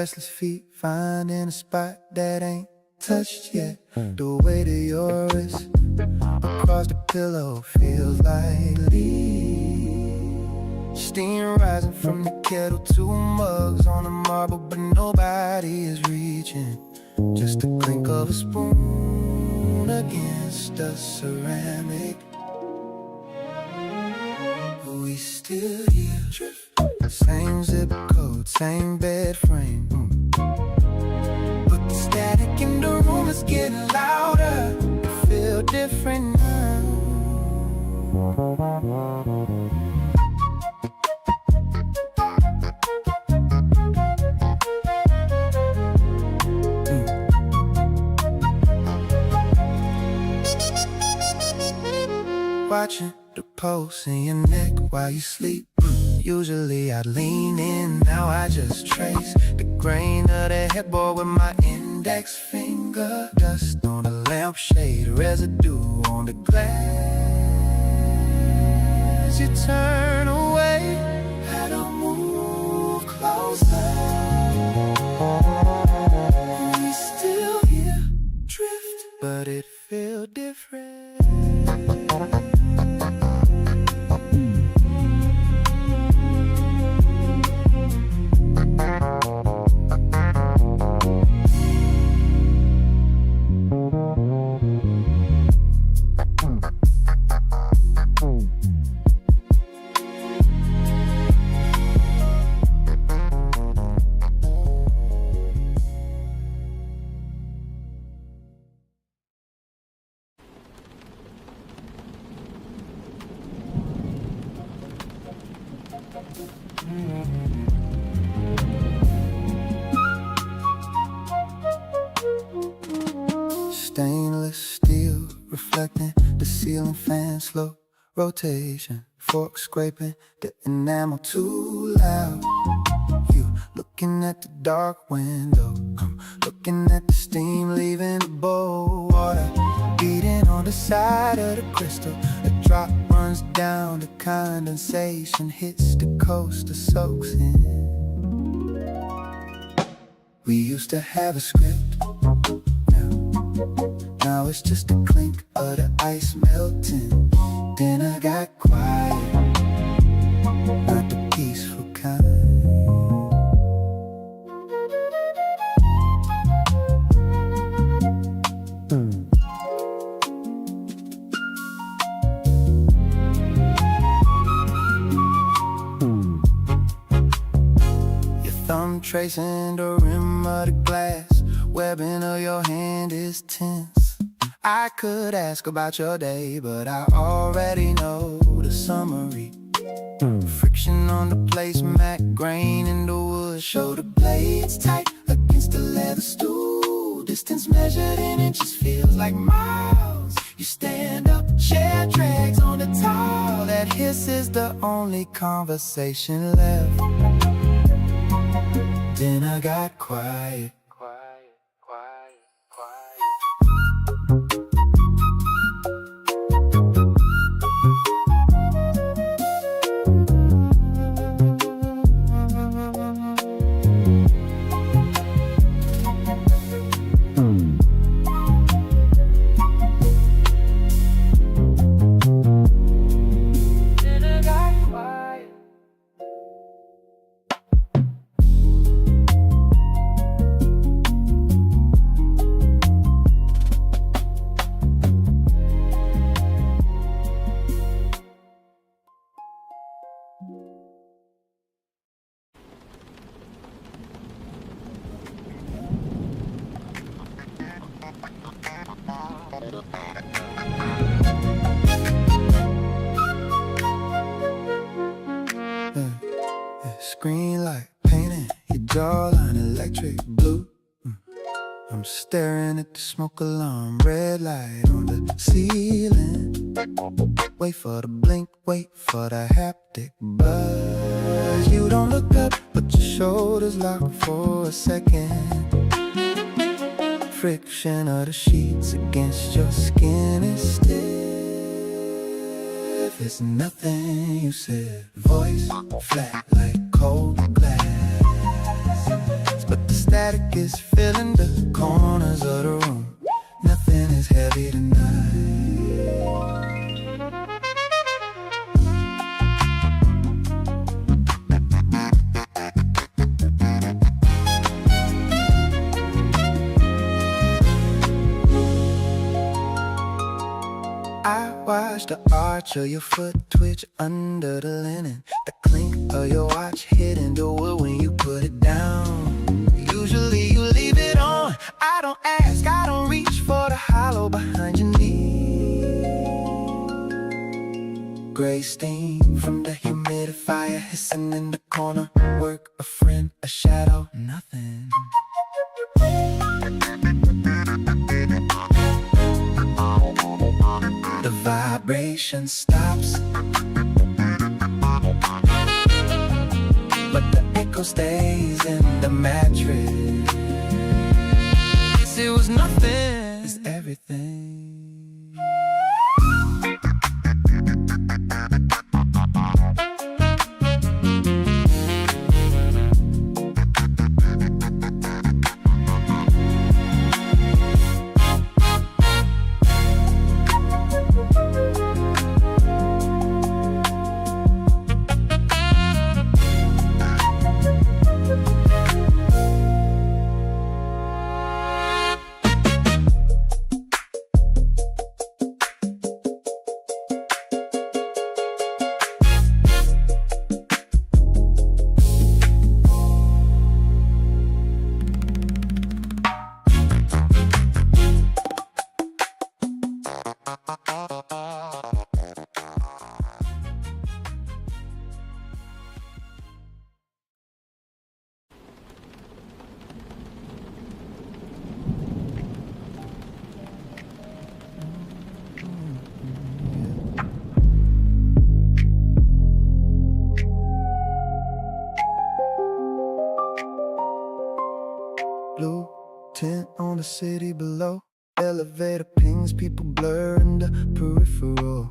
restless feet finding a spot that ain't touched yet. The weight of your wrist across the pillow feels like leaves. Steam rising from the kettle, 2 mugs on the marble, but nobody is reaching. Just the clink of a spoon against the ceramic. We still here, drift. Same zip code, same bed frame. But the static in the room is getting louder. It feel different now. Watching the pulse in your neck while you sleep. Usually I'd lean in, now I just trace the grain of the headboard with my index finger. Dust on the lampshade, residue on the glass. You turn away, I don't move closer. We still here, drift, but it feels different. Stainless steel reflecting the ceiling fan, slow rotation, fork scraping the enamel too loud. You looking at the dark window, I'm looking at the steam leaving the bowl. Water beating on the side of the crystal, a drop runs down, the condensation hits the coaster, soaks in. We used to have a script, now it's just a clink of the ice melting. Then I got quiet, not the peaceful kind. Your thumb tracing the rim of the glass, webbing of your hand is tense. I could ask about your day, but I already know the summary. Friction on the placemat, grain in the wood, shoulder blades tight against the leather stool. Distance measured in inches feels like miles. You stand up, chair drags on the towel. That hiss is the only conversation left. Then I got quiet. Screen light painting your jawline electric blue. I'm staring at the smoke alarm, red light on the ceiling. Wait for the blink, wait for the haptic buzz. You don't look up, but your shoulders lock for a second. Friction of the sheets against your skin is stiff. It's nothing you said. Voice flat like cold glass, but the static is filling the corners of the room. Nothing is heavy tonight. I watch the arch of your foot twitch under the linen, the clink of your watch hitting the wood when you put it down. Usually you leave it on. I don't ask, I don't reach for the hollow behind your knee. Gray steam from the humidifier hissing in the corner. Work, a friend, a shadow, nothing. The vibration stops, but the echo stays in the mattress. It was nothing, it's everything. Blue tint on the city below. Elevator pings, people blur in the peripheral.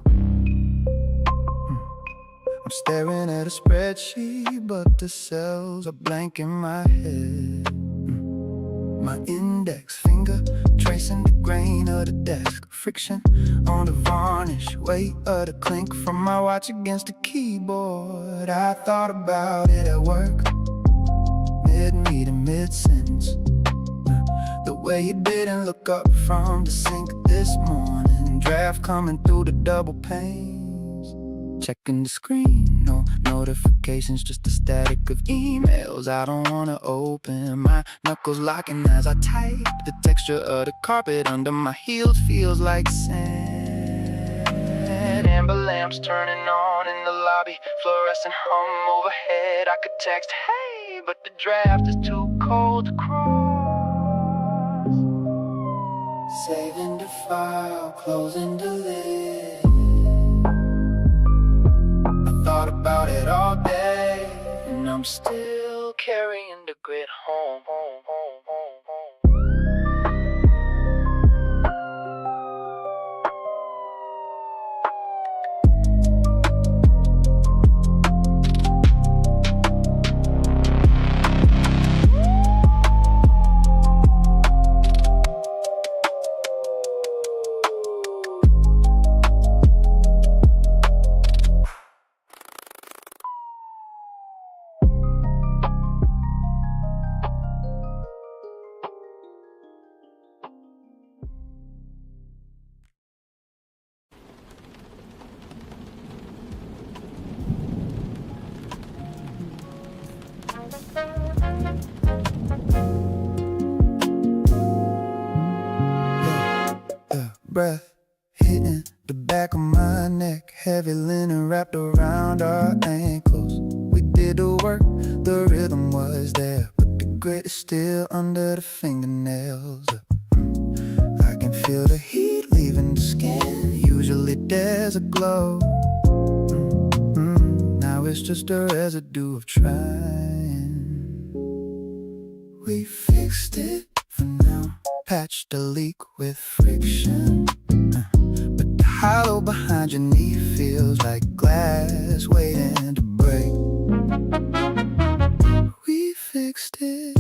I'm staring at a spreadsheet, but the cells are blank in my head. My index finger tracing the grain of the desk. Friction on the varnish, weight of the clink from my watch against the keyboard. I thought about it at work, mid-meeting, mid-sentence. The way you didn't look up from the sink this morning. Draft coming through the double panes. Checking the screen, no notifications, just the static of emails I don't wanna open. My knuckles locking as I type. The texture of the carpet under my heels feels like sand. Amber lamps turning on in the lobby, fluorescent hum overhead. I could text, hey, but the draft is too cold to cross. Saving the file, closing the lid. I thought about it all day, and I'm still carrying the grit home. Breath hitting the back of my neck, heavy linen wrapped around our ankles. We did the work, the rhythm was there, but the grit is still under the fingernails. I can feel the heat leaving the skin. Usually there's a glow. Now it's just a residue of trying. We fixed it for now, patched the leak with friction, but the hollow behind your knee feels like glass waiting to break. We fixed it.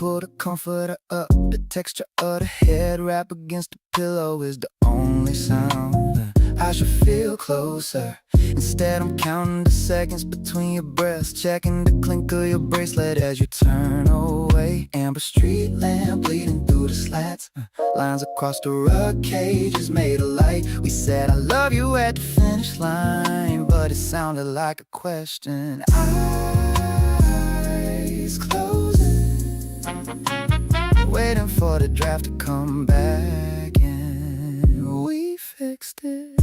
pull the comforter up. The texture of the head wrap against the pillow is the only sound. I should feel closer. Instead I'm counting the seconds between your breaths, checking the clink of your bracelet as you turn away. Amber street lamp bleeding through the slats, lines across the rug cages made of light. We said I love you at the finish line, but it sounded like a question. Eyes closing, waiting for the draft to come back, and we fixed it.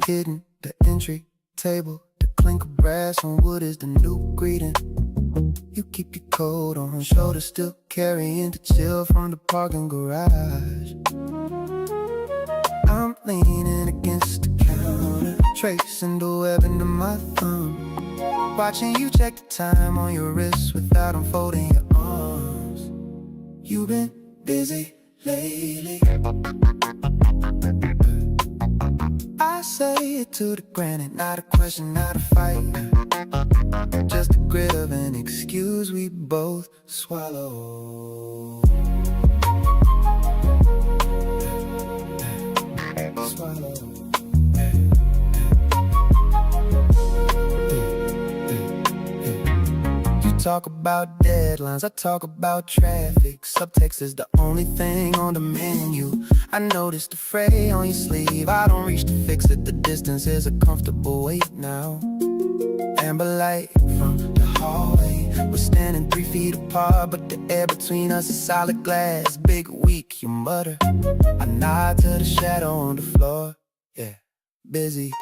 Hidden the entry table, the clink of brass on wood is the new greeting. You keep your coat on shoulder, still carrying the chill from the parking garage. I'm leaning against the counter, tracing the web into my thumb, watching you check the time on your wrist without unfolding your arms. You've been busy lately. I say it to the granite, not a question, not a fight, just the grit of an excuse we both swallow. Swallow. You talk about deadlines, I talk about traffic. Subtext is the only thing on the menu. I noticed the fray on your sleeve, I don't reach to fix it. The distance is a comfortable weight now. Amber light from the hallway, we're standing 3 feet apart, but the air between us is solid glass. Big weak, you mutter. I nod to the shadow on the floor. Yeah, busy.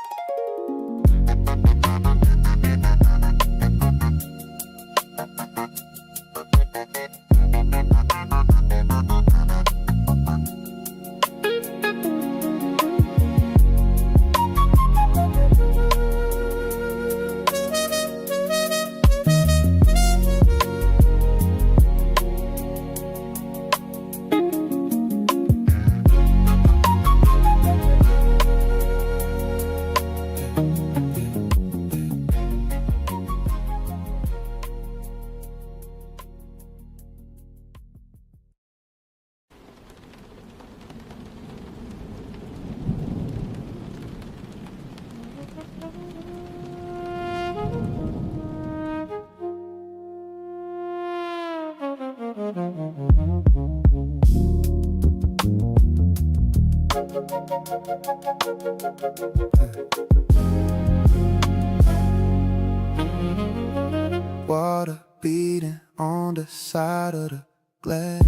Water beating on the side of the glass.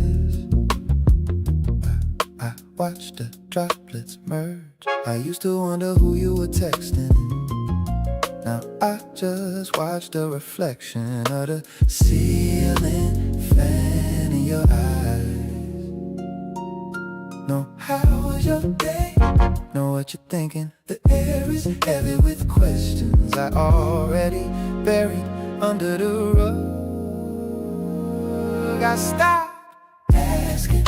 I watched the droplets merge. I used to wonder who you were texting. Now I just watch the reflection of the ceiling fan in your eyes. Know how was your day? Know what you're thinking. The air is heavy with questions I already buried under the rug. I stopped asking.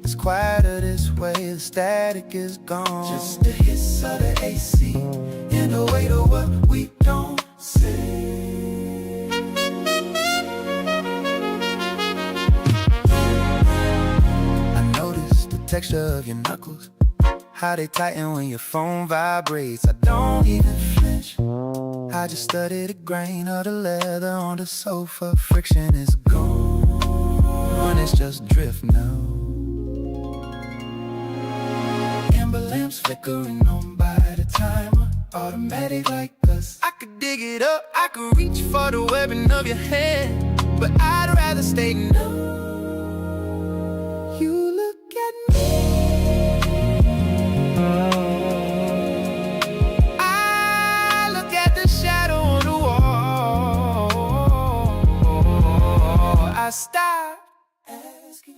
It's quieter this way, the static is gone. Just the hiss of the AC and the weight of what we don't say. I noticed the texture of your knuckles, how they tighten when your phone vibrates. I don't even flinch, I just study the grain of the leather on the sofa. Friction is gone, it's just drift now. Amber lamps flickering on by, timer, automatic like us. I could dig it up, I could reach for the webbing of your hand, but I'd rather stay numb. You look at me, I look at the shadow on the wall. I stop asking.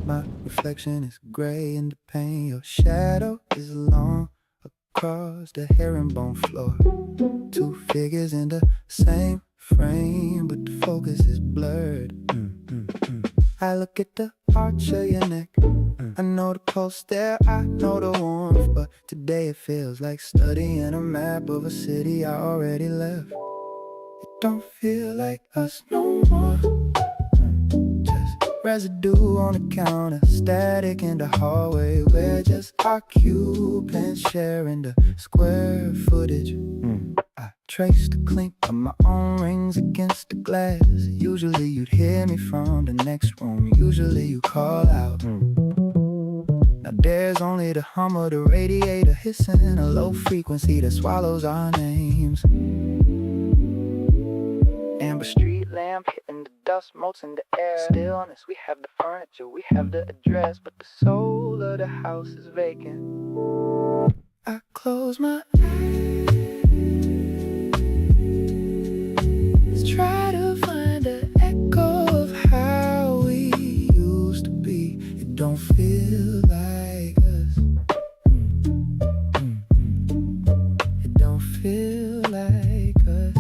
My reflection is gray in the pain. Your shadow is long across the herringbone floor. Two figures in the same frame, but the focus is blurred. I look at the arch of your neck. I know the pulse there, I know the warmth, but today it feels like studying a map of a city I already left. It don't feel like us no more. Residue on the counter, static in the hallway. We're just occupants sharing the square footage. I trace the clink of my own rings against the glass. Usually you'd hear me from the next room. Usually you call out. Now there's only the hum of the radiator hissing, a low frequency that swallows our names. Amber street lamp hitting the dust motes in the air. Stillness, we have the furniture, we have the address, but the soul of the house is vacant. I close my eyes, try to find the echo of how we used to be. It don't feel like us. It don't feel like us.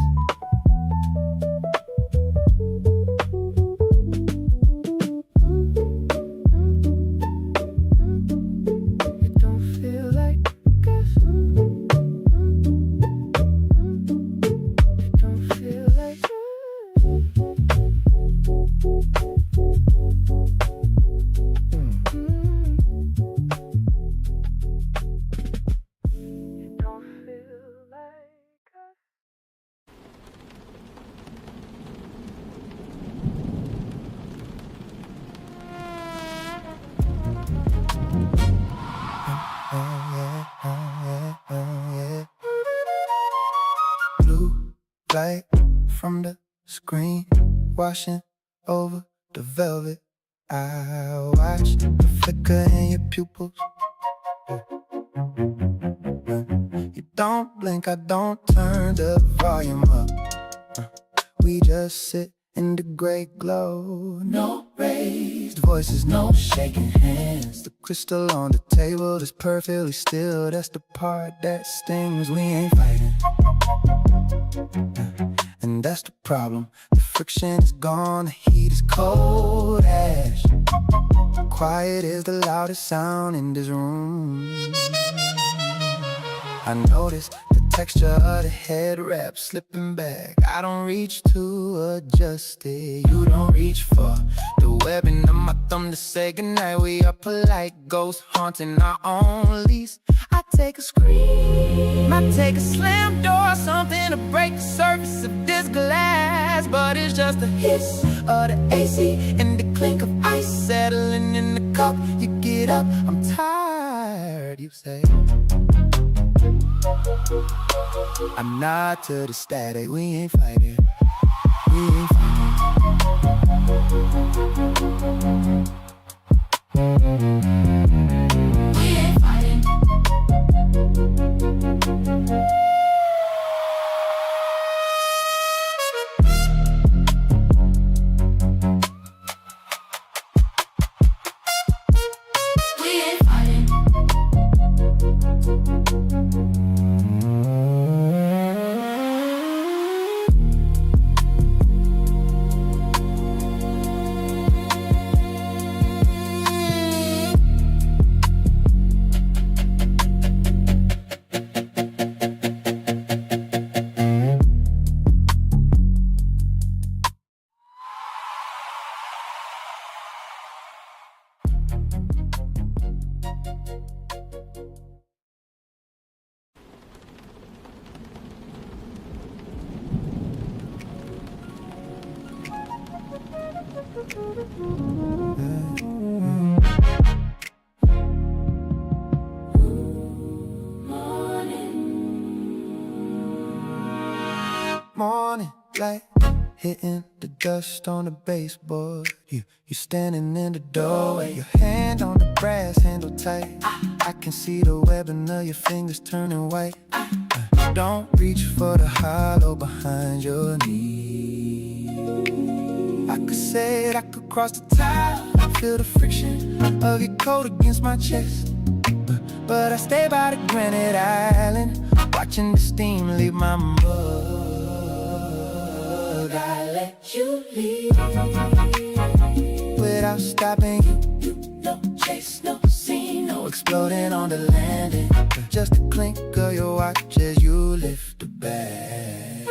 Blue light from the screen washing over the velvet. I watch the flicker in your pupils. You don't blink, I don't turn the volume up. We just sit in the gray glow. No raised voices, no shaking hands. The crystal on the table is perfectly still. That's the part that stings, we ain't fighting. And that's the problem. The friction is gone, the heat is cold ash. Quiet is the loudest sound in this room. I notice the texture of the head wrap slipping back. I don't reach to adjust it. You don't reach for the webbing of my thumb to say goodnight. We are polite ghosts haunting our own lease. I take a scream, I take a slam door, something to break the surface of this glass. But it's just the hiss of the AC and the clink of ice settling in the cup. You get up, I'm tired, you say. I'm not to the static, we ain't fighting. We ain't fighting. Morning light hitting the dust on the baseboard. You standing in the doorway, your hand on the brass handle tight. I can see the webbing of your fingers turning white. Don't reach for the hollow behind your knee. I could say it, I could cross the tile, feel the friction of your coat against my chest. But I stay by the granite island, watching the steam leave my mug. I let you leave without stopping you. No chase, no scene, no exploding on the landing. Just the clink of your watch as you lift the bag.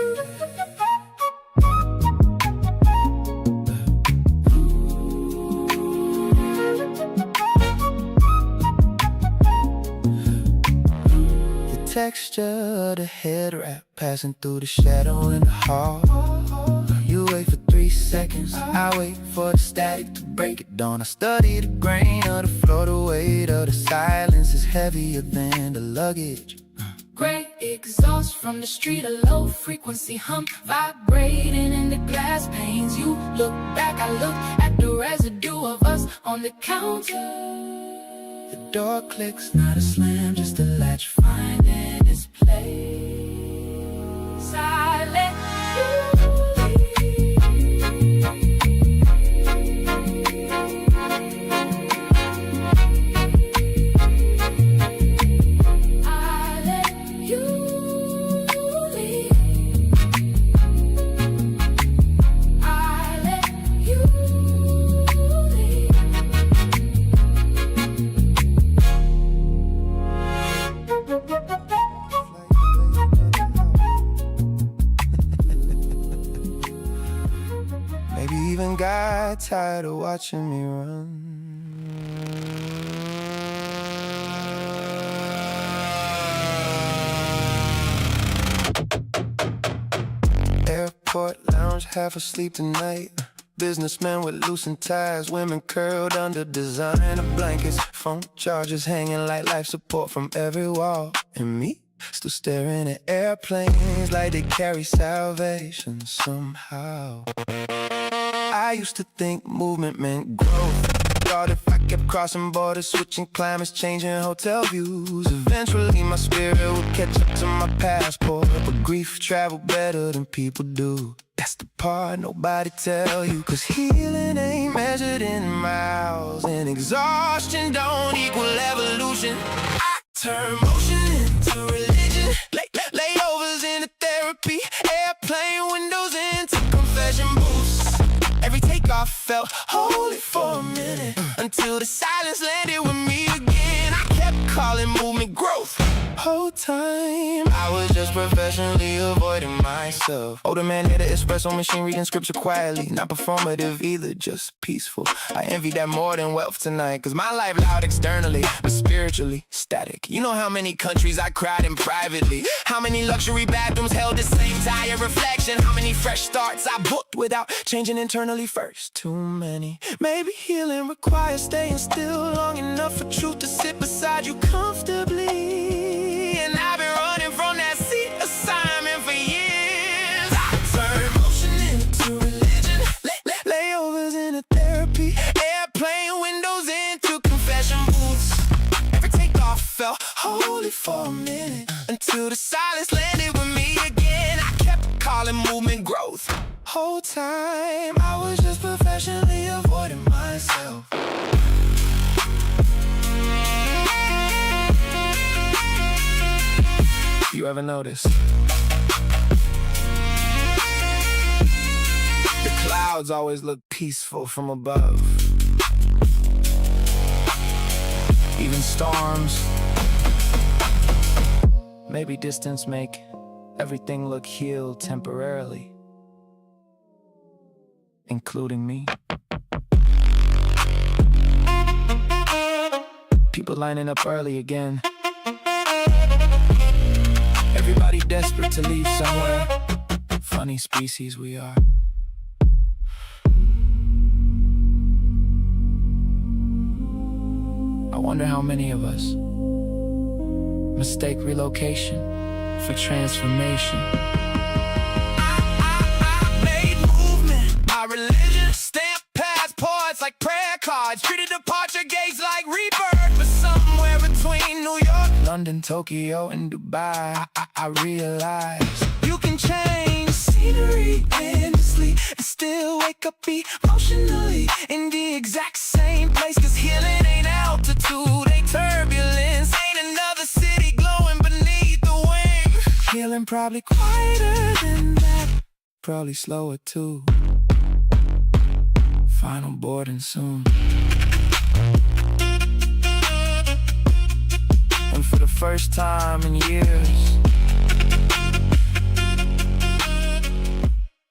The texture of the head wrap passing through the shadow in the hall. You wait for 3 seconds, I wait for the static to break it down. I study the grain of the floor, the weight of the silence is heavier than the luggage. Gray exhaust from the street, a low frequency hum vibrating in the glass panes. You look back, I look at the residue of us on the counter. The door clicks, not a slam, just a latch finding its place. I let you got tired of watching me run. Airport lounge, half asleep tonight. Businessmen with loosened ties, women curled under designer blankets. Phone chargers hanging like life support from every wall. And me, still staring at airplanes like they carry salvation somehow. I used to think movement meant growth. Thought if I kept crossing borders, switching climates, changing hotel views, eventually my spirit would catch up to my passport. But grief traveled better than people do. That's the part nobody tell you. Cause healing ain't measured in miles, and exhaustion don't equal evolution. I turn motion into religion, layovers into therapy, airplane windows into confession booths. Every takeoff felt holy for a minute, until the silence landed with me again. I kept calling movement growth, Whole time I was just professionally avoiding myself. Older man hit an espresso machine, reading scripture quietly. Not performative either, just peaceful. I envy that more than wealth tonight, cause my life loud externally, but spiritually static. You know how many countries I cried in privately, how many luxury bathrooms held the same tired reflection, how many fresh starts I booked without changing internally first. Too many. Maybe healing requires staying still long enough for truth to sit beside you comfortably. And I've been running from that seat assignment for years. I turned motion into religion, layovers into therapy, airplane windows into confession booths. Every takeoff felt holy for a minute, until the silence landed with me again. I kept calling movement growth. Whole time I was just professionally avoiding myself. You ever notice? The clouds always look peaceful from above. Even storms. Maybe distance make everything look healed temporarily, including me. People lining up early again. Everybody desperate to leave somewhere. Funny species we are. I wonder how many of us mistake relocation for transformation. I made movement my religion, stamp passports like prayer cards, treated departure gates like rebirth. But somewhere between New York, London, Tokyo, and Dubai, I realized you can change scenery endlessly and still wake up emotionally in the exact same place. Cause healing ain't altitude, ain't turbulence, ain't another city glowing beneath the wing. Healing probably quieter than that, probably slower too. Final boarding soon. And for the first time in years,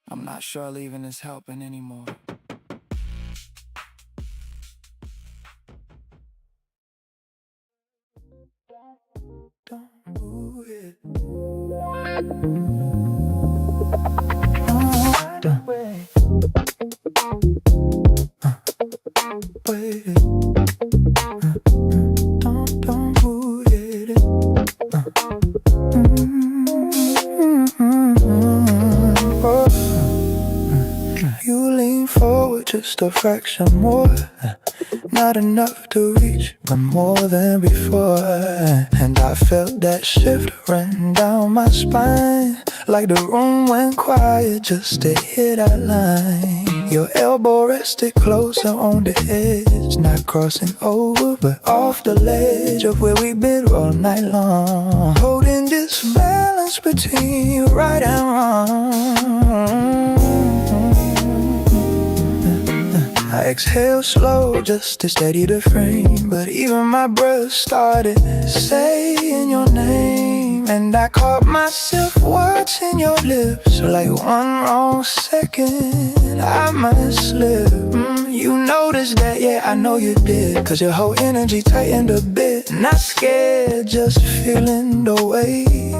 I'm not sure leaving is helping anymore. Don't move it. Don't wait. Wait. Don't move it. You lean forward just a fraction more. Not enough to reach, but more than before. And I felt that shift run down my spine, like the room went quiet just to hit that line. Your elbow rested closer on the edge, not crossing over, but off the ledge of where we've been all night long. Holding this balance between right and wrong. I exhale slow just to steady the frame, but even my breath started saying your name. And I caught myself watching your lips, like one wrong second I might slip. You noticed that, yeah, I know you did, cause your whole energy tightened a bit. Not scared, just feeling the weight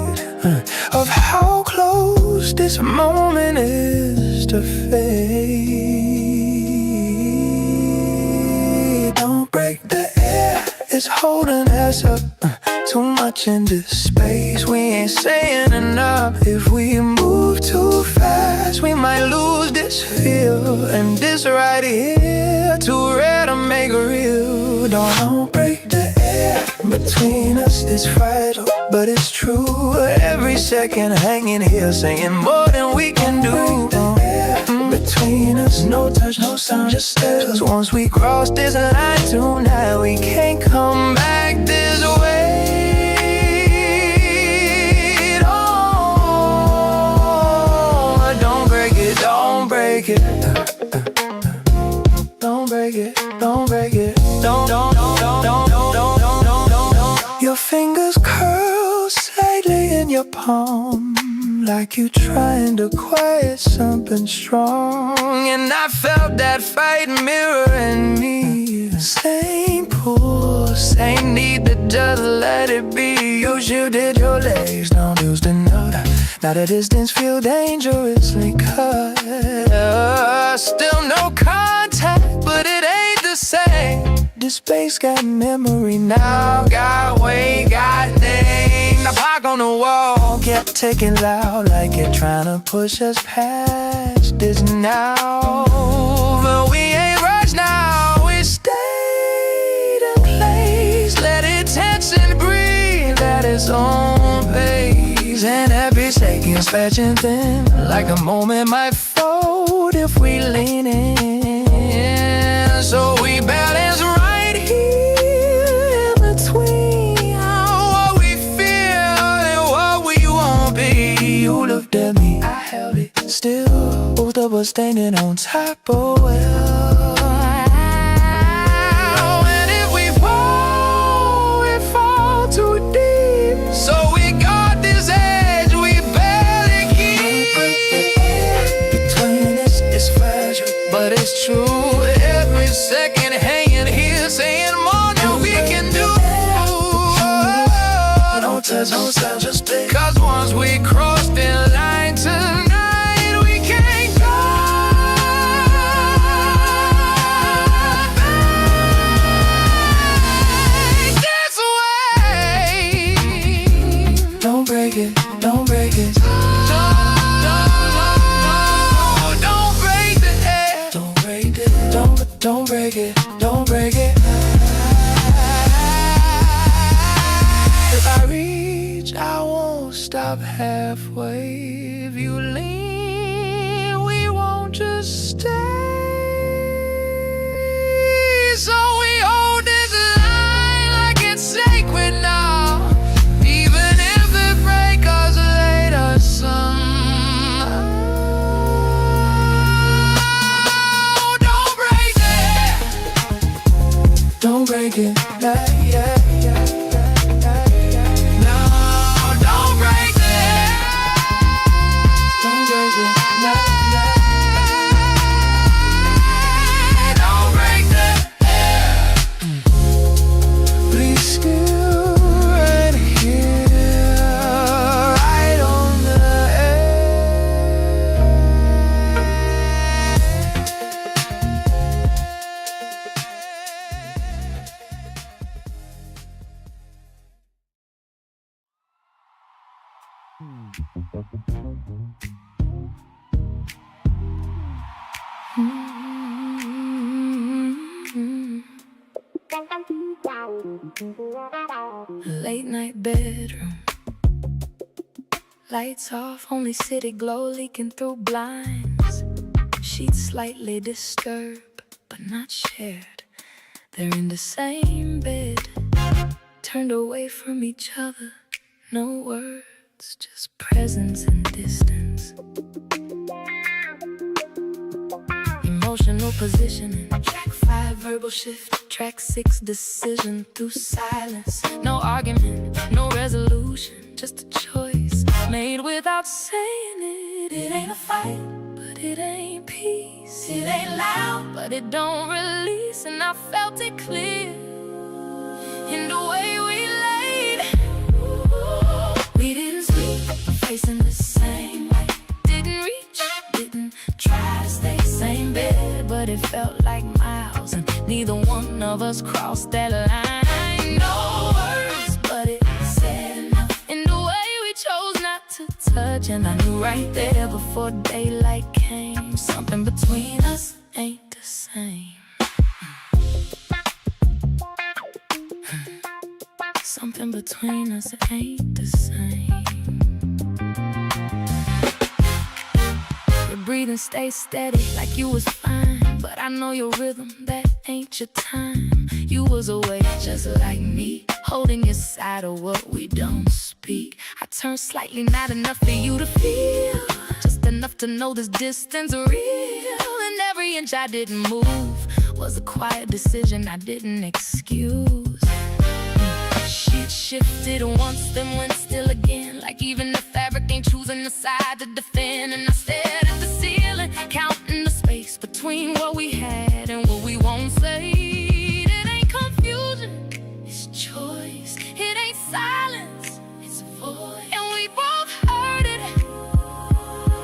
of how close this moment is to fade. Don't break the air, it's holding us up. Too much in this space, we ain't saying enough. If we move too fast, we might lose this feel. And this right here, too rare to make real. Don't break the air between us, it's fragile, but it's true. Every second hanging here, saying more than we can do. Between us, no touch, no sound, just stare. Cause once we cross this line tonight, we can't come back this way. Don't break it, don't break it. Don't break it, don't break it. Don't. Your fingers curl your palm, like you trying to quiet something strong. And I felt that fight mirroring me. Same pull, same need to just let it be. You shielded your legs, don't use another. Now the distance feel dangerously cut. Still no contact, but it ain't the same. This space got memory now, got weight, got name. The block on the wall kept ticking loud, like it trying to push us past this now. But we ain't rushed now, we stayed in place. Let it tension breathe at its own pace. And every second stretching thin, like a moment might fold if we lean in. So we balance right here in between what we feel and what we won't be. You looked at me, I held it still. Both of us standing on top, oh well. And if we fall too deep. So we got this edge we barely keep. Between us, it's fragile, but it's true. Every second hanging here, saying more than we can do. Don't touch, don't stop, just stay. Cause once we cross the line tonight, we can't go back this way. Don't break it, don't break it. Don't break it, don't break it. If I reach, I won't stop halfway. If you lean, we won't just stay. So we hold this line like it's sacred now, even if it breaks us later somehow. Don't break it, yeah, yeah, yeah, yeah. No, don't break it. Don't break it, yeah, yeah. Don't break it. Please still right here, right on the Late night bedroom, lights off, only city glow leaking through blinds. Sheets slightly disturbed, but not shared. They're in the same bed, turned away from each other. No words, just presence and distance. Emotional positioning, track 5 verbal shift, track 6 decision through silence. No argument, no resolution, just a choice made without saying it. It ain't a fight, but it ain't peace. It ain't loud, but it don't release. And I felt it clear in the way we laid. We didn't sleep, facing the same way. Didn't reach, didn't try to stay same bed, but it felt like miles, and neither one of us crossed that line. No words, but it said enough in the way we chose not to touch. And I knew right there before daylight came, something between us ain't the same. Something between us ain't the same. Your breathing stays steady like you was fine, but I know your rhythm, that ain't your time. You was away just like me, holding your side of what we don't speak. I turned slightly, not enough for you to feel, just enough to know this distance real. And every inch I didn't move was a quiet decision I didn't excuse. Shit shifted once, then went still again. Like even the fabric ain't choosing the side to defend. And I stared at the ceiling, counting the space between what we had and what we won't say. It ain't confusion, it's choice. It ain't silence, it's a voice. And we both heard it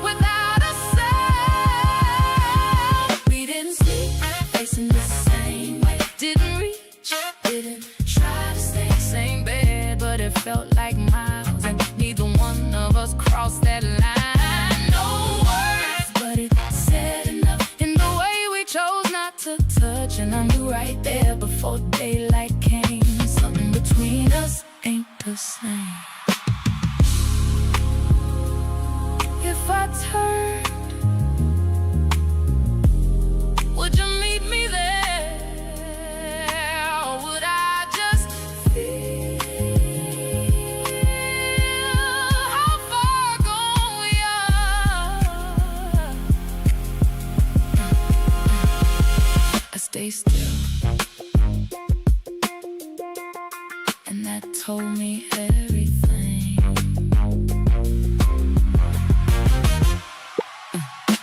without a sound. We didn't sleep, facing the same way. Didn't reach, didn't try to stay same bed, but it felt like miles, and neither one of us crossed that line. No words, but it said enough in the way we chose not to touch. And I knew right there before daylight came, something between us ain't the same. If I turned, would you meet me there? Or would I just feel how far gone we are? I stay still, and that told me everything.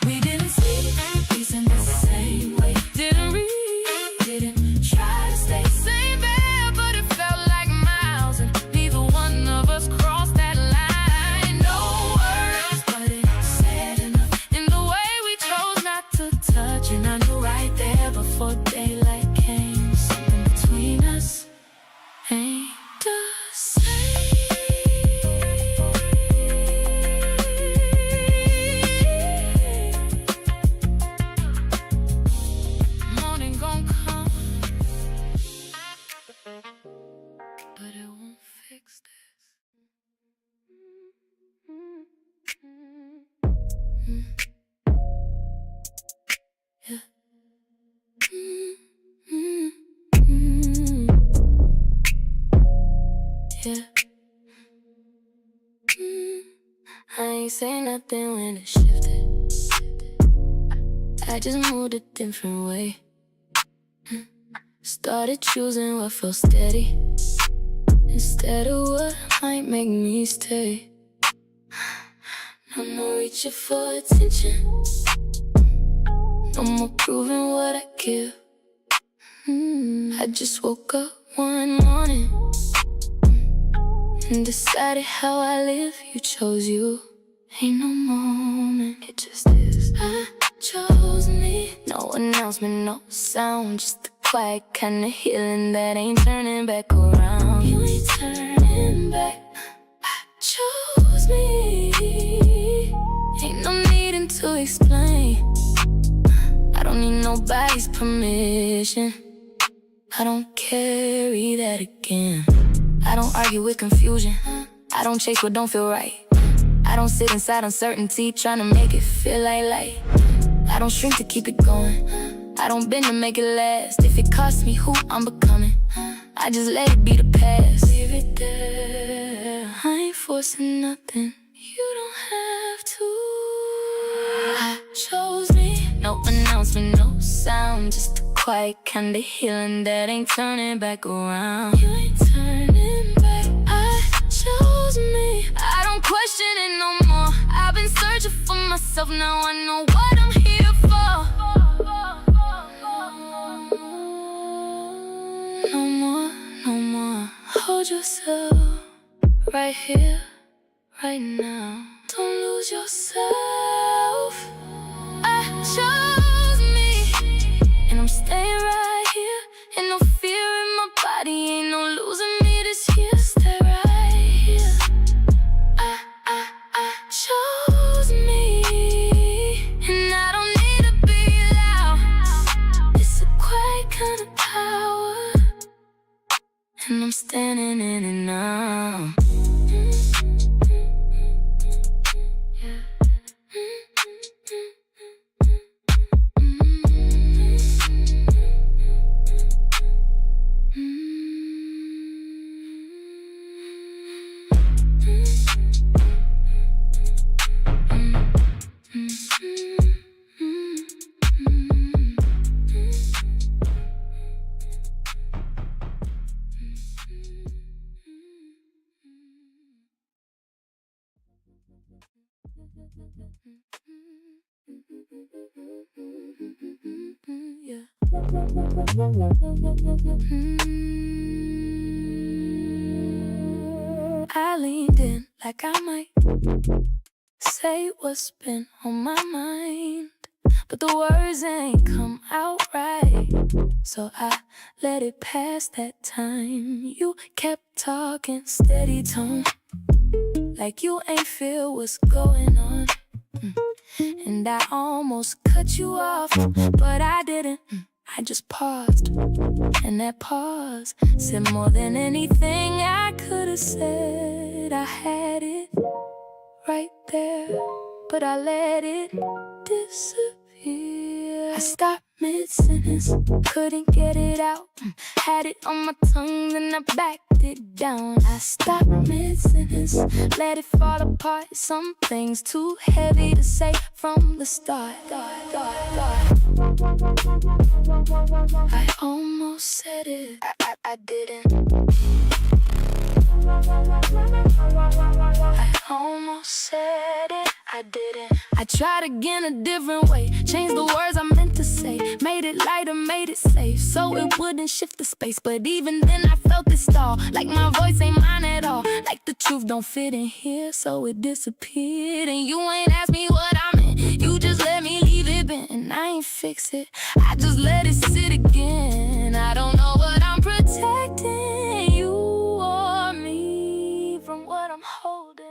We didn't see peace in the same way. Didn't read, didn't try to stay same bed, but it felt like miles, and neither one of us crossed that line. No words, but it said enough in the way we chose not to touch. And I knew right there before daylight came, something between us ain't the same. Morning gon' come, but it won't fix this. Yeah. Yeah. I ain't say nothing when it shifted. I just moved a different way. Started choosing what felt steady instead of what might make me stay. No more reaching for attention, no more proving what I give. I just woke up one morning and decided how I live. You chose you, ain't no moment, it just is. I chose me, no announcement, no sound, just the quiet kind of healing that ain't turning back around. You ain't turning back, I chose me. Ain't no needing to explain, I don't need nobody's permission. I don't carry that again. I don't argue with confusion, I don't chase what don't feel right. I don't sit inside uncertainty trying to make it feel like light. I don't shrink to keep it going, I don't bend to make it last. If it costs me who I'm becoming, I just let it be the past. Leave it there, I ain't forcing nothing, you don't have to. I chose me, no announcement, no sound, just a quiet kind of healing that ain't turning back around. You ain't turning back, I chose me. I don't question it no more, I've been searching for myself, now I know what I'm here for. No more, no more, hold yourself right here, right now. Don't lose yourself. I chose me, and I'm staying right here. Ain't no fear in my body, ain't no losing me this year. Stay right here. I chose me, and I don't need to be loud. It's a quiet kind of power, and I'm standing in it now. Yeah. I leaned in like I might say what's been on my mind, but the words ain't come out right, so I let it pass that time. You kept talking steady tone, like you ain't feel what's going on. And I almost cut you off, but I didn't. I just paused, and that pause said more than anything I could have said. I had it right there, but I let it disappear. I stopped mid-sentence, couldn't get it out. Had it on my tongue, then I backed it down. I stopped mid-sentence, let it fall apart. Some things too heavy to say from the start. I almost said it, I didn't. I almost said it, I didn't. I tried again a different way, changed the words I meant to say, made it lighter, made it safe, so it wouldn't shift the space. But even then I felt it stall, like my voice ain't mine at all, like the truth don't fit in here, so it disappeared. And you ain't asked me what I meant, you just let me leave it bent. And I ain't fix it, I just let it sit again. I don't know what I'm protecting, you or me, from what I'm holding.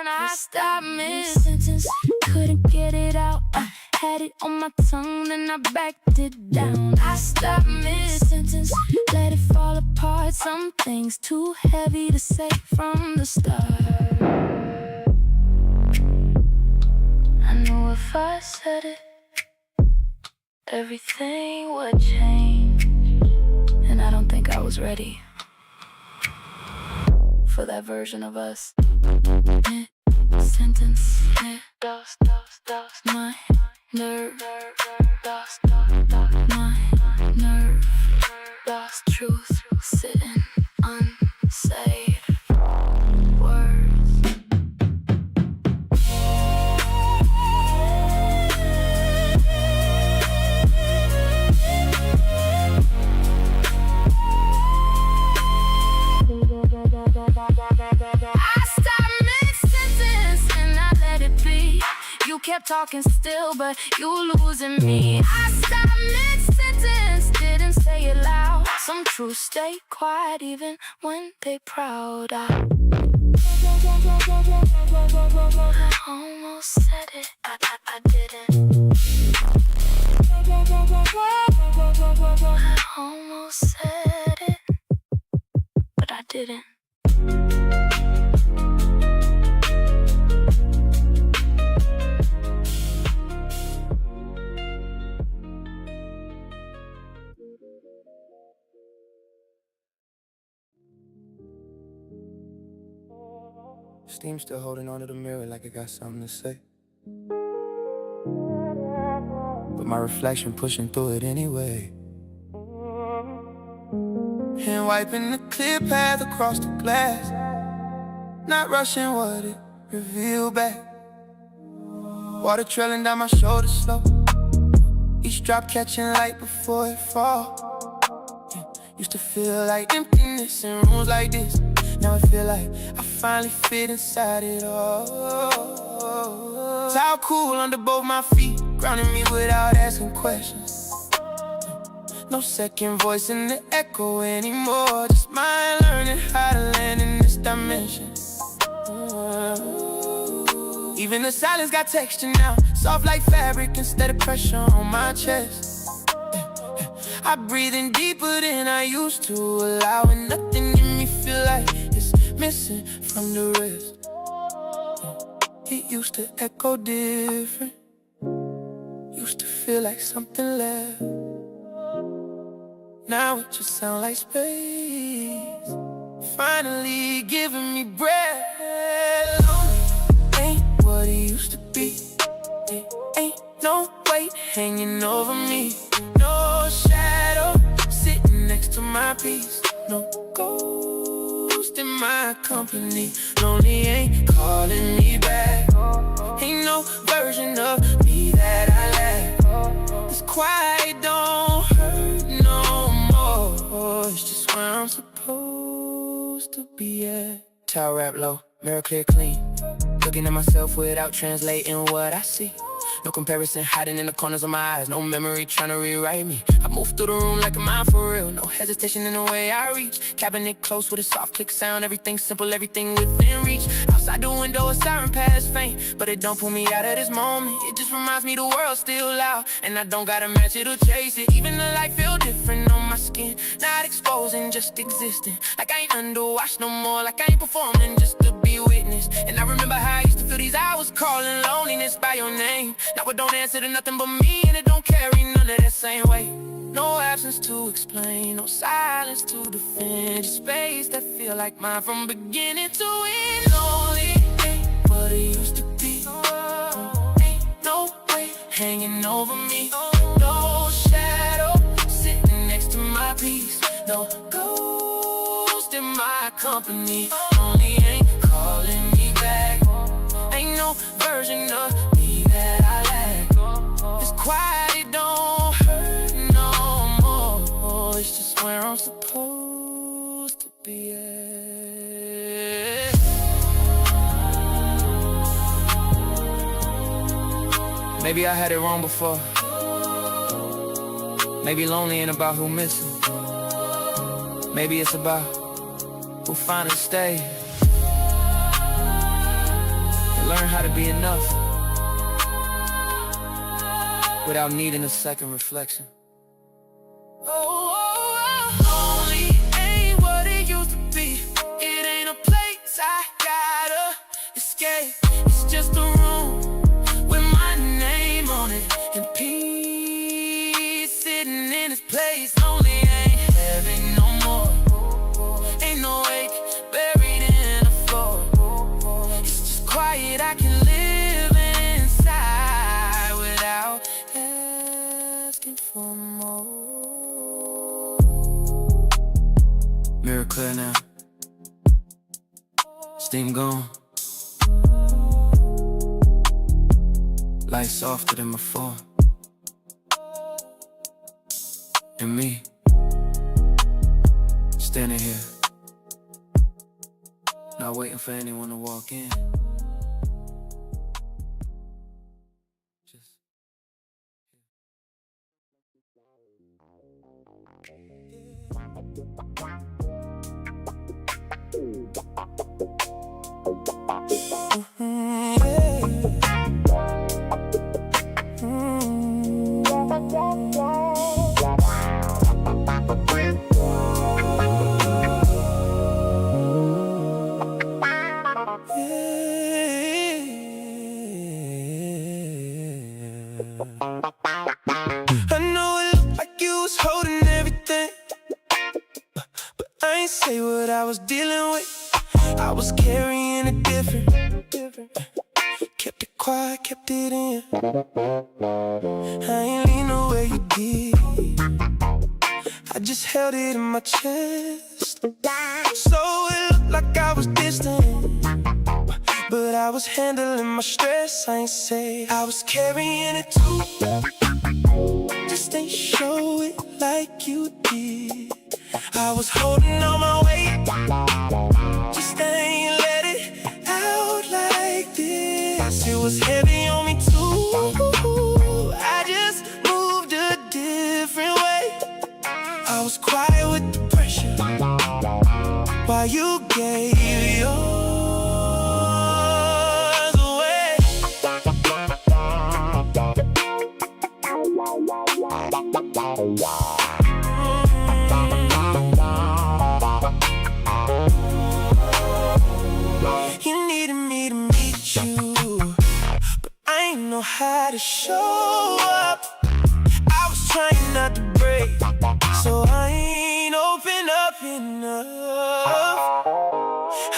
I stopped mid-sentence, couldn't get it out. I had it on my tongue, then I backed it down. I stopped mid-sentence, let it fall apart. Some things too heavy to say from the start. I knew if I said it, everything would change. And I don't think I was ready for that version of us. Mid-sentence, lost my nerve, lost my nerve, lost truth, sitting unsaid words. You kept talking still, but you losing me. I stopped mid-sentence, didn't say it loud. Some truths stay quiet even when they proud. I almost said it, I didn't. I almost said it, but I didn't. Steam still holding onto the mirror like I got something to say, but my reflection pushing through it anyway. Hand wiping the clear path across the glass, not rushing what it revealed back. Water trailing down my shoulders slow, each drop catching light before it fall. Used to feel like emptiness in rooms like this. Now I feel like I finally fit inside it all. Towel cool under both my feet, grounding me without asking questions. No second voice in the echo anymore, just mind learning how to land in this dimension. Even the silence got texture now, soft like fabric instead of pressure on my chest. I breathe in deeper than I used to, allowing nothing in me feel like it's missing from the rest. It used to echo different, used to feel like something left. Now it just sounds like space, finally giving me breath. Lonely ain't what it used to be. It ain't no weight hanging over me, no shadow sitting next to my peace, no ghost ghost in my company. Lonely ain't calling me back. Ain't no version of me that I lack. This quiet don't hurt no more. It's just where I'm supposed to be at. Towel wrap low, mirror clear clean. Looking at myself without translating what I see. No comparison hiding in the corners of my eyes. No memory trying to rewrite me. I move through the room like a mind for real. No hesitation in the way I reach. Cabinet close with a soft click sound. Everything simple, everything within reach. Outside the window a siren past faint, but it don't pull me out of this moment. It just reminds me the world's still loud, and I don't gotta match it or chase it. Even the light feel different on my skin. Not exposing, just existing. Like I ain't underwatched no more. Like I ain't performing just to be witnessed. And I remember how I used to feel these hours calling loneliness by your name. Now it don't answer to nothing but me, and it don't carry none of that same weight. No absence to explain, no silence to defend. Just space that feel like mine from beginning to end. Lonely ain't what it used to be. Ain't no weight hanging over me. No shadow sitting next to my peace. No ghost in my company. Lonely ain't calling me back. Ain't no version of me that I lack. This quiet, it don't hurt no more. It's just where I'm supposed to be at. Maybe I had it wrong before. Maybe lonely ain't about who missing. Maybe it's about who finally stayed. Learn how to be enough without needing a second reflection. Lonely ain't what it used to be. It ain't a place I gotta escape. It's just a room with my name on it, and peace sitting in its place. Lonely ain't heaven no more. Ain't no ache buried in the floor. It's just quiet, I can live inside without asking for more. Mirror clear now, steam gone, light softer than before, and me standing here, not waiting for anyone to walk in. I know it looked like you was holding everything, but I ain't say what I was dealing with. I was carrying it different. Kept it quiet, kept it in. I ain't lean the way you did. I just held it in my chest. So it looked like I was distant, but I was handling my stress. I ain't say I was carrying it too. Just ain't show it like you did. I was holding on my weight, just ain't let it out like this. It was heavy on me too. I just moved a different way. I was quiet with the pressure while you gave yours away. You needed me to meet you, but I ain't know how to show up. I was trying not to break, so I ain't open up enough.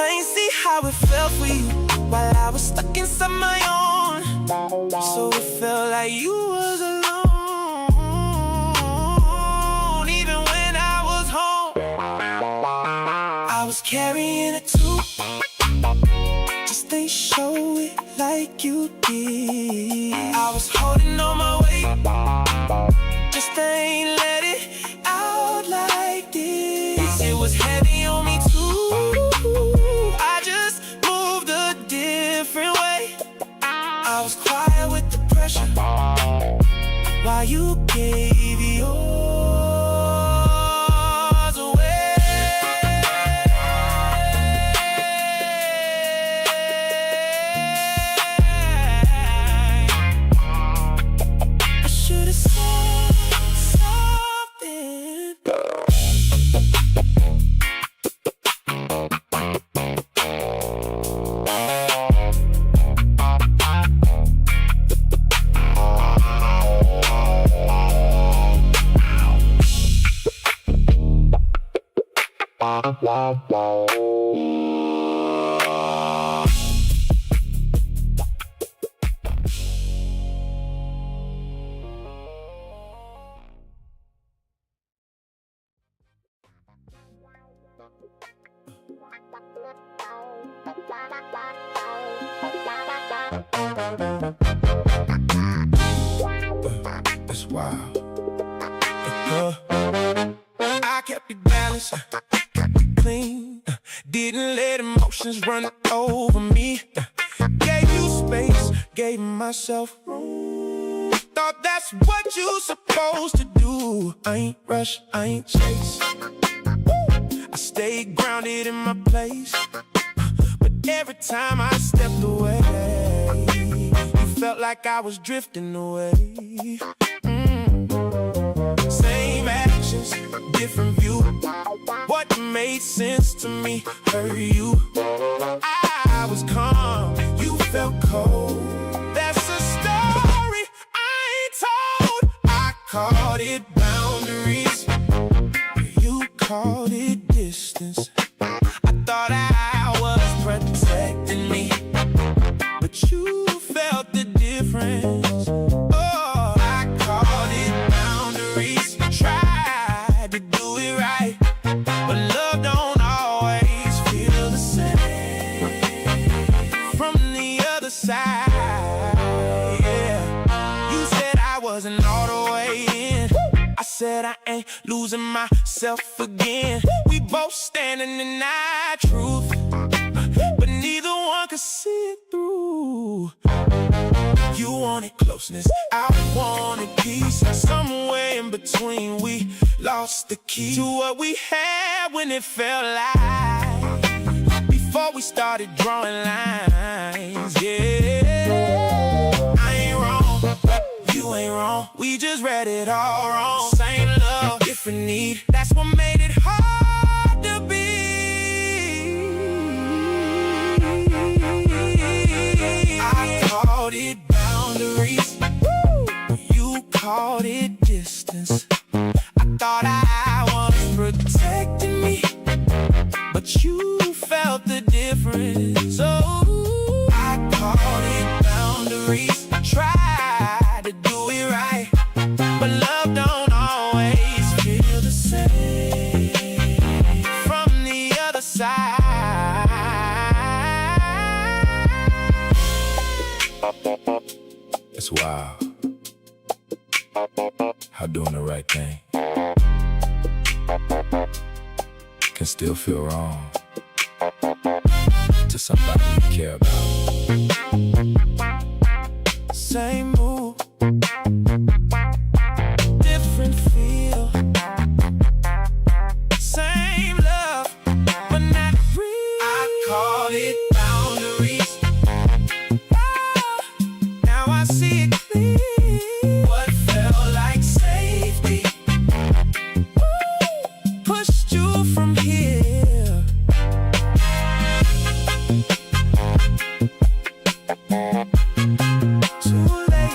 I ain't see how it felt for you while I was stuck inside my own. So it felt like you was alone. Even when I was home, I was was carrying it too, just ain't show it like you did. I was holding on my weight, just ain't let it out like this. It was heavy on me too, I just moved a different way. I was quiet with the pressure while you gave yours away. I should have said something. It's wild. I kept it balanced, clean, didn't let emotions run over me. Gave you space, gave myself room. Thought that's what you supposed to do. I ain't rush, I ain't chase. I stayed grounded in my place, but every time I stepped away, you felt like I was drifting away. Same actions, different view. What made sense to me hurt you. I was calm, you felt cold. That's a story I ain't told. I called it boundaries, you called it distance. I thought I was protecting me, but you felt the difference. Oh, I called it boundaries, tried to do it right, but love don't always feel the same from the other side. Yeah, you said I wasn't all the way in. I said I ain't losing myself again. We both standing in our truth, but neither one could see it through. You wanted closeness, I wanted peace. Somewhere in between we lost the key to what we had when it felt like before we started drawing lines. Yeah, I ain't wrong, you ain't wrong. We just read it all wrong. Same love, different need. That's what made it hard to be. I called it boundaries, you called it distance. I thought I was protecting me, but you felt the difference. Oh, I called it boundaries, tried to do it right, but love don't always feel the same from the other side. It's wild how doing the right thing can still feel wrong to somebody you care about. Same move, different feel. Same love, but not real. I call it boundaries. Now I see it clear. What felt like safety pushed you from here. Too late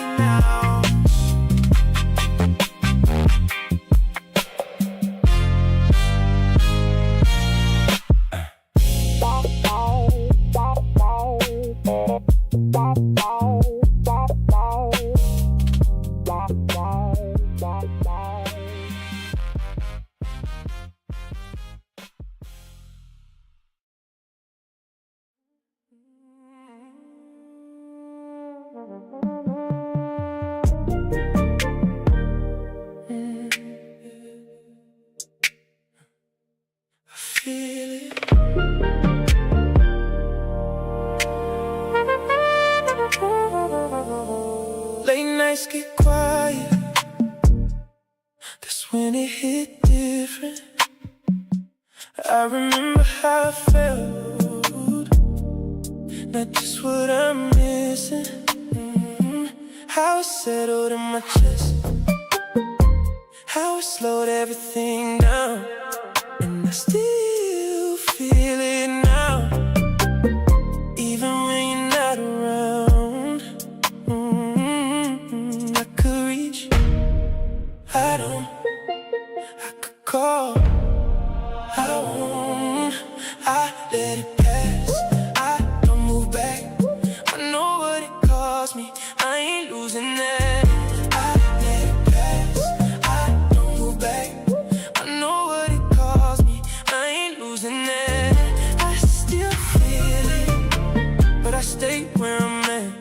remember how I felt, not just what I'm missing. How it settled in my chest, how it slowed everything down, and I still feel it now, even when you're not around. I could reach, I could call, I won't, I let it pass, I don't move back. I know what it cost me, I ain't losing that. I let it pass, I don't move back. I know what it cost me, I ain't losing that. I still feel it, but I stay where I'm at.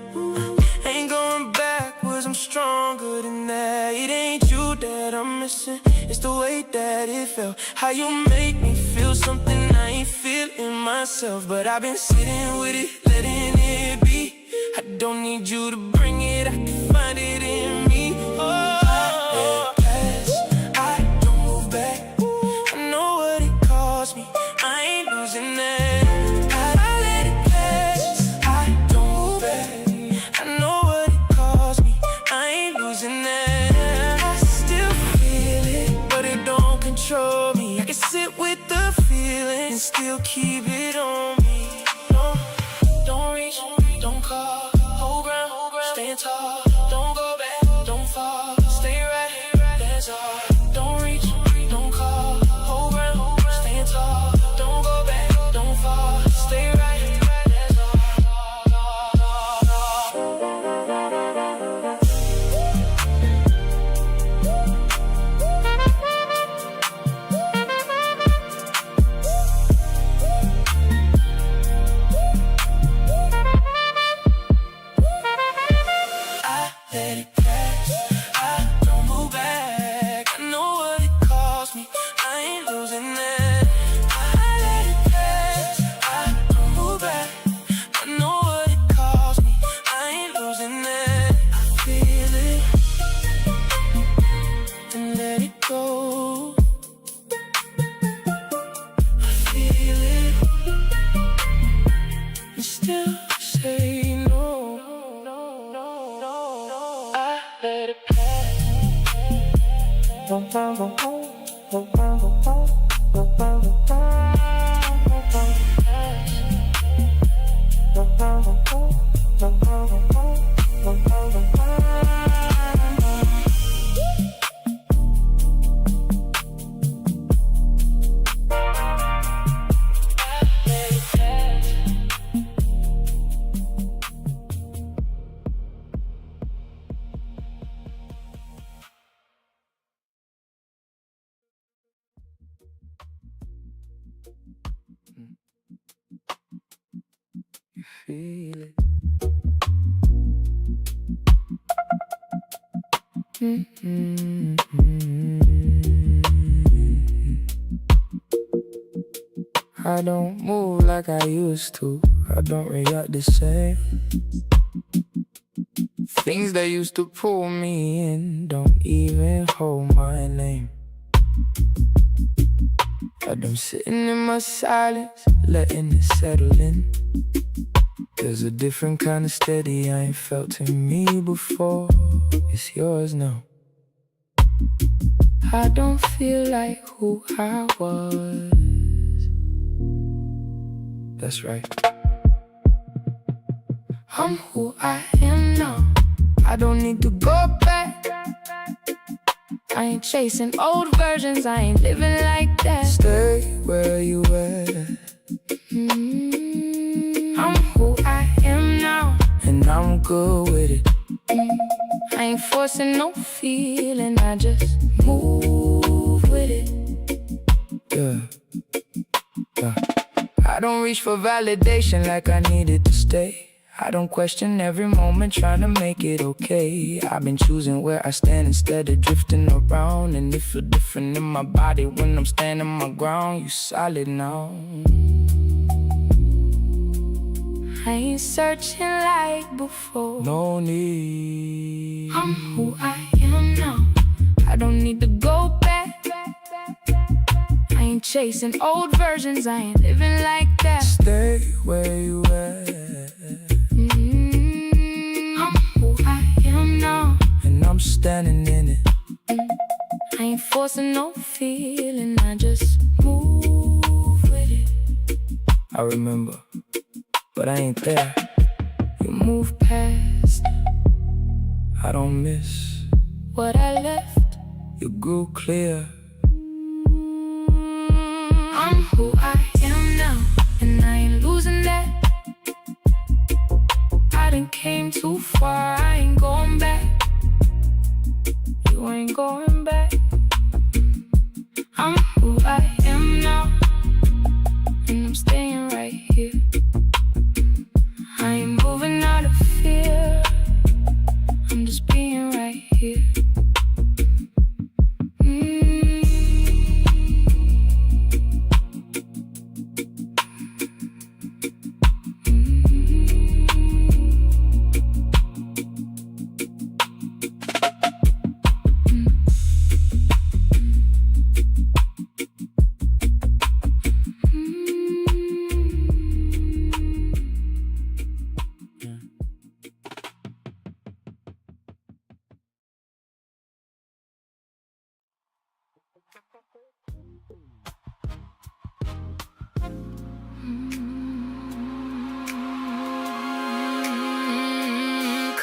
Ain't going backwards, I'm stronger than that. It ain't you that I'm missing, it's the way that it felt. How you make me feel something I ain't feeling myself. But I've been sitting with it, letting it be. I don't need you to bring it, I can find it in me. Oh, I let it pass, I don't move back. I know what it cost me, I ain't losing that. I let it pass, I don't move back. I know what it cost me, I ain't losing that. I still feel it, but it don't control me. I can sit with the feeling and still keep it on me. No, don't reach, don't call, hold ground, stand tall. Don't go back, don't fall, stay right here, that's all. Don't reach, don't call, hold ground, stand tall. Don't go back, don't fall, stay right here, that's all. I let it pass, I don't move back. I know what it cost me, I ain't losing that. I let it pass, I don't move back. I know what it cost me, I ain't losing that. I feel it and let it go. I feel it and still say no. I let it pass. Feel it. I don't move like I used to, I don't react the same. Things that used to pull me in don't even hold my name. But I'm sitting in my silence, letting it settle in. There's a different kind of steady I ain't felt in me before. It's yours now. I don't feel like who I was. That's right. I'm who I am now. I don't need to go back. I ain't chasing old versions, I ain't living like that. Stay where you at. I'm who I am now, and I'm good with it. I ain't forcing no feeling, I just move with it. Yeah. I don't reach for validation like I needed to stay. I don't question every moment, trying to make it okay. I've been choosing where I stand instead of drifting around. And it feel different in my body when I'm standing my ground. You solid now. I ain't searching like before. No need. I'm who I am now. I don't need to go back. I ain't ain't chasing old versions, I ain't living like that. Stay where you at. I'm who I am now, And I'm standing in it. I ain't forcing no feeling, I just move with it. I remember, but I ain't there. You move past I don't miss. what I left. You grew clear. I'm who I am now, and I ain't losing that. I done came too far, I ain't going back. You ain't going back. I'm who I am now, and I'm staying right here. I ain't moving out of fear, I'm just being right here.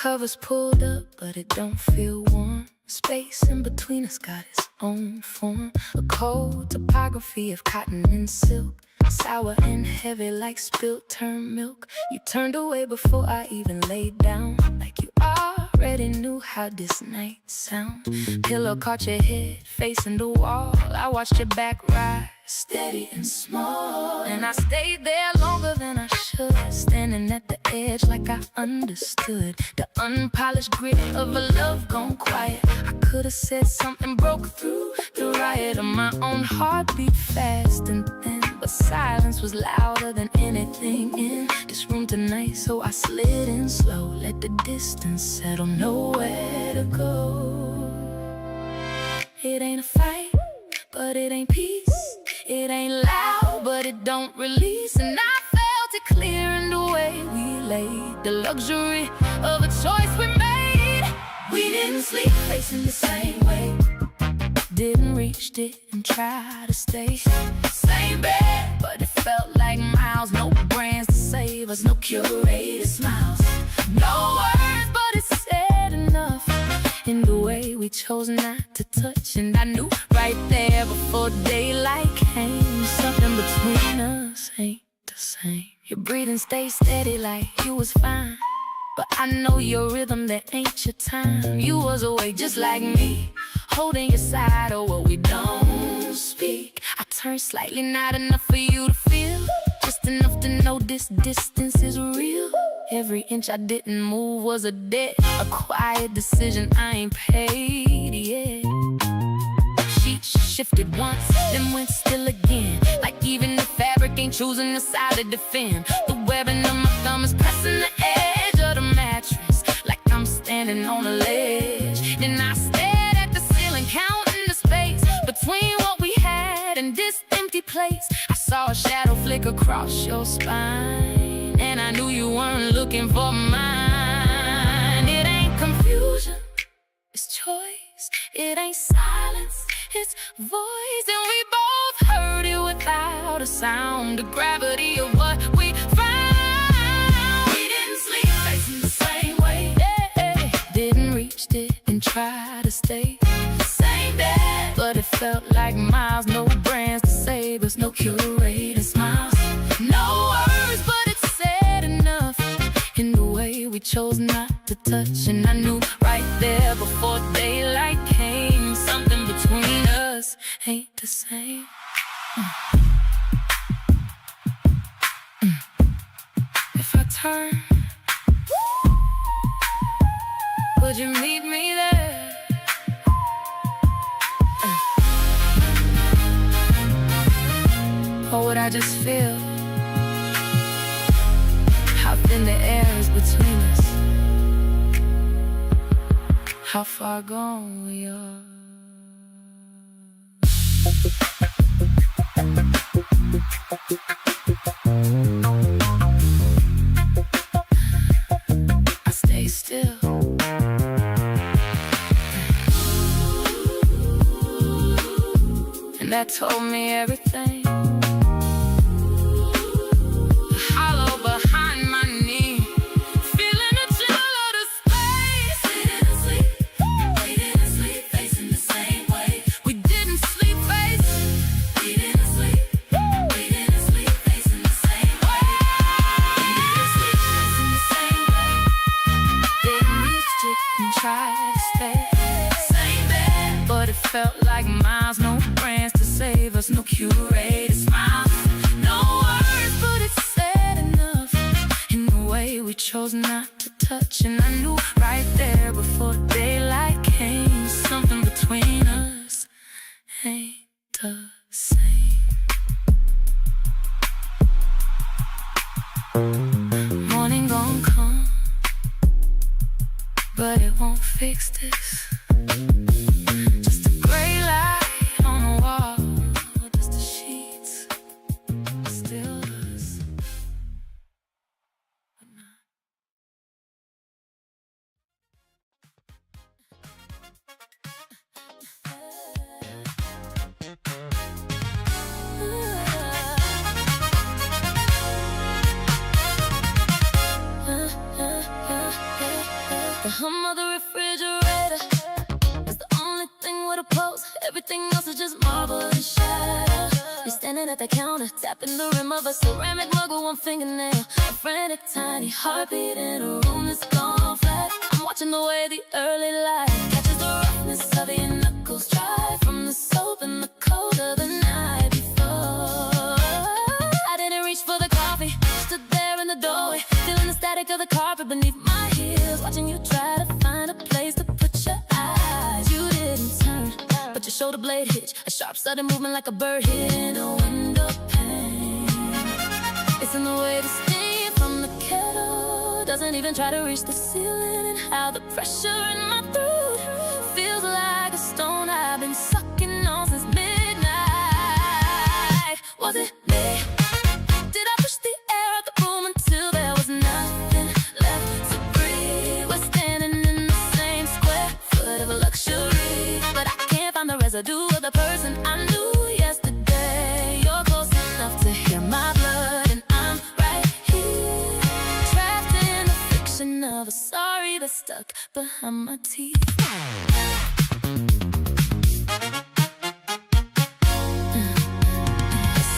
Covers pulled up, but it don't feel warm. Space in between us got its own form. A cold topography of cotton and silk, sour and heavy like spilt turned milk. You turned away before I even laid down, like you already knew how this night sound. Pillow caught your head facing the wall, I watched your back rise, steady and small. And I stayed there longer than I should, standing at the edge like I understood the unpolished grit of a love gone quiet. I could've said something, broke through the riot of my own heartbeat fast and thin, but silence was louder than anything in this room tonight. So I slid in slow, let the distance settle, nowhere to go. It ain't a fight, but it ain't peace. It ain't loud, but it don't release. And I felt it clear in the way we laid, the luxury of a choice we made. We didn't sleep facing the same way, didn't reach, didn't try to stay. Same bed, but it felt like miles. No brands to save us, no curated smiles. No words, but it said enough in the way we chose not to touch. And I knew right there before daylight came, something between us ain't the same. Your breathing stayed steady like you was fine, but I know your rhythm, that ain't your time. You was awake just like me, holding your side, or what we don't speak. I turned slightly, not enough for you to feel, just enough to know this distance is real. Every inch I didn't move was a debt, a quiet decision I ain't paid yet. Sheets shifted once, then went still again, like even the fabric ain't choosing the side to defend. The webbing of my thumb is pressing the edge of the mattress, like I'm standing on a ledge. Then I stared at the ceiling, counting the space between what we had and this empty place. I saw a shadow flick across your spine, and I knew you weren't looking for mine. It ain't confusion, it's choice. It ain't silence, it's voice. And we both heard it without a sound, the gravity of what we found. We didn't sleep facing the same way, yeah. Didn't reach, didn't try to stay. Same bed, but it felt like miles. No brands to save us, no curated smiles. No words, but it said enough in the way we chose not to touch. And I knew right there before daylight came, something between us ain't the same. If I turn, would you meet me there? Or would I just feel how thin the air is between us, how far gone we are? I stay still. And that told me everything. The hollow behind my knee, feeling the chill of the space. We didn't sleep, facing the same way. We didn't sleep, face. We didn't sleep, facing the same way. We didn't sleep, facing the same way. Didn't reach it and try to stay. Same bed, but it felt like miles. No brands to save us, no curated smiles. No words, but it said enough in the way we chose not to touch. And I knew right there before daylight came, something between us ain't the same. Morning gon' come, but it won't fix this. Just a gray light on the wall, just the sheets, still us. But not. The hum of the refrigerator is the only thing with a pulse. Everything else is just marble and shadow. You're standing at the counter, tapping the rim of a ceramic mug with one fingernail. A frantic, tiny heartbeat in a room that's gone flat. I'm watching the way the early light catches the roughness of your knuckles dry from the soap and the cold of the night before. I didn't reach for the coffee, stood there in the doorway, feeling the static of the carpet beneath my heels, watching you try to find a place to put your eyes. You didn't turn, but your shoulder blade hitch, a sharp sudden movement like a bird hitting a window pane. It's in the way the steam from the kettle doesn't even try to reach the ceiling, and how the pressure in my throat feels like a stone I've been sucking on since midnight. Was it me? Did I push the air out the room until there was nothing left to breathe? We're standing in the same square foot of a luxury, but I can't find the residue of the person I knew yesterday. You're close enough to hear my blood, and I'm right here, trapped in the fiction of a sorry that's stuck behind my teeth.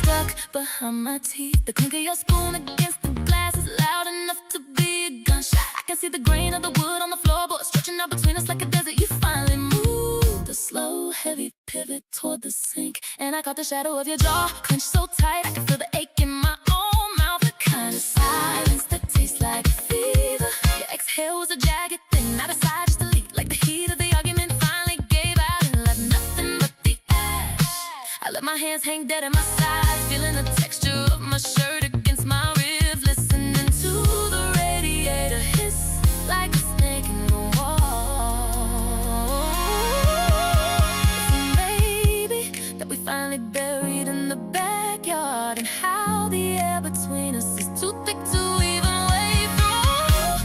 Stuck behind my teeth. The clink of your spoon against the glass is loud enough to be a gunshot. I can see the grain of the wood on the floorboard stretching out between us like a desert. You finally moved, a slow, heavy pivot toward the sink, and I caught the shadow of your jaw clenched so tight I could feel the ache in my own mouth. The kind of silence that tastes like fever. Your exhale was a jagged thing, not a sigh, just a leak. Like the heat of the argument finally gave out and left nothing but the ash. I let my hands hang dead at my sides, feeling the texture of my shirt against my ribs, listening to the radiator hiss like a snake in the wall. It's a maybe that we finally buried in the backyard, and how the air between us is too thick to even wade through.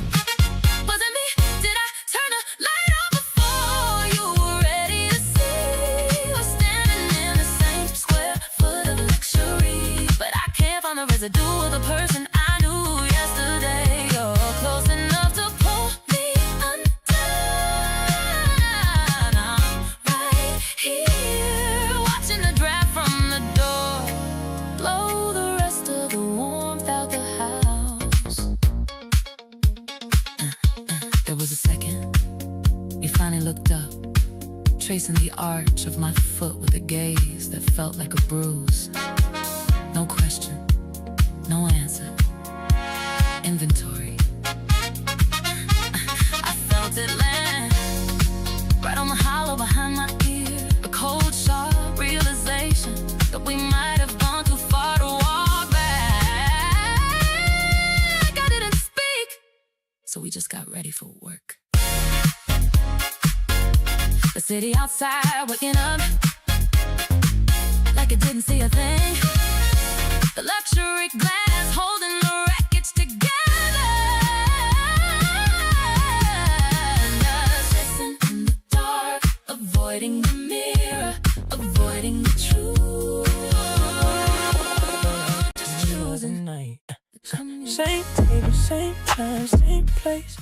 Was it me? Did I turn the light on before you were ready to see? We're standing in the same square foot of luxury, but I can't find the residue of the person I knew yesterday. You're close enough to pull me undone. I'm right here, watching the draft from the door blow the rest of the warmth out the house. There was a second, you finally looked up, tracing the arch of my foot with a gaze that felt like a bruise. No question, no answer. Inventory. I felt it land right on the hollow behind my ear. A cold, sharp realization that we might have gone too far to walk back. I didn't speak, so we just got ready for work. The city outside waking up like it didn't see a thing. The luxury glass holding the rackets together. Dancing in the dark, avoiding the mirror, avoiding the truth. Just choosing night. Same table, same time, same place.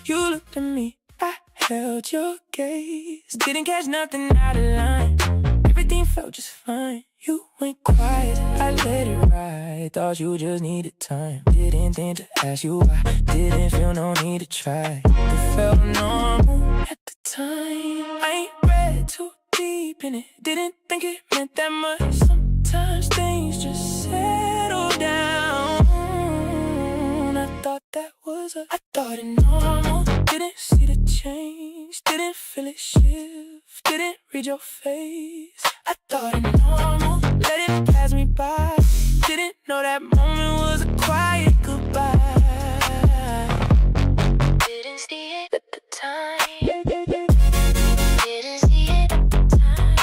You looked at me, I held your gaze. Didn't catch nothing out of line. Everything felt just fine. You went quiet, I let it ride. Thought you just needed time. Didn't think to ask you why. Didn't feel no need to try. It felt normal at the time. I ain't read too deep in it. Didn't think it meant that much. Sometimes things just settle down. I thought that was I thought it normal. Didn't see the change. Didn't feel it shift. Didn't read your face. I thought it normal. Let it pass me by. Didn't know that moment was a quiet goodbye. Didn't see it at the time. Didn't see it at the time.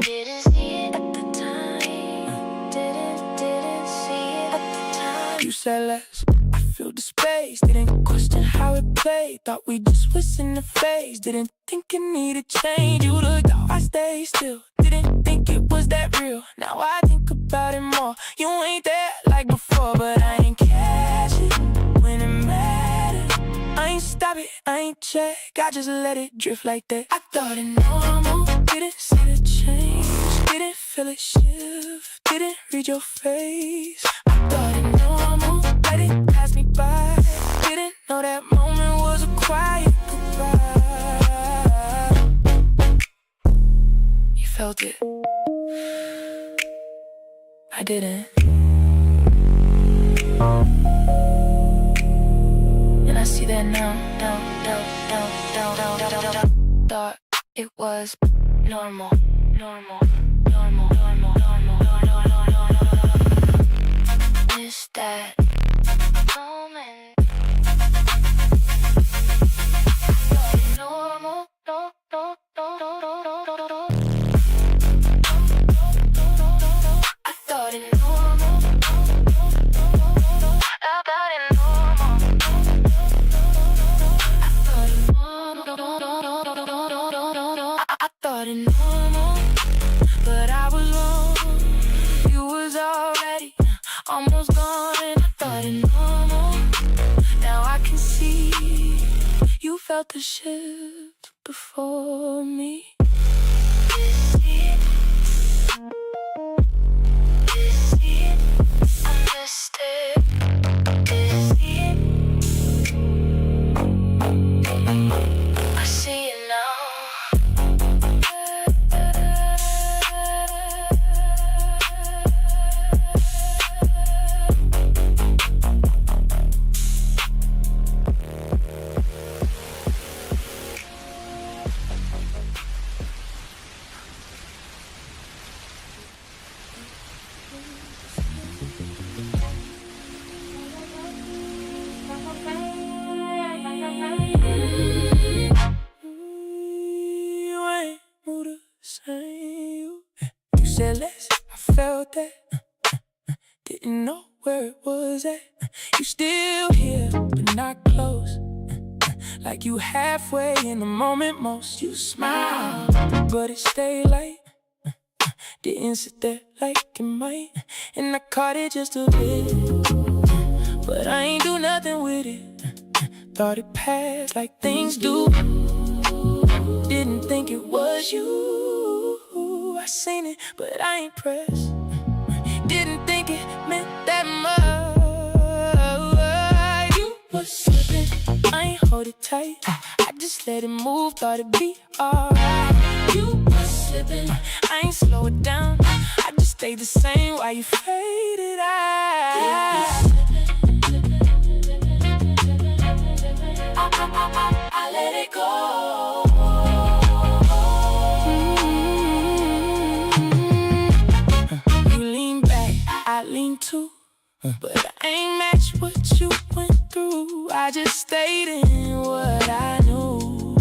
Didn't see it at the time. Didn't see it at the time. You said less, I filled the space. Didn't question how it played. Thought we just was in the phase. Didn't think it needed change. You looked out, I stayed still. Didn't think it was that real. Now I think about it more. You ain't there like before, but I ain't catch it when it mattered. I ain't stop it, I ain't check. I just let it drift like that. I thought it normal. Didn't see the change. Didn't feel it shift. Didn't read your face. I thought it normal. Let it pass me by. Didn't know that moment was a quiet goodbye. You felt it. I didn't. And I see that now. Thought it was normal. Miss that moment. Normal. I thought it normal. About it normal. I thought it normal, but I was wrong. You was already almost gone, and I thought it normal. Now I can see you felt the shift before me. Understood. I see it now. You said less, I felt that. Didn't know where it was at. You still here, but not close. Like you halfway in the moment most. You smile, but it stayed light. Didn't sit there like it might. And I caught it just a bit, but I ain't do nothing with it. Thought it passed like things do. Didn't think it was you. I seen it, but I ain't pressed. Didn't think it meant that much. You was slipping, I ain't hold it tight. I just let it move, thought it'd be alright. You was slipping, I ain't slow it down. I just stayed the same while you faded out. I let it go. I lean too, but I ain't matched what you went through. I just stayed in what I knew.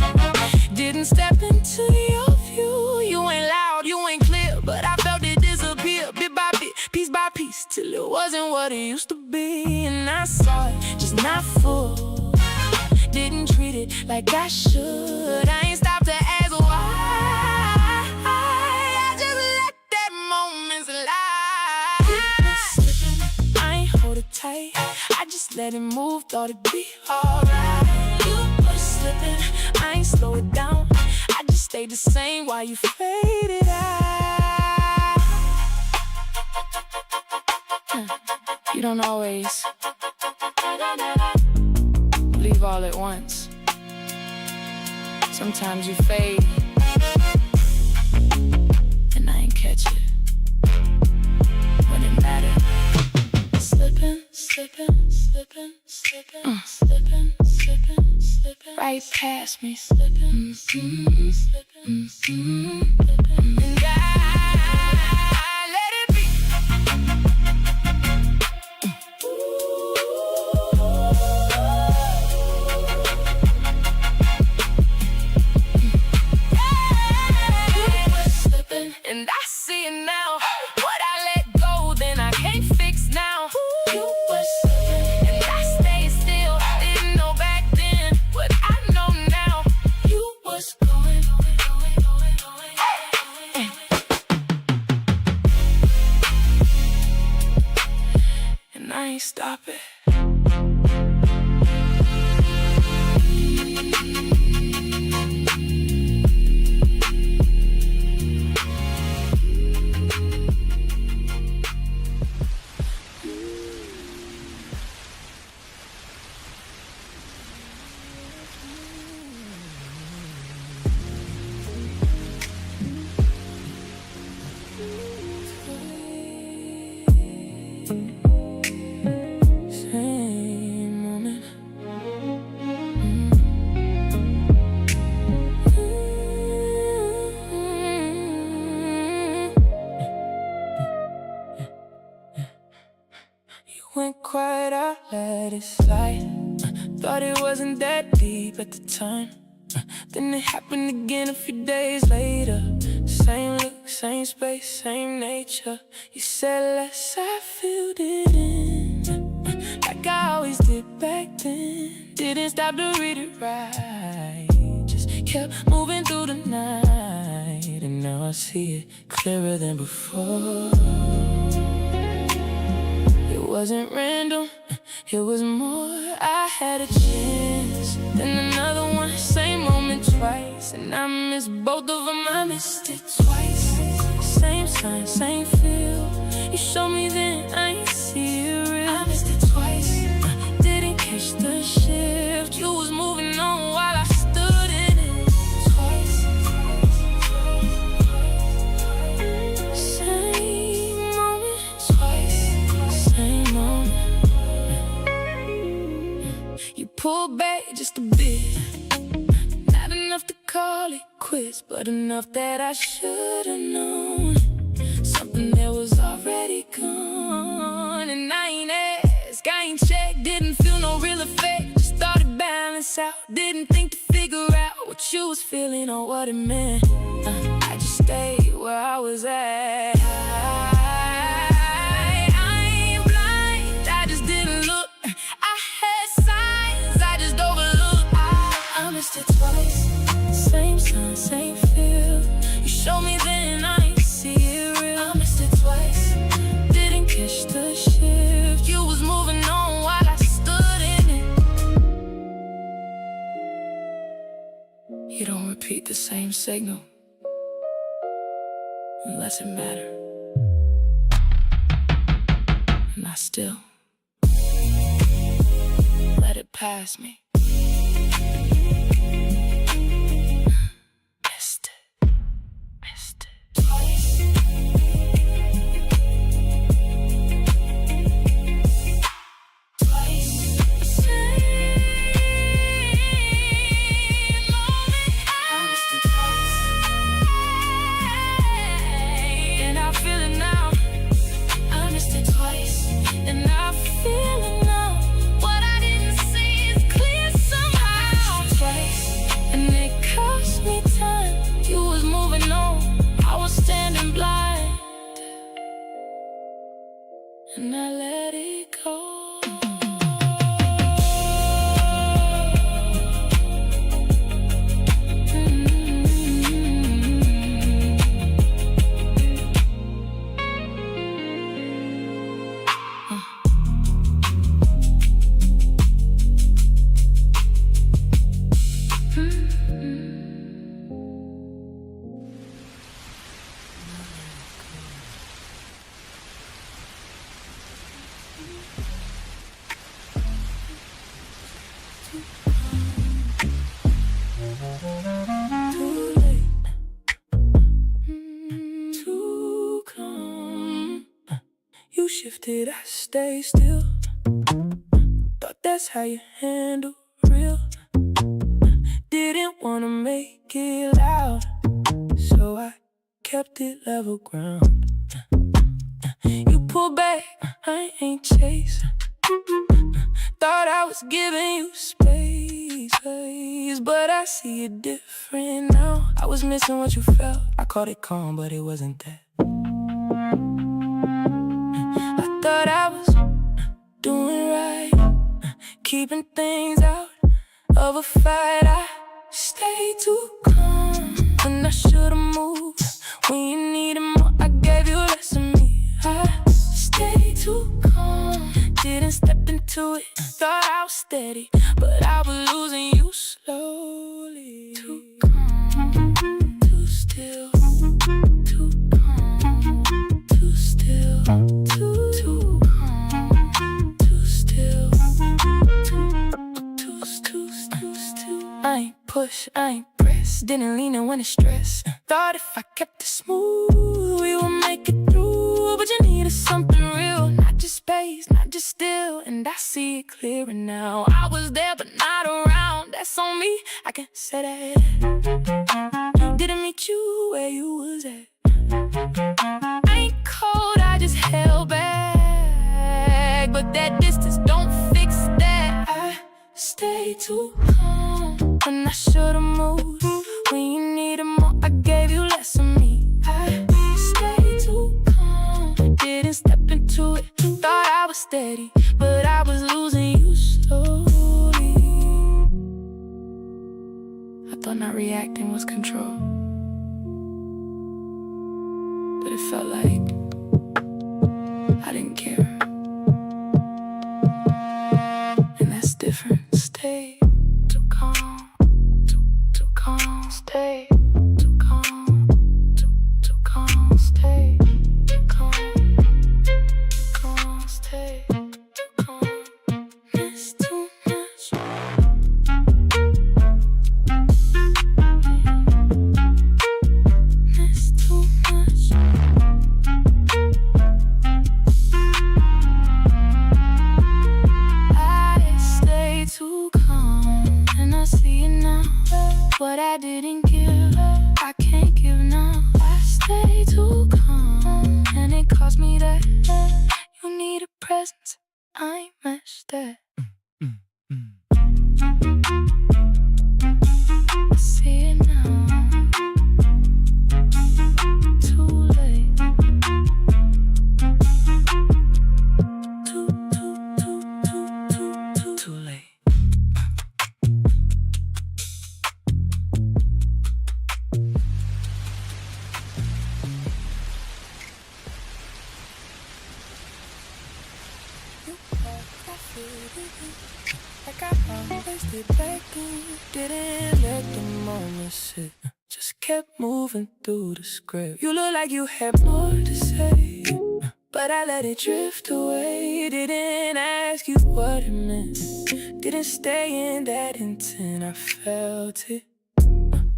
Didn't step into your view. You ain't loud, you ain't clear, but I felt it disappear bit by bit. till it wasn't what it used to be. And I saw it, just not full. Didn't treat it like I should. I ain't stopped to ask why. I just let that moment slide. I ain't hold it tight, I just let it move, thought it'd be alright. You were slipping, I ain't slow it down, I just stayed the same while you faded out. You don't always leave all at once. Sometimes you fade, and I ain't catch it when it mattered. Slipping, slipping, slipping, slipping, slipping, slipping, slipping right past me. Slipping, slipping, slipping, slipping, and I let it be. And I see it now. What I let go, then I can't fix now. You were slipping, and I stayed still. Didn't know back then what I know now. You was going, and I ain't stop it. Went quiet, I let it slide. Thought it wasn't that deep at the time. Then it happened again a few days later. Same look, same space, same nature. You said less, I filled it in, like I always did back then. Didn't stop to read it right, just kept moving through the night. And now I see it clearer than before. It wasn't random, it was more. I had a chance, then another one, same moment twice. And I missed both of them, I missed it twice. Same sign, same feel. You showed me then, I ain't see it real. I missed it twice, didn't catch the shift. You was moving on while I stood in it twice. Same moment twice. Same moment. You pulled back just a bit, not enough to call it quits, but enough that I should've known something that was already gone. And I ain't asked, I ain't checked, didn't feel no real effect. Just thought it balanced out, didn't think to figure out what you was feeling or what it meant. I just stayed where I was at. It twice, same sign, same feel. You showed me then, I ain't see it real. I missed it twice, didn't catch the shift. You was moving on while I stood in it. You don't repeat the same signal unless it matters. And I still let it pass me. And I feel it now. What I didn't see is clear. and I let it go. Too late, too calm. You shifted, I stay still. Thought that's how you handle real. Didn't wanna make it loud, so I kept it level ground. You pull back, I ain't chasing. Thought I was giving you space, but I see it different now. I was missing what you felt. I called it calm, but it wasn't that. I thought I was doing right, keeping things out of a fight. I stayed too calm when I should've moved. When you needed more, I gave you less of me. I stayed too calm, didn't step into it. Thought I was steady, but I was losing you slowly. Too calm, too still, too calm, too still, too calm, too still, too still. I ain't push, I ain't press, didn't lean in when it's stress. Thought if I kept it smooth, we would make it through. But you needed something real, not just space, not just still. And I see it clearer now. I was there but not around, that's on me, I can say that. Didn't meet you where you was at. I ain't cold, I just held back, but that distance don't fix that. I stayed too calm when I should've moved. When you needed more, I gave you less of me. I stayed too calm, didn't step into it. Thought I was steady, but I was losing you slowly. I thought not reacting was control, but it felt like I didn't care. And that's different. Stay too calm, too calm. Stay too calm, too calm. Stay too calm, calm. Stay too calm. It's too much. It's too much. I stay too calm, and I see it now. What I didn't give, I can't give now. I stay too calm, and it cost me that. You need a presence, I ain't matched that. I see it now. Too late. Too late. Like I always did back then. Didn't let the moment sit, just kept moving through the script. You look like you had more to say, but I let it drift away. Didn't ask you what it meant, didn't stay in that intent. I felt it,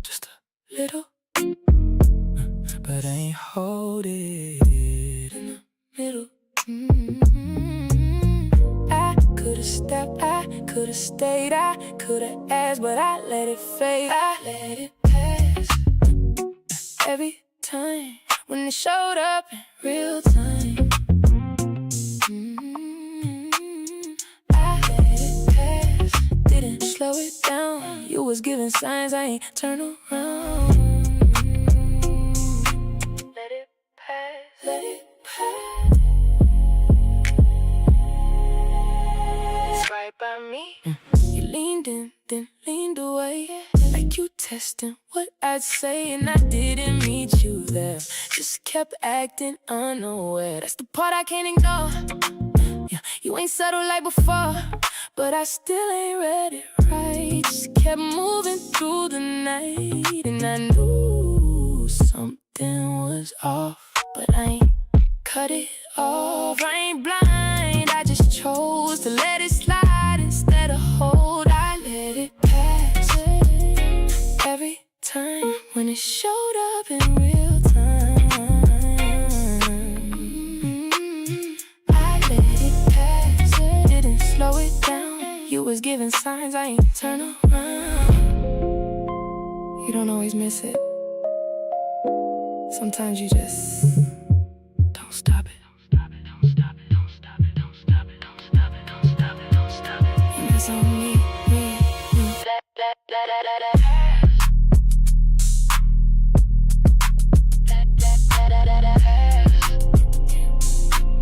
just a little, but I ain't hold it in the middle. I could've stepped, I could've stayed, I could've asked, but I let it fade. I let it pass. Every time when it showed up in real time, I let it pass. Didn't slow it down. You was giving signs, I ain't turn around. Let it pass. Let it pass. leaned in, then leaned away. Like you testing what I'd say, and I didn't meet you there. Just kept acting unaware. That's the part I can't ignore. Yeah, you ain't settled like before, but I still ain't read it right. Just kept moving through the night, and I knew something was off, but I ain't cut it off. I ain't blind, I just chose to let it slide instead of hold. I let it pass every time when it showed up in real time. I let it pass, didn't slow it down. You was giving signs, I ain't turn around. You don't always miss it. Sometimes you just don't stop it. You miss on me.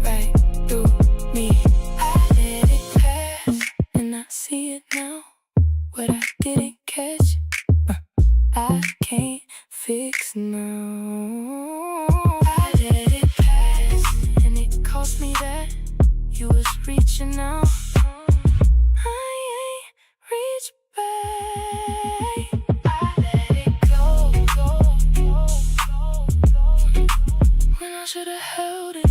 Right through me. I let it pass, and I see it now. What I didn't catch, I can't fix now. I let it pass, and it cost me that. You was reaching out, I ain't reached back. I let it go, when I should've held it.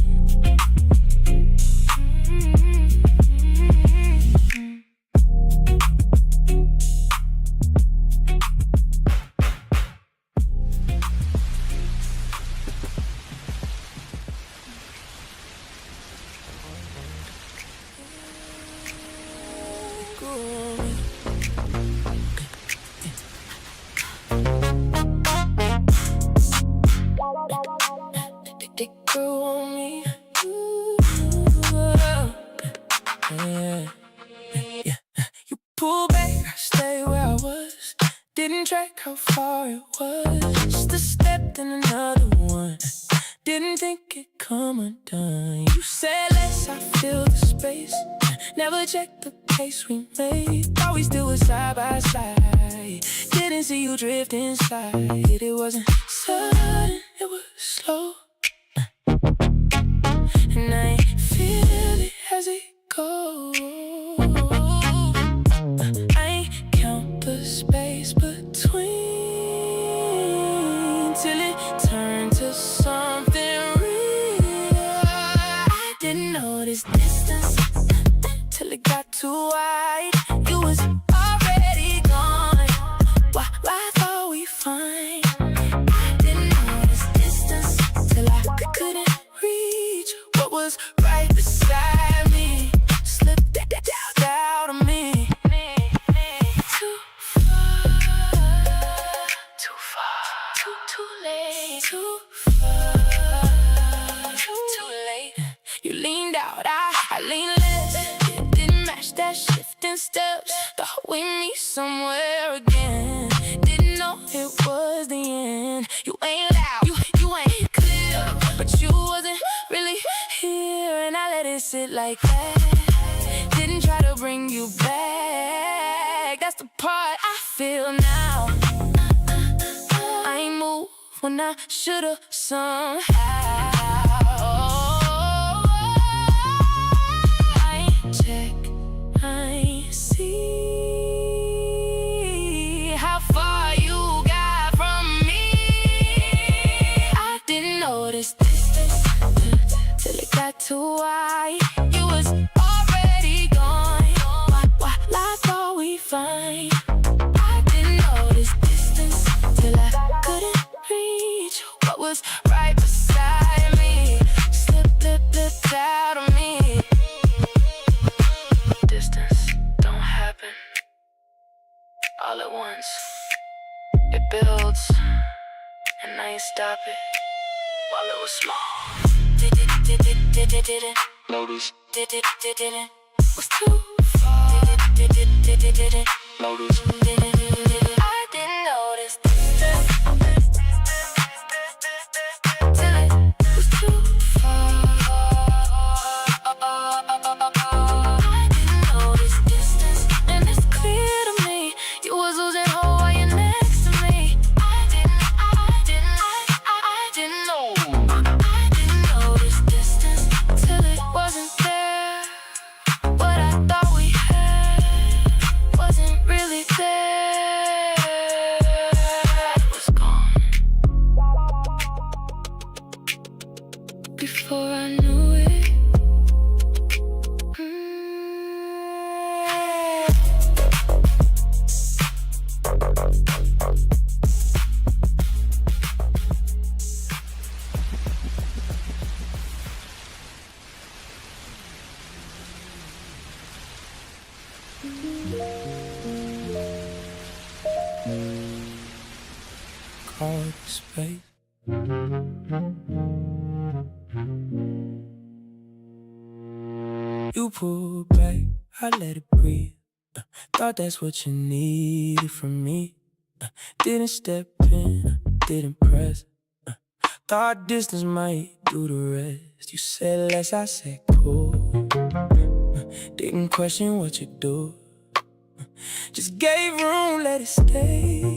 They grew on me. Yeah. You pull back, I stay where I was. Didn't track how far it was. Just a step, then another one. Didn't think it come undone. You said less, I feel the space. Never checked the pace we made. Thought we still was side by side. Didn't see you drift inside. It wasn't sudden, it was slow. And I feel it as it goes. I ain't count the space between till it turned to something real. I didn't notice distance till it got too wide. You was already gone. Why thought we fine? I didn't notice distance till I couldn't reach what was right beside me. Slipped out of me. Too far, too late. Too far, too late. You leaned out, I leaned less. It didn't match that shifting steps. Thought we'd meet somewhere again. Didn't know it was the end. You ain't loud, you ain't clear, but you wasn't really here, and I let it sit like that. Didn't try to bring you back. That's the part I feel now. I ain't moved when I should've somehow. I ain't check, I ain't see how far you got from me. I didn't notice distance till it got too wide. You was already gone. Why thought we fine? I didn't notice distance till I couldn't reach what was right beside me. Slipped out of me. Distance don't happen all at once. It builds, and I ain't stop it while it was small. Didn't notice. Didn't was too far. Didn't notice. I didn't notice till it was too far. I didn't notice distance, and it's clear to me. Call it space. You pulled back, I let it breathe. Thought that's what you needed from me. Didn't step in, didn't press. Thought distance might do the rest. You said less, I said cool. Didn't question what you do. Just gave room, let it stay.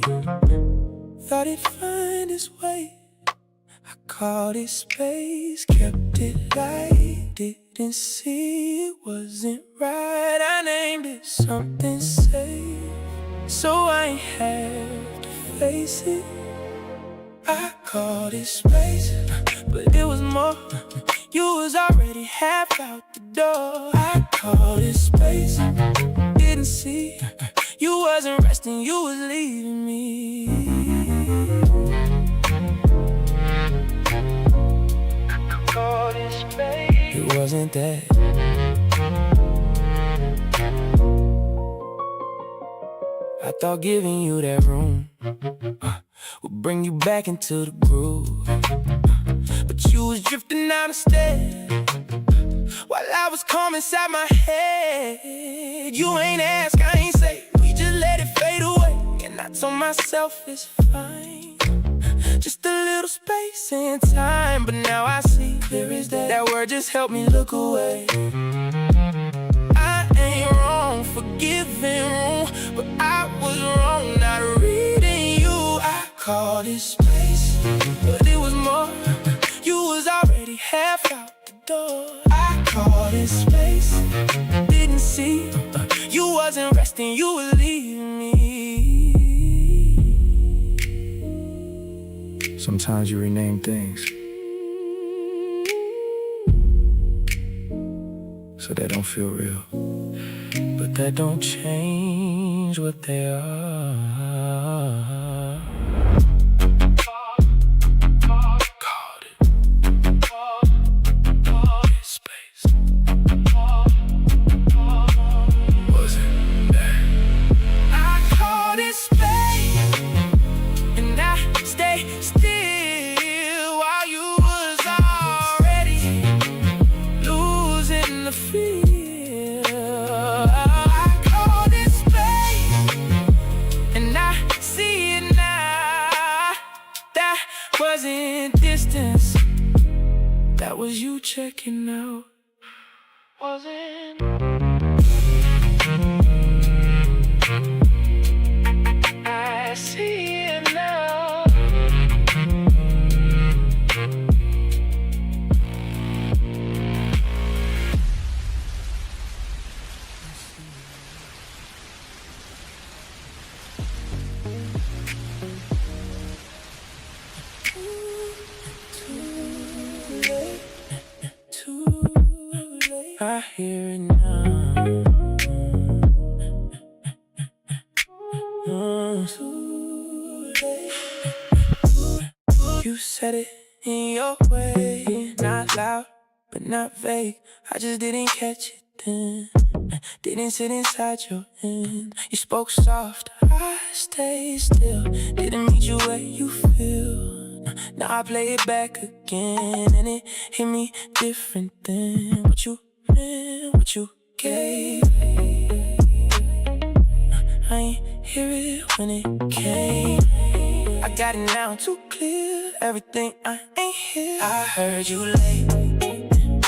Thought it'd find its way. I called it space, kept it light. Didn't see it wasn't right. I named it something safe, so I ain't have to face it. I called it space, but it was more. You was already half out the door. I called it space, didn't see you wasn't resting, you was leaving me. I called it space. It wasn't that. I thought giving you that room would bring you back into the groove, but you was drifting out instead, while I was calm inside my head. You ain't ask, I ain't say, we just let it fade away. And I told myself it's fine, just a little space and time. But now I see clear as day, that word just helped me look away. I ain't wrong for giving room, but I was wrong not reading you. I called it space, but it was more. You was already half out the door. I called it space, didn't see you wasn't resting, you were leaving me. Sometimes you rename things so they don't feel real, but that don't change what they are. Called it space. Wasn't that? I called it space, and I stayed still while you was already losing the feel. I called it space, and I see it now. That wasn't distance, that was you checking out. Wasn't. I see it now. Too late. I hear it now. Too late. You said it in your way, not loud, but not vague. I just didn't catch it then. Didn't sit inside your end. You spoke soft, I stayed still. Didn't meet you where you feel. Now I play it back again, and it hit me different than what you meant, what you gave. I ain't hear it when it came. I got it now too clear, everything I ain't here. I heard you late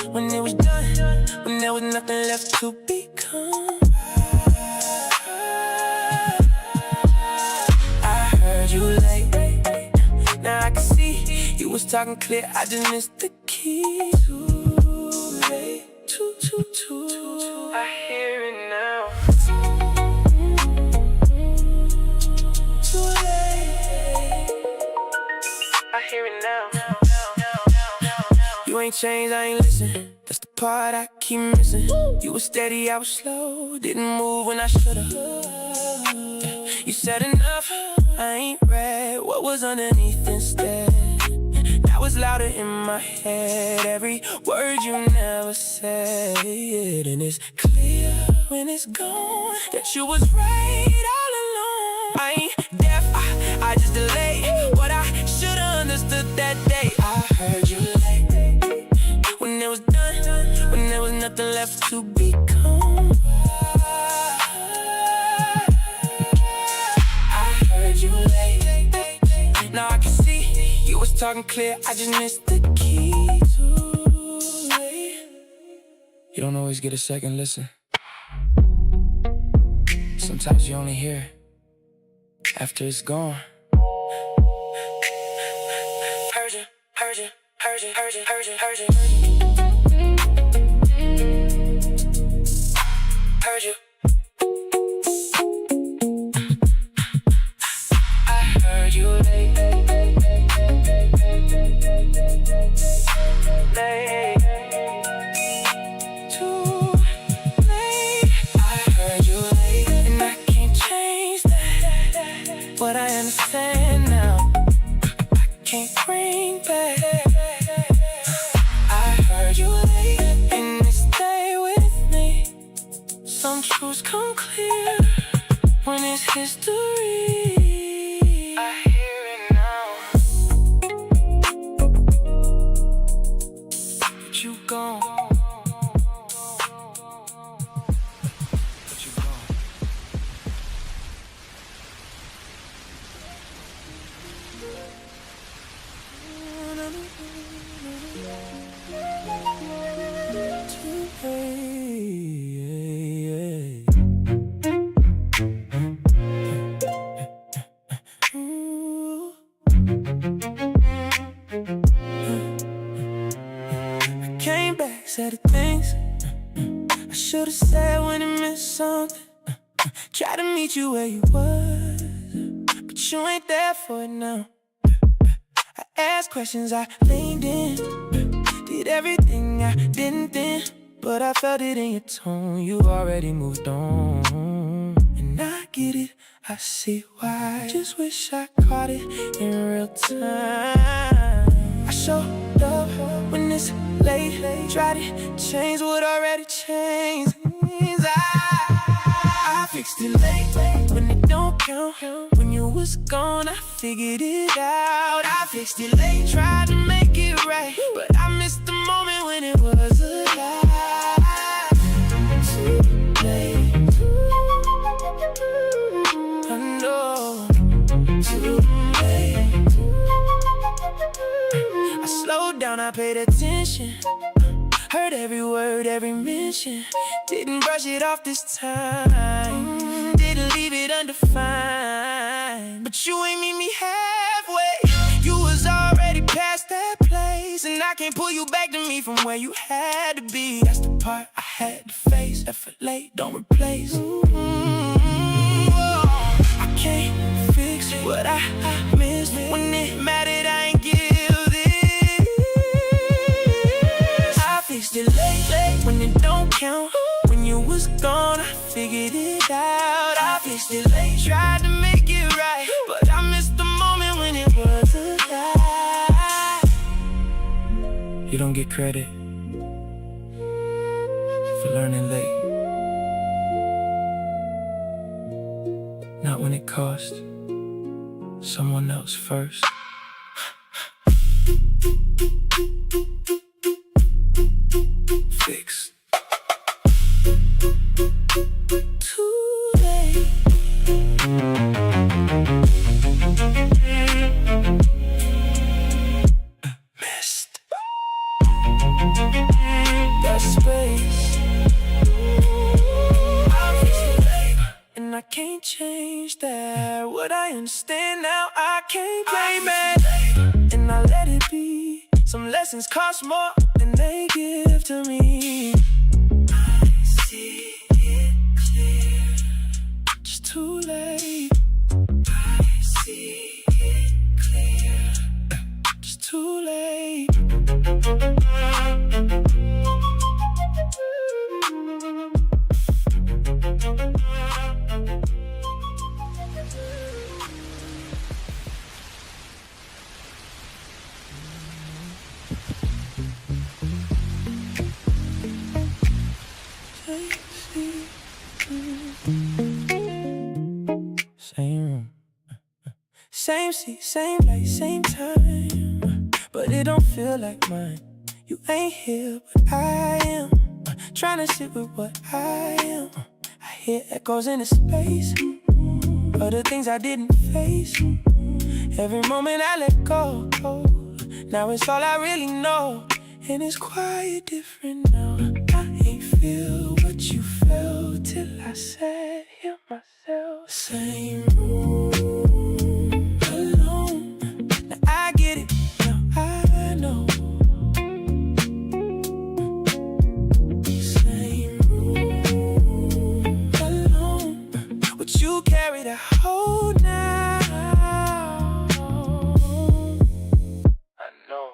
when it was done, when there was nothing left to become. I heard you late, now I can see you was talking clear, I just missed the key. Too late, too. I hear it now. Too late, I hear it now. You ain't changed, I ain't listen. That's the part I keep missing. You was steady, I was slow. Didn't move when I should've. You said enough, I ain't read what was underneath instead. That was louder in my head, every word you never said. And it's clear when it's gone. That you was right all along. I ain't deaf, I just delay what I should've understood that day. I heard you late when it was done, when there was nothing left to become. I heard you late. Now I can see you was talking clear, I just missed the key. Too late. You don't always get a second listen. Sometimes you only hear after it's gone. Heard you, heard you, heard you, heard you, heard you, heard you. Heard you. I heard you late. Late. Too late. I heard you late, and I can't change that. But I understand now. I can't bring back. I heard you late, and it stay with me. Some truths come clear when it's history. I hear it now. But you gone. But you gone. I came back, said the things I should've said when it meant something. Tried to meet you where you was, but you ain't there for it now. I asked questions, I leaned in, did everything I didn't then, but I felt it in your tone, you already moved on. And I get it, I see why. I just wish I caught it in real time. I showed up when it's late, tried to change what already changed. I fixed it late when it don't count. When you was gone, I figured it out. I fixed it late, tried to make it right, but I missed the moment when it was alive. Too late. I know. Too late. I slowed down, I paid attention. Heard every word, every mention. Didn't brush it off this time. Didn't leave it undefined. But you ain't meet me halfway. You was already past that place, and I can't pull you back to me from where you had to be. That's the part I had to face. Effort late, don't replace. I can't fix what I missed. When it mattered, I ain't give this. I fixed it late, when it don't count. When you was gone, I figured it out. I fixed it late, tried to make it right, but I missed the moment when it was alive. You don't get credit for learning late. Not when it cost someone else first. Fix. Too late. Missed. That space. I fixed it late, and I can't change that. What I understand now, I can't blame it. And I let it be. Some lessons cost more than they give to me. I see it clear. Just too late. I see it clear. Just too late. Same room, same seat, same light, same time, but it don't feel like mine. You ain't here, but I am, trying to sit with what I am. I hear echoes in the space of the things I didn't face. Every moment I let go, now it's all I really know. And it's quiet different now. I ain't feel what you felt till I sat here myself. Same room, alone. Now I get it, now I know. Same room, alone. But you carry the whole now. I know.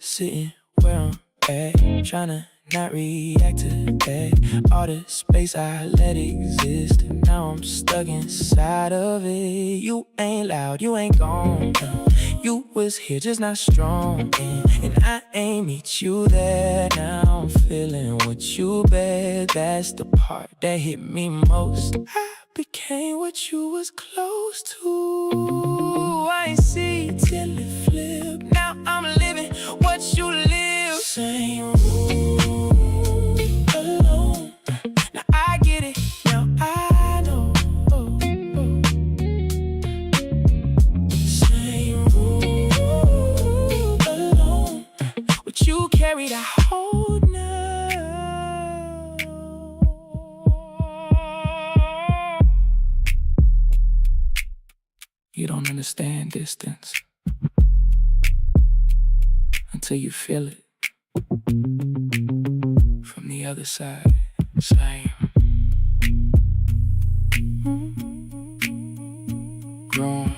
Sitting where I'm at, tryna not react to that. All the space I let exist, and now I'm stuck inside of it. You ain't loud, you ain't gone. You was here, just not strong. And I ain't meet you there. Now I'm feeling what you bet. That's the part that hit me most. I became what you was close to. I ain't see till it flipped. Now I'm living what you live. Same room, alone. Now I get it, now I know. Same room, alone. But you carry the whole now. You don't understand distance until you feel it from the other side. Same. Grown.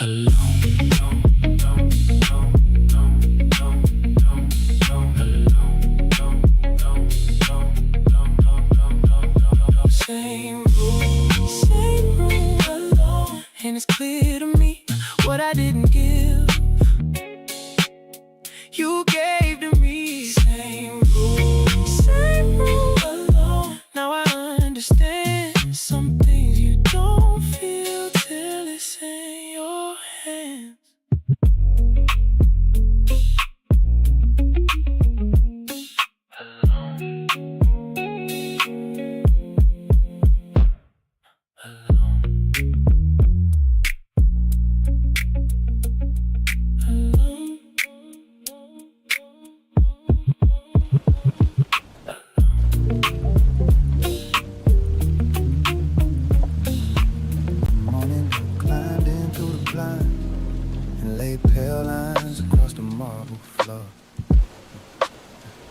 Alone. Same room, alone. And it's clear to me what I didn't give, you gave to me. Same room, alone. Now I understand some things you don't feel till it's in your hands.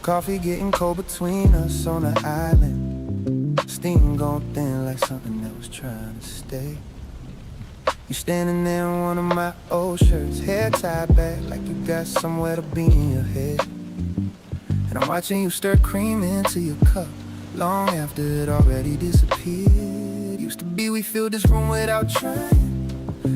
Coffee getting cold between us on the island. Steam going thin like something that was trying to stay. You standing there in one of my old shirts, hair tied back like you got somewhere to be in your head. And I'm watching you stir cream into your cup long after it already disappeared. Used to be we filled this room without trying.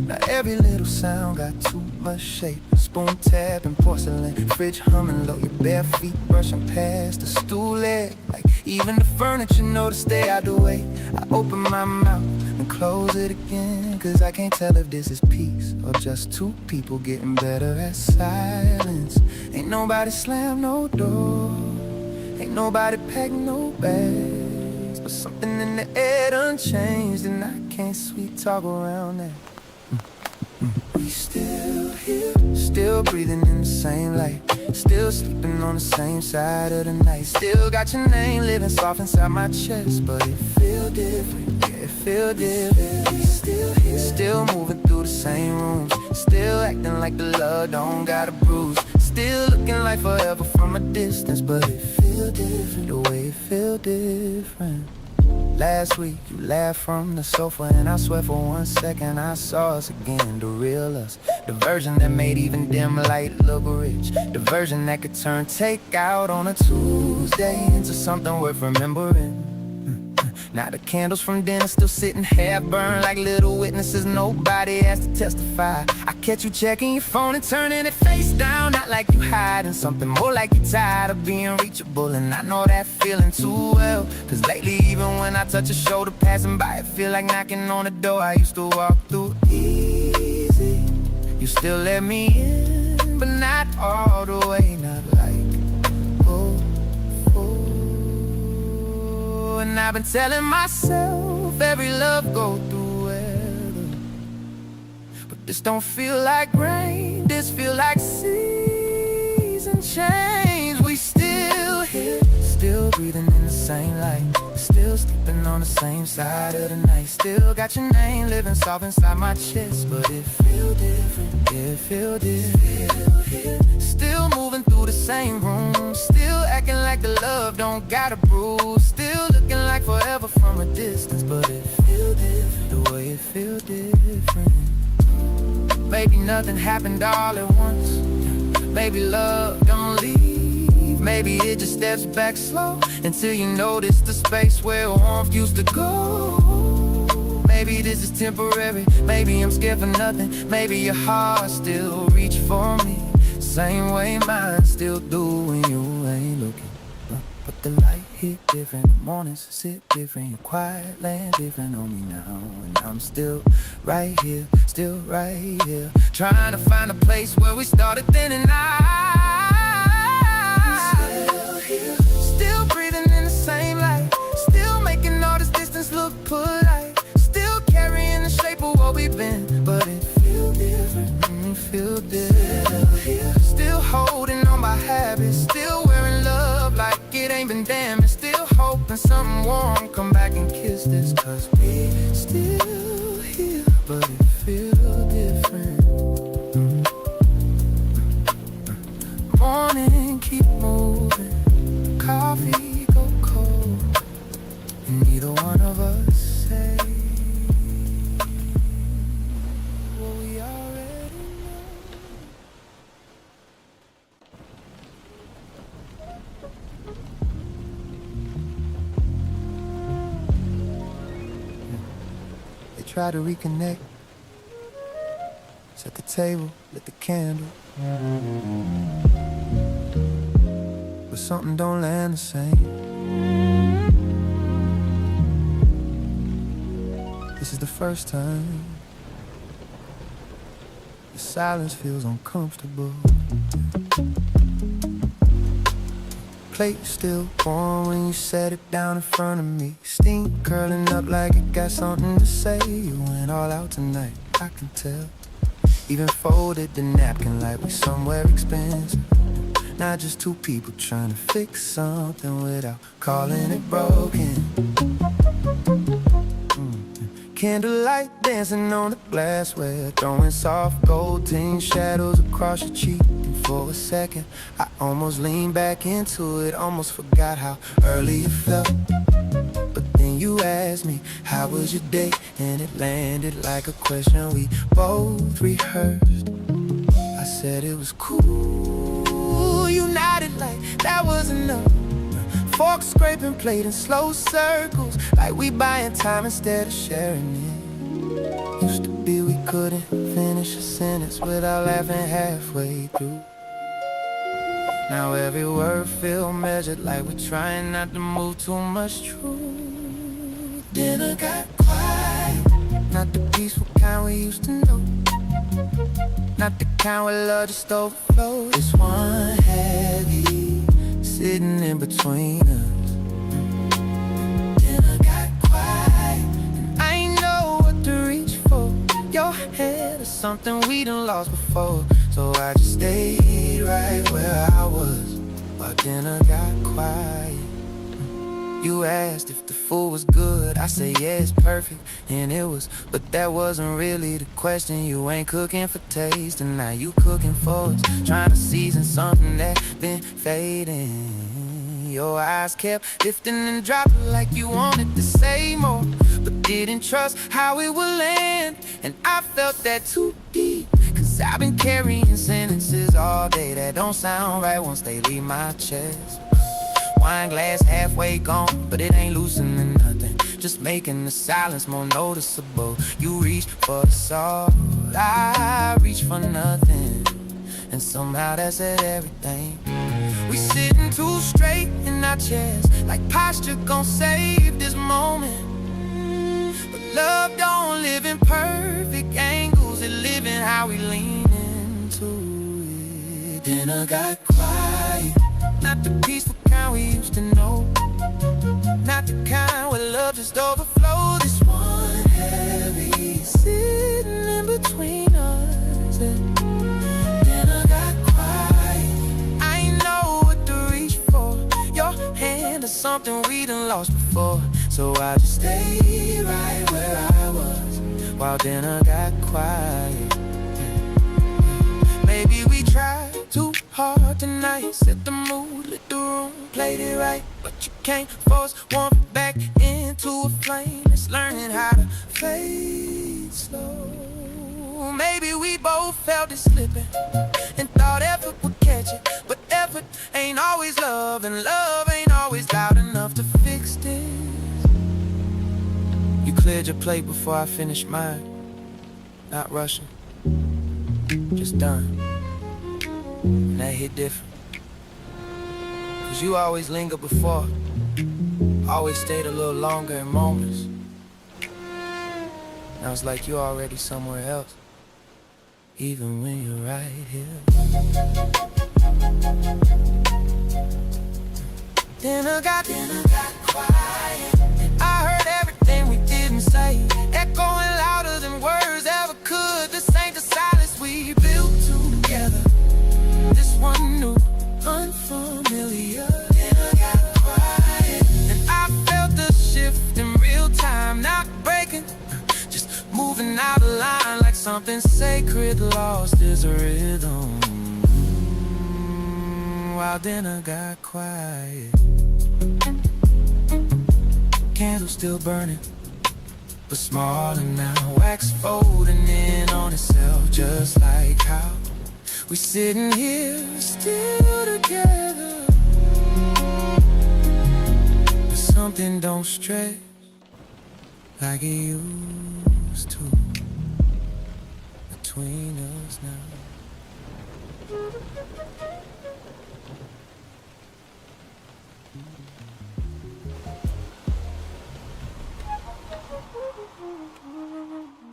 Now every little sound got too much shape. Spoon tapping, porcelain, fridge humming low. Your bare feet brushing past the stool leg. Like even the furniture know to stay out the way. I open my mouth and close it again, cause I can't tell if this is peace or just two people getting better at silence. Ain't nobody slam no door, ain't nobody pack no bags, but something in the air done changed, and I can't sweet talk around that. We still here, still breathing in the same light, still sleeping on the same side of the night. Still got your name living soft inside my chest, but it feel different, yeah, it feel different. We still here, still moving through the same rooms, still acting like the love don't got a bruise. Still looking like forever from a distance, but it feel different, the way it feel different. Last week you laughed from the sofa, and I swear for 1 second I saw us again. The real us, the version that made even dim light look rich, the version that could turn takeout on a Tuesday into something worth remembering. Now the candles from dinner still sitting half burned like little witnesses, nobody has to testify. I catch you checking your phone and turning it face down, not like you hiding something, more like you're tired of being reachable. And I know that feeling too well, cause lately even when I touch a shoulder passing by, it feel like knocking on the door I used to walk through easy. You still let me in, but not all the way, not like and I've been telling myself every love go through weather, but this don't feel like rain, this feel like season change. We still here, still breathing in the same light, still sleeping on the same side of the night. Still got your name living soft inside my chest, but it feel different, it feel different. Still moving through the same room, still acting like the love don't got a bruise, still looking like forever from a distance, but it feel different, the way it feel different. Maybe nothing happened all at once, maybe love don't leave, maybe it just steps back slow until you notice the space where warmth used to go. Maybe this is temporary, maybe I'm scared for nothing, maybe your heart still reach for me same way mine still do when you ain't looking. But the light hit different, the mornings sit different, your quiet land different on me now. And I'm still right here, trying to find a place where we started then and I. Still here, still breathing in the same light, still making all this distance look polite, still carrying the shape of what we've been, but it feel different, feel different. Still holding on by habits, still wearing love like it ain't been damaged, still hoping something warm come back and kiss this, cause we still here, but it feel different. Morning keep moving, coffee go cold, and neither one of us say what we already know. They try to reconnect, set the table, lit the candle, but something don't land the same. This is the first time the silence feels uncomfortable. Plate still warm when you set it down in front of me, steam curling up like it got something to say. You went all out tonight, I can tell. Even folded the napkin like we somewhere expensive, not just two people trying to fix something without calling it broken. Candlelight dancing on the glassware, throwing soft gold tinged shadows across your cheek. And for a second, I almost leaned back into it, almost forgot how early it felt. But then you asked me, how was your day? And it landed like a question we both rehearsed. I said it was cool, you nodded like that was enough. Fork scraping plate in slow circles, like we buying time instead of sharing it. Used to be we couldn't finish a sentence without laughing halfway through. Now every word feel measured, like we're trying not to move too much truth. Dinner got quiet, not the peaceful kind we used to know, not the kind where love just overflows. This one heavy sitting in between us. Dinner got quiet, and I ain't know what to reach for. Your head is something we done lost before, so I just stayed right where I was while dinner got quiet. You asked if the food was good, I said yeah, it's perfect, and it was, but that wasn't really the question. You ain't cooking for taste, and now you cooking for us, trying to season something that been fading. Your eyes kept lifting and dropping like you wanted to say more, but didn't trust how it would land. And I felt that too deep, cause I've been carrying sentences all day that don't sound right once they leave my chest. Wine glass halfway gone, but it ain't loosening nothing. just making the silence more noticeable. You reach for the salt, I reach for nothing, and somehow that said everything. We sitting too straight in our chairs, like posture gon' save this moment. But love don't live in perfect angles, it live in how we lean into it. Then I got quiet, not the peaceful kind we used to know, not the kind where love just overflows. This one heavy sitting in between us, and then I got quiet. I ain't know what to reach for, your hand or something we done lost before. So I just stayed right where I was, while then I got quiet. Maybe we tried too hard tonight, set the mood, lit the room, played it right. But you can't force warmth back into a flame. It's learning how to fade slow. Maybe we both felt it slipping and thought effort would catch it, but effort ain't always love, and love ain't always loud enough to fix this. You cleared your plate before I finished mine, not rushing, just done. And that hit different, 'cause you always linger before, always stayed a little longer in moments. Now it's like you're already somewhere else, even when you're right here. Then I got quiet, and I heard everything we didn't say, echoing louder than words ever could. This ain't the silence we built together, this one new, unfamiliar. Then I got quiet, and I felt the shift in real time, not breaking, just moving out of line, like something sacred lost its rhythm. While then I got quiet. Candle still burning, but smaller now, wax folding in on itself, just like how we sitting here still together. But something don't stretch like it used to between us now.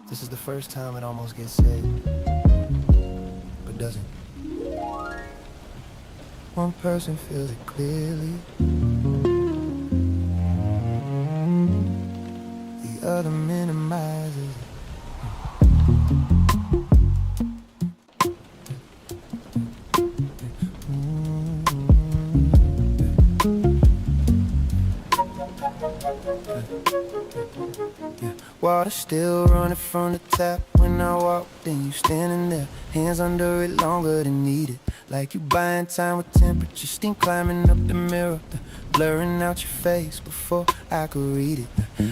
This is the first time it almost gets said, but doesn't. One person feels it clearly, the other minimizes it. Water still running from the tap when I walked in. You standing there, hands under it longer than needed, like you buying time with temperature. Steam climbing up the mirror, blurring out your face before I could read it.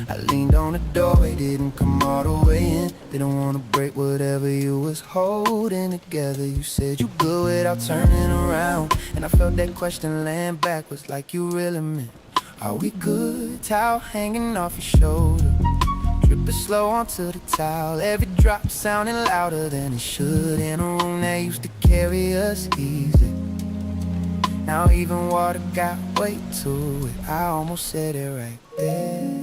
I leaned on the doorway, didn't come all the way in. Didn't want to break whatever you was holding together. You said you good without turning around, and I felt that question land backwards, like you really meant, are we good? Towel hanging off your shoulder, dripping slow onto the towel, every drop sounding louder than it should, in a room that used to carry us easy. Now even water got weight to it. I almost said it right there,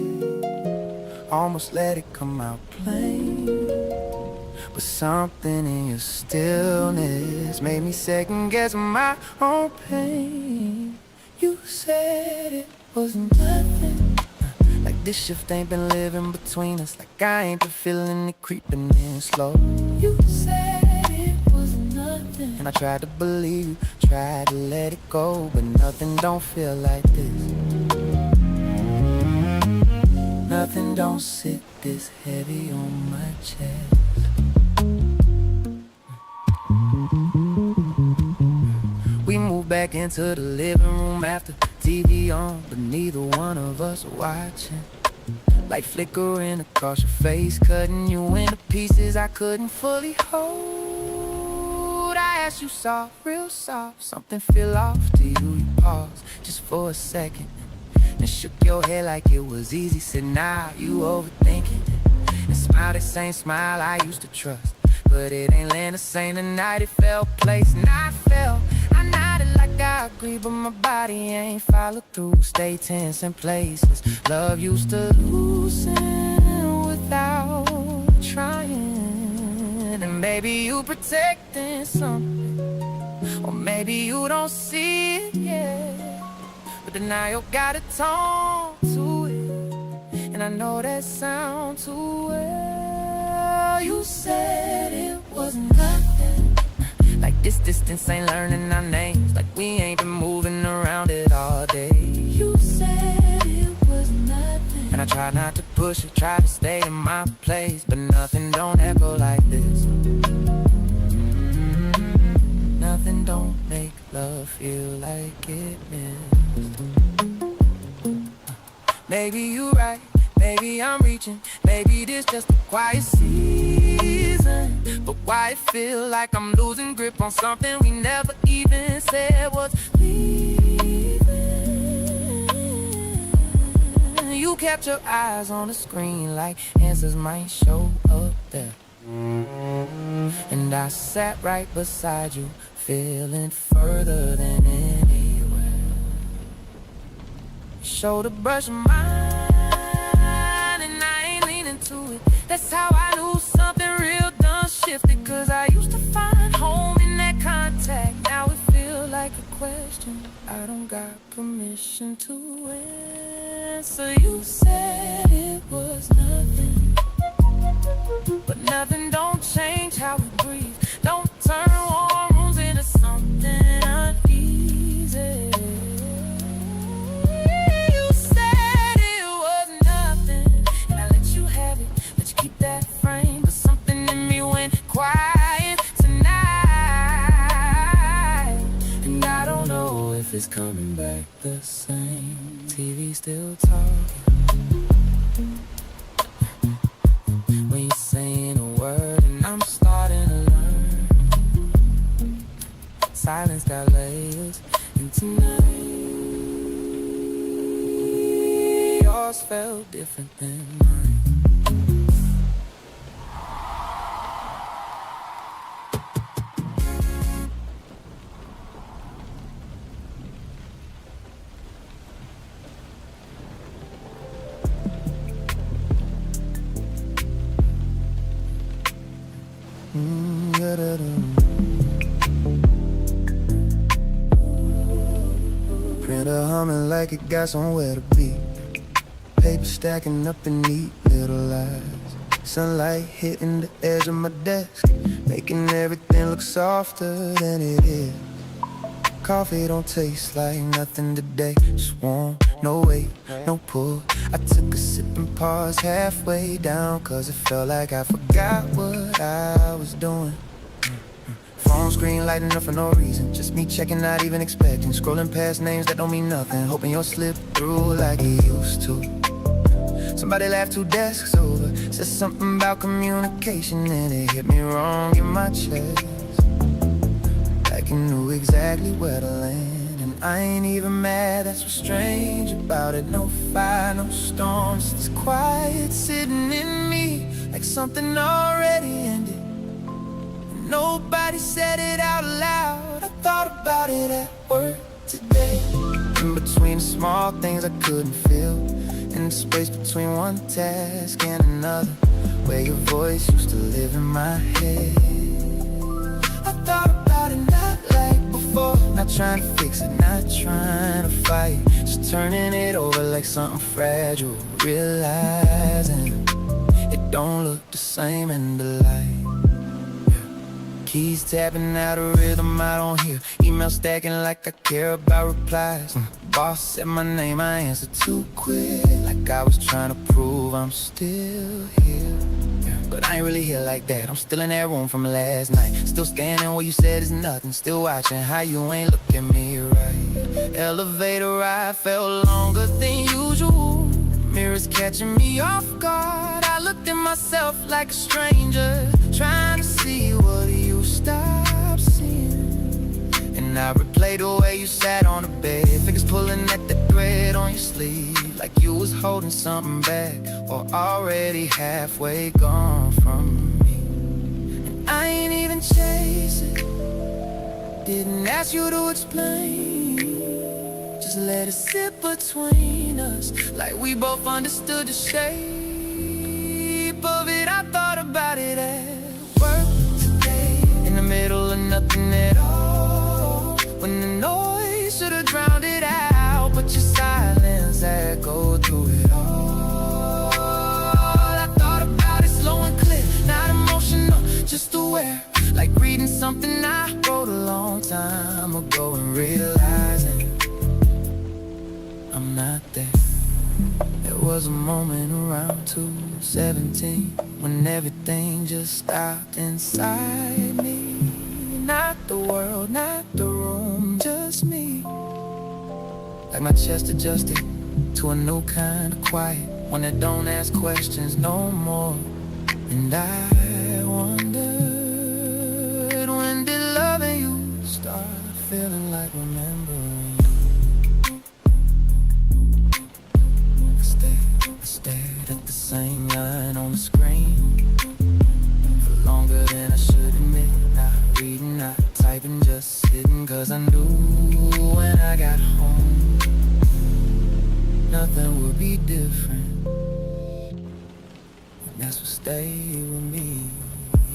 almost let it come out plain, but something in your stillness made me second guess my own pain. You said it was nothing, like this shift ain't been living between us, like I ain't been feeling it creeping in slow. You said it was nothing, and I tried to believe you, tried to let it go, but nothing don't feel like this. Nothing don't sit this heavy on my chest. We moved back into the living room after TV on, but neither one of us are watching. Light flickering across your face, cutting you into pieces I couldn't fully hold. I asked you soft, real soft, something feel off to you, you pause just for a second. and shook your head like it was easy. Said, nah, you overthinking it. And smiled the same smile I used to trust. But it ain't land the same tonight, it fell place. And I fell, I nodded like I agree, but my body ain't followed through. Stay tense in places. Love used to loosen without trying. And maybe you protecting something, or maybe you don't see it yet. But denial got a tone to it, and I know that sound too well. You said it was nothing, like this distance ain't learning our names, like we ain't been moving around it all day. You said it was nothing, and I try not to push it, try to stay in my place, but nothing don't echo like this. Nothing don't make love feel like it is. Maybe you right, maybe I'm reaching, maybe this just a quiet season. But why it feel like I'm losing grip on something we never even said was leaving? You kept your eyes on the screen like answers might show up there. And I sat right beside you, feeling further than anywhere. Shoulder brush mine, and I ain't leaning to it. That's how I knew something real done shifted. Cause I used to find home in that contact. Now it feel like a question I don't got permission to answer. You said it was nothing, but nothing don't change how we breathe. Don't turn warm rooms into something uneasy. You said it was nothing, and I let you have it, let you keep that frame. But something in me went quiet tonight, and I don't know if it's coming back the same. TV still talking when you're saying a word, and I'm starting to learn. Silence got layers, and tonight yours felt different than mine. Printer humming like it got somewhere to be. Paper stacking up in neat little lies. Sunlight hitting the edge of my desk, making everything look softer than it is. Coffee don't taste like nothing today. Just warm, no weight, no pull. I took a sip and paused halfway down, cause it felt like I forgot what I was doing. Phone screen lighting up for no reason, just me checking, not even expecting. Scrolling past names that don't mean nothing, hoping you'll slip through like it used to. Somebody laughed 2 desks over, said something about communication, and it hit me wrong in my chest, like you knew exactly where to land. And I ain't even mad, that's what's strange about it. No fire, no storms, it's quiet sitting in me, like something already ended. Nobody said it out loud. I thought about it at work today. In between the small things I couldn't feel, in the space between one task and another, where your voice used to live in my head. I thought about it not like before, not trying to fix it, not trying to fight, just turning it over like something fragile, realizing it don't look the same in the light. Keys tapping out a rhythm I don't hear, email stacking like I care about replies. Boss said my name, I answered too quick, like I was trying to prove I'm still here. But I ain't really here like that, I'm still in that room from last night, still scanning what you said is nothing, still watching how you ain't look at me right. Elevator ride felt longer than usual, mirrors catching me off guard. I looked at myself like a stranger, trying to see what you stopped seeing. And I replayed the way you sat on the bed, fingers pulling at the thread on your sleeve, like you was holding something back, or already halfway gone from me. And I ain't even chase it, didn't ask you to explain, just let it sit between us, like we both understood the shape of it. I thought about it at work today, in the middle of nothing at all, when the noise should've drowned it out, but your silence echoed through it all. I thought about it slow and clear, not emotional, just aware, like reading something I wrote a long time ago and realizing I'm not there. There was a moment around 2:17 when everything just stopped inside me. Not the world, not the room, just me. Like my chest adjusted to a new kind of quiet, one that don't ask questions no more. And I wondered, when did loving you start feeling like remembering? I stared at the same line on the screen for longer than I should admit. Not reading, not typing, just sitting, cause I knew when I got home nothing would be different. And that's what stayed with me.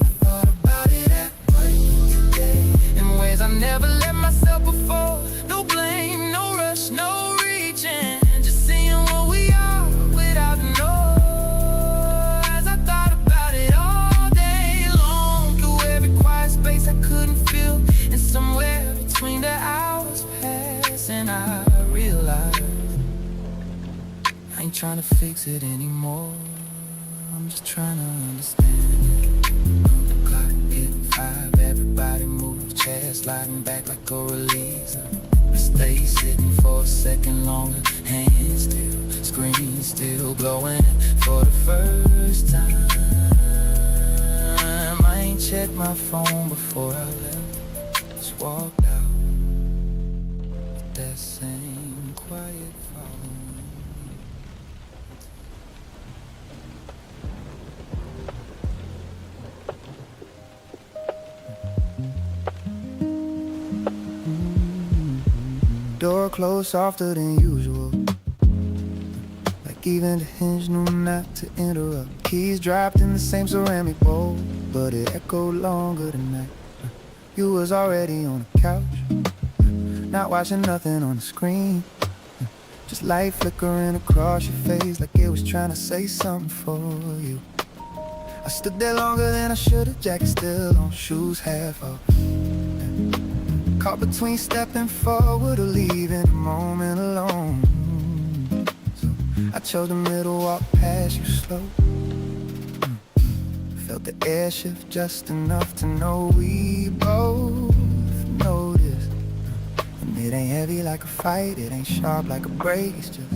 I thought about it at work today, in ways I never let myself before. No blame, no rush, no reaching, just seeing what we are without noise. I thought about it all day long, through every quiet space I couldn't feel, and somewhere between the hours passing I realized I ain't trying to fix it anymore, I'm just trying to understand it. The clock hit 5, everybody move, chairs sliding back like a release. I stay sitting for a second longer, hands still, screen still glowing. And for the first time, I ain't checked my phone before I left, just walked out with that same quiet following. Door closed softer than usual, like even the hinge knew not to interrupt. Keys dropped in the same ceramic bowl, but it echoed longer tonight. You was already on the couch, not watching nothing on the screen, just light flickering across your face like it was trying to say something for you. I stood there longer than I should've, jacket still on, shoes half off, caught between stepping forward or leaving the moment alone. So I chose the middle, walk past you slow. Felt the air shift just enough to know we both noticed. And it ain't heavy like a fight, it ain't sharp like a break, it's just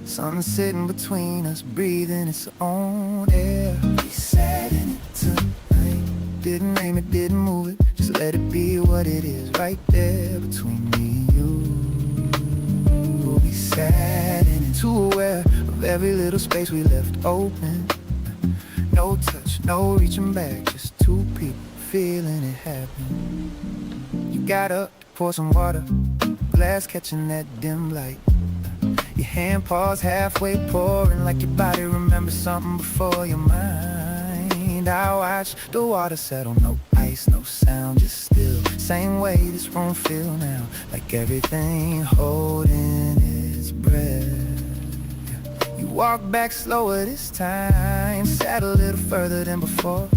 something sitting between us, breathing its own air. We sat in it tonight, didn't name it, didn't move it, just let it be what it is, right there between me and you. We sat in it, too aware of every little space we left open. No touch, no reaching back, just two people feeling it happen. You got up to pour some water, glass catching that dim light. Your hand paused halfway pouring, like your body remembers something before your mind. I watched the water settle, no ice, no sound, just still. Same way this room feel now, like everything holding its breath. You walked back slower this time, sat a little further than before.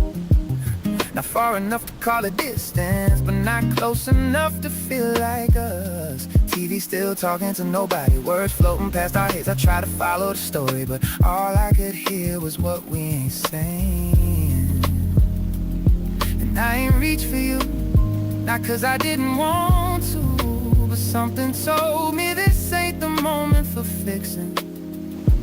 Not far enough to call it distance, but not close enough to feel like us. TV still talking to nobody, words floating past our heads. I tried to follow the story, but all I could hear was what we ain't saying. And I ain't reached for you, not cause I didn't want to, but something told me this ain't the moment for fixing.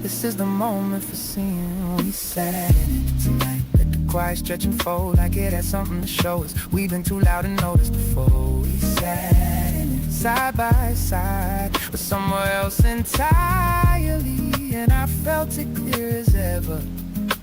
This is the moment for seeing. We sat in it tonight, let the quiet stretch and fold like it had something to show us. We've been too loud to notice before. We sat in it side by side, but somewhere else entirely. And I felt it clear as ever.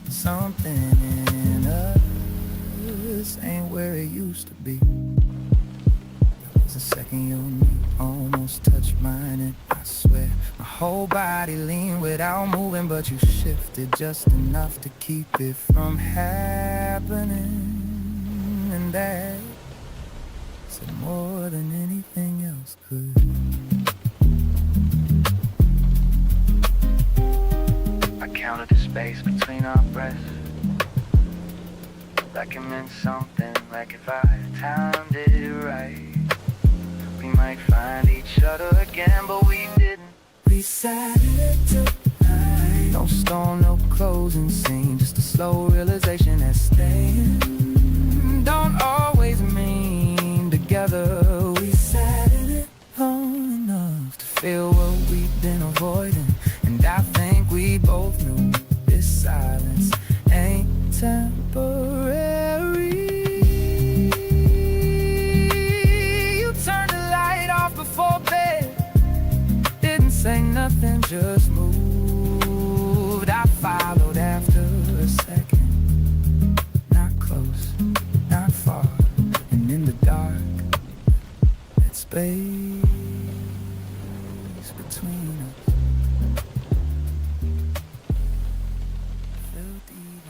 Something in us ain't where it used to be. There was a second your knee almost touched mine, and I swear my whole body leaned without moving, but you shifted just enough to keep it from happening. And that said more than anything else could. I counted the space between our breaths, like it meant something, like if I timed it right, we might find each other again, but we didn't. We sat tonight. No storm, no closing scene, just a slow realization that staying don't always mean together. We sat in it long enough to feel what we've been avoiding, and I think we both knew this silence ain't temporary. You turned the light off before bed, didn't say nothing, just moved. I followed after a second, not close, not far, and in the dark, that space between us felt even.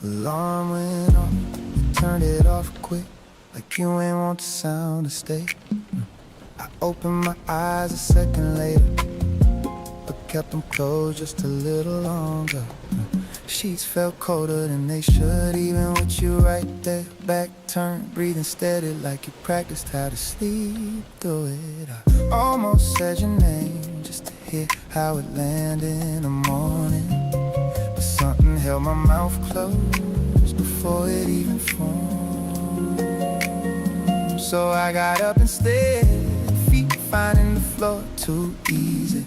Alarm went off, you turned it off quick, like you ain't want the sound to stay. I opened my eyes a second later, but kept them closed just a little longer. Sheets felt colder than they should, even with you right there. Back turned, breathing steady like you practiced how to sleep through it. I almost said your name just to hear how it landed in the morning, but something held my mouth closed before it even formed. So I got up instead, feet finding the floor too easy,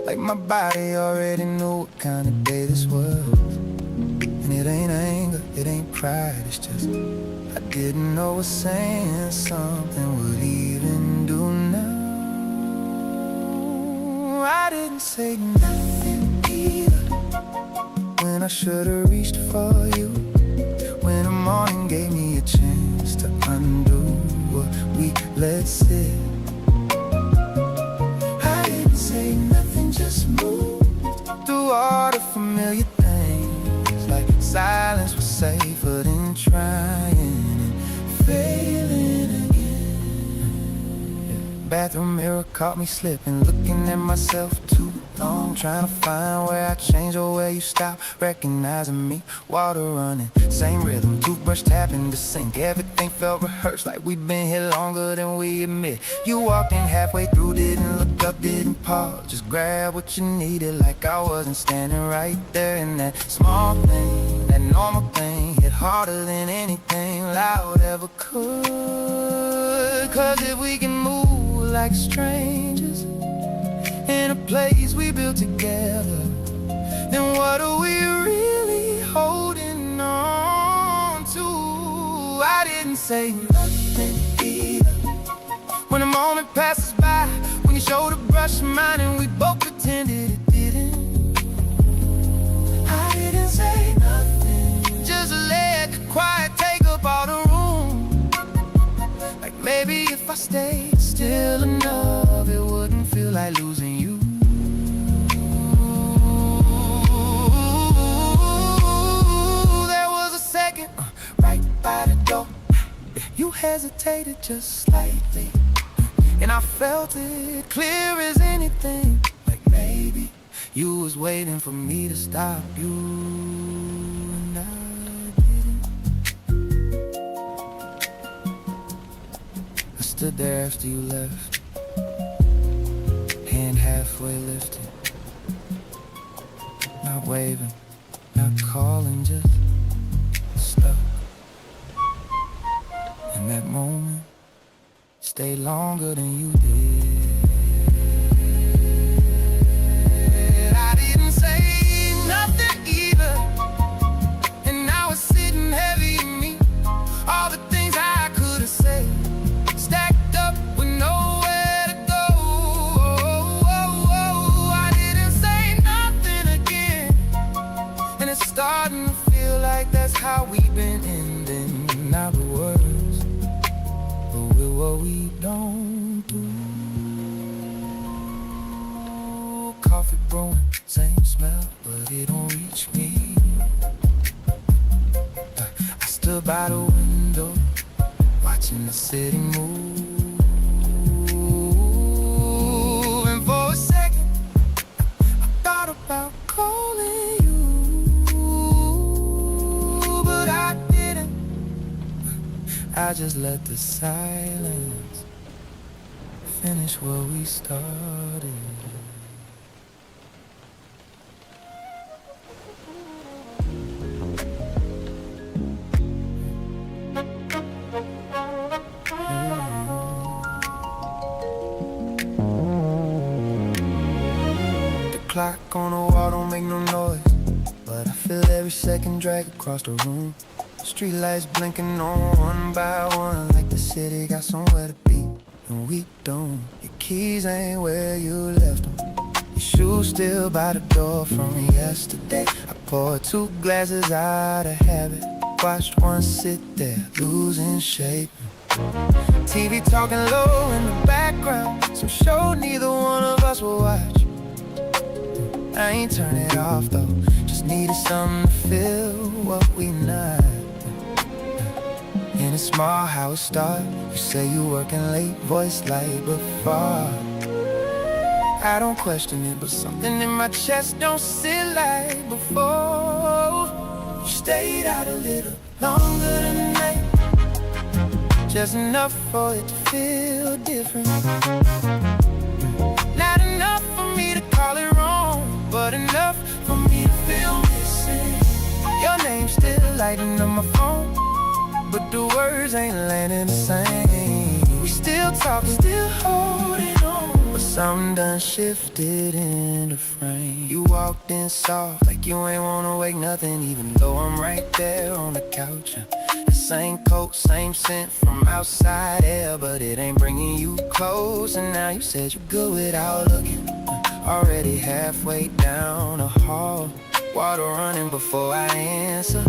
like my body already knew what kind of day this was. And it ain't anger, it ain't pride, it's just I didn't know what saying something would even do now. I didn't say nothing either, when I should've reached for you, when the morning gave me a chance to undo what we let sit. I didn't say nothing, just moved through all the familiar things, like silence was safer than trying and failing again. Bathroom mirror caught me slipping, looking at myself too long, trying to find where I changed or where you stopped recognizing me. Water running, same rhythm, toothbrush tapping the sink. Everything felt rehearsed, like we'd been here longer than we admit. You walked in halfway through, didn't look up, didn't pause, just grab what you needed, like I wasn't standing right there. And that small thing, that normal thing, hit harder than anything loud ever could. Cause if we can move like strangers in a place we built together, then what are we really holding on to? I didn't say nothing either, when a moment passes by, when your shoulder brushed mine and we both pretended it didn't. I didn't say nothing, just let the quiet take up all the room, like maybe if I stayed still enough, it wouldn't feel like losing you. There was a second, right by the door, you hesitated just slightly, and I felt it clear as anything, like maybe you was waiting for me to stop you, and I didn't. I stood there after you left, hand halfway lifted, not waving, not calling, just stuck in that moment stay longer than you did. I didn't say nothing either, and now it's sitting heavy in me. All the things I could have said, stacked up with nowhere to go. I didn't say nothing again, and it's starting to feel like that's how we've been ending. Not the words, but with what we don't do. Coffee brewing, same smell, but it don't reach me. I stood by the window, watching the city move. And for a second, I thought about calling you, but I didn't. I just let the silence finish what we started. Clock on the wall don't make no noise, but I feel every second drag across the room. Street lights blinking on one by one, like the city got somewhere to be, and we don't. Your keys ain't where you left them, your shoes still by the door from yesterday. I poured 2 glasses out of habit, watched one sit there, losing shape. TV talking low in the background, some show neither one of us will watch. I ain't turn it off though, just needed something to fill what we not. In a small house start, you say you working late, voice light but far. I don't question it, but something in my chest don't sit like before. You stayed out a little longer tonight, just enough for it to feel different. Not enough for me to call it wrong, but enough for me to feel missing. Your name's still lighting up my phone, but the words ain't landing the same. We still talking, still holding on, but something done shifted in the frame. You walked in soft, like you ain't wanna wake nothing, even though I'm right there on the couch. The same coat, same scent from outside air, but it ain't bringing you close. And now you said you're good without looking, already halfway down the hall. Water running before I answer,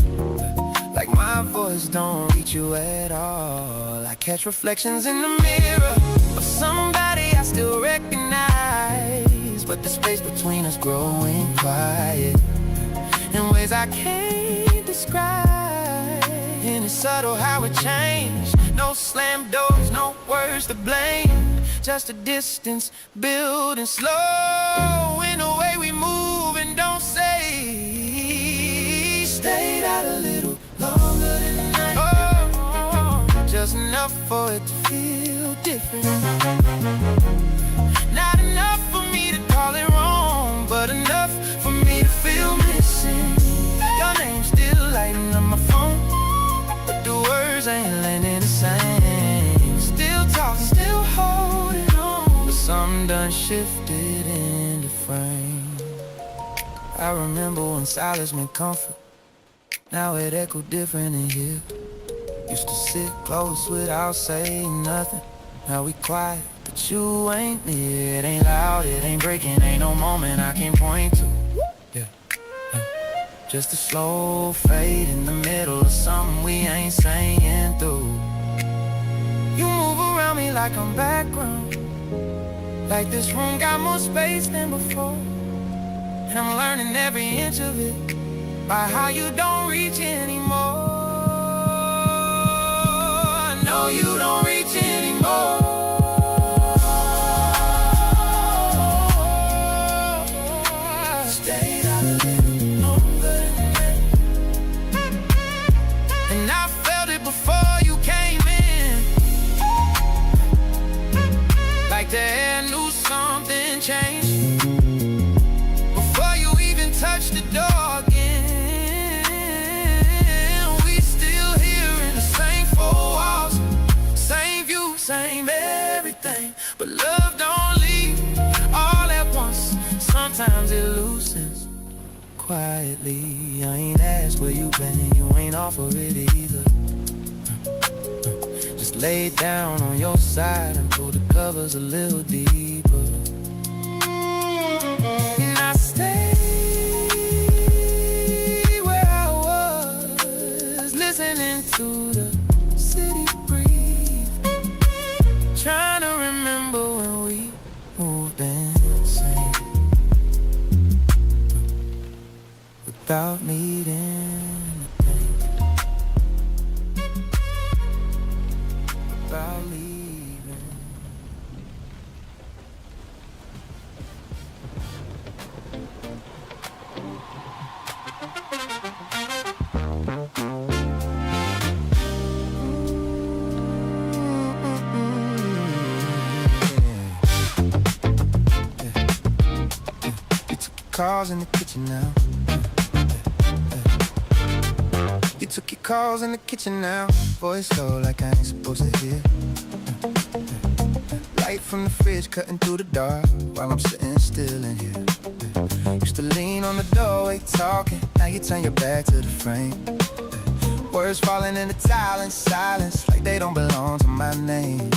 like my voice don't reach you at all. I catch reflections in the mirror of somebody I still recognize, but the space between us growing quiet in ways I can't describe. And it's subtle how it changed. No slam doors, no words to blame, just a distance building slow in the way we move and don't say. Stayed out a little longer tonight, oh, just enough for it to feel different. Not enough for me to call it wrong, but enough for me to feel missing. Your name's still lighting up my phone, but the words ain't landing the same. Still talking, still holding on, but something done shifted in the frame. I remember when silence meant comfort, now it echoed different in here. Used to sit close without saying nothing, now we quiet, but you ain't near. It ain't loud, it ain't breaking, ain't no moment I can point to. Yeah. Just a slow fade in the middle of something we ain't saying through. You move around me like I'm background, like this room got more space than before. And I'm learning every inch of it by how you don't reach anymore. I know you don't reach anymore. Stayed out a little longer than that, and I felt it before you came in, like the air knew something changed before you even touched the door again. We still here in the same 4 walls, same view, same air. But love don't leave all at once. Sometimes it loosens quietly. I ain't asked where you been, you ain't offered it either. Just lay down on your side and pull the covers a little deeper. And I stay where I was, listening to the city breathe, trying to remember when we moved insane without needing to think about leaving. Calls in the kitchen now. You took your calls in the kitchen now. Voice low like I ain't supposed to hear. Light from the fridge cutting through the dark while I'm sitting still in here. Used to lean on the doorway talking, now you turn your back to the frame. Words falling in the tile in silence like they don't belong to my name.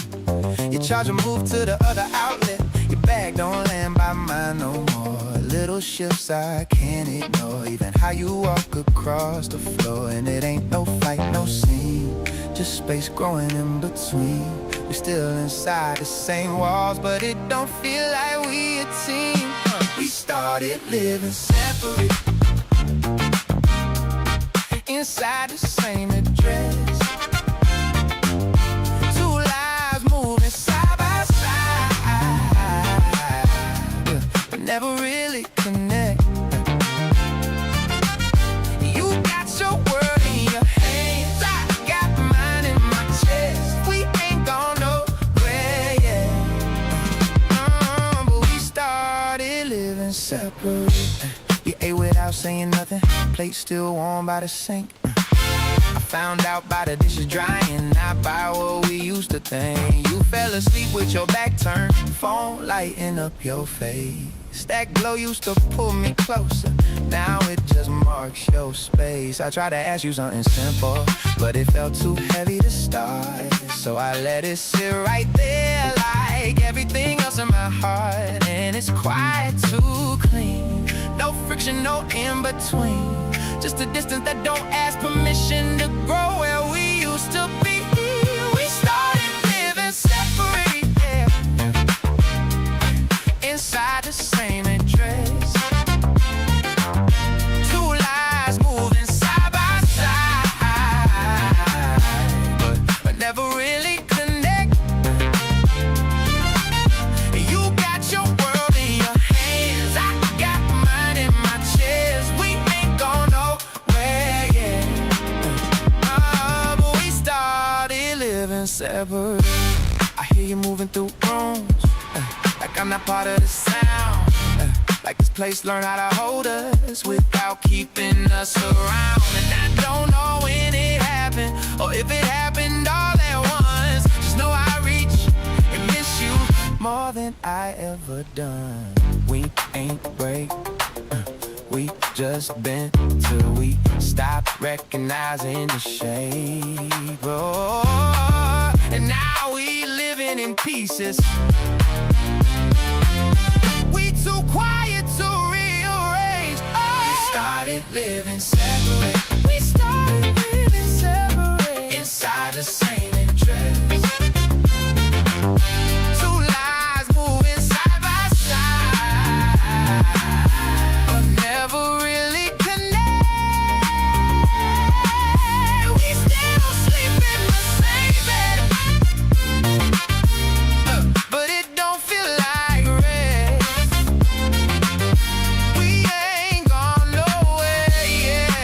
You charge a move to the other outlet, your bag don't land by mine no more. Little shifts I can't ignore, even how you walk across the floor. And it ain't no fight, no scene, just space growing in between. We're still inside the same walls, but it don't feel like we a team. We started living separate, inside the same address. Two lives moving side by side, but never really connect. You got your world in your hands, I got mine in my chest. We ain't gone nowhere yet, but we started living separate. You ate without saying nothing, plate still warm by the sink. I found out by the dishes drying, not by what we used to think. You fell asleep with your back turned, phone lighting up your face. That glow used to pull me closer, now it just marks your space. I tried to ask you something simple, but it felt too heavy to start. So I let it sit right there like everything else in my heart. And it's quiet, too clean, no friction, no in between. Just a distance that don't ask permission to grow where we used to be. We started living separate, yeah, inside the same address. Two lives moving side by side, but never really connect. You got your world in your hands, I got mine in my chest. We ain't gone nowhere yet, but we started living separate. I hear you moving through rooms, like I'm not part of the sound. Like this place learned how to hold us without keeping us around. And I don't know when it happened, or if it happened all at once. Just know I reach and miss you more than I ever done. We ain't break, we just bend till we stop recognizing the shape. Oh, and now we living in pieces. We too quiet to rearrange. Oh. We started living separate. We started living separate, inside the same address. Two lives moving side by side, but never really connect. We still sleep in the same bed, but it don't feel like rest. We ain't gone nowhere yet,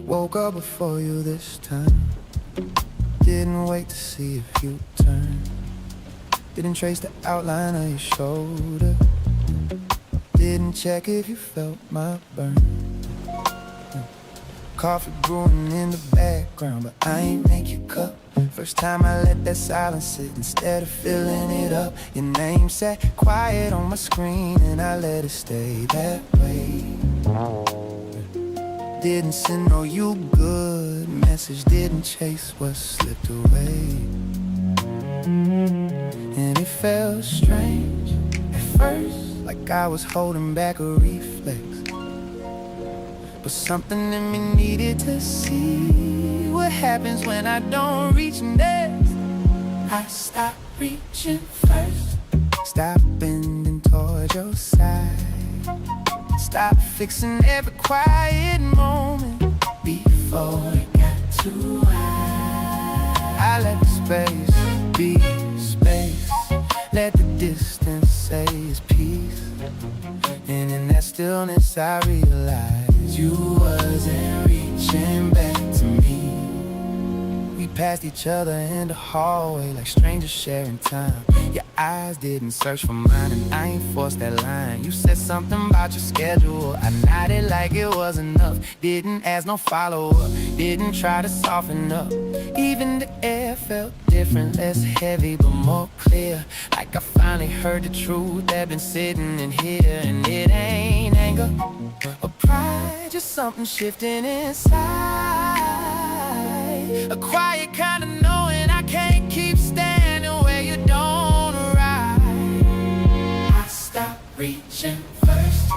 Woke up before you this time. Didn't wait to see if you turned. Didn't trace the outline of your shoulder. Didn't check if you felt my burn. Coffee brewing in the background, but I ain't make your cup. First time I let that silence sit instead of filling it up. Your name sat quiet on my screen and I let it stay that way. Didn't send no you good message, didn't chase what slipped away. And it felt strange at first, like I was holding back a reflex. But something in me needed to see what happens when I don't reach next. I stopped reaching first, stop bending toward your side. Stop fixing every quiet moment before it got too high. I let the space be space, let the distance say it's peace. And in that stillness I realized you wasn't reaching back to me. We passed each other in the hallway like strangers sharing time. Your eyes didn't search for mine and I ain't forced that line. You said something about your schedule, I nodded like it was enough. Didn't ask no follow-up, didn't try to soften up. Even the air felt different, less heavy but more clear. Like I finally heard the truth that been sitting in here. And it ain't anger or pride, just something shifting inside. A quiet kind of knowing I can't keep standing where you don't arrive. I stopped reaching first,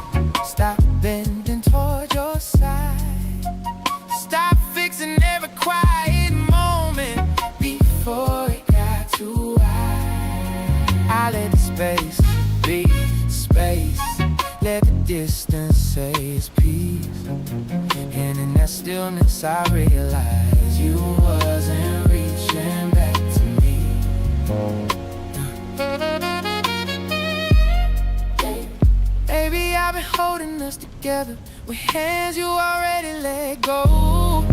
stop bending toward your side. Stop fixing every quiet moment before it got too high. I let the space be space, let the distance say it's peace. And in that stillness I realized you wasn't reaching back to me. Baby, I've been holding us together with hands you already let go.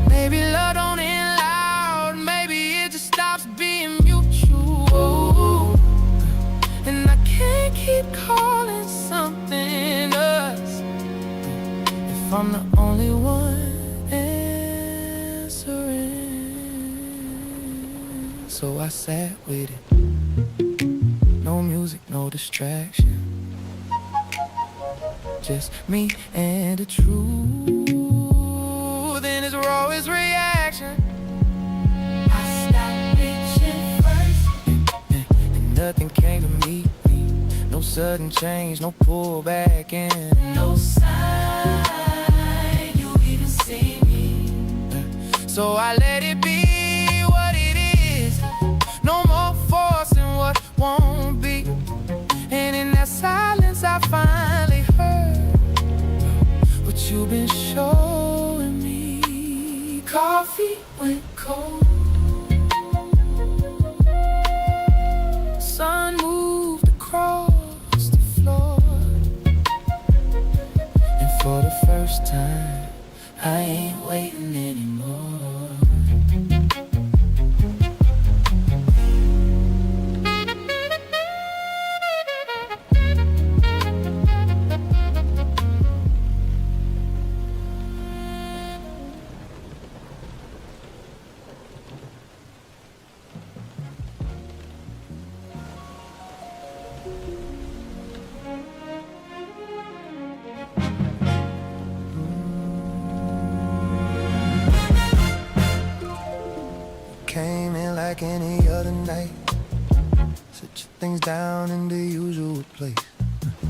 Maybe love don't end loud, maybe it just stops being mutual. And I can't keep calling something us if I'm the only one answering. So I sat with it, no music, no distraction, just me and the truth in its rawest reaction. I stopped reaching first, and nothing came to meet me. No sudden change, no pullback, and no sign you even see me. So I let it be what it is, no more forcing what won't be. And in that silence I finally heard what you've been showing me. Coffee went cold, sun moved across the floor, and for the first time I ain't waiting anymore. Came in like any other night, set your things down in the usual place.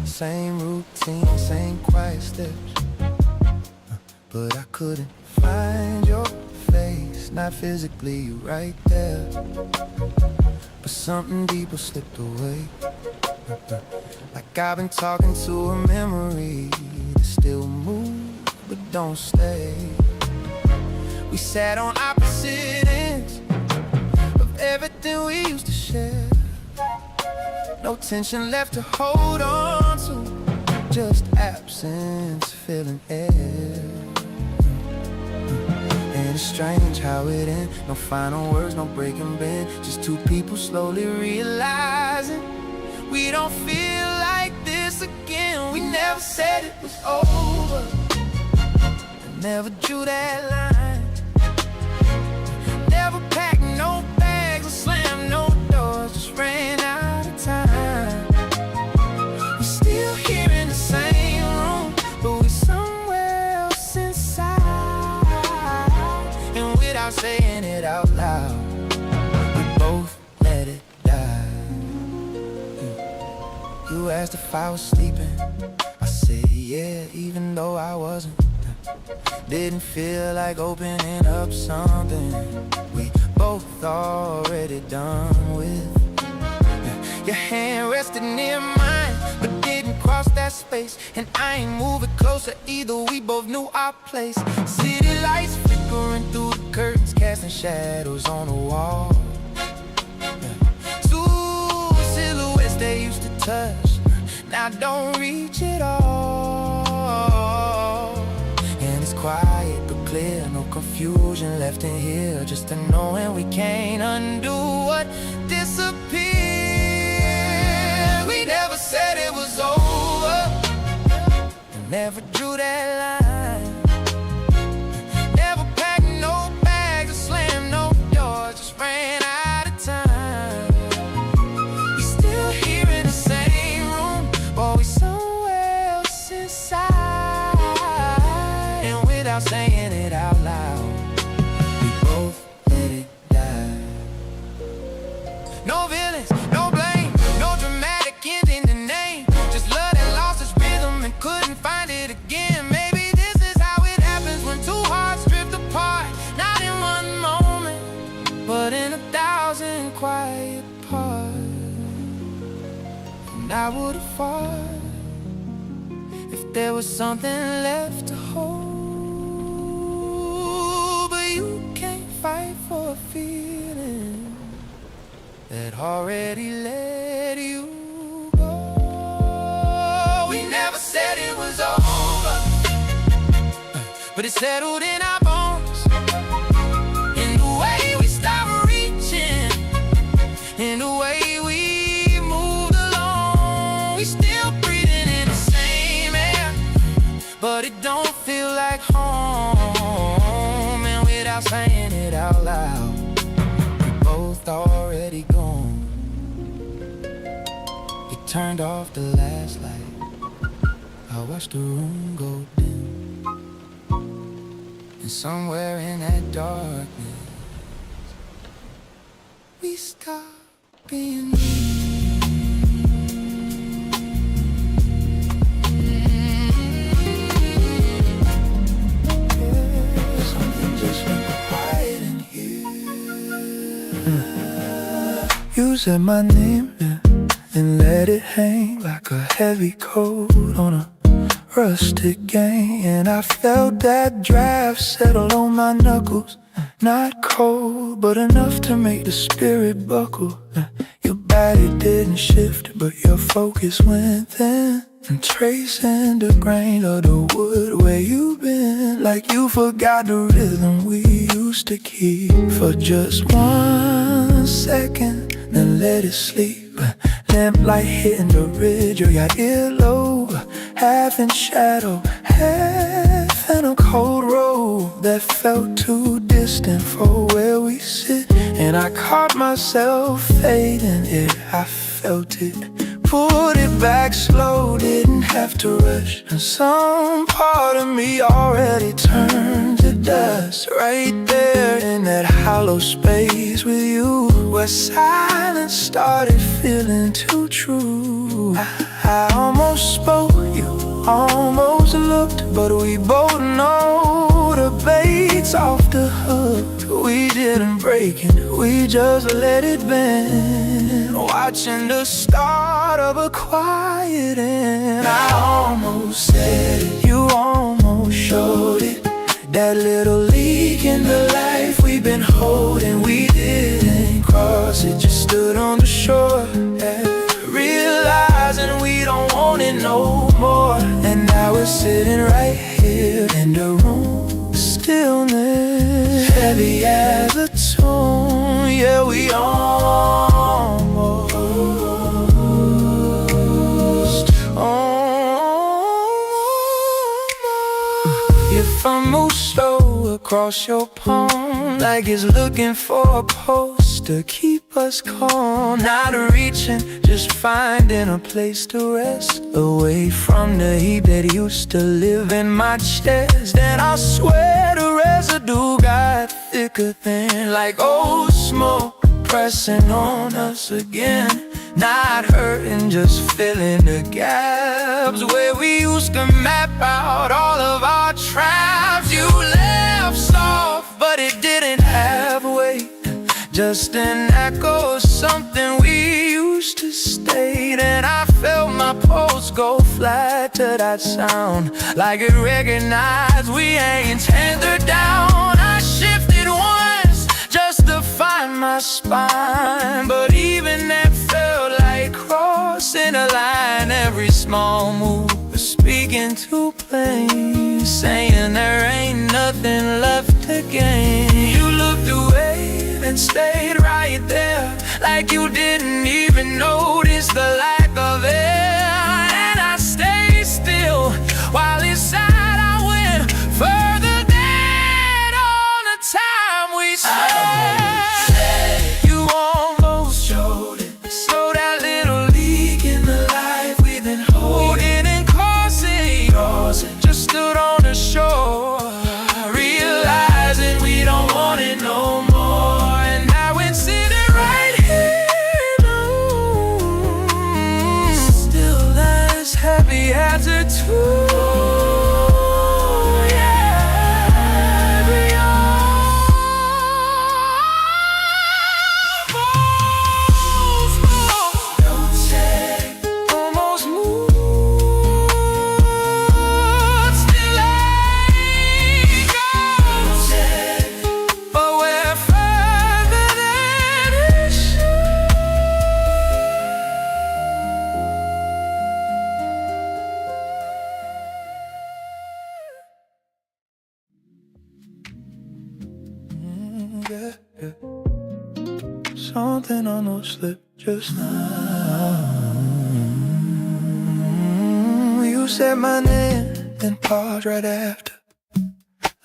Same routine, same quiet steps, but I couldn't find your face. Not physically, you right there, but something deeper slipped away. Like I've been talking to a memory that still moves but don't stay. We sat on opposite ends of everything we used to share. No tension left to hold on to, just absence filling air. And it's strange how it ends. No final words, no breaking bend. Just two people slowly realizing we don't feel like this again. We never said it was over, never drew that line. Never packed no bags or slammed no doors, just ran out of time. We're still here in the same room, but we're somewhere else inside. And without saying it out loud, we both let it die. You asked if I was sleeping, I said yeah, even though I wasn't. Didn't feel like opening up something we both already done with. Your hand rested near mine, but didn't cross that space. And I ain't moving closer either, we both knew our place. City lights flickering through the curtains, casting shadows on the wall. Two silhouettes they used to touch, now don't reach at all. Quiet but clear, no confusion left in here. Just a knowing we can't undo what disappeared. We never said it was over, and never drew that line. Never packed no bags or slammed no doors, just ran out of time. We still here in the same room, but we somewhere else inside. Without saying it out loud, we both let it die. No villains, no blame, no dramatic ending to name. Just love that lost its rhythm and couldn't find it again. Maybe this is how it happens when two hearts drift apart. Not in one moment, but in 1,000 quiet parts. And I would've fought if there was something left to hold. You can't fight for a feeling that already let you go. We never said it was over, but it settled in our bones. In the way we stopped reaching, in the way we moved along. We still breathing in the same air, but it don't feel like home. Without saying it out loud, we both already gone. You turned off the last light, I watched the room go dim. And somewhere in that darkness, we stopped being You said my name, yeah, and let it hang like a heavy coat on a rustic game. And I felt that draft settle on my knuckles. Not cold, but enough to make the spirit buckle. Your body didn't shift, but your focus went thin. And tracing the grain of the wood where you've been. Like you forgot the rhythm we used to keep. For just 1 second, then let it sleep. Lamplight hitting the ridge of your earlobe, half in shadow, half in a cold road that felt too distant for where we sit. And I caught myself fading it, I felt it. Pulled it back slow, didn't have to rush. And some part of me already turned to dust. Right there in that hollow space with you, where silence started feeling too true. I almost spoke, you almost looked, but we both know the bait's off the hook. We didn't break it, we just let it bend. Watch watching the start of a quiet end. I almost said it, you almost showed it. That little leak in the life we've been holding, we didn't cross it, just stood on the shore, yeah. Realizing we don't want it no more. And now we're sitting right here in the room, stillness heavy as a tune. Yeah, we almost If I move slow across your palm, like it's looking for a post to keep us calm. Not reaching, just finding a place to rest, away from the heat that used to live in my chest. And I swear the residue got thicker than, like old smoke pressing on us again. Not hurting, just filling the gaps where we used to map out all of our traps. You left soft, but it didn't have weight, just an echo of something we used to state. And I felt my pulse go flat to that sound, like it recognized we ain't tethered down. I shifted once just to find my spine, but even that felt like crossing a line. Every small move was speaking too plain, saying there ain't nothing left to gain. You looked away and stayed right there, like you didn't even notice the lack of air. And I stayed still while inside I went further than all the time we spent. You almost showed it, so that little leak in the life we've been holding and causing, just stood on the shore, realizing we don't want it no more. And now we're sitting right here, still as heavy as a tune. Yeah. Something almost slipped just now. You said my name, then paused right after,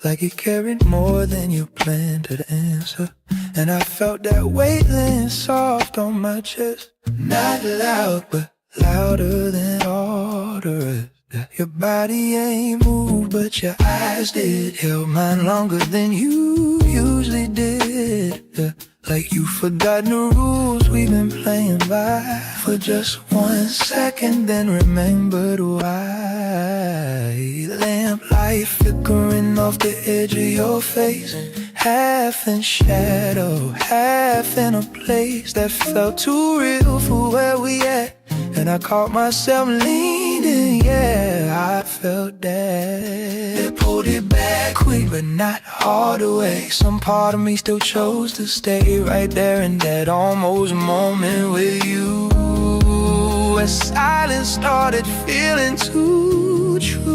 like it carried more than you planned to answer. And I felt that weight laying soft on my chest, not loud, but louder than all the rest. Your body ain't moved, but your eyes did. Held mine longer than you usually did, yeah. Like you forgotten the rules we've been playing by for just 1 second, then remembered why. Lamplight flickering off the edge of your face, half in shadow, half in a place that felt too real for where we at. And I caught myself leaning, yeah, I felt that. They pulled it back quick, but not all the way. Some part of me still chose to stay right there in that almost moment with you. As silence started feeling too true,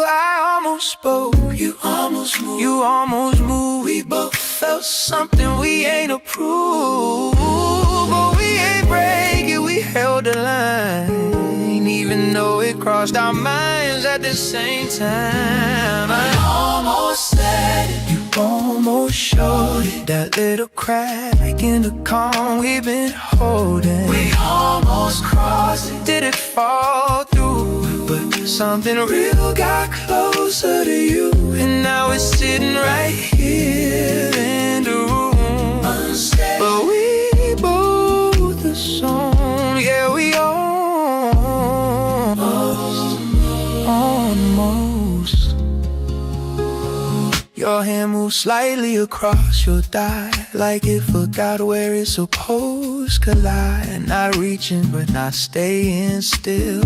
I almost spoke, you almost moved, you almost moved. We both felt something we ain't approved, but we ain't break it, we held the line, even though it crossed our minds at the same time. I almost said it, you almost showed it. That little crack in the calm we've been holding, we almost crossed it. Did it fall through? But something real got closer to you, and now it's sitting right here in the room. But we both the song, yeah, we almost. Your hand moves slightly across your thigh, like it forgot where it's supposed to lie. Not reaching but not staying still,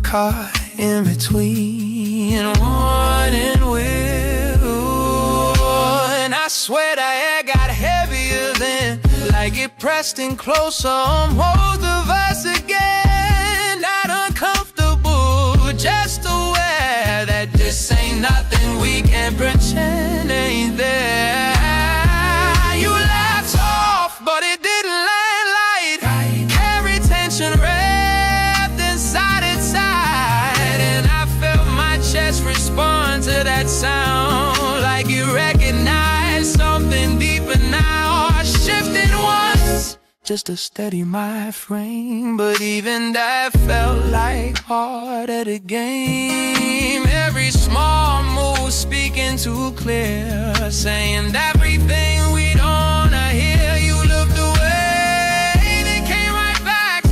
caught in between one and will. And I swear the air got heavier then, like it pressed in closer on both of us again. Not uncomfortable, just aware that this ain't nothing we can pretend ain't there. You laughed off, but it didn't land light. Every tension wrapped inside its side, and I felt my chest respond to that sound, like you recognized something deeper now. I shifted once, just to steady my frame, but even that felt like part of the game. Every small move speaking too clear, saying everything we don't wanna hear. You looked away, then came right back,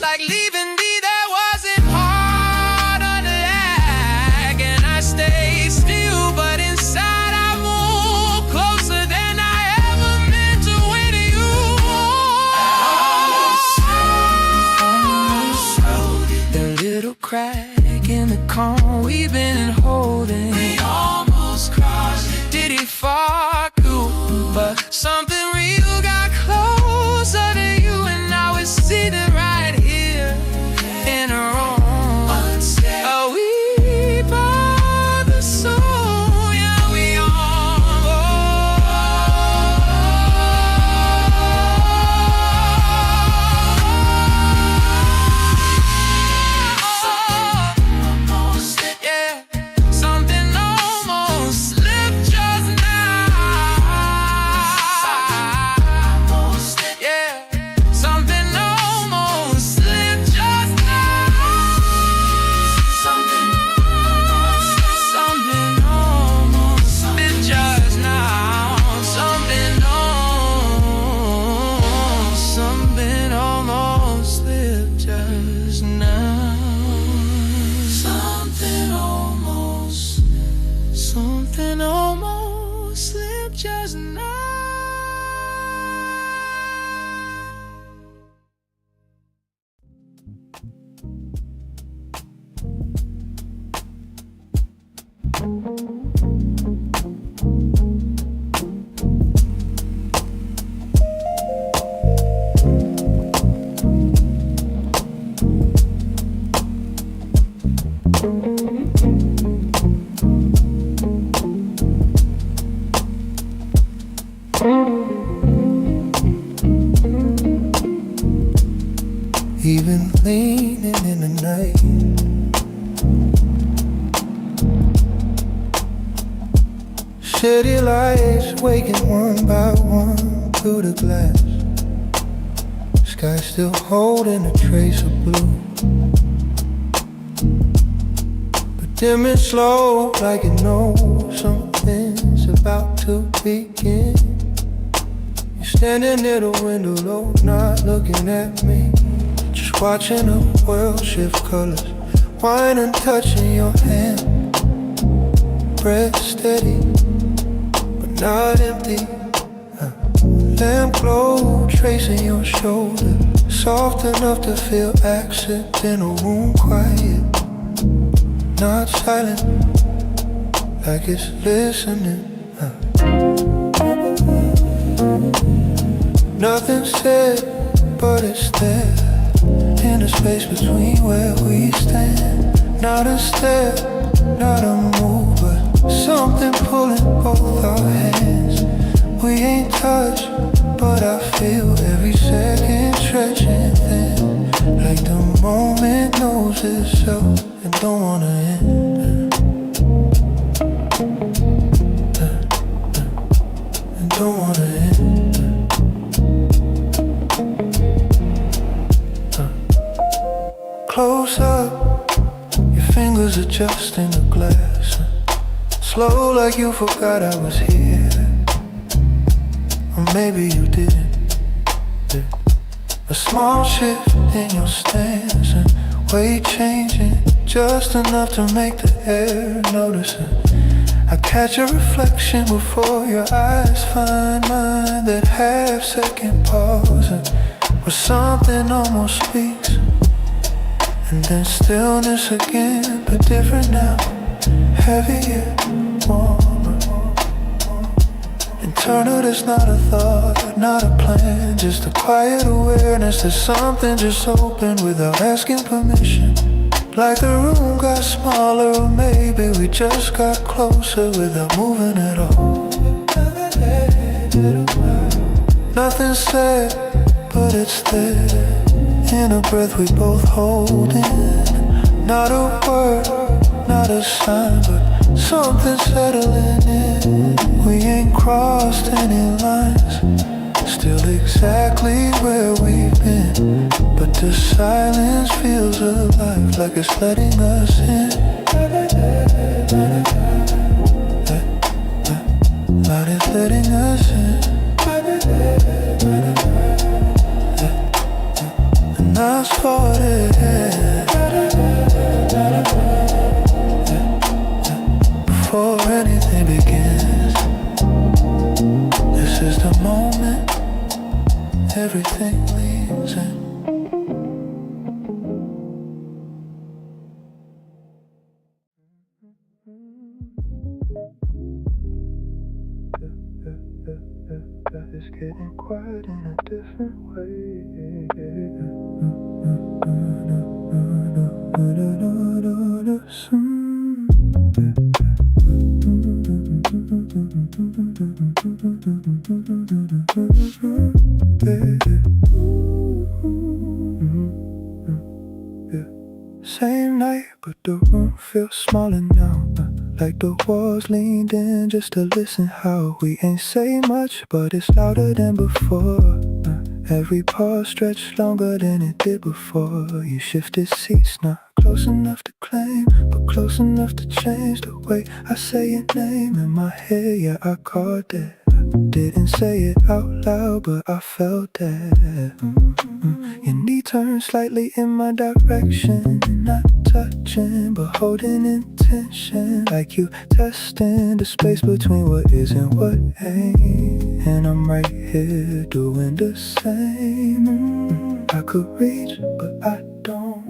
like leaving me there wasn't part of the lag. And I stayed still, but inside I moved closer than I ever meant to with you. The little crack in the calm we've been holding, we almost crossed it. Did it fall through? But something real got closer to you, and now it's sitting right here in a room. Are we by the soul? Yeah, we almost, yeah. Something almost slipped just now. Yeah, something almost slipped just now. Something almost slipped just now. Something almost slipped just now. Something almost slipped just now. Even leaning in the night, city lights waking one by one through the glass. Sky still holding a trace of blue, but dim and slow, like it knows something's about to begin. You're standing near the window, though not looking at me, just watching the world shift colors, wine and touching your hand. Breath steady, but not empty. Lamp glow tracing your shoulder, soft enough to feel accidental. Room quiet, not silent, like it's listening. Nothing said, but it's there, in the space between where we stand. Not a step, not a move, but something pulling both our hands. We ain't touched, but I feel every second stretching thin, like the moment knows itself and don't wanna end. And don't wanna end. Close up, your fingers adjusting the glass, slow like you forgot I was here. Or maybe you didn't. A small shift in your stance and weight changing, just enough to make the air notice it. I catch a reflection before your eyes find mine. That half-second pause where something almost speaks, and then stillness again, but different now. Heavier, warmer. Internal, there's not a thought, not a plan, just a quiet awareness that something just opened without asking permission. Like the room got smaller, or maybe we just got closer without moving at all. Nothing said, but it's there. In a breath we both hold in. Not a word, not a sign, but something settling in. We ain't crossed any lines, still exactly where we've been. But the silence feels alive, like it's letting us in. Like it's letting us in. And I spotted before anything begins. This is the moment everything leaves in. It's getting quiet in a different way. Same night, but the room feels smaller now. Like the walls leaned in just to listen how we ain't say much, but it's louder than before. Every pause stretched longer than it did before. You shifted seats, not close enough to claim, but close enough to change the way I say your name in my head. Yeah, I caught that. Didn't say it out loud, but I felt that. Your knee turned slightly in my direction, not touching, but holding intention. Like you testing the space between what is and what ain't. And I'm right here doing the same. I could reach, but I don't.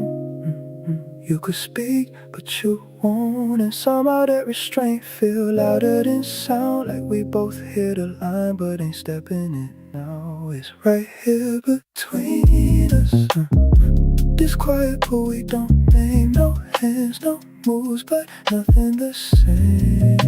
You could speak, but you won't. And somehow that restraint feel louder than sound. Like we both hear the line, but ain't stepping in now. It's right here between us. This quiet, but we don't name. No hands, no moves, but nothing the same.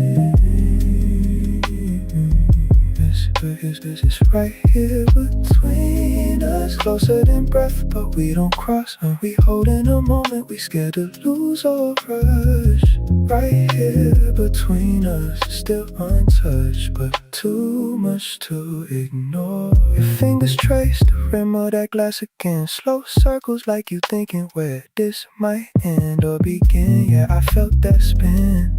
It's right here between us. Closer than breath, but we don't cross. We holding a moment we scared to lose or rush. Right here between us, still untouched, but too much to ignore. Your fingers trace the rim of that glass again. Slow circles like you thinking where this might end or begin. Yeah, I felt that spin.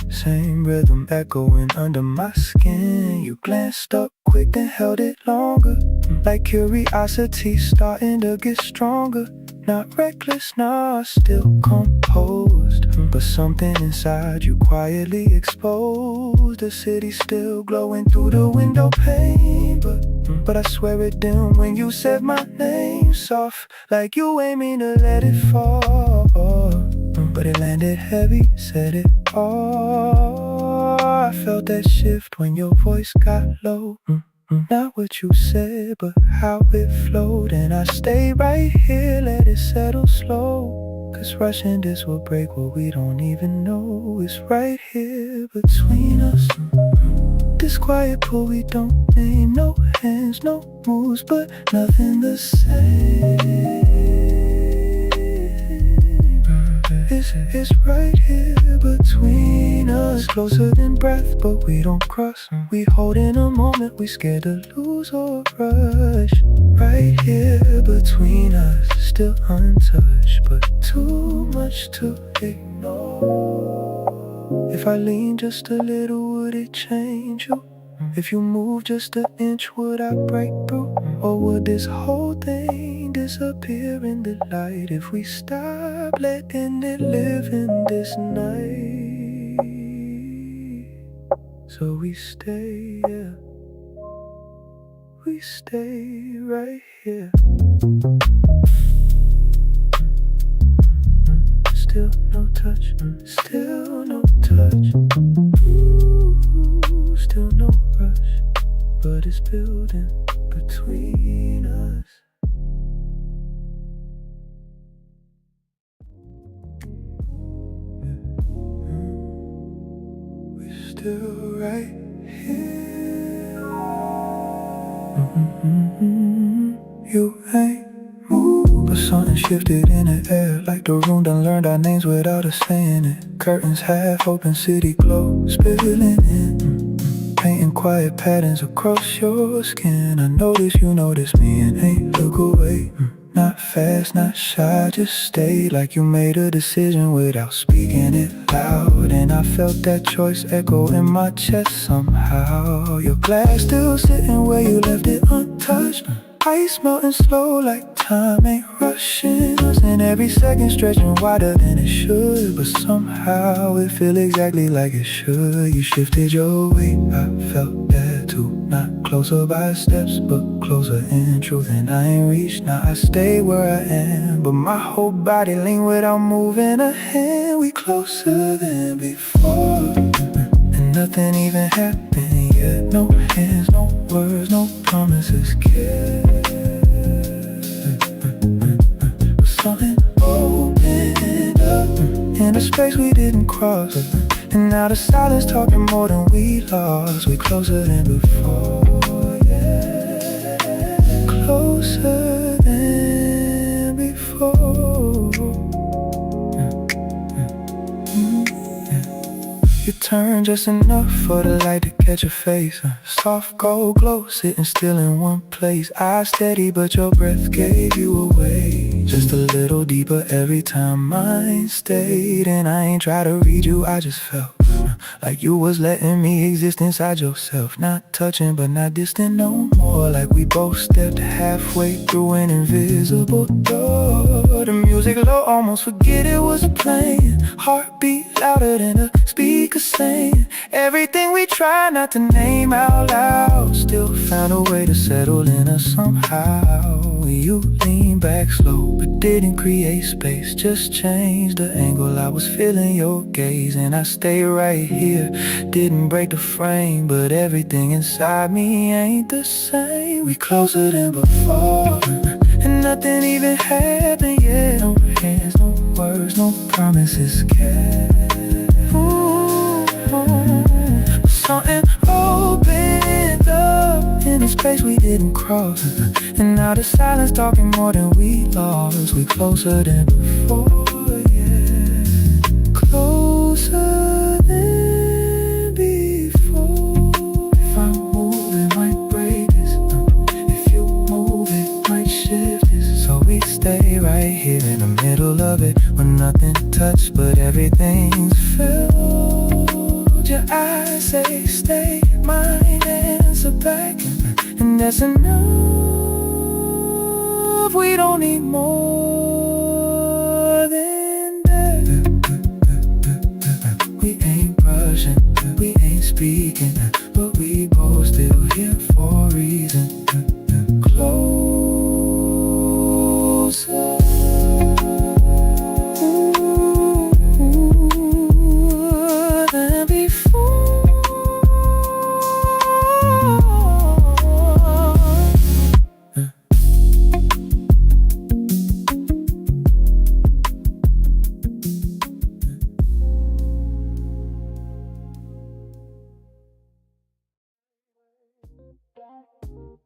Same rhythm echoing under my skin. You glanced up quick and held it longer. Like curiosity starting to get stronger. Not reckless, nah, still composed. But something inside you quietly exposed. The city still glowing through the window pane. But I swear it didn't when you said my name. Soft, like you ain't mean to let it fall. But it landed heavy, said it all. I felt that shift when your voice got low. Not what you said, but how it flowed. And I stay right here, let it settle slow. Cause rushing this will break what we don't even know. It's right here between us. This quiet pool we don't name. No hands, no moves, but nothing the same. It's right here between us. Closer than breath, but we don't cross. We hold in a moment we scared to lose or rush. Right here between us, still untouched, but too much to ignore. If I lean just a little, would it change you? If you move just an inch, would I break through? Or would this whole thing disappear in the light if we stop letting it live in this night? So we stay, yeah, we stay right here. Still no touch, still no touch. Ooh, still no rush, but it's building between us. We're still right here. You ain't moved, but something shifted in the air, like the room done learned our names without us saying it. Curtains half open, city glow spilling in, painting quiet patterns across your skin. I notice you notice me and ain't look away. Not fast, not shy, just stay, like you made a decision without speaking it loud. And I felt that choice echo in my chest somehow. Your glass still sitting where you left it untouched. Ice melting slow like time ain't rushing us, and every second stretching wider than it should. But somehow it feel exactly like it should. You shifted your weight, I felt that too. Not closer by steps, but closer in truth. And I ain't reached, now I stay where I am, but my whole body lean without moving a hand. We closer than before, and nothing even happened yet. No hands, no words, no promises kept. But something opened up in a space we didn't cross, and now the silence talking more than we lost. We closer than before, yeah, closer than before. You turn just enough for the light to catch your face. Soft gold glow, sitting still in one place. Eyes steady, but your breath gave you away. Just a little deeper every time mine stayed. And I ain't try to read you, I just felt like you was letting me exist inside yourself. Not touching, but not distant no more. Like we both stepped halfway through an invisible door. The music low, almost forget it was playing. Heartbeat louder than a speaker saying everything we try not to name out loud. Still found a way to settle in us somehow. You lean back slow, but didn't create space. Just changed the angle, I was feeling your gaze. And I stay right here, didn't break the frame, but everything inside me ain't the same. We closer than before, and nothing even happened yet. No hands, no words, no promises kept. Something opened up in a space we didn't cross, and now the silence talking more than we lost. We closer than before, yeah, closer than before. If I move, it might break this. If you move, it might shift this. So we stay right here in the middle of it, where nothing touched, but everything's filled. Your eyes say stay, mine answer back, and that's enough. We don't need more than that. We ain't rushing, we ain't speaking, but we both still here for a reason. Closer than before.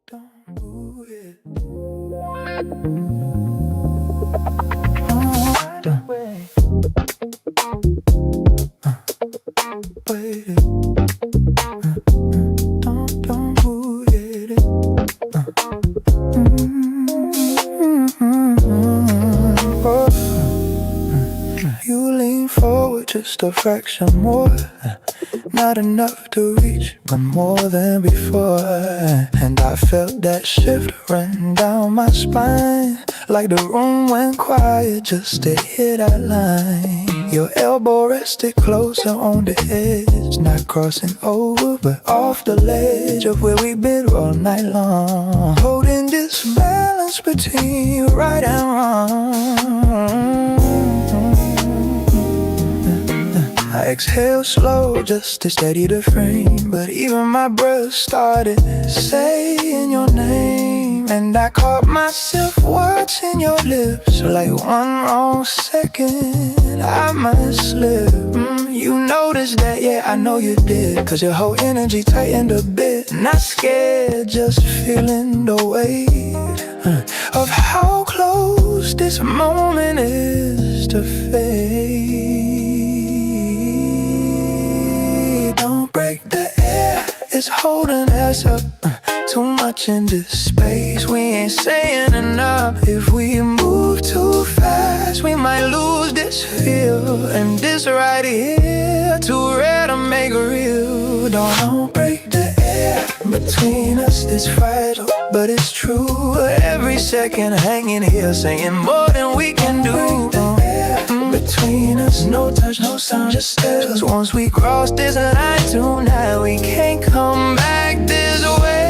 Don't move it. Don't wait. Wait. Don't move it. You lean forward just a fraction more. Not enough to reach, but more than before. And I felt that shift run down my spine, like the room went quiet just to hear that line. Your elbow rested closer on the edge, not crossing over, but off the ledge of where we've been all night long. Holding this balance between right and wrong. I exhale slow just to steady the frame, but even my breath started saying your name. And I caught myself watching your lips, like one wrong second I might slip. You noticed that, yeah, I know you did, 'cause your whole energy tightened a bit. Not scared, just feeling the weight of how close this moment is to fade. Don't break the air, it's holding us up. Too much in this space, we ain't saying enough. If we move too fast, we might lose this feel. And this right here, too rare to make real. Don't break the air between us, it's fragile, but it's true. Every second hanging here, saying more than we can do. Between us, no touch, no sound, just us. Once we cross this line tonight, we can't come back this way.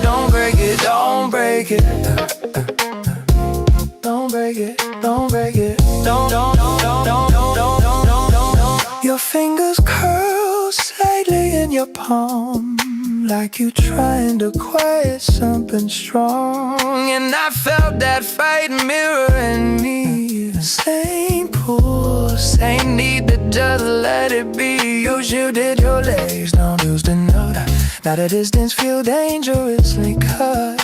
Don't break it, don't break it. Don't break it, don't break it. Don't. Your fingers curl slightly in your palm, like you trying to quiet something strong. And I felt that fight mirroring me. Same pull, same need to just let it be. You shielded your legs, don't lose the note. Now the distance feel dangerously cut.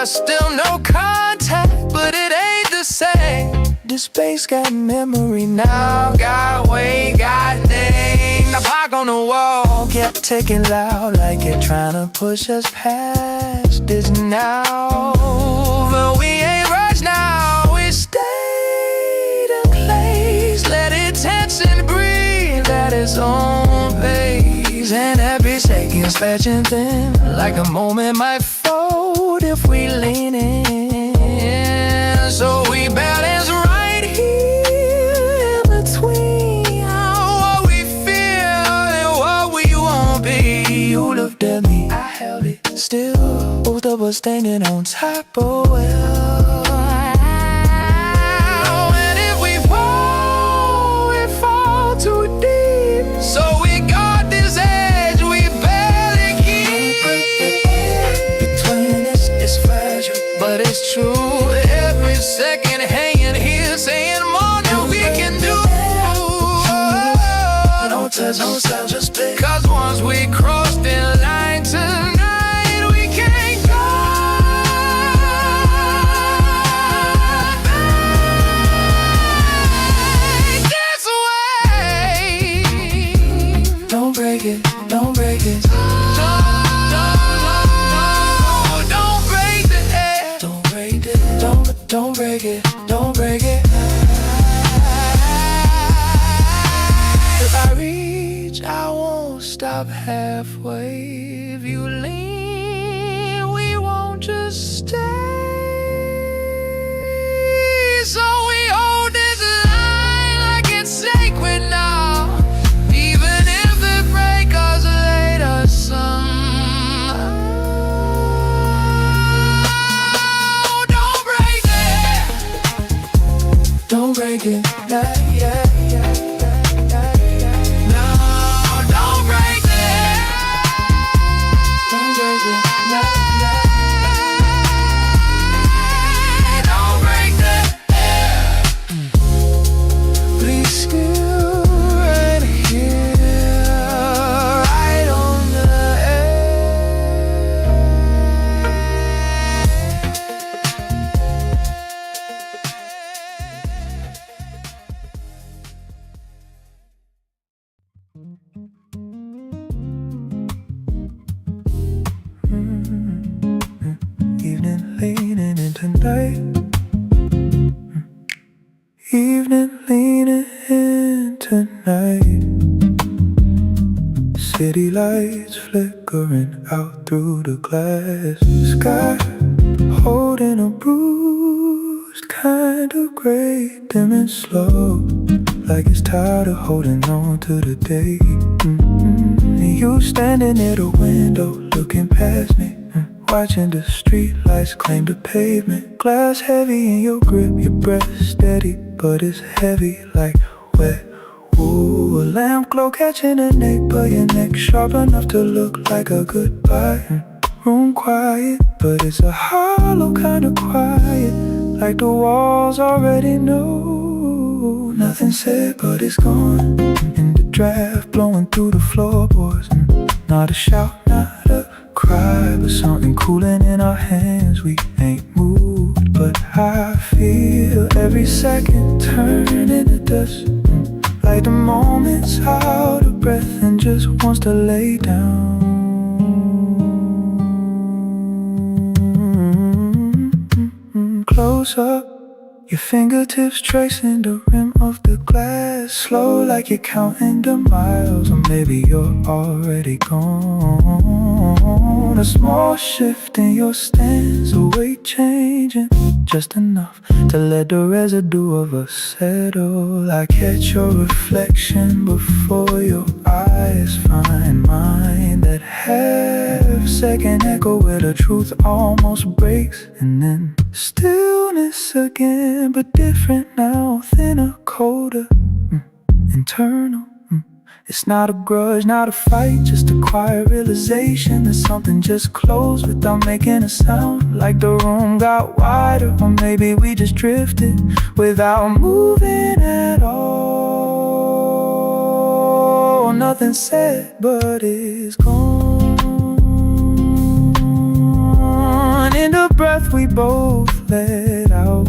Still no contact, but it ain't the same. This space got memory now, got weight, got name. The block on the wall kept ticking loud, like it trying to push us past this now. But we ain't rushed now, we stayed in place. Let it tense and breathe at its own pace. And every second stretching thin, like a moment might fold if we lean in. So we balance right here in between what we feel and what we won't be. You looked at me, I held it still, both of us standing on top of well. And if we fall too deep. So we got this edge we barely keep. Between us, it's fragile, but it's true. Every second hanging here, saying more than we can do. No touch, no sound, just play. 'Cause once we cross the line tonight, we can't go back this way. Don't break it, don't break it. Don't break the air. Don't break it, don't break it, don't break it. If I reach, I won't stop halfway. If you lean, we won't just stay. So we hold this line like it's sacred now, even if it breaks us later somehow. Don't break it, don't break it, yeah, yeah. No, don't break it. Don't break it, yeah, yeah. Don't break it. Please still right here, right on the evening leaning into night. Evening leaning into night. City lights flickering out through the glass. Sky holding a bruised kind of gray, dim and slow, like it's tired of holding on to the day. And you standing near the window, looking past me, watching the street lights claim the pavement. Glass heavy in your grip, your breath steady, but it's heavy like wet. Ooh, a lamp glow catching a neck, but your neck sharp enough to look like a goodbye. Room quiet, but it's a hollow kind of quiet, like the walls already know. Nothing said, but it's gone. In the draft, blowing through the floorboards. Not a shout, not a cry, but something cooling in our hands. We ain't moved, but I feel every second turning to dust, like the moment's out of breath and just wants to lay down. Close up, your fingertips tracing the rim of the glass, slow like you're counting the miles, or maybe you're already gone. A small shift in your stance, a weight changing just enough to let the residue of us settle. I catch your reflection before your eyes find mine, that half-second echo where the truth almost breaks, and then stillness again, but different now, thinner, colder, internal. It's not a grudge, not a fight, just a quiet realization that something just closed without making a sound. Like the room got wider, or maybe we just drifted without moving at all. Nothing said, but it's gone. In the breath we both let out.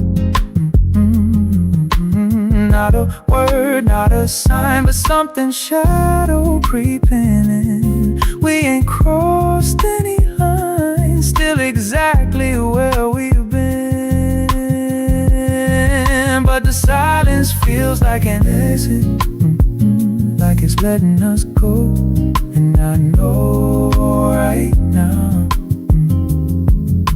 Not a word, not a sign, but something shadow creeping in. We ain't crossed any lines, still exactly where we've been. But the silence feels like an exit, like it's letting us go. And I know right now,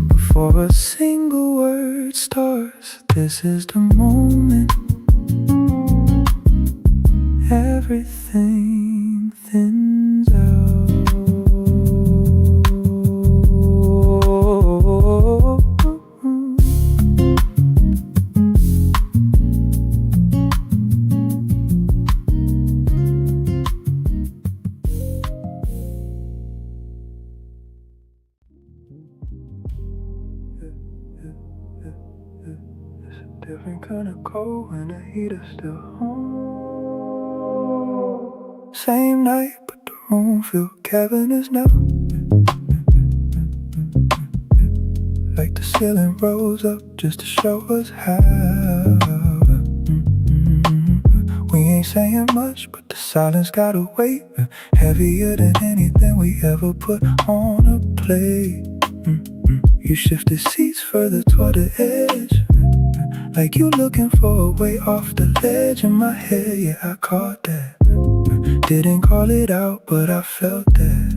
before a single word starts, this is the moment. Everything thins out. It's a different kind of cold when the heat is still home. Same night, but the room feel cavernous now. Like the ceiling rose up just to show us how. We ain't saying much, but the silence got a weight heavier than anything we ever put on a plate. You shifted seats further toward the edge, like you looking for a way off the ledge. In my head, yeah, I caught that. Didn't call it out, but I felt that.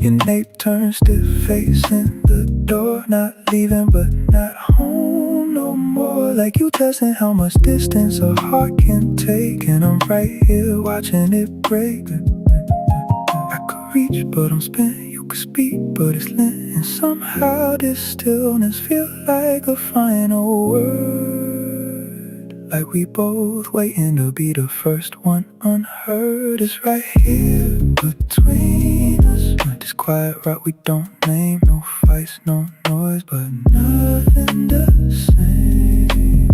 Your nape turned stiff, facing the door. Not leaving, but not home no more. Like you testing how much distance a heart can take. And I'm right here watching it break. I could reach, but I'm spent. You could speak, but it's lent. And somehow this stillness feels like a final word. Like we both waiting to be the first one unheard. It's right here between us. This quiet route we don't name. No fights, no noise, but nothing the same.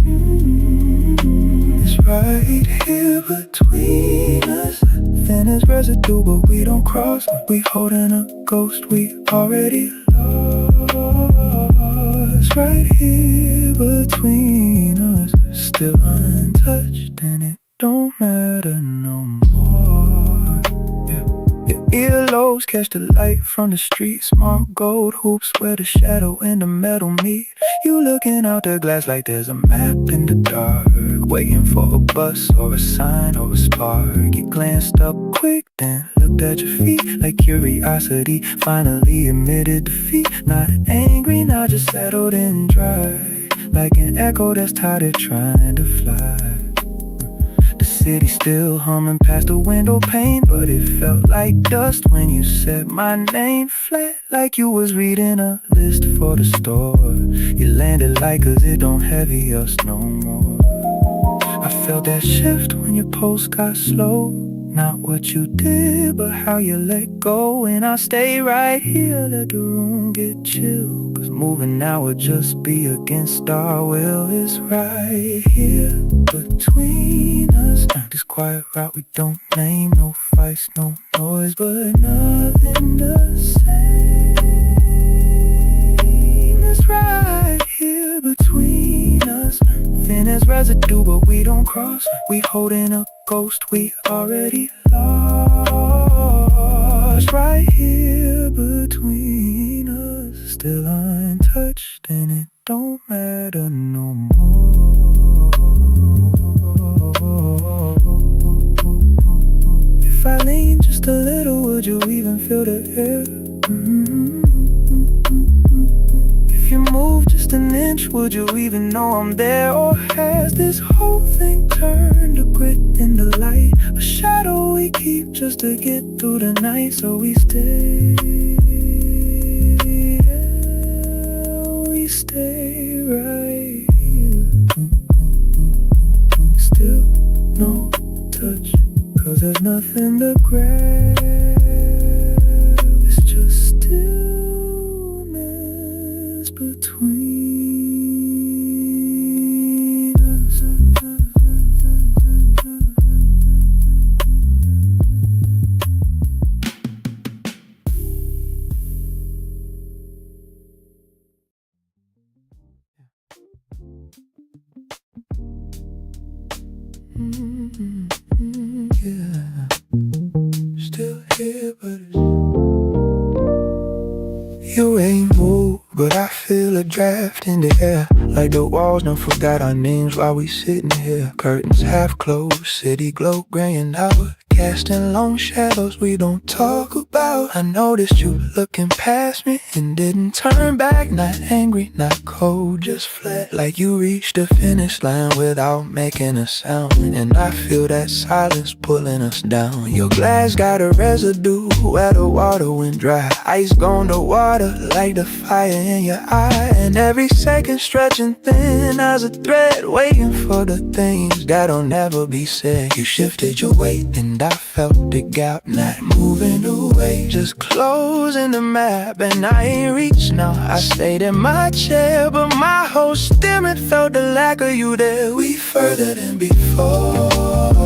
It's right here between us. Thin as residue, but we don't cross. We holding a ghost we already lost. Right here between us, still untouched, and it don't matter no more. Yeah. Your earlobes catch the light from the street. Small gold hoops where the shadow and the metal meet. You looking out the glass like there's a map in the dark, waiting for a bus or a sign or a spark. You glanced up quick, then looked at your feet like curiosity finally admitted defeat. Not angry, now just settled and dry, like an echo that's tired of trying to fly. The city still humming past the window pane, but it felt like dust when you said my name. Flat like you was reading a list for the store. You landed like cause it don't heavy us no more. I felt that shift when your pulse got slow. Not what you did, but how you let go. And I'll stay right here, let the room get chill, cause moving now would just be against our will. It's right here between us, this quiet route we don't name. No fights, no noise, but nothing the same. It's right here between us, thin as residue, but we don't cross. We holding a ghost we already lost. Right here between us, still untouched, and it don't matter no more. If I lean just a little, would you even feel the air? If you move just an inch, would you even know I'm there? Or has this whole thing turned to grit in the light? A shadow we keep just to get through the night. So we stay right here. Still no touch, cause there's nothing to grab. It's just stillness between us. Yeah, still here, but you ain't moved, but I feel a draft in the air. Like the walls done forgot our names while we sitting here. Curtains half closed, city glow graying out, casting long shadows we don't talk about. I noticed you looking past me and didn't turn back. Not angry, not cold, just flat, like you reached the finish line without making a sound. And I feel that silence pulling us down. Your glass got a residue where the water went dry. Ice gone to water like the fire in your eye. And every second stretching thin as a thread, waiting for the things that'll never be said. You shifted your weight and I felt the gap, not moving away, just closing the map. And I ain't reached now, I stayed in my chair, but my whole stomach felt the lack of you there. We further than before,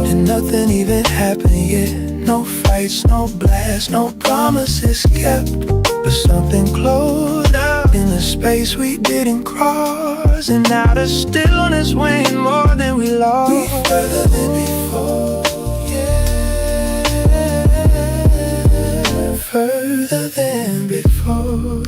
and nothing even happened yet. No fights, no blasts, no promises kept, but something closed out in the space we didn't cross. And now the stillness weighing more than we lost. We further than before, further than before.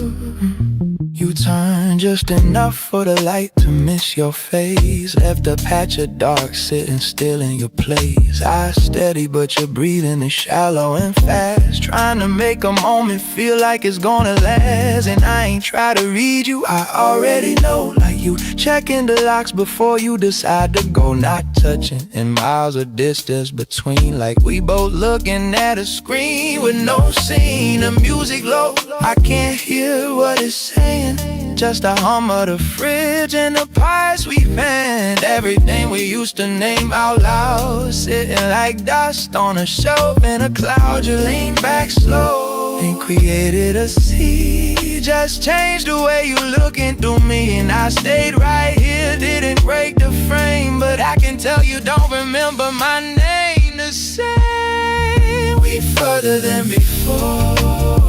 You turned just enough for the light to miss your face. Left a patch of dark sitting still in your place. Eyes steady but your breathing is shallow and fast, trying to make a moment feel like it's gonna last. And I ain't try to read you, I already know. Like you checking the locks before you decide to go. Not touching in miles of distance between, like we both looking at a screen with no scene. The music low, I can't hear what it's saying, just a hum of the fridge and the pies we panned. Everything we used to name out loud, sitting like dust on a shelf in a cloud. You lean back slow and created a sea, just changed the way you looking through me. And I stayed right here, didn't break the frame, but I can tell you don't remember my name the same. We further than before,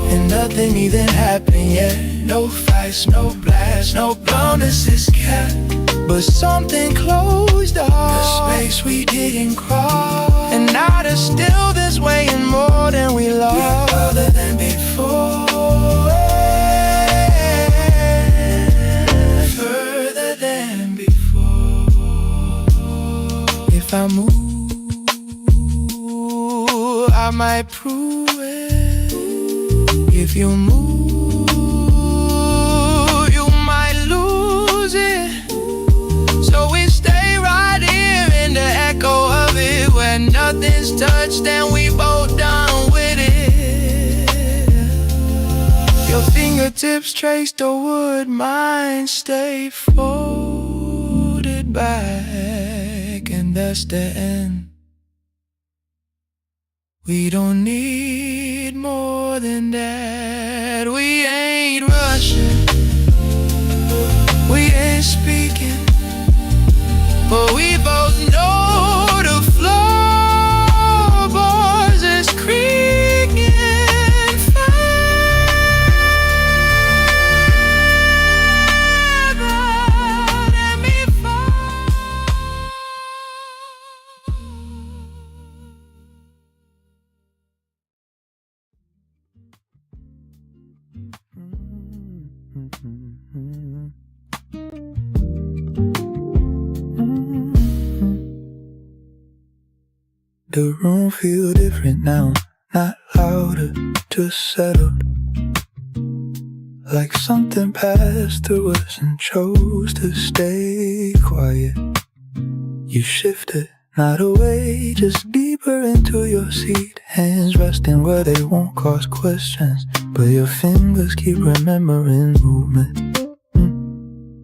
and nothing even happened yet. No fights, no blasts, no bonuses kept, but something closed off the space we didn't cross. And now there's still this weighing more than we lost. We're further than before, further than before. If I move, I might prove it. If you move, you might lose it. So we stay right here in the echo of it, where nothing's touched and we both done with it. Your fingertips trace the wood, mine stay folded back, and that's the end. We don't need more than that. We ain't rushing, we ain't speaking, but we both know the floorboards is creaking further than before. The room feels different now, not louder, just settled. Like something passed through us and chose to stay quiet. You shifted, not away, just deeper into your seat. Hands resting where they won't cause questions, but your fingers keep remembering movement.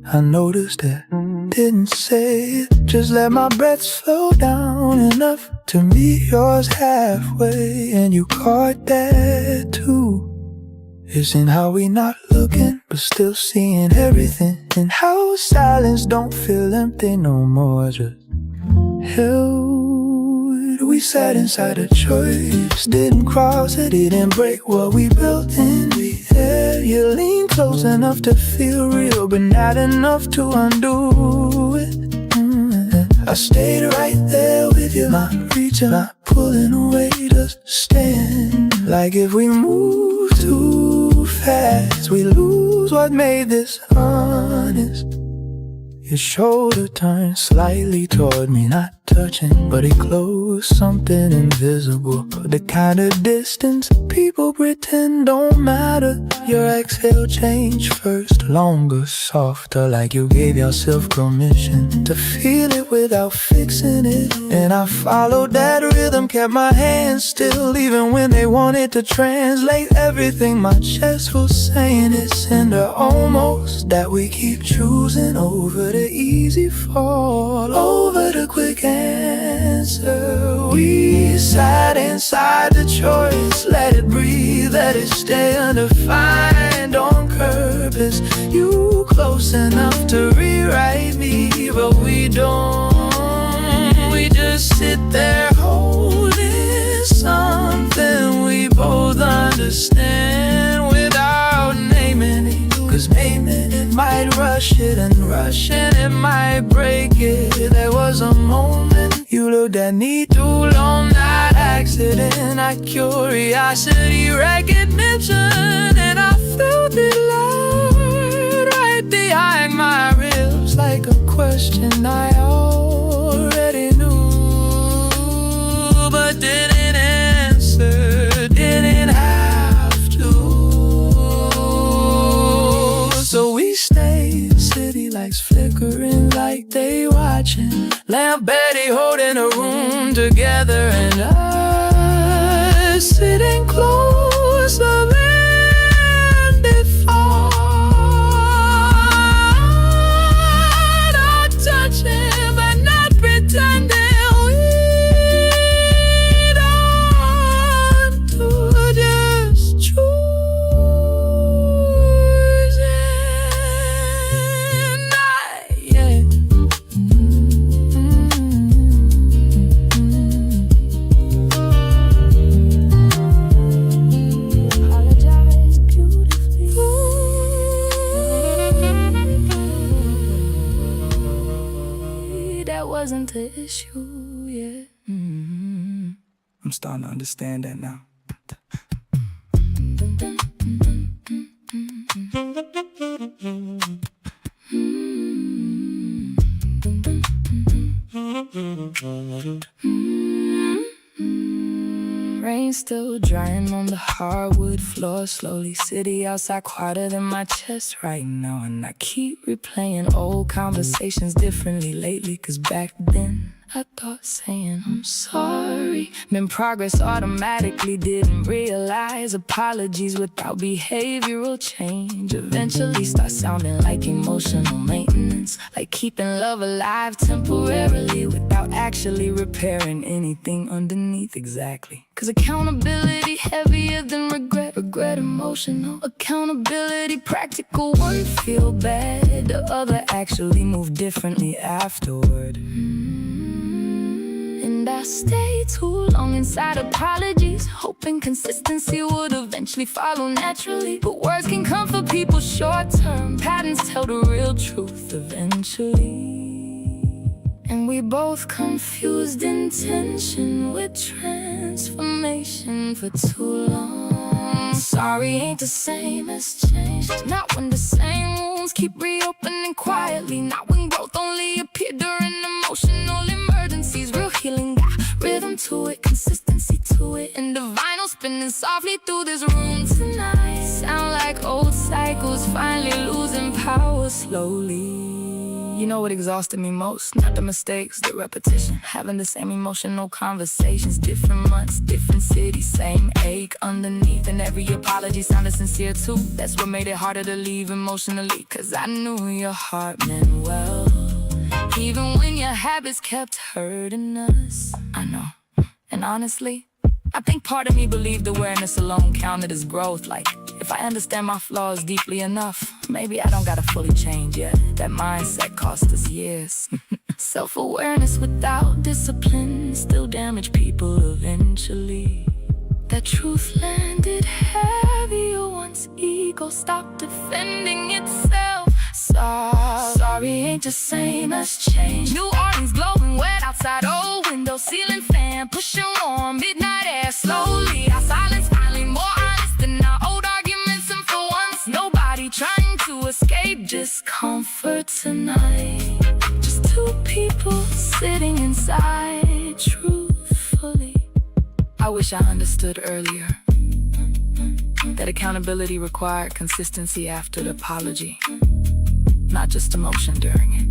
I noticed it, didn't say it, just let my breath slow down enough to meet yours halfway, and you caught that too. Isn't how we not looking, but still seeing everything, and how silence don't feel empty no more, just held. We sat inside a choice, didn't cross it, didn't break what we built in the air. You leaned close enough to feel real, but not enough to undo it. I stayed right there with you, not reaching, not pulling away, just stand. Like if we move too fast, we lose what made this honest. Your shoulder turned slightly toward me, not touching, but it closed, something invisible. The kind of distance people pretend don't matter. Your exhale changed first, longer, softer, like you gave yourself permission to feel it without fixing it. And I followed that rhythm, kept my hands still, even when they wanted to translate everything my chest was saying. It's in the almost that we keep choosing over the easy fall, over the quick answer. We sat inside the choice, let it breathe, let it stay undefined on purpose. You close enough to rewrite me, but we don't. We just sit there holding something we both understand without naming it. Cause naming it might rush it, and rushing it might break it. There was a moment you looked at me too long, not accident, not curiosity, recognition. And I felt it loud right behind my ribs, like a question I already knew, but didn't answer, didn't have to. So we stay, city lights flickering like they watching. Lamp Betty holding a room together, and us sitting closer than before. Not touching, but not pretending. We don't do, just choosing. Not yet. Apologize beautifully. That wasn't the issue, yeah. I'm starting to understand that now. Rain still drying on the hardwood floor slowly. City outside quieter than my chest right now. And I keep replaying old conversations differently lately. Cause back then I thought saying I'm sorry meant progress automatically. Didn't realize apologies without behavioral change eventually start sounding like emotional maintenance. Like keeping love alive temporarily without actually repairing anything underneath. Exactly. Cause accountability heavier than regret. Regret emotional. Accountability practical. One feel bad, the other actually move differently afterward. And I stayed too long inside apologies, hoping consistency would eventually follow naturally. But words can comfort people short term. Patterns tell the real truth eventually. And we both confused intention with transformation for too long. Sorry ain't the same as change. Not when the same wounds keep reopening quietly. Not when growth only appear during emotional emergencies. Real healing got rhythm to it, consistency to it. And the vinyl spinning softly through this room tonight. Sound like old cycles finally losing power slowly. You know what exhausted me most? Not the mistakes, the repetition. Having the same emotional conversations. Different months, different cities, same ache underneath. And every apology sounded sincere too. That's what made it harder to leave emotionally. Cause I knew your heart meant well, even when your habits kept hurting us. I know. And honestly, I think part of me believed awareness alone counted as growth. Like, if I understand my flaws deeply enough, maybe I don't gotta fully change yet. That mindset cost us years. Self-awareness without discipline still damage people eventually. That truth landed heavier once ego stopped defending itself. Sorry ain't the same as change. New Orleans glowing wet outside, old window, ceiling fan pushing warm, midnight air slowly. Our silence finally more honest than our old arguments. And for once, nobody trying to escape discomfort tonight. Just two people sitting inside truthfully. I wish I understood earlier that accountability required consistency after the apology, not just emotion during it.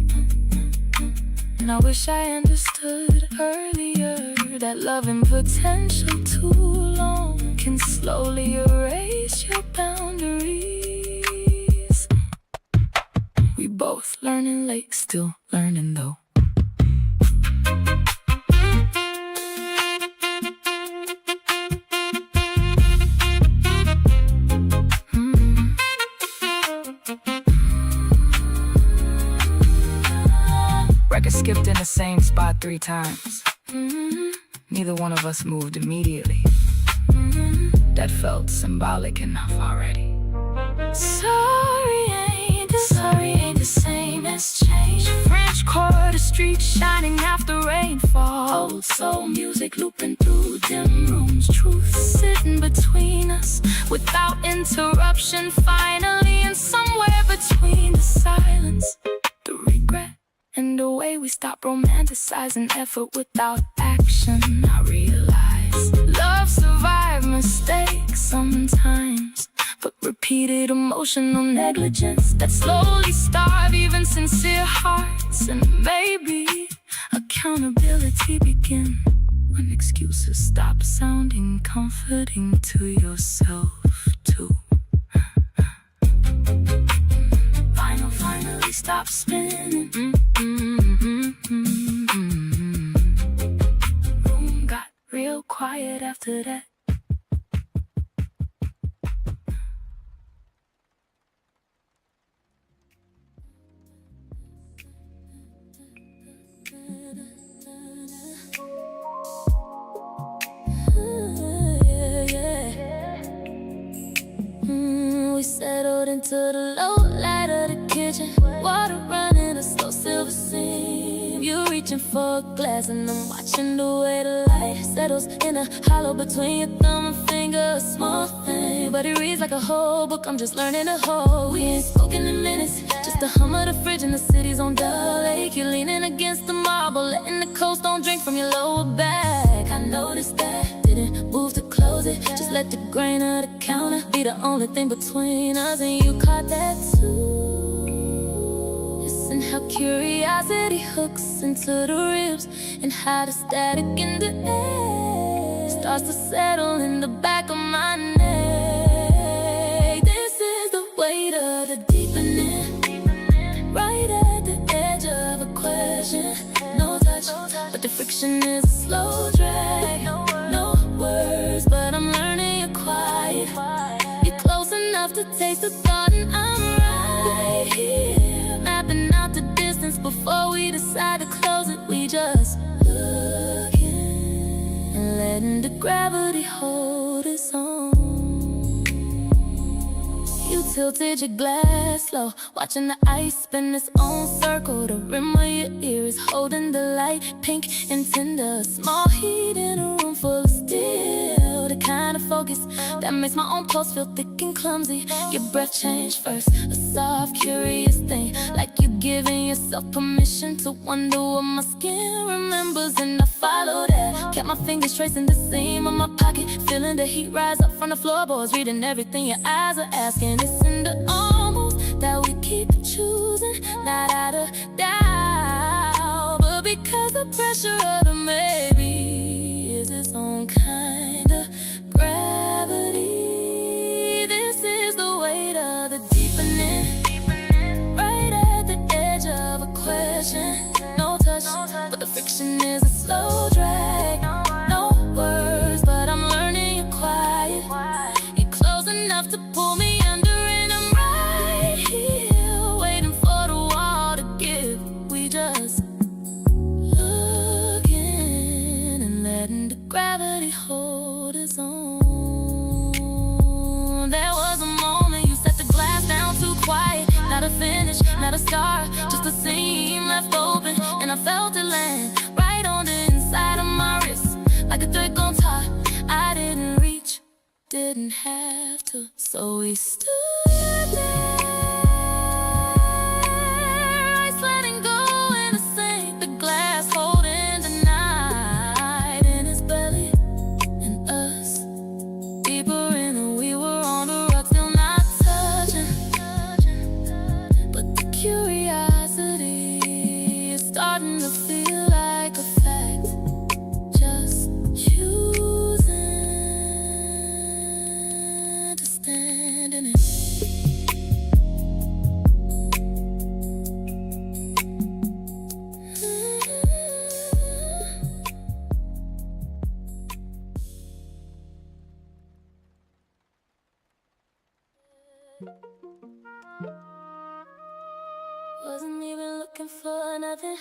And I wish I understood earlier that loving potential too long can slowly erase your boundaries. We both learning late, still learning though. Record skipped in the same spot 3 times. Neither one of us moved immediately. That felt symbolic enough already. Sorry ain't the same as change. French Quarter Street shining after rainfall. Old soul music looping through dim rooms. Truth sitting between us without interruption. Finally, and somewhere between the silence, the regret, and the way we stop romanticizing effort without action, I realize love survives mistakes sometimes, but repeated emotional negligence that slowly starve even sincere hearts. And maybe accountability begin when excuses stop sounding comforting to yourself too. Vinyl finally stop spinning. Room got real quiet after that. We settled into the low light of the kitchen. Water running a slow silver seam. You reaching for a glass and I'm watching the way the light settles in a hollow between your thumb and finger. A small thing, but it reads like a whole book I'm just learning to hold. We ain't spoken in minutes, just the hum of the fridge and the city's on the lake. You're leaning against the marble, letting the coast don't drink from your lower back. I noticed that, didn't move to close close it. Just let the grain of the counter be the only thing between us, and you caught that too. Listen how curiosity hooks into the ribs, and how the static in the air starts to settle in the back of my neck. This is the weight of the deepening, right at the edge of a question. No touch, but the friction is a slow drag. No words, but I'm learning you're quiet. You're close enough to taste the thought, and I'm right here, mapping out the distance before we decide to close it. We just looking and letting the gravity hold its own. You tilted your glass low, watching the ice spin its own circle. The rim of your ear is holding the light, pink and tender. Small heat in a room full of steel, the kind of focus that makes my own pulse feel thick and clumsy. Your breath changed first, a soft, curious thing, like you giving yourself permission to wonder what my skin remembers. And I followed that, kept my fingers tracing the seam of my pocket, feeling the heat rise up from the floorboards, reading everything your eyes are asking. It's in the almost that we keep choosing, not out of doubt, but because the pressure of the maybe is its own kind of gravity. This is the weight of the deepening, right at the edge of a question. No touch, but the friction is a slow drag. No words, but I'm learning you're quiet. You're close enough to pull me under, and I'm right here, waiting for the wall to give. We just looking and letting the gravity hold its own. There was a moment you set the glass down too quiet. Not a finish, not a scar, just a seam left open, and I felt it land right on the inside of my wrist, like a thread gone taut. I didn't reach, didn't have to, so we stood there, ice letting go in the sink, the glass holding the night in its belly, and us deeper in, and we were on the rocks, still not touching. But the curiosity is starting to feel like a fact, just choosing to stand in it. Wasn't even looking for nothing,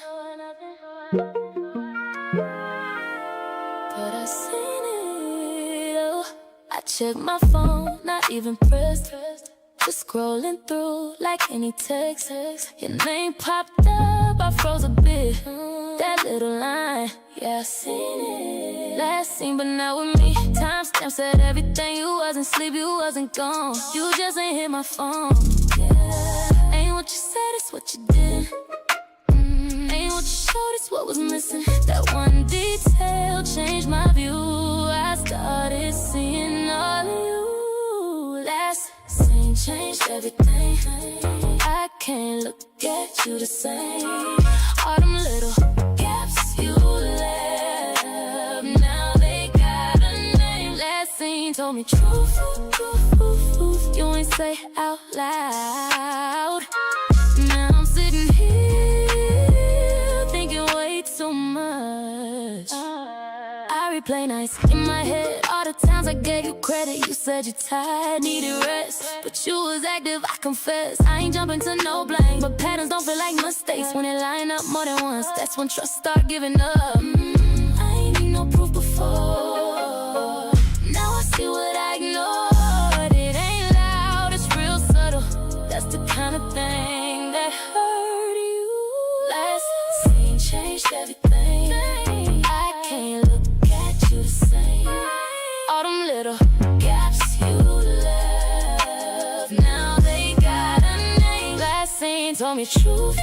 but I seen it. Oh, I checked my phone, not even pressed, just scrolling through like any text. Your name popped up, I froze a bit. That little line, yeah, I seen it. Last seen, but not with me. Timestamp said everything. You wasn't sleep, you wasn't gone. You just ain't hit my phone. Yeah, ain't what you said, it's what you did. Ain't what you showed, it's what was missing. That one detail changed my view. I started seeing all of you. Last scene changed everything. I can't look at you the same. All them little gaps you left, now they got a name. Last scene told me truth, you ain't say out loud. Now I'm sitting here thinking way too much. I replay nights in my head, all the times I gave you credit. You said you tired, needed rest, but you was active, I confess. I ain't jumping to no blame, but patterns don't feel like mistakes when they line up more than once. That's when trust start giving up. I ain't need no proof before. Now I see what I ignored. It ain't loud, it's real subtle. That's the kind of thing that hurt you. Last scene changed everything. I can't look at you the same. All them little gaps you left, now they got a name. Last scene told me truth,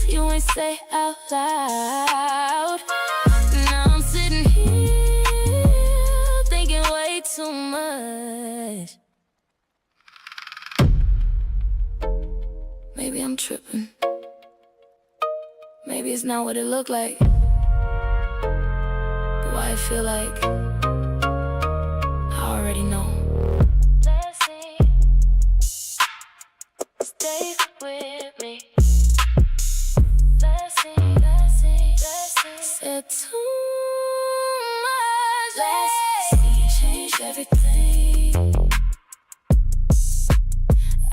you ain't say out loud. Now I'm sitting here thinking much. Maybe I'm tripping. Maybe it's not what it looked like, but why I feel like I already know. Let's see. Stay with me. Let's see, let's see, let's see. Said too much. Let's see, it changed everything.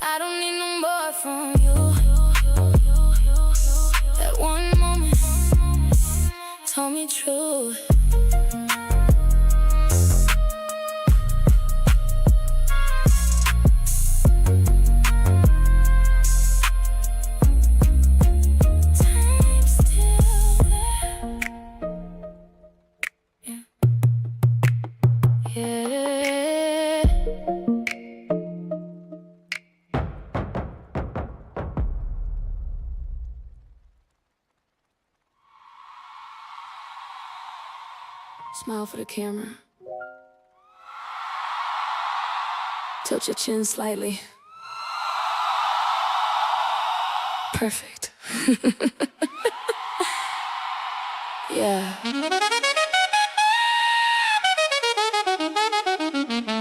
I don't need no more from you. That one moment told me truth. Time still there. Yeah. Smile for the camera. Tilt your chin slightly. Perfect. Yeah.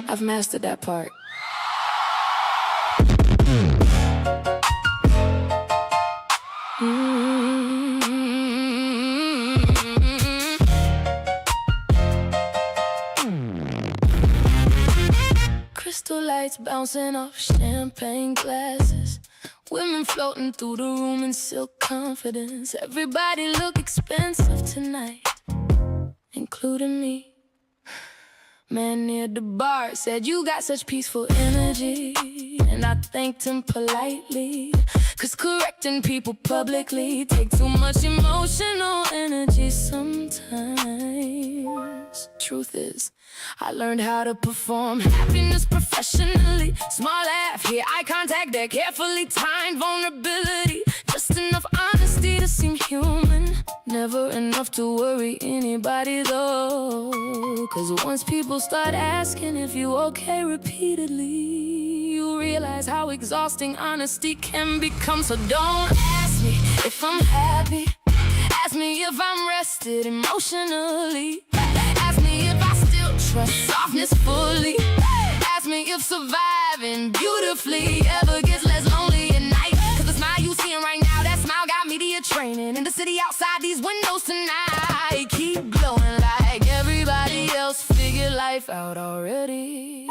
I've mastered that part. Crystal lights bouncing off champagne glasses. Women floating through the room in silk confidence. Everybody look expensive tonight, including me. Man near the bar said you got such peaceful energy, and I thanked him politely, cause correcting people publicly take too much emotional energy sometimes. Truth is, I learned how to perform happiness professionally. Small laugh, here eye contact, that carefully timed vulnerability. Just enough honesty to seem human, never enough to worry anybody though. Cause once people start asking if you okay repeatedly, you realize how exhausting honesty can become. So don't ask me if I'm happy, ask me if I'm rested emotionally. Ask me if I still trust softness fully. Ask me if surviving beautifully ever gets less lonely at night. Cause the smile you seeing right now, that smile got media training in the city outside these windows tonight. Keep glowing like everybody else figured life out already.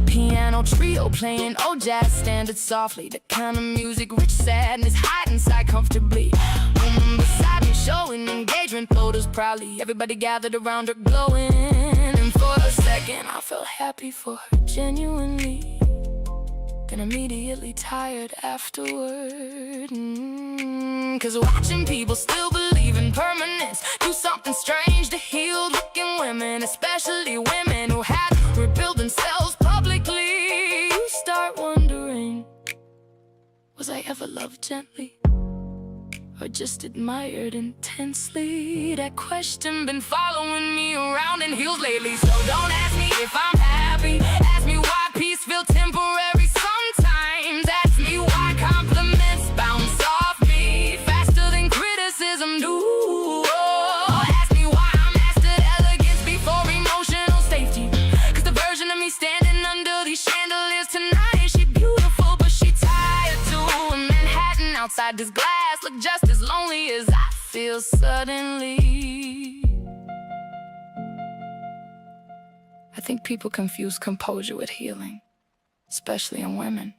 Piano trio playing old jazz standards softly. The kind of music rich sadness hide inside comfortably. Woman beside me showing engagement photos proudly. Everybody gathered around her glowing, and for a second I felt happy for her genuinely, then immediately tired afterward. Cause watching people still believe in permanence do something strange to healed looking women, especially women who had to rebuild themselves publicly. You start wondering, was I ever loved gently, or just admired intensely? That question been following me around in heels lately. So don't ask me if I'm happy, ask me why peace feel temporary sometimes. Ask me why compliments bounce off me faster than criticism do. Ask me why I mastered elegance before emotional safety. Cause the version of me standing under these chandeliers tonight, she beautiful but she tired too. In Manhattan outside this glass look just as lonely as I feel suddenly. I think people confuse composure with healing, especially in women.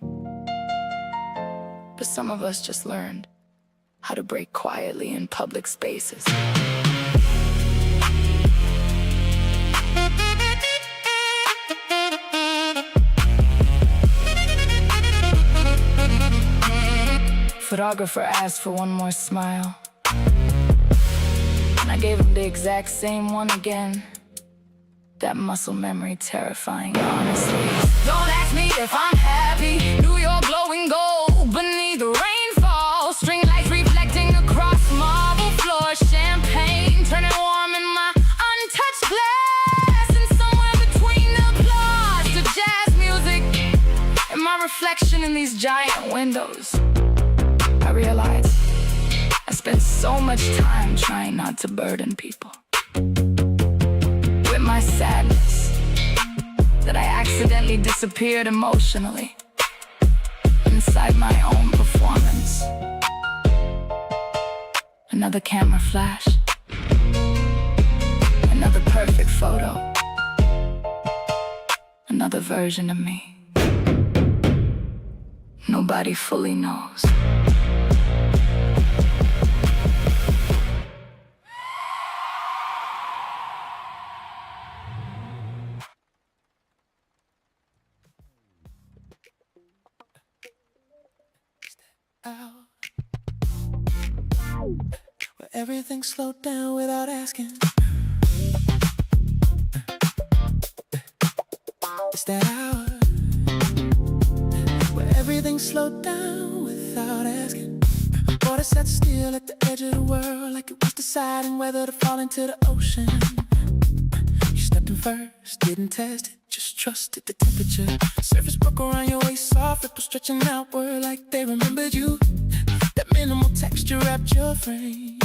But some of us just learned how to break quietly in public spaces. Photographer asked for one more smile, and I gave him the exact same one again. That muscle memory terrifying, honestly. Don't ask me if I'm happy, New York glowing gold beneath the rainfall. String lights reflecting across marble floors, champagne turning warm in my untouched glass. in these giant windows, I realized I spent so much time trying not to burden people with my sadness that I accidentally disappeared emotionally inside my own performance. Another camera flash, another perfect photo, another version of me nobody fully knows. Where everything slowed down without asking. It's that hour where everything slowed down without asking. Water sat still at the edge of the world, like it was deciding whether to fall into the ocean. You stepped in first, didn't test it, just trusted the temperature. Surface broke around your waist, soft ripples stretching outward like they remembered you. That minimal texture wrapped your frame.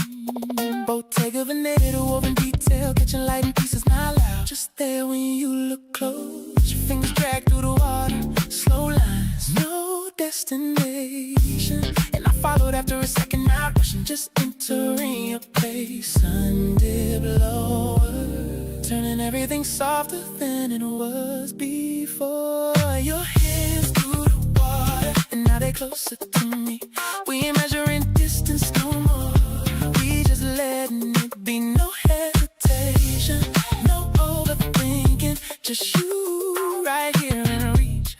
Bottega Veneta, woven detail, catching light in pieces not loud. Just there when you look close, your fingers drag through the water. Slow lines, no destination. And I followed after a second, not rushing, just entering your place. Sun dip lower, turning everything softer than it was before. Your hands through the water, and now they're closer to me. We ain't measuring distance no more. We just letting it be, no hesitation, no overthinking. Just you right here in reach,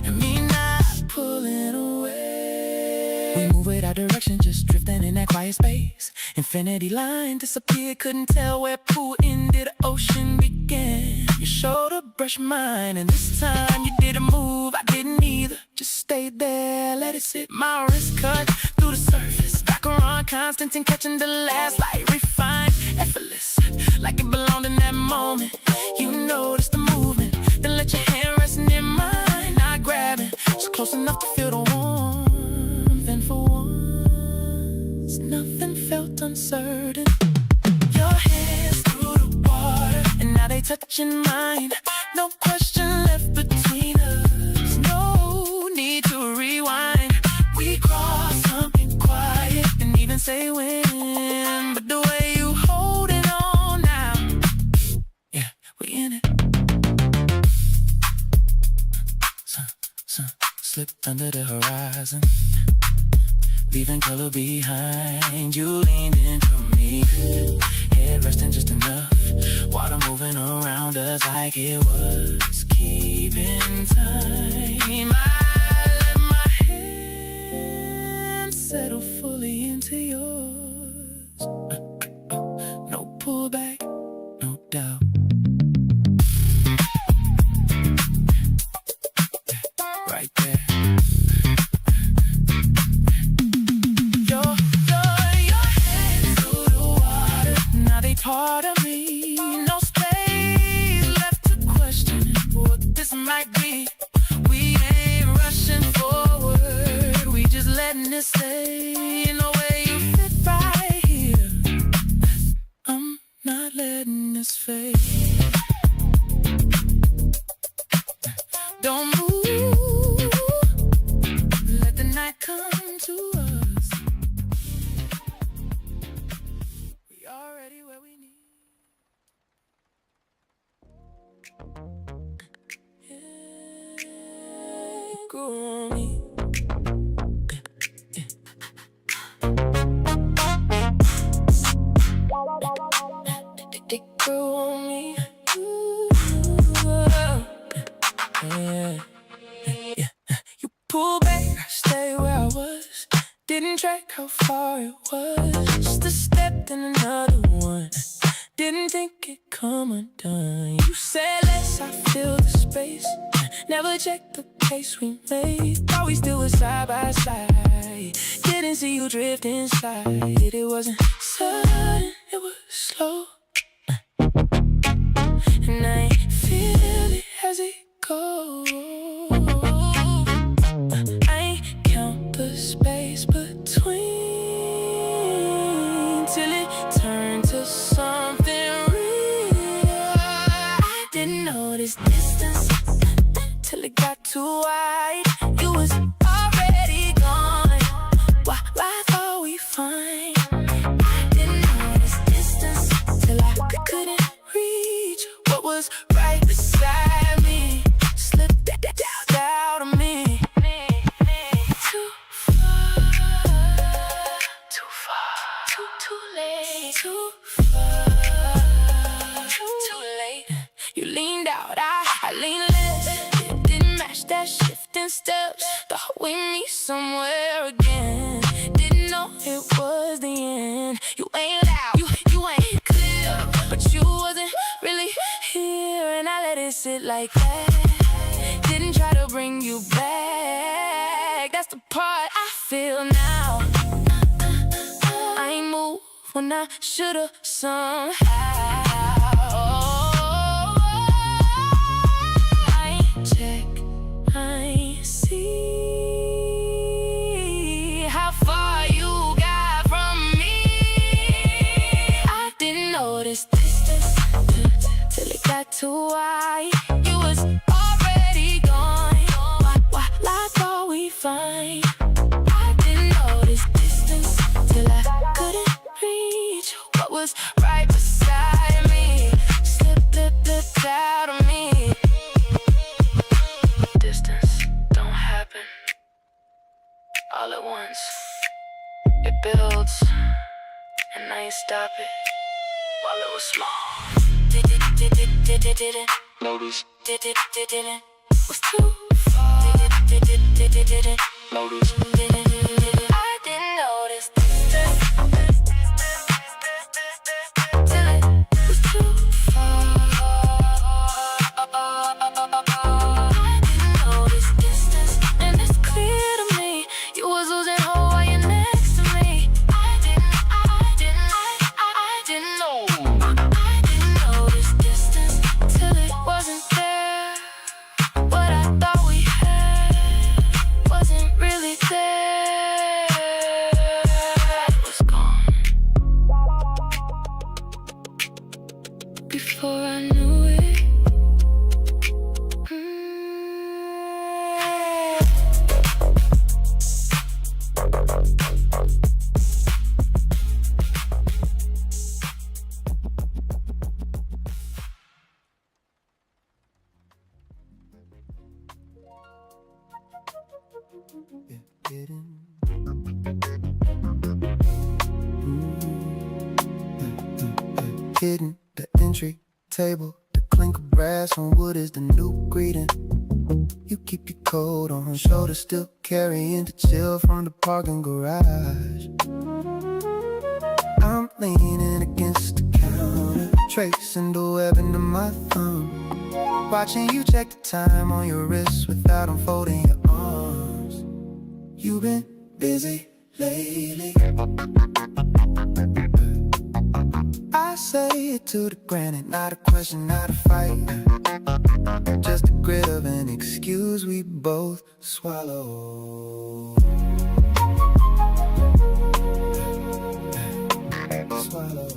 and me not pulling away. We move without direction, just drifting in that quiet space. Infinity line disappeared, couldn't tell where pool ended, ocean began. Your shoulder brushed mine, and this time you didn't move, I didn't either. Just stayed there, let it sit. My wrist cut through the surface, back around constant and catching the last light, refined, effortless, like it belonged in that moment. You noticed the movement, then let your hand rest in mine, not grabbing, just close enough to feel the warmth. And for once, nothing felt uncertain. Your hands through the water, and now they touching mine. No question left between us, no need to rewind. We crossed something quiet, didn't even say when, but the way you holding on now, yeah, we in it. Sun slipped under the horizon, leaving color behind. You leaned into me, head resting just enough, water moving around us like it was keeping time. I let my hand settle fully into yours. No pullback, no doubt. Right there. Your hands through the water, now they part of me. No space left to question what this might be. We ain't rushing forward, we just letting it stay. In a way you fit right here, I'm not letting this fade. Don't move, let the night come to us. We already where we need. Yeah, grow on me. They grew on me. Ooh, yeah. You pull back, I stay where I was. Didn't track how far it was. Just a step, then another one. Didn't think it'd come undone. You said less, I fill the space. Never checked the pace we made. Thought we still were side by side. Didn't see you drift inside. It wasn't sudden, it was slow. And I ain't feel it as it goes. didn't notice distance till it got too wide. You was already gone. Why thought we fine? I didn't notice distance till I couldn't reach what was right beside me. Slipped out of me. Too far, too far, too late, too far, too late. You leaned out, I leaned less. It didn't match that shifting steps. Thought we'd meet somewhere again. Didn't know it was the end. You ain't loud, you ain't clear, but you wasn't really here, and I let it sit like that. Didn't try to bring you back. That's the part I feel now. I ain't moved when I should've somehow. I ain't check, I ain't see how far you got from me. I didn't notice distance till it got too wide. You was already gone. Why thought we fine? I didn't notice distance till I couldn't reach what was right beside me. Slipped out of me. Distance don't happen all at once. It builds, and I ain't stop it while it was small. Didn't notice. Didn't was too far. Didn't notice. I didn't notice till it was too far. I didn't notice distance, and it's clear to me you was losing hope while you're next to me. I didn't know. I didn't notice distance till it wasn't there. What I thought we had wasn't really there. It was gone before I knew it. Hidden, the entry table, the clink of brass on wood is the new greeting. You keep your coat on, shoulder still carrying the chill from the parking garage. I'm leaning against the counter, tracing the web into my thumb, watching you check the time on your wrist without unfolding your arms. You've been busy lately. I say it to the granite, not a question, not a fight. Just the grit of an excuse we both swallow. Swallow.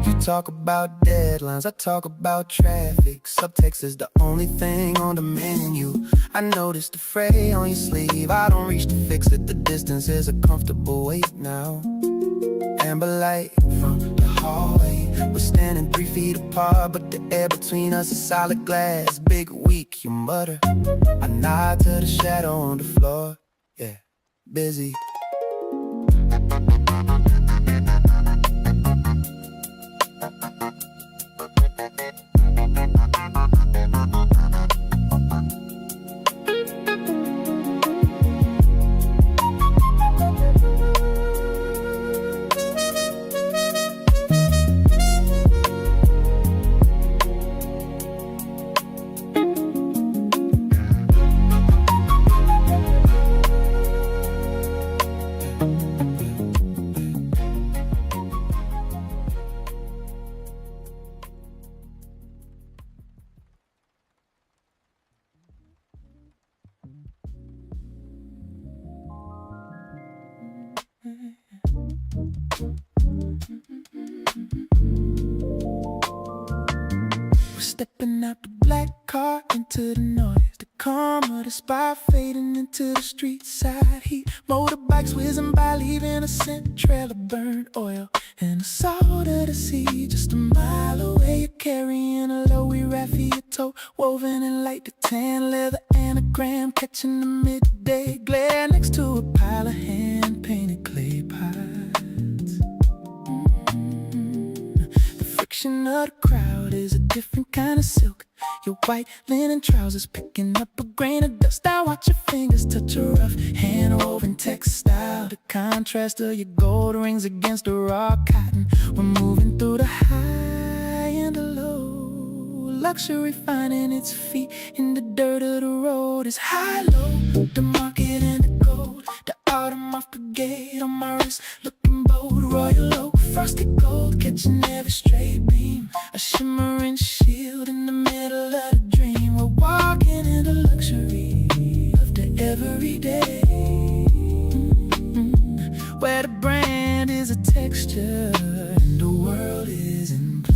You talk about deadlines, I talk about traffic. Subtext is the only thing on the menu. I noticed the fray on your sleeve. I don't reach to fix it. The distance is a comfortable weight now. Amber light from the hallway. We're standing 3 feet apart, but the air between us is solid glass. Big weak, you mutter. I nod to the shadow on the floor. Yeah, busy. We're stepping out the black car into the noise, the calm of the spot fading into the street side heat. Motorbikes whizzing by, leaving a scent trail of burnt oil and the salt of the sea. Just a mile away, you're carrying a low-wee raft for your toe, woven in light to tan leather anagram, catching the midday glare next to a pile of hand-painted clay pots. The friction of the crowd is a different kind of silk. Your white linen trousers picking up a grain of dust. I watch your fingers touch a rough hand-woven textile. The contrast of your gold rings against the raw cotton. We're moving through the high and the low. Luxury finding its feet in the dirt of the road. It's high-low, the market and the gold. The autumn off brigade on my wrist, looking bold. Royal oak, frosted gold, catching every stray beam. A shimmering shield in the middle of the dream. We're walking in the luxury of the everyday, where the brand is a texture and the world is in play.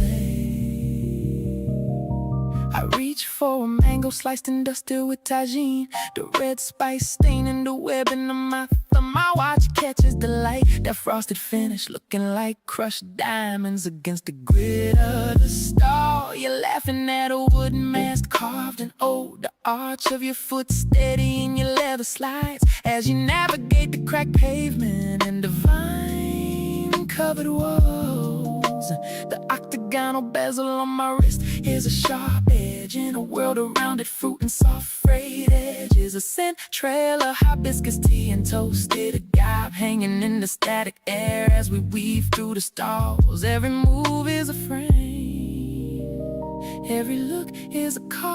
I reach for a mango sliced and dusted with tagine, the red spice staining the webbing of my thumb. My watch catches the light, that frosted finish looking like crushed diamonds against the grid of the star. You're laughing at a wooden mask carved in old, the arch of your foot steady in your leather slides as you navigate the cracked pavement and the vine-covered walls. The octagonal bezel on my wrist is a sharp edge in a world around it, fruit and soft frayed edges. A scent trail of hibiscus tea and toasted agave hanging in the static air as we weave through the stalls. Every move is a frame, every look is a call.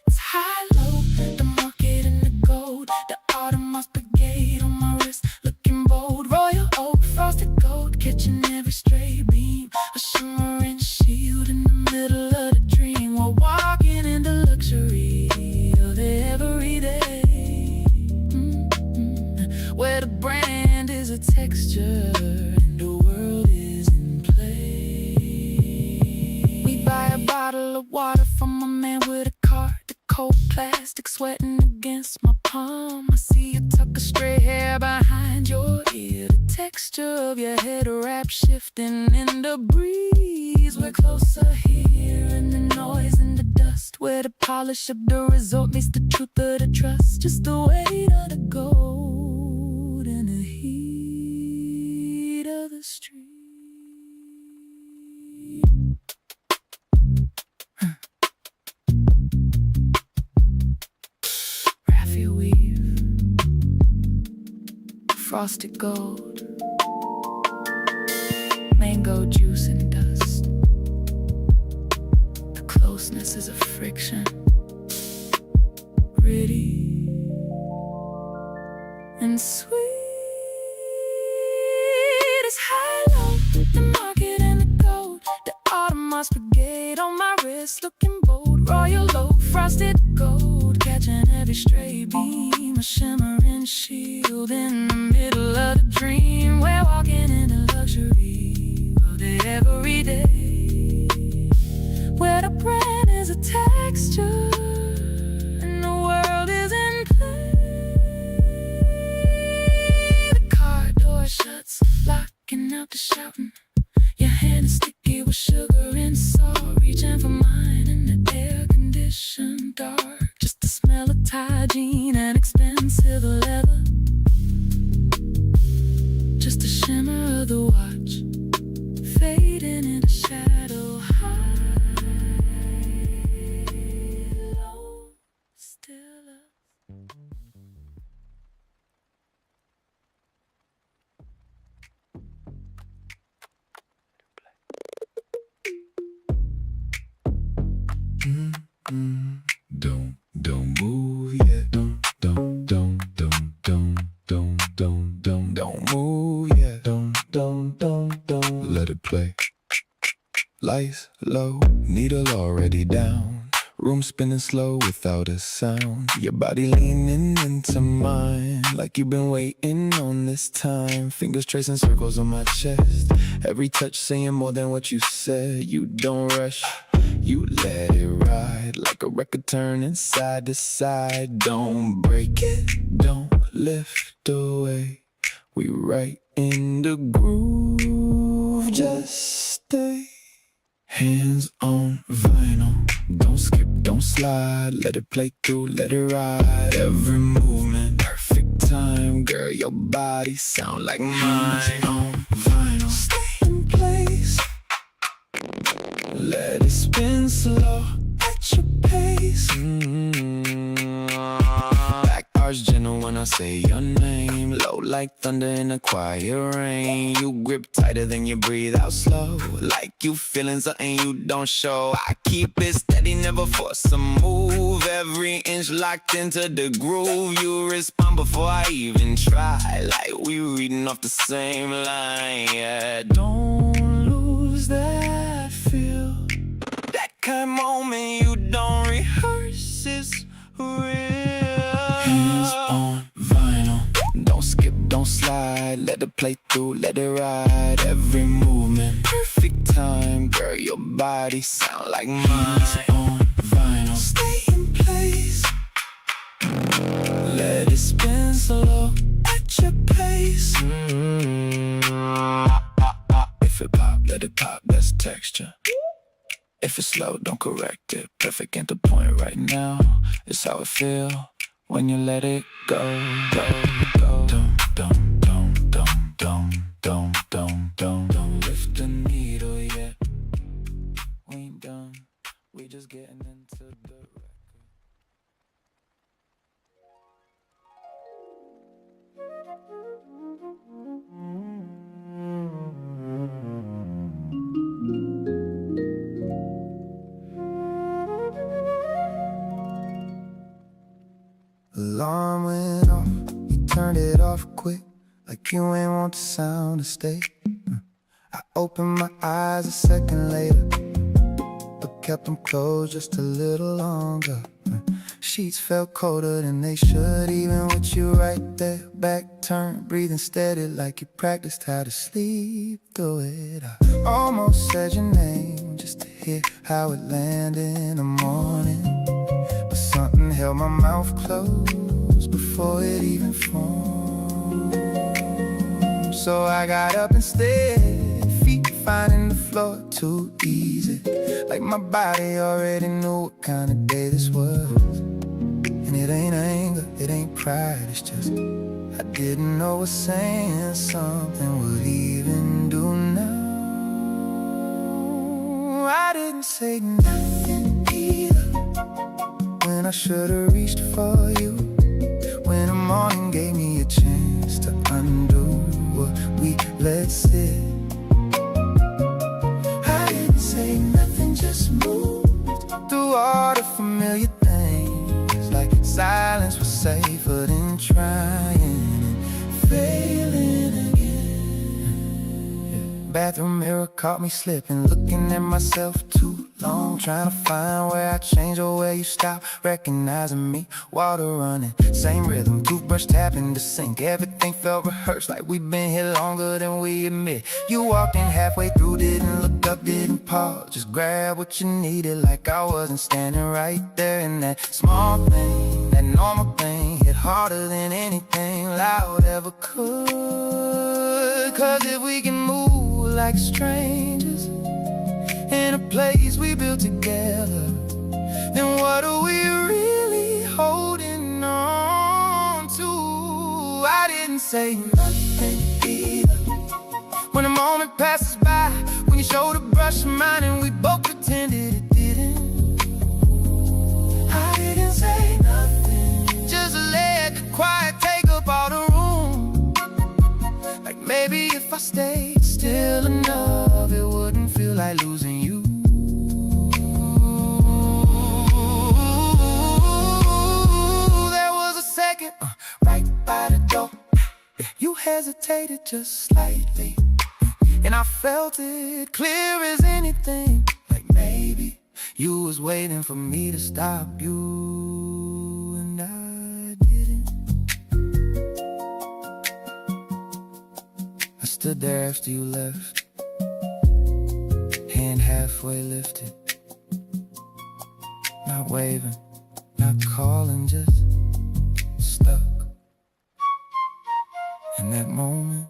It's high-low, the market and the gold. The autumn moss brigade on my wrist, looking bold. Royal oak, frosted gold, catching every stray beam. A shimmering shield in the middle of the dream. We're walking in the luxury of the everyday, where the brand is a texture and the world is in play. We buy a bottle of water from a man with a cart, the cold plastic sweating against my palm. I see you tuck a stray hair behind your ear, the texture of your head wrap shifting in the breeze. We're closer here in the noise and the dust, where the polish of the resort meets the truth of the trust. Just the weight of the gold and the heat of the street. Raffia weave, frosted gold, mango juice and dust. The closeness is a friction, gritty and sweet. It's high-low, the market and the gold. The autumn moss brigade on my wrist, looking bold. Royal oak, frosted gold, catching every stray beam. A shimmering shield in the middle of the dream. We're walking in the luxury of the everyday, where the brand is a texture and the world is in play. The car door shuts, locking out the shouting. Your hand is sticky with sugar and salt, reaching for mine in the air-conditioned dark. Just the smell of tagine and expensive leather, just the shimmer of the watch fading in the shadow. High, low, still us. Don't move yet. Don't move yet. Don't let it play. Lights low, needle already down. Room spinning slow without a sound. Your body leaning into mine, like you've been waiting on this time. Fingers tracing circles on my chest, every touch saying more than what you said. You don't rush, you let it ride, like a record turning side to side. Don't break it, don't lift away. We right in the groove, just stay. Hands on vinyl, don't skip, don't slide. Let it play through, let it ride. Every movement, perfect time. Girl, your body sound like mine. Hands on vinyl, stay in place. Let it spin slow at your pace. Back arch gentle when I say your name. Low like thunder in a quiet rain. You grip tighter than you breathe out slow, like you feeling something you don't show. I keep it steady, never force a move. Every inch locked into the groove. You respond before I even try, like we reading off the same line. Yeah, don't lose that feel. That kind of moment you don't rehearse, it's real. Hands on vinyl, don't skip, don't slide. Let it play through, let it ride. Every movement, perfect time. Girl, your body sound like mine. Hands on vinyl, stay in place. Let it spin slow at your pace. If it pop, let it pop, that's texture. If it's slow, don't correct it. Perfect at the point right now. It's how it feel when you let it go, go, go. Don't, don't, don't, don't, don't, don't, don't, don't lift the needle yet. We ain't done. We just getting into the record. Alarm went off, you turned it off quick, like you ain't want the sound to stay. I opened my eyes a second later, but kept them closed just a little longer. Sheets felt colder than they should, even with you right there. Back turned, breathing steady like you practiced how to sleep through it. I almost said your name just to hear how it landed in the morning, but something held my mouth closed before it even formed. So I got up instead, feet finding the floor too easy, like my body already knew what kind of day this was. And it ain't anger, it ain't pride, it's just I didn't know what saying something would even do now. I didn't say nothing either, when I should've reached for you, when the morning gave me a chance to undo what we let sit. I didn't say nothing, just moved through all the familiar things, like silence was safer than trying and failing again. Bathroom mirror caught me slipping, looking at myself too long, trying to find where I changed or where you stopped recognizing me. Water running, same rhythm, toothbrush tapping the sink. Everything felt rehearsed, like we'd been here longer than we admit. You walked in halfway through, didn't look up, didn't pause, just grab what you needed, like I wasn't standing right there. And that small thing, that normal thing, hit harder than anything loud ever could. Cause if we can move like strangers in a place we built together, then what are we really holding on to? I didn't say nothing either, when the moment passes by, when your shoulder brushed mine and we both pretended it didn't. I didn't say nothing, just let the quiet take up all the room, like maybe if I stayed still enough, it wouldn't feel like losing you. There was a second, right by the door, you hesitated just slightly, and I felt it clear as anything, like maybe You was waiting for me to stop you, and I didn't. I stood there after you left, hand halfway lifted, not waving, not calling, just stuck. And that moment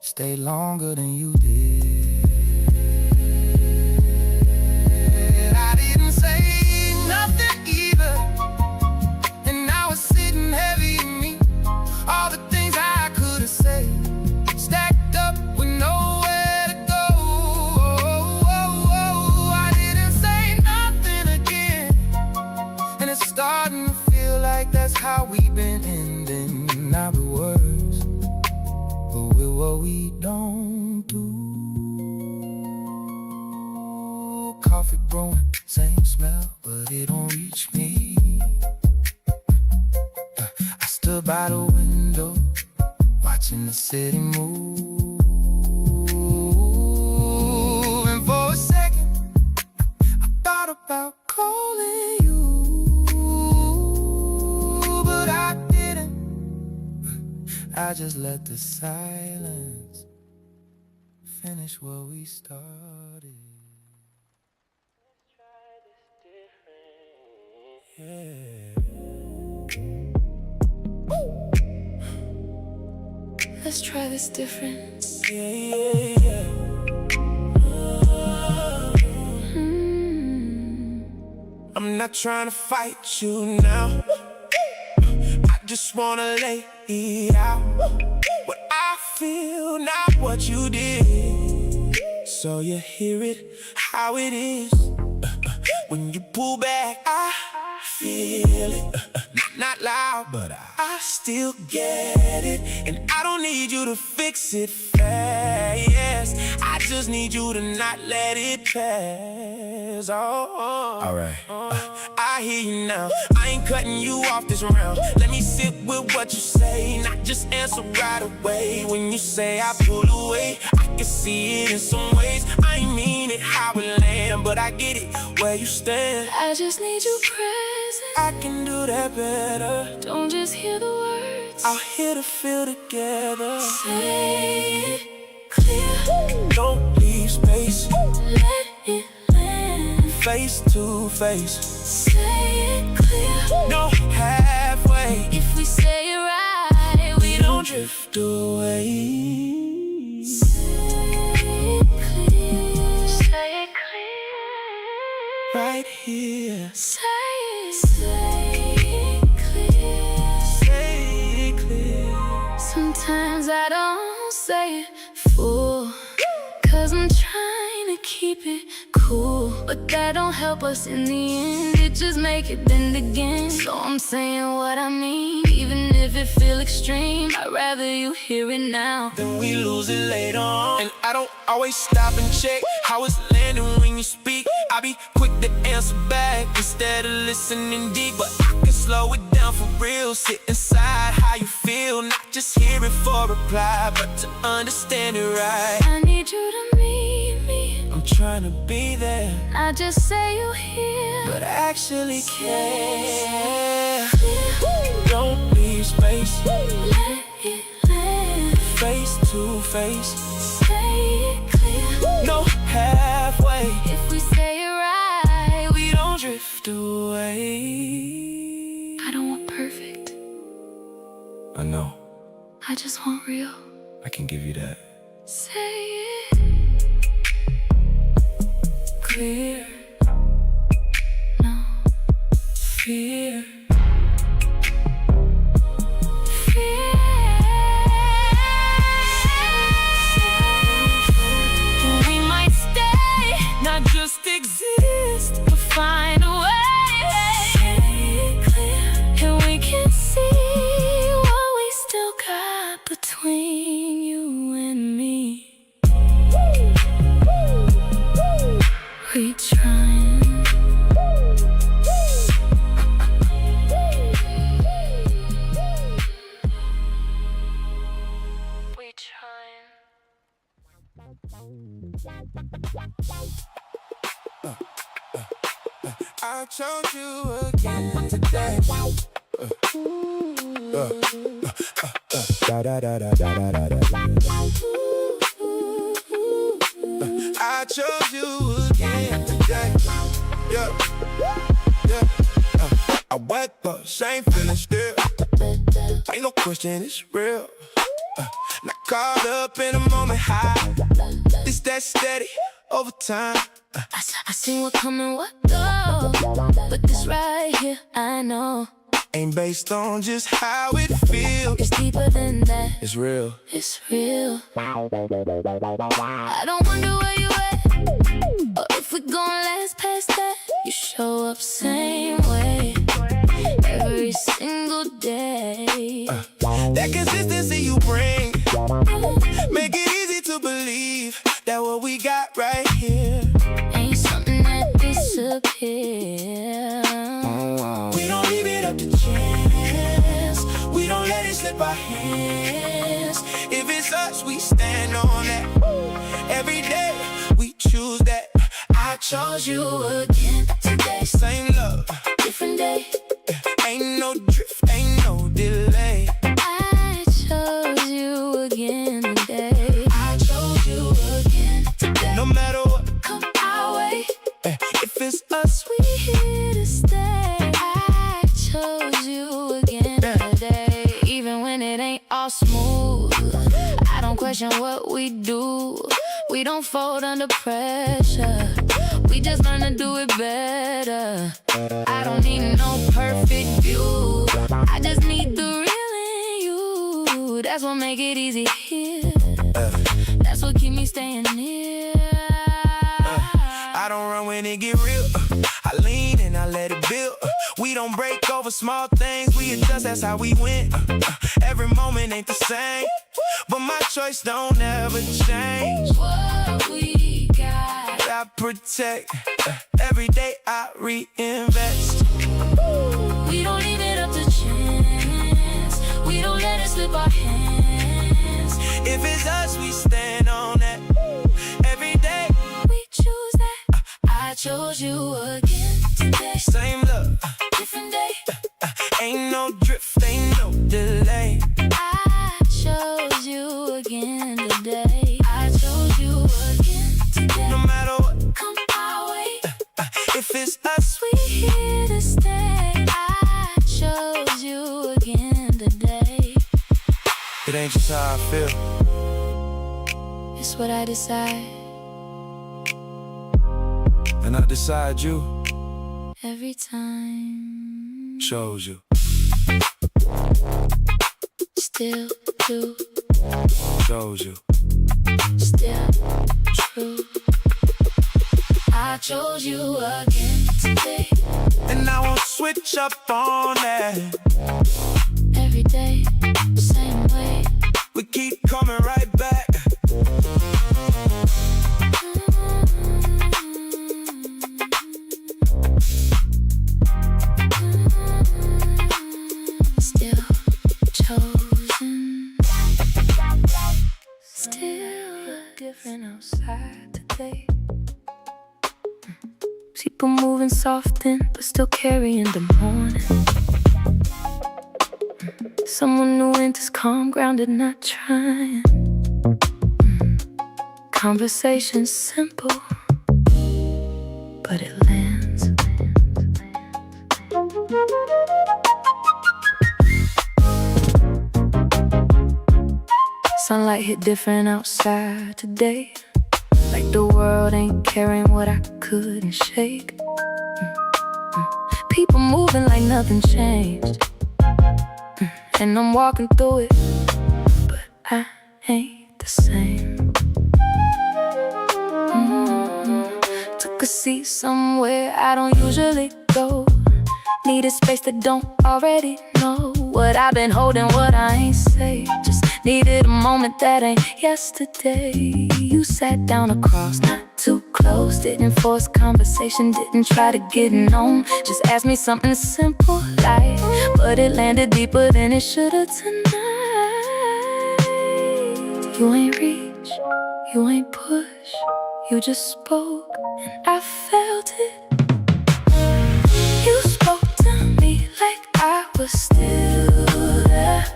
stayed longer than you did. I didn't say nothing either, and now it's sitting heavy in me. All the things I could have said, stacked up with nowhere to go. I didn't say nothing again, and it's starting to feel like that's how we've been ending. Not with words, but with what we don't do. Coffee brewing, same smell, but it don't reach me. I stood by the window, watching the city move. And for a second, I thought about calling you, but I didn't. I just let the silence finish what we started. Let's try this different. I'm not trying to fight you now. I just wanna lay it out. What I feel, not what you did. So you hear it, how it is. When you pull back, I feel it. Not loud, but I still get it. And I don't need you to fix it fast. I just need you to not let it pass. Alright. I hear you now. I ain't cutting you off this round. Let me sit with what you say, not just answer right away. When you say I pull away, I can see it in some ways. I ain't mean it how it land, but I get it where you stand. I just need you present. I can do that better. Don't just hear the words, I'll hear the feel together. say it clear. Don't leave space, Let it land. face to face. Say it clear. No halfway. If we say it right, we Don't drift away. say it clear. Say it clear. Right here. Say it clear. Say it clear. Sometimes I don't say it full, 'cause I'm trying to keep it cool. But that don't help us in the end, it just make it bend again. So I'm saying what I mean, even if it feel extreme. I'd rather you hear it now. Then we lose it later on. And I don't always stop and check how it's landing when you speak. I be quick to answer back instead of listening deep. But I can slow it down for real, sit inside how you feel. Not just hear it for reply, but to understand it right. I need you to meet me, I'm trying to be there, not just say you hear, but actually care. clear. Don't leave space, Let it land. face to face. Say it clear. No halfway. If we say it right, We don't drift away. I don't want perfect, I know, I just want real. I can give you that. Say it clear. No Fear. we might stay, Not just exist. but find a way. Say it clear. And we can see what we still got between you and me. We trying. We trying. I chose you again today. Da da da da da da da da. I chose you again today. Yeah, yeah. I wake up, same feeling still. Ain't no question, it's real. Not caught up in a moment high. It's that steady over time. I seen what come and what go, but this right here, I know. Ain't based on just how it feels. It's deeper than that. It's real. It's real. I don't wonder where you at, or if we gon' last past that. You show up same way every single day. That consistency you bring make it easy to believe that what we got right here ain't something that disappears. We don't leave it up to chance. We don't let it slip our hands. If it's us, we stand on that. Every day we choose that. I chose you again today. Same love, Different day. ain't no drift, ain't no delay. I chose you again today. I chose you again today. No matter what Come our way, if it's us, we here to stay. I chose you again today. Even when it ain't all smooth, I don't question what we do. We don't fold under pressure. We just learn to do it better. I don't need no perfect view. I just need the real in you. That's what make it easy here. That's what keep me staying near. I don't run when it get real. I lean and I let it build. We don't break over small things. We adjust, that's how we win. Every moment ain't the same, but my choice don't ever change. What we got, I protect. Every day I reinvest. we don't leave it up to chance. We don't let it slip our hands. If it's us, we stand on that. Every day We choose that. I chose you again today. same love, Different day. ain't no drift, ain't no delay. I chose you again today. I chose you again today. No matter what, Come our way, if it's us, we here to stay. I chose you again today. it ain't just how I feel. It's what I decide And I decide you every time. chose you. Still do, Chose you. still true. I chose you again today. And I won't switch up on that. Every day, same way. We keep coming right back. Still chosen. Still different outside today. People moving soft in, but still carrying the morning. Someone new enters calm, grounded, not trying. Conversation simple, but it lands. Sunlight hit different outside today. Like the world ain't carrying what I couldn't shake. People moving like nothing changed. And I'm walking through it, but I ain't the same. Took a seat somewhere I don't usually go. Needed space that don't already know what I've been holding, what I ain't say. Just needed a moment that ain't yesterday. You sat down across, not too close. Didn't force conversation, didn't try to get known. Just asked me something simple like, but it landed deeper than it should've tonight. You ain't reach, you ain't push, you just spoke, and I felt it. was still there.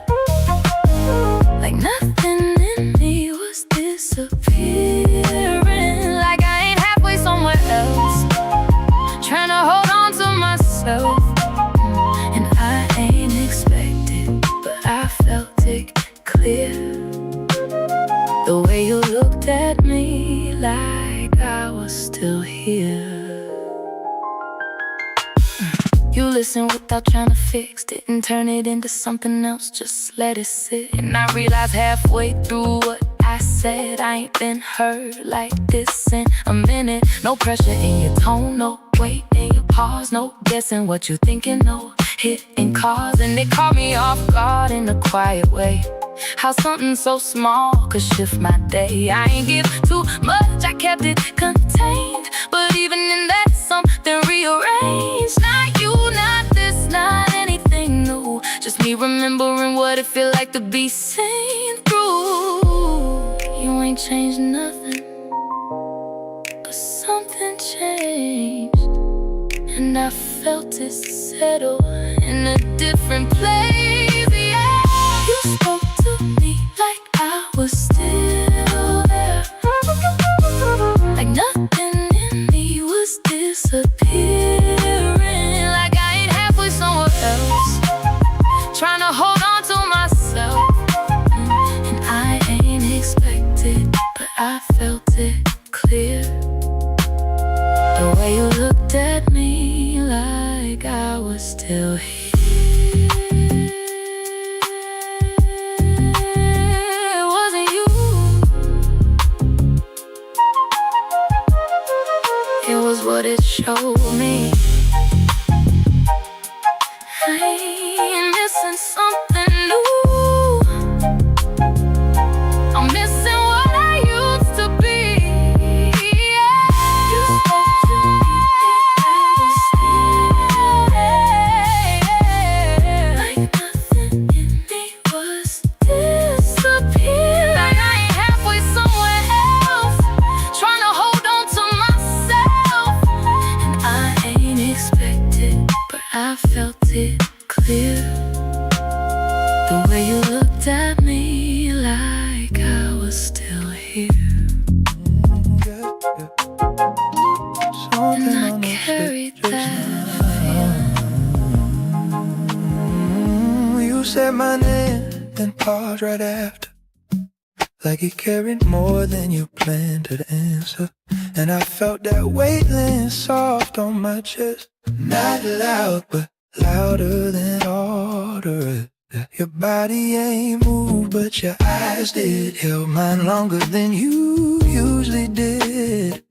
Like nothing in me was disappearing. Like I ain't halfway somewhere else, trying to hold on to myself. And I ain't expected, but I felt it clear. The way you looked at me like I was still here. You listened without trying to fix, didn't turn it into something else, just let it sit. And I realized halfway through what I said, I ain't been heard like this in a minute. No pressure in your tone, no weight in your pause, no guessing what you thinking, no hitting cause. And it caught me off guard in a quiet way, how something so small could shift my day. I ain't give too much, I kept it contained, but even in that something rearranged. Not you, not this, not anything new, just me remembering what it feel like to be seen through. You ain't changed nothing, but something changed, and I felt it settle in a different place. Yeah, you spoke to me like I was still there. Like nothing in me was disappearing. Like I ain't halfway somewhere else, trying to hold on to myself. And I ain't expected, but I felt it clear. The way you looked at me like I was still here. What it showed me, I ain't missing something new. I'm missing what I used to be. Yeah. You spoke to me, I was still there. Like nothing in me was disappearing. Like I ain't halfway somewhere else, trying to hold on to myself. I ain't expected, but I felt it clear. The way you looked at me like I was still here. And I carried that feel. You said my name, then paused right after, like you carried more than you planned to answer. And I felt that weight laying soft on my chest, not loud, but louder than order. Your body ain't moved, but your eyes did. Held mine longer than you usually did.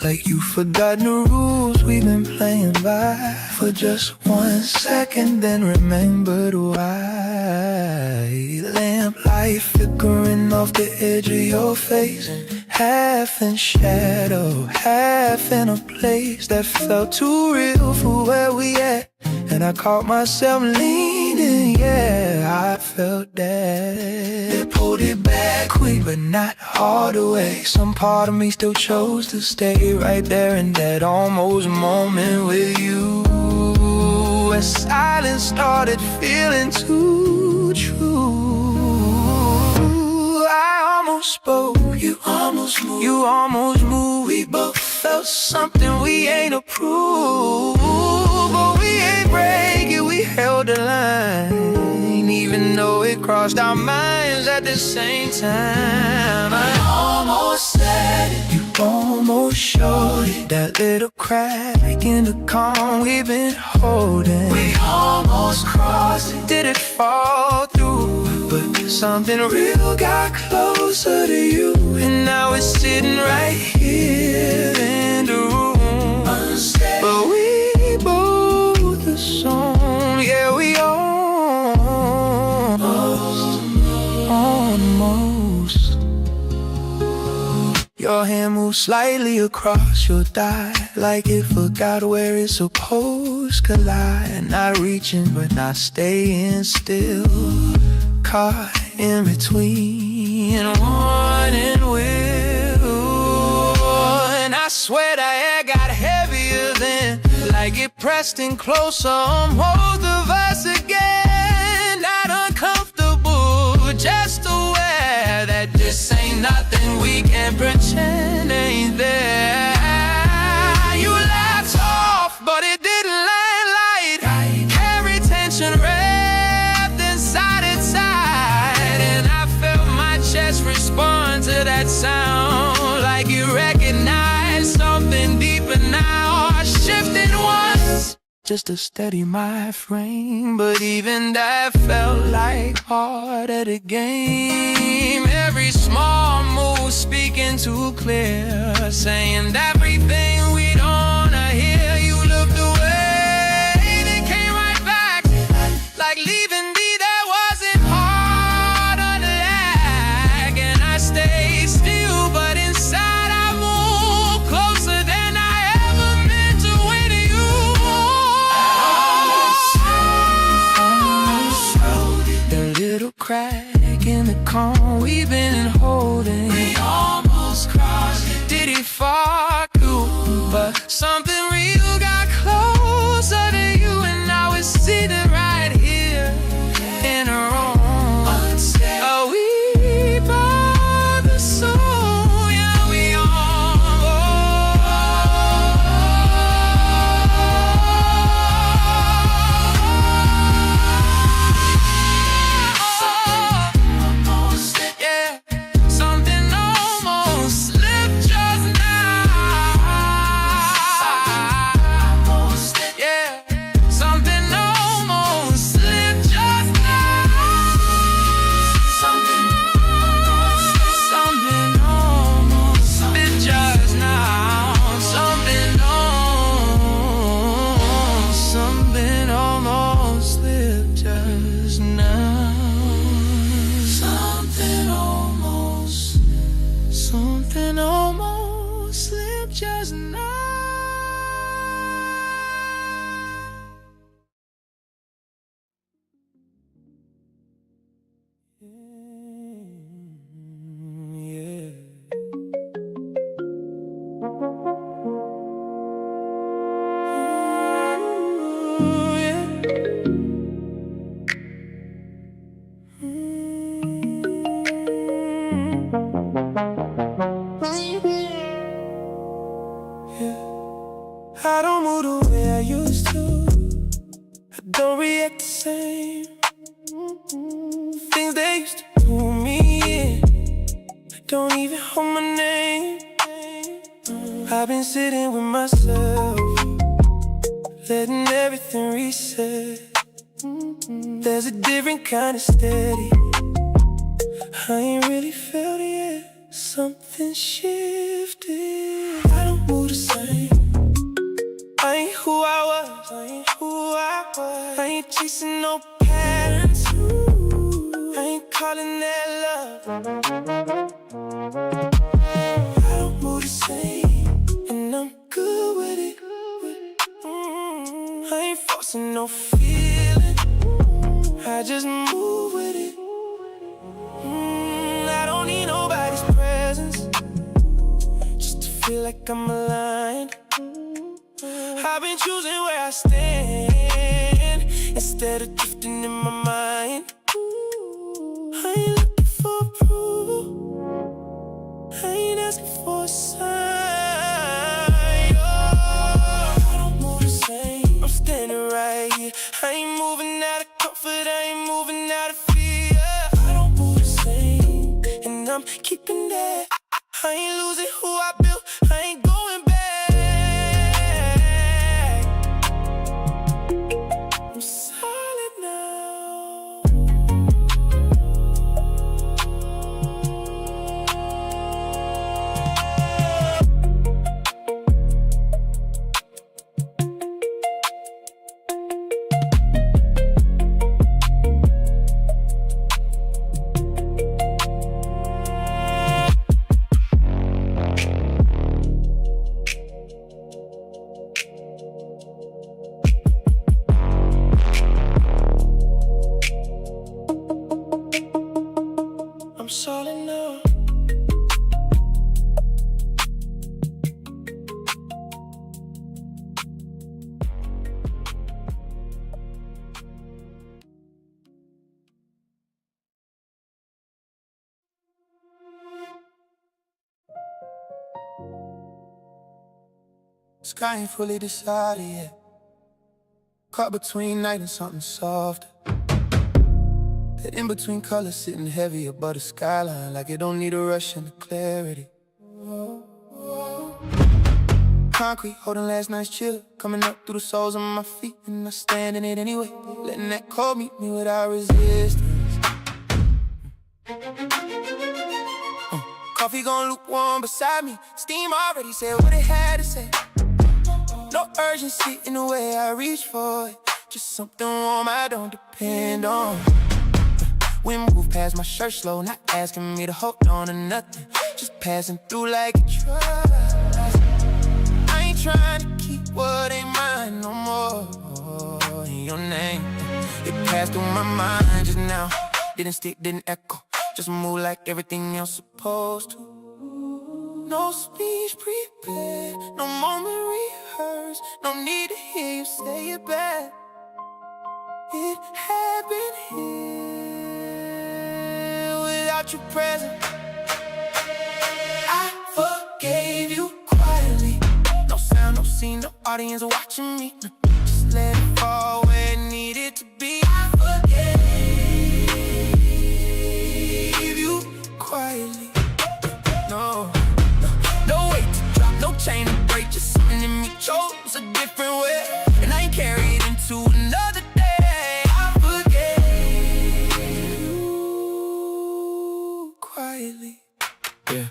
Like you forgotten the rules we've been playing by for just 1 second, then remembered why. Lamplight flickering off the edge of your face, half in shadow, half in a place that felt too real for where we at. And I caught myself leaning, yeah, I felt that. They pulled it back quick, but not all the way. Some part of me still chose to stay right there in that almost moment with you. And silence started feeling too true. I almost spoke, you almost moved, you almost moved. We both felt something we ain't approved, but we ain't break it, we held the line, even though it crossed our minds at the same time. I almost said it, you almost showed it. That little crack in the calm we've been holding, we almost crossed it. Did it fall through? But something real got closer to you, and now it's sitting right here in the room. Unsteady. But we both the song, yeah, we almost. Your hand moved slightly across your thigh, like it forgot where it's supposed to lie. Not reaching, but not staying still, caught in between one and will. And I swear the air got heavier then, like it pressed in closer on both of us again. nothing we can pretend ain't there. You laughed off, but it didn't land light. Every tension wrapped inside its side, and I felt my chest respond to that sound, like you recognized something deeper now. I shifted once just to steady my frame, but even that felt like part of the game. Every small move speaking too clear, saying everything we don't wanna hear. You looked away, then came right back, like leaving me there wasn't hard on the lag. And I stayed still, but inside I moved closer than I ever meant to when you. The little crack in the calm we've been holding, we almost crossed it. Did it fall through? But something real got closer to you, and now we're sitting right here in a room. Are we by the soul? Yeah, we something almost slipped just now. Yeah, something almost slipped just now. Something almost slipped just now. Something almost slipped just now. Something almost slipped just now. Yeah. Ooh, yeah. I don't move the way I used to. I don't react the same. Things they used to pull me in, I don't even hold my name. I've been sitting with myself, letting everything reset. There's a different kind of steady I ain't really felt it yet. Something shifted. I don't move the same. I ain't who I was, I ain't who I was. I ain't chasing no patterns, I ain't calling that love. I don't move the same, and I'm good with it. I ain't forcing no feeling, I just move with it. I don't need nobody's presence just to feel like I'm aligned. I've been choosing where I stand instead of drifting in my mind. I ain't looking for approval, I ain't asking for a sign. I don't move the same, I'm standing right here. I ain't moving out of comfort, I ain't moving out of fear. I don't move the same, and I'm keeping that. I ain't losing who I built, I ain't going back. I'm solid now. Sky ain't fully decided yet. Caught between night and something soft. The in-between colors sitting heavy above the skyline, like it don't need a rush into clarity. Concrete holding last night's chill, coming up through the soles of my feet, and I stand in it anyway, letting that cold meet me without resistance. Coffee gon' lukewarm beside me, steam already said what it had to say. No urgency in the way I reach for it, just something warm I don't depend on. Wind move past my shirt slow, not asking me to hold on to nothing, just passing through like a truck. I ain't trying to keep what ain't mine no more. In your name, it passed through my mind just now. Didn't stick, didn't echo, just move like everything else supposed to. No speech prepared, no moment rehearsed, no need to hear you say it back. It happened here without you present. I forgave you quietly. No sound, no scene, no audience watching me. Just let it fall where it needed to be. I forgave you quietly. No weight to drop, no chain to break, just something in me chose a different way, and I ain't carried into another day. I forgave you quietly. Yeah,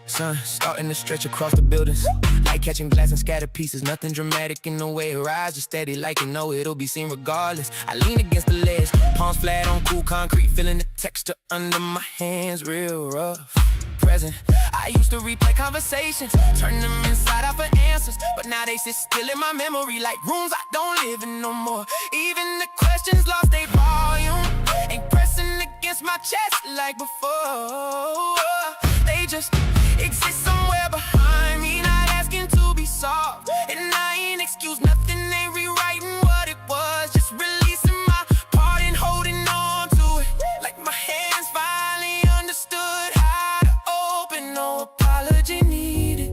sun starting to stretch across the buildings, light catching glass and scattered pieces. Nothing dramatic in the way it rises, steady like you know it'll be seen regardless. I lean against the ledge, palms flat on cool concrete, feeling the texture under my hands real rough. Present, I used to replay conversations, turn them inside out for answers, but now they sit still in my memory like rooms I don't live in no more. Even the questions lost their volume, ain't pressing against my chest like before. They just exist somewhere behind me, not asking to be solved, and I ain't excuse nothing, ain't rewriting what it was, just releasing my part and holding on to it, like my hands finally understood how to open. No apology needed,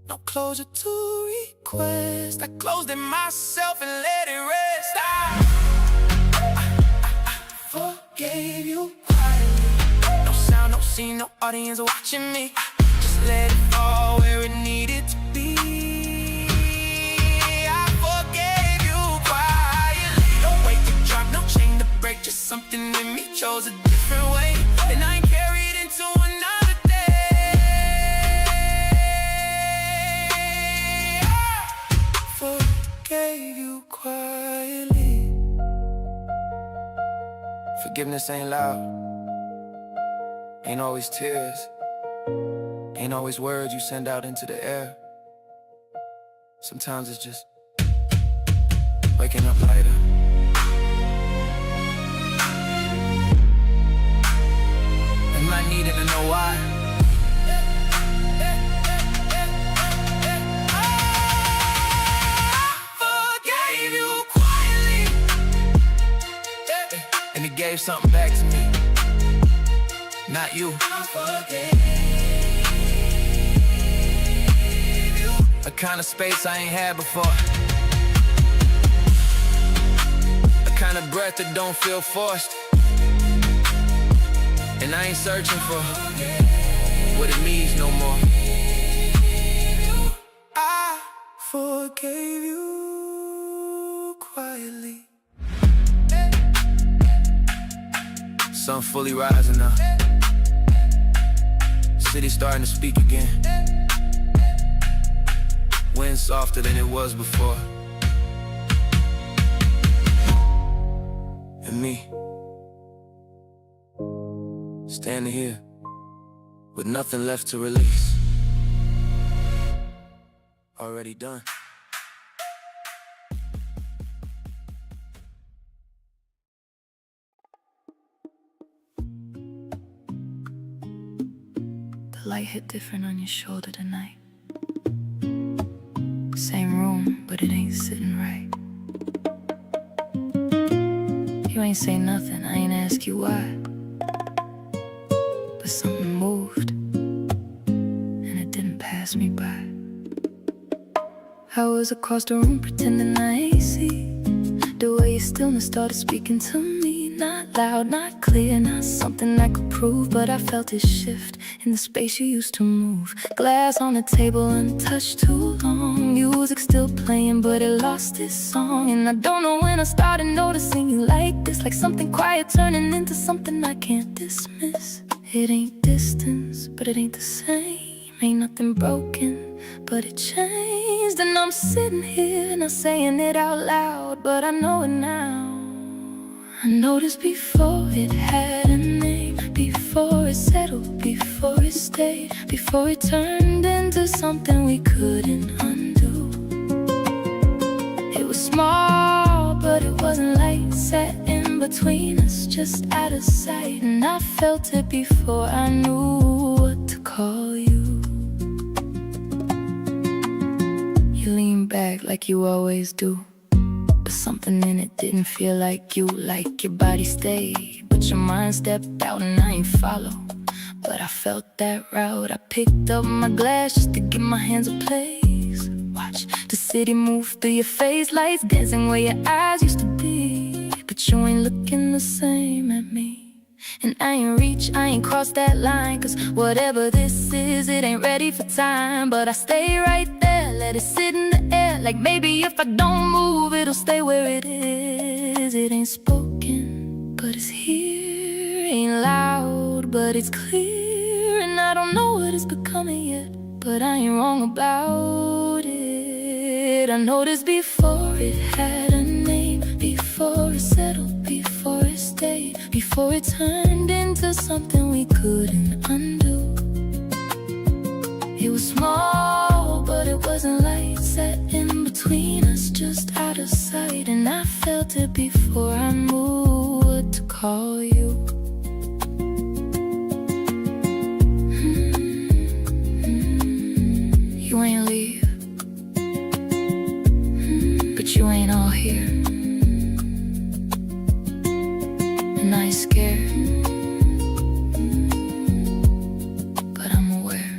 no closure to request. I closed it myself and let it rest. I forgave you quietly. No sound, no scene, no audience watching me. Just let it fall where it needed to be. I forgave you quietly. No weight to drop, no chain to break, just something in me chose a different way, and I ain't carried into another day. I forgave you quietly. Forgiveness ain't loud, ain't always tears, ain't always words you send out into the air. Sometimes it's just waking up lighter. Am I needing to know why? I forgave you quietly, and it gave something back to me, not you. I forgave you. A kind of space I ain't had before, a kind of breath that don't feel forced, and I ain't searching for what it means no more. I forgave you quietly. Sun fully rising up, city starting to speak again. Wind softer than it was before. And me, standing here with nothing left to release. Already done. The light hit different on your shoulder tonight. Same room, but it ain't sitting right. You ain't say nothing, I ain't ask you why. But something moved, and it didn't pass me by. I was across the room pretending I ain't see the way your stillness started speaking to me. Not loud, not clear, not something I could prove, but I felt it shift in the space you used to move. Glass on the table, untouched too long. Music still playing, but it lost its song. And I don't know when I started noticing you like this, like something quiet turning into something I can't dismiss. It ain't distance, but it ain't the same. Ain't nothing broken, but it changed. And I'm sitting here, not saying it out loud, but I know it now. I noticed before it had a name, before it settled, before it stayed, before it turned into something we couldn't undo. It was small, but it wasn't light, set in between us, just out of sight. And I felt it before I knew what to call you. You lean back like you always do, but something in it didn't feel like you. Like your body stayed, but your mind stepped out and I ain't follow. But I felt that route. I picked up my glass just to give my hands a place. Watch the city move through your face, lights dancing where your eyes used to be. But you ain't looking the same at me. And I ain't reach, I ain't crossed that line, cause whatever this is, it ain't ready for time. But I stay right there, let it sit in the air, like maybe if I don't move, it'll stay where it is. It ain't spoken, but it's here. Ain't loud, but it's clear. And I don't know what it's becoming yet, but I ain't wrong about it. I noticed before it had a name, before it settled, before it stayed, before it turned into something we couldn't undo. It was small, but it wasn't light, set in between us, just out of sight. And I felt it before I knew what to call you. You ain't leave, but you ain't all here. And I ain't scared, but I'm aware.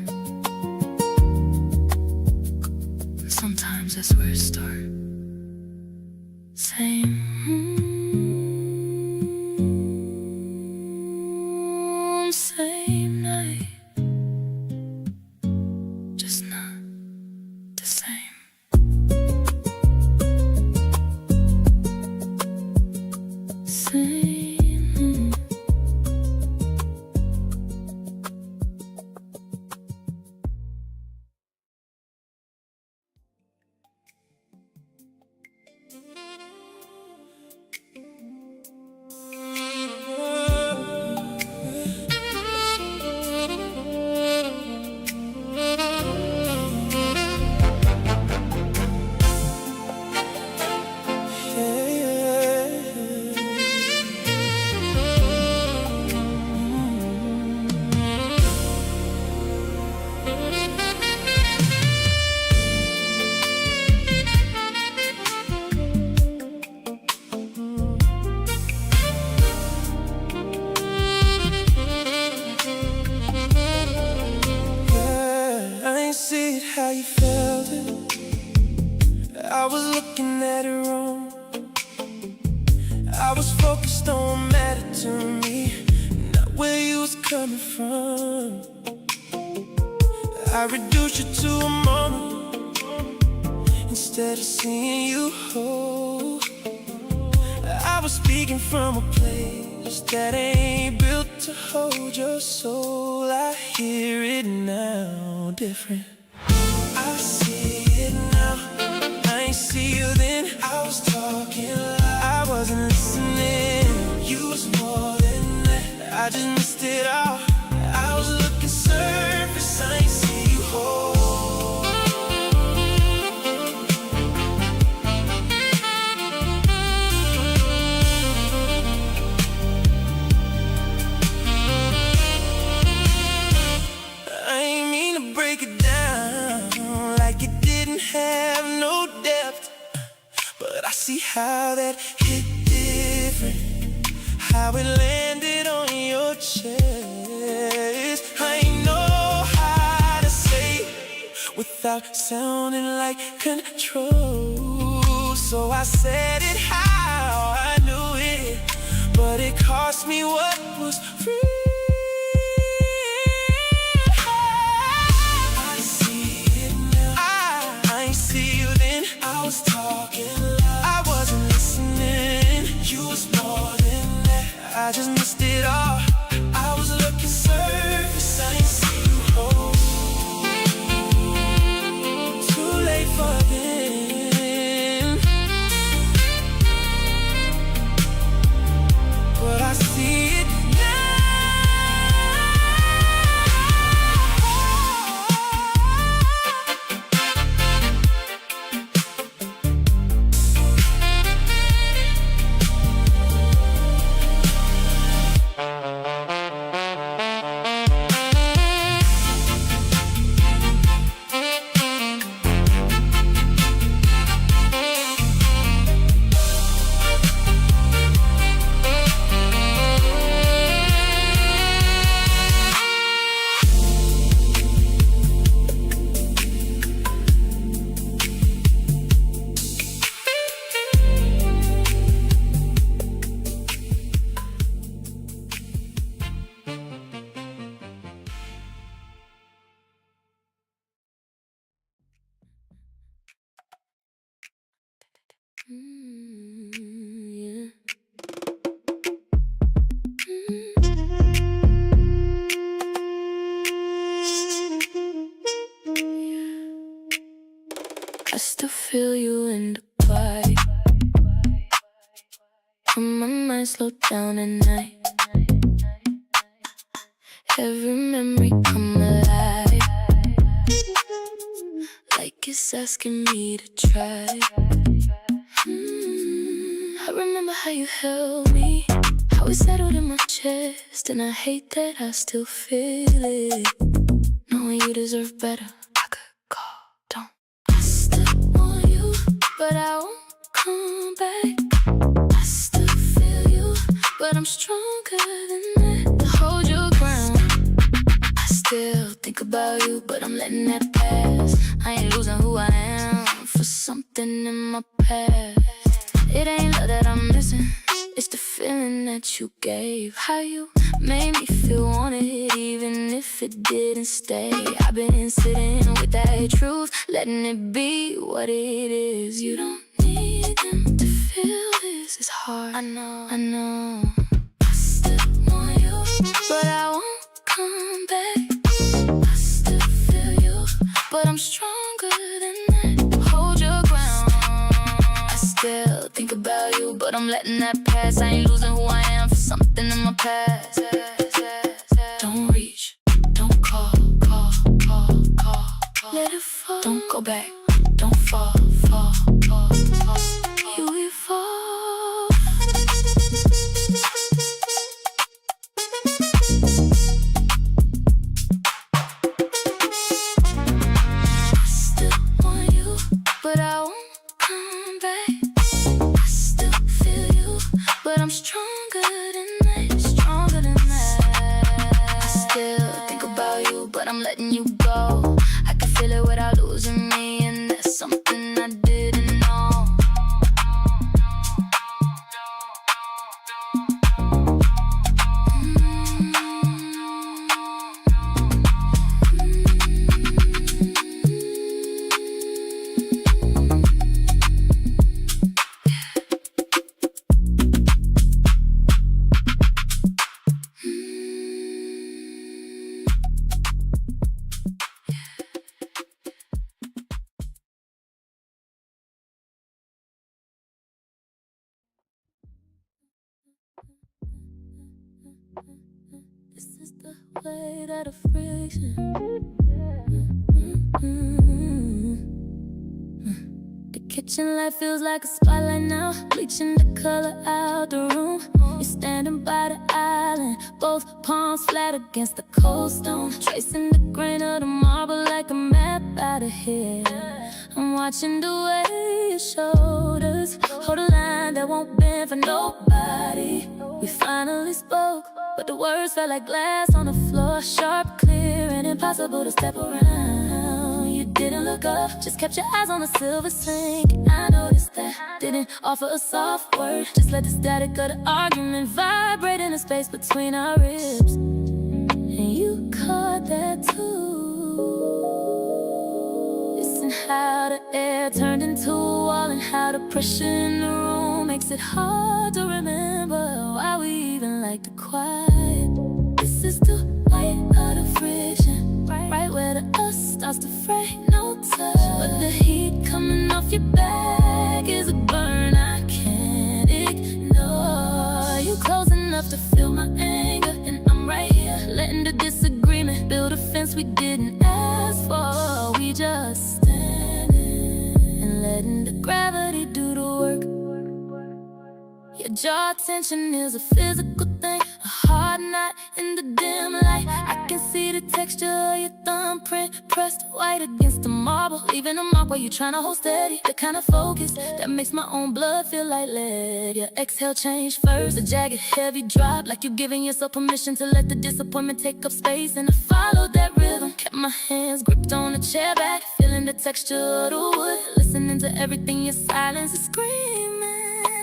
Sometimes that's where it starts. Same room, same night, just not the same. Same. How you felt it, I was looking at it wrong. I was focused on what mattered to me, not where you was coming from. I reduced you to a moment instead of seeing you whole. I was speaking from a place that ain't built to hold your soul. I hear it now, different. I see it now, I ain't see you then. I was talking loud, I wasn't listening. You was more than that, I just missed it all. I was looking surface, I ain't see you whole. I ain't mean to break it down like it didn't have no depth, but I see how that hit different, how it landed on your chest. I ain't know how to say without without sounding like control. So I said it how I knew it, but it cost me what was free. I see it now. I ain't see you then. I was talking loud. I wasn't listening. You was more than that. I just missed it all. I was looking surface. I ain't see you whole. Too late for them, but I see it yeah. I still feel you in the quiet. When my mind slowed down at night, every memory come alive, like it's asking me to try. I remember how you held me, how it settled in my chest, and I hate that I still feel it. Knowing you deserve better, I could call, don't. I still want you, but I won't come back. I still feel you, but I'm stronger than that. To hold your ground, I still think about you, but I'm letting that pass. I ain't losing who I am for something in my past. It ain't love that I'm missing, it's the feeling that you gave. How you made me feel wanted, even if it didn't stay. I've been sitting with that truth, letting it be what it is. You don't need them to feel this, it's hard. I know, I know. I still want you, but I won't come back. I still feel you, but I'm stronger than that. Hold your ground, I still think about you, but I'm letting that pass. I ain't losing who I am for something in my past. Don't reach, don't call. Let it fall, don't go back, don't fall. You evolve. I still want you, but I won't come back. I still feel you, but I'm stronger than that. Stronger than that. I still think about you, but I'm letting you go. I can feel it without losing me, and that's something I didn't know. This is the way that a friction. The kitchen light feels like a spotlight now, bleaching the color out the room. You're standing by the island, both palms flat against the cold stone, tracing the grain of the marble like a map out of here. I'm watching the way your shoulders hold a line that won't bend for nobody. We finally spoke, but the words felt like glass on the floor, sharp, clear, and impossible to step around. You didn't look up, just kept your eyes on the silver sink. I noticed that, didn't offer a soft word, just let the static of the argument vibrate in the space between our ribs. And you caught that too. Listen how the air turned into a wall, and how the pressure in the room makes it hard to remember why we even like the quiet. This is the weight of the friction, right where the us starts to fray, no touch. But the heat coming off your back is a burn I can't ignore. You close enough to feel my anger, and I'm right here, letting the disagreement build a fence we didn't ask for. We just standing and letting the gravity do the work. Your jaw tension is a physical thing, a hard knot in the dim light. I can see the texture of your thumbprint pressed white against the marble, leaving a mark where you're trying to hold steady. The kind of focus that makes my own blood feel like lead. Your exhale changed first, a jagged heavy drop, like you're giving yourself permission to let the disappointment take up space. And I followed that rhythm, kept my hands gripped on the chair back, feeling the texture of the wood, listening to everything your silence is screaming.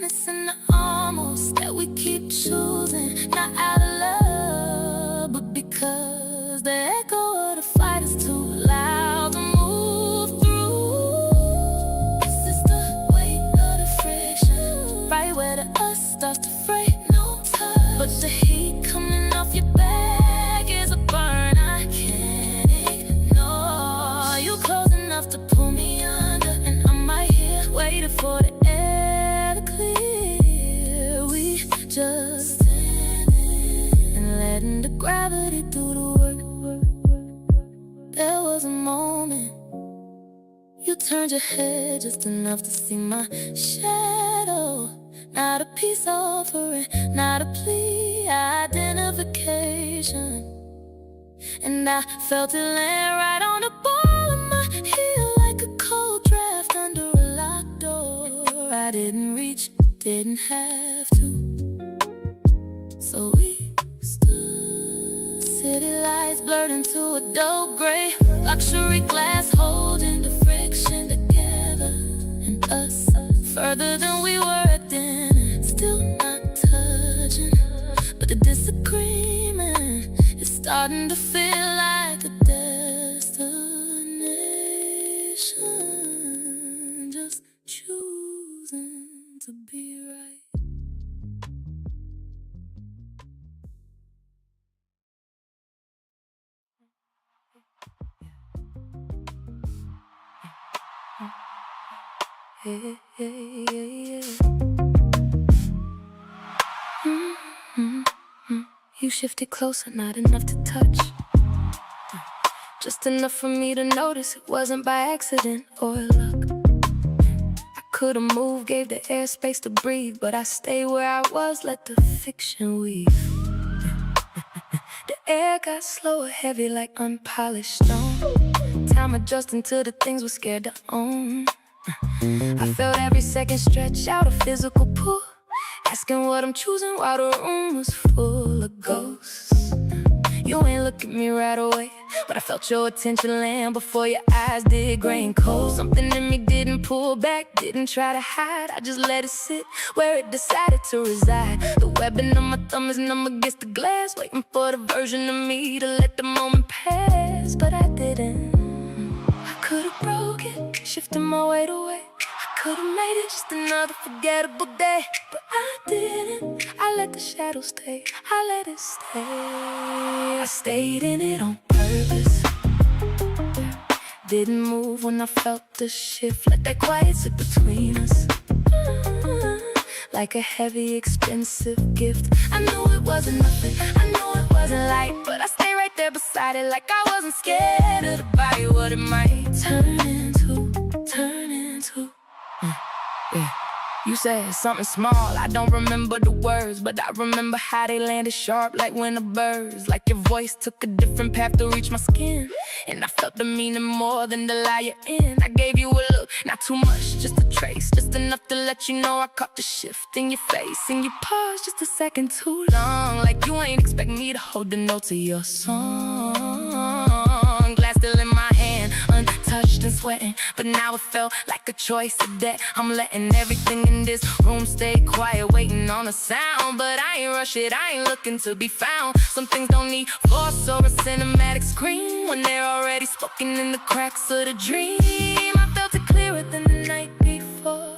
It's in the almost that we keep choosing, not out of love, but because the echo of the fight is too loud to move through. This is the weight of the friction, right where the us starts to fray, no touch. But the heat coming off your back is a burn I can't ignore. You close enough to pull me under, and I'm right here waiting for the air to clear. We just standing and letting the gravity do the work. There was a moment you turned your head just enough to see my shadow. Not a peace offering, not a plea, identification. And I felt it land right on the ball of my heel, like a cold draft under a locked door. I didn't reach, didn't have to, so we stood. City lights blurred into a dull gray, luxury glass holding the friction together, and us further than we were at then, still not touching. But the disagreement is starting to feel like a destination, just choosing to be right. Yeah, yeah, yeah, yeah. You shifted closer, not enough to touch, just enough for me to notice it wasn't by accident or luck. I could've moved, gave the air space to breathe, but I stayed where I was, let the fiction weave. The air got slower, heavy like unpolished stone. Time adjusting to the things we're scared to own. I felt every second stretch out a physical pull, asking what I'm choosing while the room was full of ghosts. You ain't look at me right away, but I felt your attention land before your eyes did, grain cold. Something in me didn't pull back, didn't try to hide, I just let it sit where it decided to reside. The webbing of my thumb is numb against the glass, waiting for the version of me to let the moment pass. But I didn't. I could've broke it, shifting my weight away. I could've made it just another forgettable day, but I didn't. I let the shadow stay, I let it stay. I stayed in it on purpose, didn't move when I felt the shift. Let that quiet sit between us, like a heavy, expensive gift. I knew it wasn't nothing, I knew it wasn't light, but I stayed right there beside it, like I wasn't scared of the body, what it might turn into, turn into. Yeah. You said something small, I don't remember the words, but I remember how they landed sharp like when a bird's. Like your voice took a different path to reach my skin, and I felt the meaning more than the lie you're in. I gave you a look, not too much, just a trace, just enough to let you know I caught the shift in your face. And you paused just a second too long, like you ain't expect me to hold the notes of your song. Glass still in my hand, untouched, drenched and sweating, but now it felt like a choice of debt. I'm letting everything in this room stay quiet, waiting on a sound, but I ain't rush it, I ain't looking to be found. Some things don't need force or a cinematic screen when they're already spoken in the cracks of the dream. I felt it clearer than the night before.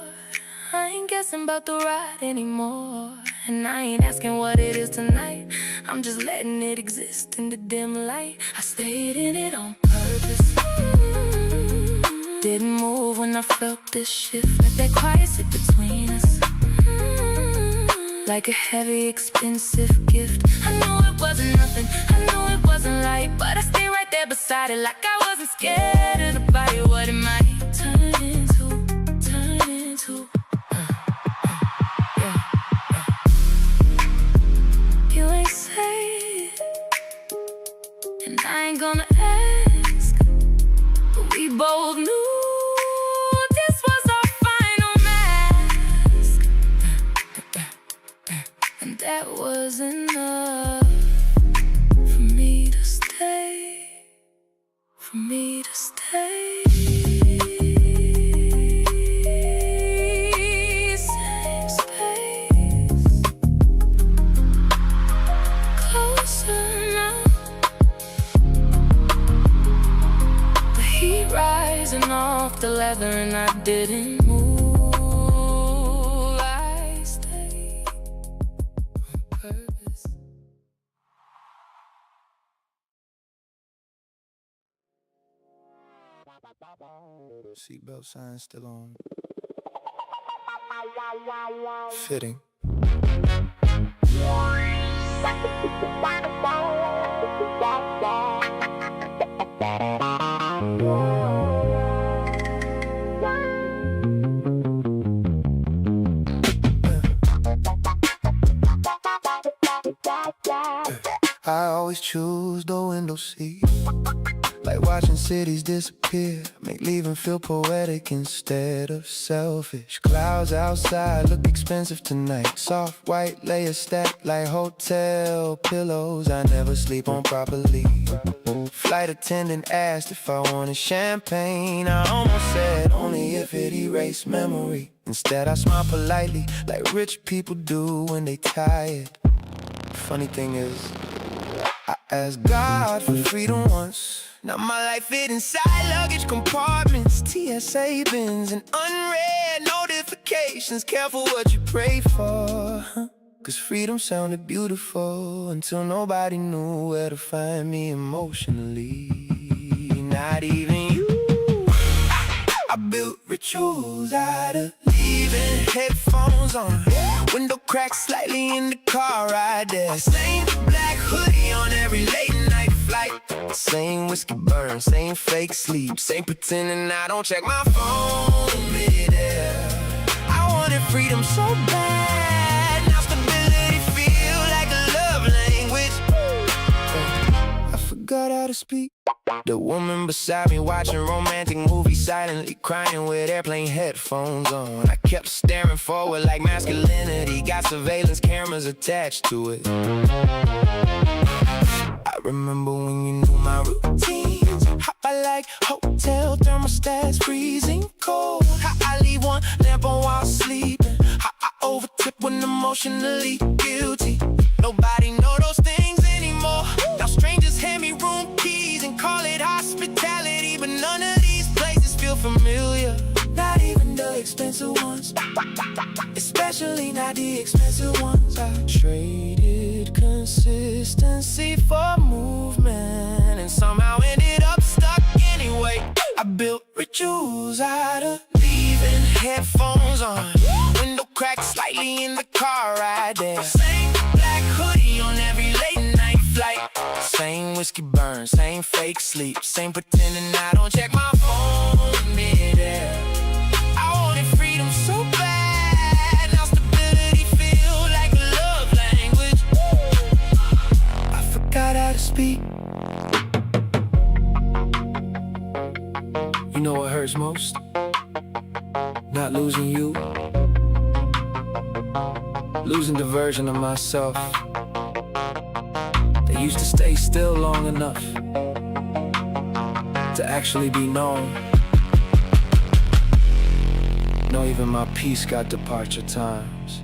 I ain't guessing about the ride anymore, and I ain't asking what it is tonight. I'm just letting it exist in the dim light. I stayed in it on purpose. Didn't move when I felt this shift, like that quiet sit between us, like a heavy, expensive gift. I knew it wasn't nothing, I knew it wasn't light, but I stayed right there beside it, like I wasn't scared of the body, what it might turn into, turn into. You ain't say it, and I ain't gonna ask, but we both knew this was our final mask, and that was enough for me to stay, for me to stay. Same space, closer now. The heat rising off the leather and I didn't move. I stayed on purpose. Seatbelt sign still on. Fitting. I always choose the window seat, like watching cities disappear, make leaving feel poetic instead of selfish. Clouds outside look expensive tonight, soft white layers stacked like hotel pillows I never sleep on properly. Flight attendant asked if I wanted champagne. I almost said only if it erased memory. Instead I smile politely like rich people do when they tired. Funny thing is, I asked God for freedom once. Now my life fit inside luggage compartments, TSA bins, and unread notifications. Careful what you pray for, huh? Cause freedom sounded beautiful until nobody knew where to find me emotionally. Not even you. I built rituals out of leaving headphones on, window cracked slightly in the car ride there. Same black hoodie on every late night flight, same whiskey burn, same fake sleep, same pretending I don't check my phone mid-air. I wanted freedom so bad, now stability feel like a love language. I forgot how to speak. The woman beside me watching romantic movies, silently crying with airplane headphones on. I kept staring forward like masculinity got surveillance cameras attached to it. I remember when you knew my routines, how I like hotel thermostats freezing cold, how I leave one lamp on while sleeping, how I overtip when emotionally guilty. Nobody know those things anymore. Now strangers hand me room keys and call it hospitality, but none of these places feel familiar. Not even the expensive ones, especially not the expensive ones. I traded consistency for movement and somehow ended up stuck anyway. I built rituals out of leaving headphones on, window cracked slightly in the car ride there. Same black hoodie on every late night flight, same whiskey burn, same fake sleep, same pretending I don't check my phone mid-air. I wanted freedom so bad, now stability feel like a love language. I forgot how to speak. You know what hurts most? Not losing you, losing the version of myself that used to stay still long enough to actually be known. No, even my peace got departure times.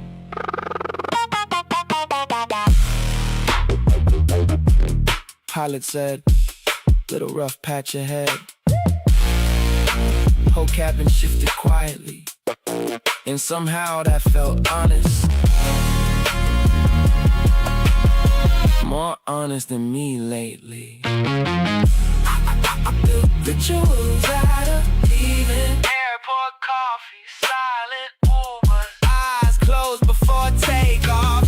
Pilot said, little rough patch ahead. Whole cabin shifted quietly, and somehow that felt honest. More honest than me lately. The rituals out of leaving. Airport coffee, silent Uber. Eyes closed before takeoff.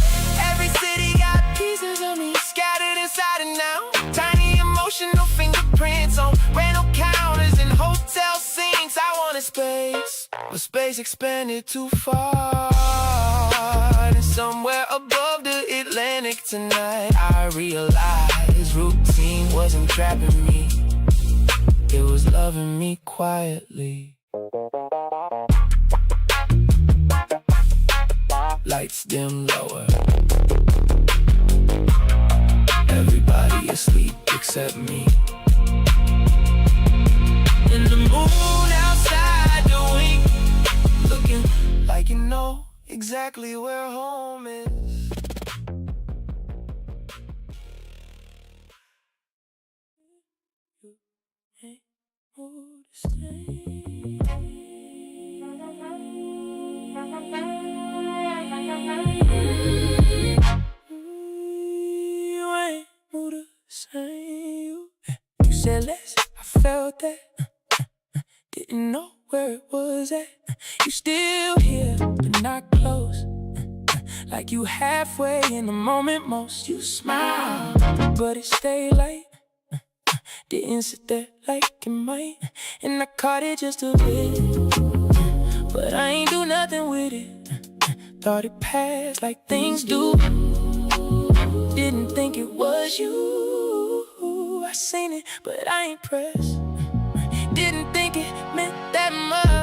Every city got pieces of me scattered inside and now. Tiny emotional fingerprints on rental counters and hotel scenes. I wanted space, but space expanded too far. And somewhere above the Atlantic tonight, I realized routine wasn't trapping me. It was loving me quietly. Lights dim lower. Everybody asleep except me. And the moon outside the wing, looking like you know exactly where home is. Who to stay? You ain't who to say. You said less, I felt that. Didn't know where it was at. You still here, but not close. Like you halfway in the moment most. You smile, but it stayed light. Didn't sit there like it might. And I caught it just a bit, but I ain't do nothing with it. Thought it passed like things do. Didn't think it was you. I seen it, but I ain't pressed. Didn't think it meant that much.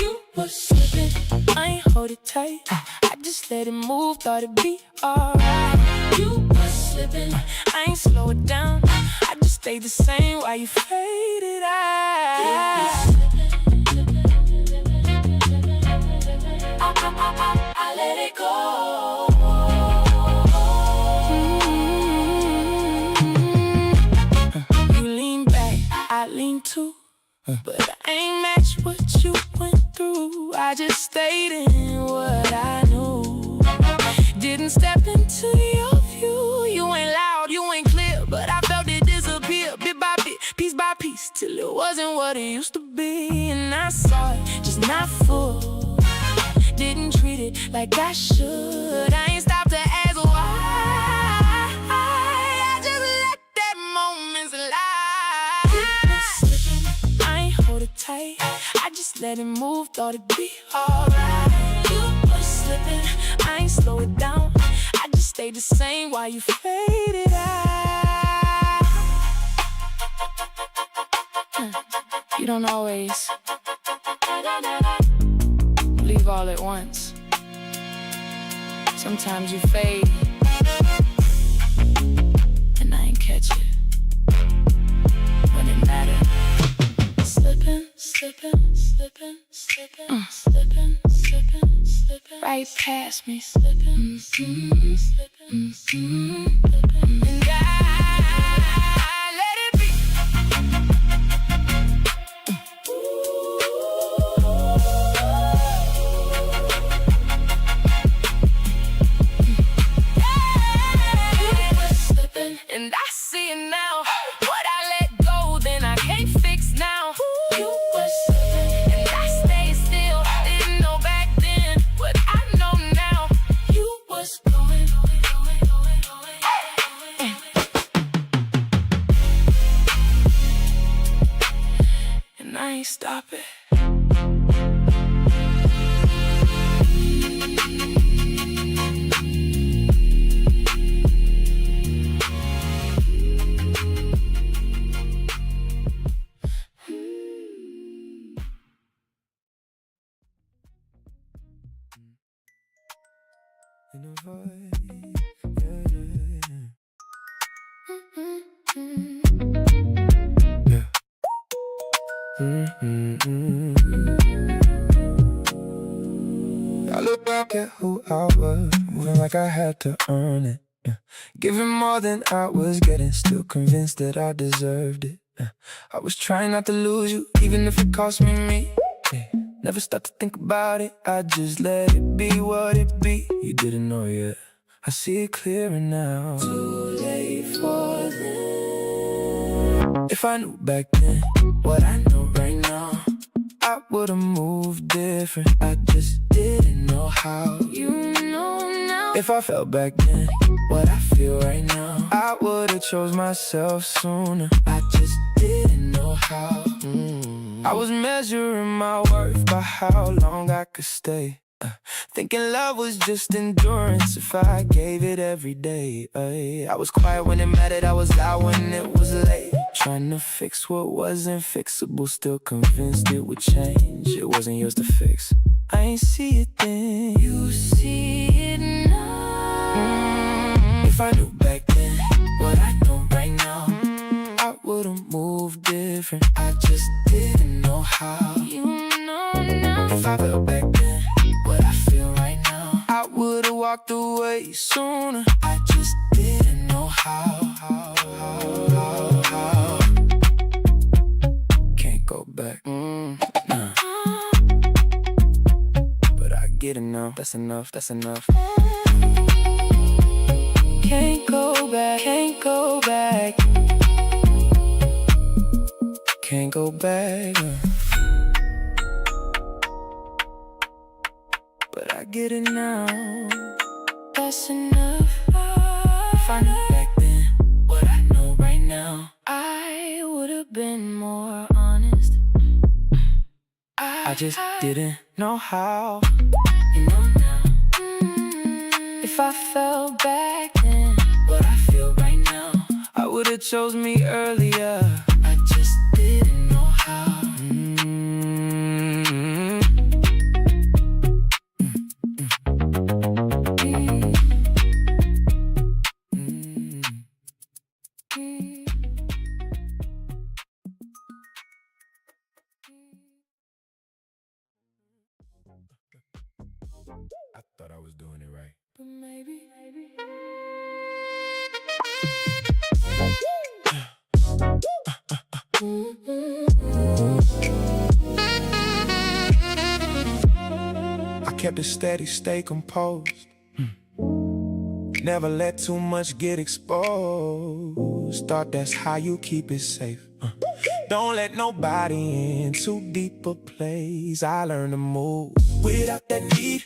You was slipping, I ain't hold it tight. I just let it move, thought it'd be alright. You was slipping, I ain't slow it down. I just stayed the same while you faded out. I let it go. You lean back, I lean too, but I ain't matched what you went through. I just stayed in what I knew. Didn't step into your view. You ain't loud, you ain't clear, but I felt it disappear bit by bit, piece by piece, till it wasn't what it used to be. And I saw it, just not full. Didn't treat it like I should. I ain't stopped to ask why. I just let that moment slide. I ain't hold it tight, I just let it move, thought it'd be alright. You was slipping, I ain't slow it down. I just stayed the same while you faded out. You don't always leave all at once. Sometimes you fade, and I ain't catch it when it mattered. Slipping, slipping, slipping, slipping, slipping, slipping, slipping, right past me. Slipping, slipping, slipping, slipping, and I let it be. And I see it now. What I let go, then I can't fix now. You was slipping, and I stayed still. Didn't know back then what I know now. You was going, and I ain't stop it. In a void, yeah. forget who I was, moving like I had to earn it. Giving more than I was getting, still convinced that I deserved it. I was trying not to lose you, even if it cost me. Never stop to think about it, I just let it be what it be. You didn't know yet, I see it clearer now. Too late for them. If I knew back then what I know right now, I would've moved different, I just didn't know how. You know now. If I felt back then what I feel right now, I would've chose myself sooner, I just didn't know how. I was measuring my worth by how long I could stay, thinking love was just endurance if I gave it every day. I was quiet when it mattered, I was loud when it was late, trying to fix what wasn't fixable, still convinced it would change. It wasn't yours to fix, I ain't see it then. You see it now. If I knew back then what I know right now, I would've moved different, I just didn't know how. You know now. If I felt back then what I feel right now, I would've walked away sooner, I just didn't know how. Can't go back, nah. But I get it now, that's enough, that's enough. Can't go back, can't go back. Can't go back, but I get it now. That's enough. If I knew back then what I know right now, I would've been more honest. I just didn't know how. You know now. If I fell back then What I feel right now, I would've chose me earlier, I just didn't know how. I thought I was doing it right. but maybe. I kept it steady, stay composed. Never let too much get exposed. Thought that's how you keep it safe. Don't let nobody in too deep a place. I learned to move without that need.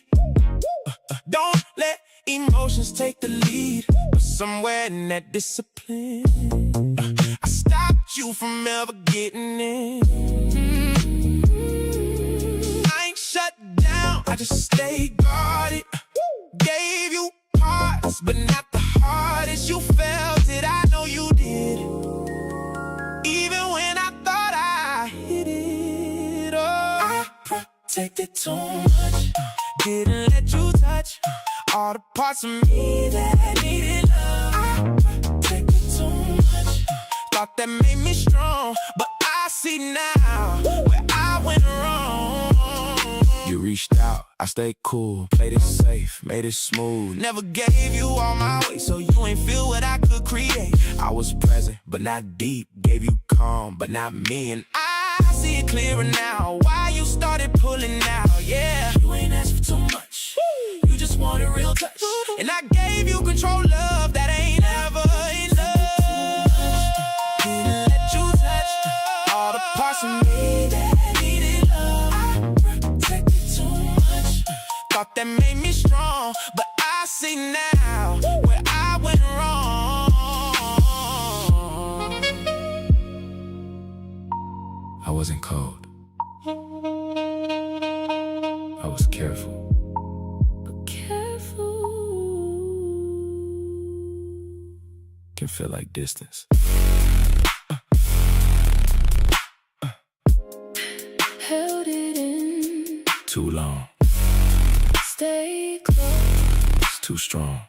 Don't let emotions take the lead, but somewhere in that discipline, I stopped you from ever getting in. I ain't shut down, I just stayed guarded. Gave you parts, but not the hardest. You felt it, I know you did. Even when I thought I hid it, I protected too much. Didn't let you touch all the parts of me that needed love. I protected too much. Thought that made me strong, but I see now where I went wrong. You reached out, I stayed cool, played it safe, made it smooth. Never gave you all my weight, so you ain't feel what I could create. I was present, but not deep. Gave you calm, but not me. And I see it clearer now, why you started pulling out, yeah. You ain't asked for too much, you just want a real touch. And I gave you control, love that ain't ever enough. Didn't let you touch all the parts of me that needed love. I protected too much. Thought that made me strong, but I see now where I went wrong. I wasn't cold, I was careful. Can feel like distance. Held it in. Too long. Stay close. It's too strong.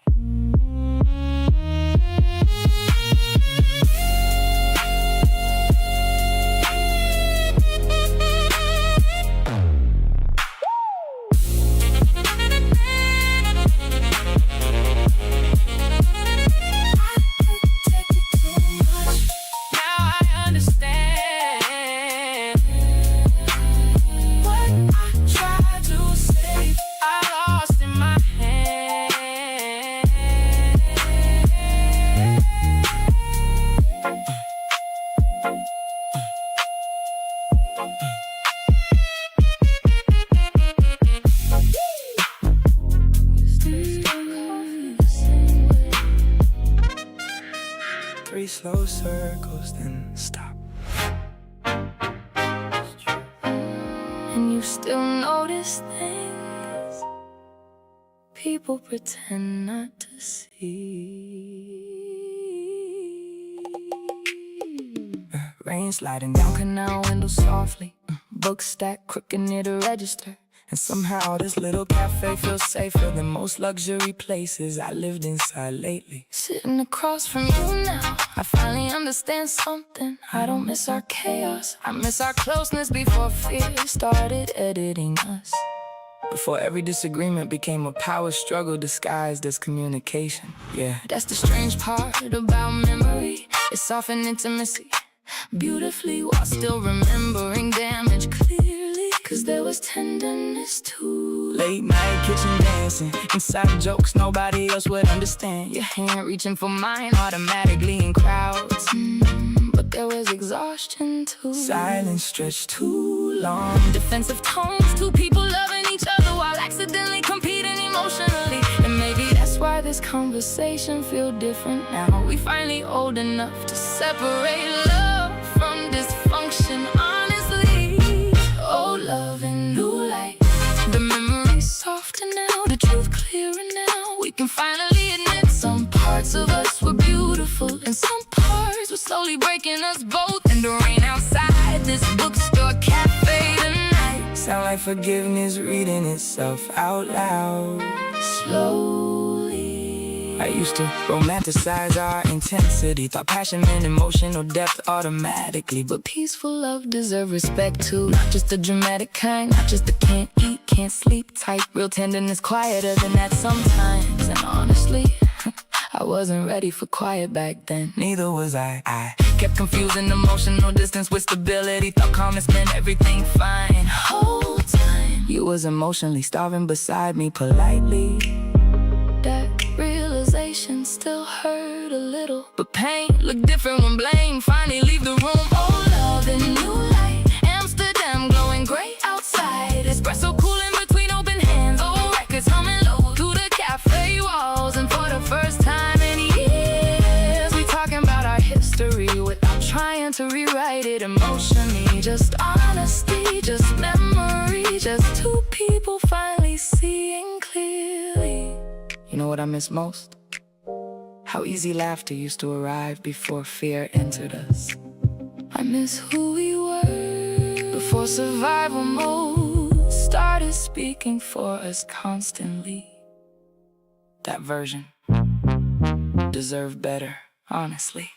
slow circles, then stop. And you still notice things people pretend not to see. Rain sliding down canal windows softly, books stacked crooked near the register. And somehow this little cafe feels safer than most luxury places I lived inside lately. Sitting across from you now, I finally understand something. I don't miss our chaos, I miss our closeness before fear started editing us. Before every disagreement became a power struggle disguised as communication. Yeah, That's the strange part about memory. It's often intimacy, beautifully while still remembering damage clearly. Cause there was tenderness too. late night kitchen dancing, inside jokes nobody else would understand. Your hand reaching for mine automatically in crowds, but there was exhaustion too. Silence stretched too long. Defensive tones, two people loving each other while accidentally competing emotionally. And maybe that's why this conversation feels different now. We finally old enough to separate love from dysfunction honestly. Old love and new light, the memory's softer now, the truth clearer now. We can finally admit some parts of us were beautiful and some parts were slowly breaking us both. And the rain outside this bookstore cafe tonight Sound like forgiveness reading itself out loud. slowly. I used to romanticize our intensity, thought passion and emotional depth automatically. But peaceful love deserves respect too. Not just the dramatic kind, not just the can't eat, can't sleep type. Real tenderness quieter than that sometimes. And honestly, I wasn't ready for quiet back then. Neither was I. Kept confusing emotional distance with stability. Thought calmness meant everything fine. Whole time You was emotionally starving beside me politely. that realization still hurt a little, but pain looked different when blame finally leave the room. Old love and new light, Amsterdam glowing great outside, espresso cooling between open hands, old records humming low through the cafe walls. And for the first time in years, we talking about our history without trying to rewrite it emotionally. Just honesty, just memory, just two people finally seeing clearly. You know what I miss most? How easy laughter used to arrive before fear entered us. I miss who we were before survival mode started speaking for us constantly. That version deserved better, honestly.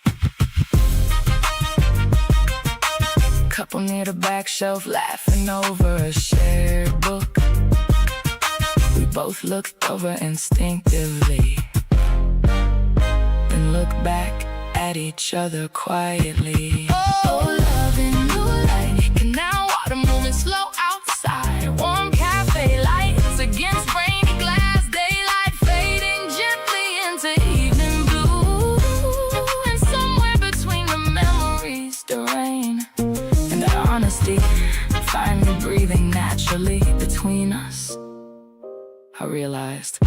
Couple near the back shelf laughing over a shared book. We both looked over instinctively, then looked back at each other quietly. Oh, love and new light, canal water moving slow outside, warm cafe lights against rainy glass, daylight fading gently into evening blue. And somewhere between the memories, the rain And the honesty finally breathing naturally between us. I realized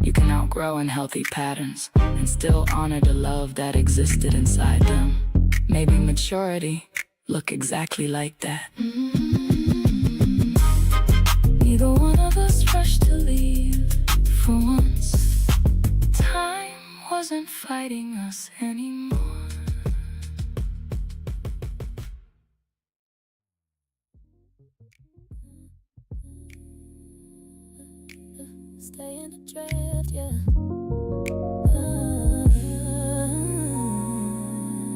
you can outgrow unhealthy patterns and still honor the love that existed inside them. Maybe maturity look exactly like that. Neither one of us rushed to leave for once. Time wasn't fighting us anymore. Stay in the drift, yeah.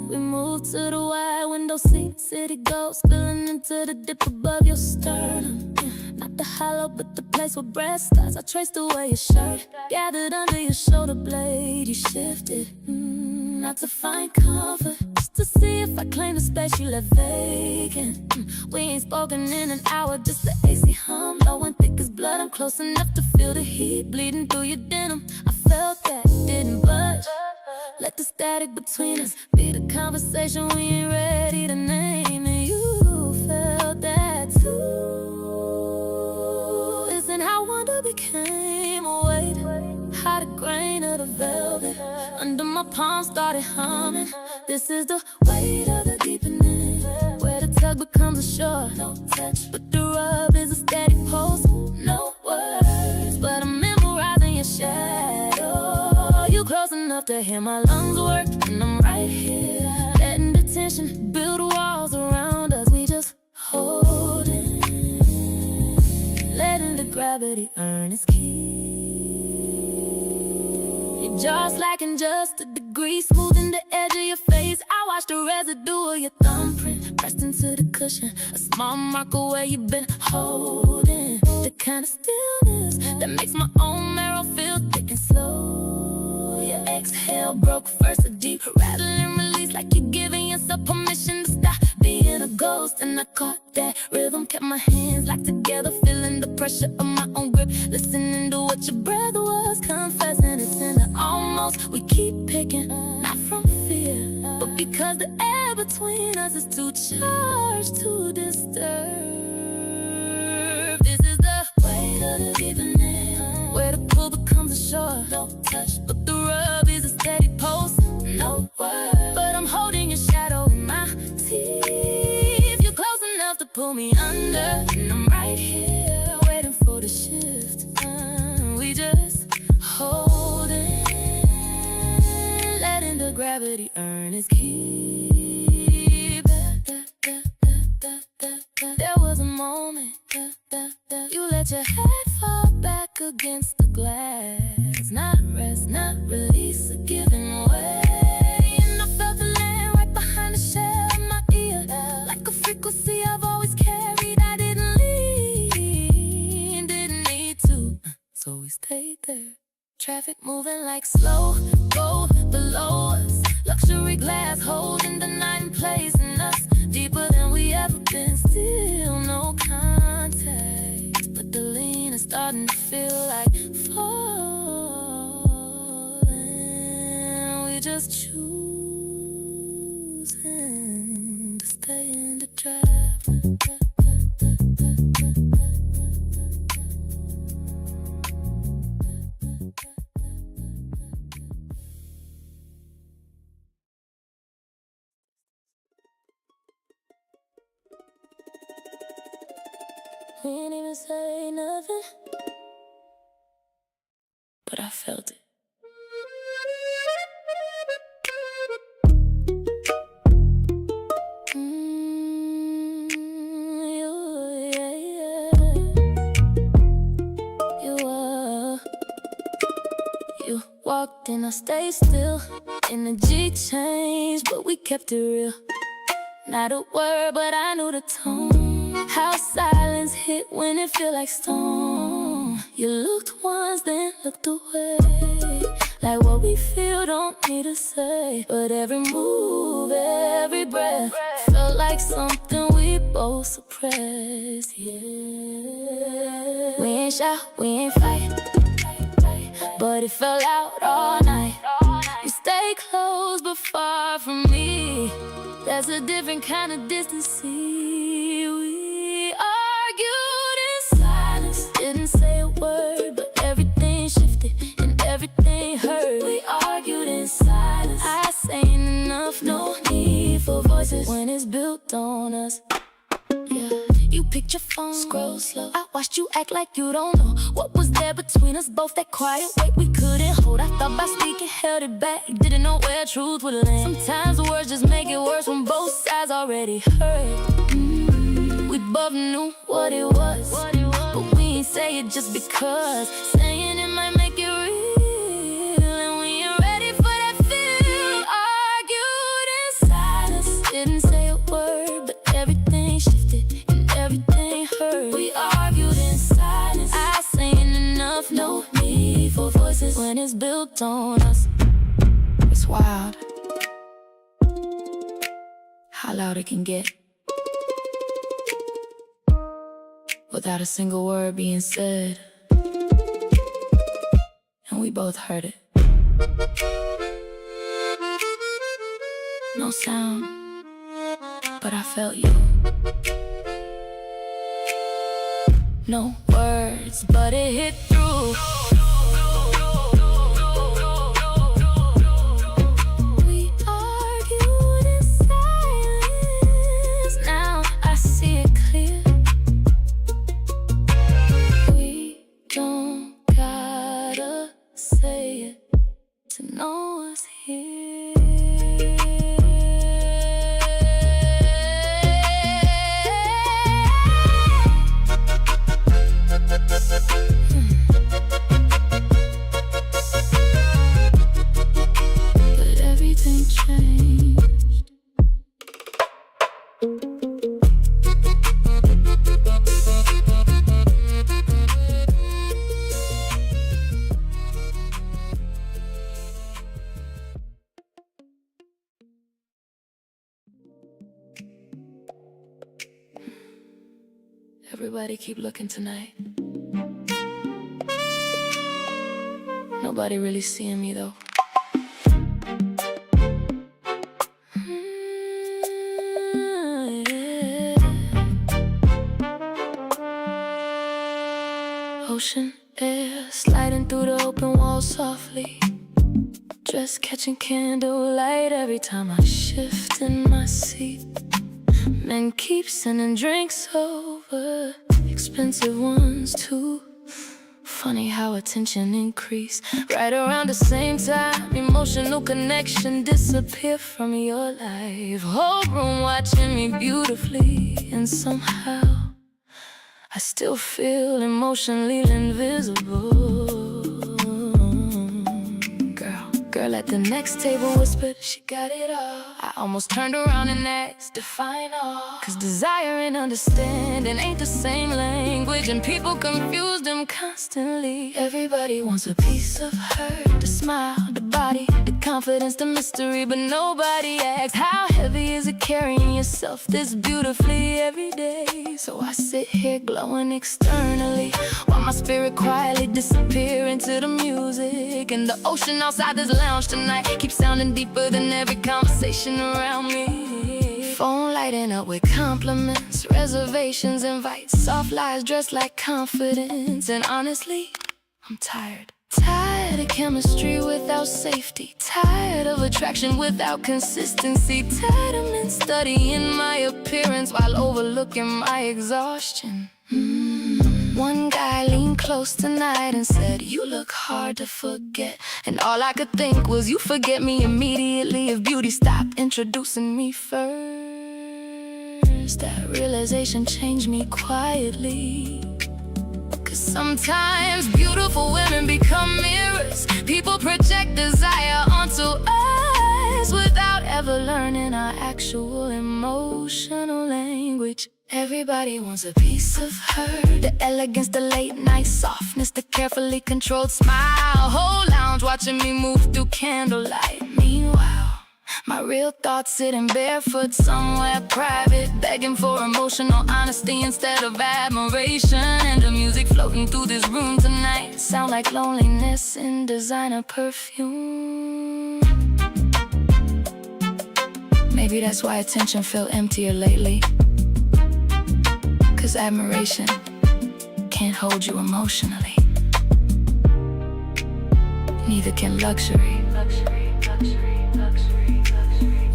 We moved to the wide window seat, city gold spilling into the dip above your sternum. Not the hollow, but the place where breath starts. I traced away your shirt, gathered under your shoulder blade. You shifted, not to find comfort, just to see if I claim the space you left vacant. We ain't spoken in an hour, just the AC hum low and thick as blood. I'm close enough to feel the heat bleeding through your denim. I felt that, didn't budge. Let the static between us be the conversation we ain't ready to name. And you felt that too. Isn't how wonder became a weight? How the grain of the velvet under my palm started humming. This is the weight of the deepening, where the tug becomes a shore. No touch, but the rub is a steady pulse. No words, but I'm memorizing your shadow. You close enough to hear my lungs work, and I'm right here, letting the tension build walls around us. We just holding, letting the gravity earn its keep. Your jaw slacking just a degree, smoothing the edge of your face. I watch the residue of your thumbprint pressed into the cushion, a small marker where you've been holding. The kind of stillness that makes my own marrow feel thick and slow. Your exhale broke first, a deep rattle and release, like you're giving yourself permission to stop being a ghost. And I caught that rhythm, kept my hands locked together, feeling the pressure of my own grip, listening to what your breath was confessing. It's in the almost we keep picking, not from fear, but because the air between us is too charged to disturb. This is the weight of the evening, where the pull becomes a shore. No touch, but the rub is a steady pulse. No word, but I'm holding your shadow in my teeth. You're close enough to pull me under, and I'm right here waiting for the shift. We just holding, letting the gravity earn its keep. There was a moment you let your head fall back against the glass. Not rest, not release, a giving way. And I felt the land right behind the shell of my ear, like a frequency I've always carried. I didn't leave, didn't need to, so we stayed there. Traffic moving like slow, go below us. Luxury glass holding the night in place, and us deeper than we ever been. Still no contact, but the lean is starting to feel like falling. We just choosing to stay in the trap. We ain't even say nothing, but I felt it. You walked in, I stayed still. Energy changed, but we kept it real. Not a word, but I knew the tone. How silence hit when it feel like stone. You looked once, then looked away, like what we feel don't need to say. But every move, every breath felt like something we both suppressed. Yeah, we ain't shout, we ain't fight, but it fell out all night. You stay close but far from me. That's a different kind of distance. We argued in silence, didn't say a word, but everything shifted and everything hurt. We argued in silence, I say enough, no need for voices when it's built on us. Yeah, you picked your phone, scroll slow. I watched you act like you don't know what was there between us both. That quiet weight we couldn't hold. I thought by speaking held it back, didn't know where truth would land. Sometimes the words just make it worse when both sides already hurt. We both knew what it was, but we ain't say it just because. Saying it might make it real, and we ain't ready for that feel. Argued in silence, didn't say a word, but everything shifted and everything hurt. We argued in silence, I saying enough, no need for voices when it's built on us. It's wild how loud it can get without a single word being said, and we both heard it. No sound, but I felt you. No words, but it hit through. We argued Everybody keep looking tonight. Nobody really seeing me though. Yeah. Ocean air sliding through the open wall softly. Dress catching candlelight every time I shift in my seat. Men keep sending drinks over, expensive ones too. Funny how attention increase right around the same time. Emotional connection disappear from your life. Whole room watching me beautifully, and somehow I still feel emotionally invisible. Girl at the next table whispered she got it all. I almost turned around and asked, define all. Cause desire and understanding ain't the same language, and people confuse them constantly. Everybody wants a piece of her, the smile, the body, the confidence, the mystery. But nobody asks, how heavy is it carrying yourself this beautifully every day? So I sit here glowing externally, while my spirit quietly disappear into the music. And the ocean outside this lounge tonight keeps sounding deeper than every conversation around me. Phone lighting up with compliments, reservations, invites, soft lies dressed like confidence. And honestly, I'm tired. Tired of chemistry without safety. Tired of attraction without consistency. Tired of men studying my appearance while overlooking my exhaustion. One guy leaned close tonight and said, you look hard to forget. And all I could think was, you forget me immediately if beauty stopped introducing me first. That realization changed me quietly. Cause sometimes beautiful women become mirrors. People project desire onto us without ever learning our actual emotional language. Everybody wants a piece of her, the elegance, the late night softness, the carefully controlled smile. Whole lounge watching me move through candlelight. Meanwhile, my real thoughts sitting barefoot somewhere private, begging for emotional honesty instead of admiration. And the music floating through this room tonight sound like loneliness in designer perfume. Maybe that's why attention felt emptier lately. Cause admiration can't hold you emotionally. Neither can luxury.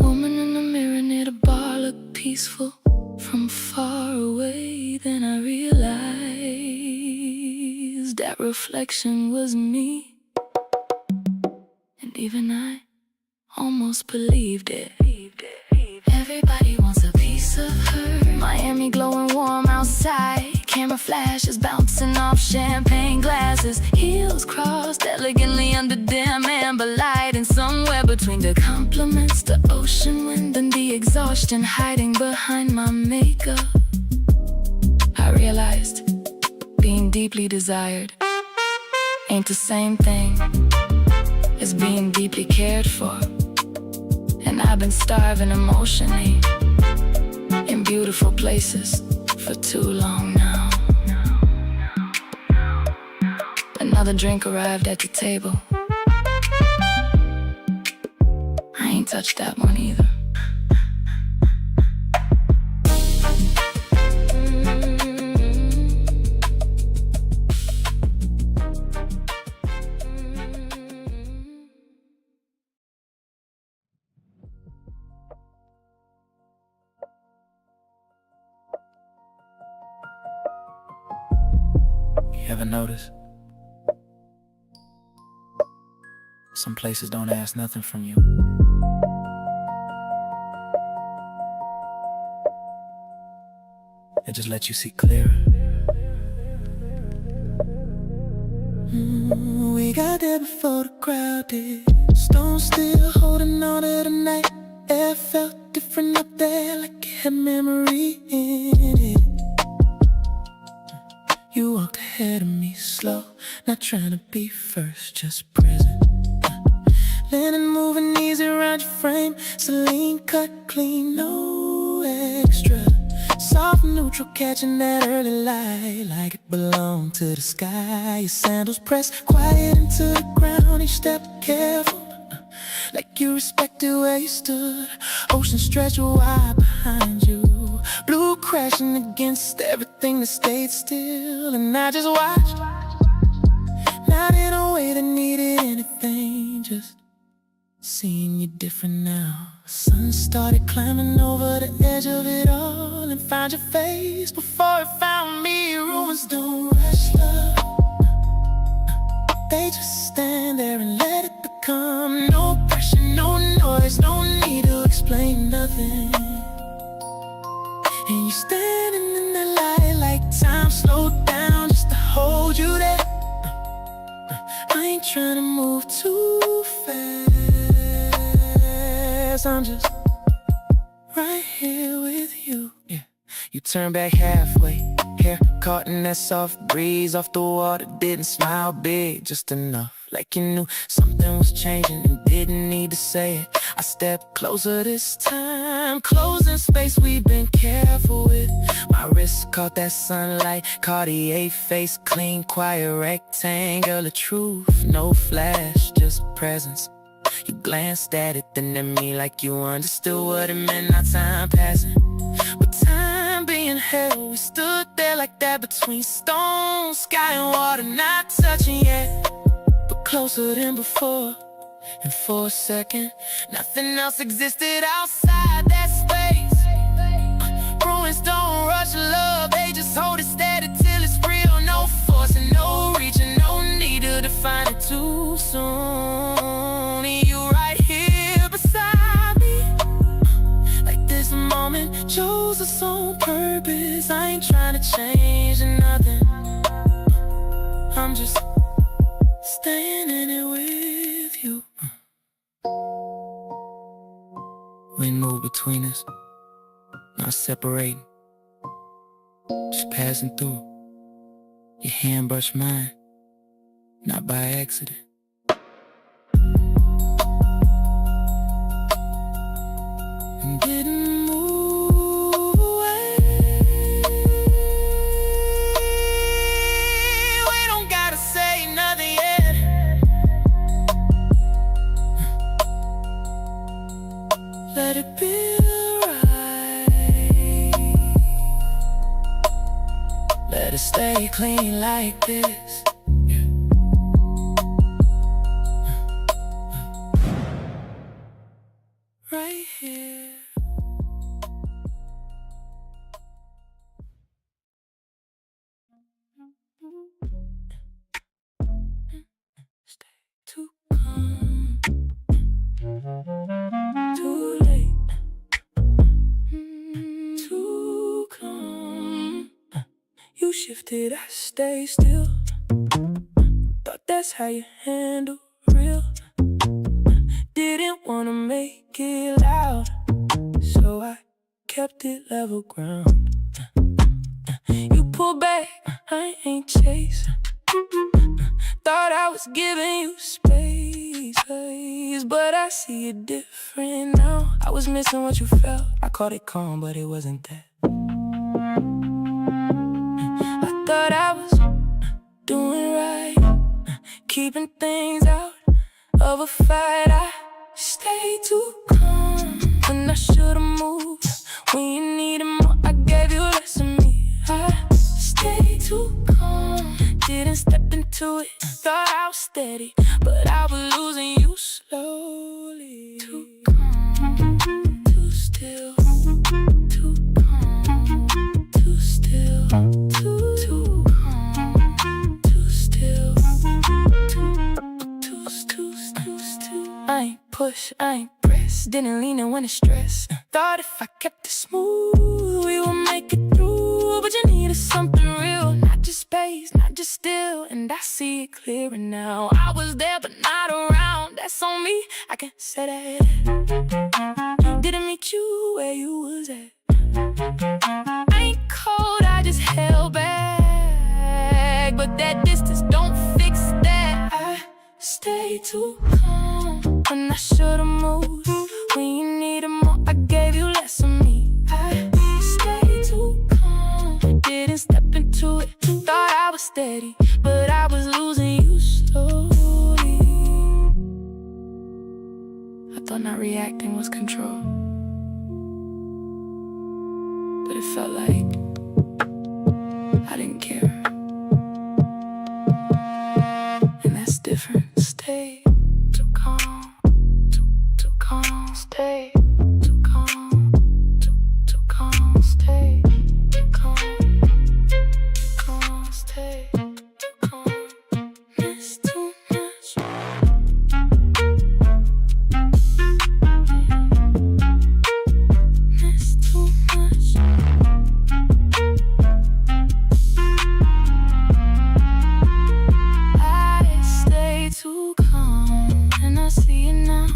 Woman in the mirror near the bar looked peaceful from far away. Then I realized that reflection was me. And even I almost believed it. Everybody wants a piece of her. Miami glowing warm outside. Camera flashes bouncing off champagne glasses. Heels crossed elegantly under dim amber light. And somewhere between the compliments, the ocean wind, and the exhaustion hiding behind my makeup, I realized being deeply desired ain't the same thing as being deeply cared for. And I've been starving emotionally in beautiful places for too long now. Another drink arrived at the table. I ain't touched that one either. You ever notice? Some places don't ask nothing from you. They just let you see clearer. We got there before the crowd did. Stone still holding on to the night. Air felt different up there, like had memory in it. You walk ahead of me slow, not trying to be first, just present. Linen moving easy around your frame, Celine cut clean, no extra. Soft neutral catching that early light, like it belonged to the sky. Your sandals pressed quiet into the ground, each step careful, like you respected where you stood. Ocean stretched wide behind you, blue crashing against everything that stayed still. And I just watched, not in a way that needed anything, just seeing you different now. The sun started climbing over the edge of it all and found your face before it found me. Rumors don't rush love, they just stand there and let it become. No pressure, no noise, no need to explain nothing. And you standing in the light like time slowed down just to hold you there. I ain't trying to move too fast, I'm just right here with you. Yeah. You turn back halfway, hair caught in that soft breeze off the water. Didn't smile big, just enough, like you knew something was changing and didn't need to say it. I stepped closer this time, closing space we've been careful with. My wrist caught that sunlight, Cartier face clean, quiet rectangle of truth. No flash, just presence. You glanced at it, then at me, like you understood what it meant. Not time passing, but time being held. We stood there like that between stone, sky and water, not touching yet, but closer than before. And for a second, nothing else existed outside that space. Ruins don't rush love, they just hold it steady till it's real. No force and no reaching, no need to define it too soon. You right here beside me, like this moment chose its own purpose. I ain't trying to change nothing, I'm just staying in it with you. Wind moved between us, not separating, just passing through. Your hand brushed mine, not by accident. And didn't move away. We don't gotta say nothing yet. Let it be right. Let it stay clean like this. Right here. Stay too calm, too late, too calm. You shifted, I stay still. Thought that's how you handle real. Didn't wanna make it loud, so I kept it level ground. You pull back, I ain't chasing. Thought I was giving you space, but I see it different now. I was missing what you felt, I called it calm, but it wasn't that. I thought I was doing right, keeping things out of a fight. I stayed too calm when I should've moved. When you needed more, I gave you less of me. I stayed too calm, didn't step into it. Thought I was steady, but I was losing you slowly. Too calm, too still, too calm, too still, too calm, too still, too still. I ain't push, I ain't press, didn't lean in when it's stress. Thought if I kept it smooth, we would make it through. But you needed something real, not just space, not just still. And I see it clearer now. I was there but not around, that's on me, I can say that. Didn't meet you where you was at. I ain't cold, I just held back, but that distance don't fix that. I stay too calm when I should've moved. When you needed more, I gave you less of me. I stay too calm, didn't step into it. Thought I was steady, but I was losing you slowly. I thought not reacting was control, but it felt like I didn't care. And that's different. Stay too calm, too calm. Stay too calm, too calm. Stay too calm, calm. Stay too calm. Miss too much. Miss too much. I stay too calm, and I see it now.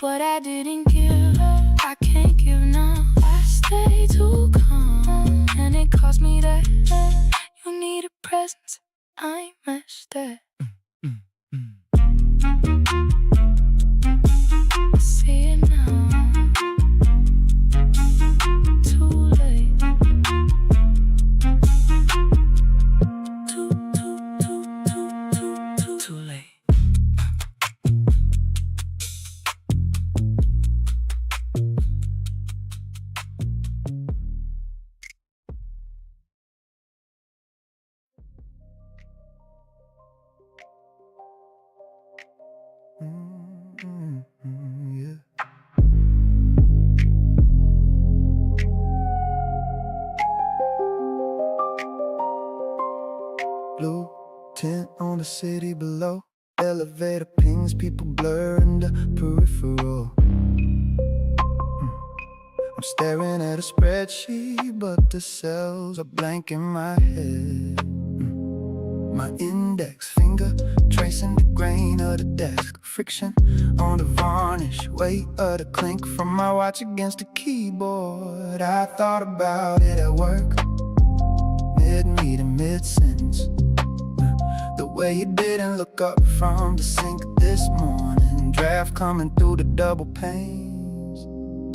What I didn't give, I can't give now. I stay too calm, and it cost me that. You need a presence, I ain't matched that. I see it now. Too late. Too late. Yeah. Blue tint on the city below. Elevator pings, people blur in the peripheral. I'm staring at a spreadsheet, but the cells are blank in my head. My index finger tracing the grain of the desk. Friction on the varnish, weight of the clink from my watch against the keyboard. I thought about it at work, mid-meeting, mid-sentence. The way you didn't look up from the sink this morning. Draft coming through the double panes.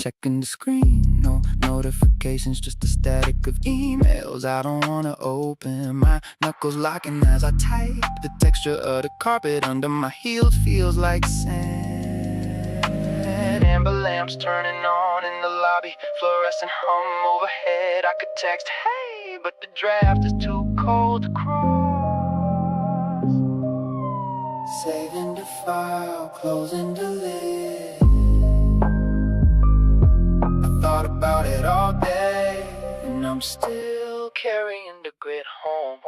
Checking the screen, no notifications, just the static of emails I don't wanna open. My knuckles locking as I type. The texture of the carpet under my heels feels like sand. Amber lamps turning on in the lobby, fluorescent hum overhead. I could text, hey, but the draft is too cold to cross. Saving the file, closing the lid. Thought about it all day, and I'm still carrying the grit home.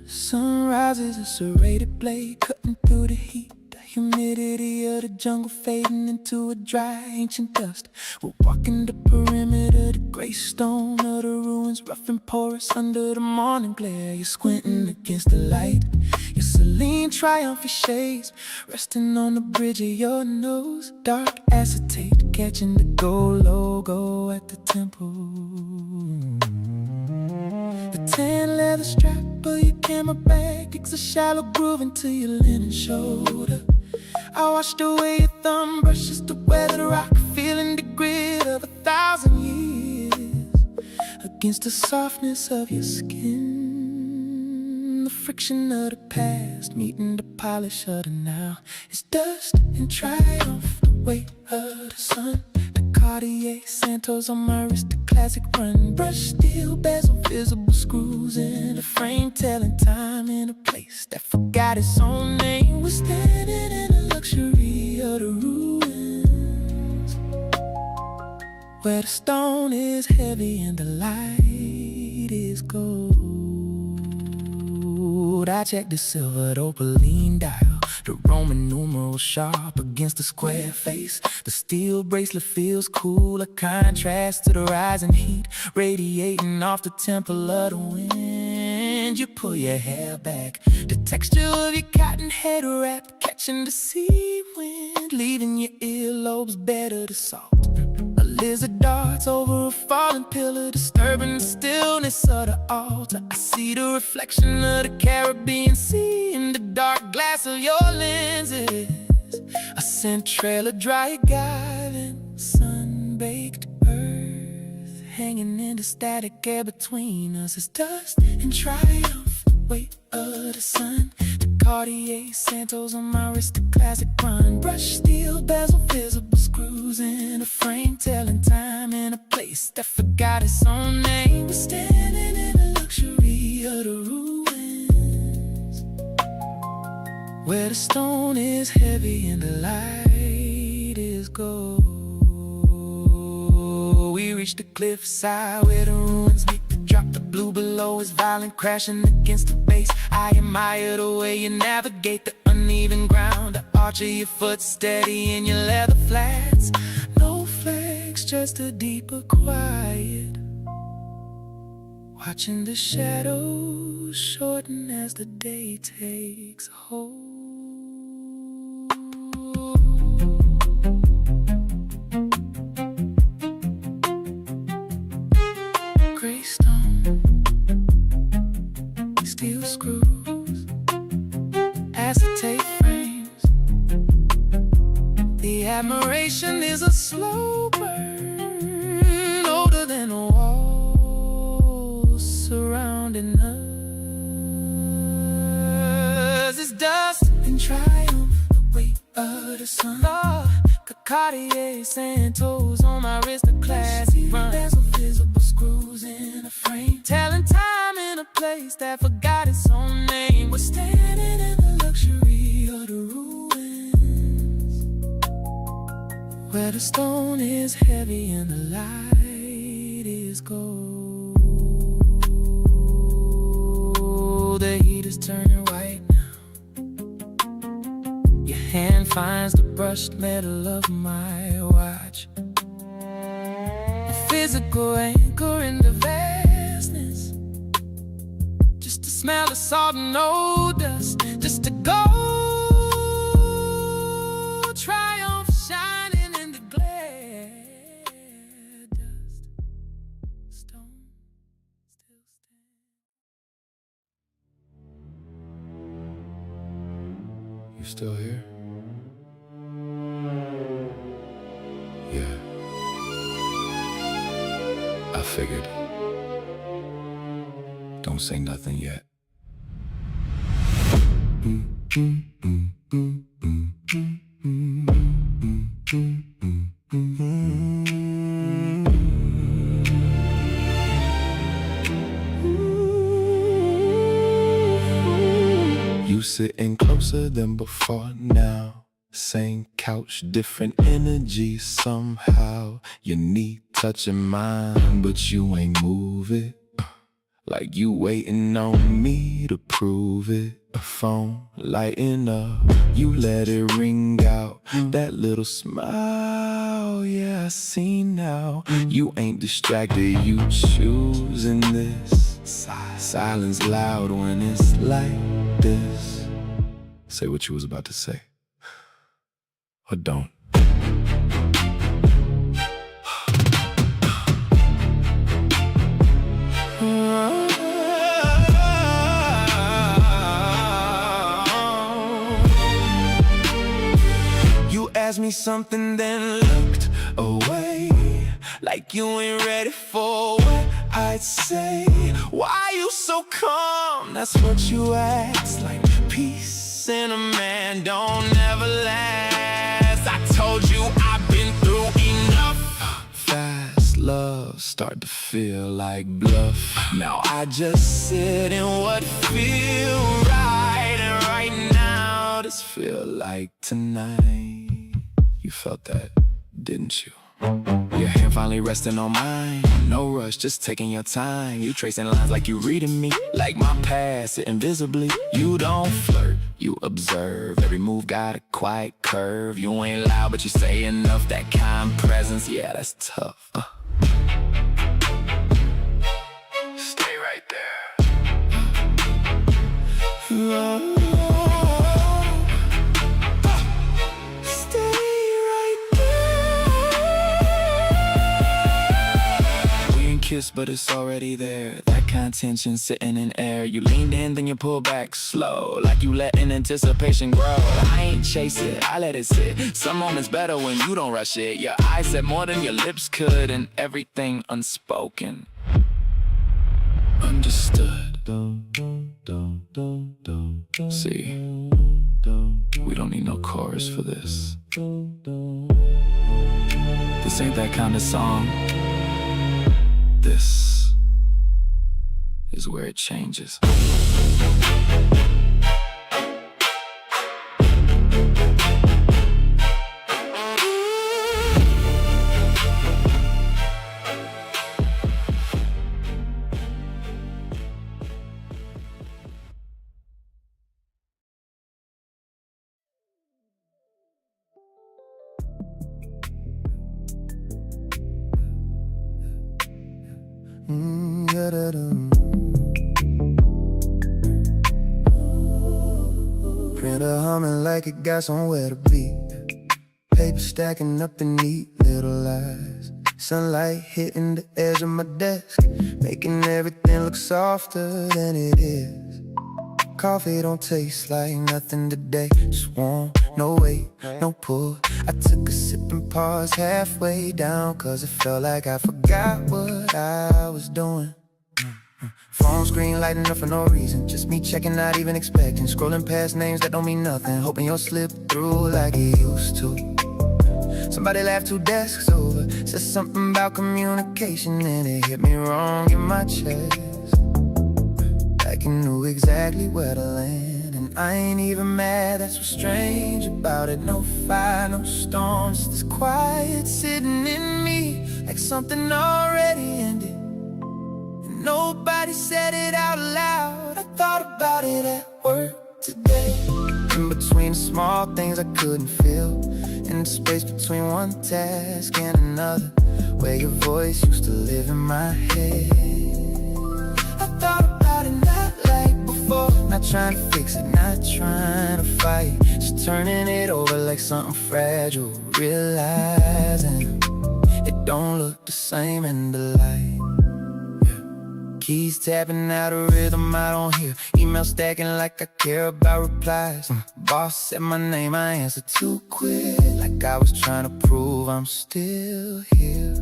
Sunrise is a serrated blade cutting through the heat. The humidity of the jungle fading into a dry ancient dust. We're walking the perimeter, the gray stone of the ruins, rough and porous under the morning glare. You're squinting against the light, your Celine triumphant shades resting on the bridge of your nose. Dark acetate catching the gold logo at the temple. The tan leather strap of your camera bag digs a shallow groove into your linen shoulder. I washed away your thumb brushes to weather the rock, feeling the grit of 1,000 years against the softness of your skin. The friction of the past meeting the polish of the now. It's dust and triumph, the weight of the sun Cartier Santos on my wrist, a classic run. Brush steel bezel, visible screws in a frame, telling time in a place that forgot its own name. We're standing in the luxury of the ruins, where the stone is heavy and the light is gold. I checked the silvered opaline dial, the Roman numerals sharp against the square face. The steel bracelet feels cool, a contrast to the rising heat radiating off the temple of the wind. You pull your hair back, the texture of your cotton head wrap catching the sea wind, leaving your earlobes bare to the salt. A lizard darts over a fallen pillar, disturbing the stillness of the altar. I see the reflection of the Caribbean Sea in the dark glass of your lenses. A scent trail of dry agave and sun-baked earth, hanging in the static air between us as dust and triumph. The weight of the sun, the Cartier Santos on my wrist, a classic run. Brush steel bezel, visible screws in a frame, telling time in a place that forgot its own name. We're standing in the luxury of the ruins, where the stone is heavy and the light is gold. We reach the cliffside where the ruins meet the drop. The blue below is violent, crashing against the base. I admire the way you navigate the uneven ground, the arch of your foot steady in your leather flats. No flex, just a deeper quiet, watching the shadows shorten as the day takes hold. Gray stone, steel screws, acetate frames. The admiration is a slow burn, older than the walls surrounding us. It's dust and triumph, the weight of the sun. Cartier Santos on my wrist, a classic run. Bezel, visible screws in a frame, telling time in a place that forgot its own name. We're standing in the luxury of the ruins, where the stone is heavy and the light is gold. The heat is turning white now. Your hand finds the brushed metal of my watch, a physical anchor in the vastness. Just to smell the salt and no dust, just to go. Triumph shining in the glare. Dust, stone, still stand. You still here? Yeah, I figured. Don't say nothing yet. You sitting closer than before now. Same couch, different energy somehow. Your knee touching mine, but you ain't move it. Like you waiting on me to prove it. A phone lighting up, you let it ring out. That little smile, yeah, I see now. You ain't distracted, you choosing this. Silence loud when it's like this. Say what you was about to say, or don't. You asked me something, then looked away, like you ain't ready for what I'd say. Why you so calm? That's what you asked. Like peace in a man don't never last. I told you I've been through enough. start to feel like bluff. Now I just sit in what feel right, and right now this feel like tonight. You felt that, didn't you? Your hand finally resting on mine. No rush, just taking your time. You tracing lines like you reading me, like my past sitting visibly. You don't flirt, you observe. Every move got a quiet curve. You ain't loud, but you say enough. That kind presence, yeah, that's tough. Stay right there. Kiss, but it's already there. That kind of tension sitting in air. You leaned in, then you pull back slow, like you letting anticipation grow. I ain't chase it, I let it sit. Some moments better when you don't rush it. Your eyes said more than your lips could, and everything unspoken. Understood. See, we don't need no chorus for this. This ain't that kind of song. This is where it changes. Printer humming like it got somewhere to be. Paper stacking up in neat little lies. Sunlight hitting the edge of my desk, making everything look softer than it is. Coffee don't taste like nothing today. Just warm, no weight, no pull. I took a sip and paused halfway down, cause it felt like I forgot what I was doing. Phone screen lighting up for no reason. Just me checking, not even expecting. Scrolling past names that don't mean nothing, hoping you'll slip through like it used to. Somebody laughed 2 desks over, said something about communication, and it hit me wrong in my chest. Like you knew exactly where to land. And I ain't even mad, that's what's strange about it. No fire, no storm, just this quiet sitting in me, like something already ended. Nobody said it out loud. I thought about it at work today. In between the small things I couldn't feel, in the space between one task and another, where your voice used to live in my head. I thought about it not like before, not trying to fix it, not trying to fight, just turning it over like something fragile, realizing it don't look the same in the light. Keys tapping out a rhythm I don't hear. Email stacking like I care about replies. Boss said my name, I answered too quick, like I was trying to prove I'm still here.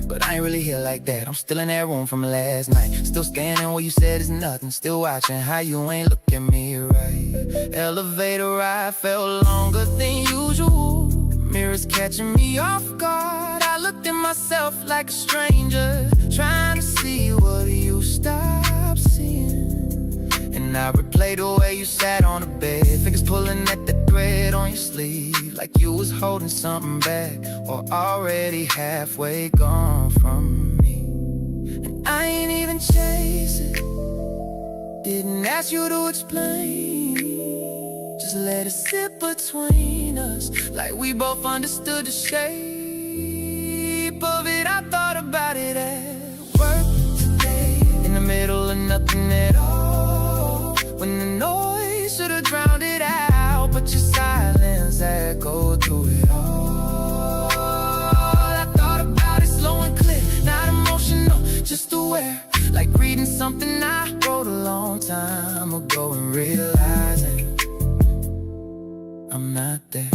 But I ain't really here like that. I'm still in that room from last night, still scanning what you said is nothing, still watching how you ain't look at me right. Elevator ride felt longer than usual, mirrors catching me off guard. I looked at myself like a stranger, trying to see what you stopped seeing. And I replayed the way you sat on the bed, fingers pulling at the thread on your sleeve, like you was holding something back, or already halfway gone from me. And I ain't even chase it, didn't ask you to explain, just let it sit between us, like we both understood the shape of it. I thought about it at work today, in the middle of nothing at all, when the noise should've drowned it out, but your silence echoed through it all. I thought about it slow and clear, not emotional, just aware, like reading something I wrote a long time ago and realizing I'm not there.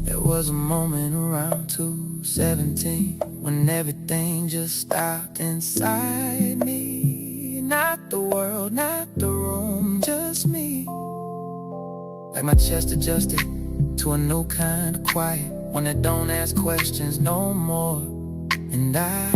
There was a moment around 2:17 when everything just stopped inside me. Not the world, not the room, just me. Like my chest adjusted to a new kind of quiet, one that don't ask questions no more. And I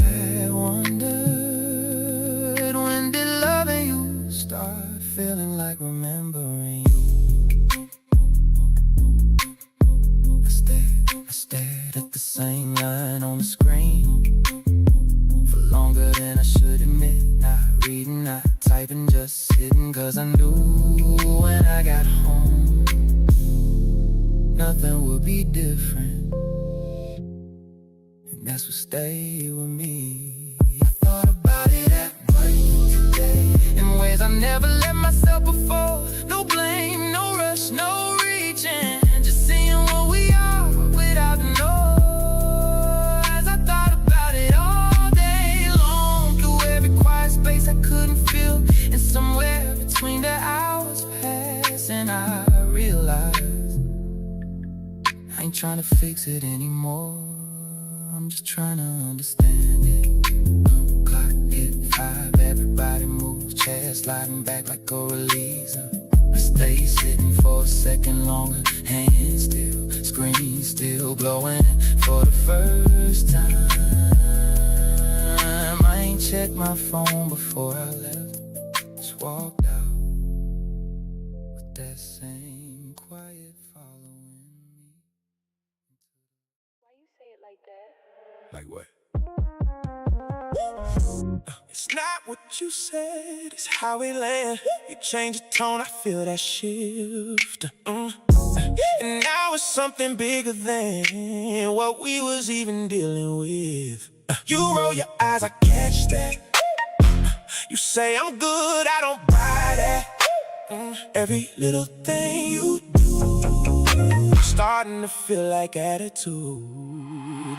for longer than I should admit. Not reading, not typing, just sitting, cause I knew when I got home nothing would be different, and that's what stayed with me. I thought about it at work today in ways I never let myself before. No blame, no rush, no reaching, just seeing what we are without the noise. I thought about it all day long, through every quiet space I couldn't feel, and somewhere between the hours passing I realized I ain't trying to fix it anymore. I'm just trying to understand it. Clock hit 5, everybody moves, chairs sliding back like a release. I stay sitting for a second longer, hands still, screen still glowing. For the first time, I ain't checked my phone before I left. Just walked out with that same quiet following me. Why you say it like that? Like what? It's not what you said, it's how we land. You change the tone, I feel that shift. And now it's something bigger than what we was even dealing with. You roll your eyes, I catch that. You say I'm good, I don't buy that. Every little thing you do starting to feel like attitude.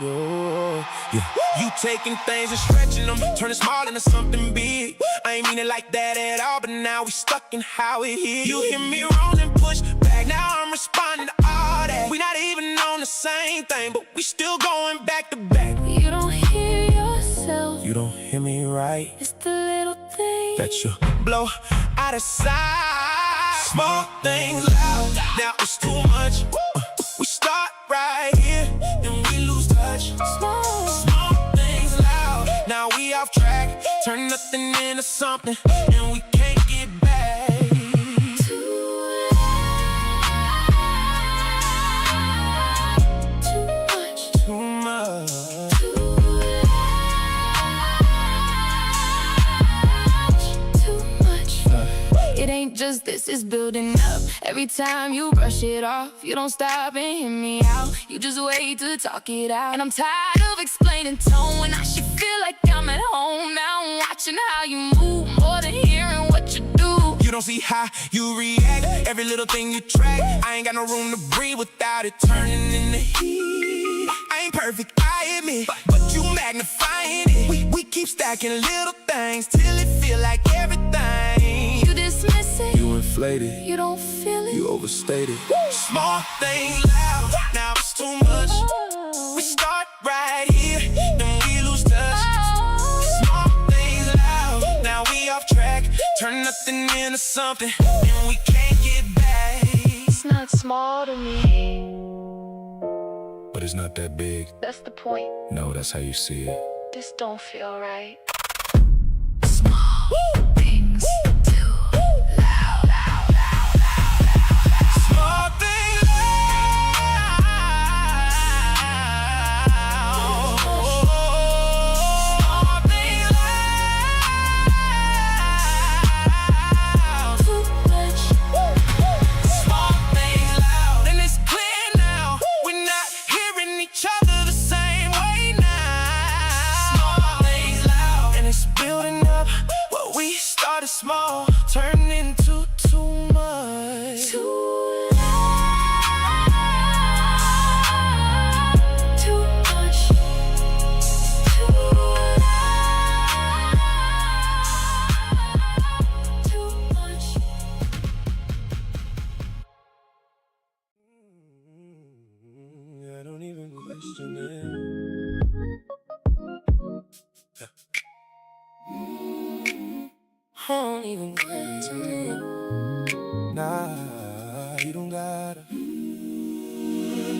Oh, yeah. You taking things and stretching them, turning small into something big. I ain't mean it like that at all, but now we stuck in how it is. You hit me wrong and push back, now I'm responding to all that. We not even on the same thing, but we still going back to back. You don't hear yourself, You don't hear me right, it's the little things that you blow out of sight. Small things loud, now it's too much. We start right here, then we lose touch. Small things loud, now we off track. Turn nothing into something, and we can't get back. Too much, Too much. too much. It ain't just this, it's building up. Every time you brush it off, you don't stop and hear me out. You just wait to talk it out. And I'm tired of explaining tone when I should feel like I'm at home. Now I'm watching how you move more than hearing what you do. You don't see how you react, every little thing you track. I ain't got no room to breathe without it turning into heat. I ain't perfect, I admit, but you magnifying it. We keep stacking little things till it feel like everything. You dismiss it, You inflated, you don't feel it. you overstated. Small things loud, now it's too much. We start right here, then we lose touch. Small things loud, now we off track. Turn nothing into something, and we can't get back. It's not small to me, But it's not that big. that's the point. No, that's how you see it. This don't feel right. Small things too loud. Small things loud. Small things loud. Too much. Small things loud. And it's clear now, we're not hearing each other the same way now. Small things loud. And it's building up. What we started small, turning into too much. Too loud. Too much. Too loud. Too much. I don't even question it. I don't even question it. Nah, you don't gotta.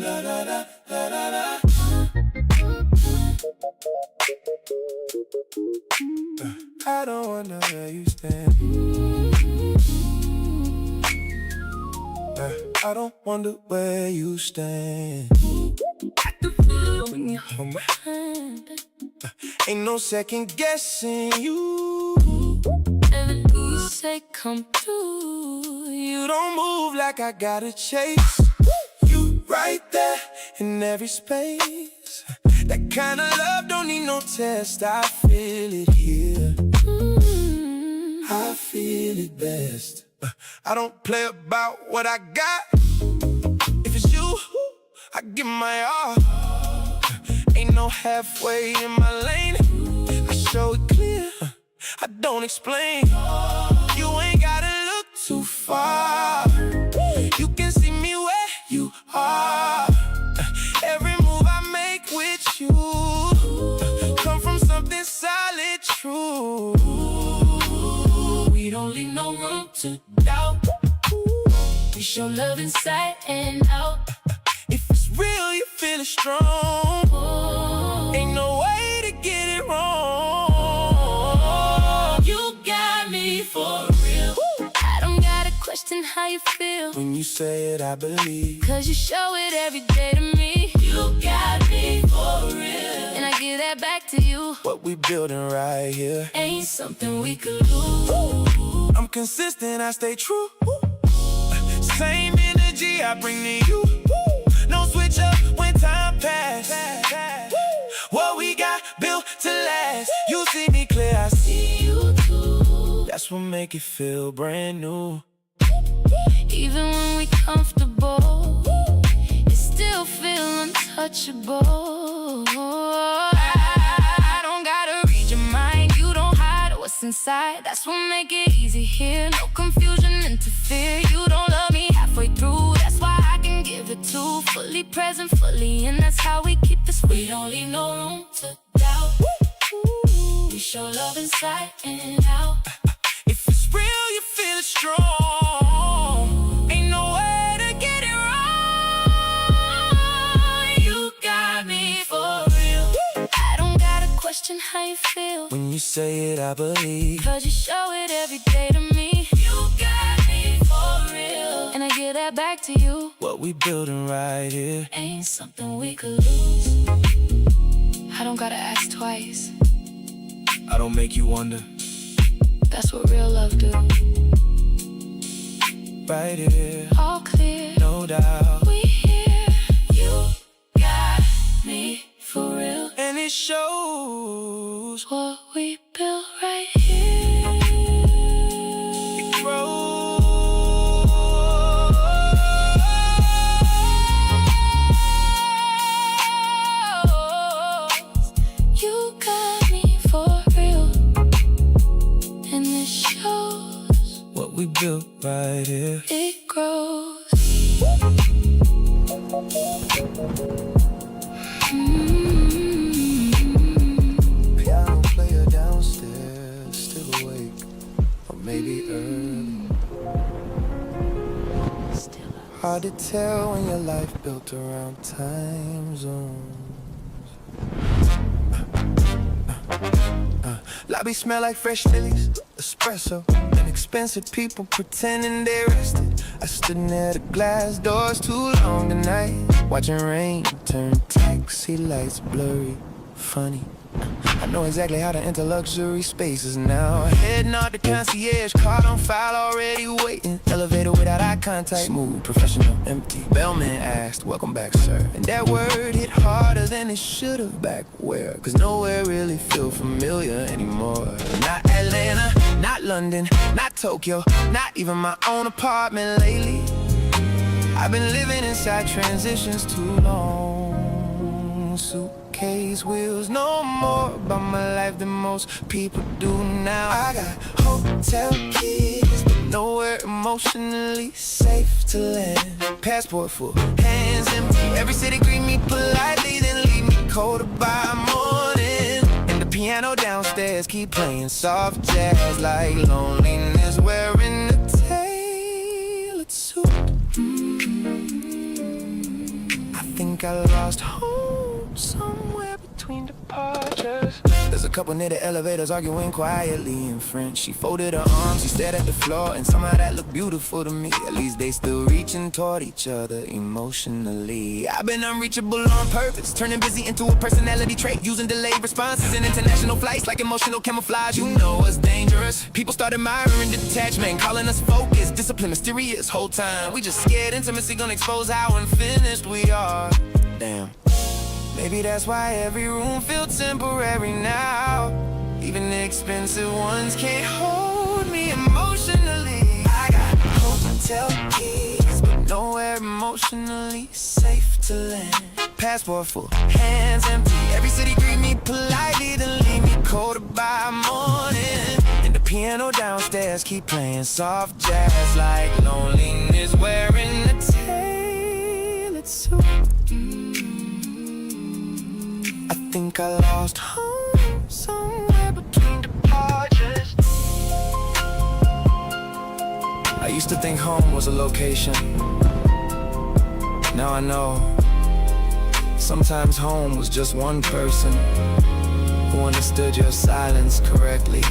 Da, da, da, da, da, da. I don't wonder where you stand. I don't wonder where you stand. When you hold my hand, Ain't no second guessing you. Everything you say come true. You don't move like I gotta chase. You right there in every space. That kind of love don't need no test. I feel it here. I feel it best. I don't play about what I got. If it's you, I give my all. Ain't no halfway in my lane. I show it clear, I don't explain. You ain't gotta look too far. You can see me where you are. Every move I make with you come from something solid, true. We don't leave no room to doubt. We show love inside and out. If it's real, you feel it strong. Ain't no way to get it wrong. You got me for real. I don't gotta question how you feel. When you say it, I believe. Cause you show it every day to me. You got me for real. And I give that back to you. What we building right here ain't something we could lose. I'm consistent, I stay true. Same energy I bring to you. No switch up when time pass. What we got built to last. You see me clear, I see you too. That's what make it feel brand new. Even when we comfortable, it still feel untouchable. I don't gotta read your mind. You don't hide what's inside. That's what make it easy here. No confusion, interfere. You don't love me halfway through. That's why I can give it to. Fully present, fully in. That's how we keep this. We don't leave no room to doubt. We show love inside and out. If it's real, you feel it strong. Ain't no way to get it wrong. You got me for real. I don't gotta question how you feel. When you say it, I believe. Cause you show it every day to me. You got me for real. And I give that back to you. What we building right here ain't something we could lose. I don't gotta ask twice. I don't make you wonder. That's what real love do. Right here, all clear, no doubt. We here. You got me for real. And it shows what we built right here. It grows. You got me for real. And it shows what we built right here. It grows. Piano player downstairs, still awake, or maybe early. Hard to tell when your life built around time zones. Lobby smell like fresh lilies, espresso, and expensive people pretending they rested. I stood near the glass doors too long tonight, watching rain turn taxi lights blurry, funny. I know exactly how to enter luxury spaces now. Heading out the concierge, card on file already waiting. Elevator without eye contact, smooth, professional, empty. Bellman asked, welcome back, sir. And that word hit harder than it should have back where. Cause nowhere really feel familiar anymore. Not Atlanta, not London, not Tokyo, not even my own apartment lately. I've been living inside transitions too long. Suitcase wheels, no more about my life than most people do now. I got hotel keys, but nowhere emotionally safe to land. Passport full, hands empty. Every city greet me politely, then leave me colder by morning. And the piano downstairs keep playing soft jazz like loneliness wearing a tailored suit. I think I lost home somewhere between departures. There's a couple near the elevators arguing quietly in French. She folded her arms, she stared at the floor, and somehow that looked beautiful to me. At least they still reaching toward each other emotionally. I've been unreachable on purpose, turning busy into a personality trait, using delayed responses in international flights like emotional camouflage. You know what's dangerous? People start admiring detachment, calling us focused, discipline, mysterious. Whole time we just scared intimacy gonna expose how unfinished we are. Damn. Maybe that's why every room feels temporary now. Even the expensive ones can't hold me emotionally. I got hotel keys, but nowhere emotionally safe to land. Passport full, hands empty. Every city greet me politely, then leave me cold by morning. And the piano downstairs keep playing soft jazz like loneliness wearing a tailored suit. I think I lost home somewhere between departures. I used to think home was a location. Now I know sometimes home was just one person who understood your silence correctly.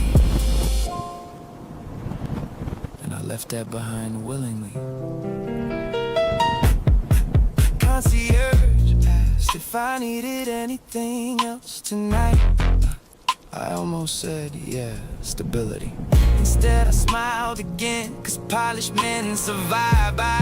And I left that behind willingly. Concierge asked if I needed anything else tonight. I almost said yeah, stability. Instead I smiled again, cause polished men survive by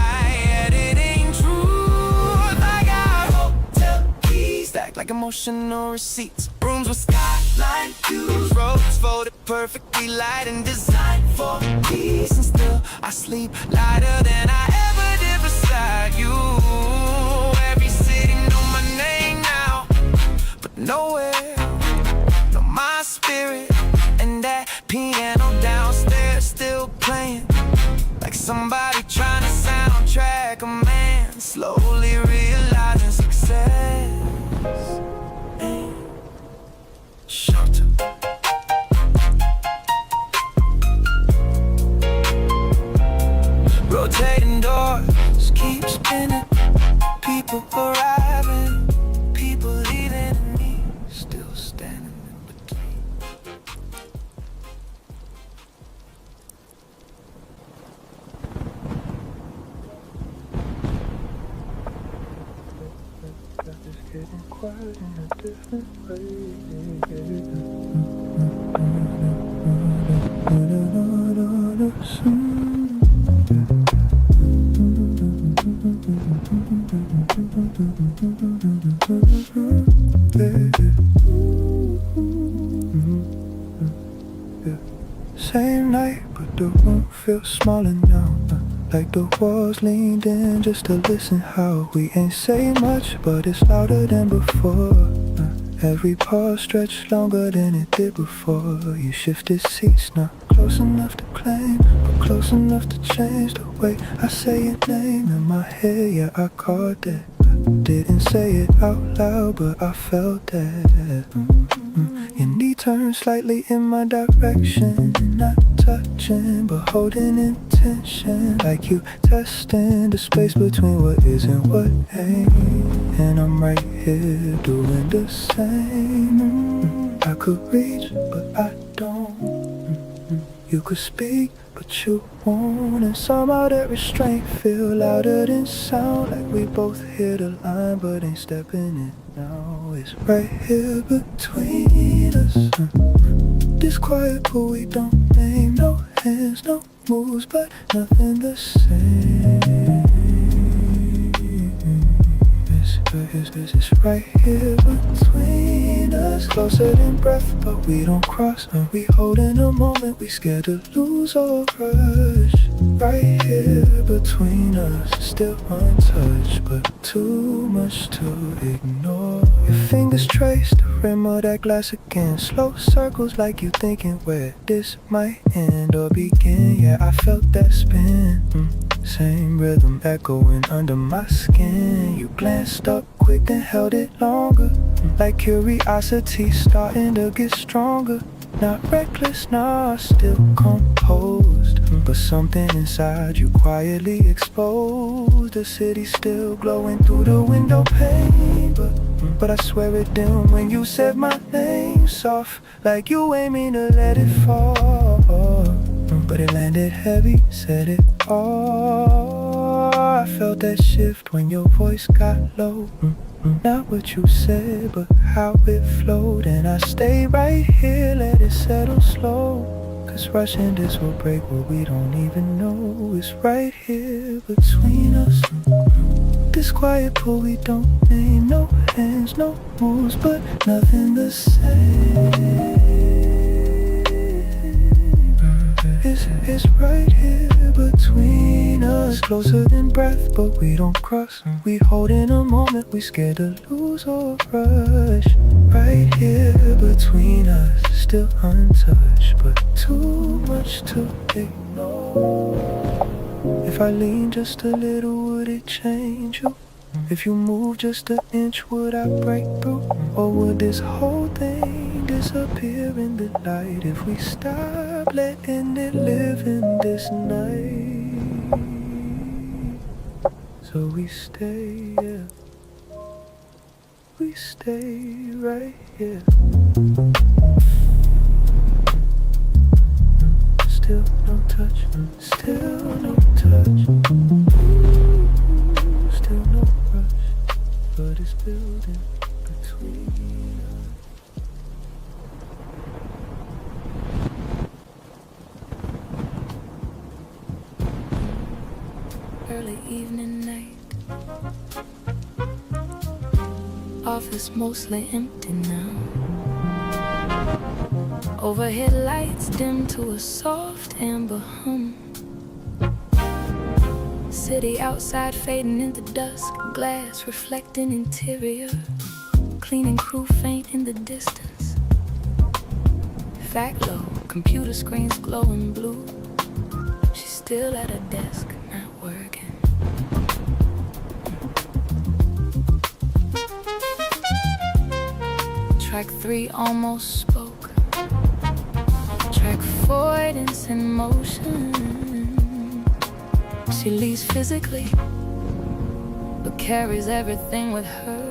editing truth. I got hotel keys stacked like emotional receipts. Rooms with skyline views, Rhodes folded perfectly, light and designed for peace. And still I sleep lighter than I ever did beside you. Every city know my name now, but nowhere know my spirit. And that piano downstairs still playing like somebody trying to soundtrack a man slowly realizing success ain't shelter. Rotating doors keep spinning, people arriving, people leaving, and me still standing in between. It's getting quiet in a different way. Same night, but the room feels smaller now. Like the walls leaned in just to listen how we ain't say much, but it's louder than before. Every pause stretched longer than it did before. You shifted seats, not close enough to claim, but close enough to change the way I say your name in my head. Yeah, I caught that. Didn't say it out loud, but I felt that. Your knee turned slightly in my direction, not touching, but holding intention. Like you testing the space between what is and what ain't. And I'm right here doing the same. I could reach, but I don't. You could speak, but you won't. And somehow that restraint feel louder than sound. Like we both hear the line, but ain't stepping it now. It's right here between us. This quiet, but we don't name. No hands, no moves, but nothing the same. It's right here between us. Closer than breath, but we don't cross. And we holding a moment we scared to lose or rush. Right here between us, still untouched, but too much to ignore. Your fingers trace the rim of that glass again. Slow circles like you thinking where this might end or begin. Yeah, I felt that spin. Same rhythm echoing under my skin. You glanced up quick and held it longer, like curiosity starting to get stronger. Not reckless, nah, still composed. But something inside you quietly exposed. The city still glowing through the window pane. But I swear it dim when you said my name. Soft, like you ain't mean to let it fall. But it landed heavy, said it all. I felt that shift when your voice got low. Not what you said, but how it flowed. And I stay right here, let it settle slow. Cause rushing this will break what we don't even know. It's right here between us. This quiet pull we don't name. No hands, no moves, but nothing the same. It's right here between us. Closer than breath, but we don't cross. We hold in a moment we scared to lose or rush. Right here between us, still untouched, but too much to ignore. If I lean just a little, would it change you? If you move just an inch, would I break through? Or would this whole thing disappear in the light if we stop letting it live in this night? So we stay, yeah. We stay right here. Still no touch, still no touch. Still no rush, but it's building between us. Early evening night. Office mostly empty now. Overhead lights dim to a soft amber hum. City outside fading into dusk. Glass reflecting interior. Cleaning crew faint in the distance. Fact low, computer screens glowing blue. She's still at her desk, not working. Track 3 almost spoke. Track 4 it's in motion. She leaves physically, but carries everything with her.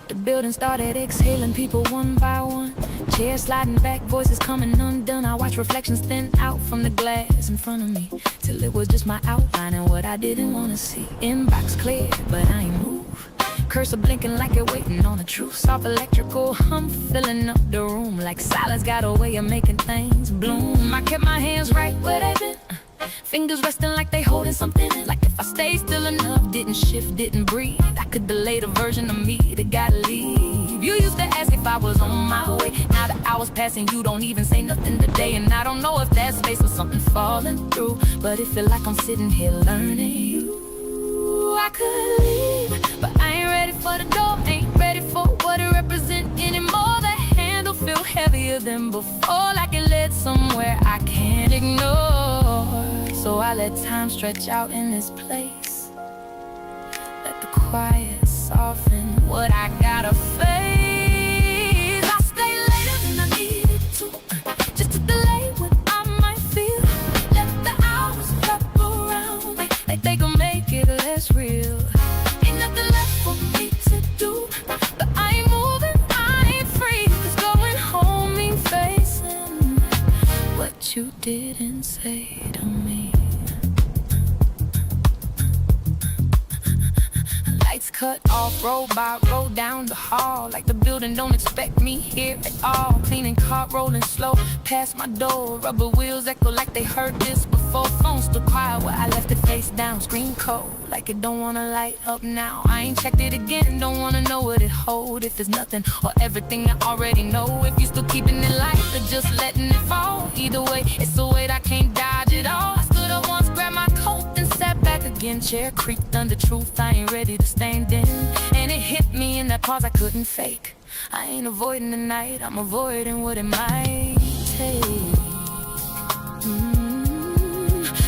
The building started exhaling people one by one. Chairs sliding back, voices coming undone. I watch reflections thin out from the glass in front of me, till it was just my outline and what I didn't want to see. Inbox clear, but I ain't move. Cursor blinking like it waiting on the truth. Soft electrical hum filling up the room, like silence got a way of making things bloom. I kept my hands right where they been, fingers resting like they holding something in. Like if I stayed still enough, didn't shift, didn't breathe, I could delay the version of me that gotta leave. You used to ask if I was on my way. Now the hours passing, you don't even say nothing today. And I don't know if that's space or something falling through, but it feel like I'm sitting here learning you. I could leave, but I ain't ready for the door. Ain't ready for what it represents anymore. The handle feel heavier than before, like it led somewhere I can't ignore. So I let time stretch out in this place. Let the quiet soften what I gotta face. I stay later than I needed to, just to delay what I might feel. Let the hours wrap around like they gon' make it less real. Ain't nothing left for me to do, but I ain't moving, I ain't free. Cause going home mean facing what you didn't say to me. Lights cut off, roll by, roll down the hall, like the building don't expect me here at all. Cleaning car rolling slow past my door. Rubber wheels echo like they heard this before. Phone still quiet where I left it face down. Screen cold, like it don't wanna light up now. I ain't checked it again, don't wanna know what it hold. If it's nothing or everything I already know. If you still keeping it light or just letting it fall. Either way, it's a weight I can't dodge it all. I stood up once, grabbed my coat, then sat back again. Chair creaked under truth, I ain't ready to stand in. And it hit me in that pause I couldn't fake. I ain't avoiding the night, I'm avoiding what it might take.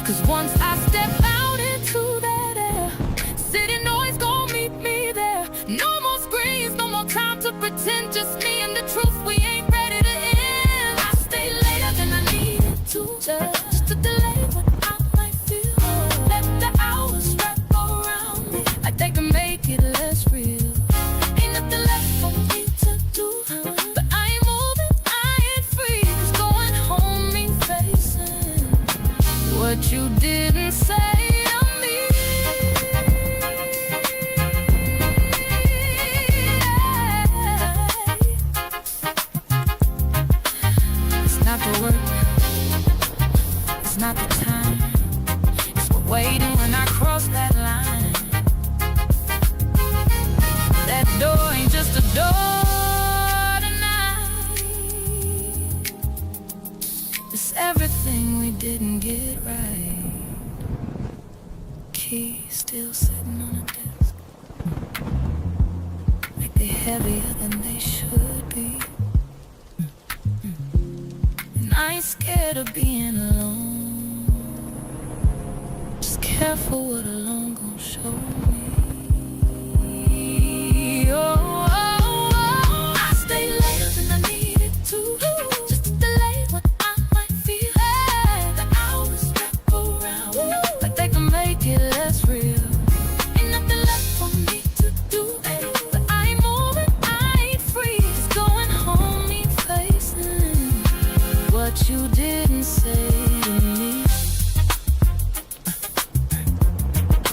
Cause once I step out didn't say to me. It's not the work, it's not the time, it's what waiting when I cross that line. That door ain't just a door tonight. It's everything we didn't get right. Keys still sitting on a desk, like they're heavier than they should be. And I ain't scared of being alone. Just careful what alone gon' show me. I stay later than I needed to, just to delay what I might feel. The hours wrap around me like they can make it less real. Ain't nothing left for me to do, but I ain't moving, I ain't free. Just going home, me facing what you didn't say to me.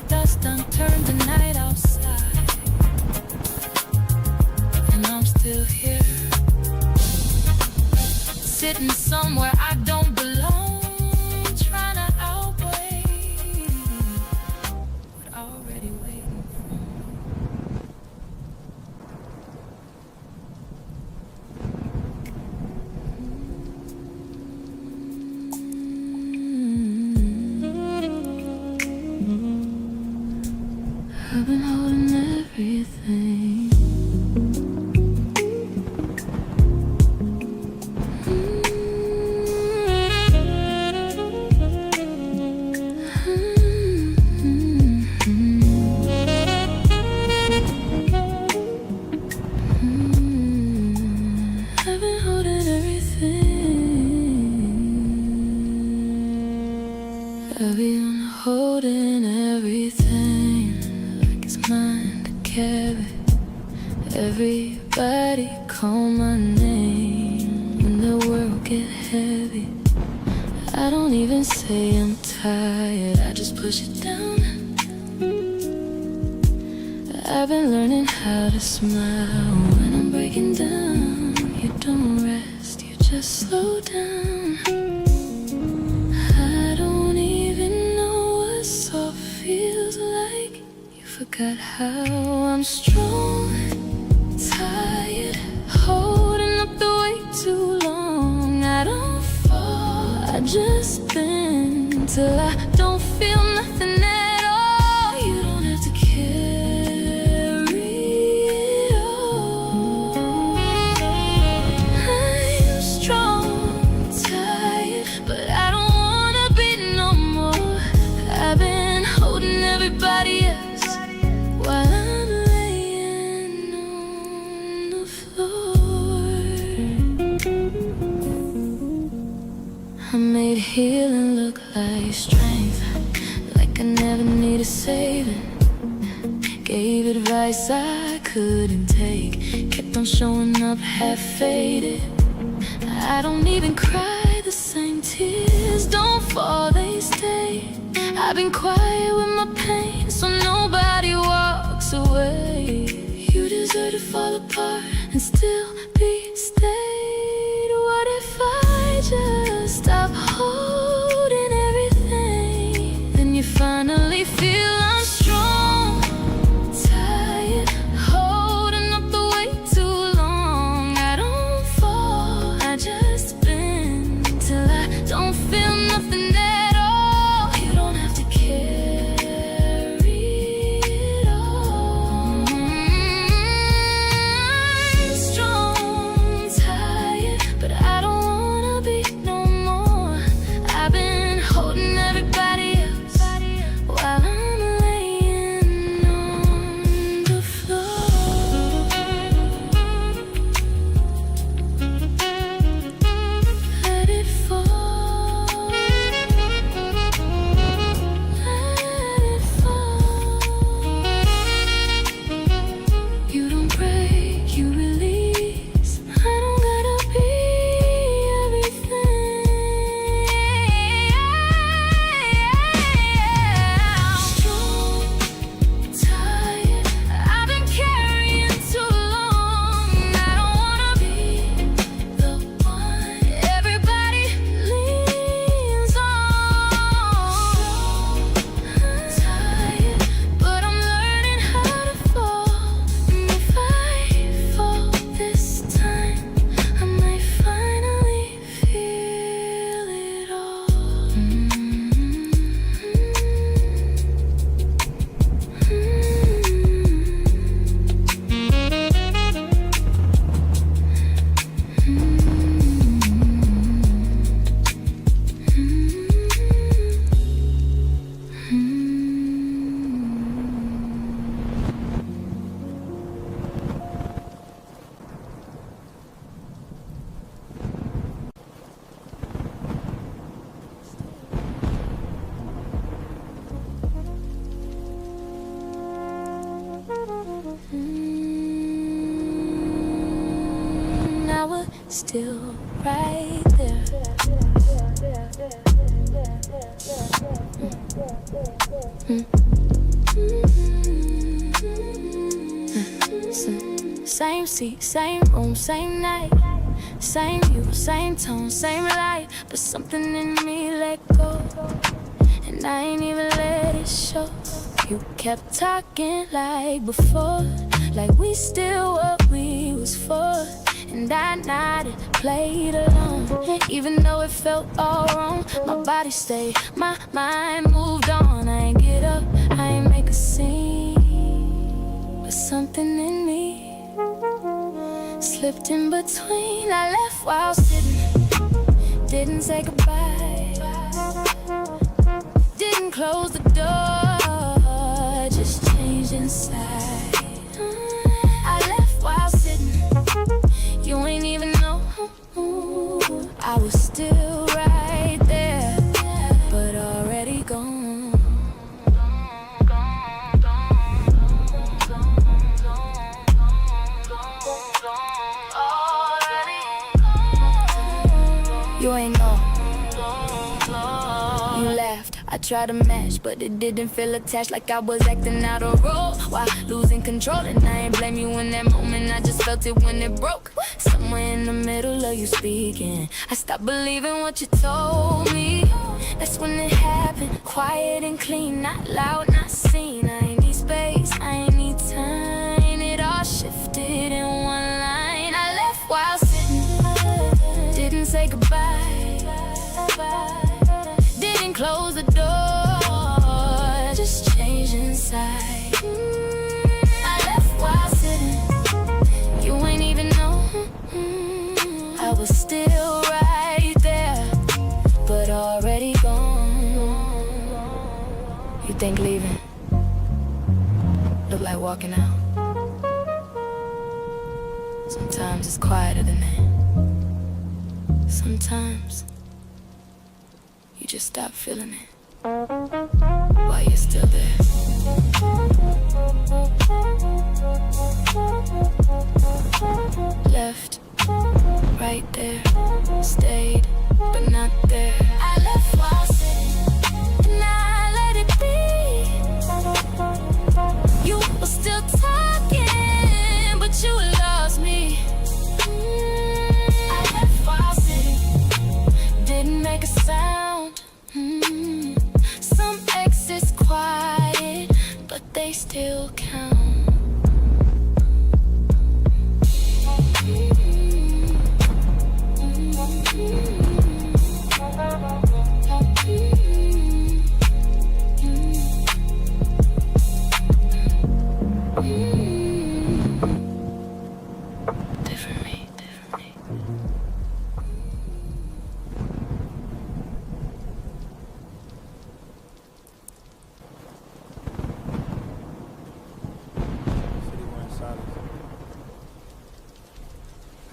Dust done turned the night outside, and I'm still here, sitting somewhere I don't belong, trying to outweigh what already waiting for me. I've been holding everything. I've been holding everything. I've been holding everything like it's mine to carry. Everybody call my name when the world get heavy. I don't even say I'm tired, I just push it down. I've been learning how to smile when I'm breaking down. You don't rest, you just slow down. I don't even know what soft feels like. You forgot how I'm strong, tired, holding up the weight too long. I don't fall, I just bend till I don't feel nothing at all. You don't have to carry it all. I'm strong, tired, but I don't wanna be no more. I've been holding everybody else while I'm laying on the floor. I made healing look like strength, like I never needed saving. Gave advice I couldn't take, kept on showing up half-faded. I don't even cry the same tears, don't fall, they stay. I've been quiet with my pain, so nobody walks away. You deserve to fall apart and still be stayed. What if I just stop holding everything? Then you finally feel I'm strong, tired, holding up the weight too long. I don't fall, I just bend till I don't feel nothing at all. You don't have to carry it all. still right there. Same seat, same room, same night. Same you, same tone, same light. But something in me let go, and I ain't even let it show. You kept talking like before, like we still what we was for. And I nodded, played along, even though it felt all wrong. My body stayed, my mind moved on. I ain't get up, I ain't make a scene, but something in me slipped in between. I left while sitting, didn't say goodbye, didn't close the door, just changed inside. I left while sitting, you ain't even know I was still right there, but already gone. You ain't know. You laughed, I tried to match, but it didn't feel attached, like I was acting out of role while losing control. And I ain't blame you in that moment, I just felt it when it broke. Somewhere in the middle of you speaking, I stopped believing what you told me. That's when it happened, quiet and clean, not loud, not seen. I ain't need space, I ain't need time. It all shifted in one line. I left while sitting, didn't say goodbye, didn't close the door, just changed inside. I left while sitting, you ain't even know I was still right there, but already gone. You think leaving look like walking out? Sometimes it's quieter than that. Sometimes you just stop feeling it while you're still there. Left, right there, stayed, but not there. I left while sitting, and I let it be. You were still talking, but you lost me. Didn't make a sound. Some exits quiet, but they still count.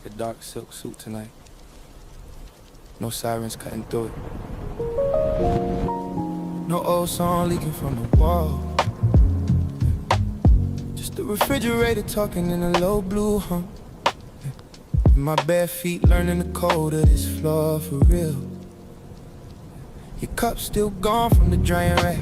A dark silk suit tonight. No sirens cutting through it. No old song leaking from the wall. Just the refrigerator talking in a low blue hum. And my bare feet learning the code of this floor for real. Your cup's still gone from the drying rack.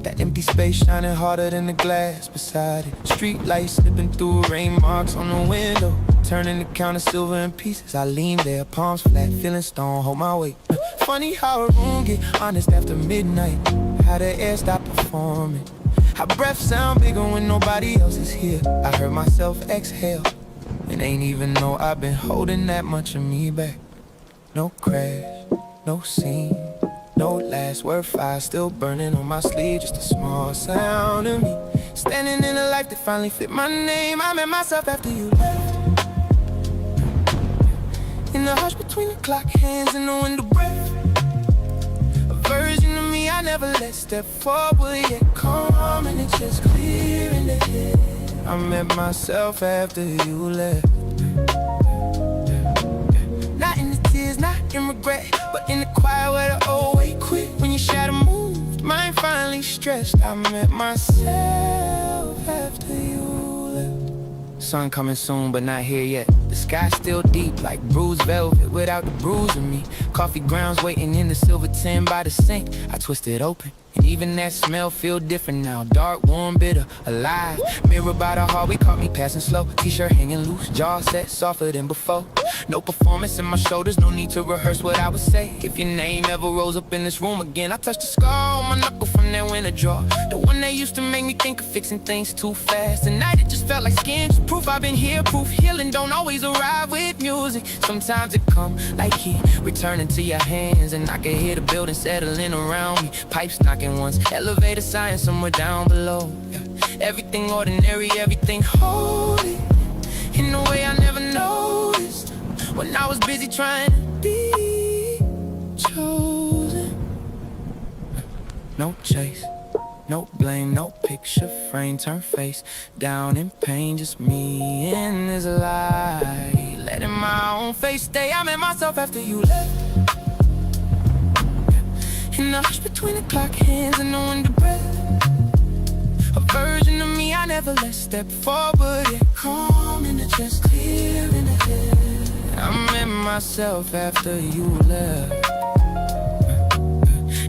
That empty space shining harder than the glass beside it. Street lights slipping through, rain marks on the window, turning the counter silver in pieces. I lean there, palms flat, feeling stone, hold my weight. Funny how a room get honest after midnight. How the air stop performing. How breath sound bigger when nobody else is here. I heard myself exhale, and ain't even know I've been holding that much of me back. No crash, no scene, no last word fire still burning on my sleeve. Just a small sound of me standing in a life that finally fit my name. I met myself after you left. In the hush between the clock hands and the window breath. A version of me I never let step forward yet calm, and it's just clear in the head. I met myself after you left. Not in the tears, not in regret, but in the quiet where the old way quit. When your shadow moved, mine finally stretched. I met myself after you left. Sun coming soon, but not here yet. The sky's still deep, like bruised velvet without the bruise of me. Coffee grounds waiting in the silver tin by the sink. I twist it open, and even that smell feel different now. Dark, warm, bitter, alive. Mirror by the hallway caught me passing slow. T-shirt hanging loose, jaw set softer than before. No performance in my shoulders, no need to rehearse what I would say. If your name ever rose up in this room again, I touched the scar on my knuckle from that winter draw. The one that used to make me think of fixing things too fast. Tonight it just felt like skin, just proof I've been here. Proof healing don't always arrive with music. Sometimes it come like heat, returning to your hands. And I can hear the building settling around me. Pipes knocking once, elevator sign somewhere down below. Yeah. Everything ordinary, everything holy, in a way I never noticed when I was busy trying to be chosen. No chase, no blame, no picture frame, turn face down in pain, just me in this lie. Letting my own face stay, I met myself after you left. In the hush between the clock hands and the window breath, a version of me I never let step forward, yet calm in the chest, clear in the head. I met myself after you left.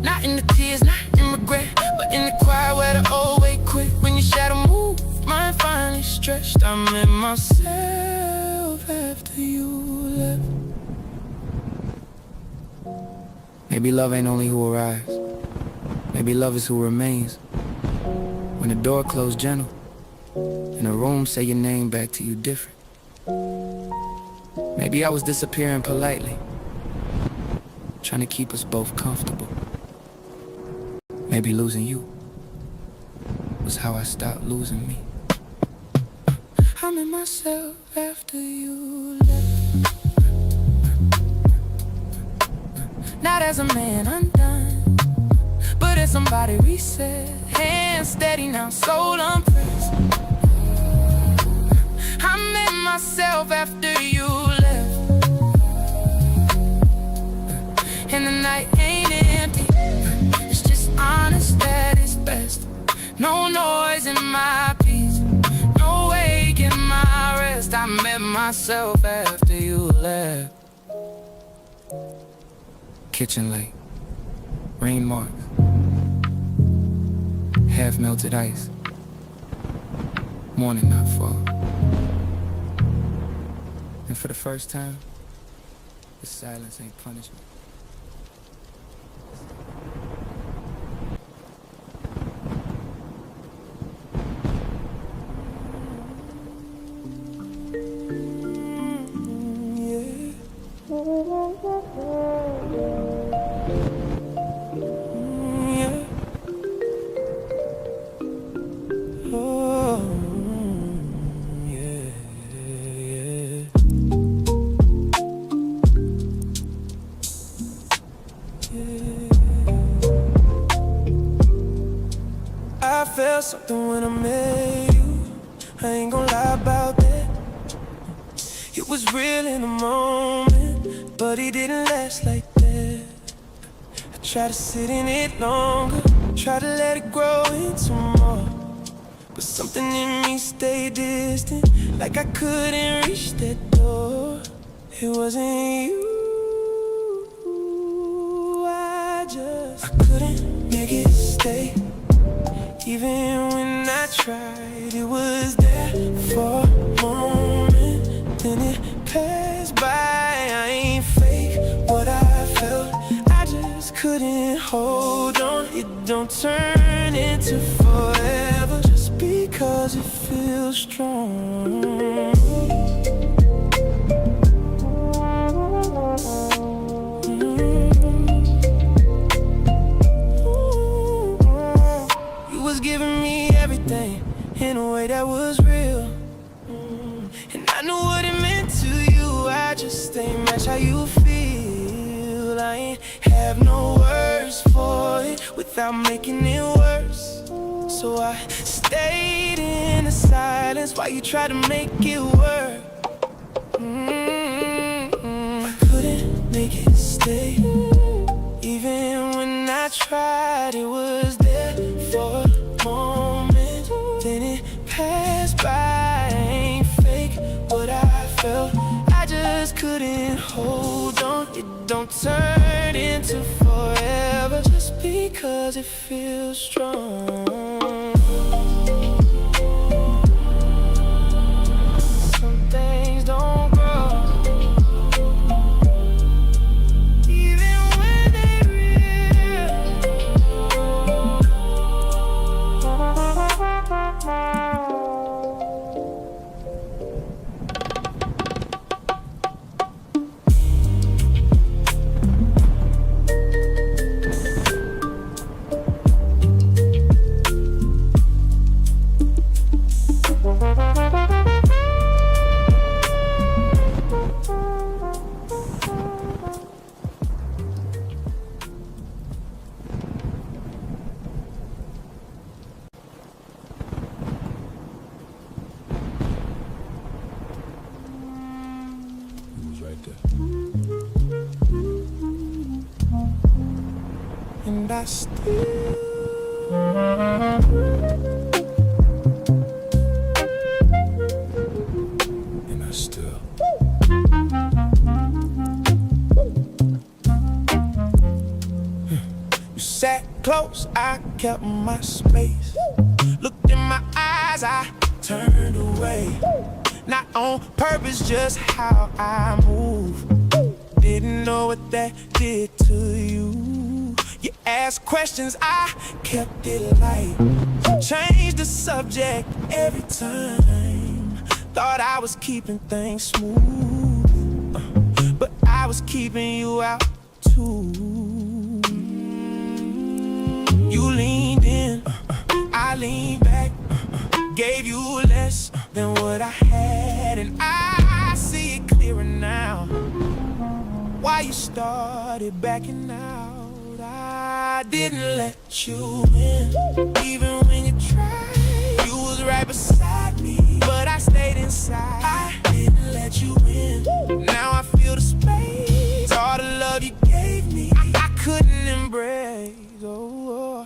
Not in the tears, not in regret, but in the quiet where the old way quit. When your shadow moved, mine finally stretched. I met myself after you left. Maybe love ain't only who arrives. Maybe love is who remains. When the door closed gentle, and the room say your name back to you different. Maybe I was disappearing politely, trying to keep us both comfortable. Maybe losing you was how I stopped losing me. I met myself after you left. Not as a man undone, but as somebody reset. Hands steady now, soul unpressed. I met myself after you left. And the night ain't empty, it's just honest at its best. No noise in my peace, no wake in my rest. I met myself after you left. Kitchen light, rain marks, half melted ice, morning not far. And for the first time, the silence ain't punishment. I felt something when I met you. I ain't gonna lie about that. It was real in the moment, but it didn't last like that. I tried to sit in it longer, tried to let it grow into more, but something in me stayed distant, like I couldn't reach that door. It wasn't you, I couldn't make it stay. Even when I tried, it was there for a moment, then it passed by. I ain't fake what I felt, I just couldn't hold on. It don't turn into forever just because it feels strong. Giving me everything in a way that was real, and I knew what it meant to you. I just ain't match how you feel. I ain't have no words for it without making it worse, so I stayed in the silence while you tried to make it work. I couldn't make it stay. Even when I tried, it was there for moment, then it passed by. I ain't fair. Don't turn into forever just because it feels strong. Some things don't grow, even when they're real. And I still You sat close, I kept my space. Looked in my eyes, I turned away. Not on purpose, just how I move. Didn't know what that did to you. You asked questions, I kept it light. Changed the subject every time. Thought I was keeping things smooth, but I was keeping you out too. You leaned in, I leaned back, gave you less than what I had, and I see it clearer now. Why you started backing out? I didn't let you in, even when you tried. You was right beside me, but I stayed inside. I didn't let you in. Now I feel the space, all the love you gave me, I couldn't embrace. Oh.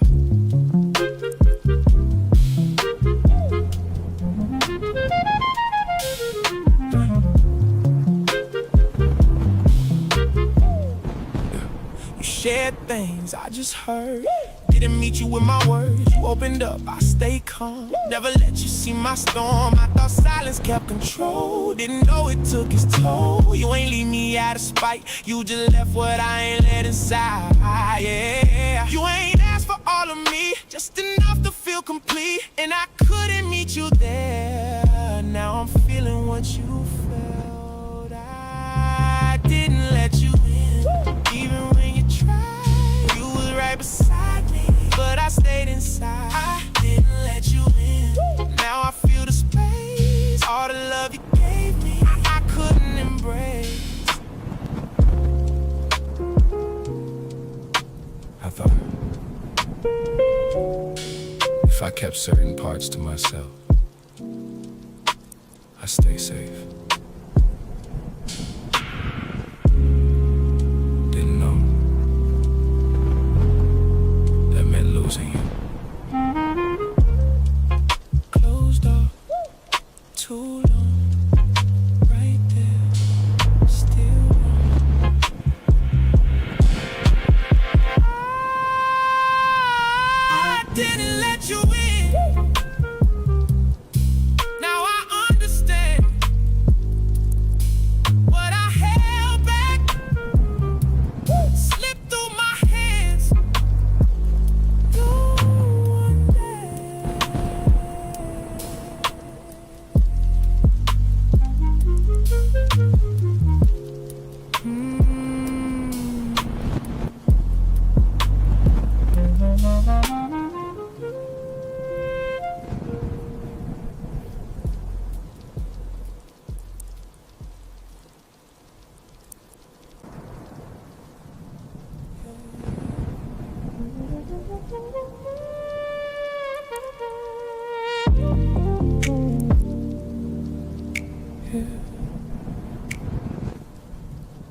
Shared things I just heard. Didn't meet you with my words. You opened up, I stay calm. Never let you see my storm. I thought silence kept control. Didn't know it took its toll. You ain't leave me out of spite. You just left what I ain't let inside. Yeah. You ain't asked for all of me, just enough to feel complete. And I couldn't meet you there. Now I'm feeling what you felt. I didn't let you in, even when you tried. You was right beside me, but I stayed inside. I didn't let you in. Now I feel the space, all the love you gave me, I couldn't embrace. I thought if I kept certain parts to myself, I'd stay safe. Didn't know that meant losing you. Closed off too long, right there, still wrong. I didn't let you in. Now I understand what I held back, slipped through my hands. No one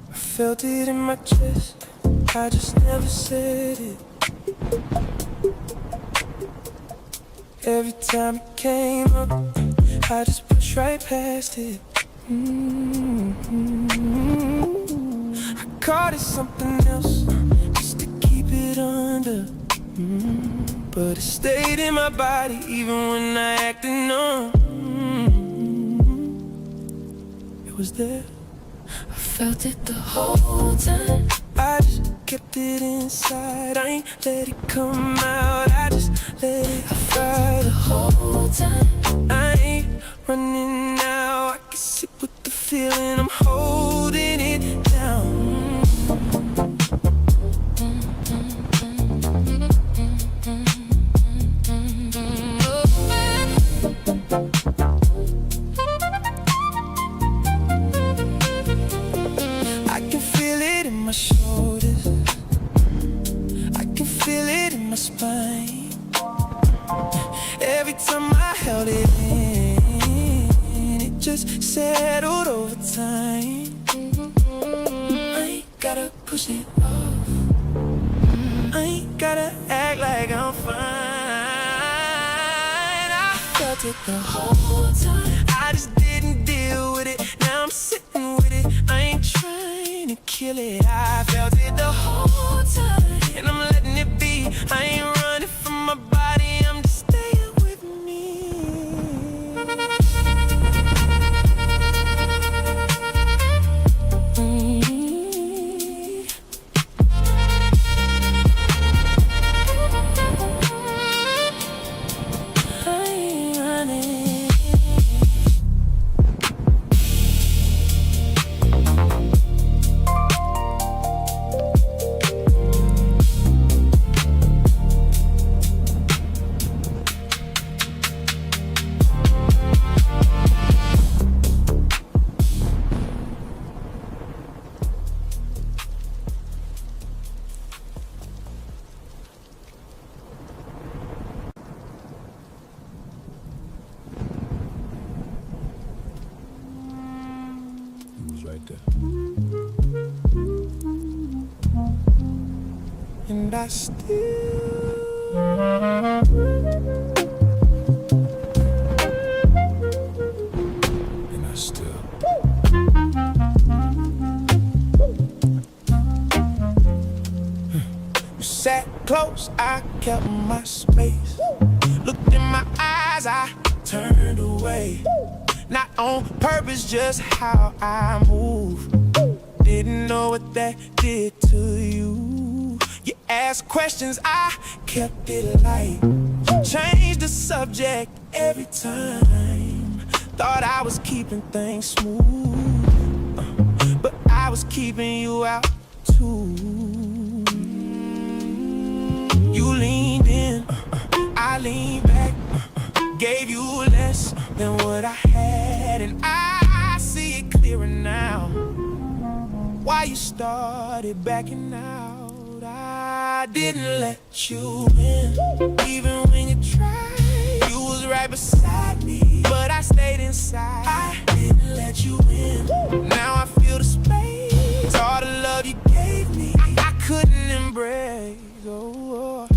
I felt it in my chest, I just never said it. Every time it came up, I just pushed right past it. I called it something else, just to keep it under. But it stayed in my body even when I acted numb. It was there. I felt it the whole time. I just kept it inside. I ain't let it come out. I just let it fly The whole time. I ain't running now. I can sit with the feeling. I'm holding it down. I can feel it in my shoulders. I can feel it in my spine. Every time I held it in, it just settled over time. I ain't gotta push it off. I ain't gotta act like I'm fine. I felt it the whole time. I just didn't deal with it. Now I'm sitting with it. I ain't trying to kill it. I felt it the whole time, and I'm letting it be. I ain't running from my body. I'm just staying with me. I ain't running. It was right there. And I still And I still. sat close, I kept my space. Looked in my eyes, I turned away. Not on purpose, just how I move. Didn't know what that did to you. You asked questions, I kept it light. Changed the subject every time. Thought I was keeping things smooth, but I was keeping you out too. You leaned in, I leaned back, gave you less than what I had, and I see it clearer now. Why you started backing out? I didn't let you in, even when you tried. You was right beside me, but I stayed inside. I didn't let you in. Now I feel the space, all the love you gave me, I couldn't embrace. Oh.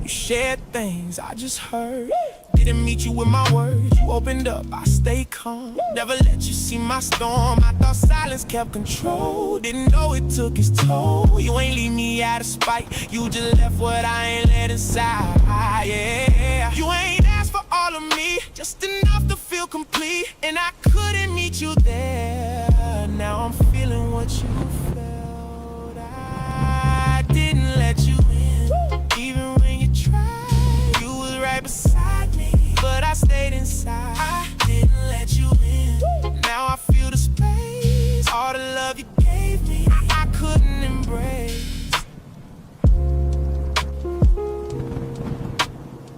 You shared things I just heard. Didn't meet you with my words. You opened up, I stayed calm. Never let you see my storm. I thought silence kept control. Didn't know it took its toll. You ain't leave me out of spite. You just left what I ain't let inside. Yeah. You ain't asked for all of me, just enough to feel complete. And I couldn't meet you there. Now I'm feeling what you felt. I didn't let you in, even when you tried. You was right beside me, but I stayed inside. I didn't let you in. Now I feel the space, all the love you gave me, I couldn't embrace.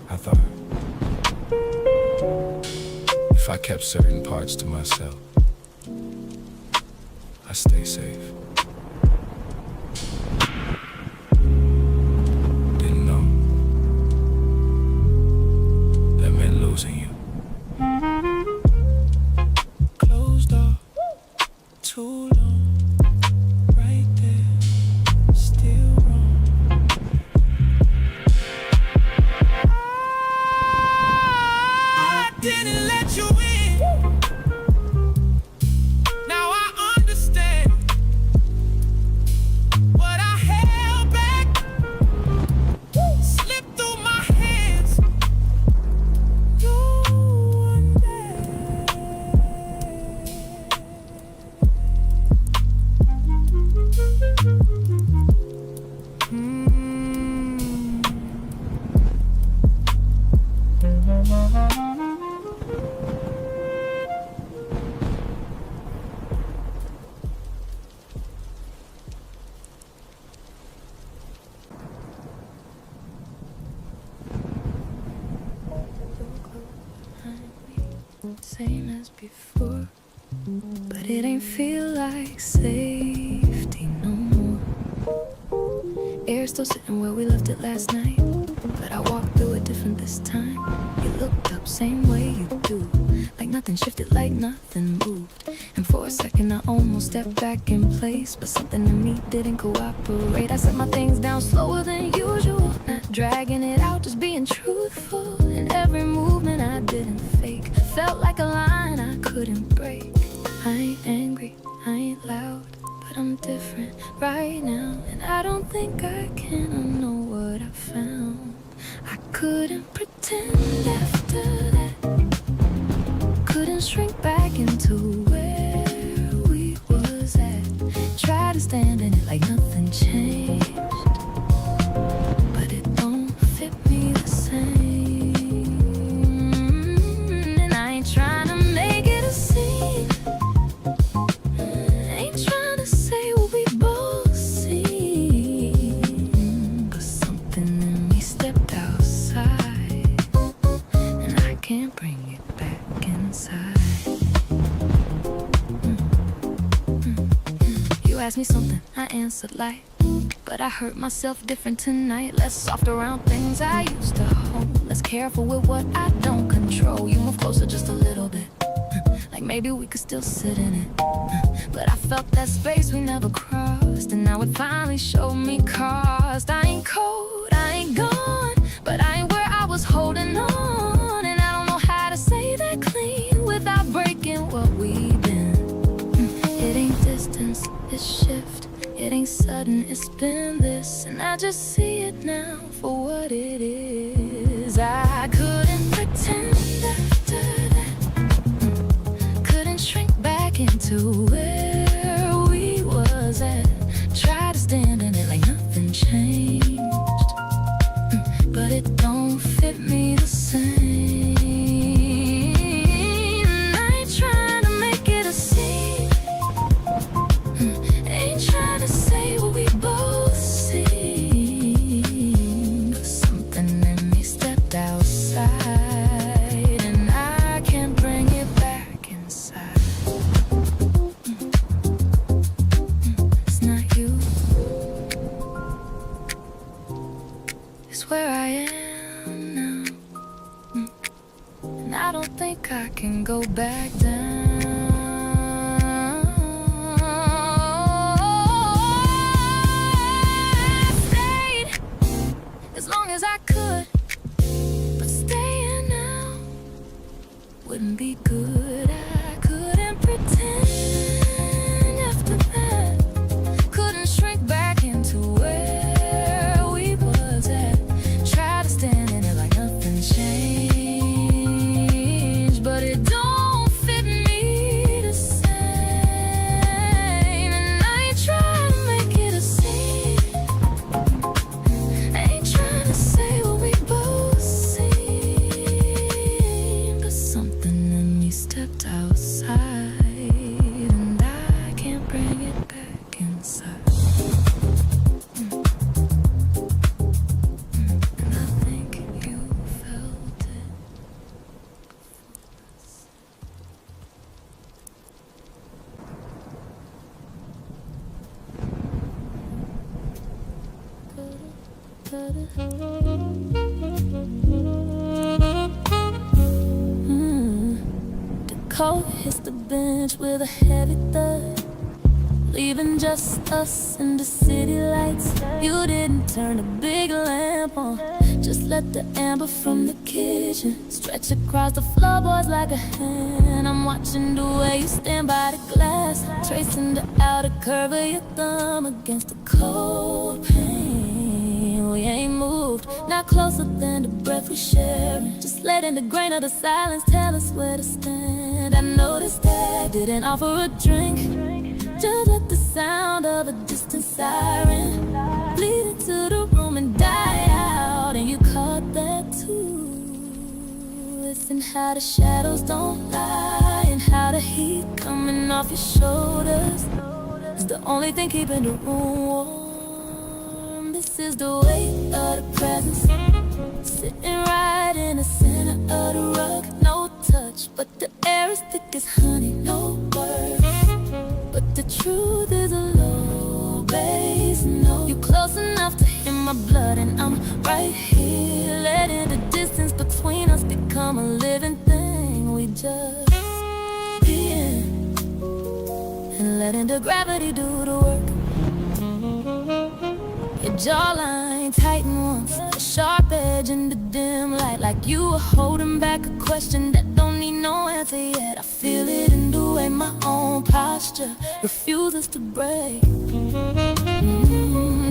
I thought if I kept certain parts to myself, I'd stay safe. Didn't know that meant losing you. Closed off too long, right there, still wrong. let you in. Now I understand what I held back slipped through my hands. You one same as before, but it ain't feel like safety no more. Air still sitting where we left it last night, but I walked through it different this time. You looked up same way you do, like nothing shifted, like nothing moved. And for a second I almost stepped back in place, but something in me didn't cooperate. I set my things down slower than usual, not dragging it out, just being truthful. And every movement I didn't fake felt like a line I couldn't break. I ain't angry, I ain't loud, but I'm different right now. And I don't think I can unknow what I found. I couldn't pretend after that, couldn't shrink back into where we was at. Try to stand in it like nothing changed, but it don't fit me the same. And I ain't trying to make it a scene, ain't trying to say what we both seen, but something in me stepped outside, and I can't bring it back inside. You asked me something, I answered light, but I hurt myself different tonight. Less soft around things I used to hold, less careful with what I don't control. You move closer just a little bit, like maybe we could still sit in it, but I felt that space we never crossed, and now it finally showed me cost. I ain't cold, I ain't gone, but I ain't where I was holding on. And I don't know how to say that clean without breaking what we've been. It ain't distance, it's shift. It ain't sudden, it's been this, and I just see it now for what it is. I couldn't pretend after that, couldn't shrink back into where we was at. Try to stand in it like nothing changed, but it don't fit me the same. I ain't trying to make it a scene, ain't trying to say what we both seen, but something in me stepped outside, and I can't bring it back inside. It's not you, it's where I am now, and I don't think I can go back down. As long as I could, but staying now wouldn't be good. I couldn't pretend after that, couldn't shrink back into where we was at. Try to stand in it like nothing changed, but it don't fit me the same. And I ain't trying to make it a scene, ain't trying to say what we both seen, but something in me stepped outside, and I can't bring it back inside. And I think you felt it. The coat hits the bench with a heavy thud. leaving just us in the city lights. You didn't turn a big lamp on, just let the amber from the kitchen stretch across the floorboards like a hand. I'm watching the way you stand by the glass, tracing the outer curve of your thumb against the cold pane. We ain't moved, not closer than the breath we share, just letting the grain of the silence tell us where to stand. I noticed that didn't offer a drink, just let the sound of a distant siren bleed into the room and die out, and you caught that too. Listen how the shadows don't lie, and how the heat coming off your shoulders is the only thing keeping the room warm. This is the weight of the presence, sitting right in the center of the rug. No touch, but the air is thick as honey, no words. But the truth is a low bass note. You're close enough to hear my blood, and I'm right here, letting the distance between us become a living thing. We just be in, and letting the gravity do the work. Your jawline tighten once, a sharp edge in the dim light, like you were holding back a question that don't need no answer yet. I feel it in the way my own posture refuses to break.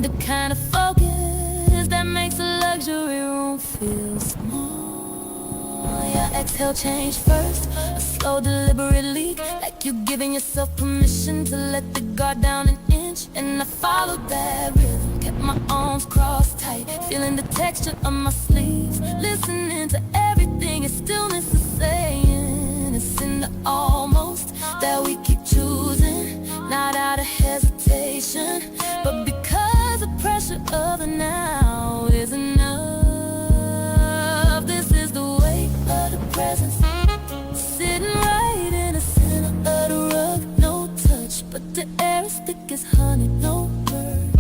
The kind of focus that makes a luxury room feel small. Your exhale changed first, a slow deliberate leak, like you giving yourself permission to let the guard down an inch. And I followed that rhythm, kept my arms crossed tight, feeling the texture of my sleeves, listening to everything in stillness is saying. It's in the almost that we keep choosing, not out of hesitation, but because the pressure of the now is enough. This is the weight of the presence, sitting right in the center of the rug. No touch, but the air is thick as honey, no words.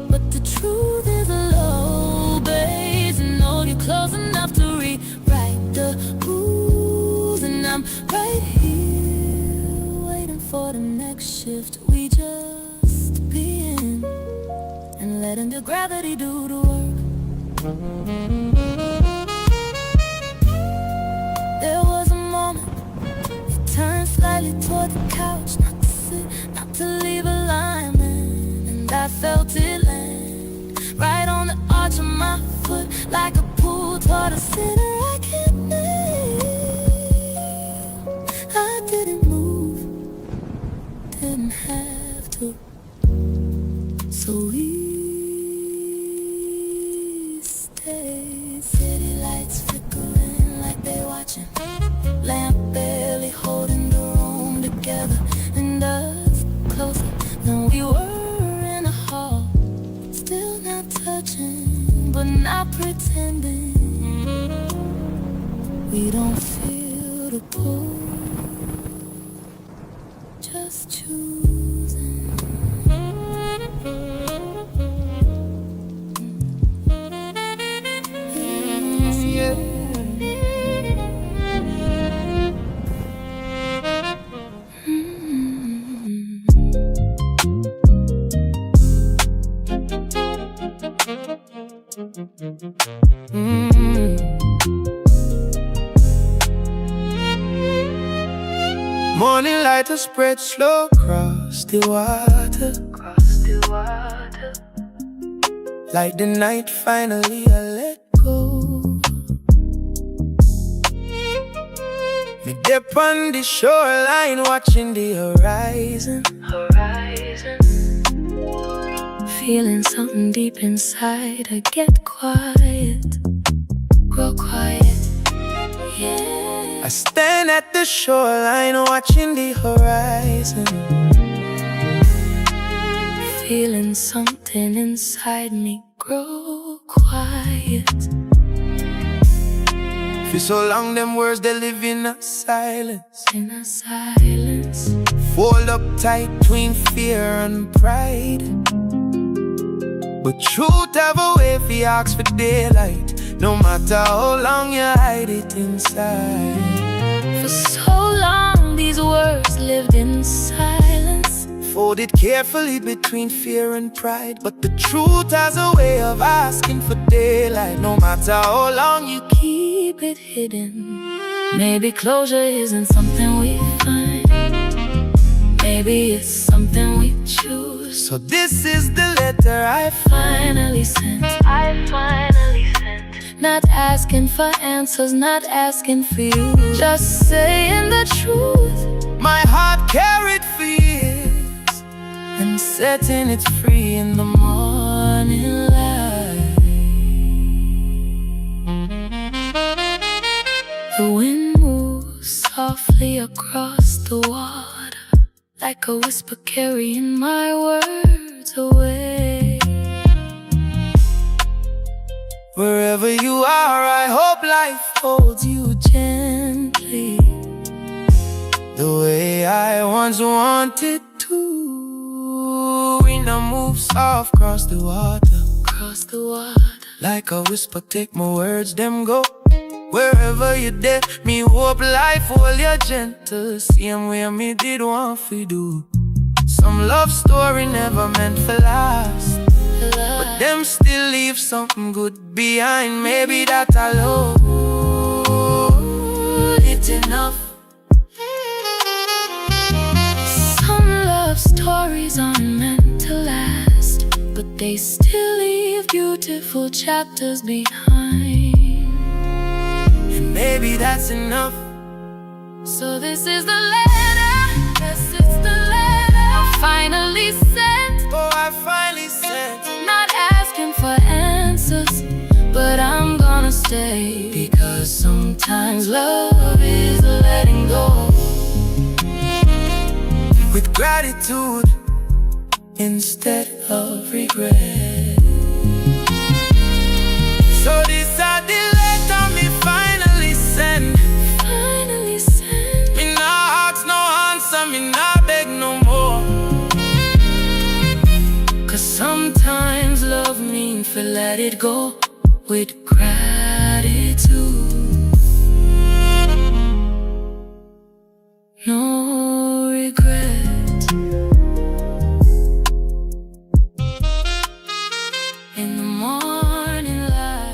But the truth is a low bass note. You're close enough to rewrite the rules, and I'm right here, waiting for the next shift. We just be in, and letting the gravity do the work. There was a moment you turned slightly toward the couch, not to sit, not to leave alignment, and I felt it land right on the arch of my foot, like a pool toward a center I can't name. I didn't move, didn't have to, so we stayed. City lights flickering like they watching, lamp barely holding the room together, and us closer than we were in a hall, still not touching, but not pretending. We don't feel the pull, just choosing. Yeah. Morning light to spread slow across the water, like the night finally I let go. Me dip on the shoreline, watching the horizon. Feeling something deep inside, I get quiet, real quiet, yeah. I stand at the shoreline, watching the horizon. Feeling something inside me grow quiet. For so long them words they live in a silence, In a silence, fold up tight between fear and pride. But truth have a way for you ask for daylight, no matter how long you hide it inside. for so long these words lived in silence. For hold it carefully between fear and pride. But the truth has a way of asking for daylight. No matter how long you keep it hidden. Maybe closure isn't something we find. Maybe it's something we choose. So this is the letter I finally sent. Not asking for answers, not asking for you, just saying the truth. My heart carried for years, and setting it free in the morning light. The wind moves softly across the water, like a whisper carrying my words away. Wherever you are, I hope life holds you gently, the way I once wanted to. Wind moves soft across the water, like a whisper, take my words, them go. Wherever you there, me hope life hold you gentle, same way me did want for do. Some love story never meant for last, but them still leave something good behind. Maybe that alone it's enough. Some love stories aren't meant to last, but they still leave beautiful chapters behind. And maybe that's enough. So this is the letter, yes, it's the letter I finally sent. Oh, I finally sent. Not asking for answers, but I'm gonna stay, because sometimes love is letting go with gratitude instead of regret. So this is the letter me finally send. Me no ask no answer, me no beg no more. Cause sometimes love means to let it go with gratitude. No regret. In the morning light.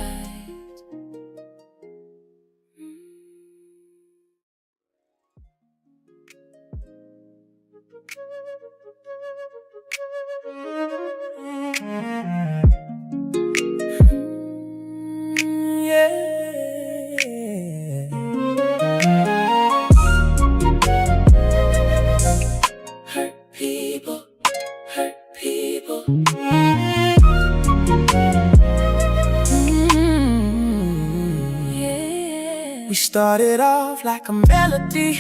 We started off like a melody,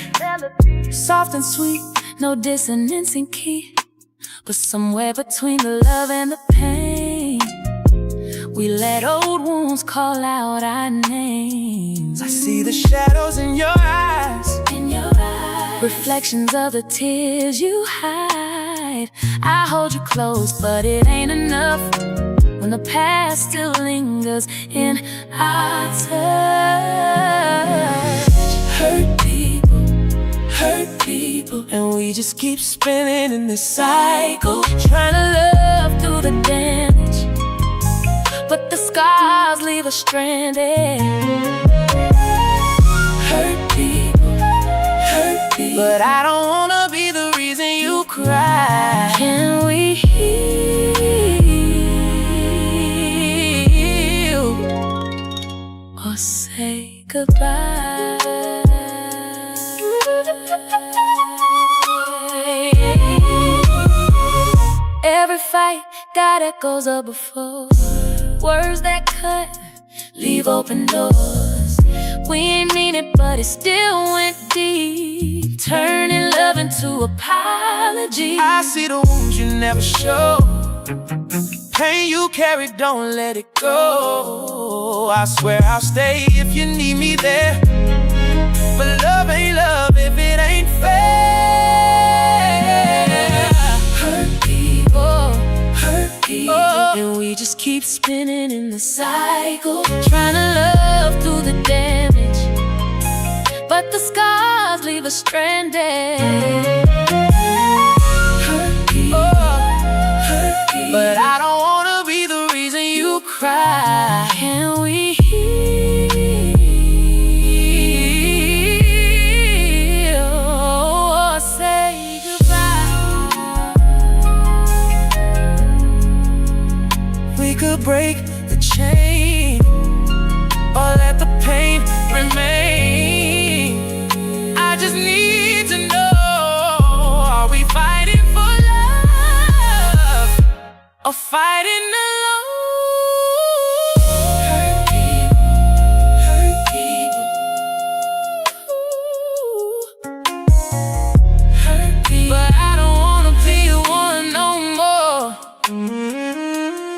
soft and sweet, no dissonance in key, but somewhere between the love and the pain, we let old wounds call out our names. I see the shadows in your eyes, reflections of the tears you hide. I hold you close, but it ain't enough when the past still lingers in our touch. Hurt people, and we just keep spinning in this cycle, trying to love through the damage, but the scars leave us stranded. Hurt people, but I don't wanna be the reason you cry. Can we heal or say goodbye? Every fight got echoes of before, words that cut, leave open doors. We ain't mean it, but it still went deep, turning love into apology. I see the wounds you never show, pain you carry, don't let it go. I swear I'll stay if you need me there, but love ain't love if it ain't fair. Hurt people, and we just keep spinning in the cycle, trying to love through the damage, but the scars leave us stranded. Hurt people, but I don't wanna be the reason you cry. Can we heal or say goodbye? We could break the chain or let the pain remain. I just need to know, are we fighting for love or fighting alone? Hurt people, but I don't wanna be one no more.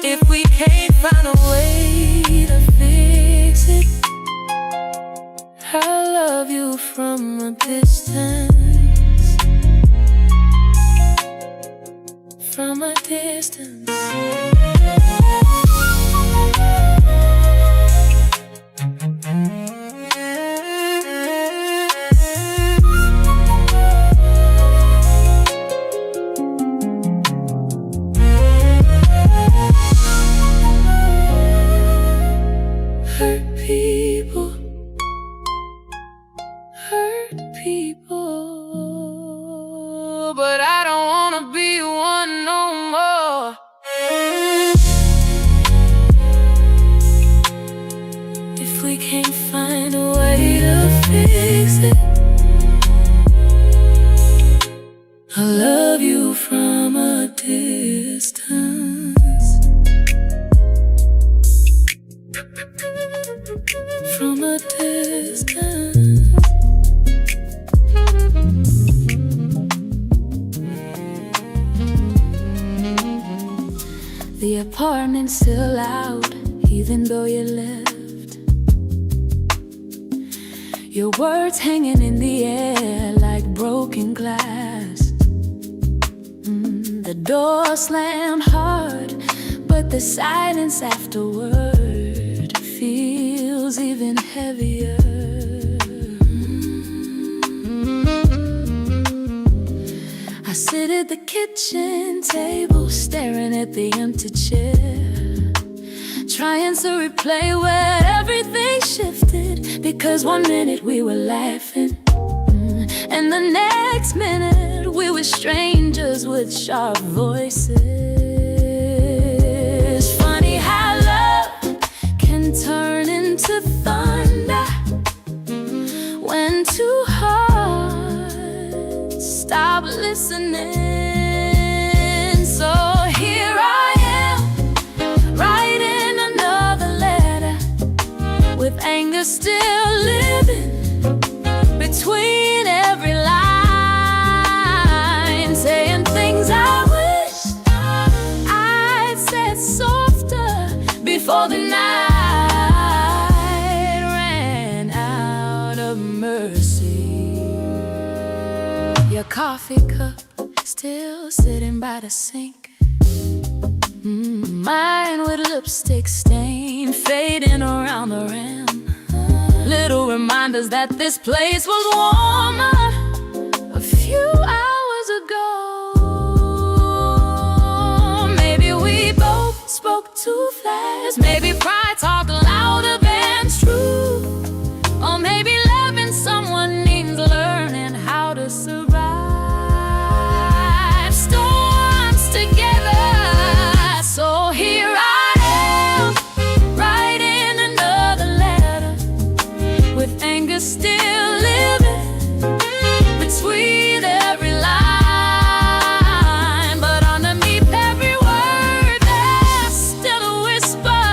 If we can't find a way to fix it, I love you from a distance. From a distance. Hurt people, hurt people, but I don't wanna be one no more. If we can't find a way to fix it, I love you from a distance. From a distance. The apartment's still out, even though you left. Your words hanging in the air like broken glass. The door slammed hard, but the silence afterward feels even heavier. I sit at the kitchen table, staring at the empty chair, trying to replay where everything shifted. Because one minute we were laughing, and the next minute we were strangers with sharp voices. Funny how love can turn into thunder when two hearts stop listening. So here I am, writing another letter, with anger still living between every line, saying things I wish I'd said softer before the night ran out of mercy. Your coffee cup still sitting by the sink, mine with lipstick stain fading around the rim. Little reminders that this place was warmer a few hours ago. Maybe we both spoke too fast. Maybe pride talked louder than truth. Or maybe loving someone means learning how to survive storms together. So here I am, writing another letter, with anger still living between every line. But underneath every word there's still a whisper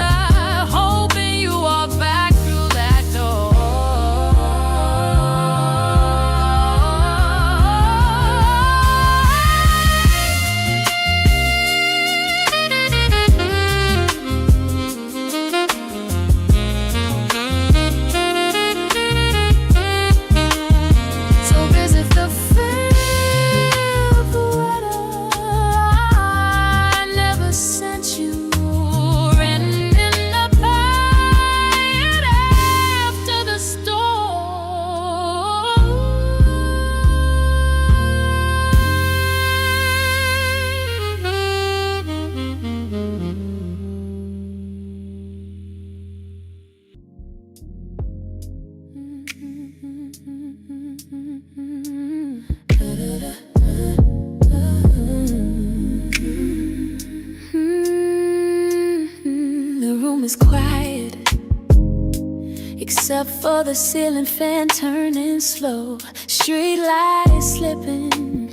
except for the ceiling fan turning slow. Street lights slipping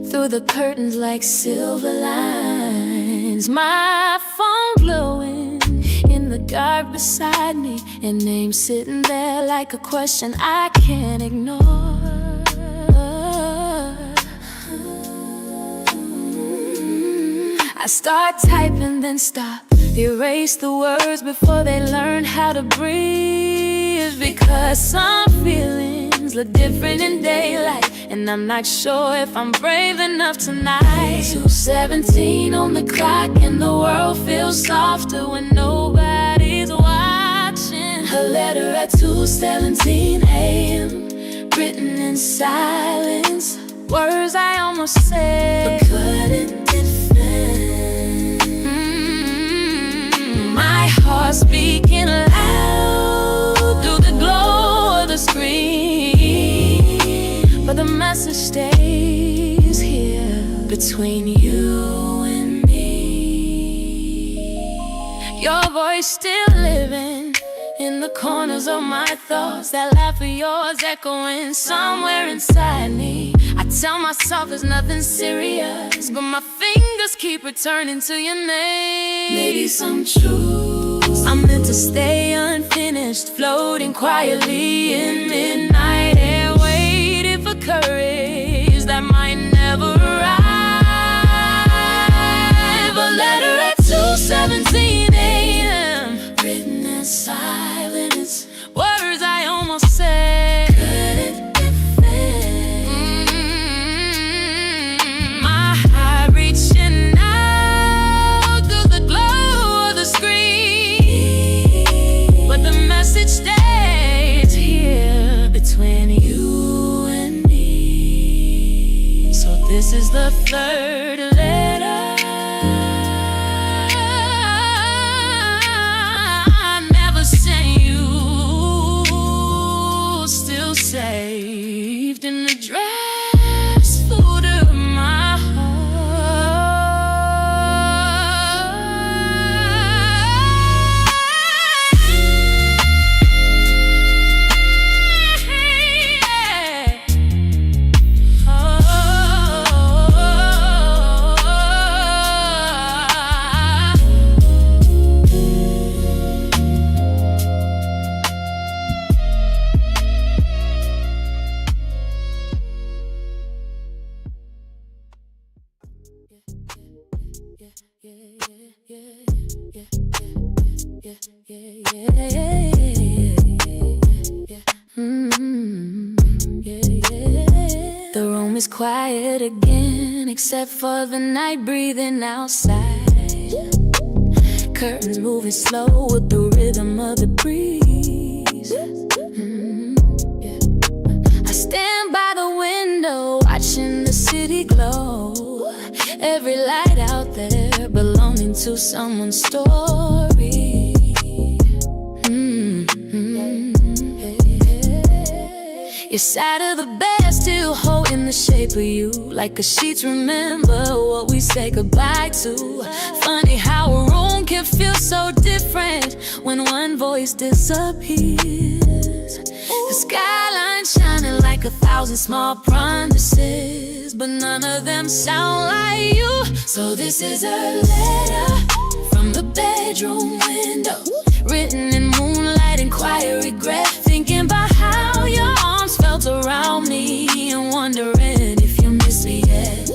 through the curtains like silver lines. My phone glowing in the dark beside me, and names sitting there like a question I can't ignore. I start typing, then stop, erase the words before they learn how to breathe. Because some feelings look different in daylight, and I'm not sure if I'm brave enough tonight. 2:17 on the clock, and the world feels softer when nobody's watching. A letter at 2:17 a.m., written in silence, words I almost said but couldn't defend. My heart speaking loud through the glow of the screen, but the message stays here between you and me. Your voice still living in the corners of my thoughts, that laugh of yours echoing somewhere inside me. I tell myself there's nothing serious, but my fingers keep returning to your name. Maybe some truths I'm meant to stay unfinished, floating quietly in midnight air, waiting for courage that might never arrive. A letter at 2:17 a.m., written in silence, words I almost said couldn't defend. My heart reaching out through the glow of the screen, but the message stays here between you and me. So this is the third letter I never sent you, still saved in the dress folder of my The room is quiet again, except for the night breathing outside. Curtains moving slow with the rhythm of the breeze. I stand by the window, watching the city glow. Every light out there belonging to someone's story. Your side of the bed still holding the shape of you, like the sheets remember what we say goodbye to. Funny how a room can feel so different when one voice disappears. The skyline shining like 1,000 small promises, but none of them sound like you. So this is a letter from the bedroom window, written in moonlight and quiet regret, thinking about how your arms felt around me and wondering if you miss me yet.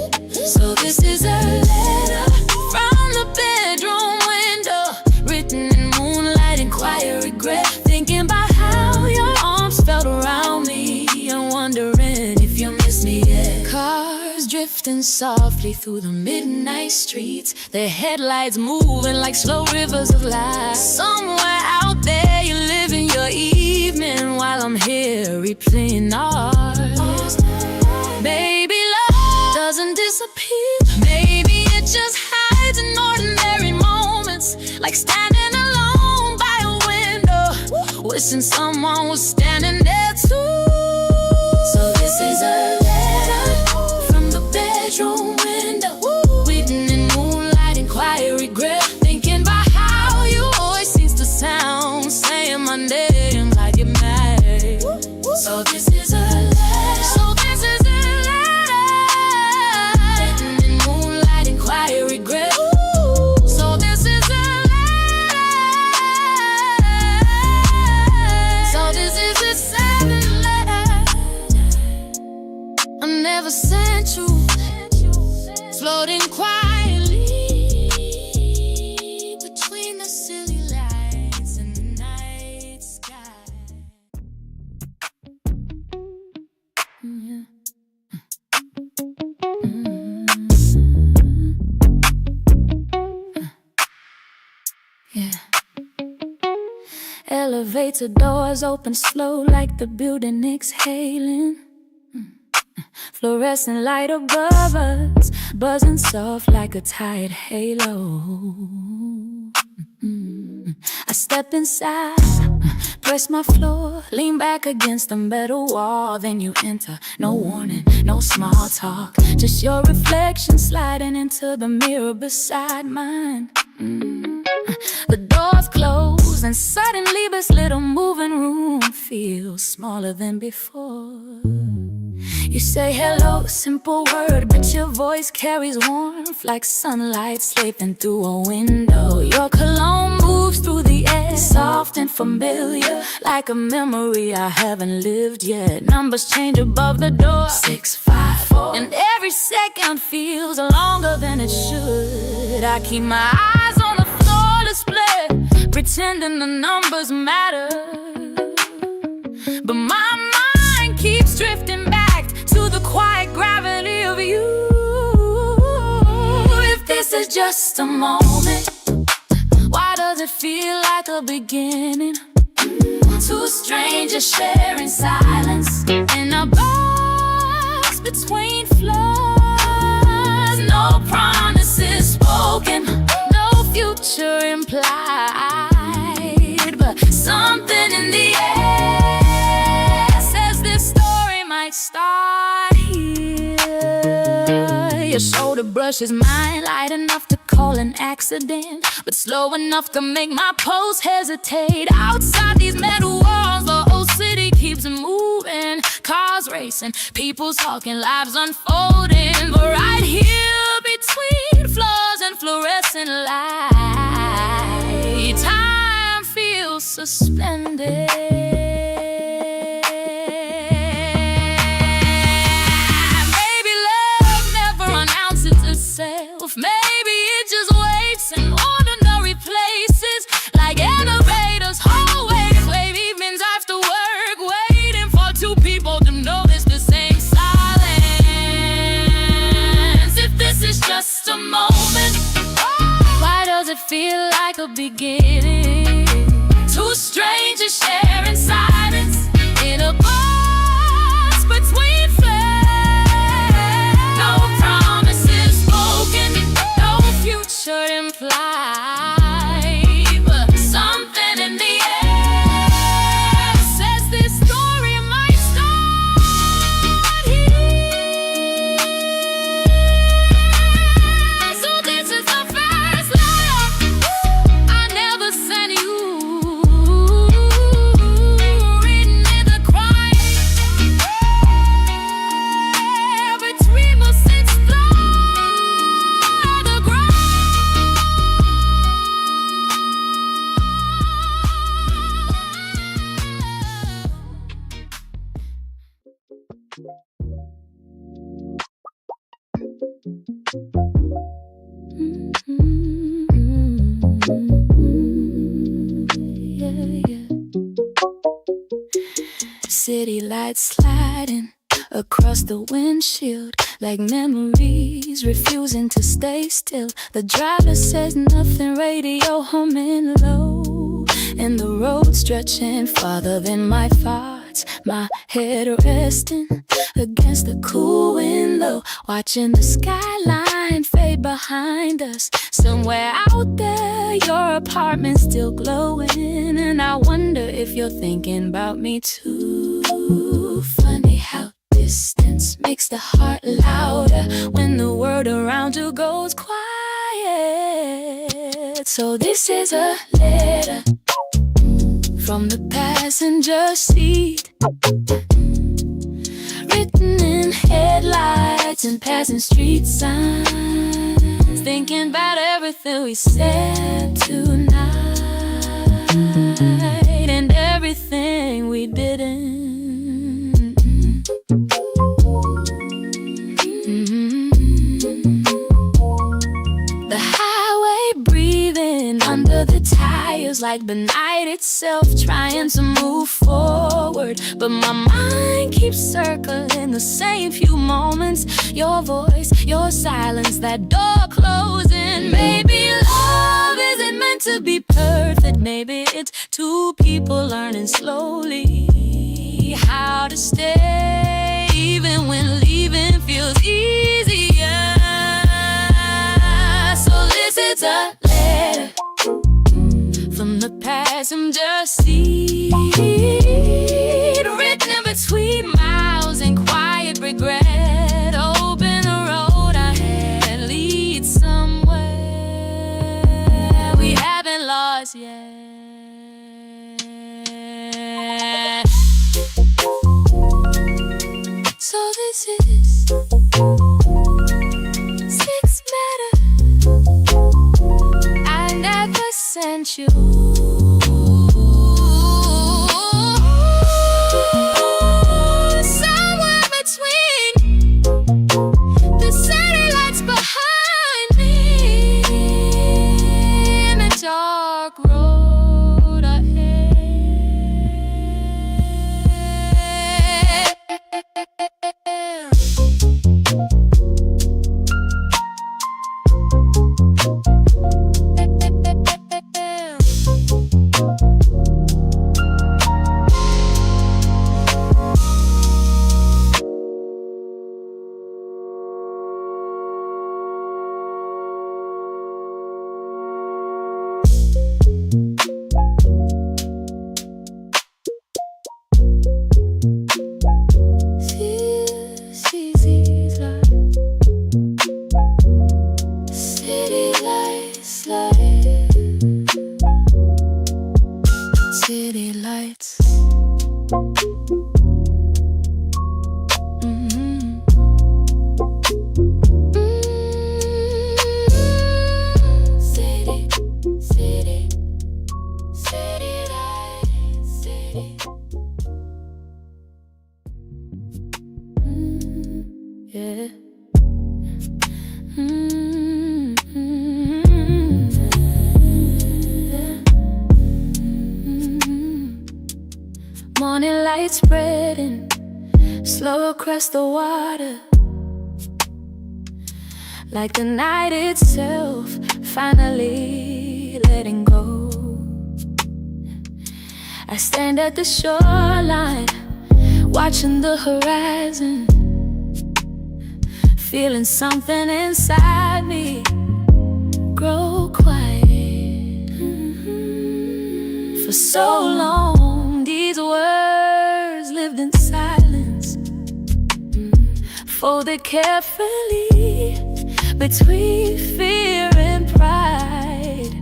So this is a letter from the bedroom window, written in moonlight and quiet regret, thinking about how your arms felt around me and wondering if you miss me yet. Cars drifting softly through the midnight streets, their headlights moving like slow rivers of light. Somewhere out there you're living your evening while I'm here replaying ours. Baby, love doesn't disappear. Maybe it just hides in ordinary moments, like standing alone by a window, wishing someone was standing there too. So this is a letter from the bedroom window, written in moonlight and quiet regret, thinking about how your voice seems to sound, saying my name like I never sent you, floating quietly between the silly lights and the night sky. Yeah. Yeah. Elevator doors open slow like the building exhaling. Fluorescent light above us, buzzing soft like a tired halo. I step inside, press my floor, lean back against the metal wall. Then you enter, no warning, no small talk, just your reflection sliding into the mirror beside mine. The doors close and suddenly this little moving room feels smaller than before. You say hello, simple word, but your voice carries warmth like sunlight slipping through a window. Your cologne moves through the air, soft and familiar, like a memory I haven't lived yet. Numbers change above the door, 654, and every second feels longer than it should. I keep my eyes on the floor display, pretending the numbers matter, but my mind keeps drifting back to the quiet gravity of you. If this is just a moment, why does it feel like a beginning? Two strangers sharing silence in a box between floors. No promises spoken, no future implied, but something in the air says this story might start here. Your shoulder brushes mine, light enough to call an accident, but slow enough to make my pulse hesitate. Outside these metal walls, the whole city keeps moving. Cars racing, people talking, lives unfolding. But right here between floors and fluorescent light, time feels suspended. Maybe it just waits in ordinary places, like elevators, hallways, late evenings after work, waiting for two people to notice the same silence. If this is just a moment, why does it feel like a beginning? Two strangers sharing silence in a box between flares. No promises spoken, future implied, but something in the air says this story might start here. So this is the first letter I never sent you, written in the quiet between the sixth floor, the ground. City lights sliding across the windshield like memories refusing to stay still. The driver says nothing, radio humming low, and the road stretching farther than my thoughts. My head resting against the cool window, watching the skyline fade behind us. Somewhere out there, your apartment's still glowing, and I wonder if you're thinking about me too. Funny how distance makes the heart louder when the world around you goes quiet. So this is a letter from the passenger seat, written in headlights and passing street signs, thinking about everything we said tonight and everything we didn't. feels like the night itself, trying to move forward, but my mind keeps circling the same few moments. Your voice, your silence, that door closing. Maybe love isn't meant to be perfect. Maybe it's two people learning slowly how to stay, even when leaving feels easier. So this is a letter from the passenger seat, written in between miles and quiet regret. Open the road ahead, lead somewhere we haven't lost yet. So this is 6 matter. I never sent you. Somewhere between the city lights behind me and the dark road ahead. City lights, city lights. City, city, city lights, city. Yeah. Morning light spreading slow across the water, like the night itself finally letting go. I stand at the shoreline, watching the horizon, feeling something inside me grow quiet. For so long, these words lived in silence, folded carefully between fear and pride.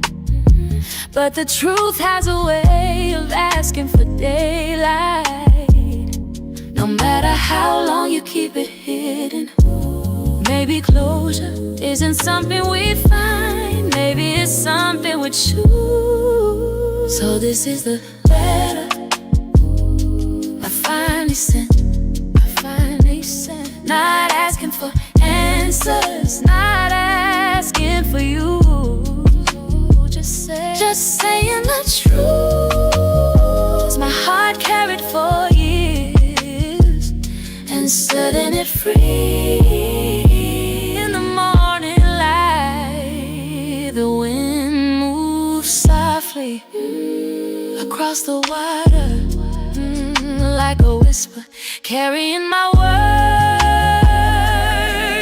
But the truth has a way of asking for daylight. No matter how long you keep it hidden, maybe closure isn't something we find, maybe it's something we choose. So this is the letter I finally sent, not asking for answers, not asking for you, just saying the truth my heart carried for years, and setting it free. In the morning light, the wind moves softly across the water, like a whisper, carrying my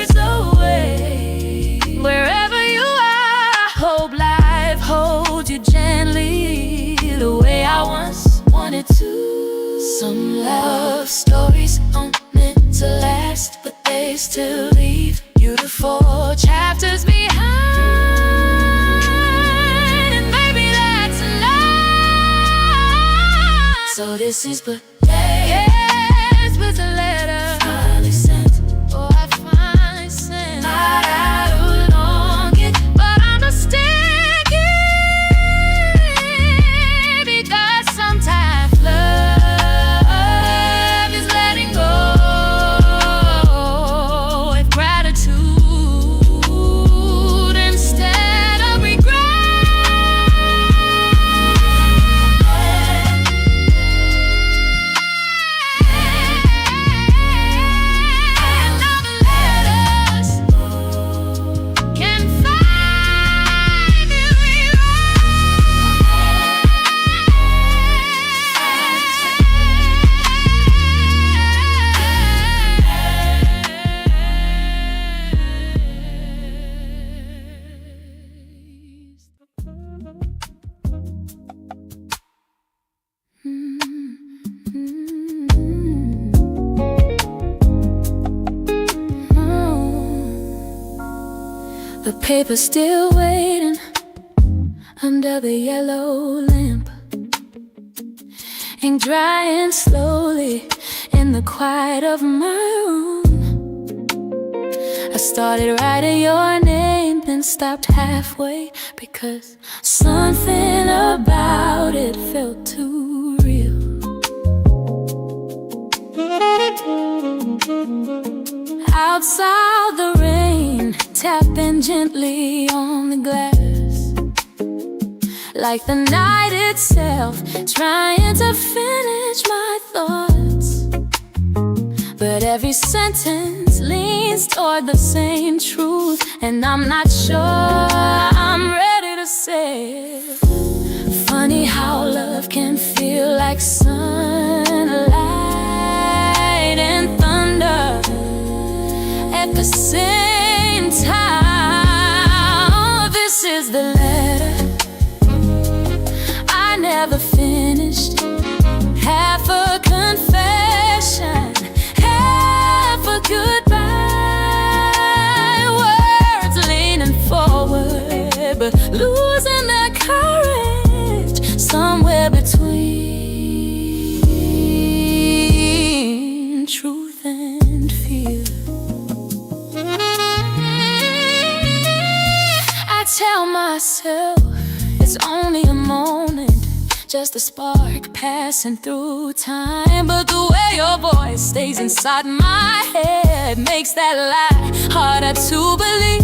words away. Wherever you are, I hope life holds you gently, the way I once wanted to. Some love stories aren't meant to last, but they still leave beautiful chapters behind, and maybe that's enough. So this is but yes, but a letter finally sent. Oh, I finally sent. Not out of longing, but understanding, because sometimes love is letting go with gratitude. The paper's still waiting under the yellow lamp, ink drying slowly in the quiet of my room. I started writing your name, then stopped halfway because something about it felt too real. Outside the rain, tapping gently on the glass, like the night itself, trying to finish my thoughts. But every sentence leans toward the same truth, and I'm not sure I'm ready to say it. Funny how love can feel like sunlight and thunder at the same time. Oh, this is the letter I never finished, half a confession, half a goodbye. Words leaning forward, but losing their courage somewhere between truth and fear. I tell myself it's only a moment, just a spark passing through time. But the way your voice stays inside my head makes that lie harder to believe.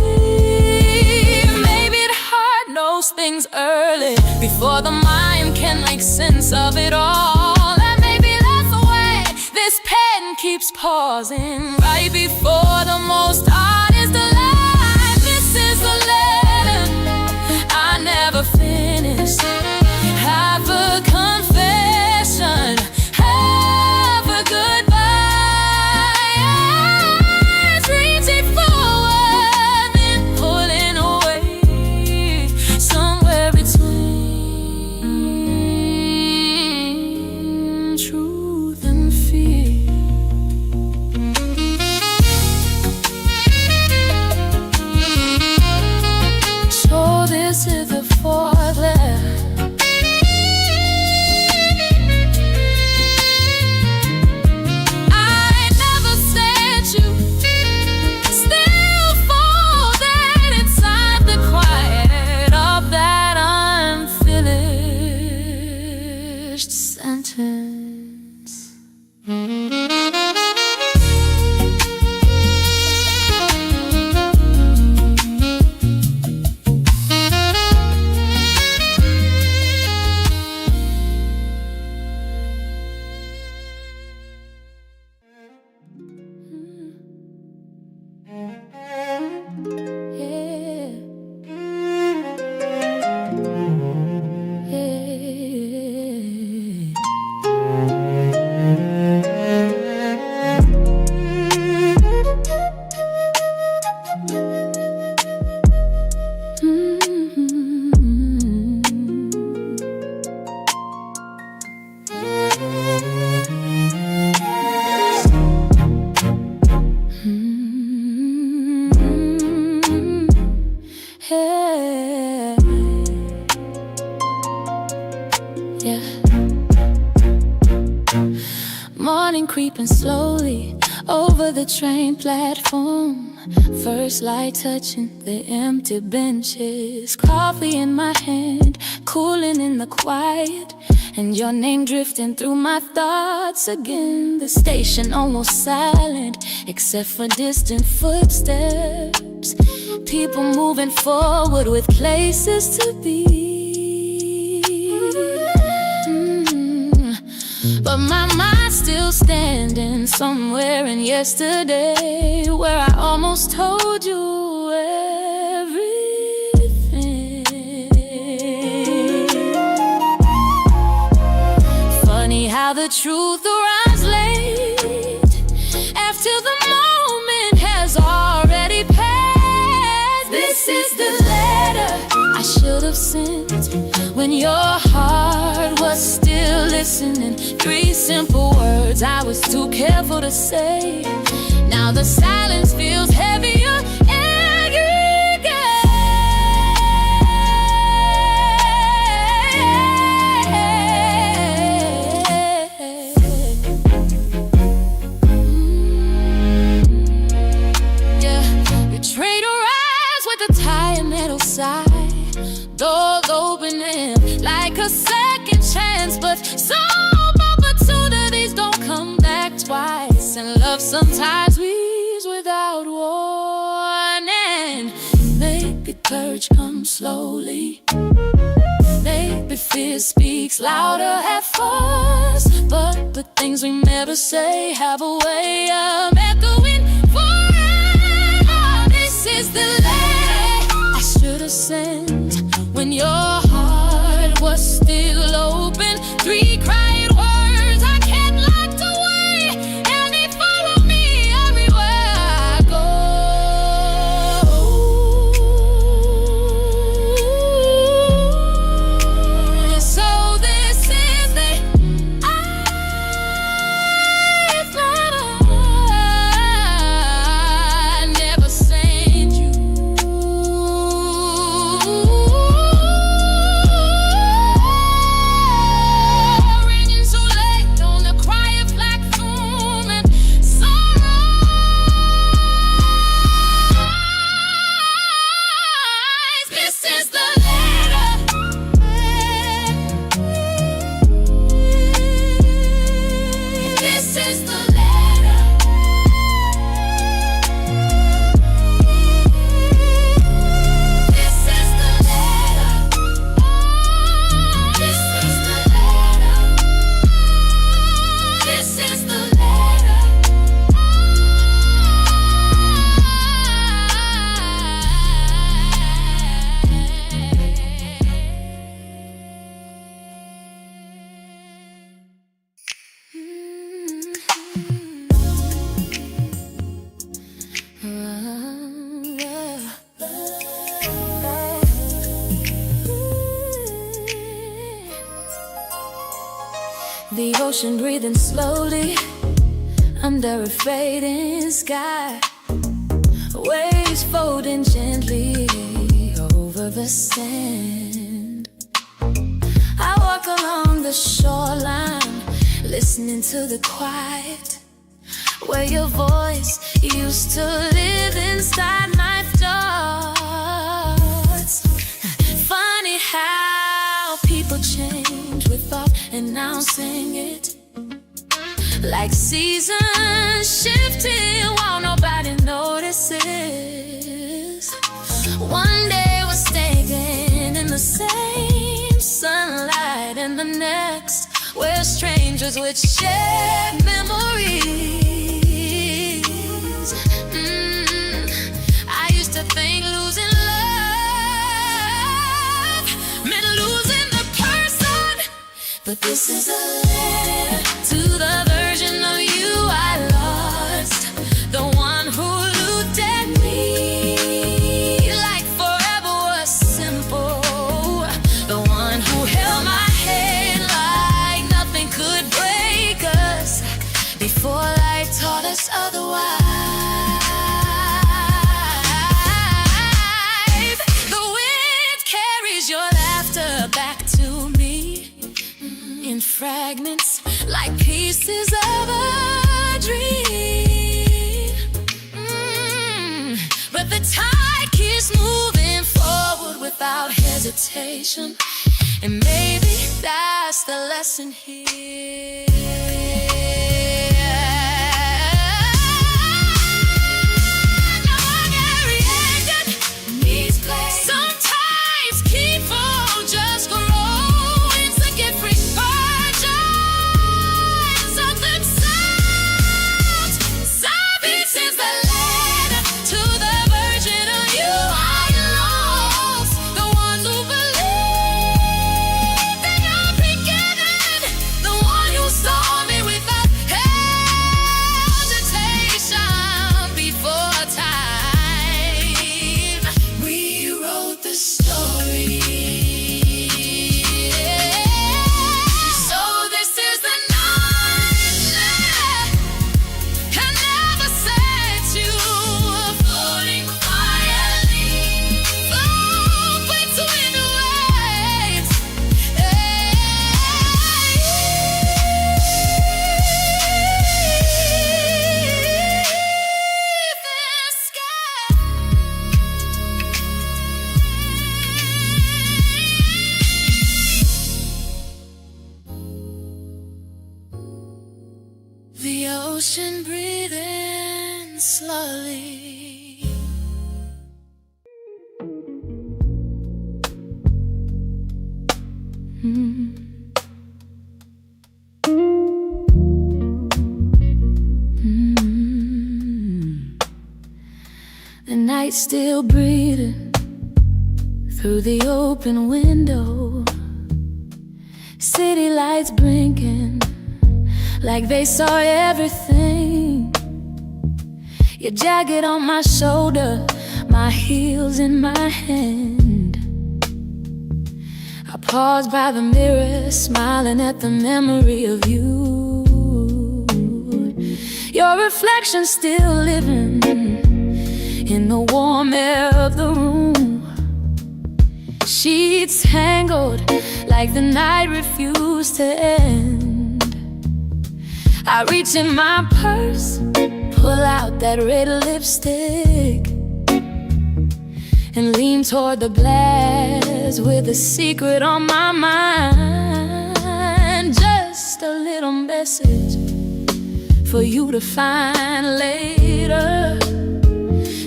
Maybe the heart knows things early before the mind can make sense of it all. And maybe that's the way this pen keeps pausing right before the most honest lie. This is the letter I never finished, half a confession, half a goodbye. It's reaching forward, then pulling away, somewhere between truth and fear. So this is the fourth letter. Morning creeping slowly over the train platform, first light touching the empty benches, coffee in my hand, cooling in the quiet, and your name drifting through my thoughts again. The station almost silent, except for distant footsteps, people moving forward with places to be. But my mind's still standing somewhere in yesterday, where I almost told you everything. Funny how the truth arrives late, after the moment has already passed. This is the letter I should have sent when your heart was still listening. 3 simple words I was too careful to say. Now the silence feels heavier every day. inside, doors opening like a second chance. But some opportunities don't come back twice, and love sometimes leaves without warning. Maybe courage comes slowly, maybe fear speaks louder at first, but the things we never say have a way of echoing forever. This is the letter I should have sent when your heart was still open. 3 quiet words I kept locked away, and they follow me everywhere I go. So this is the letter I never sent you. Ringing so late on the quiet platform, and sunrise. This is the letter. This is the letter. This is the letter. This is the letter. This is the letter. The ocean breathing slowly under a fading sky, waves folding gently over the sand. I walk along the shoreline, listening to the quiet, where your voice used to live inside my thoughts. Funny how people change without announcing it, like seasons shifting while nobody notices. One day we're staying in the same sunlight, and the next we're strangers with shared memories. I used to think losing love meant losing the person, but this is a letter to the version of you I lost, the one who looked at me like forever was simple, the one who held my hand like nothing could break us before life taught us otherwise. The wind carries your laughter back to me in fragments, like pieces of a dream. But the tide keeps moving forward without hesitation, and maybe that's the lesson here. Sometimes people just grow into different versions of themselves. So this is the letter to the version of you I lost, the one who believed in your beginning, the one who saw ocean breathing slowly. The night's still breathing through the open window. City lights blinking like they saw everything. Your jacket on my shoulder, my heels in my hand. I pause by the mirror, smiling at the memory of you. Your reflection still living in the warm air of the room. Sheets tangled like the night refused to end. I reach in my purse, pull out that red lipstick, and lean toward the blast with a secret on my mind. Just a little message for you to find later.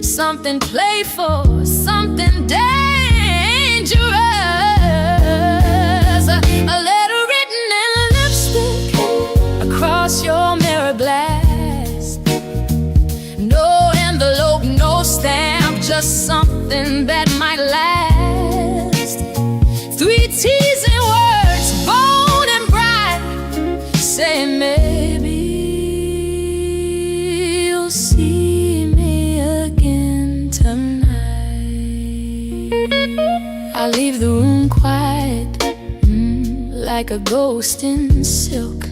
Something playful, something dangerous. A letter written in lipstick across your mirror blast. No envelope, no stamp, just something that might last. 3 teasing words, bold and bright, saying maybe you'll see me again tonight. I leave the room quiet, like a ghost in silk.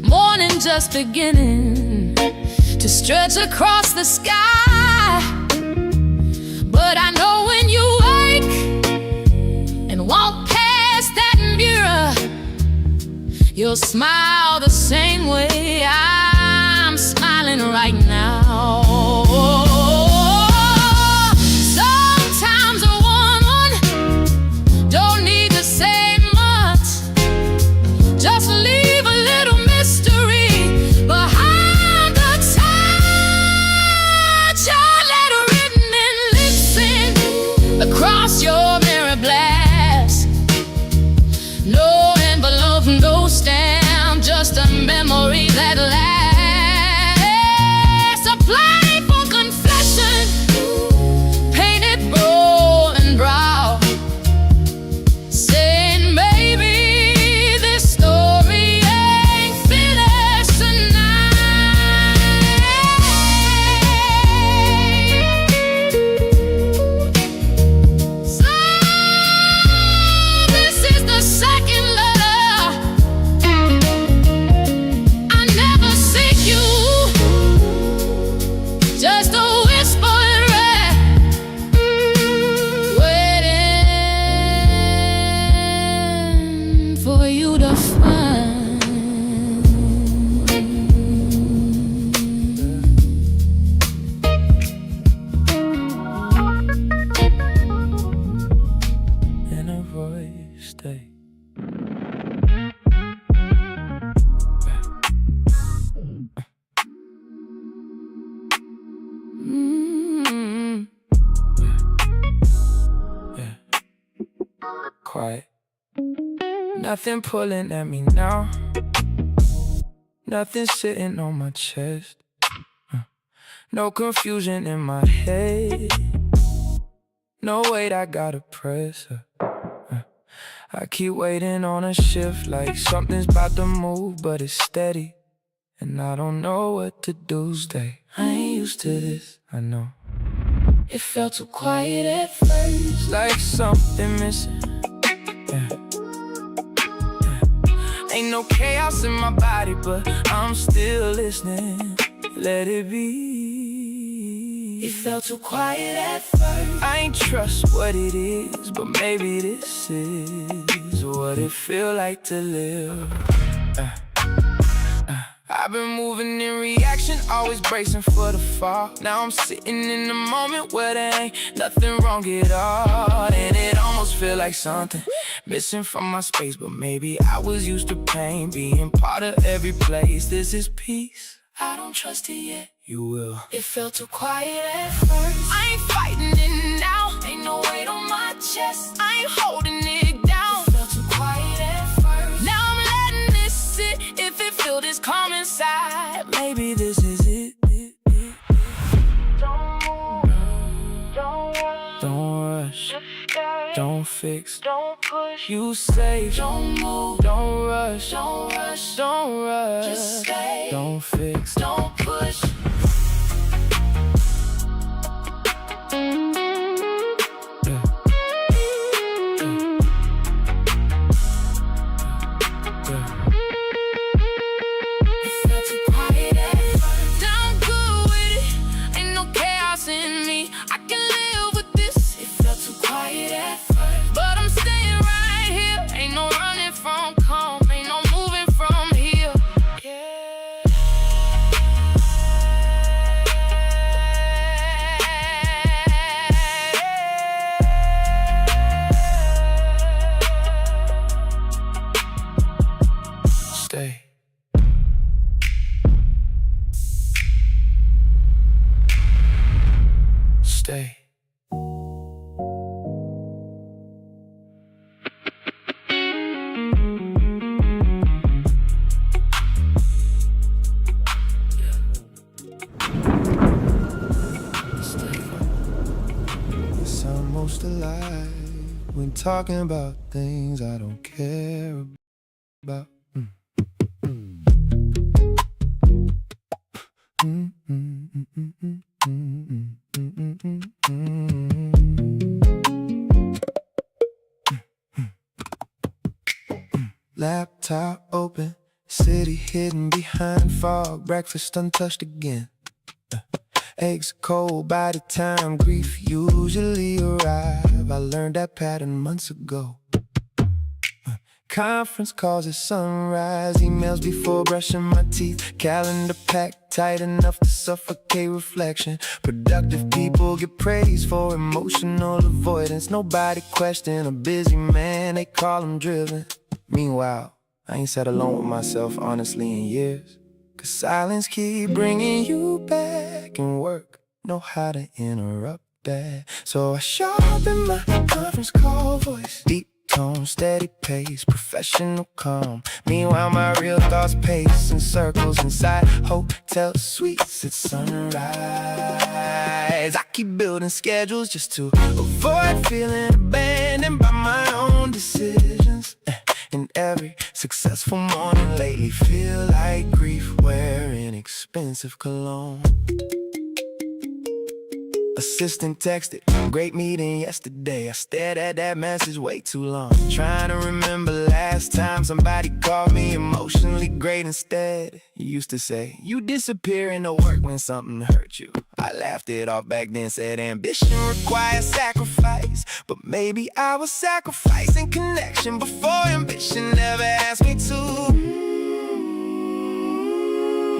Morning just beginning to stretch across the sky. But I know when you wake and walk past that mirror, you'll smile the same way I'm smiling right now. Sometimes a woman don't need to say much, just leave a little mystery behind the touch. A letter written in lipstick across your mirror blast. No envelope, no stamp, just a memory that lasts. A playful confession, painted bold and brow, saying maybe this story ain't finished tonight. So this is the second letter. I never seek you, just a whisper in red, waiting for you to find. In a voice state. Quiet. Nothing pulling at me now. Nothing sitting on my chest. No confusion in my head. No weight I gotta press. I keep waiting on a shift, like something's about to move, but it's steady, and I don't know what to do. Stay, I ain't used to this, I know. It felt too quiet at first, like something missing. Ain't no chaos in my body, but I'm still listening. Let it be. It felt too quiet at first. I ain't trust what it is, but maybe this is what it feel like to live. I've been moving in reaction, always bracing for the fall. Now I'm sitting in the moment where there ain't nothing wrong at all. And it almost feel like something missing from my space, but maybe I was used to pain, being part of every place. This is peace, I don't trust it yet. You will. It felt too quiet at first. I ain't fighting it now. Ain't no weight on my chest. I ain't holding it down. It felt too quiet at first. Now I'm letting this sit. If it feel this calm inside, Maybe this is it. Don't rush, don't fix, don't push, you safe. don't move, Don't rush, don't rush, don't rush, just stay. don't fix. Don't push. Yeah. It felt too quiet at first. Now I'm good with it. Ain't no chaos in me. I can live with this. It felt too quiet at first. But I'm staying right here. Ain't no running from calm. Ain't no moving from here. Stay. Stay. Yes, I'm most alive when talking about things I don't care about. Laptop open, city hidden behind fog, breakfast untouched again. Eggs cold by the time grief usually arrive. I learned that pattern months ago. Conference calls at sunrise, emails before brushing my teeth, calendar packed tight enough to suffocate reflection. Productive people get praised for emotional avoidance. Nobody question a busy man, they call him driven. Meanwhile, I ain't sat alone with myself honestly in years. Cause silence keep bringing you back, and work know how to interrupt that. So I sharpen my conference call voice, deep tone, steady pace, professional calm. Meanwhile, my real thoughts pace in circles inside hotel suites at sunrise. I keep building schedules just to avoid feeling abandoned by my own decisions. And every successful morning lately feel like grief wearing expensive cologne. Assistant texted, great meeting yesterday. I stared at that message way too long, trying to remember last time somebody called me emotionally great instead. You used to say, you disappear into work when something hurt you. I laughed it off back then, said ambition requires sacrifice. But maybe I was sacrificing connection before ambition never asked me to.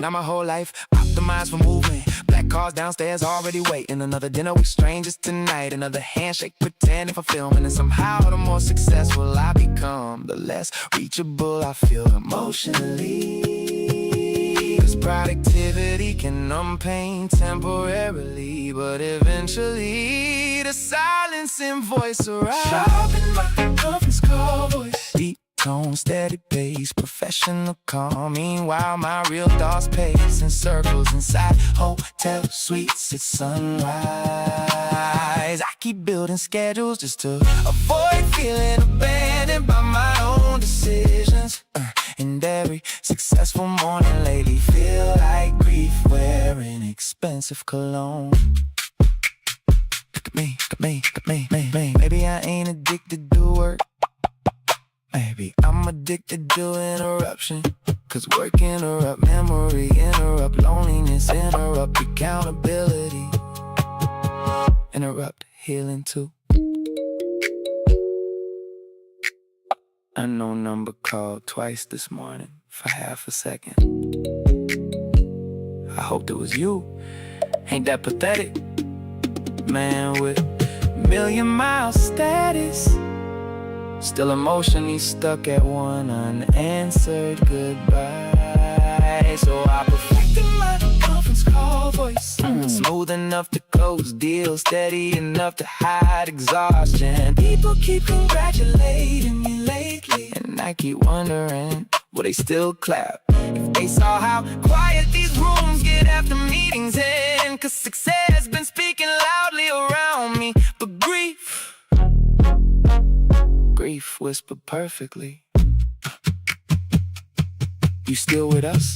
Now my whole life optimized for movement. Black cars downstairs already waiting. Another dinner with strangers tonight. Another handshake pretending for filming. And somehow the more successful I become, the less reachable I feel emotionally. Cause productivity can numb pain temporarily, but eventually the silencing voice arrives. Sharpen my conference call voice, deep tone, steady pace, professional calm. Meanwhile, my real thoughts pace in circles inside hotel suites at sunrise. I keep building schedules just to avoid feeling abandoned by my own decisions. And every successful morning lately feel like grief wearing expensive cologne. Look at me, look at me, look at me, me. Maybe I ain't addicted to work. Maybe I'm addicted to interruption. Cause work interrupt memory, interrupt loneliness, interrupt accountability, interrupt healing too. Unknown number called twice this morning for half a second. I hoped it was you. Ain't that pathetic? Man with million-mile status, still emotionally stuck at one unanswered goodbye. way. So I perfected my conference call voice, smooth enough to close deals, steady enough to hide exhaustion. People keep congratulating me lately, and I keep wondering, will they still clap if they saw how quiet these rooms get after meetings end? Cause success has been speaking loudly around me, but grief whispered perfectly. You still with us?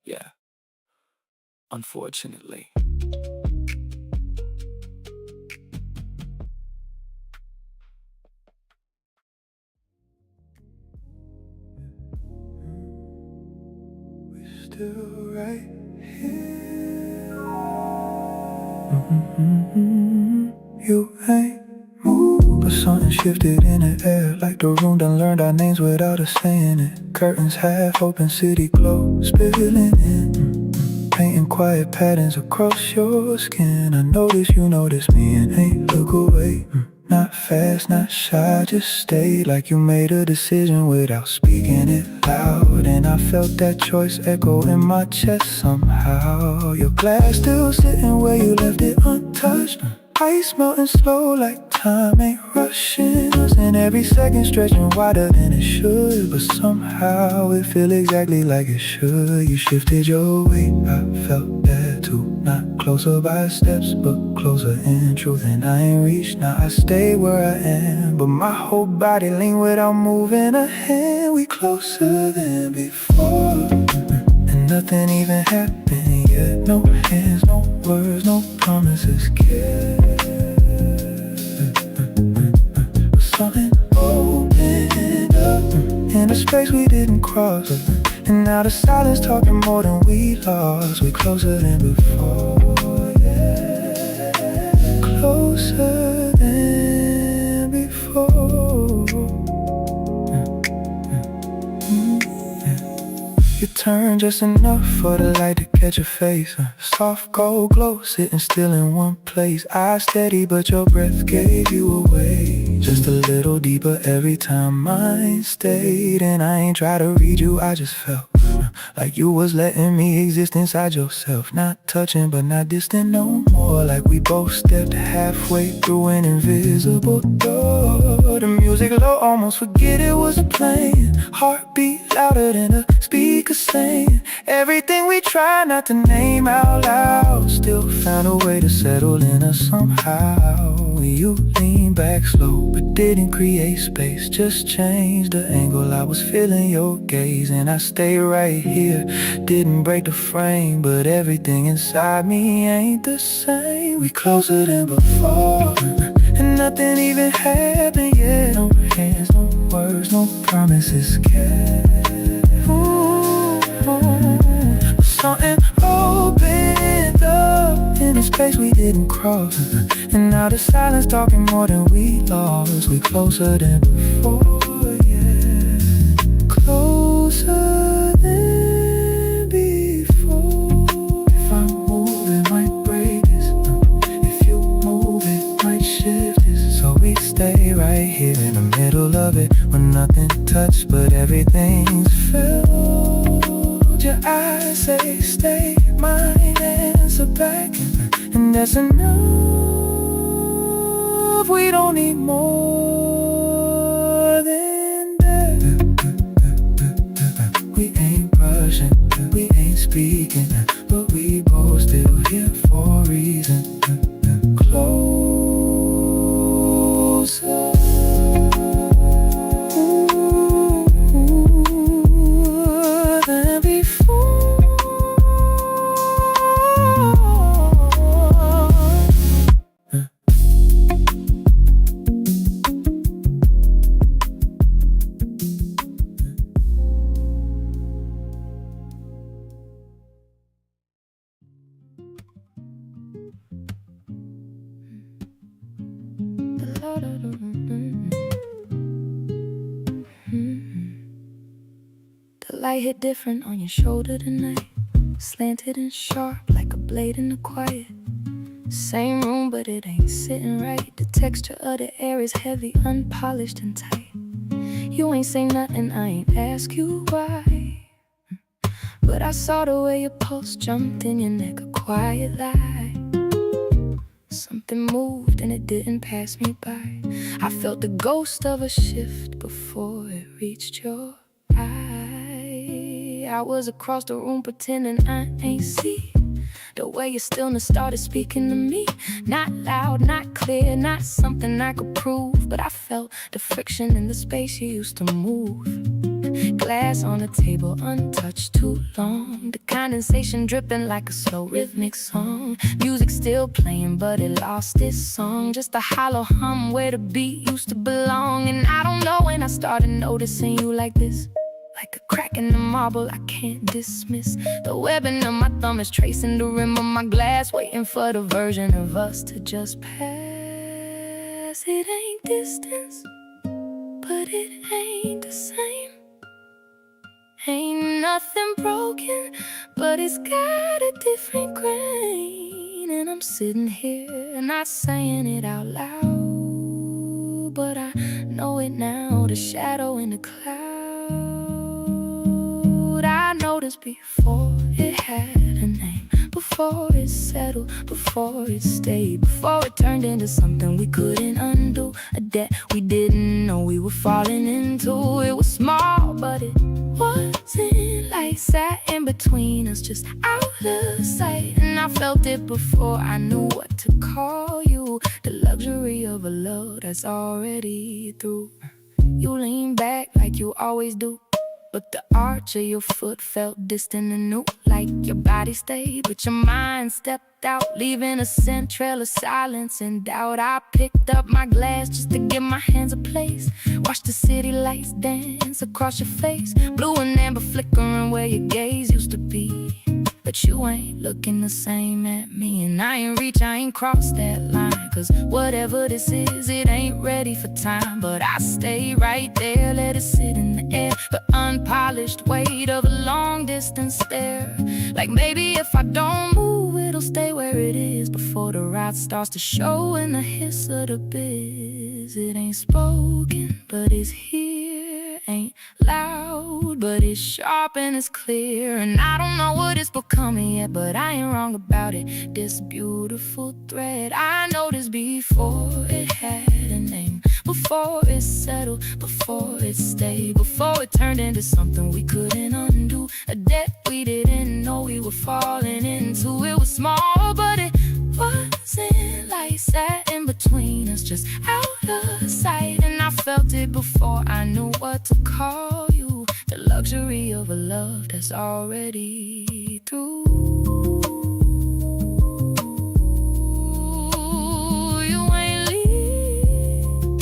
Yeah, unfortunately. Still right here. You ain't moved, but something shifted in the air, like the room done learned our names without us saying it. Curtains half open, city glow spilling in, painting quiet patterns across your skin. I notice you notice me and ain't look away. Not fast, not shy, just stay like you made a decision without speaking it loud. And I felt that choice echo in my chest somehow. Your glass still sitting where you left it untouched. Ice melting slow like time ain't rushing us, and every second stretching wider than it should. But somehow it feel exactly like it should. You shifted your weight, I felt that too. Not closer by steps, but closer in truth. And I ain't reached, now I stay where I am, but my whole body lean without moving a hand. We closer than before, and nothing even happened yet. No hands, no words, no promises kept. But something opened up in a space we didn't cross, and now the silence talking more than we lost. We closer than before, yeah. Closer than before. You turn just enough for the light to catch your face. Soft gold glow, sitting still in one place. Eyes steady, but your breath gave you away. Just a little deeper every time mine stayed. And I ain't try to read you, I just felt like you was letting me exist inside yourself. Not touching, but not distant no more. Like we both stepped halfway through an invisible door. The music low, almost forget it was playing. Heartbeat louder than a speaker saying everything we try not to name out loud. Still found a way to settle in us somehow. You lean back slow, but didn't create space. Just changed the angle, I was feeling your gaze. And I stay right here, didn't break the frame, but everything inside me ain't the same. We closer than before, and nothing even happened yet. No hands, no words, no promises kept. Something opened up in a space we didn't cross, and now the silence talking more than we lost. We closer than before, yeah. Closer than before. If I move, it might break this. If you move, it might shift this. So we stay right here in the middle of it, where nothing touched, but everything's felt. Your eyes say stay, mine answer back, and that's enough. We don't need more than that. We ain't rushing, we ain't speaking, but we both still here for a reason. Closer than before. The light hit different on your shoulder tonight, slanted and sharp like a blade in the quiet. Same room, but it ain't sitting right. The texture of the air is heavy, unpolished and tight. You ain't say nothing, I ain't ask you why. But I saw the way your pulse jumped in your neck, a quiet lie. Something moved and it didn't pass me by. I felt the ghost of a shift before it reached your eye. I was across the room pretending I ain't see the way your stillness started speaking to me. Not loud, not clear, not something I could prove, but I felt the friction in the space you used to move. Glass on the table, untouched too long. The condensation dripping like a slow rhythmic song. Music still playing, but it lost its song. Just a hollow hum where the beat used to belong. And I don't know when I started noticing you like this. Like a crack in the marble I can't dismiss. The webbing of my thumb is tracing the rim of my glass, waiting for the version of us to just pass. It ain't distance, but it ain't the same. Ain't nothing broken, but it's got a different grain. And I'm sitting here, not saying it out loud, but I know it now, the shadow in the cloud. I noticed before it had a name, before it settled, before it stayed, before it turned into something we couldn't undo, a debt we didn't know we were falling into. It was small, but it wasn't like sat in between us, just out of sight. And I felt it before I knew what to call you, the luxury of a love that's already through. You lean back like you always do, but the arch of your foot felt distant and new. Like your body stayed, but your mind stepped out, leaving a scent trail of silence and doubt. I picked up my glass just to give my hands a place. Watch the city lights dance across your face, blue and amber flickering where your gaze used to be. But you ain't looking the same at me, and I ain't crossed that line. Cause whatever this is, it ain't ready for time. But I stay right there, let it sit in the air, the unpolished weight of a long distance stare. Like maybe if I don't move, it'll stay where it is before the ride starts to show in the hiss of the biz. It ain't spoken, but it's here. Ain't loud, but it's sharp and it's clear. And I don't know what it's becoming yet, but I ain't wrong about it. This beautiful thread I noticed before it had a name, before it settled, before it stayed, before it turned into something we couldn't undo, a debt we didn't know we were falling into. It was small, but it wasn't like sat in between us, just out of sight. And I felt it before I knew what to call you, the luxury of a love that's already through. You ain't leave,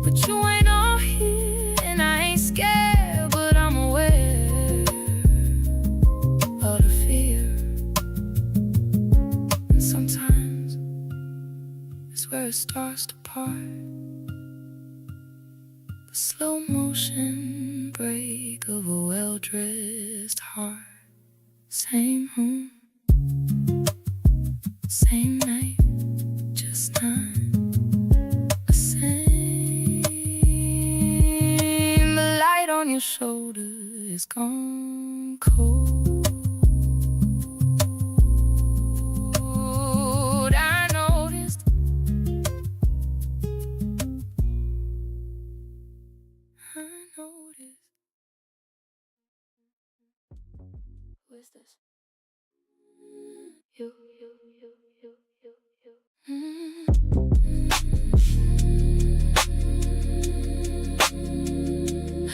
but you ain't all here. And I ain't scared, but I'm aware of the fear. And sometimes it's where it starts to part. The slow motion break of a well-dressed heart. Same room, same night, just not the same. The light on your shoulder is gone cold. I noticed Who is this? You.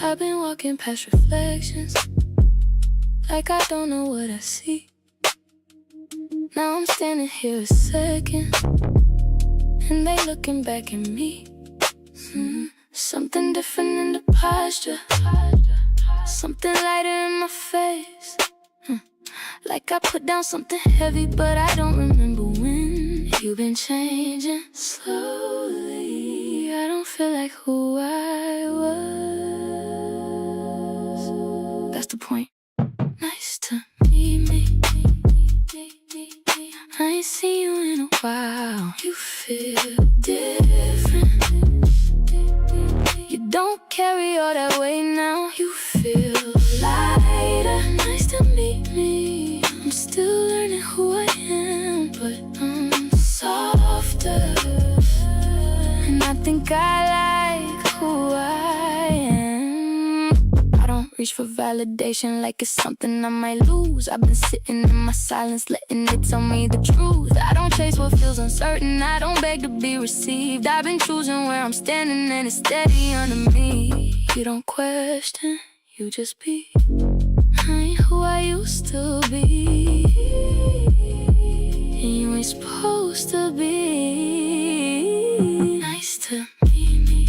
I've been walking past reflections, like I don't know what I see. Now I'm standing here a second, and they looking back at me. Something different in the posture, something lighter in my face. Like I put down something heavy, but I don't remember when. You've been changing slowly, I don't feel like who I was. That's the point. Nice to meet me. I ain't seen you in a while. You feel different. You don't care carry all that weight now. You feel lighter. Nice to meet me. I'm still learning who I am, but I'm softer. And I think I like who I am. I don't reach for validation like it's something I might lose. I've been sitting in my silence, letting it tell me the truth. I don't chase what feels uncertain, I don't beg to be received. I've been choosing where I'm standing and it's steady under me. You don't question, you just be. I ain't who I used to be, and you ain't supposed to be. Nice to meet me.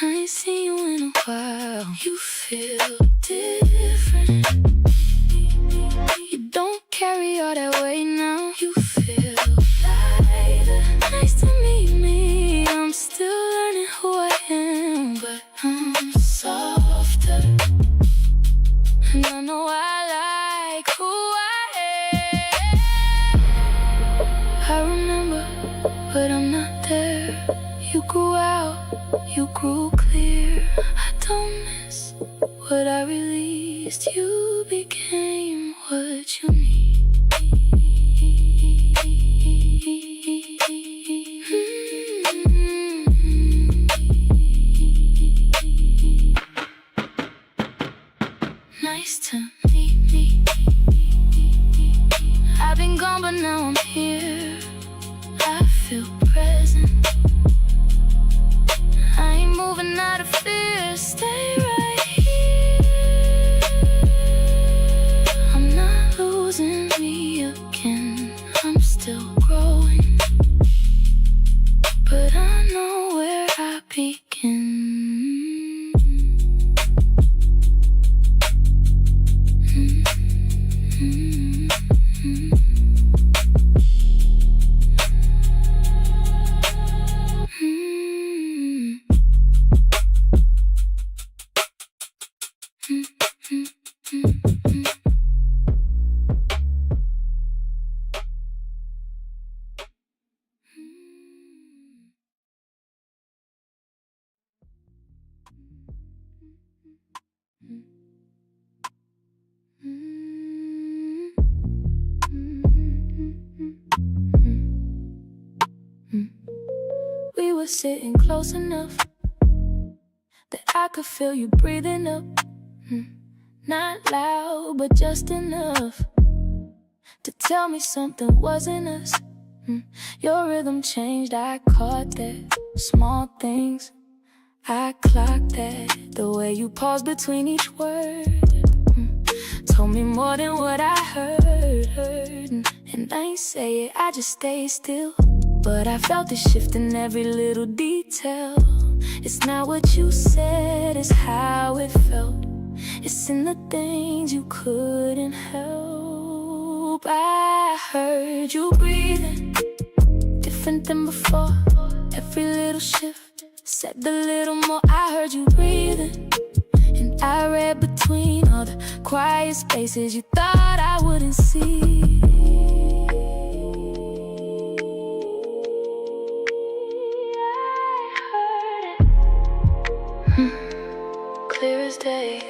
I ain't seen you in a while. You feel different. You don't carry all that weight now. You feel lighter. Nice to meet me. I'm still learning who I am, but I'm softer. And I know I like who I am. I remember, but I'm not there. You grew out, you grew clear. I don't miss what I released. You became what you need. Nice to meet me. I've been gone, but now I'm here. I feel present. I ain't moving out of fear. Stay right here. I'm not losing me again. I'm still growing, but I know where I begin. We were sitting close enough that I could feel you breathing up. Not loud, but just enough to tell me something wasn't us. Your rhythm changed, I caught that. Small things, I clocked that. The way you paused between each word told me more than what I heard. And I ain't say it, I just stayed still. But I felt the shift in every little detail. It's not what you said, it's how it felt. It's in the things you couldn't help. I heard you breathing, different than before. Every little shift said a little more. I heard you breathing, and I read between all the quiet spaces you thought I wouldn't see. Clear as day.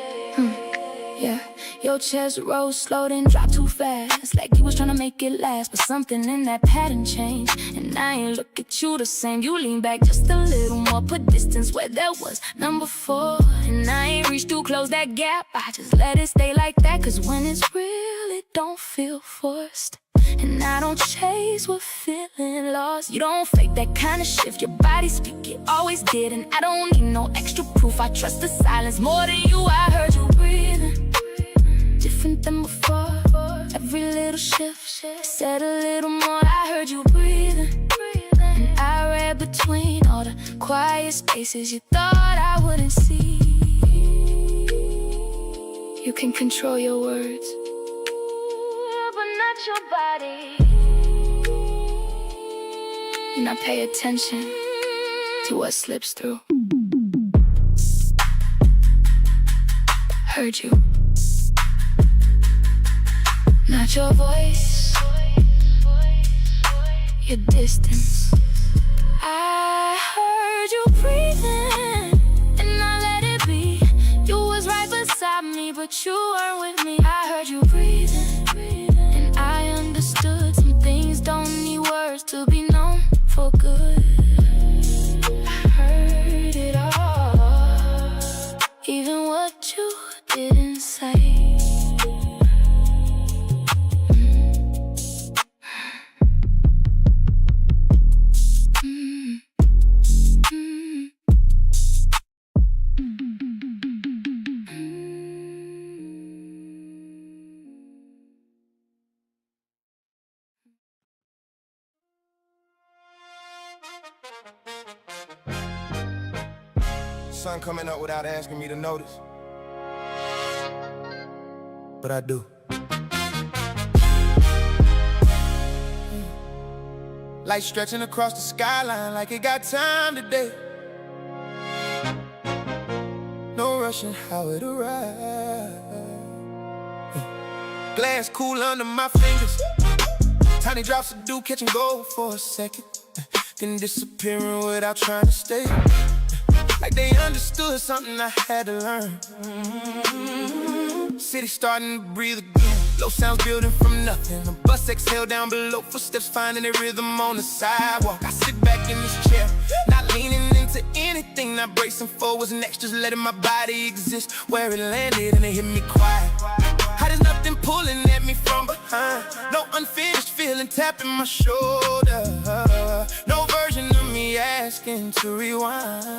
Yeah, your chest rose slow, then dropped too fast, like you was trying to make it last. But something in that pattern changed, and I ain't look at you the same. You lean back just a little more, put distance where there was none before. And I ain't reached too close that gap, I just let it stay like that. Cause when it's real, it don't feel forced. And I don't chase what feeling lost. You don't fake that kind of shift, your body speak, it always did. And I don't need no extra proof, I trust the silence more than you. I heard you breathing, different than before. Every little shift said a little more. I heard you breathing, and I read between all the quiet spaces you thought I wouldn't see. You can control your words, but not your body. Now pay attention to what slips through. Heard you, not your voice, your distance. I heard you breathing, but you weren't with me. I heard you breathing, and I understood some things don't need words to be known for good. I heard it all, even what you didn't say. Sun coming up without asking me to notice, but I do. Light stretching across the skyline like it got time today. No rushing how it arrived. Glass cool under my fingers. Tiny drops of dew catching gold for a second, then disappearing without trying to stay. Like they understood something I had to learn. City starting to breathe again. Low sounds building from nothing. A bus exhale down below. Footsteps finding their rhythm on the sidewalk. I sit back in this chair, not leaning into anything, not bracing for what's next, just letting my body exist where it landed, and it hit me quiet. How there's nothing pulling at me from behind. No unfinished feeling tapping my shoulder. No version of me asking to rewind.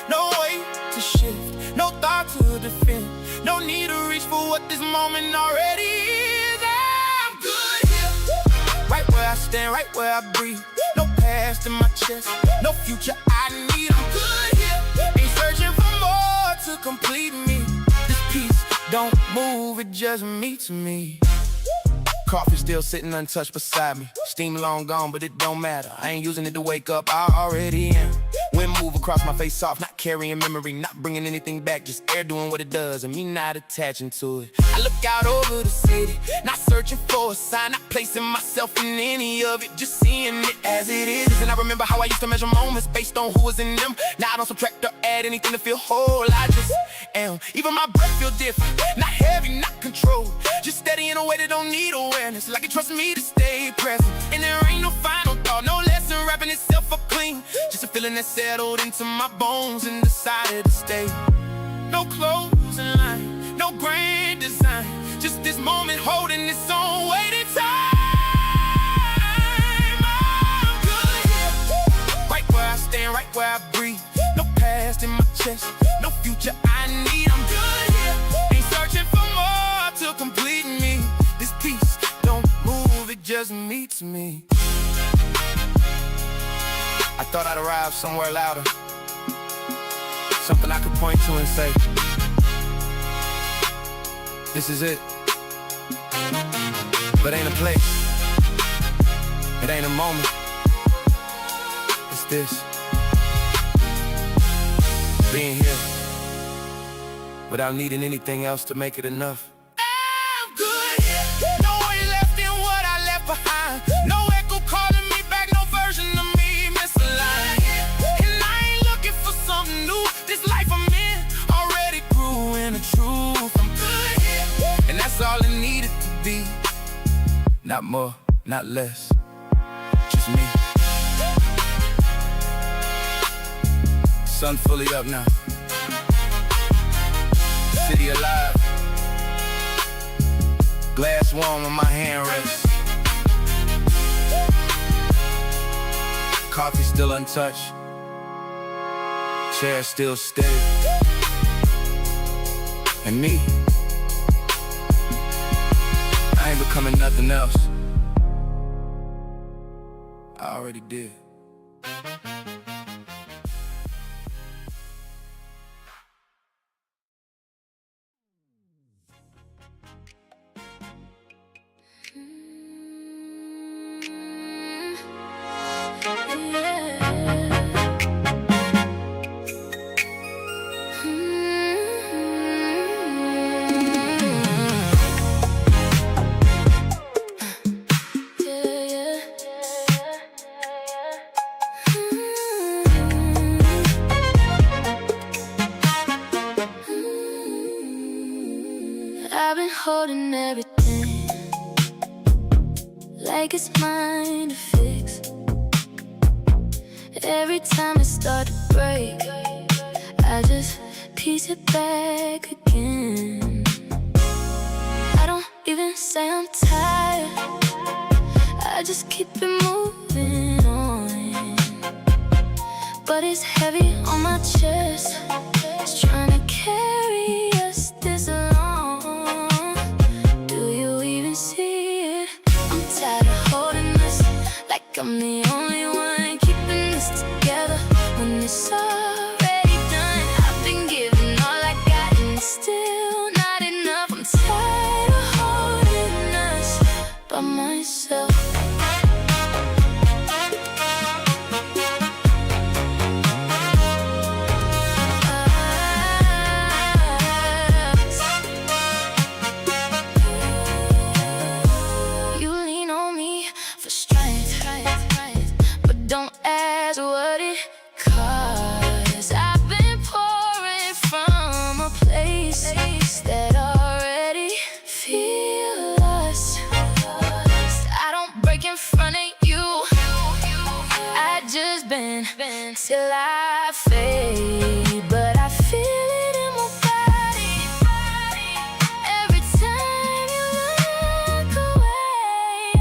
No way to shift, no thought to defend. No need to reach for what this moment already is. I'm good here, right where I stand, right where I breathe. No past in my chest, no future I need. I'm good here, ain't searching for more to complete me. This piece don't move, it just meets me. Coffee still sitting untouched beside me. Steam long gone, but it don't matter. I ain't using it to wake up, I already am. Wind move across my face soft, not carrying memory, not bringing anything back, just air doing what it does and me not attaching to it. I look out over the city, not searching for a sign, not placing myself in any of it, just seeing it as it is. And I remember how I used to measure moments based on who was in them. Now I don't subtract or add anything to feel whole, I just am. Even my breath feel different, not heavy, not controlled, just steady in a way that don't need awareness, like it trusts me to stay present. And there ain't no final thought, no lesson wrapping itself up clean, just a feeling that settled into my bones and decided to stay. No closing line, no grand design, just this moment holding its own weight in time. I'm good here, right where I stand, right where I breathe. No past in my chest, no future I need. I'm good here, ain't searching for more to complete me. This piece don't move, it just meets me. I thought I'd arrive somewhere louder, something I could point to and say, this is it. But ain't a place, it ain't a moment, it's this. Being here, without needing anything else to make it enough. I'm good here, no way left in what I left behind. No echo calling me back, no version of me misaligned. And I ain't looking for something new, this life I'm in already grew in the truth. I'm good here, and that's all it needed to be. Not more, not less, just me. Sun fully up now, city alive. Glass warm on my hand rest. Coffee still untouched, chair still steady. And me, I ain't becoming nothing else, I already did. holding everything like it's mine to fix. Every time it starts to break, I just piece it back again. I don't even say I'm tired, I just keep it moving on. But it's heavy on my chest, it's trying to carry us this long. Do you even see it? I'm tired of holding us like I'm the only one keeping this together when it's already done. I've been giving all I got and it's still not enough. I'm tired of holding us by myself. You lean on me for strength, but don't ask what it costs. I've been pouring from a place that already feels lost. I don't break in front of you, I just bend till I fade. But I feel it in my body every time you look away.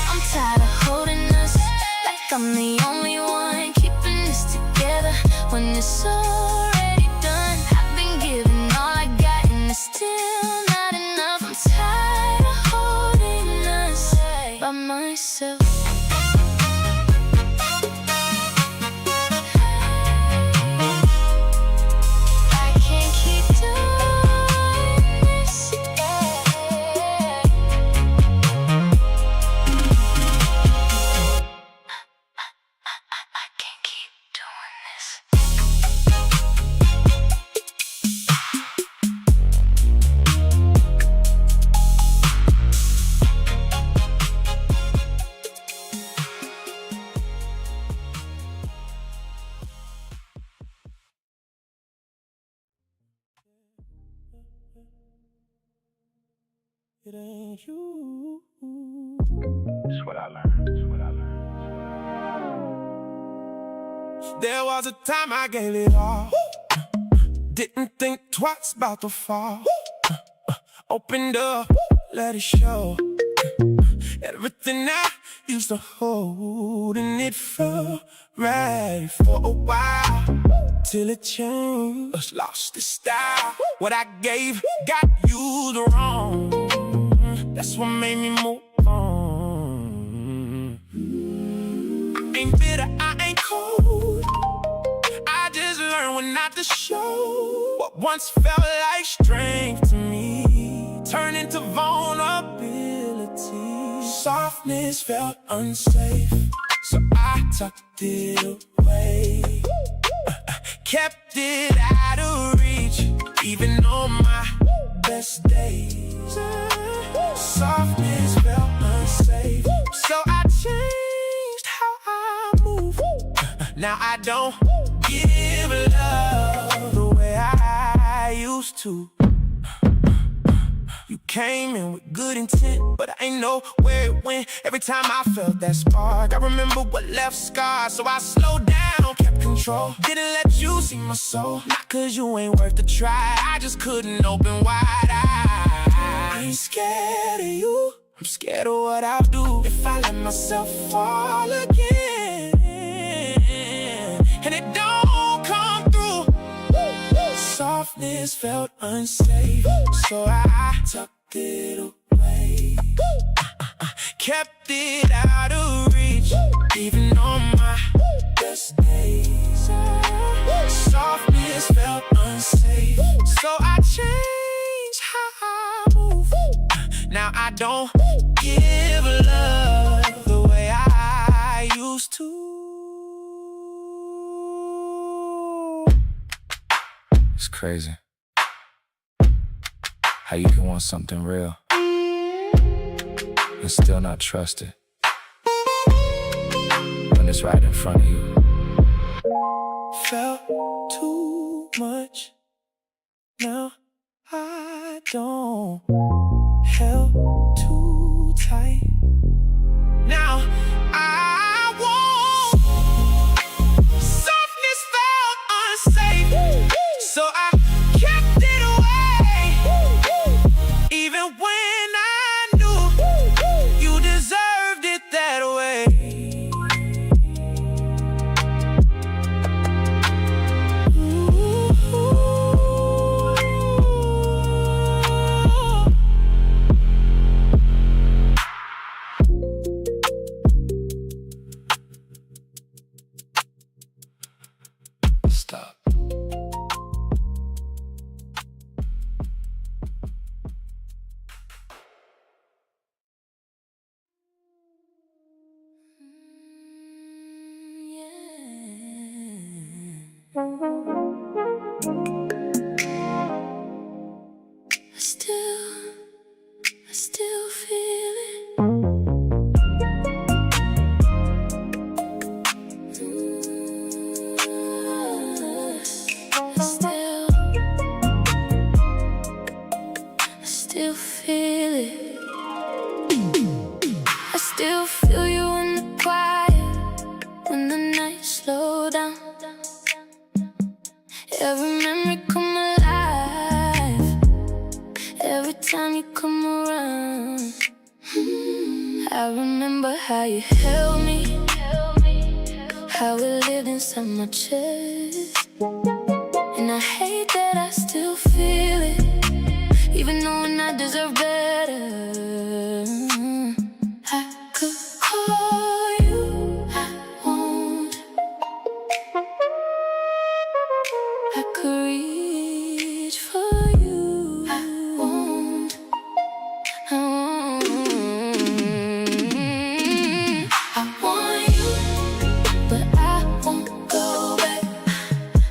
I'm tired of holding us like I'm the only one keeping this together when it's already done. I've been giving all I got and it's still not enough. I'm tired of holding us by myself. I can't keep doing this. I can't keep doing this. It ain't you. That's what I learned. There was a time I gave it all. Didn't think twice about the fall. Opened up, let it show. Everything I used to hold, and it felt right for a while. Till it changed, lost its style. What I gave got used wrong. That's what made me move on. I ain't bitter, I ain't cold. I just learned when not to show what once felt like strength to me turned into vulnerability. Softness felt unsafe, so I tucked it away. Kept it out of reach, even on my best days. Softness felt unsafe, so I changed how I move. Now I don't give love the way I used to. You came in with good intent, but I ain't know where it went. Every time I felt that spark, I remember what left scars. So I slowed down, kept control, didn't let you see my soul. Not cause you ain't worth the try, I just couldn't open wide eyes. I ain't scared of you, I'm scared of what I'll do if I let myself fall again. And it don't come through. Softness felt unsafe, so I tucked it away. Kept it out of reach, even on my best days. Softness felt unsafe, so I changed how I move. Now I don't give love the way I used to. It's crazy how you can want something real and still not trust it when it's right in front of you. Felt too much. Now on, held too tight. Now I won't. Softness felt unsafe, so I kept it away. Even when I knew you deserved it that way. Stop. I still feel it. I still feel it. I still feel you in the quiet when the nights slow down. Every memory come alive every time you come around. I remember how you held me, how it lived inside my chest. And I hate that I still feel it, even knowing I deserve better. I could call you, I won't. I could reach for you, I won't. I won't. I want you, but I won't go back.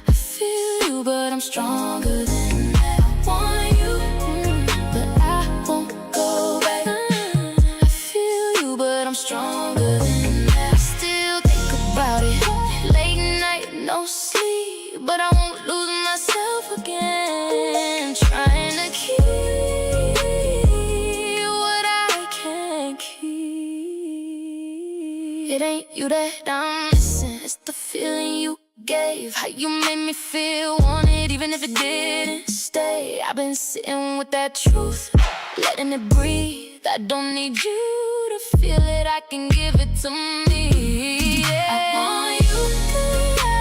I feel you, but I'm stronger than that. I want you, but I won't go back. I feel you, but I'm stronger than that. I still think about it late night, no sleep, but I won't lose myself again, trying to keep what I can't keep. It ain't you that I'm missing, it's the feeling you gave, how you made me feel wanted, even if it didn't stay. I've been sitting with that truth, letting it breathe. I don't need you to feel it, I can give it to me. Yeah. I want you,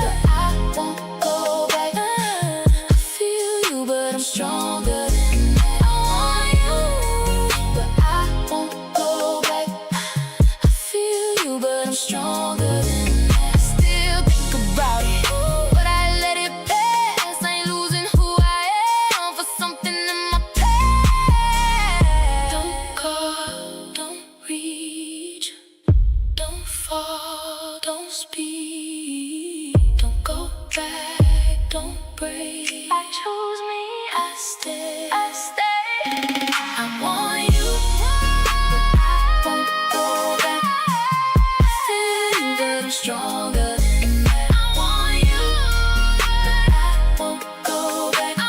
but I won't go back. I feel you, but I'm stronger than that. I want you, but I won't go back. I feel you, but I'm stronger than that. I still think about it, but I let it pass. I ain't losing who I am for something in my past. Don't call, don't reach, don't fall, don't speak, don't go back, don't break. I choose me, I stay, I stay. I want you, but I won't go back. I feel you, but I'm stronger than that. I want you, but I won't go back. I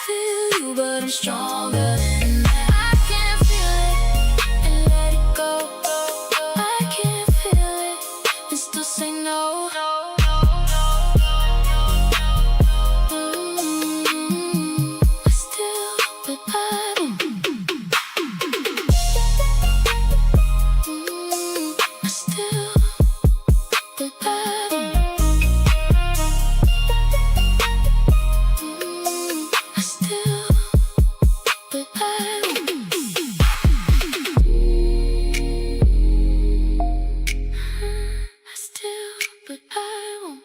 feel you, but I'm stronger than that. I can't feel it and let it go. I can't feel it and still say no. I still, but I won't. I still, but I won't. I still, but I won't. I still, but I won't.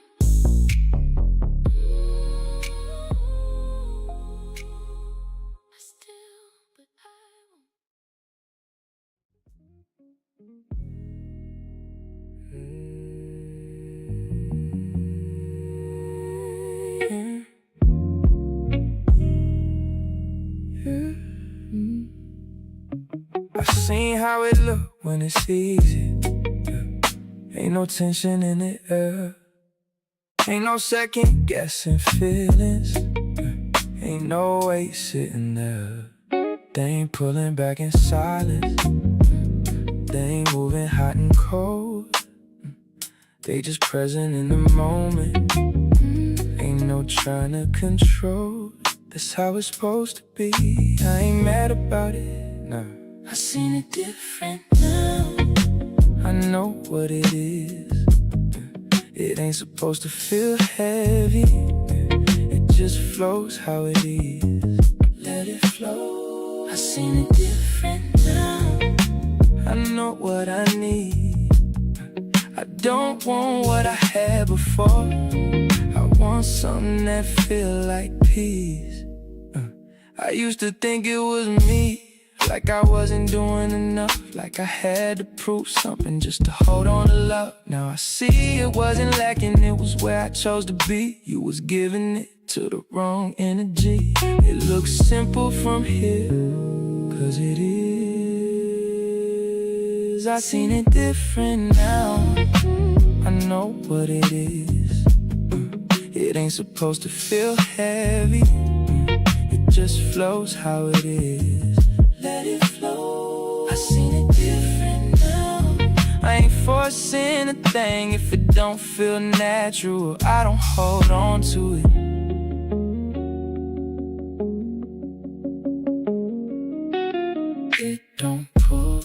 I still, but I won't. I seen how it look when it's easy. Yeah. Ain't no tension in the air. Ain't no second guessing feelings. Yeah. Ain't no weight sitting there. They ain't pulling back in silence. They ain't moving hot and cold. They just present in the moment. Ain't no trying to control. That's how it's supposed to be. I ain't mad about it, nah. I seen it different now. I know what it is. It ain't supposed to feel heavy. It just flows how it is. Let it flow. I seen it different now. I know what I need. I don't want what I had before. I want something that feel like peace. I used to think it was me, like I wasn't doing enough, like I had to prove something just to hold on to love. Now I see it wasn't lacking, it was where I chose to be. You was giving it to the wrong energy. It looks simple from here, 'cause it is. I seen it different now. I know what it is. It ain't supposed to feel heavy. It just flows how it is. Let it flow. I seen it different now. I ain't forcing a thing if it don't feel natural. I don't hold on to it. It don't pull.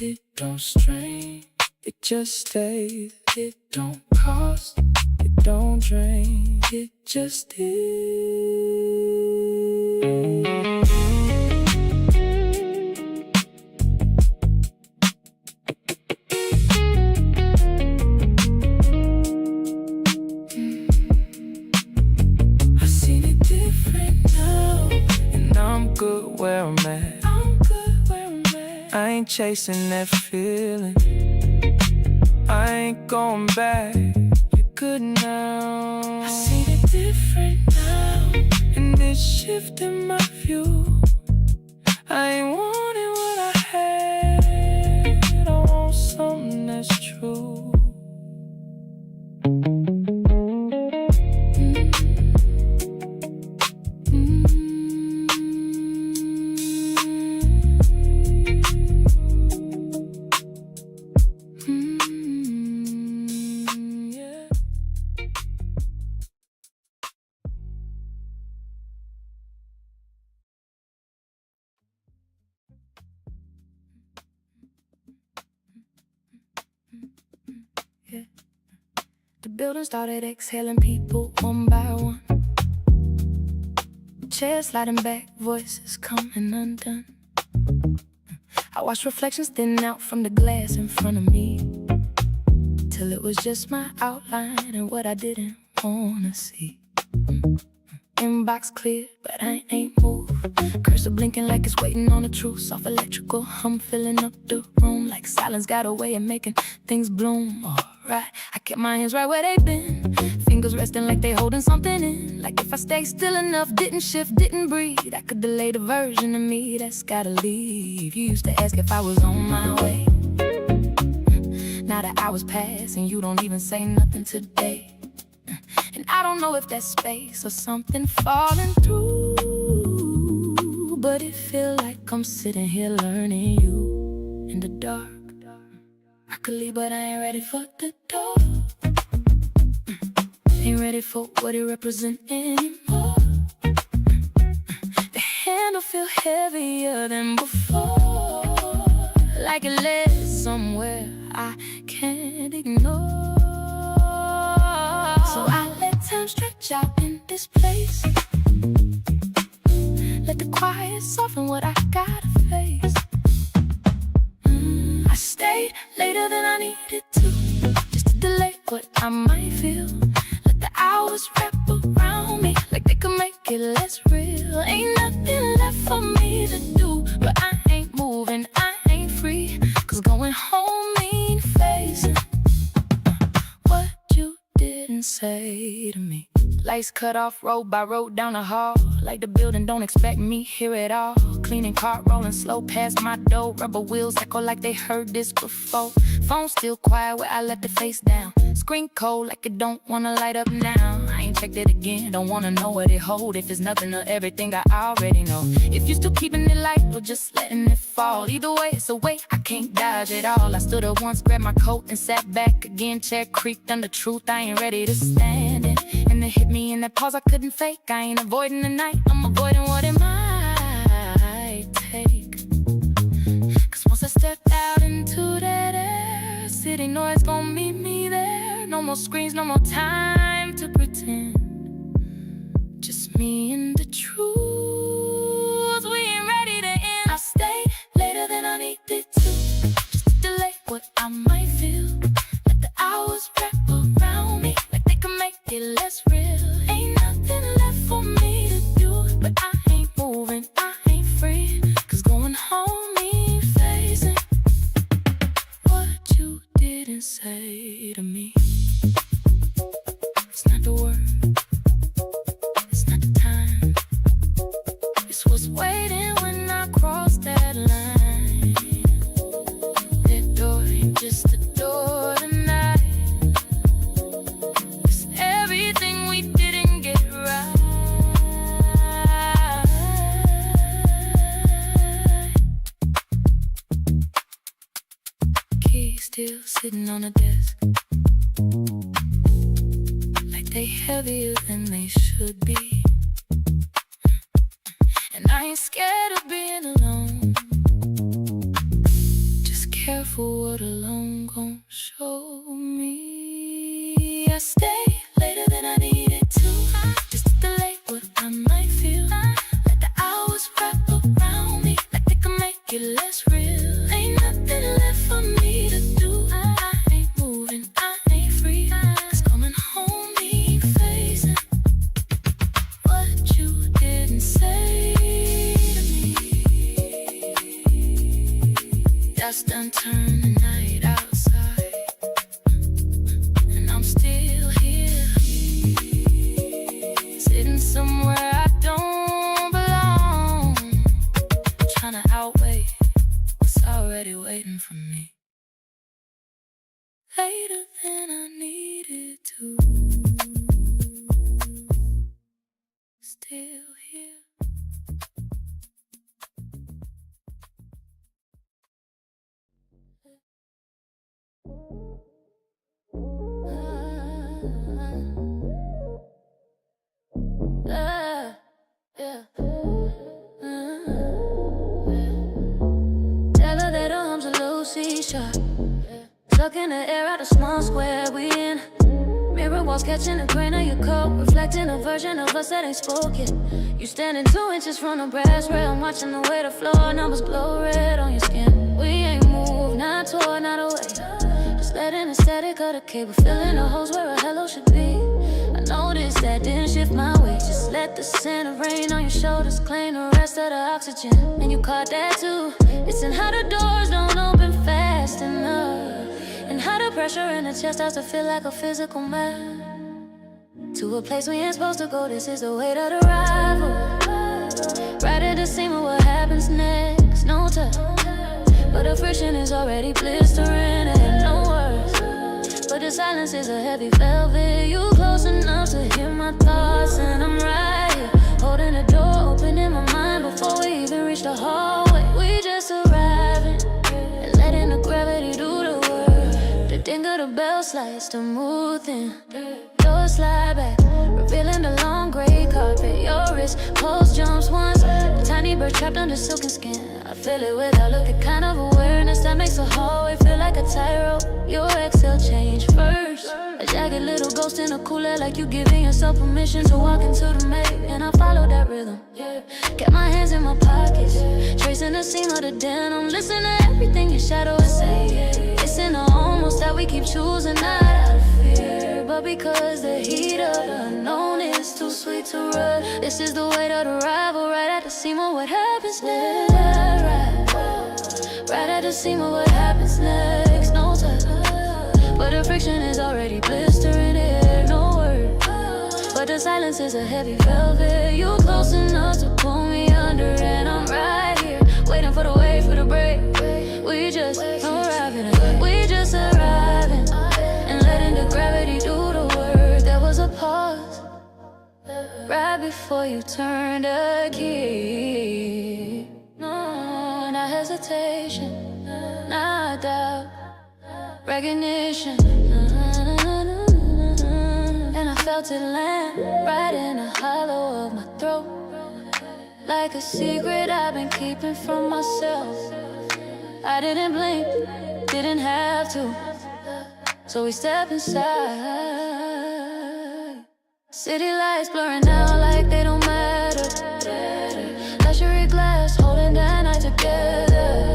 It don't strain. It just stays. It don't cost. It don't drain. It just is. I seen it different now. And I'm good where I'm at. I'm good where I'm at. I ain't chasing that feeling. I ain't going back. You're good now. I seen it different now. And it's shifting my view. I ain't wanting what I had. I want something that's true. The building started exhaling people one by one. Chairs sliding back, voices coming undone. I watched reflections thin out from the glass in front of me, till it was just my outline and what I didn't wanna see. Inbox clear, but I ain't moved. Cursor blinking like it's waiting on the truth. Soft electrical hum filling up the room, like silence got a way of making things bloom. Alright, I kept my hands right where they been, fingers resting like they holding something in. Like if I stay still enough, didn't shift, didn't breathe, I could delay the version of me that's gotta leave. You used to ask if I was on my way. Now the hours pass and you don't even say nothing today. And I don't know if that's space or something falling through, but it feel like I'm sitting here learning you in the dark. I could leave, but I ain't ready for the door. Ain't ready for what it represents anymore. The handle feel heavier than before, like it led somewhere I can't ignore. So I let time stretch out in this place. Let the quiet soften what I gotta face. I stayed later than I needed to, just to delay what I might feel. Let the hours wrap around me like they could make it less real. Ain't nothing left for me to do, but I ain't moving, I ain't free, 'cause going home mean facing what you didn't say to me. Lights cut off road by road down the hall, like the building don't expect me here at all. Cleaning cart rolling slow past my door, rubber wheels echo like they heard this before. Phone still quiet where I let the face down, screen cold like it don't wanna light up now. I ain't checked it again. Don't wanna know what it hold if it's nothing or everything I already know. If you still keeping it light or just letting it fall, either way, it's a way I can't dodge it all. I stood up once, grabbed my coat and sat back again. Chair creaked under truth, I ain't ready to stand it. And it hit me in that pause I couldn't fake. I ain't avoiding the night, I'm avoiding what it might take. Cause once I stepped out into that air, city noise gon' meet me there. No more screens, no more time to pretend. Just me and the truth, we ain't ready to end. I stayed later than I needed to, just to delay what I might feel. Let the hours wrap around me like they can make it less real. Ain't nothing left for me to do, but I ain't moving, I ain't free. Cause going home means facing what you didn't say to me. It's not the word, it's not the time. It's what's waiting when I cross that line. That door ain't just a door tonight. It's everything we didn't get right. Keys still sitting on the desk, like they heavier than they should be. And I ain't scared of being alone, just careful what alone gon' show me. I stay later than I needed to, just to delay what I might feel. Let the hours wrap around me like they can make it less real. Ain't nothing left for me to do, I ain't moving, I ain't free. Cause coming home means facing what you didn't say to me. Dust done turned the night outside, and I'm still here, sitting somewhere I don't belong, trying to outweigh what's already waiting for me. Later than I needed to, still here. Yeah. Tell her that her arms are low, C-sharp. Stuck in the air out a small square we in. Mirror walls catching the grain of your coat, reflecting a version of us that ain't spoken. You standing 2 inches from the brass rail, I'm watching the way the floor numbers glow red on your skin. We ain't moved, not toward, not away, just letting the static of the cable, filling the holes where a hello should be. I noticed that didn't shift my weight, just let the scent of rain on your shoulders claim the rest of the oxygen. And you caught that too, it's in how the doors don't open fast enough, and how the pressure in the chest starts to feel like a physical map. To a place we ain't supposed to go, this is the weight of the rival. Right at the seam of what happens next, no touch, but the friction is already blistering and no words. But the silence is a heavy velvet. You close enough to hear my thoughts, and I'm right here, holding the door open in my mind before we even reach the hallway. We just arriving and letting the gravity do the work. The ding of the bell slides to move in. Doors slide back, revealing the long gray carpet. Your wrist pulse jumps once, a tiny bird trapped under silken skin. I feel it without looking, kind of awareness that makes the hallway feel like a tightrope. Your exhale change first, a jagged little ghost in a cooler, like you giving yourself permission to walk into the maze. And I follow that rhythm, kept my hands in my pockets, tracing the seam of the denim, listen to everything your shadow is saying. It's in the almost that we keep choosing, not out of fear, but because the heat of the unknown is too sweet to run. This is the weight of the rival, right at the seam of what happens next. Right at the seam of what happens next. No touch, but the friction is already blistering here. No word, but the silence is a heavy velvet. You close enough to pull me under, and I'm right here, waiting for the wave, for the break. We just arriving, we just arriving, and letting the gravity do the work. There was a pause, before you turned a key. No, not hesitation, not doubt, recognition. And I felt it land right in the hollow of my throat, like a secret I've been keeping from myself. I didn't blink, didn't have to, so we step inside. City lights blurring out like they don't matter. Luxury glass holding that night together,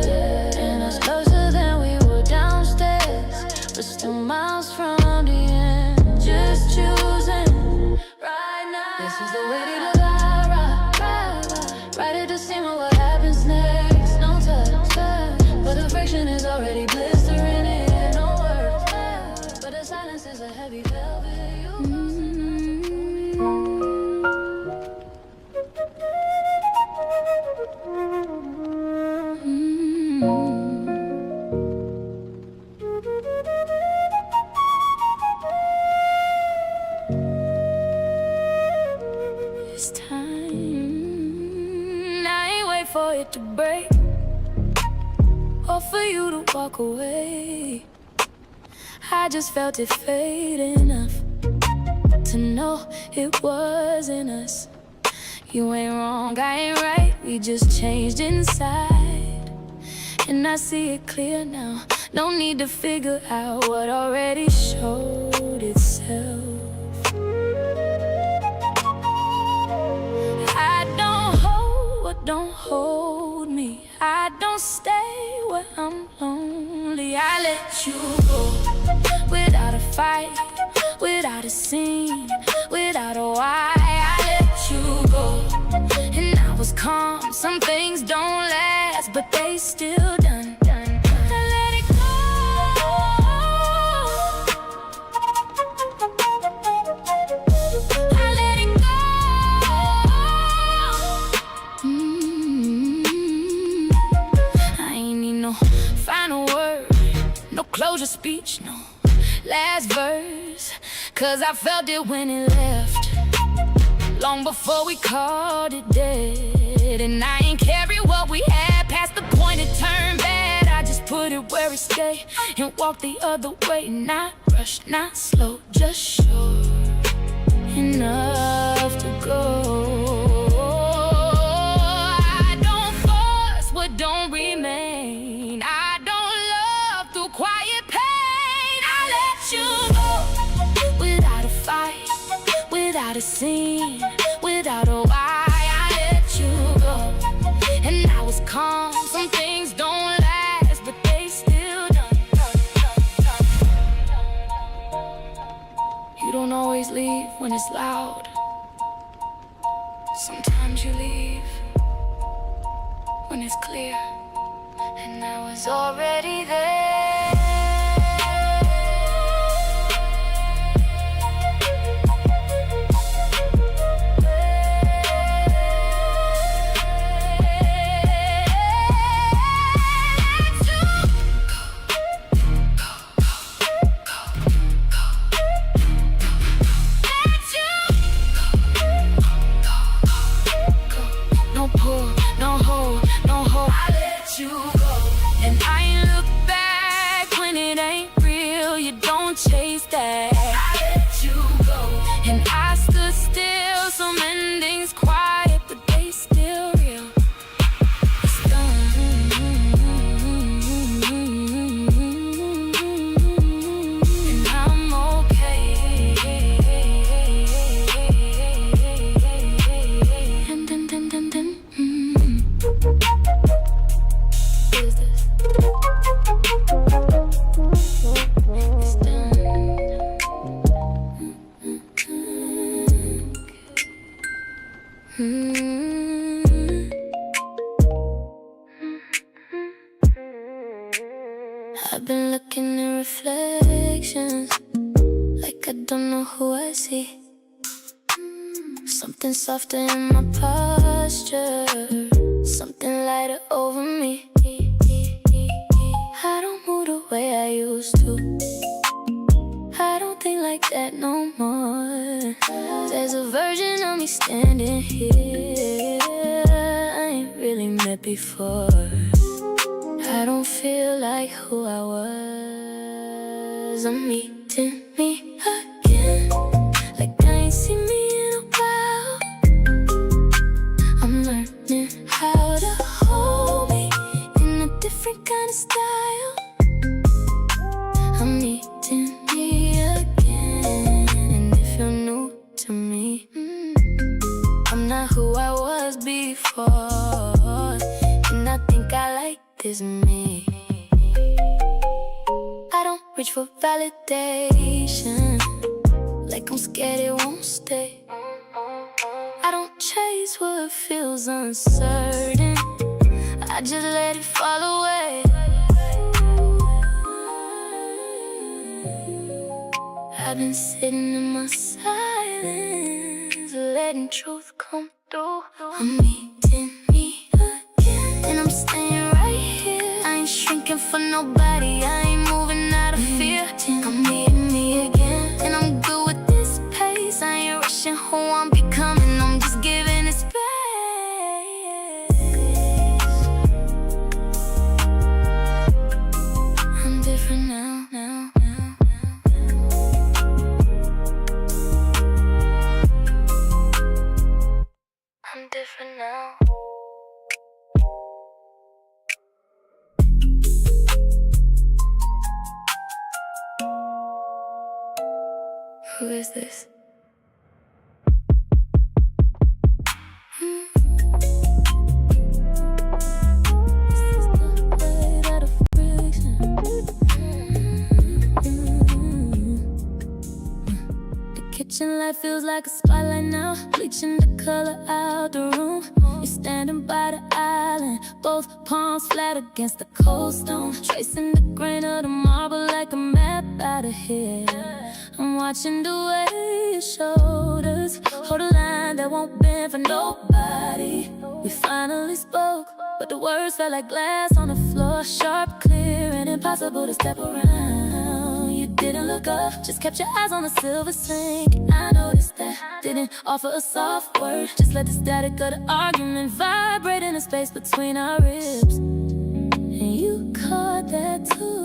and us closer than we were downstairs, but still miles from the end. Just choosing right now. This is the way to go. Right at the seam of what happens next. No touch, but the friction is already blistering it. No words, but the silence is a heavy velvet. It's time. I ain't wait for it to break, or for you to walk away. I just felt it fade enough to know it wasn't us. You ain't wrong, I ain't right, we just changed inside. And I see it clear now, no need to figure out what already showed itself. I don't hold what don't hold me, I don't stay where I'm lonely. I let you go without a fight, without a scene, without a why. I let you go, and I was calm. Some things don't last, but they still done. I let it go. I let it go. I ain't need no final word, no closure speech, no last verse, 'cause I felt it when it left, long before we called it dead. And I ain't carry what we had past the point it turned bad. I just put it where it stayed and walked the other way. Not rushed, not slow, just sure enough to go. I don't force what don't remain, I don't love through quiet pain. I let you go without a fight, without a scene, without a why. I let you go, and I was calm. Some things don't last, but they still done. You don't always leave when it's loud. Sometimes you leave when it's clear, and I was already there. Chase that. I let you go, and I stood still. Some endings quiet, but they still real. It's done, and I'm okay. And then, what is this? It's done. I've been looking in reflections, like I don't know who I see. Something softer in my posture, something lighter over me. I don't move the way I used to, I don't think like that no more. There's a version of me standing met before. I don't feel like who I was. I'm meeting me again, like I ain't seen me in a while. I'm learning how to hold me in a different kind of style. I'm meeting me again, and if you're new to me, I'm not who I was before, and I think I like this me. I don't reach for validation, like I'm scared it won't stay. I don't chase what feels uncertain, I just let it fall away. I've been sitting in my silence, letting truth come through. I'm meeting me again, and I'm staying right here. I ain't shrinking for nobody, I ain't moving out of fear. I'm meeting me again, and I'm good with this pace. I ain't rushing who I'm becoming, I'm just giving it space. I'm different now. I'm different now. Who is this? This is the weight out of friction. The kitchen light feels like a spotlight now, bleaching the color out the room. You're standing by the island, both palms flat against the cold stone, tracing the grain of the marble like a map out of here. I'm watching the way your shoulders hold a line that won't bend for nobody. We finally spoke, but the words felt like glass on the floor, sharp, clear, and impossible to step around. You didn't look up, just kept your eyes on the silver sink. I noticed that, didn't offer a soft word, just let the static of the argument vibrate in the space between our ribs. And you caught that too.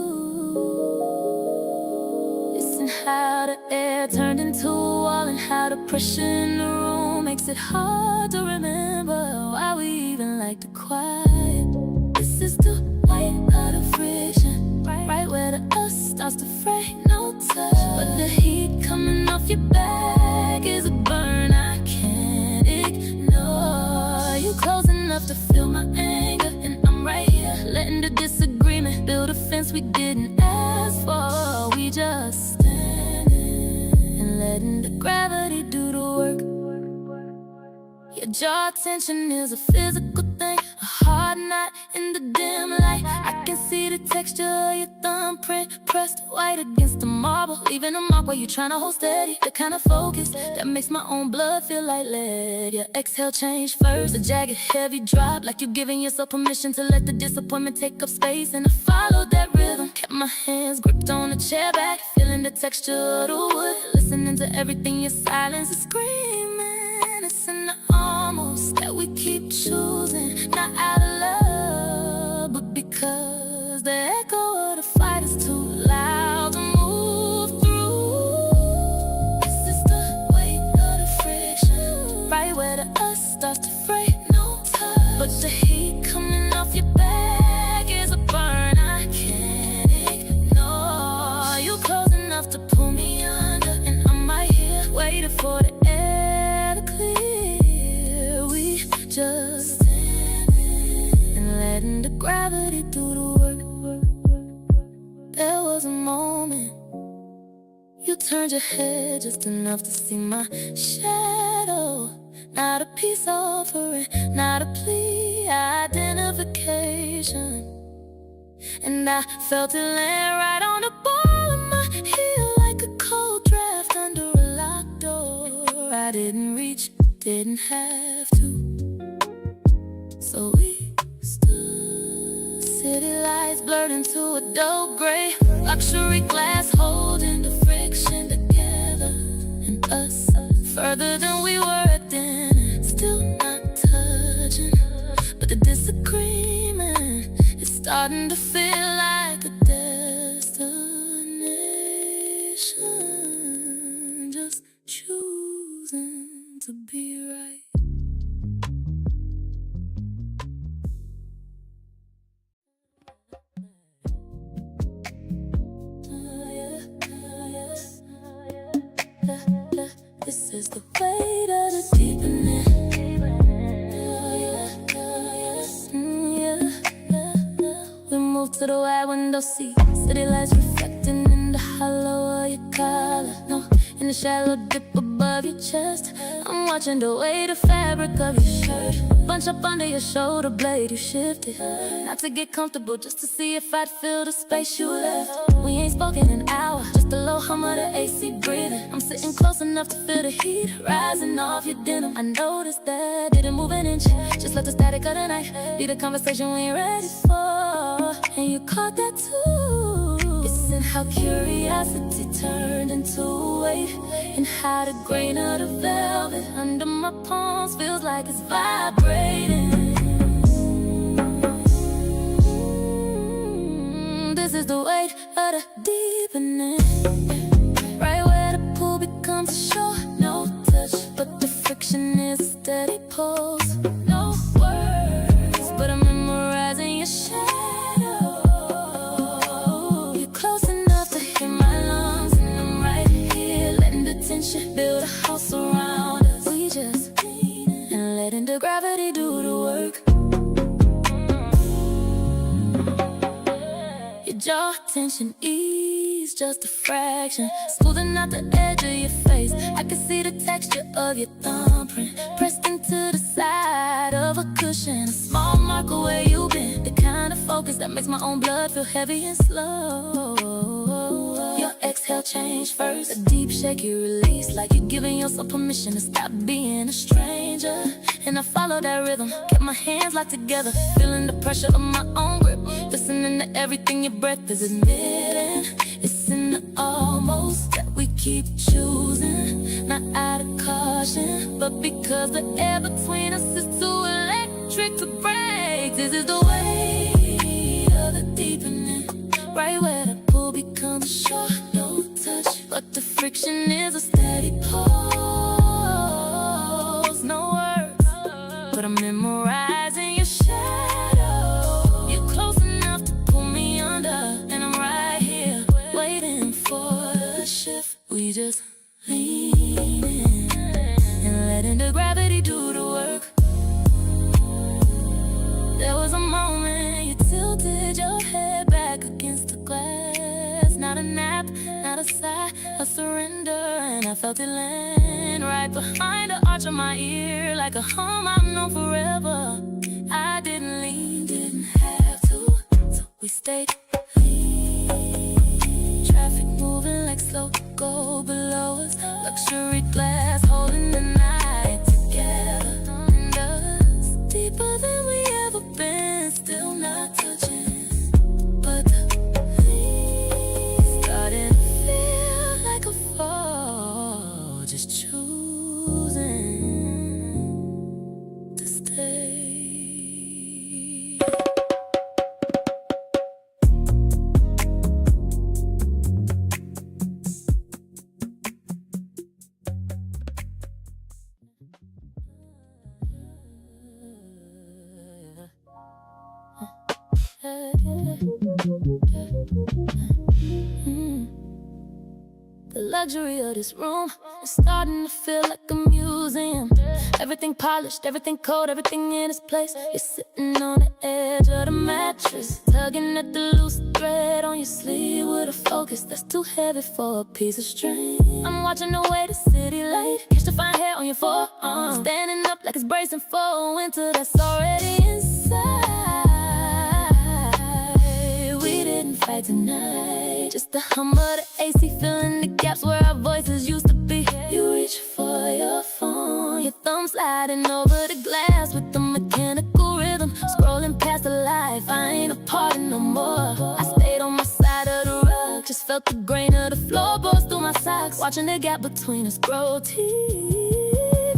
Listen how the air turned into a wall, and how the pressure in the room makes it hard to remember why we even like the quiet. This is the weight of the friction, right where the us starts to fray, no touch, but the heat coming off your back is a burn I can't ignore. You close enough to feel my anger, and I'm right here, letting the disagreement build a fence we didn't ask for. We just standing and letting the gravity do the work. Your jaw tension is a physical thing, a hard knot in the dim light. I can see the texture of your thumbprint pressed white against the marble, leaving a mark where you're trying to hold steady. The kind of focus that makes my own blood feel like lead. Your exhale changed first, a jagged heavy drop, like you're giving yourself permission to let the disappointment take up space. And I followed that rhythm, kept my hands gripped on the chair back, feeling the texture of the wood, listening to everything your silence is screaming. It's in the almost that we keep choosing, not out of love, but because the echo of the fight is too loud to move through. This is the weight of the friction, right where the us starts to fray, no touch, but the heat coming off your back is a burn I can't ignore. You close enough to pull me under, and I'm right here waiting for the air to clear. We just standing and letting the gravity do the work. There was a moment you turned your head just enough to see my shadow. Not a peace offering, not a plea, identification. And I felt it land right on the ball of my heel, like a cold draft under a locked door. I didn't reach, didn't have to, so we stood. City lights blurred into a dull gray, luxury glass holding the friction together, and us further than we were at then, still not touching, but the disagreement starting to feel like a destination. Just choosing to be right. This is the weight of the deepening. We move to the wide window seat. City lights reflecting in the hollow of your collar. No, in the shallow dip above your chest. I'm watching the way the fabric of your shirt bunch up under your shoulder blade. You shifted, not to get comfortable, just to see if I'd fill the space you left. We ain't spoken an hour, just a low hum of the AC breathing. I'm sitting close enough to feel the heat rising off your denim. I noticed that, didn't move an inch, just let the static of the night be the conversation we ain't ready for. And you caught that too. It's in how curiosity turned into a weight, and how the grain of the velvet under my palms feels like it's vibrating. This is the weight of the deepening. Right where the pool becomes a shore, no touch, but the friction is a steady pulse. No words, but I'm memorizing your shadow. You're close enough to hear my lungs, and I'm right here, letting the tension build a house around us. We just lean and letting the gravity do the work. Your jaw tension ease just a fraction, smoothing out the edge of your face. I can see the texture of your thumbprint pressed into the side of a cushion. A small marker where you've been, the kind of focus that makes my own blood feel heavy and slow. Your exhale change first, a deep shaky release, like you're giving yourself permission to stop being a stranger. And I follow that rhythm, kept my hands locked together, feeling the pressure of my own grip, listening to everything your breath is admitting. It's in the almost that we keep choosing, not out of caution, but because the air between us is too electric to break. This is the way of the deepening, right where the pool becomes a shore, no touch, but the friction is a steady pulse. No words, but I'm memorizing your shadow. You're close enough to pull me under, and I'm right here, waiting for the shift. We just lean in and letting the gravity do the work. There was a moment you tilted your head back against the glass. Not a nap, not a sigh, a surrender. And I felt it land right behind the arch of my ear, like a hum I've known forever. I didn't lean, didn't have to, so we stayed clean. Traffic moving like slow go below us, luxury glass holding the night together. And us, deeper than we ever been, still not touching, but the leaves starting to feel like a fall. Just choosing to stay. The luxury of this room is starting to feel like a museum. Everything polished, everything cold, everything in its place. You're sitting on the edge of the mattress, tugging at the loose thread on your sleeve with a focus that's too heavy for a piece of string. I'm watching the way the city light catch the fine hair on your forearm, standing up like it's bracing for a winter that's already inside. We didn't fight tonight, just the hum of the AC filling the gaps where our voices used to be. You reach for your phone, your thumb sliding over the glass with the mechanical rhythm, scrolling past the life I ain't a part of no more. I stayed on my side of the rug, just felt the grain of the floorboards through my socks, watching the gap between us grow teeth.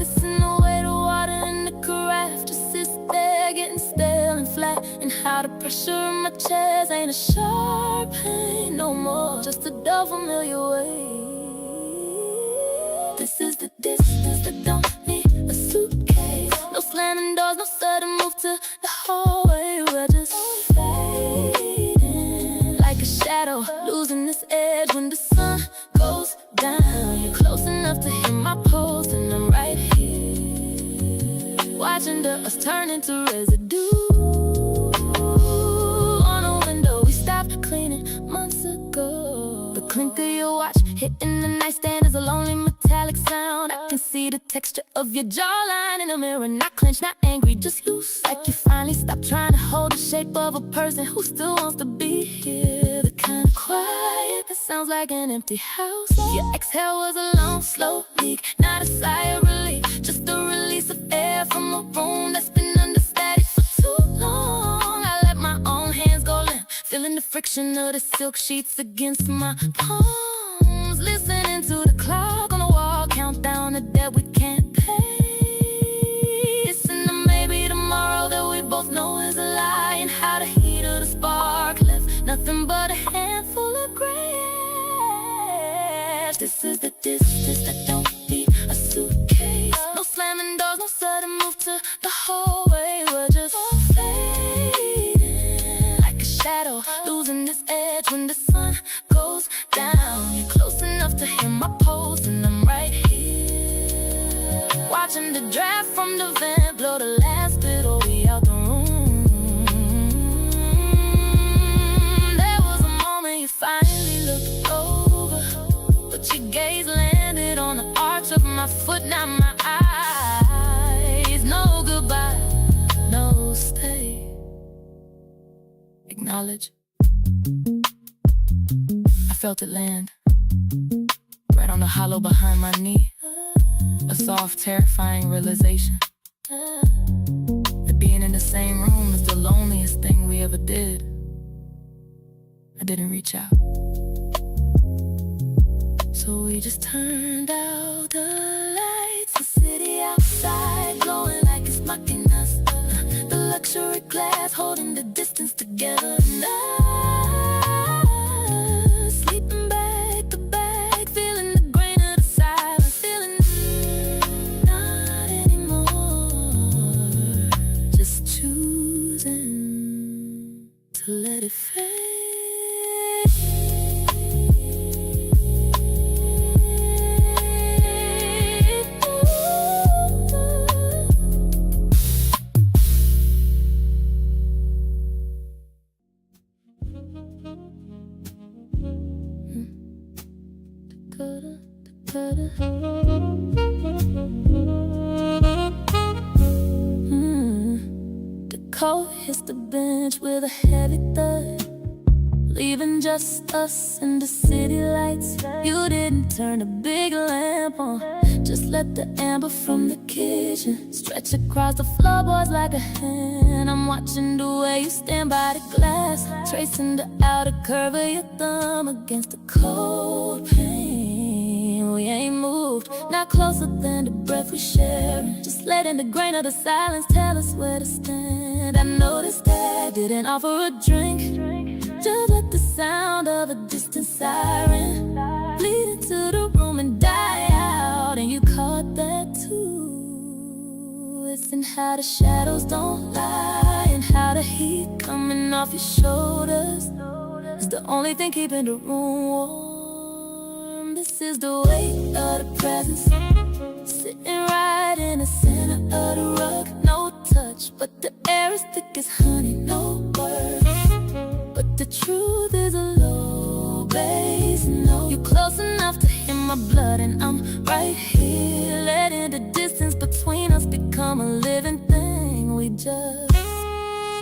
It's in the way the water in the carafe just sits there getting stale and flat. tight, and how the pressure in my chest ain't a sharp pain no more, just a dull familiar weight. This is the distance that don't need a suitcase. No slamming doors, no sudden move to the hallway. We're just fading like a shadow, losing this edge when the sun goes down. You're close enough to hear my pulse, and I'm right here, watching us turn into residue on a window we stopped cleaning months ago. The clink of your watch hitting the nightstand is a lonely metallic sound. I can see the texture of your jawline in the mirror, not clenched, not angry, just loose, like you finally stopped trying to hold the shape of a person who still wants to be here. The kind of quiet that sounds like an empty house. Your exhale was a long, slow leak, not a sigh of relief, just a release of air from a room that's been understated for too long. I let my own hands go limp, feeling the friction of the silk sheets against my palms, listening to the clock on the wall count down the debt we can't pay. It's in the maybe tomorrow that we both know is a lie, and how the heat of the spark left nothing but a handful of gray ash. This is the distance that don't need a suitcase. No slamming doors, no sudden move to the hallway. We're just fading like a shadow, losing this edge when the sun goes down. You're close enough to hear my pulse, and I'm right here, watching the draft from the vent blow the last bit of we out the room. There was a moment you finally looked over, but your gaze landed on the arch of my foot, not my eyes. No goodbye, no stay. Acknowledge. I felt it land right on the hollow behind my knee. A soft, terrifying realization that being in the same room is the loneliest thing we ever did. I didn't reach out, so we just turned out the lights. The city outside glowing like it's mocking us. The luxury glass holding the distance together. And I, sleeping back to back, feeling the grain of the silence, feeling not anymore, just choosing to let it fade. The coat hits the bench with a heavy thud, leaving just us and the city lights. You didn't turn a big lamp on, just let the amber from the kitchen stretch across the floorboards like a hand. I'm watching the way you stand by the glass, tracing the outer curve of your thumb against the cold pane. We ain't moved, not closer than the breath we share, just letting the grain of the silence tell us where to stand. I noticed that didn't offer a drink, just let the sound of a distant siren bleed into the room and die out. And you caught that too. It's in how the shadows don't lie, and how the heat coming off your shoulders is the only thing keeping the room warm. This is the weight of the presence, sitting right in the center of the rug. No touch, but the air is thick as honey, no words. But the truth is a low bass note. You're close enough to hear my blood, and I'm right here, letting the distance between us become a living thing. We just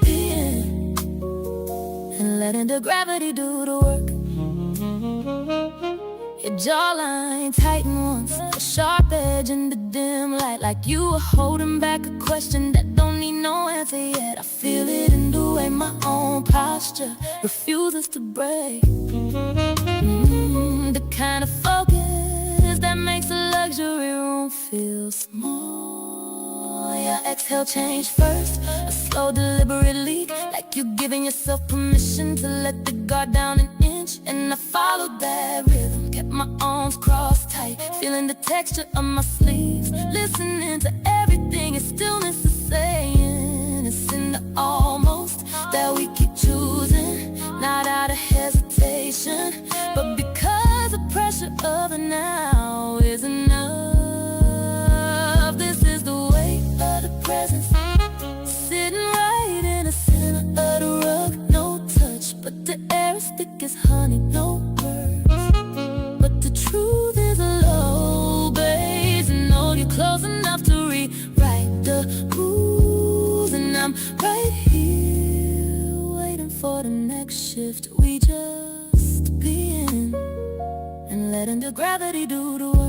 be in, and letting the gravity do the work. Your jawline tightened once, a sharp edge in the dim light, like you were holding back a question that don't need no answer yet. I feel it in the way my own posture refuses to break. The kind of focus that makes a luxury room feel small. Your exhale changed first, a slow deliberate leak, you giving yourself permission to let the guard down an inch. And I followed that rhythm, kept my arms crossed tight, feeling the texture of my sleeves, listening to everything in stillness is saying. It's in the almost that we keep choosing, not out of hesitation, but because the pressure of the now is enough. This is the weight of the presence, sitting right in the center of the rug. No touch, but the air is thick as honey, no words. But the truth is a low bass, and know you're close enough to rewrite the rules. And I'm right here, waiting for the next shift. We just be in, and letting the gravity do the work.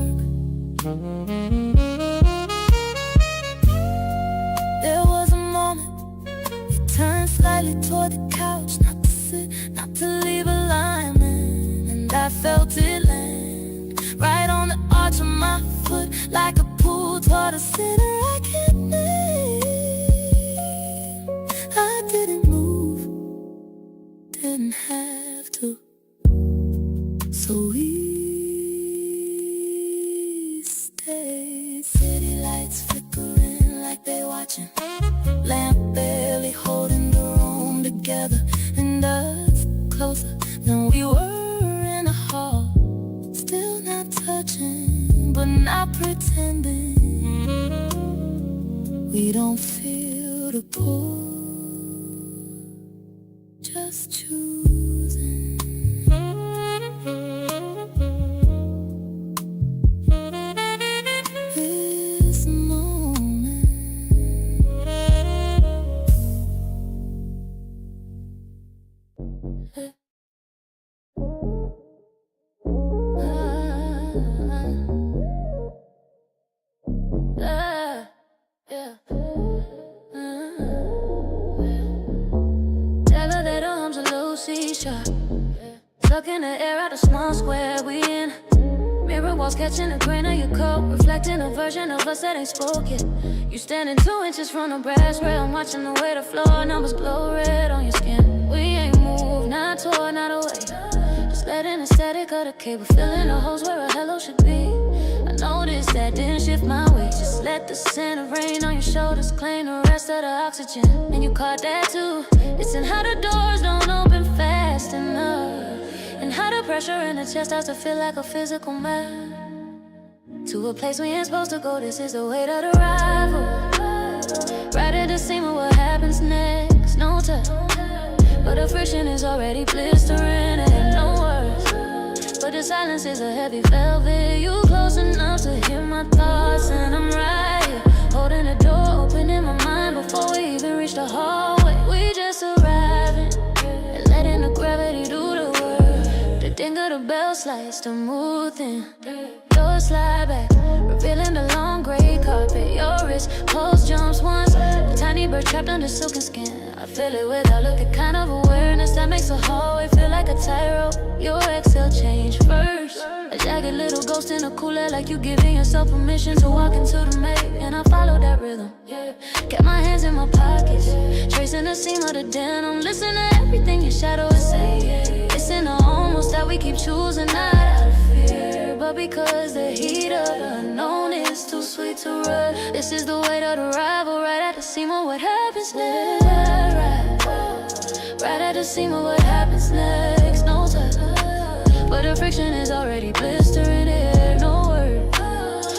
There was a moment you turned slightly toward the couch, not to sit, not to leave alignment, and I felt it land right on the arch of my foot, like a pool toward a center I can't name. I didn't move, didn't have to, so we stayed. City lights flickering like they watching, lamp barely holding the room together, and us closer than we were in the hall. Still not touching, but not pretending. We don't feel the pull, just choosing. This moment. Elevator hums a low C sharp, sucking the air out a small square we in. Mirror walls catching the grain of your coat, reflecting a version of us that ain't spoke yet. You standing 2 inches from the brass rail, I'm watching the way the floor numbers glow red on your skin. We ain't moved, not toward, not away, just letting the static of the cable, filling the holes where a hello should be. I noticed that didn't shift my weight, just let the scent of rain on your shoulders claim the rest of the oxygen. And you caught that too. It's in how the doors don't open fast enough, and how the pressure in the chest starts to feel like a physical map. To a place we ain't supposed to go, this is the weight of the rival. Right at the seam of what happens next, no touch, but the friction is already blistering and no words. But the silence is a heavy velvet. You close enough to hear my thoughts, and I'm right here, holding the door open in my mind before we even reach the hallway. We just arriving, and letting the gravity do the work. The ding of the bell slides to move thin. Doors slide back, revealing the long gray carpet. Your wrist pulse jumps once, a tiny bird trapped under silken skin. I feel it without looking, kind of awareness that makes the hallway feel like a tightrope. Your exhale change first, a jagged little ghost in a cooler, like you giving yourself permission to walk into the maze. And I follow that rhythm, kept my hands in my pockets, tracing the seam of the denim, listen to everything your shadow is saying. It's in the almost that we keep choosing, not out of fear, but because the heat of the unknown is too sweet to run. This is the weight of the rival, right at the seam of what happens next. Right at the seam of what happens next. No touch, but the friction is already blistering here. No word,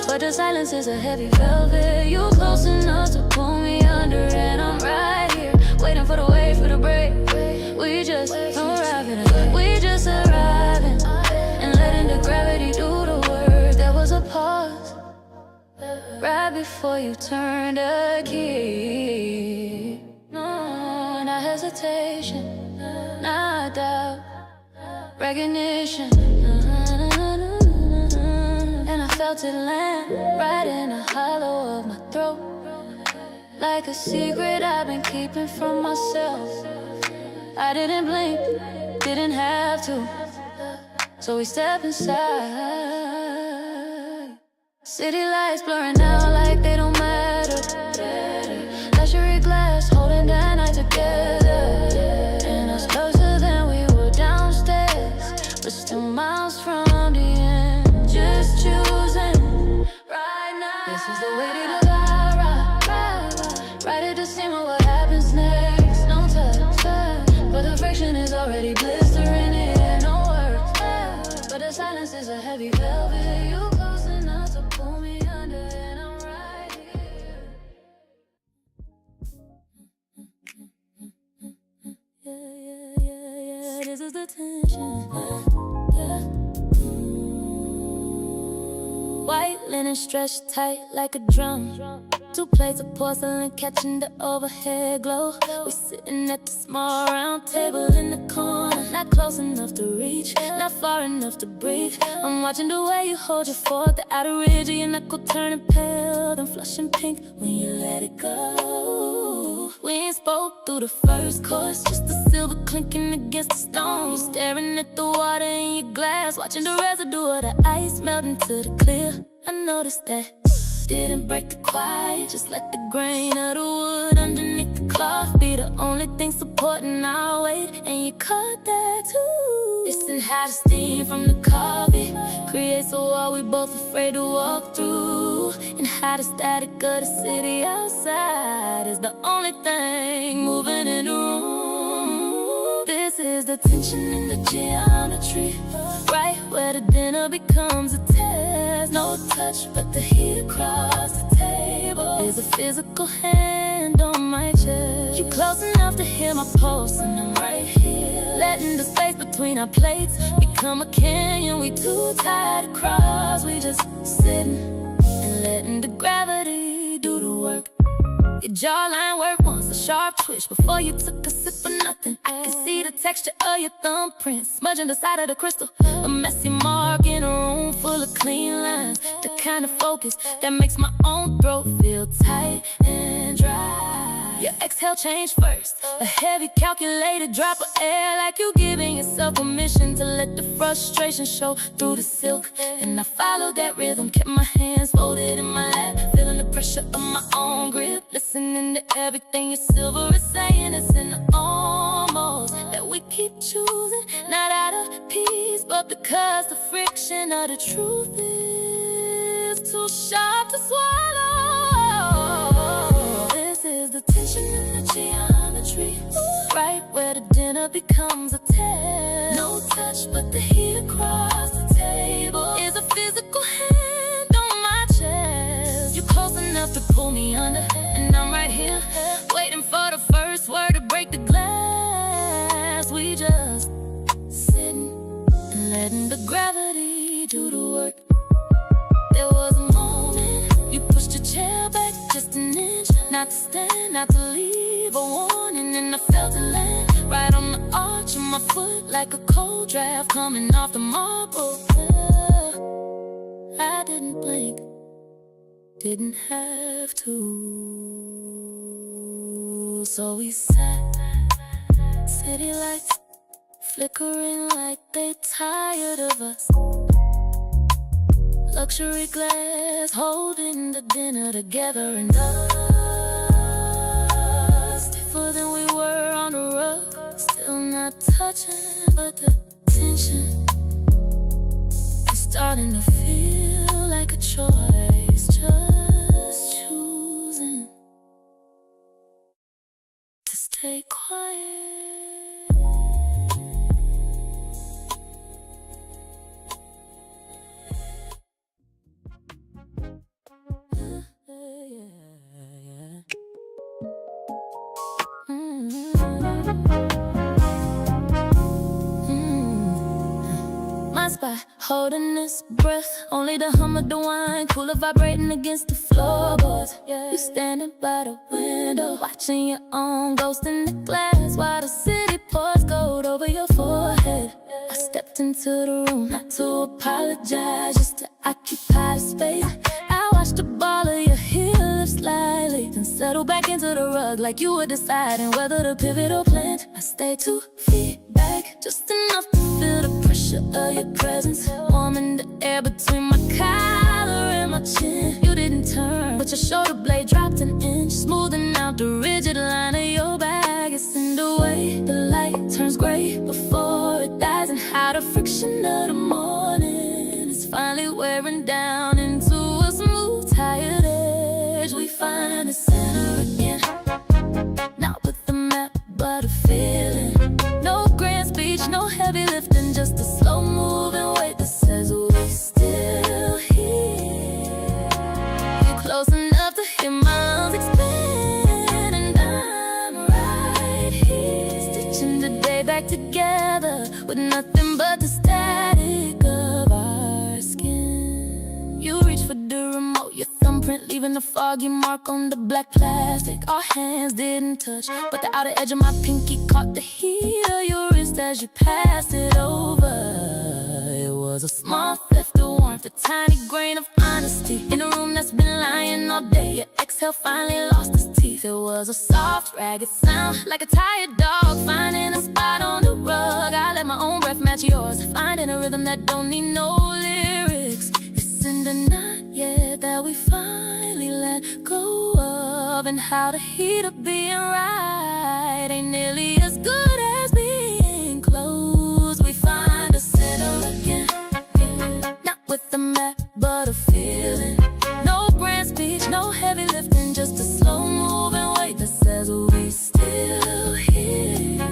but the silence is a heavy velvet. You close enough to pull me under, and I'm right here, waiting for the wave, for the break. We just arriving, we just arriving, and letting the gravity do the work. There was a pause right before you turned a key. No, not hesitation, not doubt, recognition. And I felt it land right in the hollow of my throat, like a secret I've been keeping from myself. I didn't blink, didn't have to, so we step inside. City lights blurring out like they don't matter. Luxury glass holding that night together. gravity blistering it, no words. But the silence is a heavy velvet. You close enough to pull me under, and I'm right here. Yeah, this is the tension. Yeah. White linen stretched tight like a drum. 2 plates of porcelain catching the overhead glow. We sitting at the small round table in the corner, not close enough to reach, not far enough to breathe. I'm watching the way you hold your fork, the outer ridge of your knuckle turning pale, then flushing pink when you let it go. We ain't spoke through the first course, just the silver clinking against the stone. You staring at the water in your glass, watching the residue of the ice melt into the clear. I noticed that didn't break the quiet, just let the grain of the wood underneath the cloth be the only thing supporting our weight. And you caught that too. Listen how the steam from the coffee creates a wall we both afraid to walk through, and how the static of the city outside is the only thing moving in the room. This is the tension in the geometry, right where the dinner becomes a test. No touch, but the heat across the table is a physical hand on my chest. You close enough to hear my pulse, and I'm right here, letting the space between our plates become a canyon. We too tired to cross, we just sitting and letting the gravity do the work. Your jawline worked once, a sharp twitch before you took a sip of nothing. I can see the texture of your thumbprint smudging the side of the crystal, a messy mark in a room full of clean lines, the kind of focus that makes my own throat feel tight and dry. Your exhale changed first, a heavy calculated drop of air, like you giving yourself permission to let the frustration show through the silk. And I followed that rhythm, kept my hands folded in my lap, feeling the pressure of my own grip, listening to everything your silver is saying. It's in the almost that we keep choosing, not out of peace, but because the friction of the truth is too sharp to swallow. This is the tension in the geometry, right where the dinner becomes a test. No touch, but the heat across the table is a physical hand on my chest. You close enough to pull me under, and I'm right here, waiting for the first word to break the glass. We just sitting and letting the gravity do the work. There was a moment you pushed your chair back just an inch, not to stand, not to leave a warning, and I felt it land right on the arch of my foot, like a cold draft coming off the marble. I didn't blink, didn't have to. So we sat, city lights flickering like they tired of us. Luxury glass holding the dinner together, and us stiffer than we were on the rug, still not touching, but the tension is starting to feel like a choice, just choosing to stay quiet. My spot, holding this breath, only the hum of the wine, cooler vibrating against the floorboards. You standing by the window, watching your own ghost in the glass, while the city pours gold over your forehead. I stepped into the room, not to apologize, just to occupy the space. I watched the ball of your heel lift slightly, then settle back into the rug like you were deciding whether to pivot or plant. I stayed 2 feet back, just enough to feel the pressure of your presence, warming the air between my collar and my chin. You didn't turn, but your shoulder blade dropped an inch, smoothing out the rigid line of your back. It's in the way the light turns gray before it dies, and how the friction of the morning is finally wearing down into a smooth, tired edge. We find the center again, not with the map, but a feeling. No grand speech, back together with nothing but the static of our skin. You reach for the remote, your thumbprint leaving a foggy mark on the black plastic. Our hands didn't touch, but the outer edge of my pinky caught the heat of your wrist as you passed it over. It was a small theft of warmth, a tiny grain of honesty in a room that's been lying all day. Your exhale finally lost its teeth. It was a soft, ragged sound, like a tired dog finding a spot on the rug. I let my own breath match yours, finding a rhythm that don't need no lyrics. It's in the not yet that we finally let go of, and how the heat of being right ain't nearly as good as being close. We find a center again, not with a map but a feeling. No grand speech, no heavy lifting, just a slow moving weight that says we still here.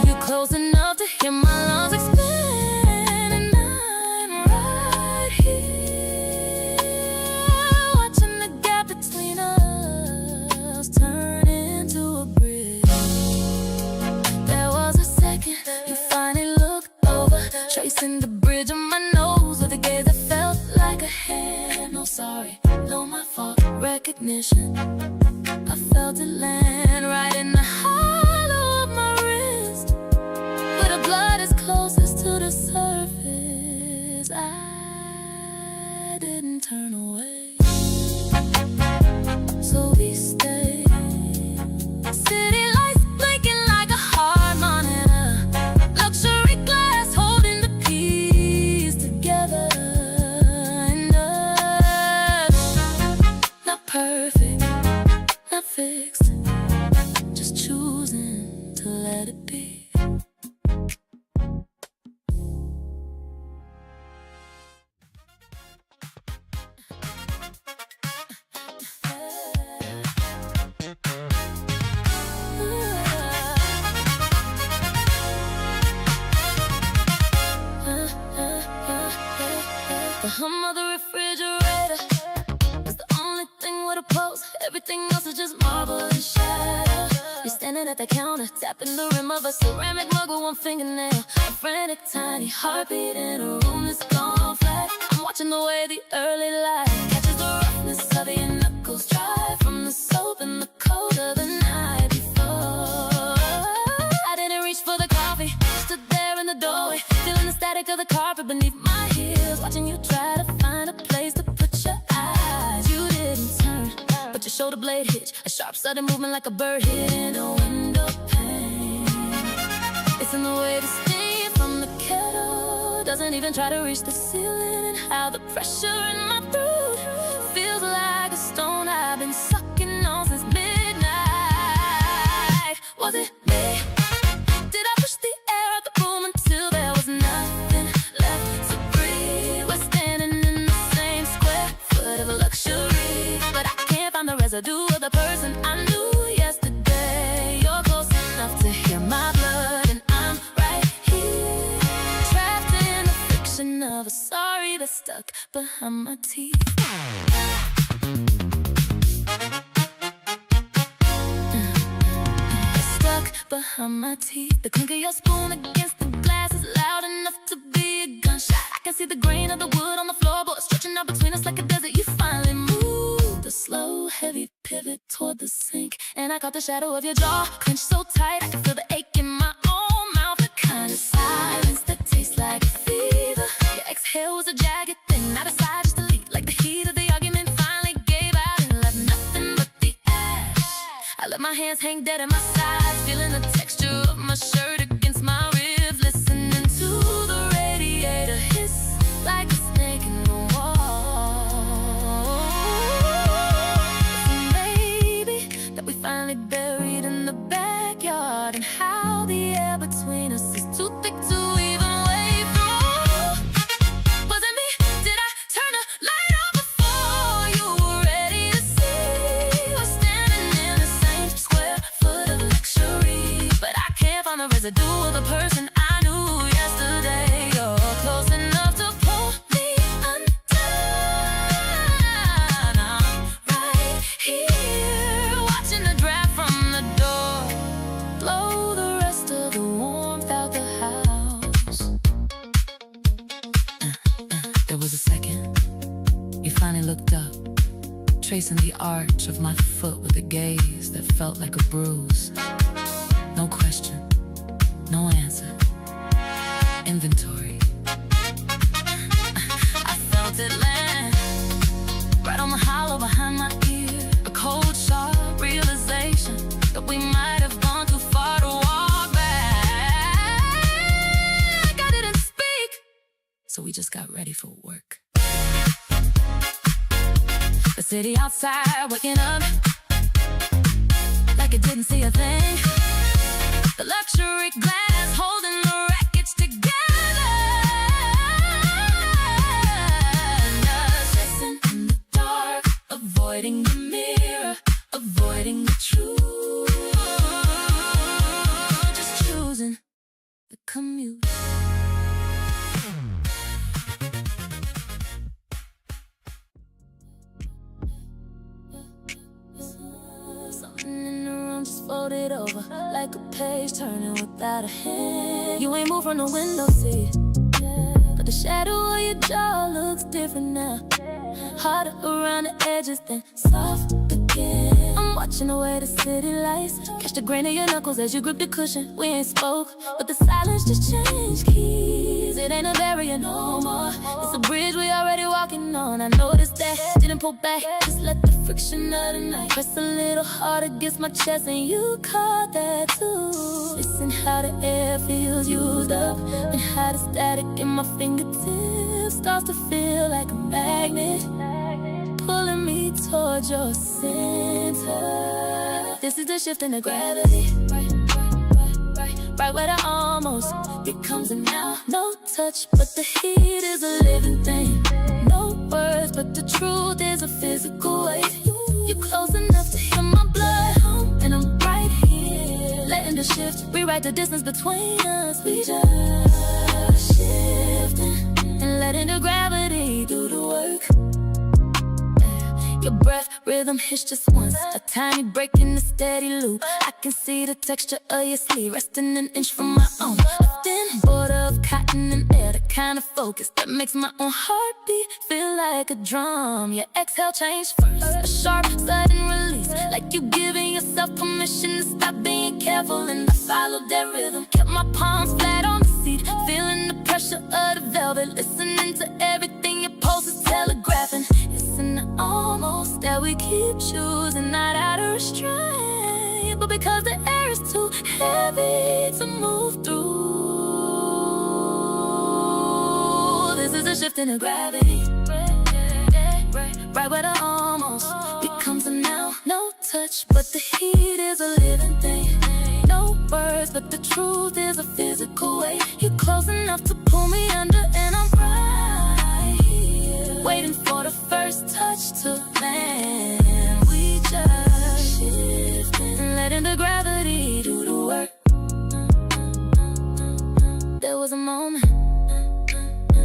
You're close enough to hear my lungs expand, and I'm right here, watching the gap between us turn into a bridge. There was a second you finally looked over, tracing the bridge on my nose with a gaze that felt like a hand. No sorry, no my fault, recognition. I felt it land right in the hollow of my wrist, where the blood is closest to the surface. I didn't turn away, so we stayed. City lights blinking like a hard monitor, luxury glass holding the piece together. And us, not perfect, not fixed, just choosing to let it be. The hum of the refrigerator is the only thing with a pulse. Everything else is just marble and shadow. You're standing at the counter, tapping the rim of a ceramic mug with one fingernail. A frantic, tiny heartbeat in a room that's gone flat. I'm watching the way the early light catches the roughness of your knuckles dry from the soap and the cold of the night before. I didn't reach for the coffee, stood there in the doorway, feeling the static of the carpet beneath my heels, watching you try to find a place to put your eyes. You didn't turn, but your shoulder blade hitch, a sharp sudden movement like a bird hitting a window pane. It's in the way the steam from the kettle doesn't even try to reach the ceiling, and how the pressure in my throat feels like a stone I've been sucking on since midnight. Was it me? Did I push the air out the room until there was nothing left to breathe? We're standing in the same square foot of luxury, but I can't find the residue of the person I knew yesterday. You're close enough to hear my blood, and I'm right here, trapped in the friction of a sorry that's stuck behind my teeth. Behind my teeth, the clink of your spoon against the glass is loud enough to be a gunshot. I can see the grain of the wood on the floorboard stretching out between us like a desert. You finally moved a slow, heavy pivot toward the sink, and I caught the shadow of your jaw clenched so tight I could feel the ache in my own mouth. The kind of silence that tastes like fever. Your exhale was a jagged thing, not a sigh, just a leak, like the heat of the argument finally gave out and left nothing but the ash. I let my hands hang dead at my sides, feeling the texture of my shirt against my ribs, listening to the radiator hiss like a snake in the wall. Maybe that we finally buried in the backyard, and how the air between us is too thick to even wave through. Was it me? Did I turn the light on before you were ready to see? We're standing in the same square foot of luxury, but I can't find the residue of the person I knew yesterday. You're close enough to pull me undone. I'm right here, watching the draft from the door blow the rest of the tracing the arch of my foot with a gaze that felt like a bruise. No question, no answer. Inventory. I felt it land right on the hollow behind my ear. A cold, sharp realization that we might have gone too far to walk back. I didn't speak, so we just got ready for work. The city outside waking up like it didn't see a thing. The luxury glass holding the wreckage together. Just listen in the dark, avoiding the mirror, avoiding the truth. Just choosing the commute. Something in the room just folded over like a page turning without a hand. You ain't moved from the window seat, but the shadow of your jaw looks different now. Harder around the edges, then soft again. I'm watching the way the city lights catch the grain of your knuckles as you grip the cushion. We ain't spoke, but the silence just changed keys. It ain't a barrier no more, it's a bridge we already walking on. I noticed that, didn't pull back, just let the friction of the night press a little hard against my chest, and you caught that too. Listen how the air feels used up, and how the static in my fingertips starts to feel like a magnet, pulling me towards your center. This is the shift in the gravity, right where the almost becomes a now. No touch, but the heat is a living thing. No words, but the truth is a physical weight. You're close enough to hear my blood hum, and I'm right here, letting the shift rewrite the distance between us. We just shifting and letting the gravity do the work. Your breath, rhythm hits just once, a tiny break in the steady loop. I can see the texture of your sleeve resting an inch from my own. A thin border of cotton and air, the kind of focus that makes my own heartbeat feel like a drum. Your exhale changed first, a sharp, sudden release, like you giving yourself permission to stop being careful. And I followed that rhythm, kept my palms flat on the seat, feeling the pressure of the velvet, listening to everything your pulse is telegraphing. It's in the almost that we keep choosing, not out of restraint, but because the air is too heavy to move through. This is a shift in the gravity, right where the almost becomes a now. No touch, but the heat is a living thing. No words, but the truth is a physical weight. You're close enough to pull me under, and I'm right here, waiting for the first touch to land. We just shift and letting the gravity do the work. There was a moment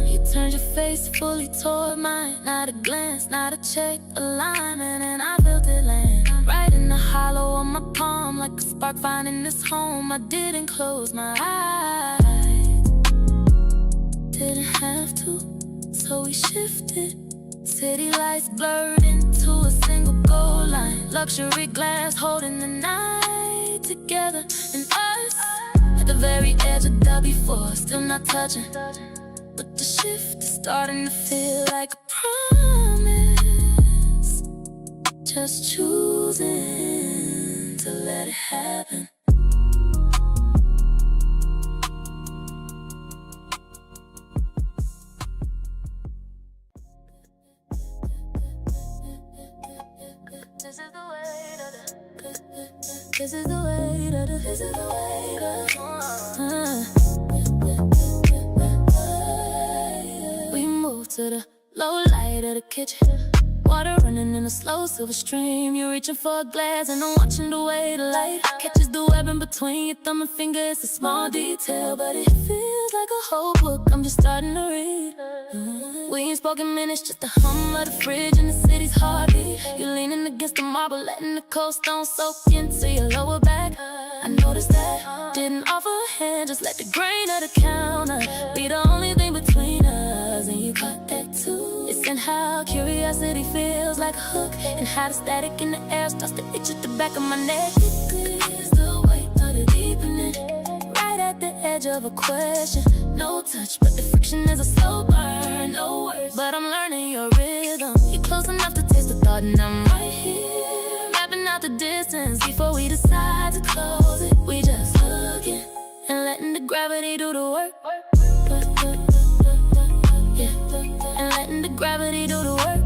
you turned your face fully toward mine. Not a glance, not a check, alignment, and I felt it land right in the hollow of my palm, like a spark finding this home. I didn't close my eyes, didn't have to, so we shifted. City lights blurred into a single goal line, luxury glass holding the night together, and us at the very edge of W4, still not touching, but the shift is starting to feel like a promise. Just choosing to let it happen. This is the way to the, this is the way to the, this is the way to we move to the low light of the kitchen, water running in a slow silver stream. You're reaching for a glass and I'm watching the way the light catches the web in between your thumb and finger. It's a small detail, but it feels like a whole book I'm just starting to read. We ain't spoken minutes, just the hum of the fridge and the city's heartbeat. You're leaning against the marble, letting the cold stone soak into your lower back. I noticed that, didn't offer a hand, just let the grain of the counter be the only thing between us. And you caught that too. Listen how curiosity feels like a hook, and how the static in the air starts to itch at the back of my neck. This is the weight of the deepening, right at the edge of a question. No touch, but the friction is a slow burn. No words, but I'm learning your rhythm. You're close enough to taste the thought, and I'm right here, mapping out the distance. Before we decide to close it, we just looking and letting the gravity do the work. And letting the gravity do the work.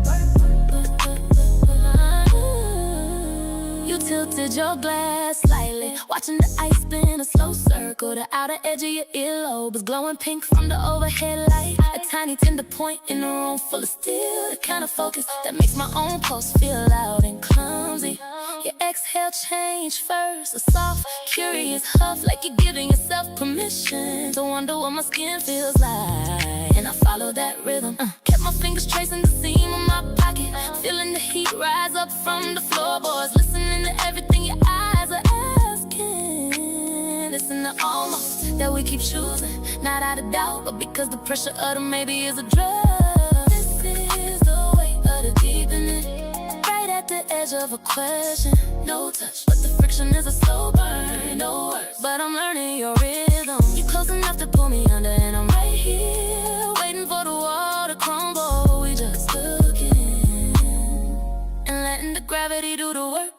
You tilted your glass slightly, watching the ice spin a slow circle. The outer edge of your earlobe is glowing pink from the overhead light. A tiny tender point in a room full of steel, the kind of focus that makes my own pulse feel loud and clumsy. Your exhale change first, a soft, curious huff, like you're giving yourself permission to wonder what my skin feels like. And I follow that rhythm, kept my fingers tracing the seam of my pocket, feeling the heat rise up from the floorboards, listening to everything your eyes are asking. Listen to almost that we keep choosing, not out of doubt, but because the pressure of the maybe is a drug. This is the weight of the deepening, right at the edge of a question. No touch, but the friction is a slow burn. No words, but I'm learning your rhythm. You're close enough to pull me under, and I'm right here, waiting for the wall to crumble. We just looking and letting the gravity do the work.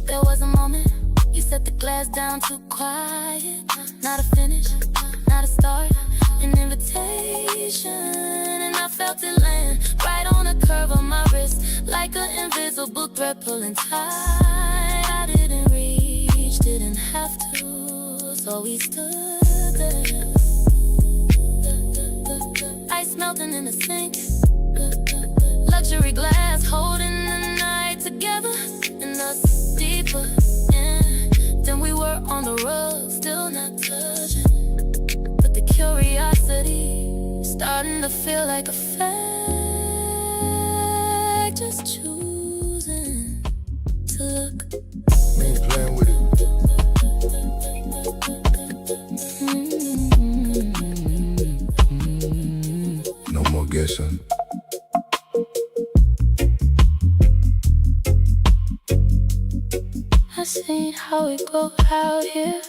There was a moment you set the glass down too quiet. Not a finish, not a start, an invitation. And I felt it land right on the curve of my wrist, like an invisible thread pulling tight. I didn't reach, didn't have to, so we stood there. Ice melting in the sink, luxury glass holding the night together, and us deeper in than we were on the rug, still not touching. But the curiosity starting to feel like a fact, just choosing to look. We ain't playing with it. No more guessing. I seen how it go out here.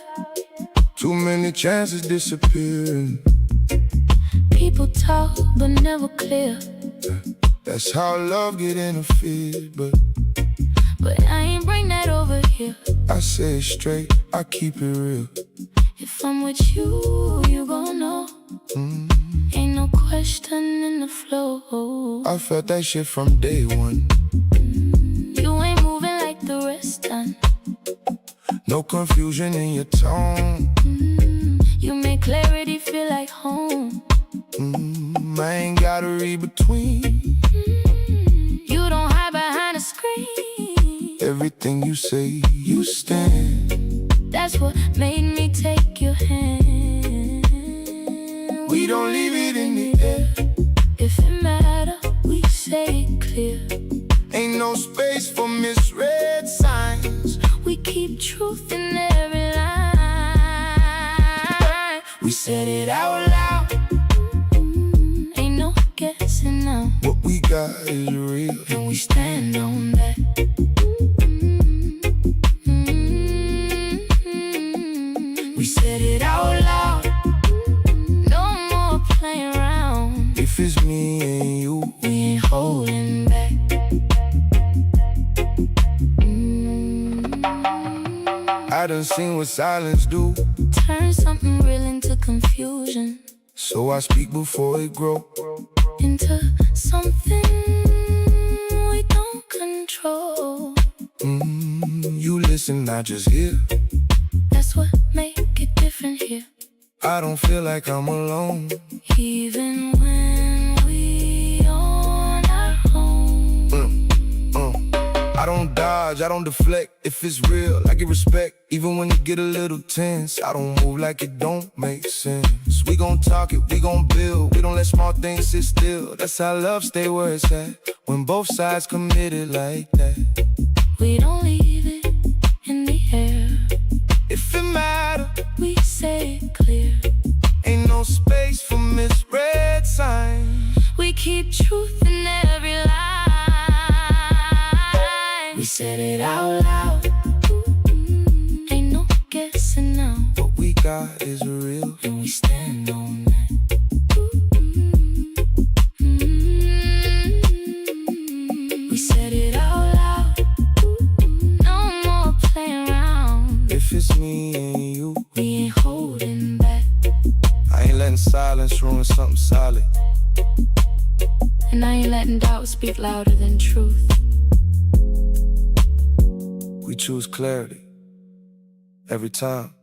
Too many chances disappearing. People talk but never clear, That's how love get interfered. But I ain't bring that over here. I say it straight, I keep it real. If I'm with you, you gon' know. Ain't no question in the flow. I felt that shit from day one. You ain't moving like the rest done. No confusion in your tone. You make clarity feel like home. I ain't gotta read between. You don't hide behind a screen. Everything you say, you stand. That's what made me take your hand. We don't leave it in the air. If it matter, we say it clear. Ain't no space for misread signs. We keep truth in every line. We said it out loud. Ain't no guessing now. What we got is real, And we stand on that. we said it out loud. No more playing around. If it's me and you, We ain't holding back. I done seen what silence do. Turn something real into confusion, So I speak before it grow. into something we don't control. You listen, I just hear. That's what make it different here. I don't feel like I'm alone. Even when we on our own. I don't dodge, I don't deflect. If it's real, I give respect. Even when it get a little tense, I don't move like it don't make sense. We gon' talk it, we gon' build. We don't let small things sit still. That's how love stay where it's at, when both sides committed like that. We don't leave it in the air. If it matter, We say it clear. ain't no space for misread signs. We keep truth in God is real, and we stand on that. We said it out loud, no more playing around. if it's me and you. We ain't holding back, I ain't letting silence ruin something solid. and I ain't letting doubt speak louder than truth. We choose clarity every time.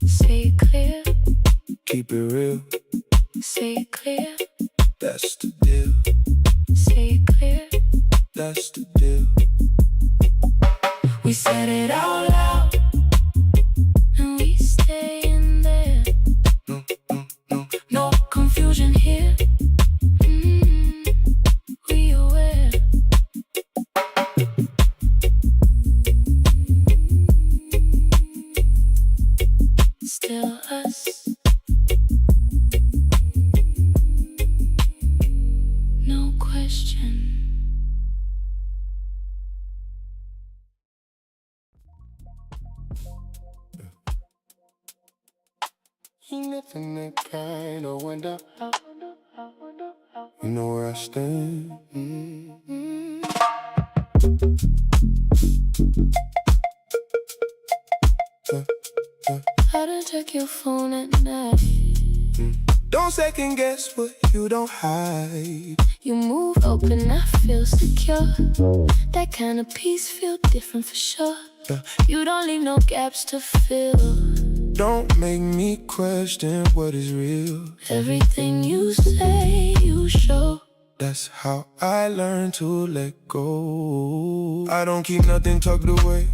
Say it clear, Keep it real, say it clear, that's the deal. say it clear. That's the deal. We said it out loud, and we stay in there. No, no, no. No confusion here. We aware. Still us. No question. Ain't nothing that kind of window. You know where I stand. I done check your phone at night. Don't second guess what you don't hide. You move open, I feel secure. That kind of peace feel different for sure. You don't leave no gaps to fill. Don't make me question what is real. Everything you say, you show. That's how I learn to let go. I don't keep nothing tucked away.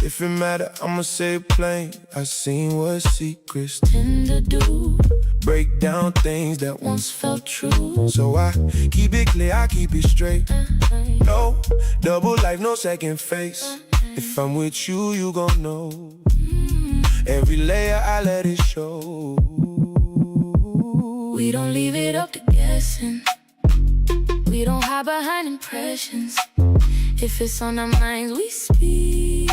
If it matter, I'ma say it plain. I seen what secrets Tend to do break down things that once felt true. So I keep it clear, I keep it straight. No double life, no second face. If I'm with you, you gon' know. Every layer I let it show. We don't leave it up to guessing. We don't hide behind impressions. If it's on our minds, we speak.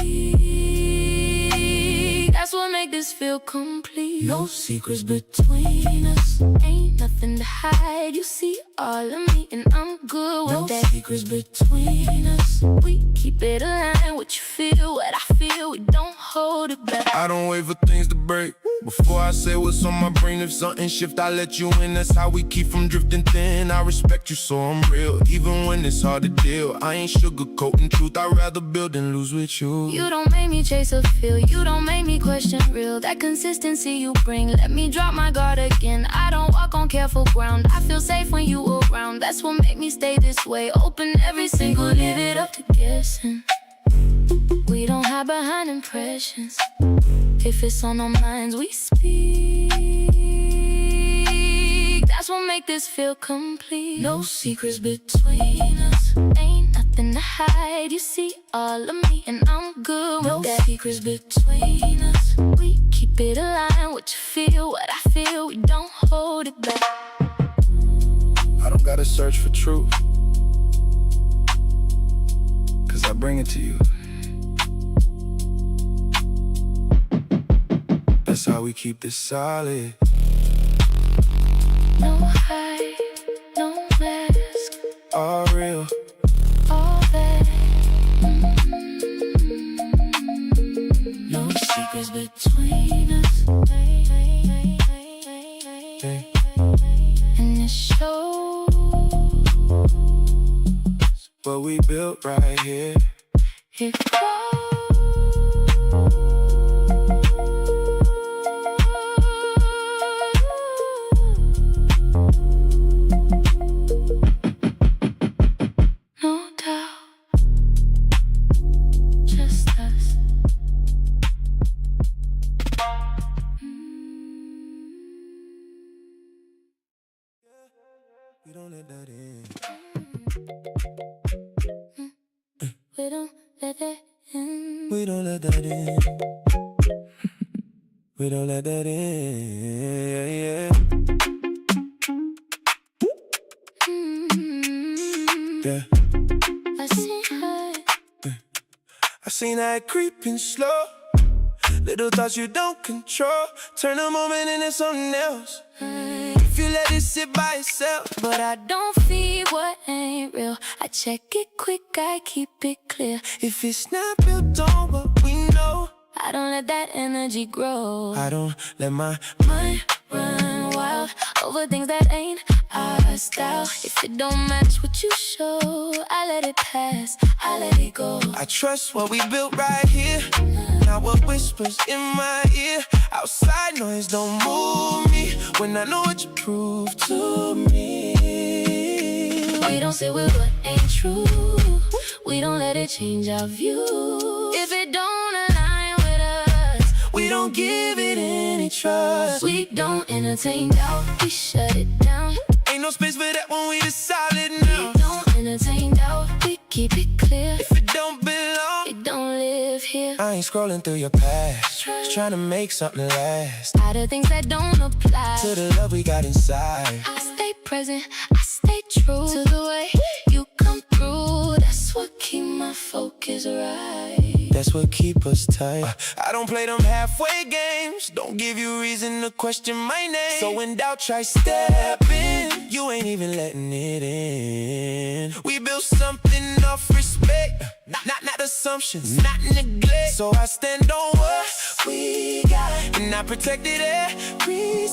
That's what make this feel complete. No secrets between us. Ain't nothing to hide. You see all of me and I'm good with that. No secrets between us. We keep it aligned. What you feel, what I feel. We don't hold it back. I don't wait for things to break. Before I say what's on my brain, if something shift, I let you in. That's how we keep from drifting thin. I respect you, so I'm real. Even when it's hard to deal, I ain't sugarcoating truth. I'd rather build and lose with you. You don't make me chase a feel. You don't make me question real. That consistency you bring, let me drop my guard again. I don't walk on careful ground. I feel safe when you around. That's what make me stay this way. Open every single, leave it up to guessing. We don't hide behind impressions. If it's on our minds, we speak. That's what make this feel complete. No secrets between us. Ain't nothing to hide. You see all of me and I'm good with that. No secrets between us. We keep it aligned. What you feel, what I feel. We don't hold it back. I don't gotta search for truth, 'cause I bring it to you. That's how we keep this solid. No hide, no mask. All real. All that. No secrets between us. And it shows What we built right here. it goes. No doubt. Just us. We don't let that in. We don't let that in. We don't let that in. We don't let that in. Yeah. I see her. I seen that creeping slow. Little thoughts you don't control, turn a moment into something else. If you let it sit by itself. But I don't feed what ain't real. I check it quick, I keep it clear. If it's not built on what we know, I don't let that energy grow. I don't let my Mind run wild over things that ain't our style. If it don't match what you show, I let it pass, I let it go. I trust what we built right here, not what whispers in my ear. Outside noise don't move me when I know what you proved to me. We don't sit with what ain't true. We don't let it change our view. If it don't align with us, We don't give it any trust. we don't entertain doubt. We shut it down. Ain't no space for that when we decide it We now. don't entertain doubt. We keep it clear. If it don't belong, It don't live here. I ain't scrolling through your past, just trying to make something last. Out of things that don't apply. To the love we got inside. I stay present, I stay true to the way you come through. That's what keep my focus right. That's what keep us tight. I don't play them halfway games. Don't give you reason to question my name. So in doubt, try stepping. You ain't even letting it in. We built something off respect, not assumptions, not neglect. So I stand on what we got, and I protected every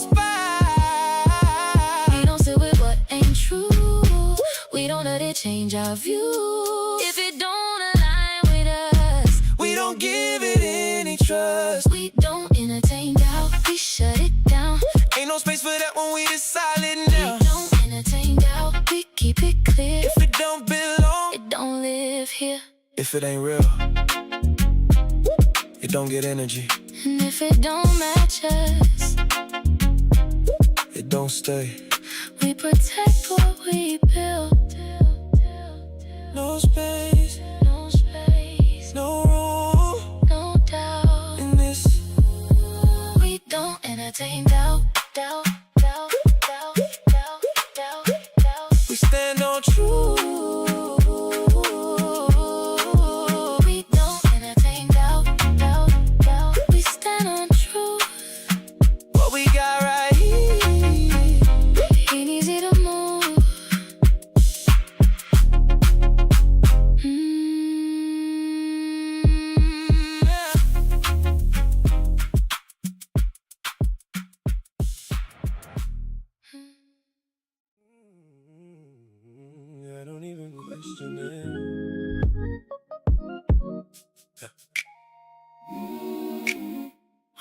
spot. We don't sit with what ain't true. We don't let it change our view. If it don't align with us, We don't give it any trust. we don't entertain doubt. We shut it down. Ain't no space for that when we decide it We now. don't entertain doubt. We keep it clear. If it don't belong, It don't live here. if it ain't real, it don't get energy, And if it don't match us, it don't stay. we protect what we built. No space, No space, no room no doubt. in this. We don't entertain doubt, doubt, doubt, doubt, doubt, doubt, doubt. We stand on truth. We don't entertain doubt, doubt, doubt. We stand on truth. What we got right here, Ain't easy to move. yeah. I don't even question it.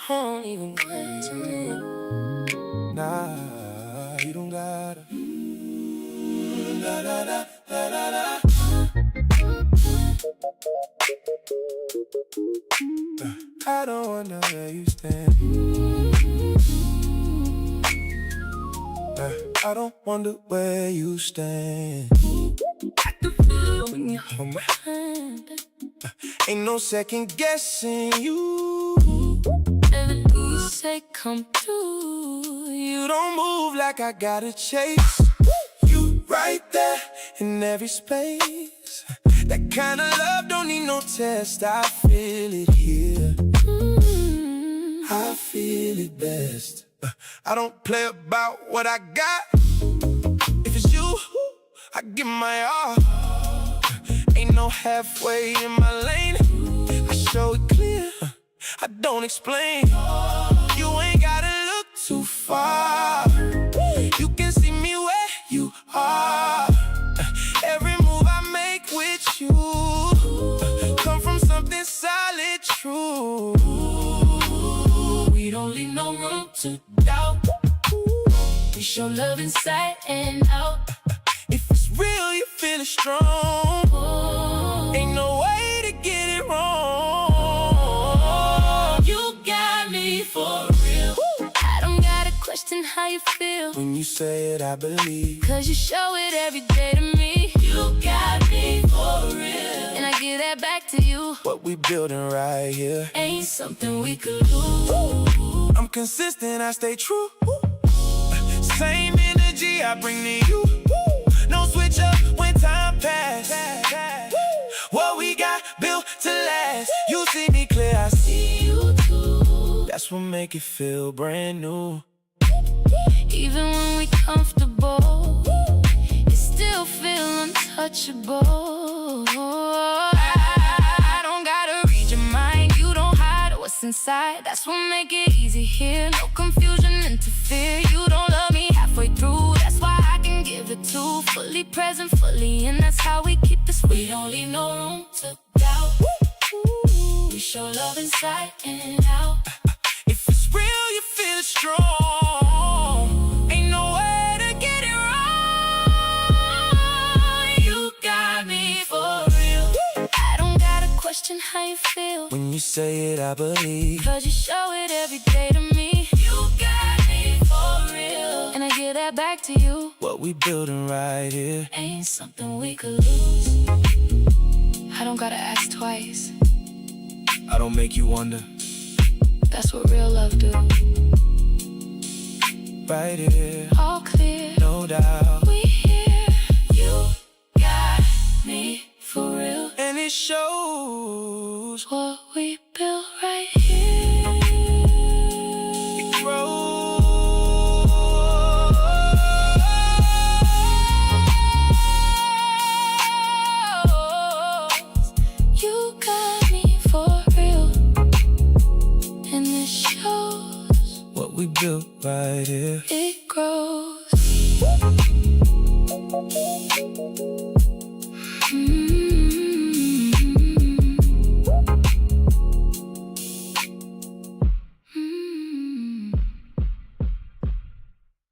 Don't even question it. Nah, you don't gotta. I don't wonder where you stand. I don't wonder where you stand. When you hold my hand, Ain't no second guessing you. everything you say come true. You don't move like I gotta chase. You right there in every space. That kind of love don't need no test. I feel it here. I feel it best. I don't play about what I got. If it's you, I give my all. Ain't no halfway in my lane. I show it clear. I don't explain. You ain't gotta look too far. You can see me where you are. Every move I make with you come from something solid, true. We don't leave no room to doubt. We show love inside and out. If it's real, you feel it strong. Oh, Ain't no way to get it wrong. you got me for real. I don't gotta question how you feel, When you say it, I believe. 'cause you show it every day to me. You got me for real, and I give that back to you. What we building right here, Ain't something we could lose. I'm consistent, I stay true. Same energy I bring to you. No switch up when time pass. What we got built to last. You see me clear, I see You too. That's what make it feel brand new. Even when we comfortable, it still feel untouchable. I don't gotta read your mind, you don't hide what's inside. That's what make it easy here, no confusion, interfere. You don't love me halfway through, that's why I can give it to. Fully present, fully in, that's how we keep this. We don't leave no room to doubt. We show love inside and out. If it's real, you feel it strong. Ain't no way to get it wrong. You got me for real. I don't gotta question how you feel. When you say it, I believe. Cause you show it every day to me. You got me for real. And I give that back to you. What we building right here ain't something we could lose. I don't gotta ask twice. I don't make you wonder. That's what real love do. Right here, All clear, no doubt. we here. You got me for real. And it shows. What we built right here. It grows. You got me for real. And it shows. What we built right here. It grows.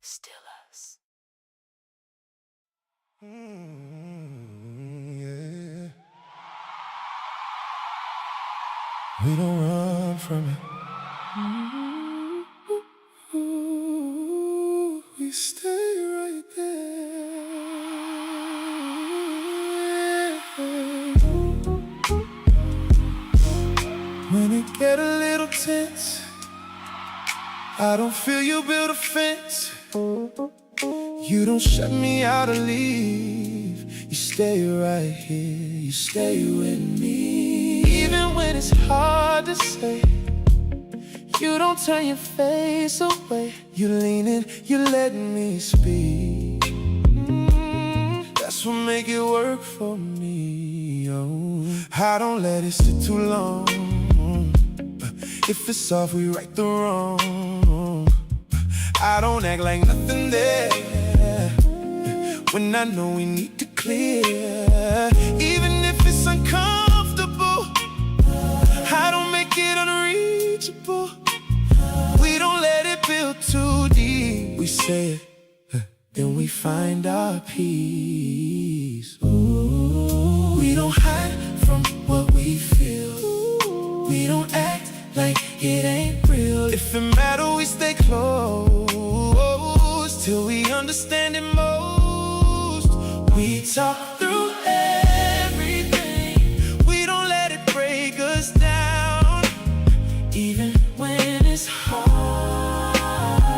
Still us. Yeah. We don't run from it. We stay right there. When it get a little tense, I don't feel you build a fence. You don't shut me out or leave. You stay right here, you stay with me. Even when it's hard to say, you don't turn your face away. You lean in, you let me speak. That's what make it work for me. Oh, I don't let it sit too long. If it's soft, we right the wrong. I don't act like nothing there when I know we need to clear. Even if it's uncomfortable, I don't make it unreachable. We don't let it build too deep. We say it, then we find our peace. Ooh, we don't hide from what we feel. We don't act like it ain't real. If it matters, we stay close till we understand it most. We talk through everything. We don't let it break us down. Even when it's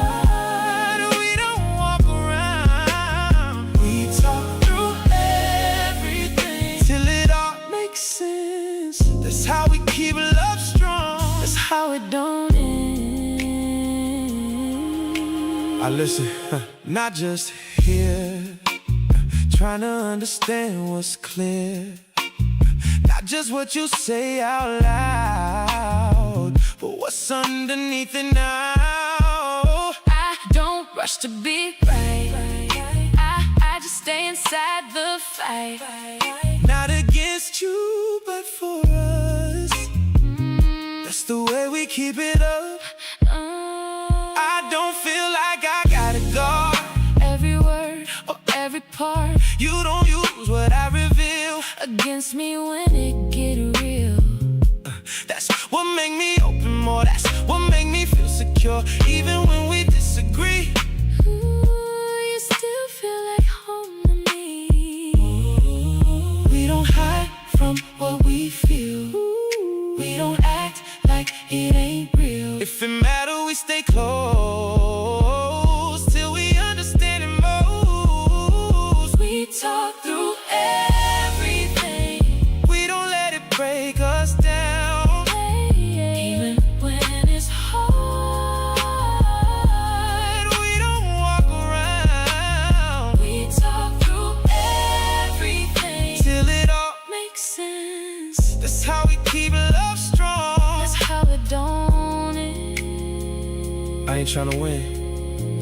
hard, we don't walk around. We talk through everything till it all makes sense. That's how we keep love strong. That's how it don't end. I listen, not just here, trying to understand what's clear. Not just what you say out loud, but what's underneath it now. I don't rush to be right. I just stay inside the fight. Not against you, but for us. That's the way we keep it up. I don't feel like I gotta guard Every word or every part you don't use what I reveal against me when it get real. That's what make me open more. That's what make me feel secure. Even when we disagree, You still feel like home to me. we don't hide from What we feel, we don't act like it ain't real. If it matters, we stay close till we understand it most. We talk through everything. We don't let it break us down. Even when it's hard. I ain't tryna win.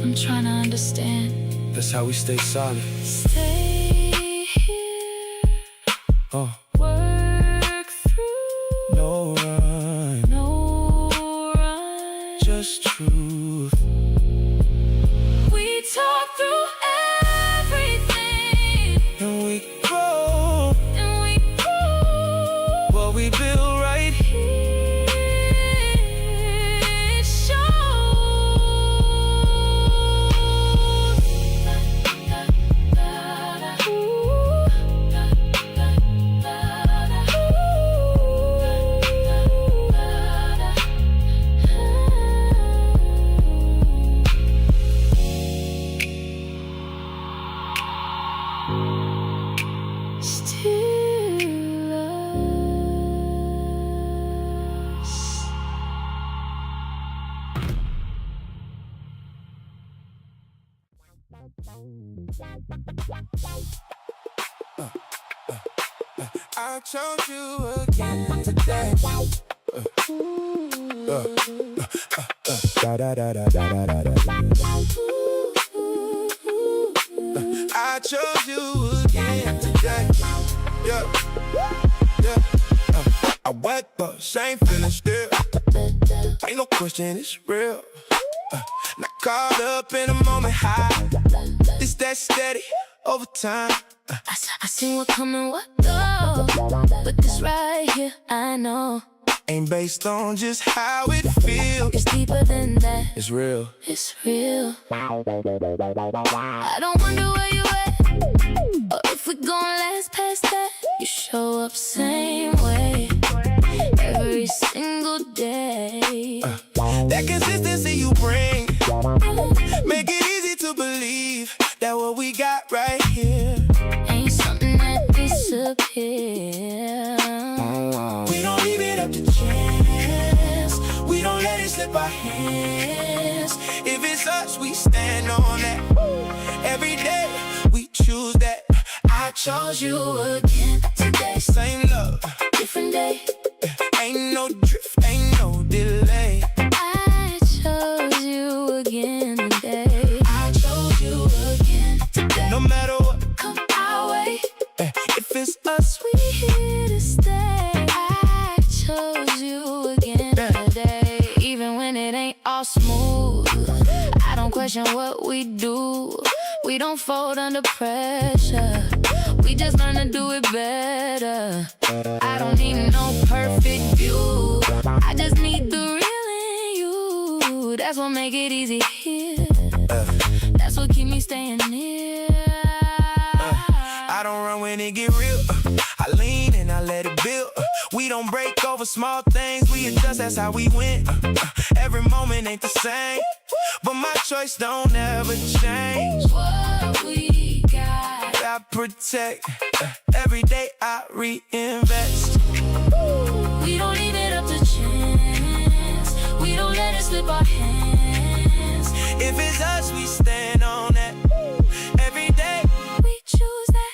I'm trying to understand. That's how we stay solid. Stay here, Oh, work through, no rhyme, no rhyme. just truth. We talk through everything, And we grow and we grow. what we build right here. It shows. Still us. I chose you again today. Da da da da da da da. I chose you again today. Yeah, yeah. I wake up, same feeling still. Ain't no question, it's real. Not caught up in a moment high. It's that steady over time. I seen what coming, what go, but this right here, I know Ain't based on just how it feels. it's deeper than that. It's real. It's real. I don't wonder where you at, or if we gon' last past that. You show up same way every single day. That consistency you bring make it easy to believe that what we got right here Ain't something that disappears. we don't leave it up to chance. We don't let it slip our hands. If it's us, we stand on that. Every day we choose that. I chose you again today. Same love, Different day. ain't no drift, ain't no delay. I chose you again today. I chose you again today. No matter what, Come our way, if it's us, we here to stay. I chose you again today. Even when it ain't all smooth, I don't question what we do. We don't fold under pressure. We just learn to do it better. I don't need no perfect view. I just need the real in you. That's what make it easy here. That's what keep me staying near. I don't run when it get real. I lean and I let it build. We don't break over small things. We adjust, that's how we win. Every moment ain't the same, but my choice don't ever change. What we got, I protect. Every day I reinvest. we don't leave it up to chance. We don't let it slip our hands. If it's us, we stand on that. Every day, We choose that.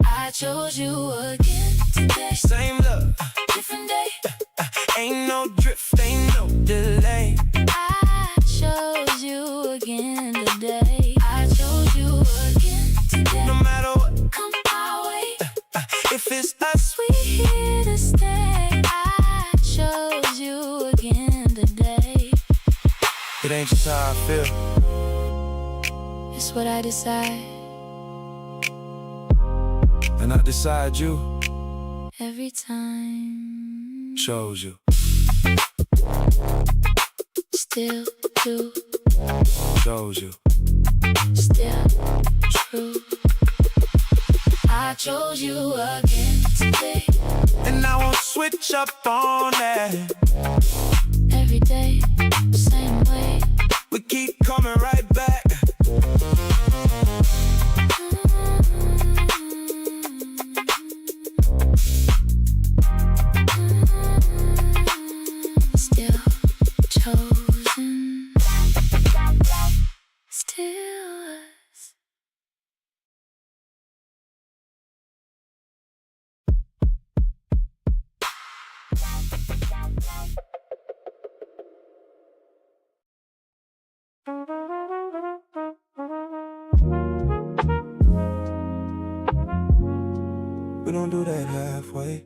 I chose you again today. same love, Different day. ain't no drift, ain't no delay. I chose you again today. I chose you again today. No matter what, Come our way, if it's us, we here to stay. I chose you again today. it ain't just how I feel. It's what I decide And I decide you every time. chose you. Still do, Chose you. still true. I chose you again today. And I won't switch up on that. Every day, same way. We keep coming right back. Still chosen. Still us. gon' do that halfway.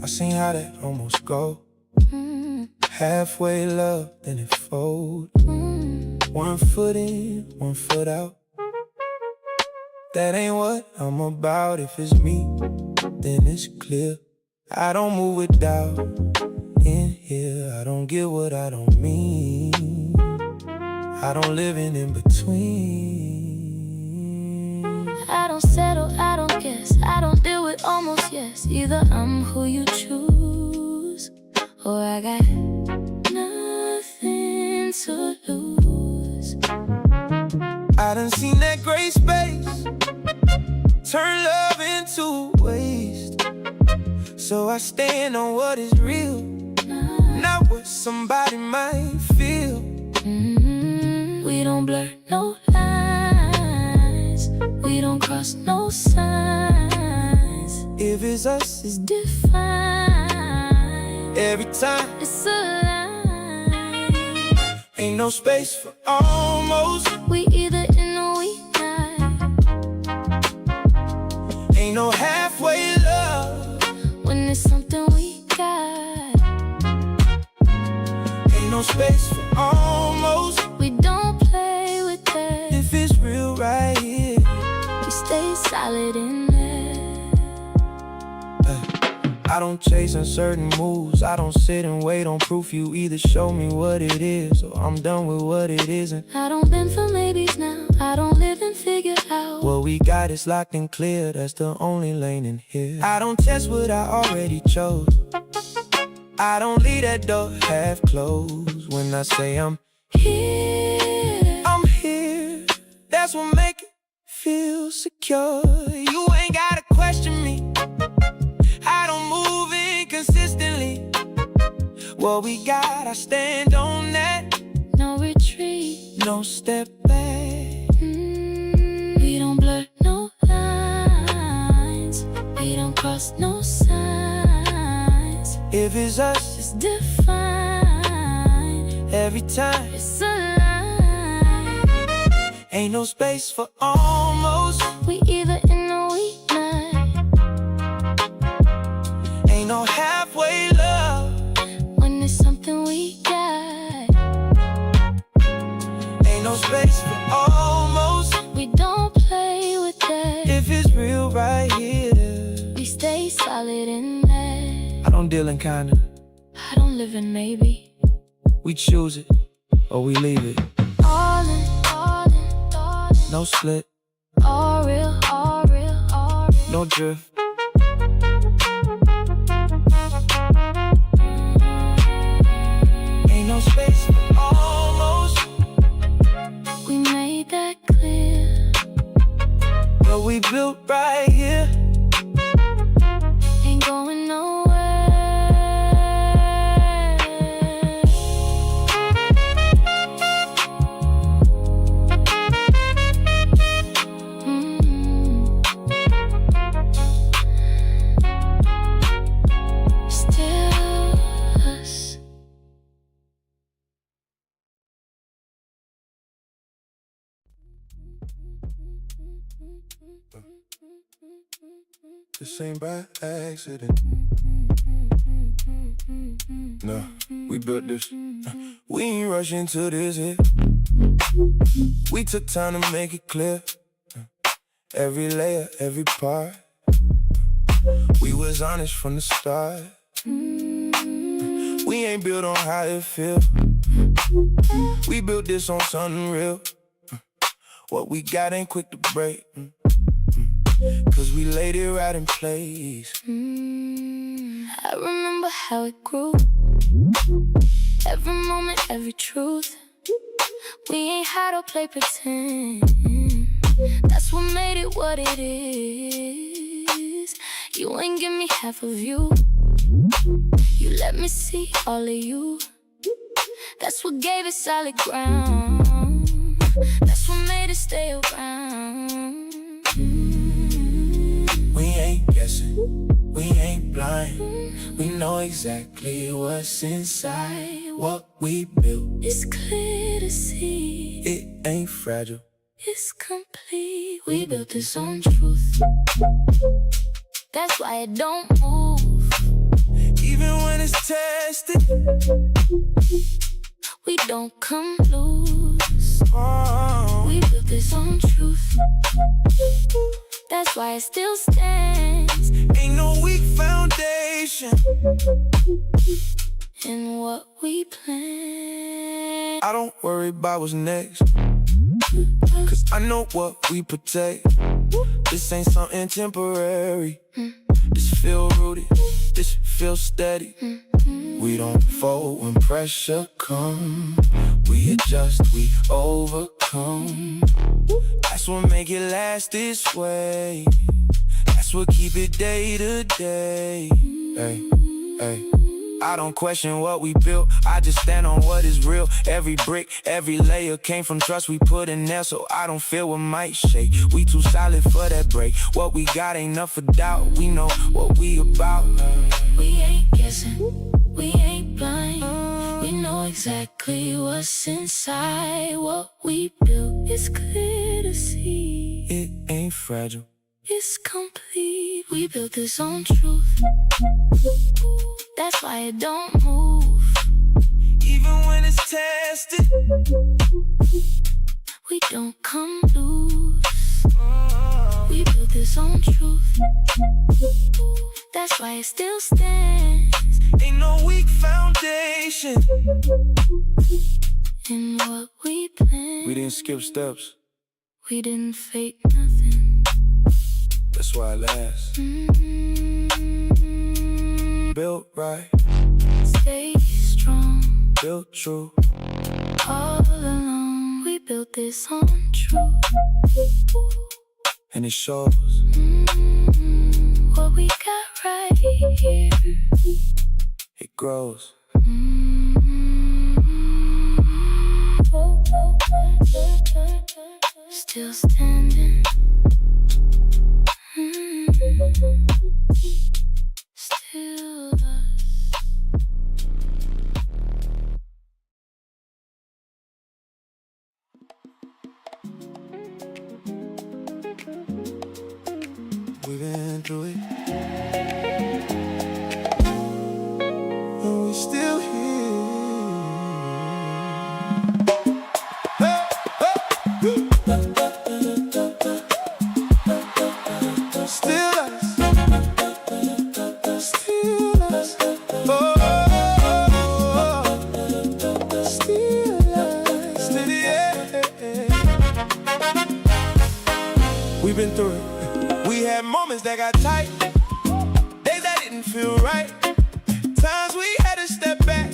Seen how that almost go. Halfway love, then it fold. 1 foot in, 1 foot out. That ain't what I'm about. If it's me, then it's clear. I don't move with doubt. In here, I don't get what I don't mean. I don't live in between. I don't settle, I don't guess, I don't deal with almost yes. Either I'm who you choose, or I got nothing to lose. I done seen that gray space turn love into waste. So I stand on what is real, not what somebody might feel. We don't blur no lines, we don't cross no signs. If it's us, It's defined. every time. It's a line. Ain't no space for almost. We either in or we not. Ain't no halfway love. When it's something we got. Ain't no space for almost. We don't play with that. If it's real right here, We stay solid in there. I don't chase uncertain moves. I don't sit and wait on proof. You either show me what it is, or I'm done with what it isn't. I don't bend for maybes now. I don't live and figure out. What we got is locked and clear. That's the only lane in here. I don't test what I already chose. I don't leave that door half closed. When I say I'm Here. I'm here. That's what make it feel secure. You ain't gotta question me. I don't move inconsistently. What we got, I stand on that. No retreat. No step back. We don't blur no lines. We don't cross no signs. If it's us, It's defined. every time. It's a line. Ain't no space for almost. We either in or we not. Ain't no halfway love. When it's something we got. Ain't no space for almost. We don't play with that. If it's real right here, We stay solid in there. I don't deal in kinda. I don't live in maybe. We choose it, or we leave it. All in, all in, all in. No split, All real, all real, all real. no drift. Ain't no space for almost. We made that clear. What we built right here. Ain't going nowhere. Still us. This ain't by accident. No, we built this. We ain't rushing to this here. We took time to make it clear. Every layer, every part. We was honest from the start. We ain't built on how it feel. We built this on something real. What we got ain't quick to break. Cause we laid it right in place. I remember how it grew. Every moment, every truth. We ain't had to play pretend. That's what made it what it is. You ain't give me half of you. You let me see all of you. That's That's what gave it solid ground. That's what made it stay around. We ain't guessing, we ain't blind. We know exactly what's inside. What we built, It's clear to see. it ain't fragile. It's complete. We built this on truth. That's why it don't move. Even when it's tested, We don't come loose. oh, We built this on truth. That's why it still stands. ain't no weak foundation. In what we plan. I don't worry about what's next, cause I know what we protect. This ain't something temporary. This feel rooted, this feel steady. We don't fold when pressure come. We adjust, we overcome. That's what make it last this way. That's what keep it day to day. Hey, hey. I don't question what we built, I just stand on what is real. Every brick, every layer came from trust we put in there, so I don't feel what might shake. We too solid for that break. What we got ain't enough for doubt. We know what we about. We ain't guessing, we ain't blind. We know exactly what's inside. What we built is clear to see. It ain't fragile. It's complete. We built this on truth. That's why it don't move. Even when it's tested, We don't come loose. We built this on truth. That's why it still stands. ain't no weak foundation. In what we planned. We didn't skip steps, We didn't fake nothing. that's why it lasts. Built right, Stay strong. built true. All along, we built this on truth. And it shows. What we got right here. It grows. Still standing. Still us. We've been through it, and we still here. Hey, hey. Still us, still us. Oh, still us, still yeah. We've been through it. We had moments that got tight, days that didn't feel right, times we had to step back,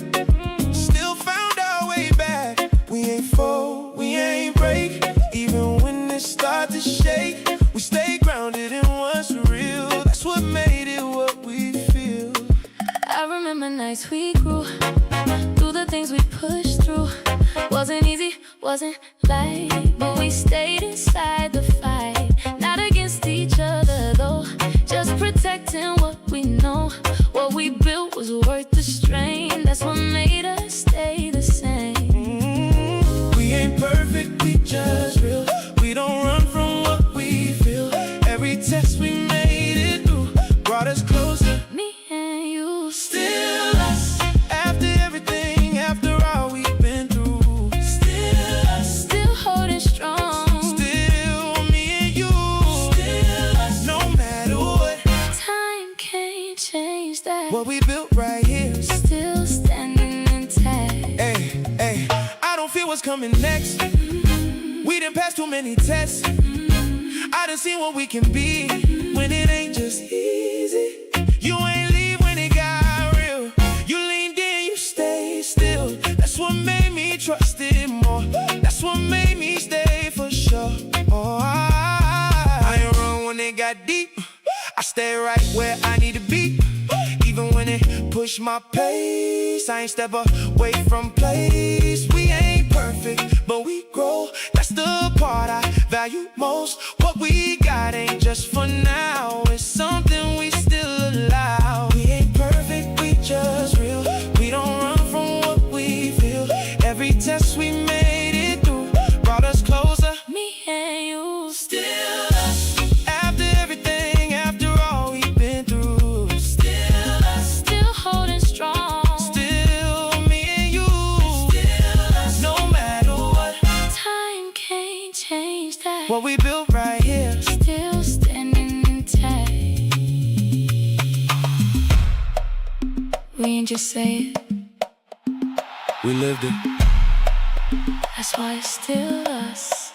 still found our way back. We ain't fold, we ain't break, even when it start to shake. We stay grounded in what's real, that's what made it what we feel. I remember nights we grew through the things we pushed through. Wasn't easy, wasn't light, but we stayed inside the fight. Not against each other though, just protecting what we know. What we built was worth the strain. That's what made us stay the same. We ain't perfect, we just real. We don't run from what we feel. Every test we made it through brought us closer. Me and you, Still us, after everything, after all we've been through. Still us, still holding strong. still me and you. Still us, no matter what. Time can't change that. What we built right here. Still standing intact. Hey, hey, I don't feel what's coming next. We done passed too many tests. I done seen what we can be when it ain't just easy. You ain't leave when it got real. You leaned in, you stayed still. That's what made me trust it more. That's what made me stay for sure. Oh, I ain't run when it got deep. I stay right where I need to be. Even when it put push my pace, I ain't step away from place. We ain't perfect, but we grow. That's the part I value most. What we got ain't just for now, it's something we still allow. We ain't perfect, we just real. We don't run from what we feel. Every test we made it through brought us closer. Me and you, Still us. After everything, after all we've been through. Still us. still holding strong. Still me and you. Still us. No matter what. Time can't change that. What we built right here. Still standing intact. We ain't just say it, We lived it. that's why it's still us.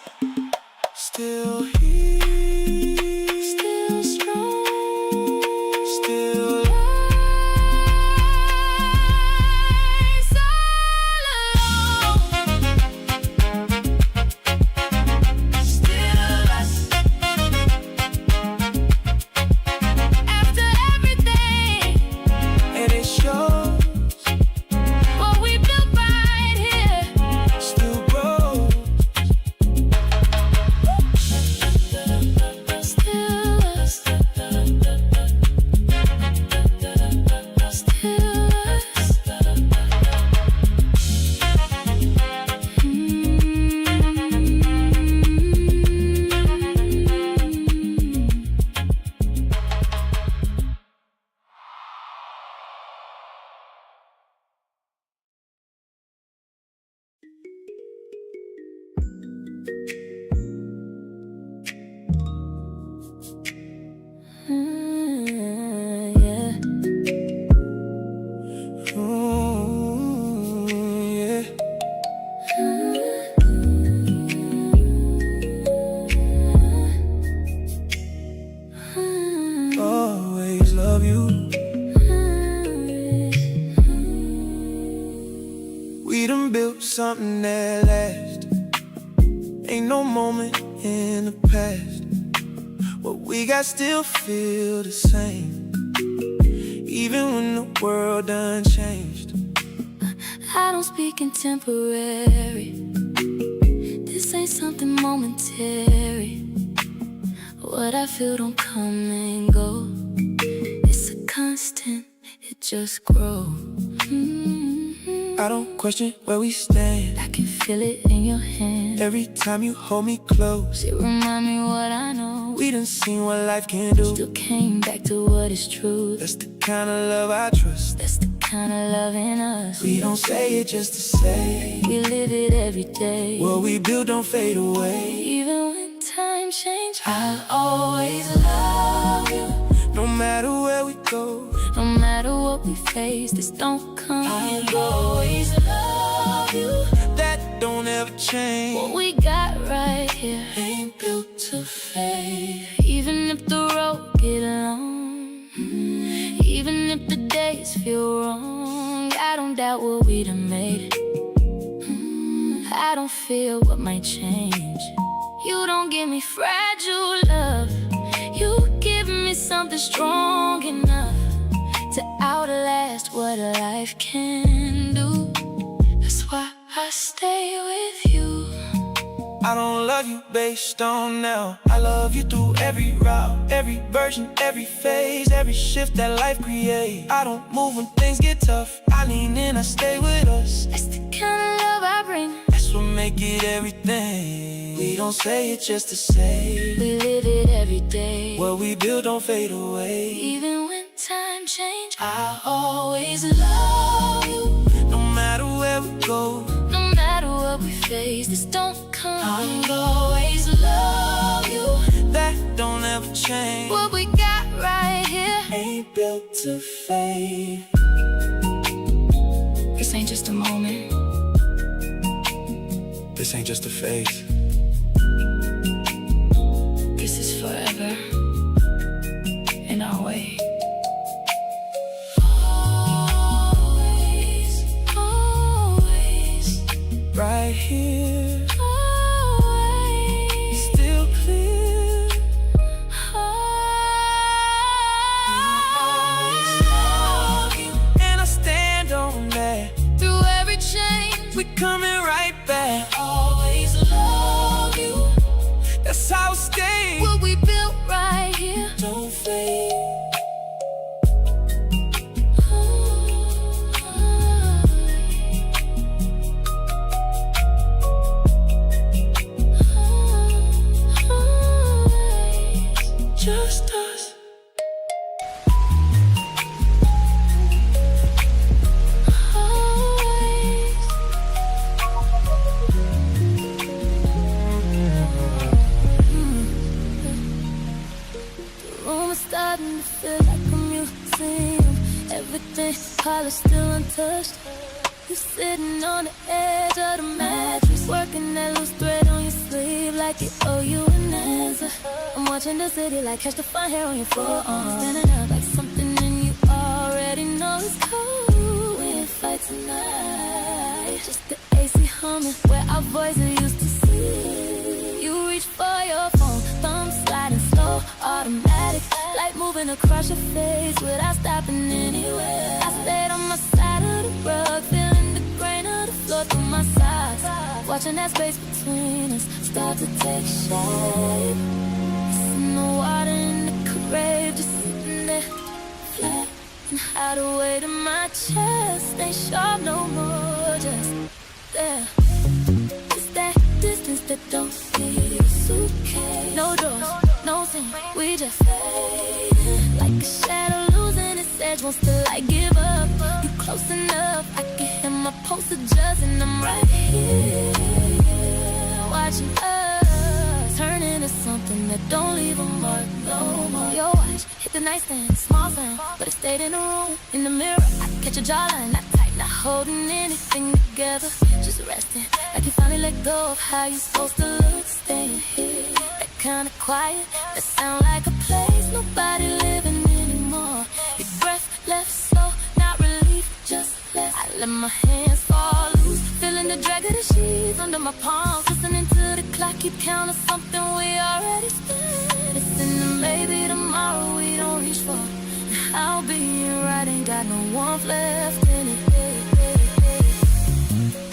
Still here. Still strong. Still Lies all alone. Still us. After everything, and it shows. what we built right here. Still grows. Still us. Still us. Yeah. Yeah. Always love you. We done built something that lasts. Ain't no moment in the past. What we got still feel the same, even when the world done changed. I don't speak in temporary. This ain't something momentary. What I feel don't come and go. It's a constant, it just grows. I don't question where we stand. I can feel it in your hand. Every time you hold me close, It remind me what I know. we done seen what life can do. Still came back to what is true. That's the kind of love I trust. That's the kind of love in us. We don't say it just to say. We live it every day. What we build don't fade away. Even when times change, I'll always love you. No matter where we go, No matter what we face, this don't come. I'll always love you. that don't ever change. What we got right here ain't built to fade. Even if the road get long, even if the days feel wrong, I don't doubt what we done made. I don't fear what might change. You don't give me fragile love. You give me something strong enough to outlast what life can do. That's why I stay with you. I don't love you based on now. I love you through every route, every version, every phase, every shift that life creates. I don't move when things get tough. I lean in, I stay with us. That's the kind of love I bring. That's what make it everything. We don't say it just to say. We live it every day. What we build don't fade away. Even when time change, I'll always love you. No matter where we go, No matter what we face, this don't come. I'll always love you. that don't ever change. What we got right here Ain't built to fade. This ain't just a moment. This ain't just a phase. This is forever. In our way. Always, always, Right here, always, still clear. always love you. And I coming right back. Always love you. That's how it stays. What we built right here Don't fade. Just us. The room is starting to feel like a museum. Everything polished, still untouched. You sitting on the edge of the mattress, working that loose thread on your sleeve like it owe you an answer. I'm watching the city like catch the fine hair on your forearm. Standing up like something and you already know it's cold. We ain't fight tonight, just the AC humming where our voices used to sit. You reach for your phone, thumb sliding slow, automatic, like moving across your face without stopping anywhere. I stayed on my side of the rug, feeling the grain of the floor through my socks, watching that space between us start to take shape. In the water in the grave, just sitting there flat and hide the weight in my chest. Ain't sharp no more, just there. It's that distance that don't need a suitcase. No doors, no scene, we just fading like a shadow losing its edge. Wants to like give up. You close enough, I can hear my pulse adjust, and I'm right here watching us turn into something that don't leave a mark no more. Your watch hit the nightstand, small sound, but it stayed in the room. In the mirror, I catch your jawline, not tight, not holding anything together, just resting like you finally let go of how you supposed to look. Staying here, that kind of quiet, that sound like a place nobody living anymore. Your breath left slow, not relief, just less. I let my hands fall loose, feeling the drag of the sheets under my palms, listening to the clock keep count of something we already spent. It's in the maybe tomorrow we don't reach for, and I'll be right, ain't got no warmth left in it.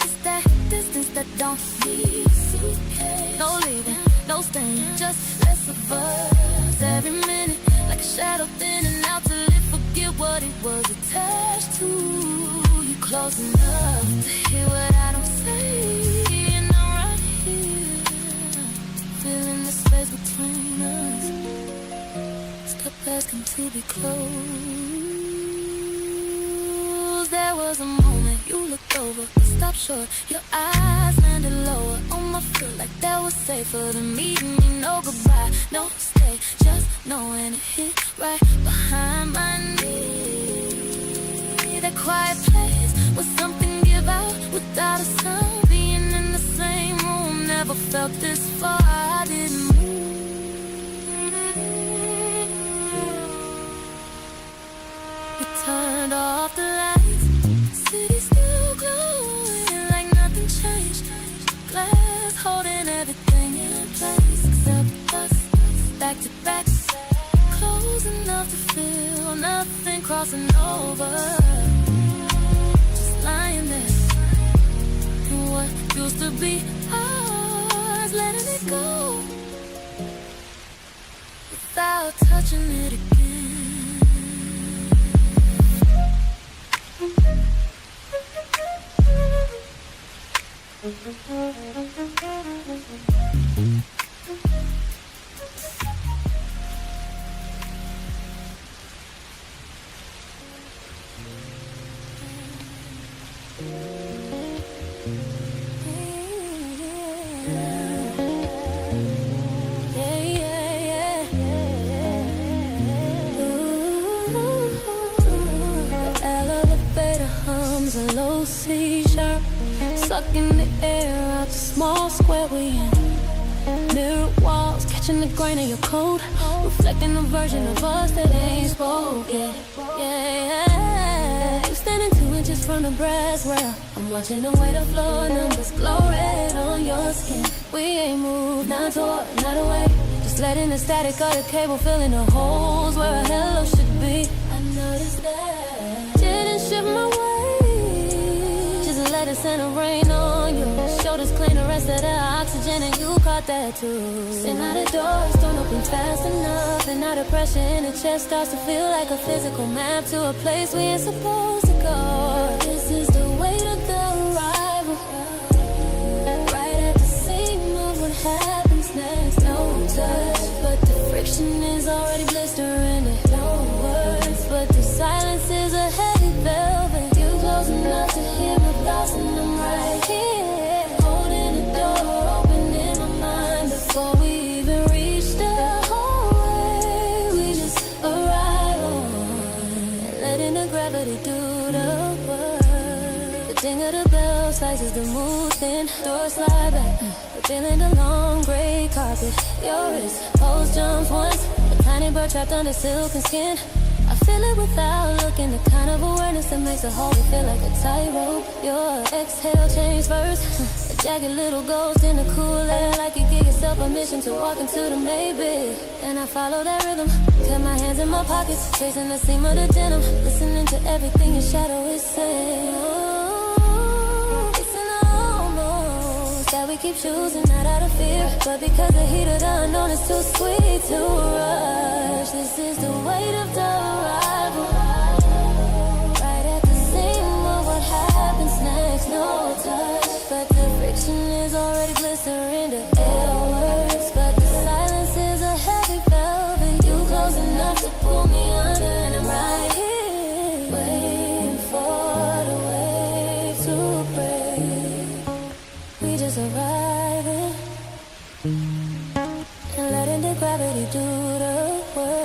It's that distance that don't need a suitcase. No leaving, no staying, just less of us. Every minute like a shadow thinning out till it forget what it was attached to. You close enough to hear what I don't say, and I'm right here, feeling the space between us. Stop asking to be close. There was a moment you looked over, stopped short, your eyes landed lower on my foot like that was safer than meeting me. No goodbye, no stay, just knowing it hit right behind my knee. That quiet place where something give out without a sound. Being in the same room, never felt this far. I didn't move. We turned off the lights, city still glowing like nothing changed. Glass holding everything in place except us, back to back, close enough to feel nothing crossing over. Just lying there in what used to be ours, letting it go without touching it again. Low C sharp, sucking the air out the small square we in. Mirror walls, catching the grain of your coat, reflecting a version of us that ain't spoke yet. Yeah, you standing 2 inches from the brass rail. I'm watching the way the floor numbers glow red on your skin. We ain't moved, not toward, not away, just letting the static of the cable fill in the holes where a hello should be. I noticed that didn't shift my way, let it send a rain on thought that too. Say now the doors don't open fast enough, and now the pressure in the chest starts to feel like a physical map to a place we ain't supposed to go. This is the weight of the arrival, right at the seam of what happens next. No touch, but the friction is already blistering it. No words, but the silence is a heavy velvet. You close enough to hear my thoughts, and I'm right here, holding the door open in my mind. Before we even reach the hallway, we just arrive on, letting the gravity do the work. The ding of the bell slices the mood thin, doors slide back, feeling the long gray carpet. Your wrist pose jumps once, a tiny bird trapped under silken skin. I feel it without looking, the kind of awareness that makes a whole feel like a tightrope. Your exhale change first, a jagged little ghost in the cool air, like you give yourself permission to walk into the maybe. And I follow that rhythm, cut my hands in my pockets, tracing the seam of the denim, listening to everything your shadow is saying. Oh, it's an almost that we keep choosing, not out of fear, but because the heat of the unknown is too sweet to rush. This is the weight of the arrival, right at the seam of what happens next. No touch, but the friction is already blistering. The air works, but the silence is a heavy velvet. You close enough to pull me under, and I'm right here, waiting for the wave to break. We just arriving, and letting the gravity do the work.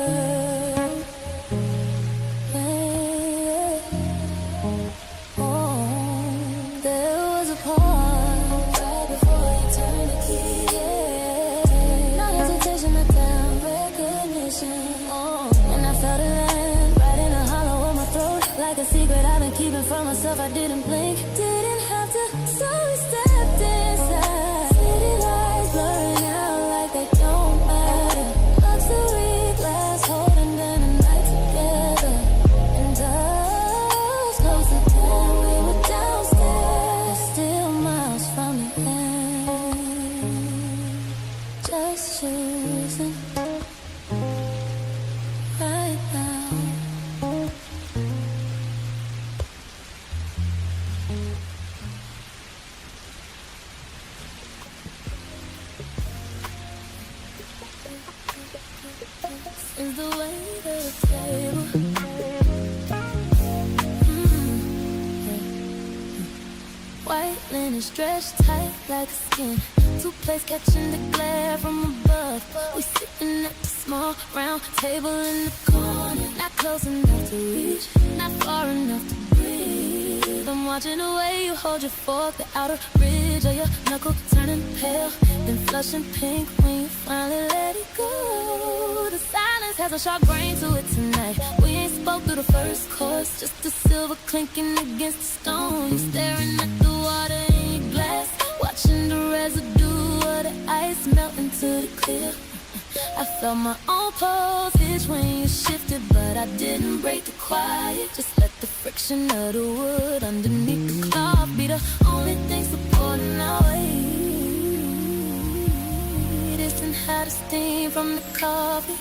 Yeah. Oh, there was a part right before you turned the key. Yeah. No hesitation, not down recognition. Oh, and I felt it land right in a hollow in my throat, like a secret I've been keeping from myself. I didn't blink, didn't have to, so we stepped inside. City lights blurring out like they don't matter. Luxury glass holding down the night together, and us closer than we were downstairs. Still miles from the end, just choosing right now. Is the way to the table. White linen stretched tight like skin. Two plates catching the glare from above. We sitting at the small round table in the corner, not close enough to reach, not far enough to breathe. I'm watching the way you hold your fork, the outer ridge of your knuckle turning pale, then flushing pink when you finally let it go. The silence has a sharp grain to it tonight. We ain't spoke through the first course, just the silver clinking against the stone. You staring at the water in your glass, watching the residue of the ice melt into the clear. I felt my own pulse hitch when you shifted, but I didn't break the quiet. Just let the friction of the wood underneath the cloth be the only thing supporting our weight. And how the steam from the coffee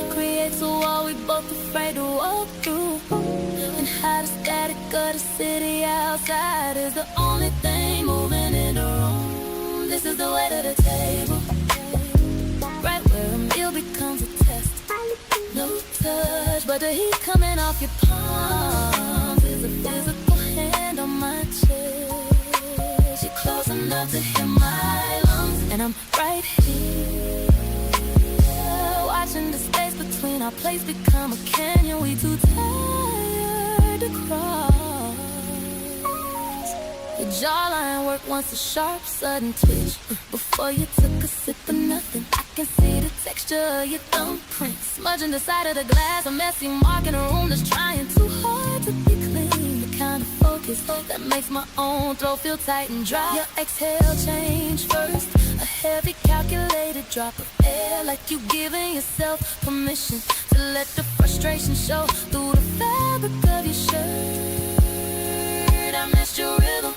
creates a wall we both afraid to walk through, and how the static of the city outside is the only thing moving in the room. This is the way to the table, right where a meal becomes a test. No touch, but the heat coming off your palms is a physical hand on my chest. You're close enough to hear my lungs, and I'm right here, watching the space between our plates become a canyon we too tired to cross. Your jawline worked once, a sharp, sudden twitch. Before you took a sip of nothing, I can see the texture of your thumbprint smudging the side of the glass, a messy mark in a room that's trying too hard to be clean. The kind of focus that makes my own throat feel tight and dry. Your exhale change first, a heavy calculated drop of air, like you giving yourself permission to let the frustration show through the fabric of your shirt. I missed your rhythm,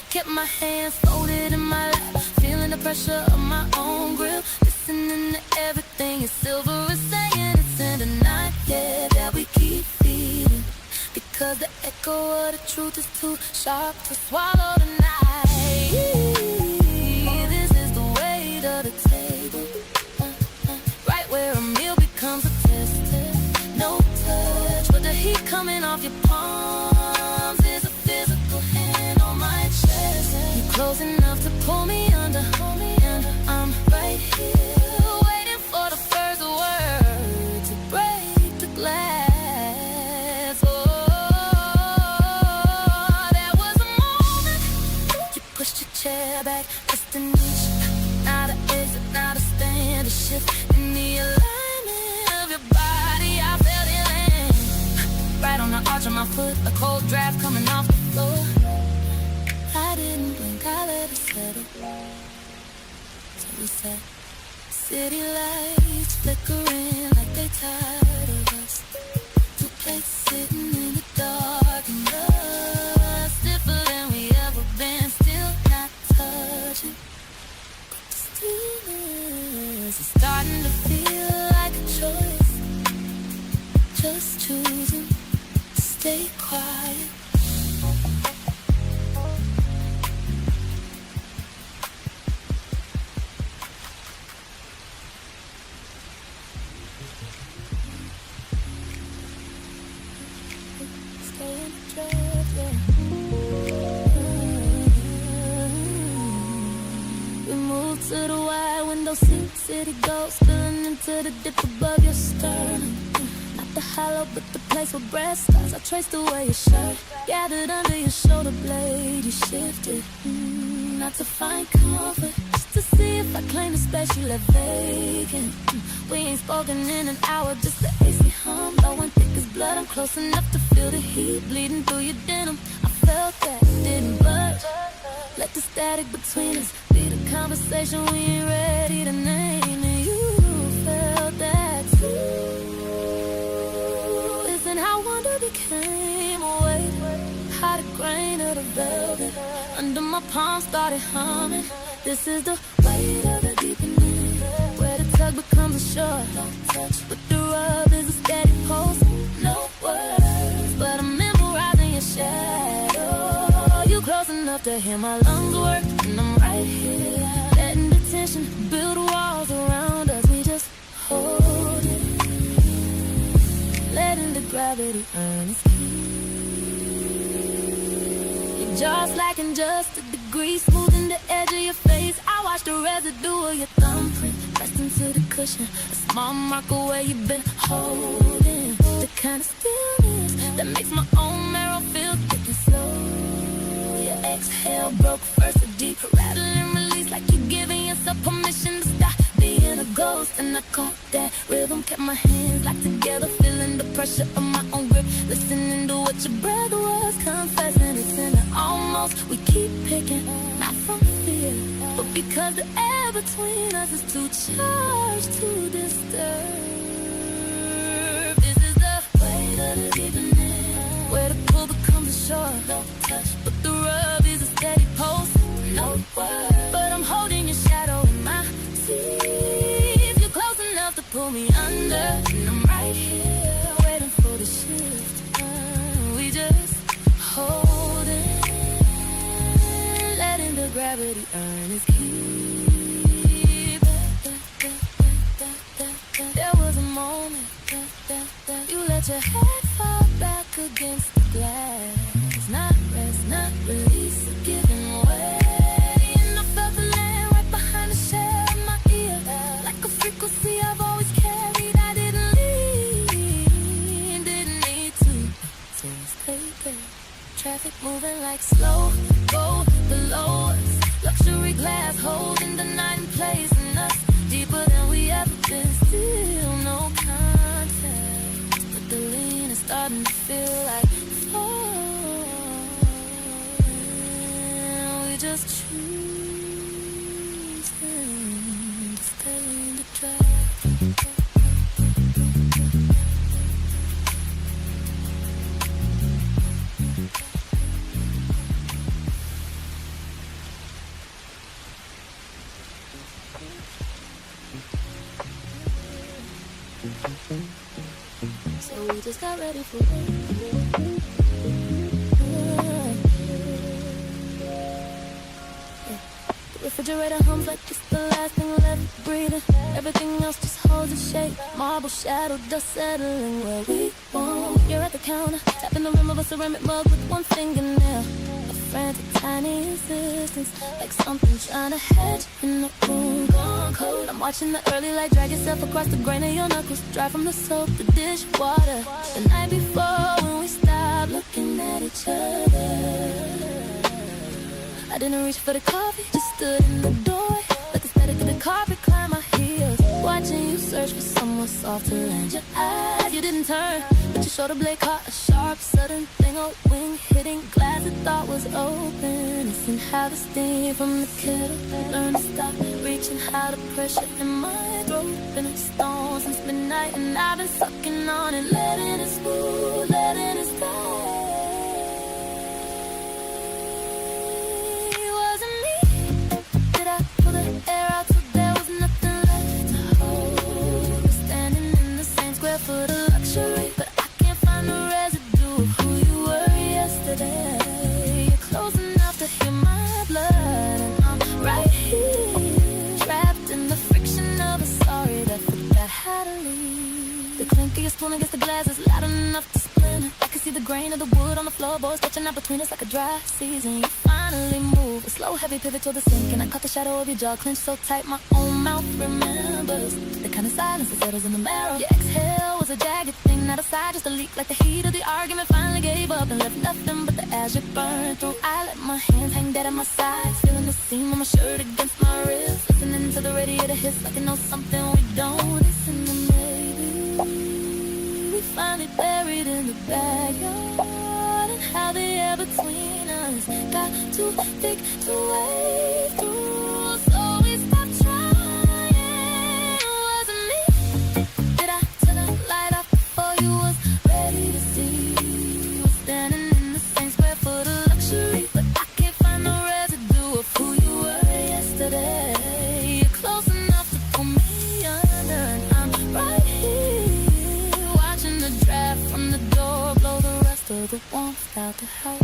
kept my hands folded in my lap, feeling the pressure of my own grip. Listening to everything is silver is saying it's in the night, yeah, that we keep feeding. Because the echo of the truth is too sharp to swallow tonight. This is the weight of the table, right where a meal becomes a test. No touch, but the heat coming off your palms is a physical hand on my chest. You close enough to pull me under, and I'm right here waiting for the first word to break the glass. Oh, there was a moment you pushed your chair back just an inch. Not an exit, not a stand, a shift in the alignment of your body. I felt it land right on the arch of my foot, a cold draft coming off the floor. I didn't blink, I let it settle. So we sat, city lights flickering like they tired of us. Two plates sitting in the dark and us, stiffer than we ever been, still not touching. But the stillness is starting to feel like a choice. Just choosing to stay quiet. We moved to the wide window seat, city gold spilling into the dip above your sternum. Not the hollow, but the place where breath starts. I traced away your shirt, gathered under your shoulder blade. You shifted, not to find comfort, just to see if I claim the space you left vacant. We ain't spoken in an hour, just the AC hum, blowing thick as blood. I'm close enough to feel the heat bleeding through your denim. I felt that, didn't budge. Let the static between us be the conversation we ain't ready to name. And you felt that too. Isn't how wonder became a weight, how the grain of the velvet under my palm started humming. This is the weight of the deepening, where the tug becomes a shore. Don't touch, but the rub is a steady pulse. No words, but I'm memorizing your shadow. You close enough to hear my lungs work, and I'm right here, letting the tension build walls around us. We just hold it, letting the gravity earn its keep. Your jaw slacking just a degree, smoothing the edge of your face. I watch the residue of your thumbprint pressed into the cushion, a small marker where you've been holding. The kind of stillness that makes my own marrow feel thick and slow. Your exhale broke first, a deep rattle and release, like you're giving yourself permission to stop being a ghost. And I caught that rhythm, kept my hands locked together, feeling the pressure of my own grip, listening to what your breath was confessing. It's in the almost, we keep picking, not from fear, but because the air between us is too charged to disturb. This is the weight of the deepening, where the pull becomes a shore. No touch, but the rub is a steady pulse. No word, but I'm holding your shadow in my teeth. You're close enough to pull me under, and I'm right here waiting for the shift. We just hold it, letting the gravity earn its keep. There was a moment you let your head fall back against the glass. Not rest, not release, or giving way. And I felt the land right behind the shell of my ear, like a frequency I've always carried. I didn't leave, didn't need to. So I stayed there. Traffic moving like slow, go below us. Luxury glass holding the night in place, and us deeper than we ever been. Still no contact, but the lean is starting to feel like fall. We just choosing to stay in the track. just got ready for it. The refrigerator hums like it's the last thing left breathing. Everything else just holds its shape. Marble shadow, dust settling where we won't. You're at the counter, tapping the rim of a ceramic mug with one fingernail. A frantic, tiny insistence, like something trying to hedge in the room gone cold. I'm watching the early light drag itself across the grain of your knuckles, dry from the soap, the dishwater. The night before when we stopped looking at each other, I didn't reach for the coffee, just stood in the doorway, let the static of the carpet climb my heels. Watching you search for someone soft to land your eyes. You didn't turn, but your shoulder blade caught a sharp, sudden thing. A wing hitting glass that thought was open. And seen how the steam from the kettle learned to stop reaching, how the pressure in my throat been a stone since midnight. And I've been sucking on it, letting it smooth, letting it stay. Air out till there was nothing left to hold. We're standing in the same square foot of luxury, but I can't find the residue of who you were yesterday. You're close enough to hear my blood, and I'm right here, trapped in the friction of a sorry that forgot how to leave. The clink of your spoon against the glass is loud enough to splinter. I can see the grain of the wood on the floorboards stretching out between us like a dry season. You finally move, a slow heavy pivot toward the sink, and I caught the shadow of your jaw clenched so tight my own mouth remembers the kind of silence that settles in the marrow. Your exhale was a jagged thing, not a sigh, just a leak, like the heat of the argument finally gave up and left nothing but the ash it burned through. I let my hands hang dead at my sides, feeling the seam on my shirt against my ribs, listening to the radiator hiss like it knows something we don't. Listen to maybe we finally buried in the backyard, and how the air between us got too thick to wade through. So we stopped trying. Was it me? Did I turn the light off before you was ready to see? You were standing in the same square foot of luxury, but I can't find the residue of who you were yesterday. You're close enough to pull me under, and I'm right here, watching the draft from the door blow the rest of the warmth out the house.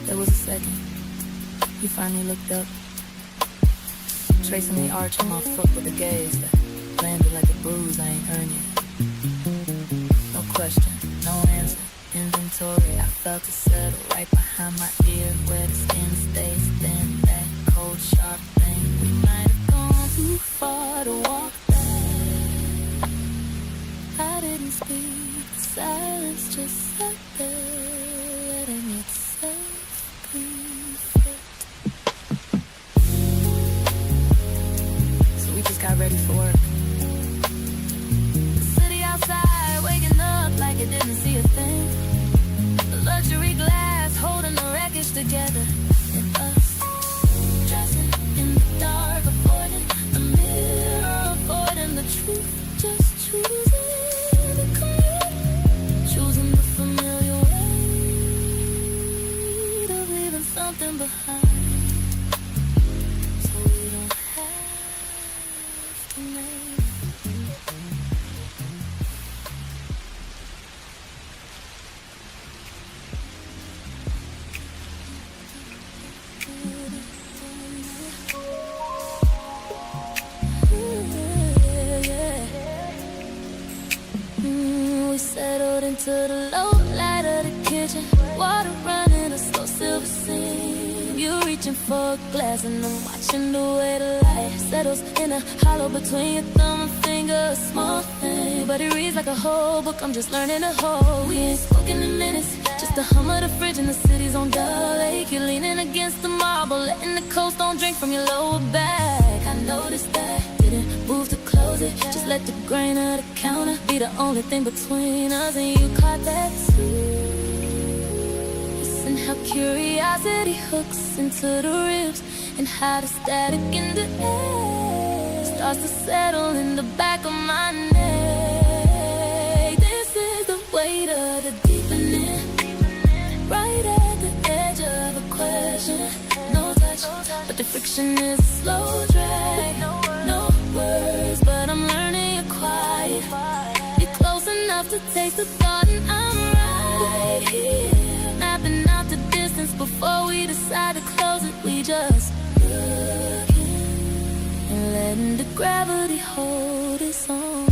There was a second. You finally looked up, tracing the arch of my foot with a gaze that landed like a bruise I ain't earned yet. No question, no answer, inventory. I felt it settle right behind my ear, where the skin stays thin. That cold, sharp thing. We might have gone too far to walk back. I didn't speak, the silence just sat there, letting itself be fit. So we just got ready for work. The city outside, waking up like it didn't see a thing. The luxury glass holding the wreckage together. And us, dressing in the dark, avoiding the mirror, avoiding the truth, just choosing the commute, choosing the familiar way of leaving something behind, so we don't have to name it. We settled into the low light of the kitchen, water running a slow silver seam. You reaching for a glass and I'm watching the way the light settles in a hollow between your thumb and finger. A small thing, but it reads like a whole book I'm just learning to hold. We ain't spoken in minutes, just the hum of the fridge and the city's on dull lake. You're leaning against the marble, letting the cold stone drink from your lower back. I noticed that, didn't move to close it, just let the grain of the counter be the only thing between us, and you caught that too. Listen how curiosity hooks into the ribs, and how the static in the air starts to settle in the back of my neck. This is the weight of the deepening, right at the edge of a question. No touch, but the friction is a slow drag. No words, but I'm learning you're quiet. enough to taste the thought, and I'm right here, mapping out the distance before we decide to close it. We just looking and letting the gravity hold its own.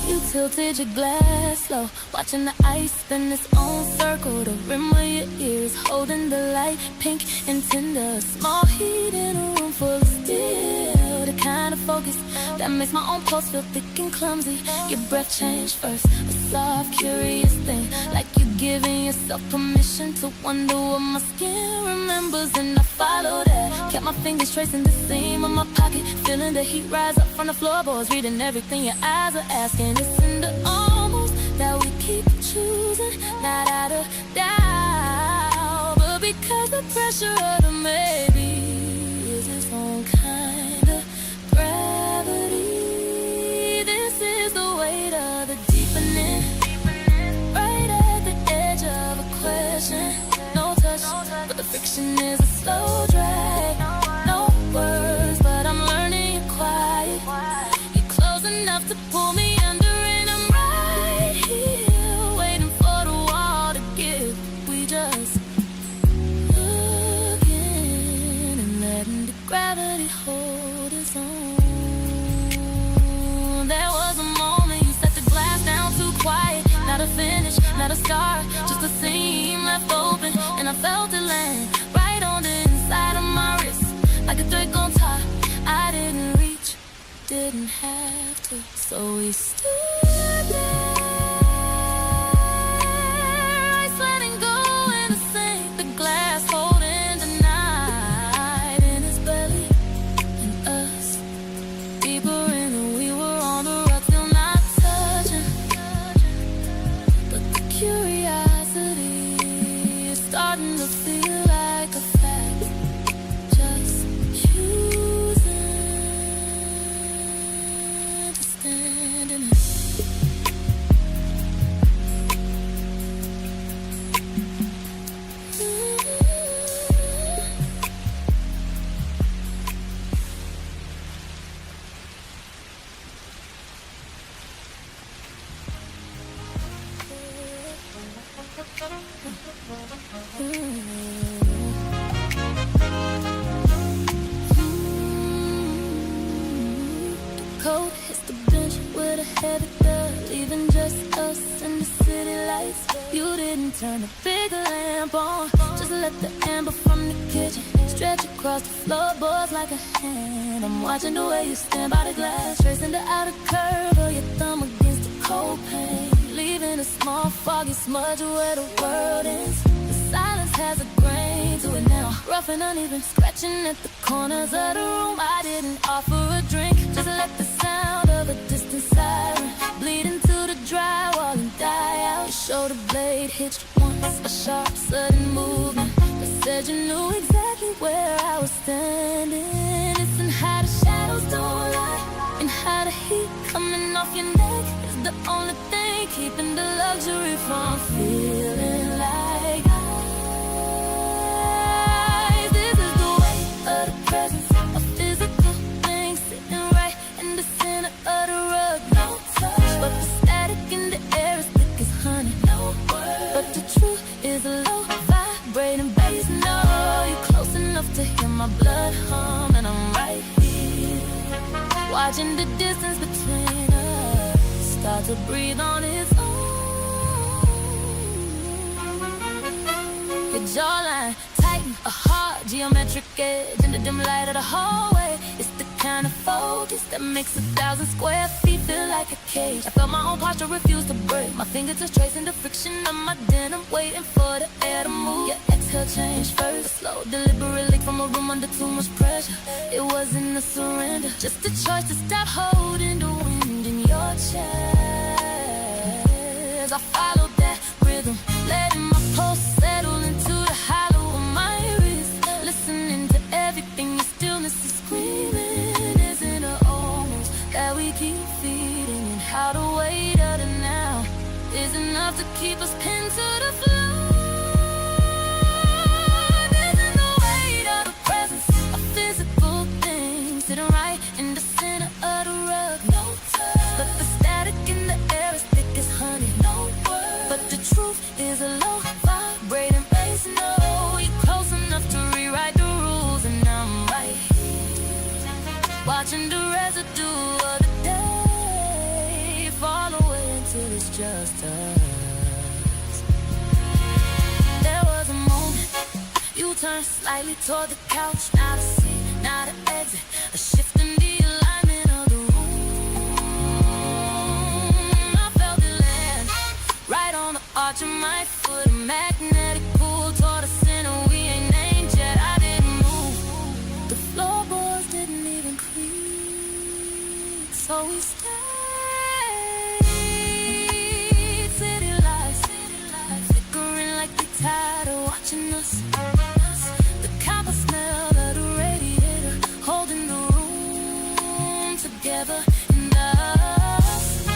You tilted your glass slow, watching the ice spin its own circle. The rim of your ears holding the light, pink and tender. Small heat in a room full of steel, the kind of focus that makes my own pulse feel thick and clumsy. Your breath changed first, a soft, curious thing, like you giving yourself permission to wonder what my skin remembers. And I followed that, kept my fingers tracing the seam of my pocket, feeling the heat rise up from the floorboards, reading everything your eyes are asking. It's in the almost that we keep choosing, not out of doubt, but because the pressure of the maybe is its own kind of gravity. This is the weight of the deepening, right at the edge of a question. No touch, but the friction is a slow drag. No words, but I'm learning you're quiet. You're close enough to pull me under, and I'm right here, waiting for the wall to give. We just looking and letting the gravity hold its own. There was a moment you set the glass down too quiet. Not a finish, not a scar, just a seam left open, and I felt it land right on the inside of my wrist, like a thread gone taut. I didn't reach, didn't have to, so we stood there, ice letting go in the sink, the glass holding the night in its belly, and us deeper in, and we were on the rock, still not touching. But the curiosity is starting to feel like a fact. Just choosing to stand in it. Cold hits the bench with a heavy thud, leaving just us and the city lights. You didn't turn the big lamp on, just let the amber from the kitchen stretch across the floorboards like a hand. I'm watching the way you stand by the glass, tracing the outer curve of your thumb against the cold pane, leaving a small foggy smudge where the world ends. The silence has a grain to it now, rough and uneven, scratching at the corners of the room. I didn't offer a drink, just let the sound of a distant siren bleed into the drywall and die out. Your shoulder blade hitched once, a sharp sudden movement that said you knew exactly where I was standing. It's in how the shadows don't lie, and how the heat coming off your neck is the only thing keeping the luxury from feeling like ice. This is the weight of the presence, a physical thing sitting right in the center of the rug. No touch, but the static in the air is thick as honey. No word, but the truth is a low vibrating bass. No, you're close enough to hear my blood hum, and I'm right here, watching the distance between us start to breathe on its own. Your jawline tighten, a hard geometric edge in the dim light of the hallway. It's the kind of focus that makes 1,000 square feet feel like a cage. I felt my own posture refuse to break, my fingertips tracing the friction of my denim, waiting for the air to move. Your exhale changed first, a slow, deliberate leak from a room under too much pressure. It wasn't a surrender, just a choice to stop holding the wind in your chest. I followed that rhythm, letting my pulse settle into the hollow of my wrist, listening to everything. Your stillness is screaming, isn't it almost that we keep feeding, and how the weight of the now is enough to keep us pinned to the floor. This is the weight of the presence, a physical thing sitting right in the center of the rug. No touch, but the static till it's just us. There was a moment you turned slightly toward the couch. Now the seat, now the exit, a shift in the alignment of the room. I felt it land right on the arch of my foot, a magnetic pull toward the center. We ain't named yet, I didn't move. The floorboards didn't even creak, so we stayed. City lights flickering like they tired of watching us. The copper smell of the radiator holding the room together. And us,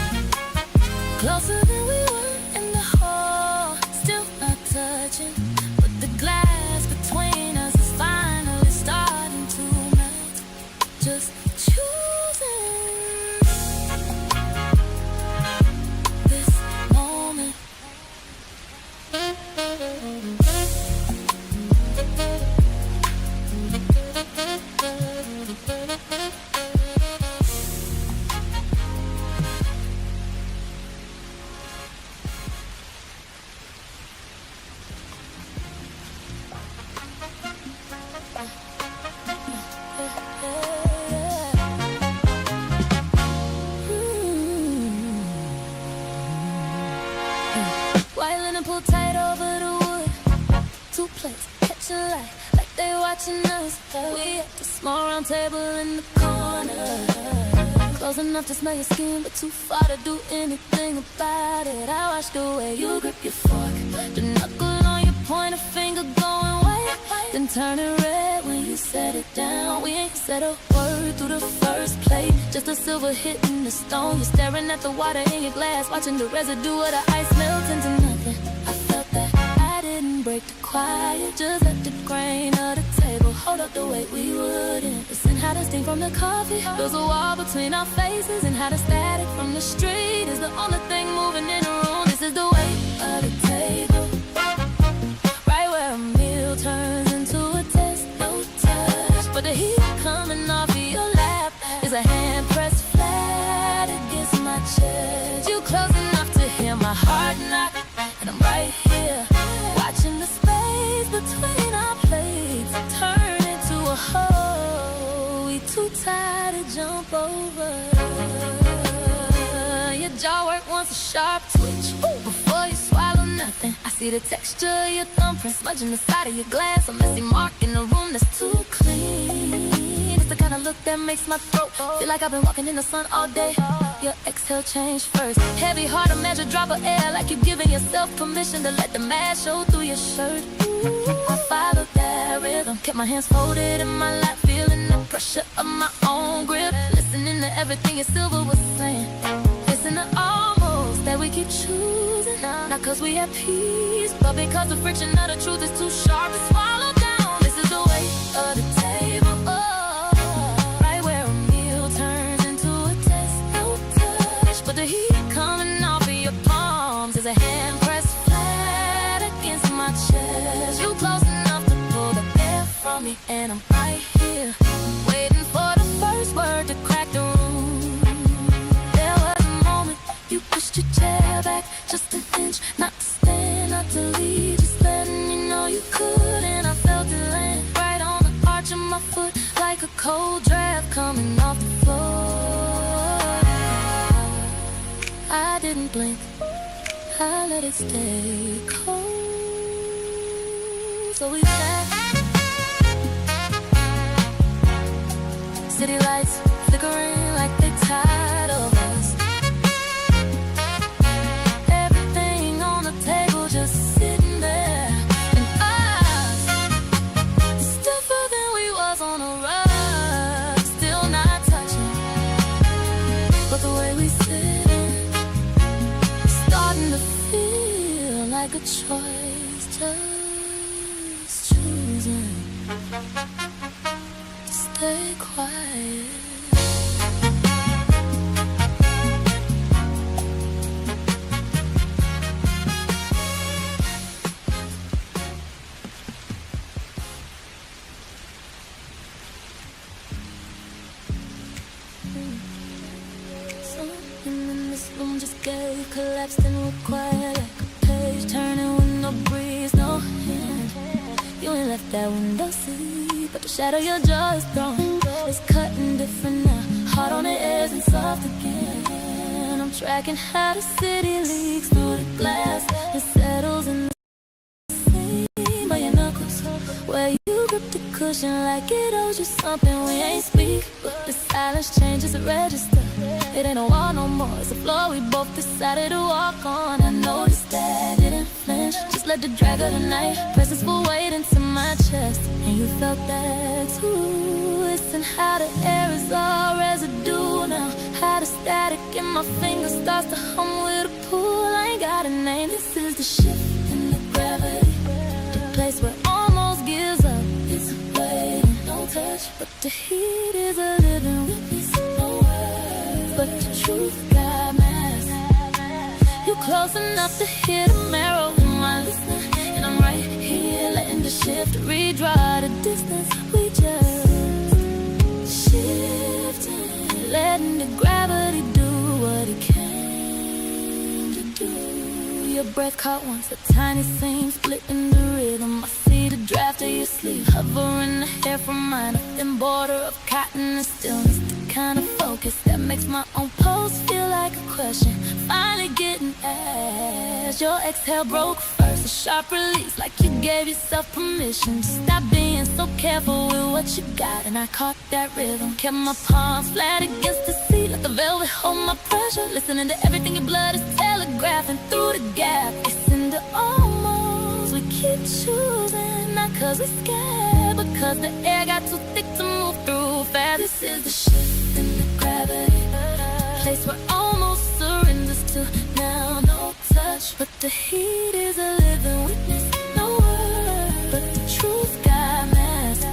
closer than we were in the hall, still not touching, but the glass between us is finally starting to melt. Just choosing this moment. While and pull tight over the wood, two plates catching light like they watching us. We at the small round table in the corner, close enough to smell your skin, but too far to do anything about it. I watch the way you grip your fork, the knuckle on your pointer finger going white, then turn it red when you set it down. We ain't said a word through the first plate, just a silver hitting the stone. You're staring at the water in your glass, watching the residue of the ice melt into nothing. I felt that I didn't break the quiet, just let the grain of the table hold up the weight we wouldn't. Listen how the steam from the coffee builds a wall between our faces, and how the static from the street is the only thing moving in the room. This is the weight of the table, right where a meal turns into a test, no touch, but the heat coming off of your lap is a hand pressed flat against my chest. You close enough to hear my heart knock, and I'm right here watching the space between our plates turn into a hole we too tired to jump over. Your jaw work wants a sharp twitch before you swallow nothing. I see the texture of your thumbprint smudging the side of your glass, a messy mark in a room that's too clean. It's the kind of look that makes my throat feel like I've been walking in the sun all day. Your exhale change first, heavy heart, a measure drop of air, like you're giving yourself permission to let the mask show through your shirt. I followed that rhythm, kept my hands folded in my lap, feeling the pressure of my own grip, listening to everything your silver was saying. Listen to almost that we keep choosing, not cause we have peace, but because the friction of the truth is too sharp to swallow down. This is the weight of the table, right where a meal turns into a test, no touch, but the heat coming off of your palms is a hand pressed flat against my chest. You close enough to pull the air from me, and I'm right here waiting for the first word to crack the room. There was a moment you pushed your chair back just an inch, not to stand, not to leave, just letting you know you could. And I felt it land right on the arch of my foot, like a cold draft coming off the floor. I didn't blink, I let it stay cold. So we sat, city lights flickering like they tired of us. Everything on the table just sitting there, and us stiffer than we was on a rug, still not touching, but the way we sitting, starting to feel like a choice, just choosing to stay quiet. Something in this room just gave collapse. collapsed and were quiet like a page turning with no breeze, no hand. You ain't left that window seat, but the shadow your jaw is thrown. It's cutting different now, hard on the edge and soft again. I'm tracking how the city leaks through the glass and settles in the seam by your knuckles, where you grip the cushion like it owes you something we ain't speak. But the silence changes the register. It ain't a wall no more, it's a floor we both decided to walk on. I noticed that, didn't flinch, just let the drag of the night presence full weight into my chest. And you felt that too. Listen how the air is all residue now, how the static in my fingers starts to hum with a pool. I ain't got a name, this is the shift in the gravity, the place where it almost gives up. It's a waiting, no touch, but the heat is a living witness. No words, but the truth got mask. You close enough to hear the marrow in my listening, and I'm right here letting the shift redraw the distance. We just shifting, letting the gravity do what it came to do. Your breath caught once, a tiny seam split in the rhythm. I see the draft of your sleeve hovering the hair from mine, a thin border of cotton and stillness, the kind of focus that makes my own pulse feel like a question finally getting asked. Your exhale broke first, a sharp release, like you gave yourself permission to stop being so careful with what you got. And I caught that rhythm, kept my palms flat against the seat, let the velvet hold my pressure, listening to everything your blood is telegraphing through the gap. It's in the almost, we keep choosing, not cause we're scared, but cause the air got too thick to move through fast. This is the shift in the gravity, place where almost surrenders to now, no touch, but the heat is a living witness. No word, but the truth got masked.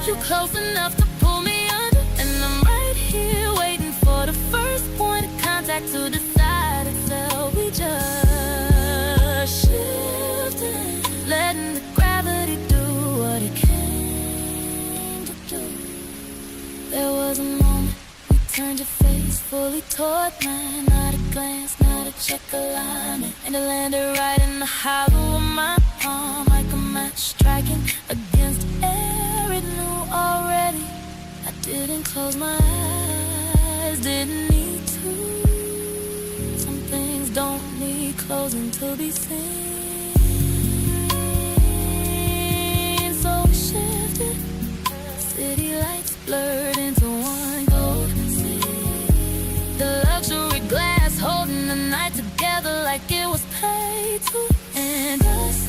You close enough to pull me under, and I'm right here waiting for the first point of contact to decide itself. We just shifting, letting the gravity do what it came to do. There was a moment we turned your face fully toward mine, not a glance, not a check alignment, and it landed right in the hollow of my palm, like a match striking against air it knew already. I didn't close my eyes, didn't need to. Some things don't need closing to be seen. So we shifted, city lights blurred into one gold sea. The luxury glass holding the night together like it was paid to end us.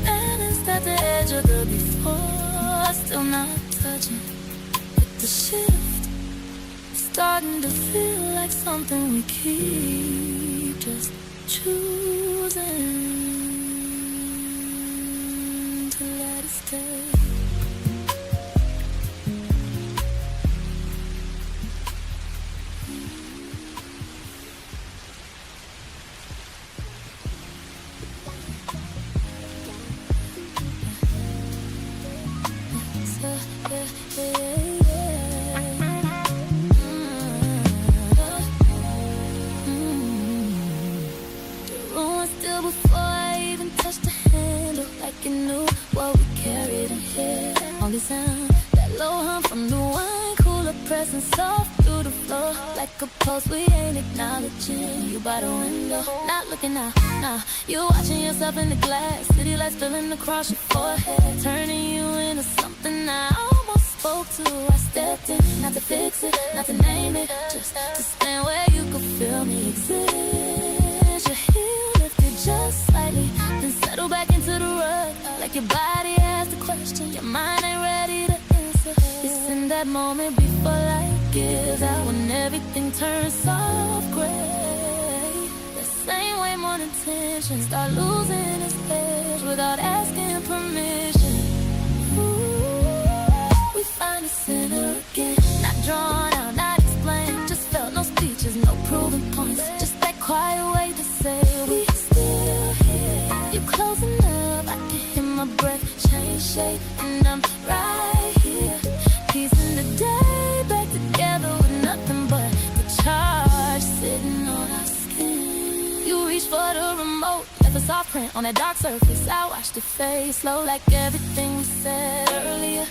Balanced at the edge of the before, still not touching. But the shift is starting to feel like something we keep just choosing to let it stay. The ruins still before I even touched the handle, like it knew what we carried in here. Only sound, that low hum from the wine cooler pressing soft through the floor, like a pulse we ain't acknowledging. You by the window, not looking out, nah. You watching yourself in the glass, city lights spilling across your forehead, turning you into something I almost spoke to. I stepped in, not to fix it, not to name it, just to stand where you could feel me exist. Your heel lifted just slightly, then settle back into the rug, like your body asked a question your mind ain't ready to answer. It's in that moment before light gives out, when everything turns soft gray. The same way morning tension start losing its edge without asking permission. Ooh, we find the center again, not drawn out, not explained, just felt no speeches, no proving points, just that quiet way to say we still here. You close enough, I can hear my breath change shape, and I'm right here, piecing the day back together with nothing but the charge sitting on our skin. reached for the remote, left a soft print on that dark surface. I watched it fade slow, like everything we said earlier.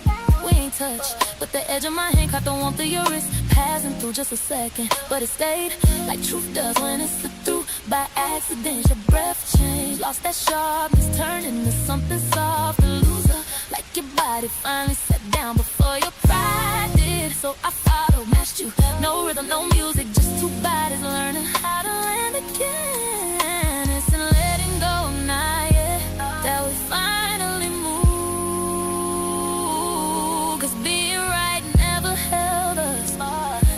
We ain't touched, but the edge of my hand caught the warmth of your wrist, passing through just a second, but it stayed like truth does when it's slipped through by accident. Your breath changed, lost that sharpness, turned into something soft, a loser. Like your body finally sat down before your pride did. So I followed, matched you, no rhythm, no music, just two bodies learning how to land again. It's in letting go now, yeah, that we finally move. Cause being right never held us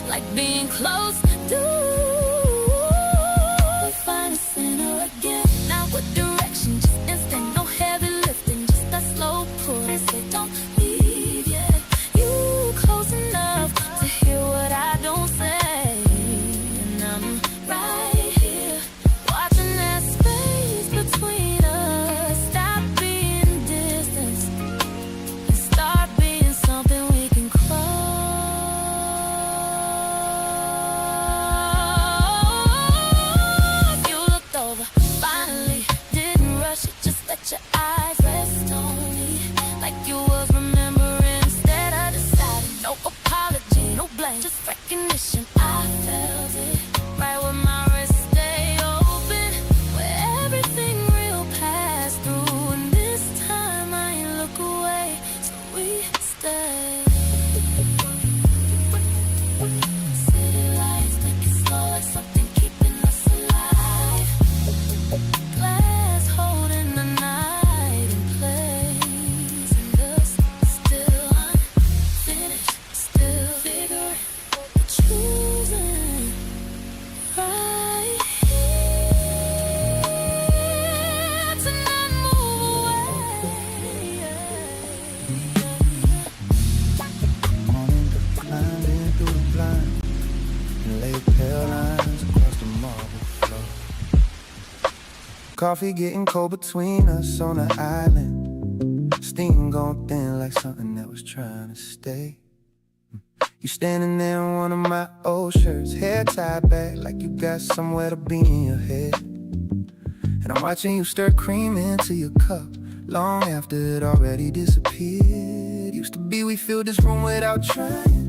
like being close do. We find a center again. Now what direction? Just instinct, no heavy lifting, just that slow pull. They say don't leave yet. You close enough to hear what I don't say, and I'm right here watching that space between us stop being distance and start being something we can close. You looked over, finally, didn't rush it, just let your eyes rest on me, like you was remembering instead of deciding. No apology, no blame, just recognition. I felt it right where my wrist stayed open, where everything real passed through. And this time I ain't look away, so we stay. City lights blinking slow like something keeping us alive. Glass holding the night in place, and us still unfinished, still figuring, but choosing right here to not move away. Morning climbing through the blind and lay pale lines across the marble floor. Coffee getting cold between us on the island. Steam going thin like something that was trying to stay. You standing there in one of my old shirts, hair tied back like you got somewhere to be in your head. And I'm watching you stir cream into your cup long after it already disappeared. Used to be we filled this room without trying.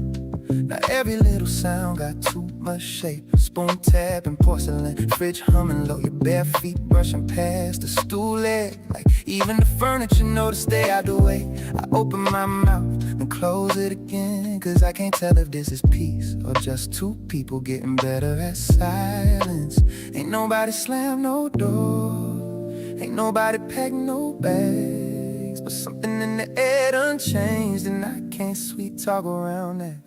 Now every little sound got too much shape. Spoon tapping, porcelain, fridge humming low. Your bare feet brushing past the stool leg, like even the furniture know to stay out the way. I open my mouth and close it again, cause I can't tell if this is peace or just two people getting better at silence. Ain't nobody slam no door, ain't nobody pack no bags, but something in the air done changed, and I can't sweet talk around that.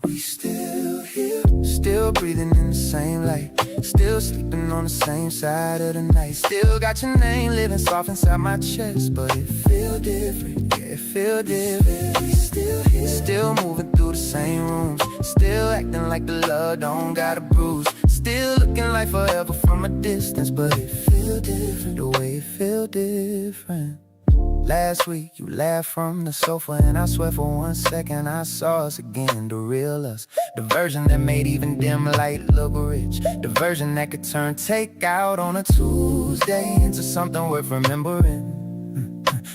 We still here, still breathing in the same light, still sleeping on the same side of the night. Still got your name living soft inside my chest, but it feel different, yeah, it feel different. We still here, still moving through the same rooms, still acting like the love don't got a bruise, still looking like forever from a distance, but it feel different, the way it feel different. Last week you laughed from the sofa, and I swear for 1 second I saw us again, the real us. The version that made even dim light look rich, the version that could turn takeout on a Tuesday into something worth remembering.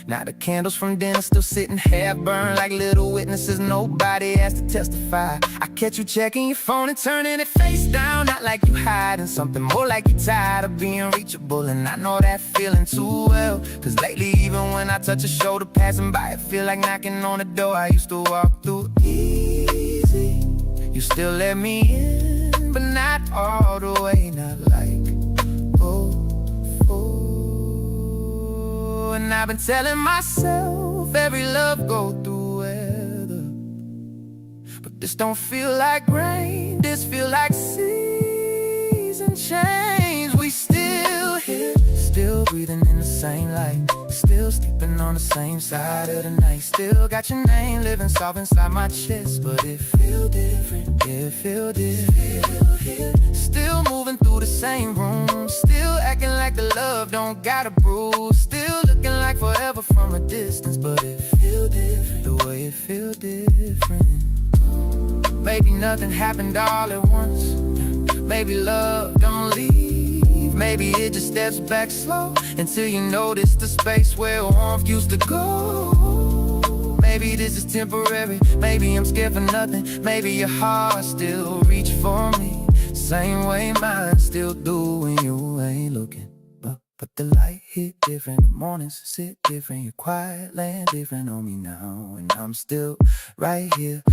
Now the candles from dinner still sitting half burned like little witnesses nobody has to testify. I catch you checking your phone and turning it face down, not like you hiding something, more like you're tired of being reachable. And I know that feeling too well, cause lately even when I touch a shoulder passing by, it feel like knocking on the door I used to walk through easy. You still let me in, but not all the way, not like and I've been telling myself every love go through weather, but this don't feel like rain, this feel like season change. We still here, still breathing in the same light, still sleeping on the same side of the night. Still got your name living soft inside my chest, but it feel different, yeah, it feel different. Still moving through the same room, still acting like the love don't got a bruise, still looking like forever from a distance, but it feel different, the way it feel different. Maybe nothing happened all at once, maybe love don't leave Maybe it just steps back slow until you notice the space where warmth used to go. Maybe this is temporary, maybe I'm scared for nothing. Maybe your heart still reach for me, same way mine still do when you ain't looking. But the light hit different, the mornings sit different, your quiet land different on me now. And I'm still right here,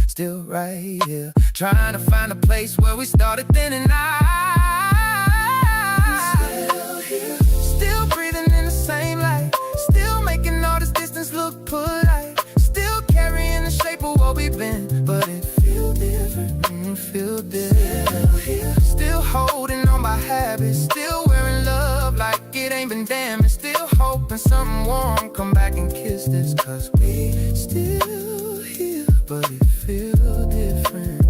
trying to find a place where we started then and I. Still here, still breathing in the same light, still making all this distance look polite, still carrying the shape of what we've been. But it feel different, feel different. Still here, still holding on by habits, still wearing love like it ain't been damaged, still hoping something warm come back and kiss this. Cause we still here, but it feel different.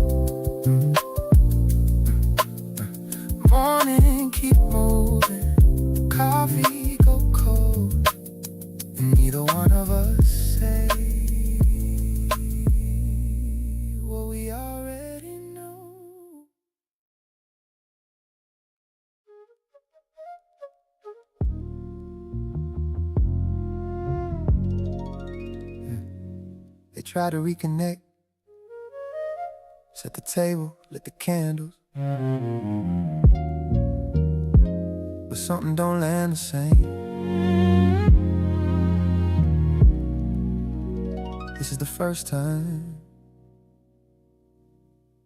Morning keep moving, coffee go cold, and neither one of us say what we already know. They try to reconnect, set the table, lit the candles, but something don't land the same. This is the first time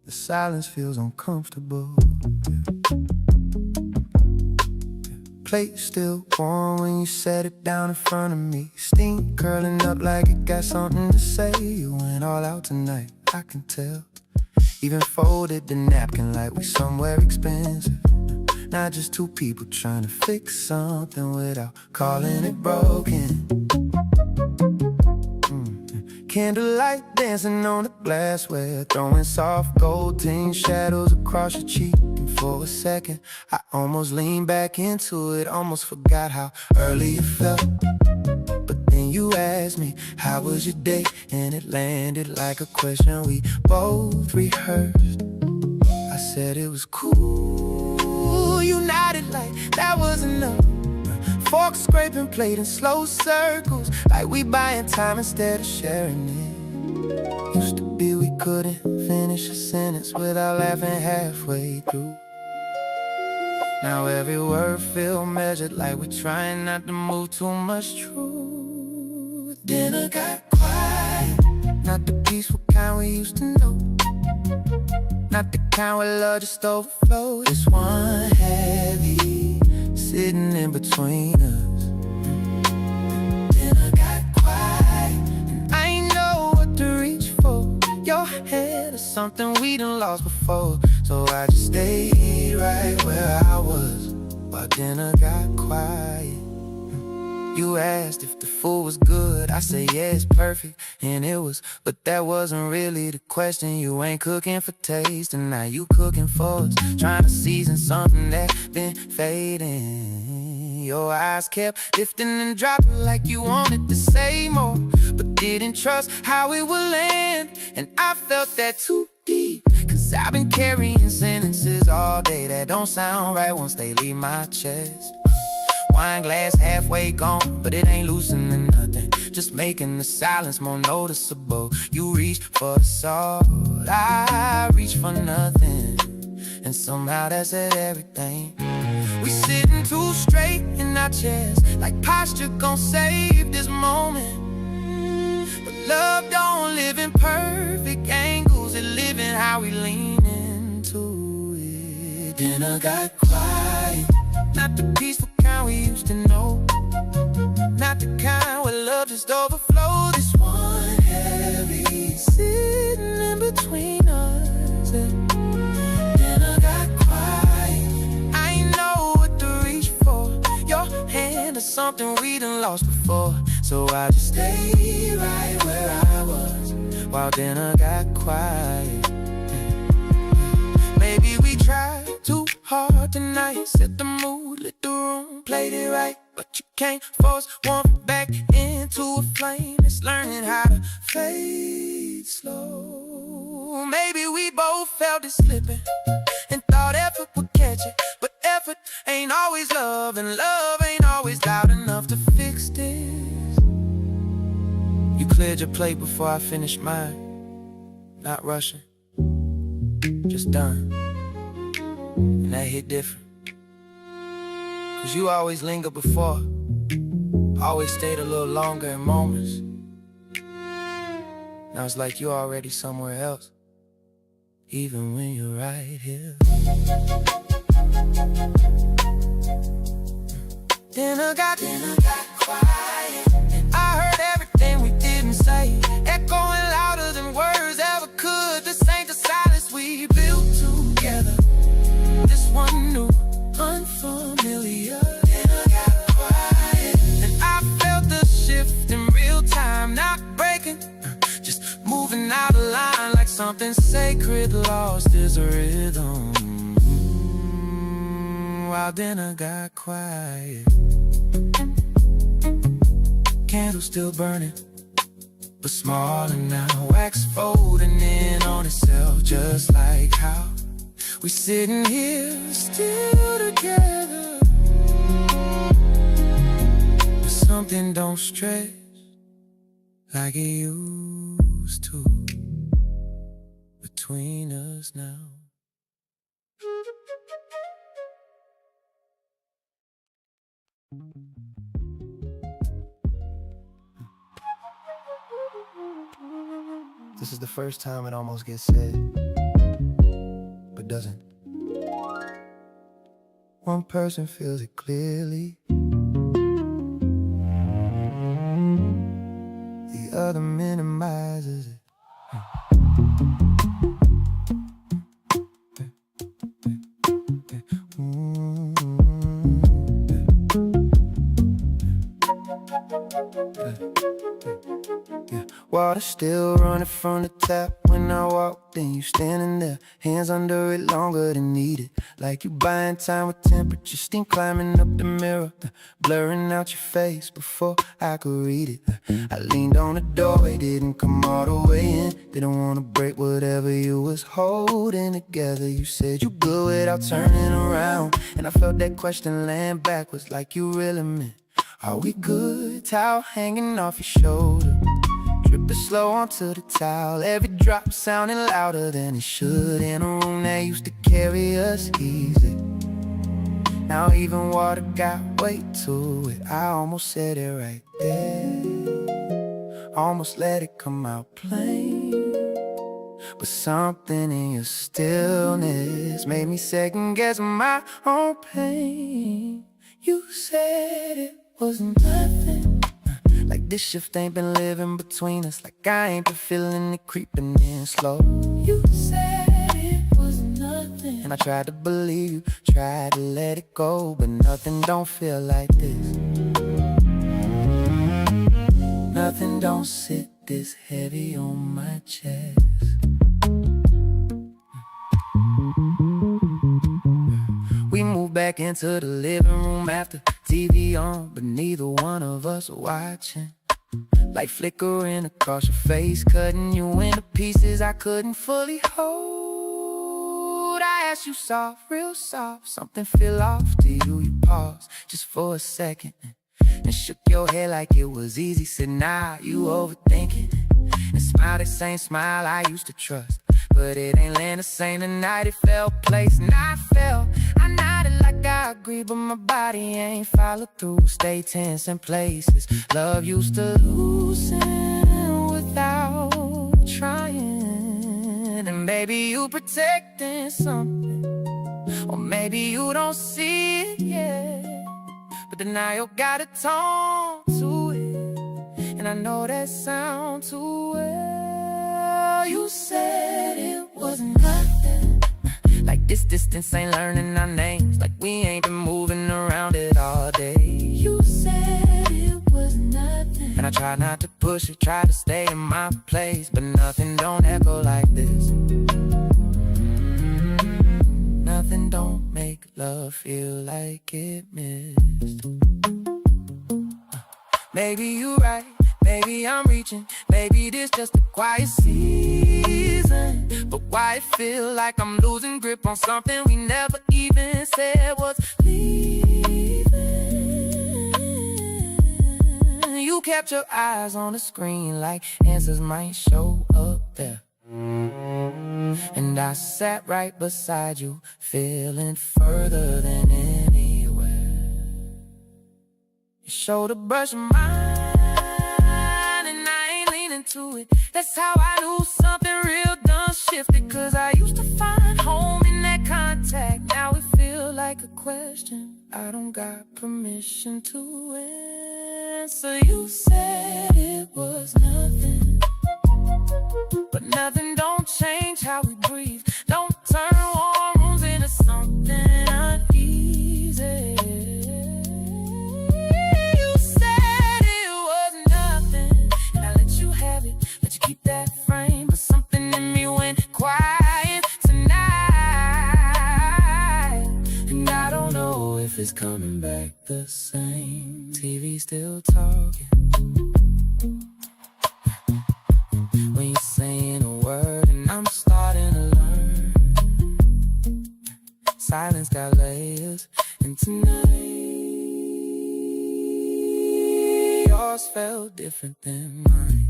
the silence feels uncomfortable. Plate still warm when you set it down in front of me, steam curling up like it got something to say. You went all out tonight, I can tell. Even folded the napkin like we somewhere expensive, not just two people trying to fix something without calling it broken. Candlelight dancing on the glassware, throwing soft golden shadows across your cheek. And for a second, I almost leaned back into it, almost forgot how early it felt. But then you asked me, how was your day? And it landed like a question we both rehearsed. I said it was cool, you nodded like that was enough. Fork scraping plate in slow circles, like we buying time instead of sharing it. Used to be we couldn't finish a sentence without laughing halfway through. Now every word feel measured, like we're trying not to move too much truth. Dinner got quiet, not the peaceful kind we used to know, not the kind where love just overflows. This one heavy sitting in between us. Dinner got quiet, and I ain't know what to reach for. Your hand is something we done lost before, so I just stayed right where I was while dinner got quiet. You asked if the food was good, I said yeah, it's perfect, and it was. But that wasn't really the question. You ain't cooking for taste, and now you cooking for us, trying to season something that been fading. Your eyes kept lifting and dropping like you wanted to say more, but didn't trust how it would land. And I felt that too deep, cause I've been carrying sentences all day that don't sound right once they leave my chest. Wine glass halfway gone, but it ain't loosening nothing, just making the silence more noticeable. You reach for the salt, I reach for nothing, and somehow that's at everything. We sitting too straight in our chairs, like posture gon' save this moment. But love don't live in perfect angles, it live in how we lean into it. Dinner got quiet, not the peaceful kind we used to know, not the kind where love just overflowed. This one heavy sitting in between us, and dinner got quiet. I ain't know what to reach for. Your hand is something we done lost before, so I just stayed right where I was while dinner got quiet. Maybe we tried too hard tonight, set the mood, lit the room, played it right, but you can't force warmth back into a flame. It's learning how to fade slow. Maybe we both felt it slipping and thought effort would catch it, but effort ain't always love, and love ain't always loud enough to fix this. You cleared your plate before I finished mine. Not rushing, just done. And that hit different. Cause you always linger before, always stayed a little longer in moments. Now it's like you're already somewhere else, even when you're right here. Dinner got quiet, and I heard everything we didn't say, echoing louder than words ever could. This ain't the silence we built together. This one new, unfamiliar. Dinner got quiet, and I felt the shift in real time, not breaking, just moving out of line like something sacred lost its rhythm. While dinner got quiet, candle still burning, but smaller now, wax folding in on itself, just like how we sitting here still together. But something don't stretch like it used to between us now. This is the first time it almost gets said, but doesn't. One person feels it clearly, the other minimizes it. Water still running from the tap when I walk, then you standing there, hands under it longer than needed, like you buying time with temperature, steam climbing up the mirror, blurring out your face before I could read it. I leaned on the doorway, didn't come all the way in, didn't want to break whatever you was holding together. You said you good without turning around, and I felt that question land backwards like you really meant, are we good? Towel hanging off your shoulder, dripping slow onto the towel, every drop sounding louder than it should, in a room that used to carry us easy. Now even water got weight to it. I almost said it right there, almost let it come out plain, but something in your stillness made me second guess my own pain. You said it was nothing, like this shift ain't been living between us, like I ain't been feeling it creeping in slow. You said it was nothing, and I tried to believe you, tried to let it go, but nothing don't feel like this. Nothing don't sit this heavy on my chest. We moved back into the living room after TV on, but neither one of us are watching. Light flickering across your face, cutting you into pieces I couldn't fully hold. I asked you soft, real soft, something fell off to you. You paused just for a second and shook your head like it was easy. Said, nah, you overthinking, and smiled the same smile I used to trust, but it ain't land the same tonight. It fell place, and I nodded like I agree, but my body ain't followed through. Stay tense in places love used to loosen without trying. And maybe you protecting something, or maybe you don't see it yet, but denial got a tone to it, and I know that sound too well. You said it was nothing, like this distance ain't learning our names, like we ain't been moving around it all day. You said it was nothing, and I try not to push it, try to stay in my place, but nothing don't echo like this. Nothing don't make love feel like it missed. Maybe you right, maybe I'm reaching, maybe this just a quiet season, but why it feel like I'm losing grip on something we never even said was leaving? kept your eyes on the screen like answers might show up there. And I sat right beside you, feeling further than anywhere. Your shoulder brushed mine, and I ain't leaning to it. That's how I knew something real done shifted. Cause I used to find home in that contact. Now it feel like a question I don't got permission to answer. You said it was nothing, but nothing don't change how we breathe. Don't turn warm rooms into something uneasy. You said it was nothing, and I let you have it, let you keep that frame. But something in me went quiet tonight, and I don't know if it's coming back the same. TV still talking when you're saying a word, and I'm starting to learn. Silence got layers, and tonight yours felt different than mine.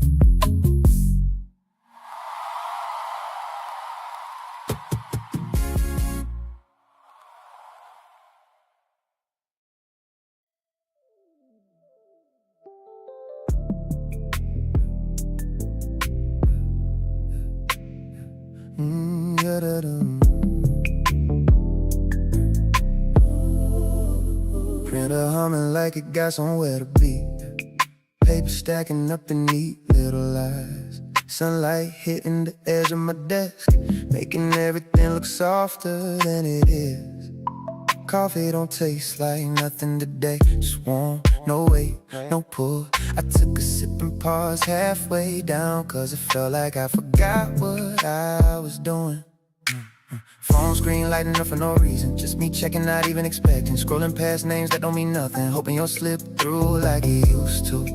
Printer humming like it got somewhere to be. Paper stacking up in neat little lies. Sunlight hitting the edge of my desk, making everything look softer than it is. Coffee don't taste like nothing today. Just warm, no weight, no pull. I took a sip and paused halfway down, cause it felt like I forgot what I was doing. Phone screen lighting up for no reason, just me checking, not even expecting. Scrolling past names that don't mean nothing, hoping you'll slip through like you used to.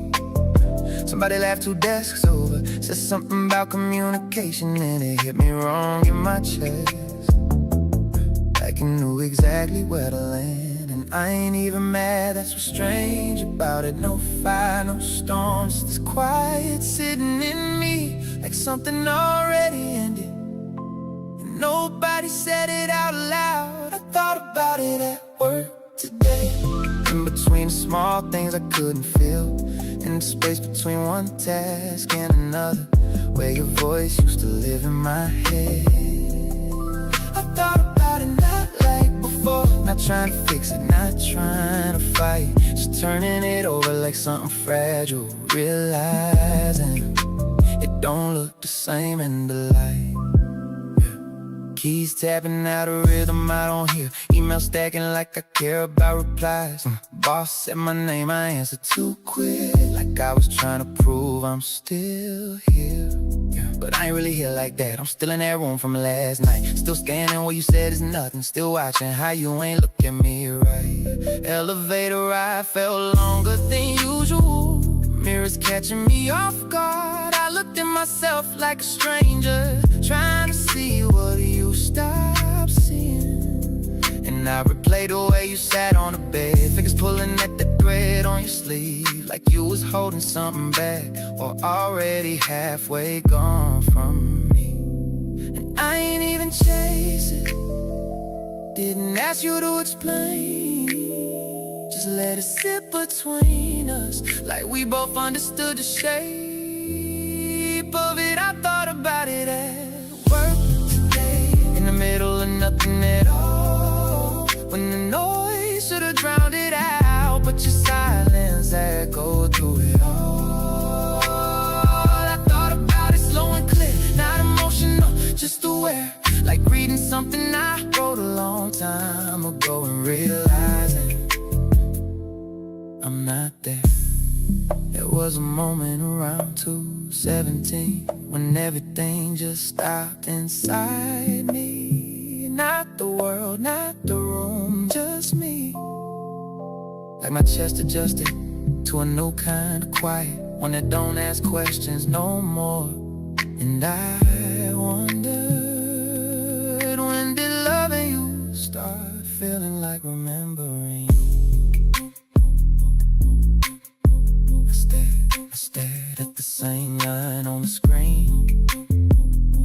Somebody laughed 2 desks over, said something about communication, and it hit me wrong in my chest, like you knew exactly where to land. And I ain't even mad, that's what's strange about it. No fire, no storms, just quiet sitting in me, like something already ended. Nobody said it out loud. I thought about it at work today. In between the small things I couldn't feel, in the space between one task and another, where your voice used to live in my head. I thought about it not like before, not trying to fix it, not trying to fight, just turning it over like something fragile, realizing it don't look the same in the light. Keys tapping out a rhythm I don't hear, email stacking like I care about replies. Boss said my name, I answered too quick, like I was trying to prove I'm still here. But I ain't really here like that, I'm still in that room from last night, still scanning what you said is nothing, still watching how you ain't look at me right. Elevator ride felt longer than usual, mirrors catching me off guard. I looked at myself like a stranger, trying to see what you stopped seeing. And I replayed the way you sat on the bed, fingers pulling at the thread on your sleeve, like you was holding something back, or already halfway gone from me. And I ain't even chase it, didn't ask you to explain, just let it sit between us, like we both understood the shape of it. I thought about it at work today, in the middle of nothing at all, when the noise should've drowned it out, but your silence echoed through it all. I thought about it slow and clear, not emotional, just aware, like reading something I wrote a long time ago and realizing I'm not there. There was a moment around 2:17 when everything just stopped inside me. Not the world, not the room, just me. Like my chest adjusted to a new kind of quiet, one that don't ask questions no more. And I wondered, when did loving you start feeling like remembering you? I stayed. Stared at the same line on the screen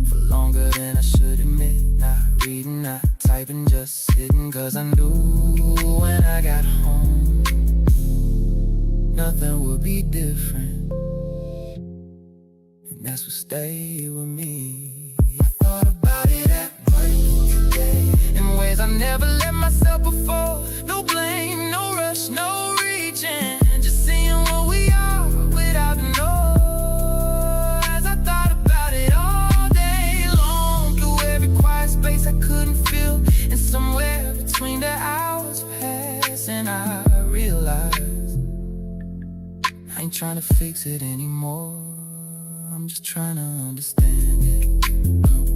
for longer than I should admit. Not reading, not typing, just sitting, 'cause I knew when I got home nothing would be different, and that's what stayed with me. I thought about it at work today in ways I never let myself before. No blame, no rush, no reaching, just seeing what we are without the noise. I thought about it all day long, through every quiet space I couldn't feel, and somewhere between the hours passing I realized I ain't trying to fix it anymore, I'm just trying to understand it.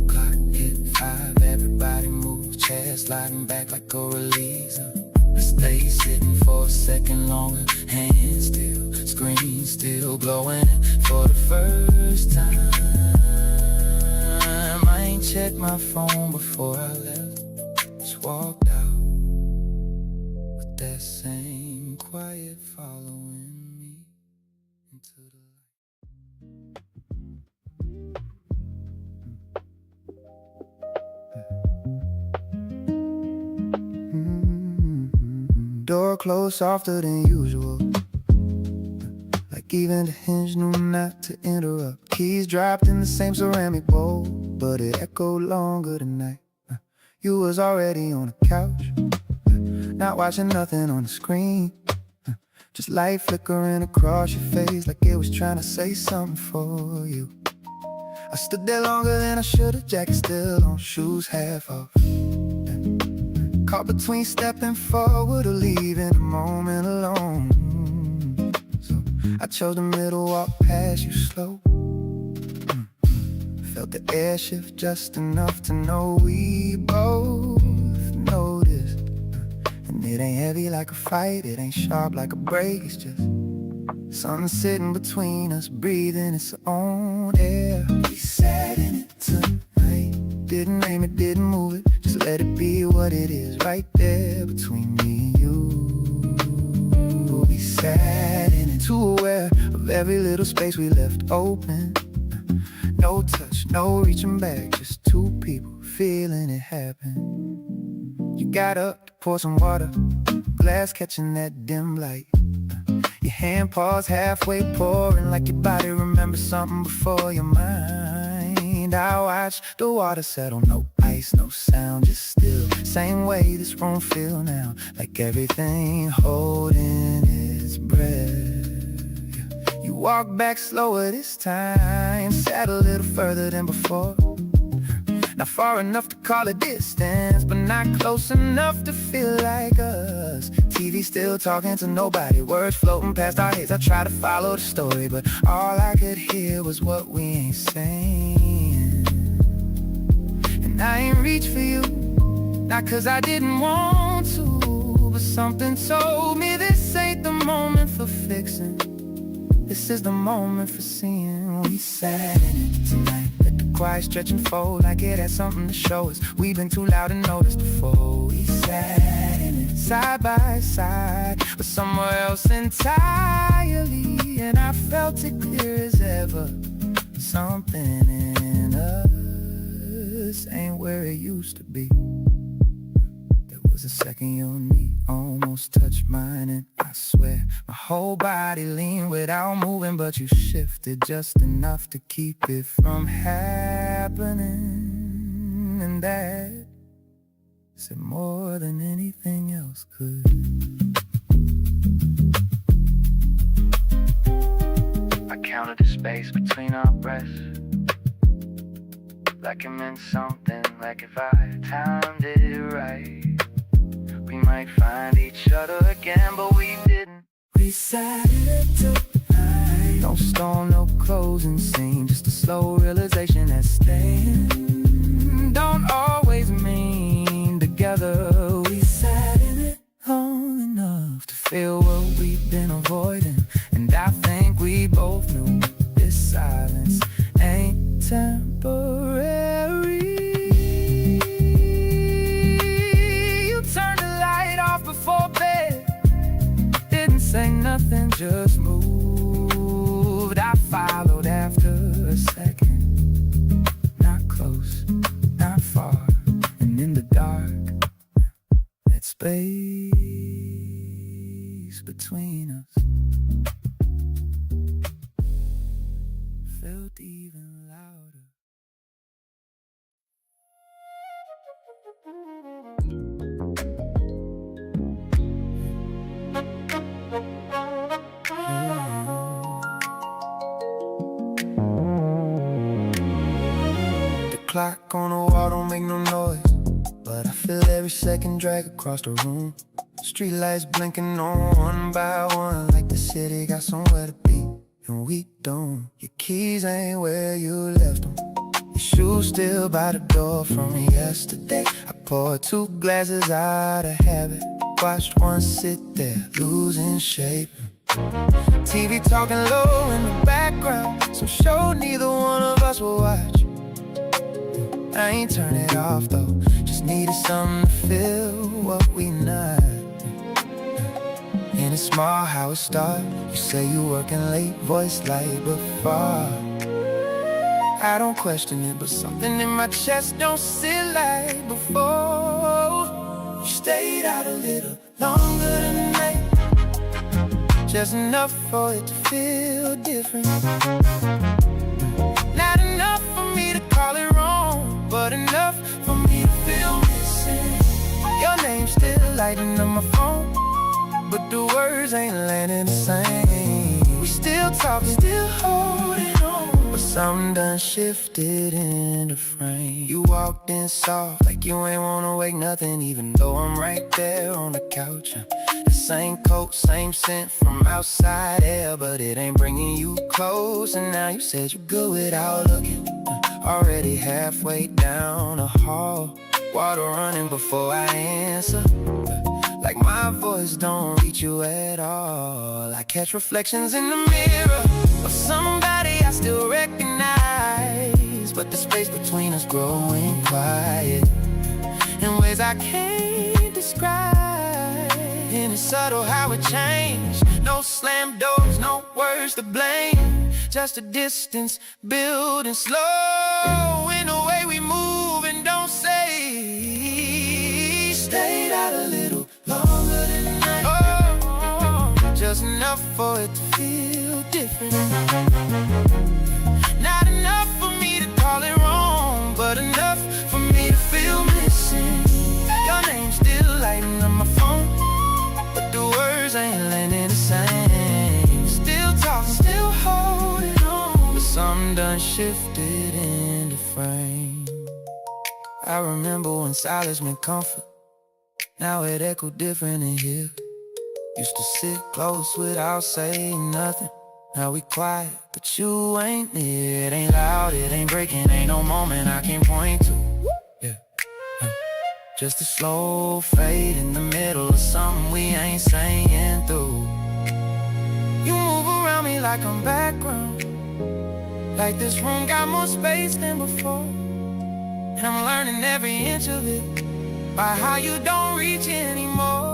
Clock hit 5, everybody move, chairs sliding back like a release. I stay sitting for a second longer, hands still, screen still glowing. And for the first time I ain't checked my phone before I left, just walked out with that same quiet following me into the light. Door closed softer than usual, like even the hinge knew not to interrupt. Keys dropped in the same ceramic bowl, but it echoed longer tonight. You was already on the couch, not watching nothing on the screen, just light flickering across your face like it was trying to say something for you. I stood there longer than I should've, jacket still on, shoes half off. Caught between stepping forward or leaving a moment alone. So I chose the middle, walk past you slow. Felt the air shift just enough to know we both noticed. And it ain't heavy like a fight, it ain't sharp like a break, it's just something sitting between us, breathing its own air. We sat in it tonight, didn't name it, didn't move it, just let it be what it is, right there between me and you. We sat in it, too aware of every little space we left open. No touch, no reaching back, just two people feeling it happen. You got up to pour some water, glass catching that dim light. Your hand paused halfway pouring, like your body remembers something before your mind. I watched the water settle, no ice, no sound, just still. Same way this room feel now, like everything holding its breath. You walk back slower this time, sat a little further than before. Not far enough to call it distance, but not close enough to feel like us. TV still talking to nobody, words floating past our heads. I try to follow the story, but all I could hear was what we ain't saying. And I ain't reach for you, not 'cause I didn't want to, but something told me this ain't the moment for fixing. This is the moment for seeing. We sat in it tonight, let the quiet stretch and fold like it had something to show us. We've been too loud and noticed before. We sat in it side by side, but somewhere else entirely. And I felt it clear as ever, something in us ain't where it used to be. Was a second your knee almost touched mine, and I swear my whole body leaned without moving, but you shifted just enough to keep it from happening. And that said more than anything else could. I counted the space between our breaths, like it meant something, like if I timed it right we might find each other again, but we didn't. We sat in it tonight, no storm, no closing scene, just a slow realization that staying don't always mean together. We sat in it long enough to feel what we've been avoiding, and I think we both knew this silence ain't temporary. Before bed, didn't say nothing, just moved space between us felt even louder. The clock on the wall don't make no noise, but I feel every second drag across the room. Streetlights blinking on one by one, like the city got somewhere to be, and we don't. Your keys ain't where you left them. Your shoes still by the door from yesterday. I poured 2 glasses out of habit, watched one sit there, losing shape. TV talking low in the background, some show neither one of us will watch. I ain't turn it off though, just needed something to fill what we not. And it's small how it start. You say you working late, voice light but far. I don't question it, but something in my chest don't sit like before. You stayed out a little longer tonight, just enough for it to feel different. Not enough for me to call it wrong, but enough for me to feel missing. Your name's still lighting up my phone, but the words ain't landing the same. We still talking, still holding on, but something done shifted in the frame. You walked in soft, like you ain't wanna wake nothing, even though I'm right there on the couch. The same coat, same scent from outside air, but it ain't bringing you close. And now you said you're good without looking, already halfway down the hall. Water running before I answer, like my voice don't reach you at all. I catch reflections in the mirror of somebody I still recognize, but the space between us growing quiet in ways I can't describe. And it's subtle how it changed. No slam doors, no words to blame, just a distance building slow in the way we move and don't say. Stayed out a little longer tonight, oh, just enough for it to feel different. Not enough for me to call it wrong, but enough for me to feel missing. Your name's still lighting up my phone, but the words ain't landing the same. Still talking, still holding on, but something done shifted in the frame. I remember when silence meant comfort, now it echoed different in here. Used to sit close without saying nothing, now we quiet, but you ain't near. It ain't loud, it ain't breaking, ain't no moment I can point to. Yeah, just a slow fade in the middle of something we ain't saying through. You move around me like I'm background, like this room got more space than before. And I'm learning every inch of it by how you don't reach anymore.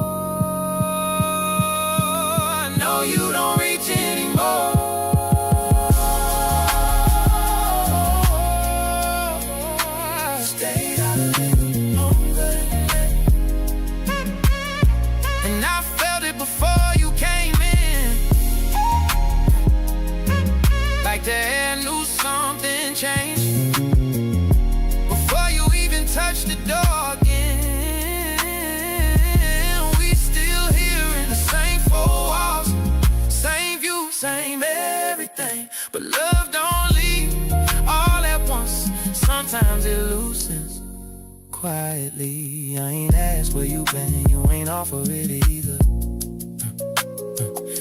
I know you don't reach anymore. Stayed out a little longer than that, and I felt it before you came in, like the air knew something changed before you even touched the door again. We still here in the same 4 walls, same view, same everything, but love don't leave all at once. Sometimes it loosens quietly. I ain't asked where you been, you ain't offer it either.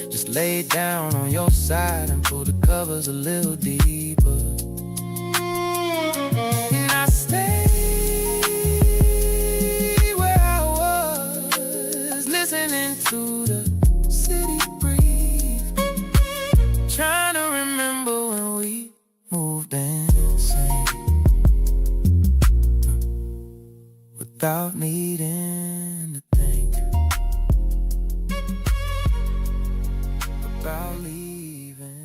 Just lay down on your side and pull the covers a little deeper. And I stay where I was, listening to the city breathe, trying to remember when we moved insane without needing to think about leaving.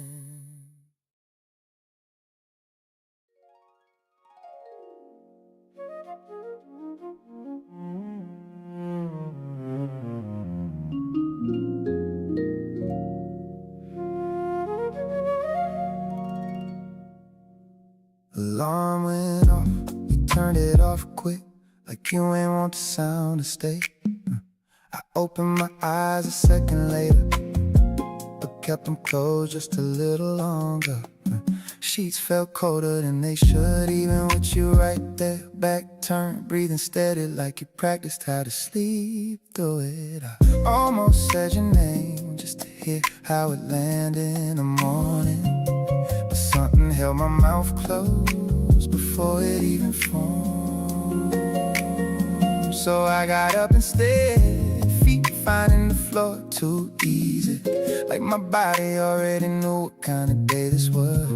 alarm went off, you turned it off quick, like you ain't want the sound to stay. I opened my eyes a second later, but kept them closed just a little longer. Sheets felt colder than they should, even with you right there. Back turned, breathing steady like you practiced how to sleep through it. I almost said your name just to hear how it landed in the morning, but something held my mouth closed before it even formed. So I got up instead, feet finding the floor too easy, like my body already knew what kind of day this was.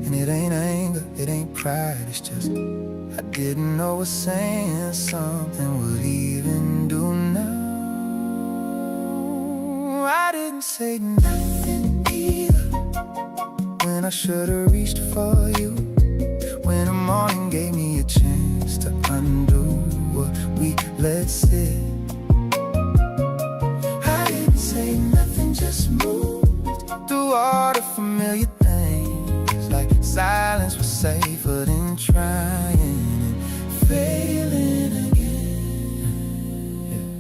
And it ain't anger, it ain't pride, it's just I didn't know what saying something would even do now. I didn't say nothing either, when I should've reached for you, when the morning gave me a chance to undo what we let sit. I didn't say nothing, just moved through all the familiar things, like silence was safer than trying and failing again.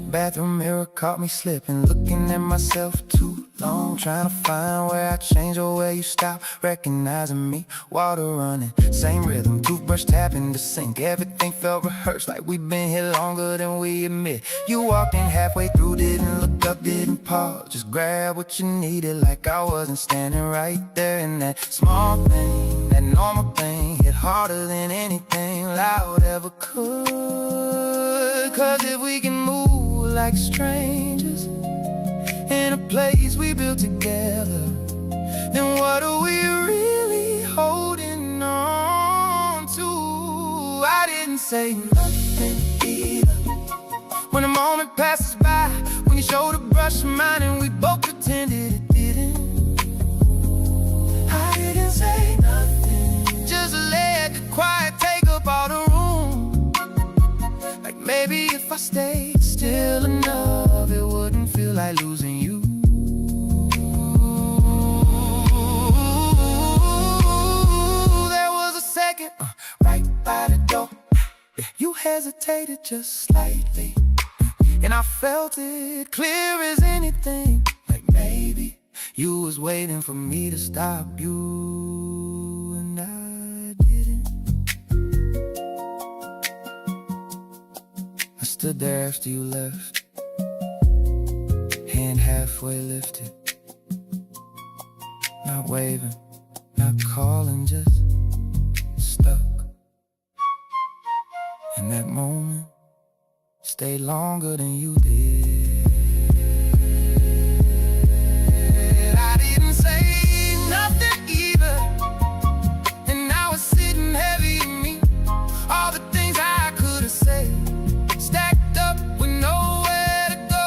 Bathroom mirror caught me slipping, looking at myself too long, trying to find where I changed or where you stopped recognizing me. Water running, same rhythm, toothbrush tapping the sink. Everything felt rehearsed, like we'd been here longer than we admit. You walked in halfway through, didn't look up, didn't pause, just grab what you needed, like I wasn't standing right there. And that small thing, that normal thing, hit harder than anything loud ever could. Cause if we can move like strangers in a place we built together, then what are we really holding on to? I didn't say nothing either, when the moment passes by, when your shoulder brushed mine and we both pretended it didn't. I didn't say nothing, just let the quiet take up all the room, like maybe if I stayed still enough, it wouldn't feel like losing you. There was a second, right by the door, you hesitated just slightly, and I felt it clear as anything, like maybe you was waiting for me to stop you, and I didn't. I stood there after you left, hand halfway lifted, not waving, not calling, just stuck. And that moment stayed longer than you did. I didn't say nothing either, and now it's sitting heavy in me. All the things I could have said, stacked up with nowhere to go.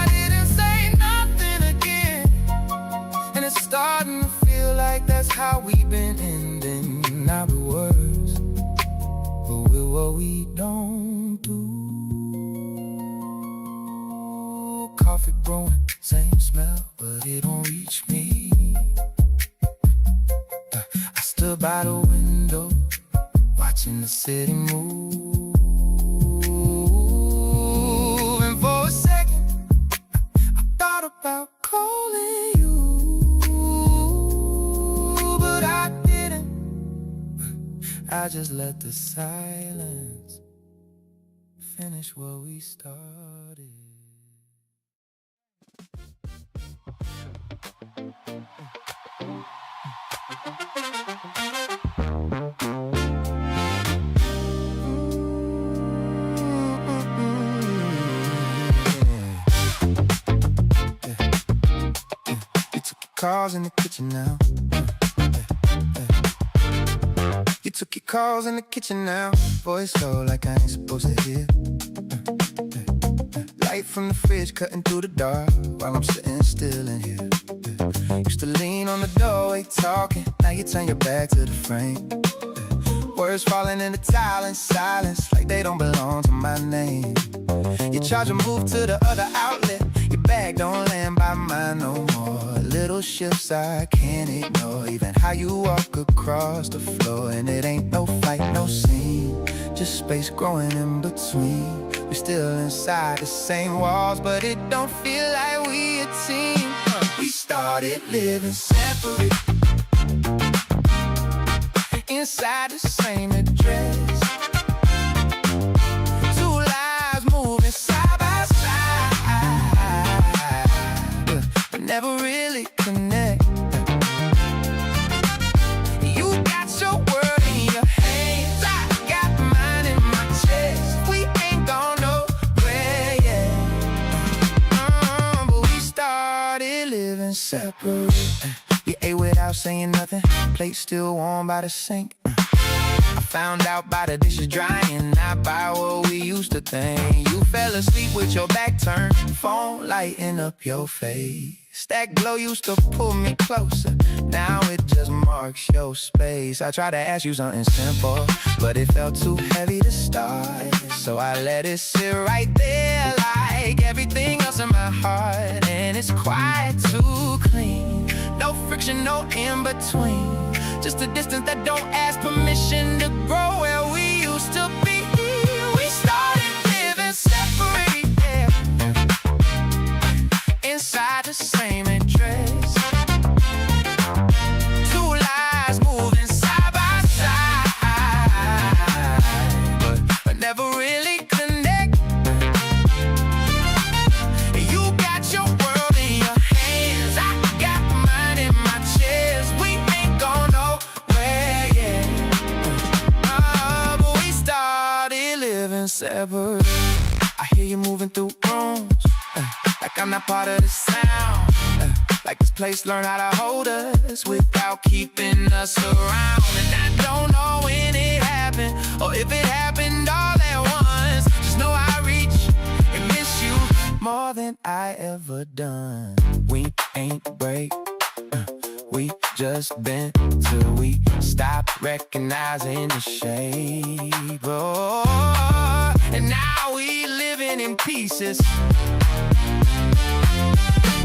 I didn't say nothing again, and it's starting to feel like that's how we've been ending. Not with words, but with what we don't do. Coffee brewing, same smell, but it don't reach me. I stood by the window, watching the city move, and for a second I thought about calling you, but I didn't. I just let the silence finish what we started. You took your calls in the kitchen now. You took your calls in the kitchen now. Voice low like I ain't supposed to hear. Light from the fridge cutting through the dark while I'm sitting still in here. Used to lean on the doorway talking, now you turn your back to the frame. Words falling in the tile in silence, like they don't belong to my name. You charge a move to the other outlet, your bag don't land by mine no more. A little little shifts I can't ignore. Even how you walk across the floor. And it ain't no fight, no scene, just space growing in between. We're still inside the same walls, but it don't feel like we a team. We started living separate, inside the same address. Two lives moving side by side, but never really connect. You got your world in your hands, I got mine in my chest. We ain't gone nowhere yet, but we started living separate. We ate without saying nothing, plate still warm by the sink. I found out by the dishes drying, not by what we used to think. You fell asleep with your back turned, phone lighting up your face. That glow used to pull me closer, now it just marks your space. I tried to ask you something simple, but it felt too heavy to start. So I let it sit right there like everything else in my heart. And it's quiet, too clean, no friction, no in between. Just a distance that don't ask permission to grow where we used to be. We started living separate, yeah, inside the same address. Two lives moving side by side, but never really connect. You got your world in your hands, I got mine in my chest. We ain't gone nowhere yet, but we started living separate. I hear you moving through rooms, like I'm not part of the sound, like this place learned how to hold us without keeping us around. And I don't know when it happened, or if it happened all at once. Just know I reach and miss you more than I ever done. We ain't break, we just bent till we stop recognizing the shape. Oh, and now we living in pieces.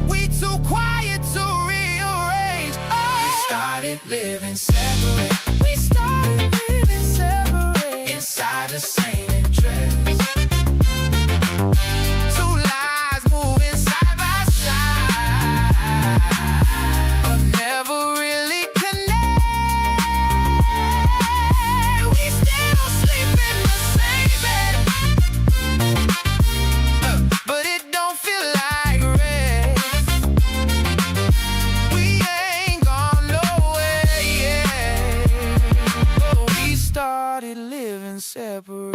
We too quiet to rearrange. Oh. We started living separate. We started living separate, inside the same address. Two lives moving side by side, but never really connect. We still sleep in the same bed, but it don't feel like rest. We ain't gone nowhere yet, but we started living separate.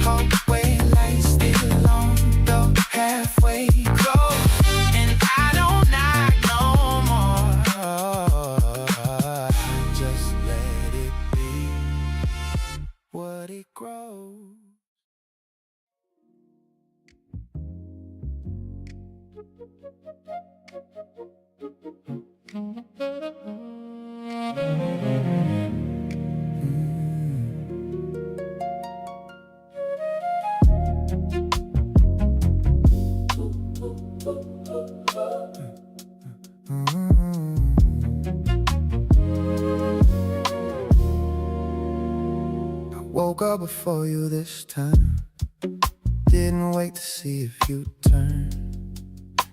Halfway lights still on, though halfway close, and I don't knock no more. Just let it be what it grows. Woke up before you this time, didn't wait to see if you turned.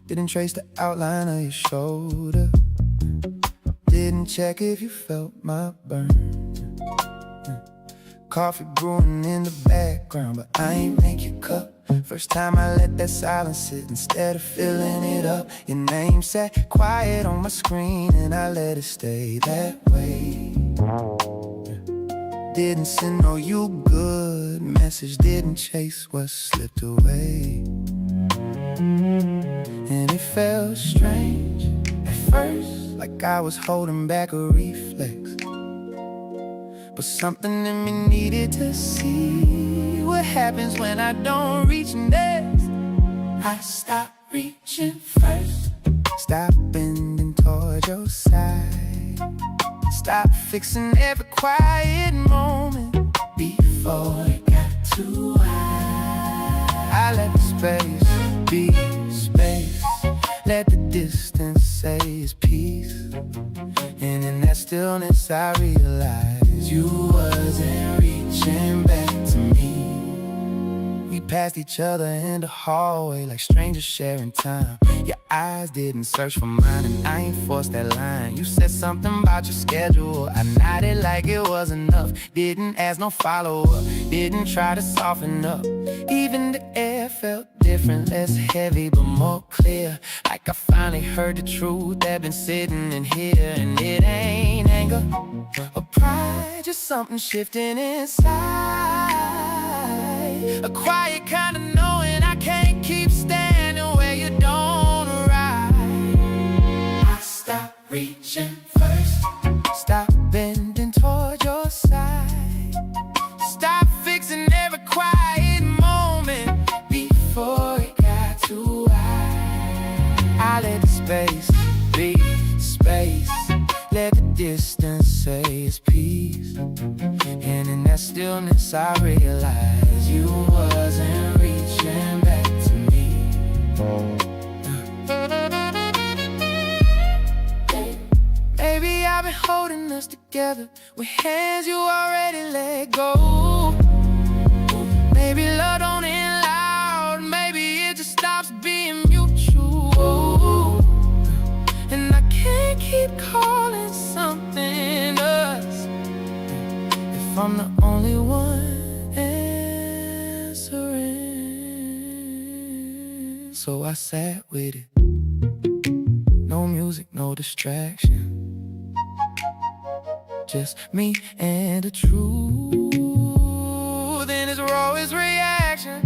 Didn't trace the outline of your shoulder, didn't check if you felt my burn. Coffee brewing in the background, but I ain't make your cup. First time I let that silence sit instead of filling it up. Your name sat quiet on my screen and I let it stay that way. Didn't send no you good message, didn't chase what slipped away. And it felt strange at first, like I was holding back a reflex. But something in me needed to see what happens when I don't reach next. I stopped reaching first, stop bending toward your side, stop fixing every quiet moment before it got too high. I let the space past each other in the hallway like strangers sharing time. Your eyes didn't search for mine, and I ain't forced that line. You said something about your schedule, I nodded like it was enough. Didn't ask no follow-up, didn't try to soften up. Even the air felt different, less heavy but more clear. Like I finally heard the truth that been sitting in here. And it ain't anger or pride, just something shifting inside. A quiet kind of knowing I can't keep standing where you don't arrive. I stop reaching first, stop bending toward your side, stop fixing every quiet moment before it got too high. I let the space be space, let the distance say it's peace. And in that stillness I realized you wasn't reaching back to me. Maybe I've been holding us together with hands you already let go. Maybe love don't end loud, maybe it just stops being mutual. And I can't keep calling something us if I'm the only one answering. So I sat with it, no music, no distraction, just me and the truth in its rawest reaction.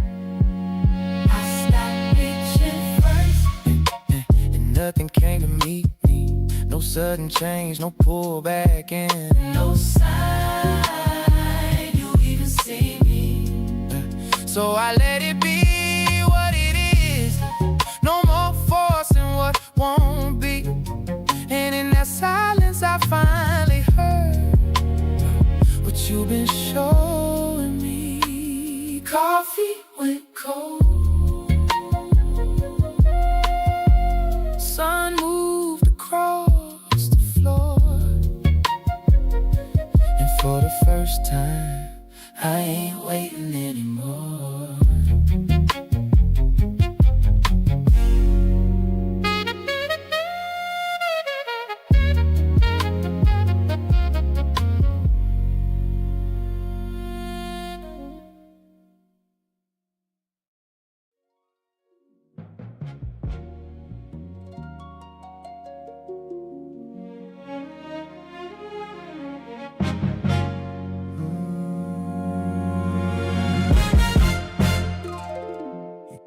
I stopped reaching first, and nothing came to meet me. No sudden change, no pullback, and no sign you even see me. So I let it be what it is, no more forcing what won't be. And in that silence I finally heard what you've been showing me. Coffee went cold, sun moved across the floor, and for the first time I ain't waiting anymore.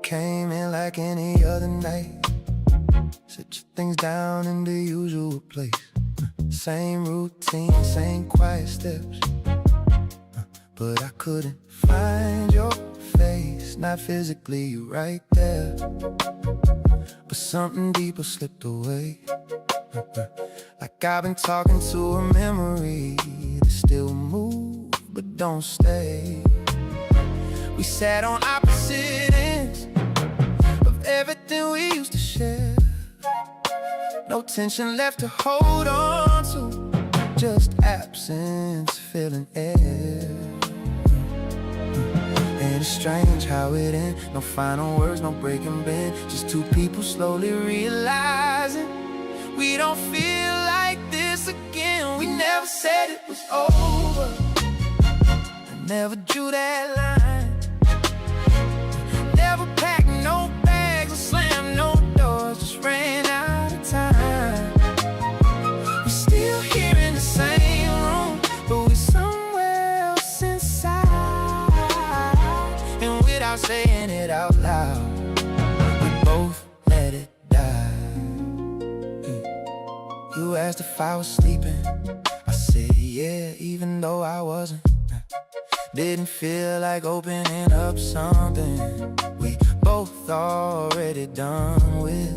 Came in like any other night, set your things down in the usual place. Same routine, same quiet steps, but I couldn't find your face. Not physically, you right there, but something deeper slipped away. Like I've been talking to a memory that still moves but don't stay. We sat on opposite ends of everything we used to share. No tension left to hold on to, just absence filling air. And it's strange how it ends. No final words, no breaking bend, just two people slowly realizing we don't feel like this again. We never said it was over, I never drew that line. Never packed no bags or slammed no doors, just ran out of time. We're still here in the same room, but we're somewhere else inside. And without saying it out loud, we both let it die. You asked if I was sleeping, I said yeah, even though I wasn't. Didn't feel like opening up something we both already done with.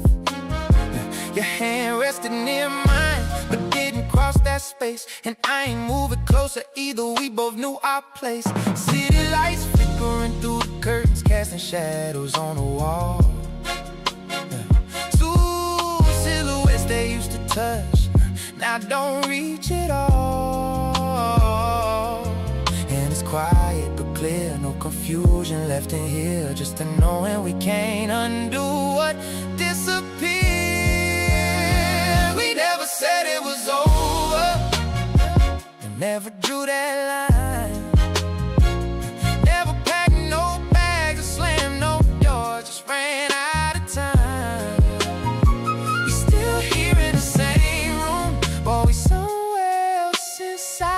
Your hand rested near mine, but didn't cross that space. And I ain't moving closer either, we both knew our place. City lights flickering through the curtains, casting shadows on the wall. Two silhouettes they used to touch, now don't reach at all. And it's quiet but clear, no confusion left in here. Just a knowing we can't undo what disappeared. We never said it was over, and never drew that line. Never packed no bags or slammed no doors, just ran out of time. We still here in the same room, but we somewhere else inside.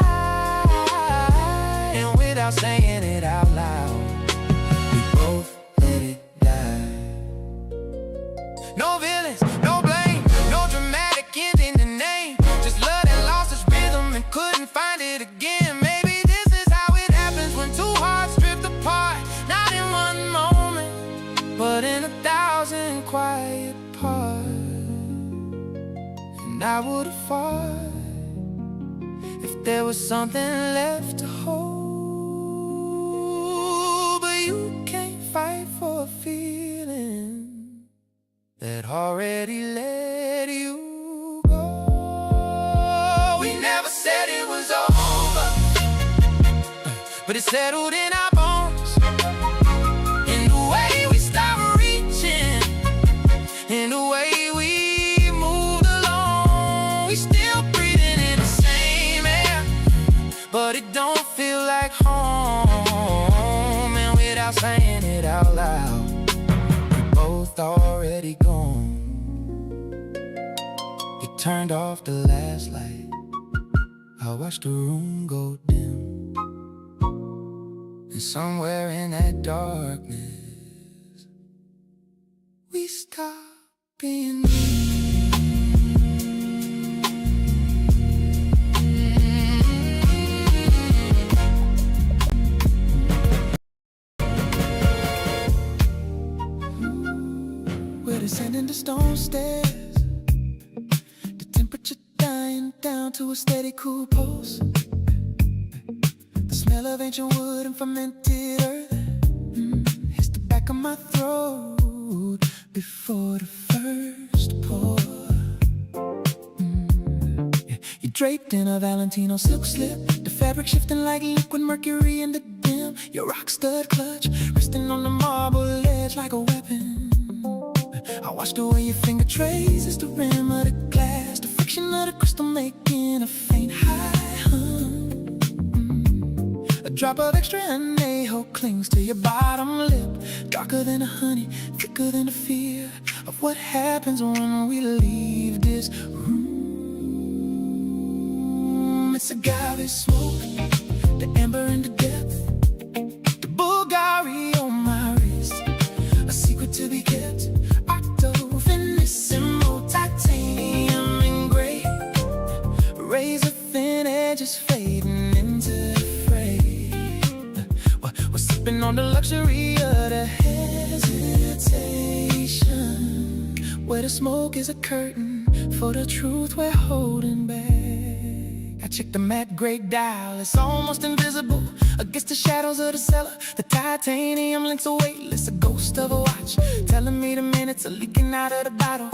And without saying it out loud, we both let it die. No villains, no blame, no dramatic ending the name. Just love that lost its rhythm and couldn't find it again. Maybe this is how it happens when two hearts drift apart. Not in one moment, but in 1,000 quiet parts. And I would've fought if there was something left to hold. But you can't fight for a feeling that already let you go. We never said it was over, but it settled in our bones. In the way we stopped reaching, in the way we moved along. We still breathing in the same air, but it don't feel like home. And without saying it out loud, we both already gone. He turned off the last light, I watched the room go dim. And somewhere in that darkness, we stopped being me. We're descending the stone stairs, the temperature dying down to a steady cool pulse. The smell of ancient wood and fermented earth hits the back of my throat before the first pour. Yeah, you're draped in a Valentino silk slip, the fabric shifting like liquid mercury in the dim. Your rock stud clutch resting on the marble ledge like a weapon. I watch the way your finger traces the rim of the glass, the friction of the crystal making a faint high hum. A drop of extra anejo clings to your bottom lip, darker than a honey, thicker than the fear of what happens when we leave this room. It's agave smoke, the amber in the depth, the Bulgari on my wrist, a secret to be kept. Titanium and gray, razor thin edges fading into the fray. We're sipping on the luxury of the hesitation, where the smoke is a curtain for the truth we're holding back. I checked the matte gray dial, it's almost invisible against the shadows of the cellar. The titanium links a weightless, a ghost of a watch, telling me the minutes are leaking out of the bottle.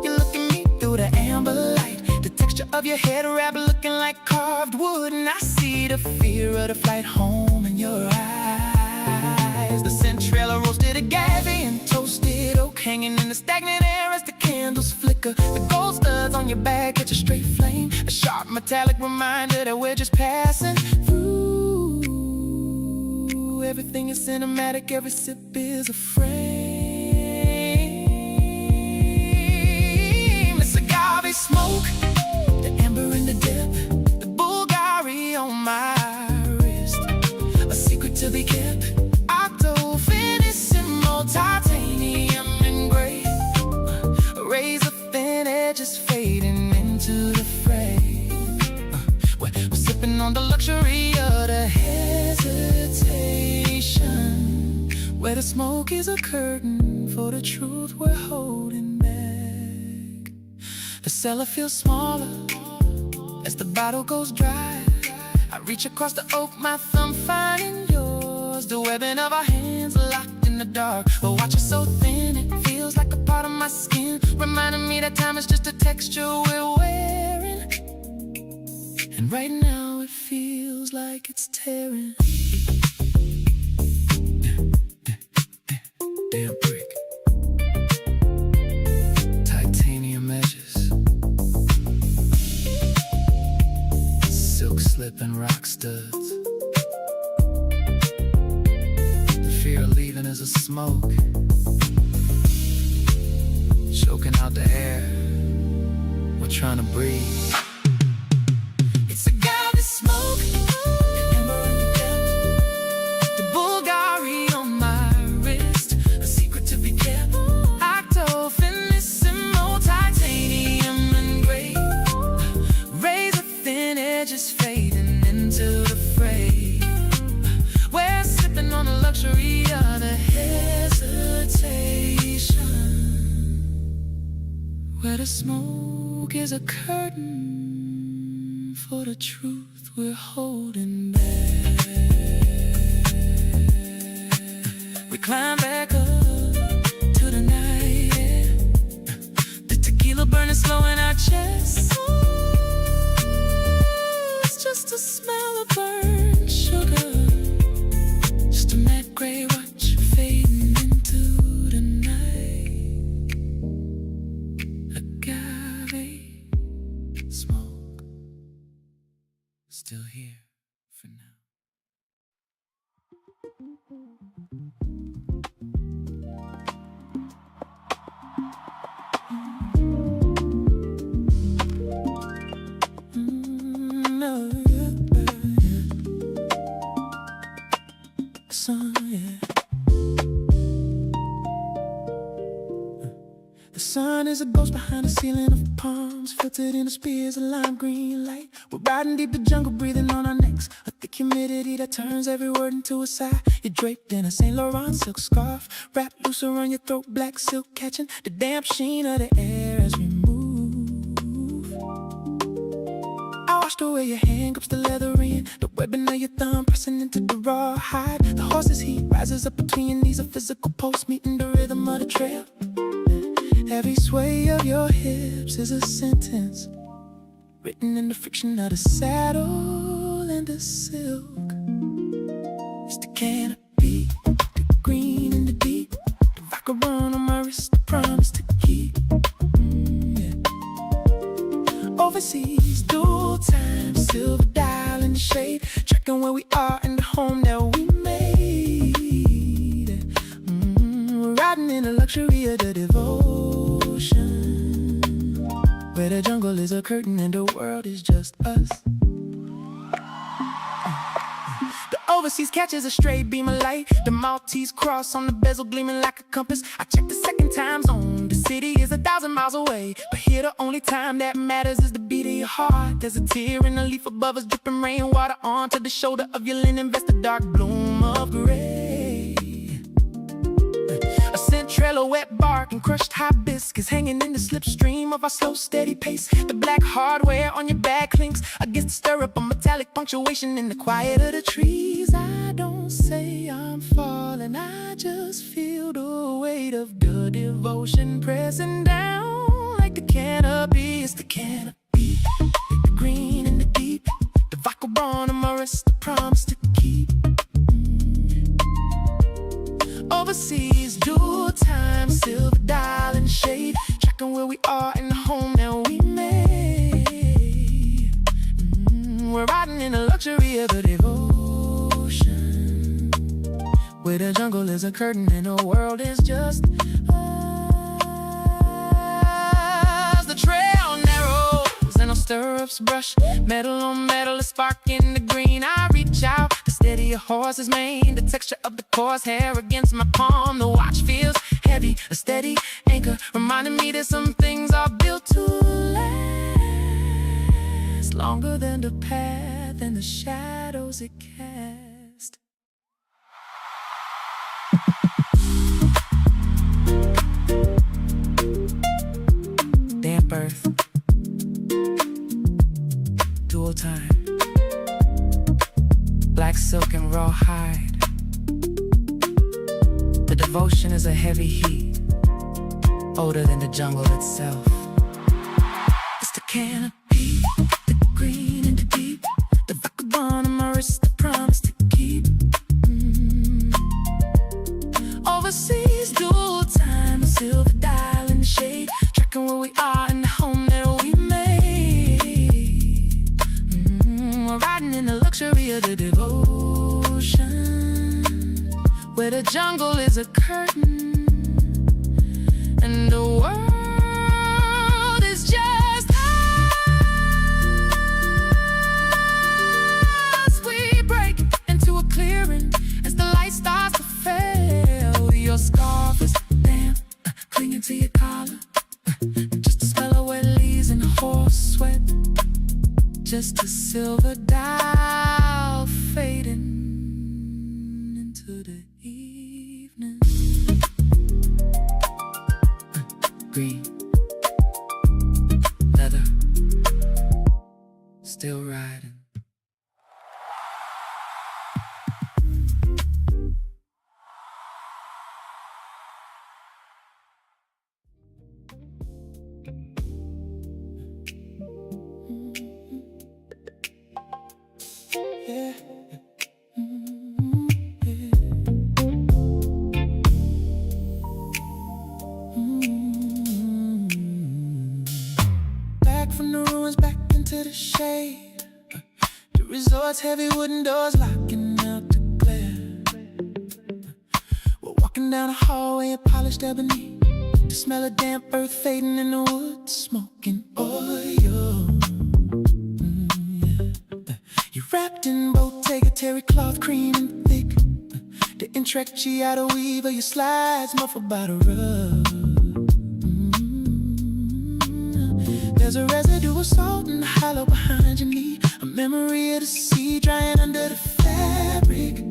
You look at me through the amber light, the texture of your head wrap looking like carved wood. And I see the fear of the flight home in your eyes. The centrella roasted agave and toasted oak hanging in the stagnant air as the candles flicker. The gold studs on your back catch a straight flame, a sharp metallic reminder that we're just passing through. Everything is cinematic, every sip is a frame. It's agave smoke, the amber in the depth, the Bulgari on my wrist, a secret to be kept. Octo finissimo, titanium and gray, razor thin edges fading into the fray. We're sipping on the luxury of the hesitation, where the smoke is a curtain for the truth we're holding back. The cellar feels smaller as the bottle goes dry. I reach across the oak, my thumb finding yours, the webbing of our hands locked in the dark. But watch it so thin, it feels like a part of my skin, reminding me that time is just a texture we're wearing. And right now it feels like it's tearing. of smoke, choking out the air we're trying to breathe. It's a godly smoke, an ember in the depth, the Bulgari on my wrist, a secret to be kept. Octo, finissimo, titanium and gray, razor thin edges fading into the fray. We're sipping on the luxury of the hesitation, where the smoke is a curtain for the truth we're holding back. We climb back up to the night air, the tequila burning slow in our chests. It's just a smell of burnt sugar, just a matte gray watch fading into the night. Agave smoke, still here for now. The sun is a ghost behind the ceiling of palms, filtered in the spears of lime green light. We're riding deep the jungle, breathing on our necks, a thick humidity that turns every word into a sigh. You're draped in a Saint Laurent silk scarf, wrapped loose around your throat, black silk catching the damp sheen of the air as we move. I washed away your hand grips, the leather in the webbing of your thumb, pressing into the raw hide. The horse's heat rises up between your knees, a physical pulse meeting the rhythm of the trail. Every sway of your hips is a sentence written in the friction of the saddle and the silk. It's the canopy, the green and the deep, the vodka run on my wrist, the promise to keep. Overseas, dual time, silver dial in the shade, tracking where we are and the home that we made. We're riding in the luxury of the devotion, where the jungle is a curtain and the world is just us. The overseas catches a stray beam of light, the Maltese cross on the bezel gleaming like a compass. I checked the second time zone, the city is 1,000 miles away, but here the only time that matters is the beat of your heart. There's a tear in the leaf above us, dripping rainwater onto the shoulder of your linen vest, the dark bloom of gray. A centrella, wet bark and crushed hibiscus hanging in the slipstream of our slow, steady pace. The black hardware on your back clinks against the stirrup of metallic punctuation in the quiet of the trees. I don't say I'm falling, I just feel the weight of the devotion pressing down like the canopy. It's the canopy, the green and the deep, the vodka on my wrist, the promise to keep. Overseas, dual time, silver dial and shade, tracking where we are in the home that we made. We're riding in the luxury of the devotion, where the jungle is a curtain and the world is just us. The trail narrows and our stirrups brush metal on metal, a spark in the green. I reach out to steady a horse's mane, the texture of the horsehair against my palm. The watch feels heavy, a steady anchor, reminding me that some things are built to last longer than the path and the shadows it cast. Damp earth, dual time, black silk and raw hide. The devotion is a heavy heat, older than the jungle itself. It's the canopy, the green and the deep, the vodka on my wrist, the promise to keep. Overseas, dual time, a silver dial in the shade, tracking where we are in the home that we made. We're riding in the luxury of the devotion, where the jungle is a curtain and the world is just us. We break into a clearing as the light starts to fail. Your scarf is damp, clinging to your collar, just the smell of wet leaves and horse sweat, just a silver dial fading into the evening. Green leather, still riding. Yeah. Back from the ruins, back into the shade. The resort's heavy wooden doors locking out the glare. We're walking down a hallway of polished ebony. The smell of damp earth fading in the woods, smoking oil. You're wrapped in Bottega terry cloth, cream and thick. The intricate Giada weave of your slides muffled by the rug. There's a residue of salt in the hollow behind your knee, a memory of the sea drying under the fabric.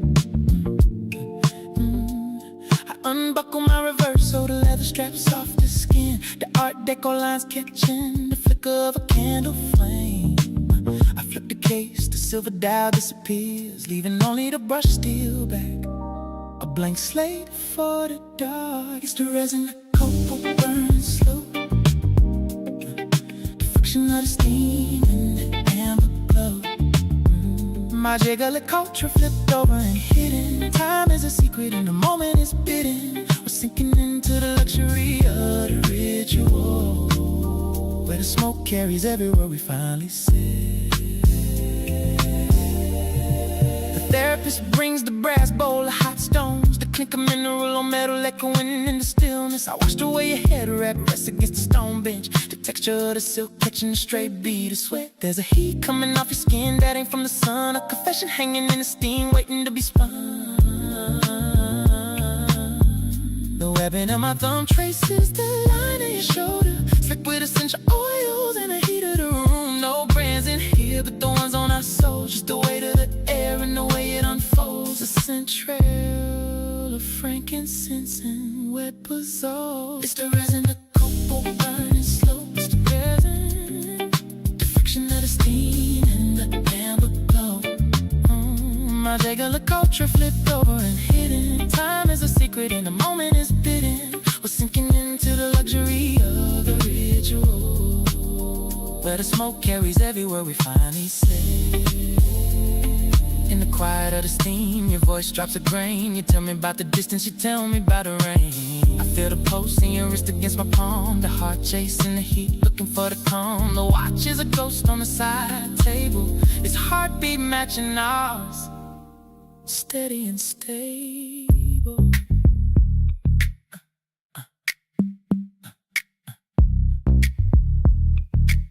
I unbuckle my reverse so the leather strap soft as skin. The art deco lines catching the flicker of a candle flame. I flip the case, the silver dial disappears, leaving only the brush steel back. A blank slate for the dark. It's the resin, the copal burns slow, the friction of the steam and the amber glow. My jiggle culture flipped over and hidden. Time is a secret and the moment is bidden. We're sinking into the luxury of the ritual, where the smoke carries everywhere we finally sit. The therapist brings the brass bowl of hot stones, the clink of mineral on metal echoing in the stillness. I watched away your head wrap rests against the stone bench, the texture of the silk catching a stray bead of sweat. There's a heat coming off your skin that ain't from the sun, a confession hanging in the steam waiting to be spun. The webbing of my thumb traces the line of your shoulder, slick with essential oils and the heat of the room. No brands in here but the ones on our souls, just the weight of the air and the way it unfolds. A scent trail of frankincense and wet basil. It's the resin, the copal burning slow. It's the resin, the friction of the steam and the amber glow. My regular culture flipped over and hidden. Time is a secret and the moment is bidden. We're sinking into the luxury of the ritual, where the smoke carries everywhere we finally sit. In the quiet of the steam, your voice drops a grain. You tell me about the distance, you tell me about the rain. I feel the pulse in your wrist against my palm, the heart chasing the heat, looking for the calm. The watch is a ghost on the side table, its heartbeat matching ours, steady and stable.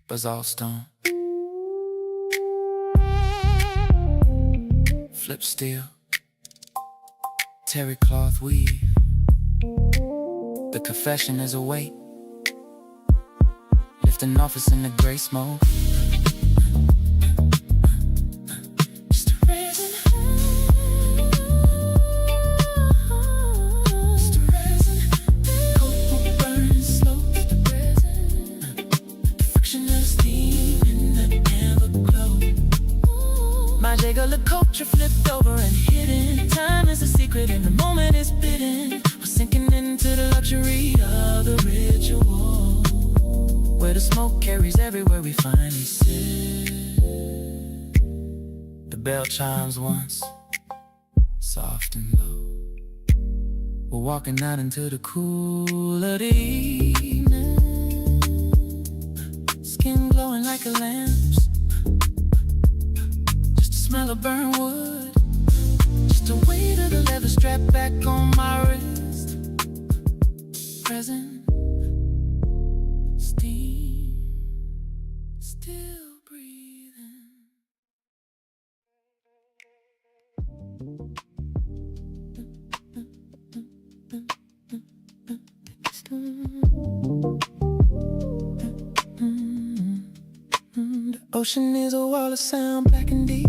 Basalt stone, flip steel, terry cloth weave. The confession is a weight, lifting off us in the gray smoke. Just a resin, just a resin, copal burns slow. Just a resin, the friction of steam and the amber glow. My jiggle culture flipped over and hidden. Time is a secret and the moment is bidden. We're sinking into the luxury of the ritual, where the smoke carries everywhere we finally sit. The bell chimes once, soft and low. We're walking out into the cool of the evening, skin glowing like a lamp's, just the smell of burnt wood, just the weight of the leather strap back check on my wrist. Present, steam, still breathing. The ocean is a wall of sound, black and deep.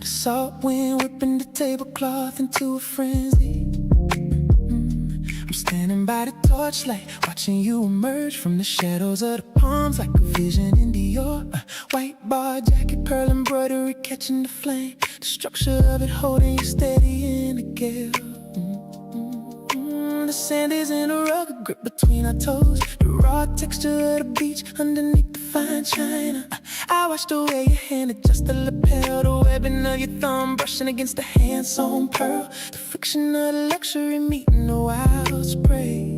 The salt wind whipping the tablecloth into a frenzy. I'm standing by the torchlight, watching you emerge from the shadows of the palms like a vision in Dior. White bar jacket, pearl embroidery catching the flame. The structure of it holding you steady in the gale. The sand is in a rugged grip between our toes. The raw texture of the beach underneath the fine china. I watch the way your hand adjusts the lapel, the webbing of your thumb brushing against the hand-sewn pearl. The friction of the luxury meeting the wild spray.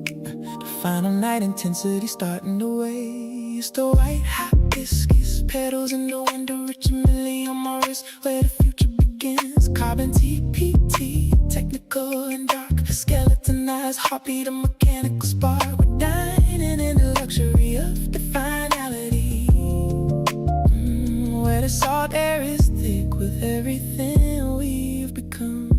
The final night intensity starting to waste. The white hibiscus petals in the window, rich and millie on my wrist, where the future begins. Carbon TPT, technical and dark, a skeletonized heartbeat, a mechanical spark. We're dining in the luxury of the finality, where the salt air is thick with everything we've become.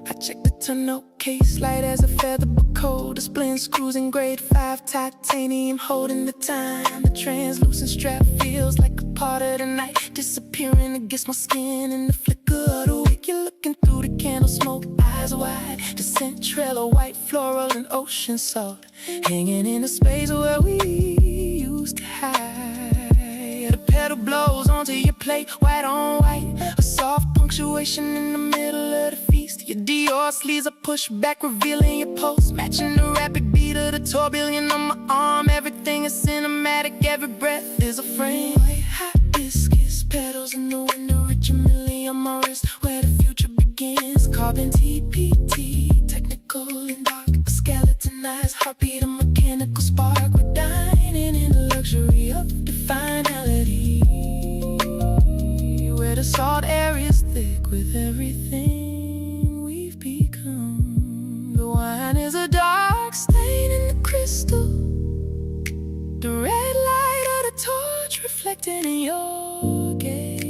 I check the tonneau case, light as a feather but cold. The splint screws in grade 5 titanium holding the time. The translucent strap feels like a part of the night, disappearing against my skin in the flicker of the wick. You're looking through the candle smoke, eyes wide. The scent trail of white floral and ocean salt, hanging in a space where we used to hide. The pedal blows onto your plate, white on white, a soft punctuation in the middle of the feast. Your Dior sleeves are pushed back, revealing your pulse, matching the rapid beat of the tourbillon on my arm. Everything is cinematic, every breath is a frame. White hibiscus petals in the window, rich and millie on my wrist, where the future begins. Carbon TPT, technical and dark, a skeletonized heartbeat, a mechanical spark. We're dining in the luxury of the finality, where the salt air is thick with everything we've become. The wine is a dark stain in the crystal, the red light of the torch reflecting in your gaze.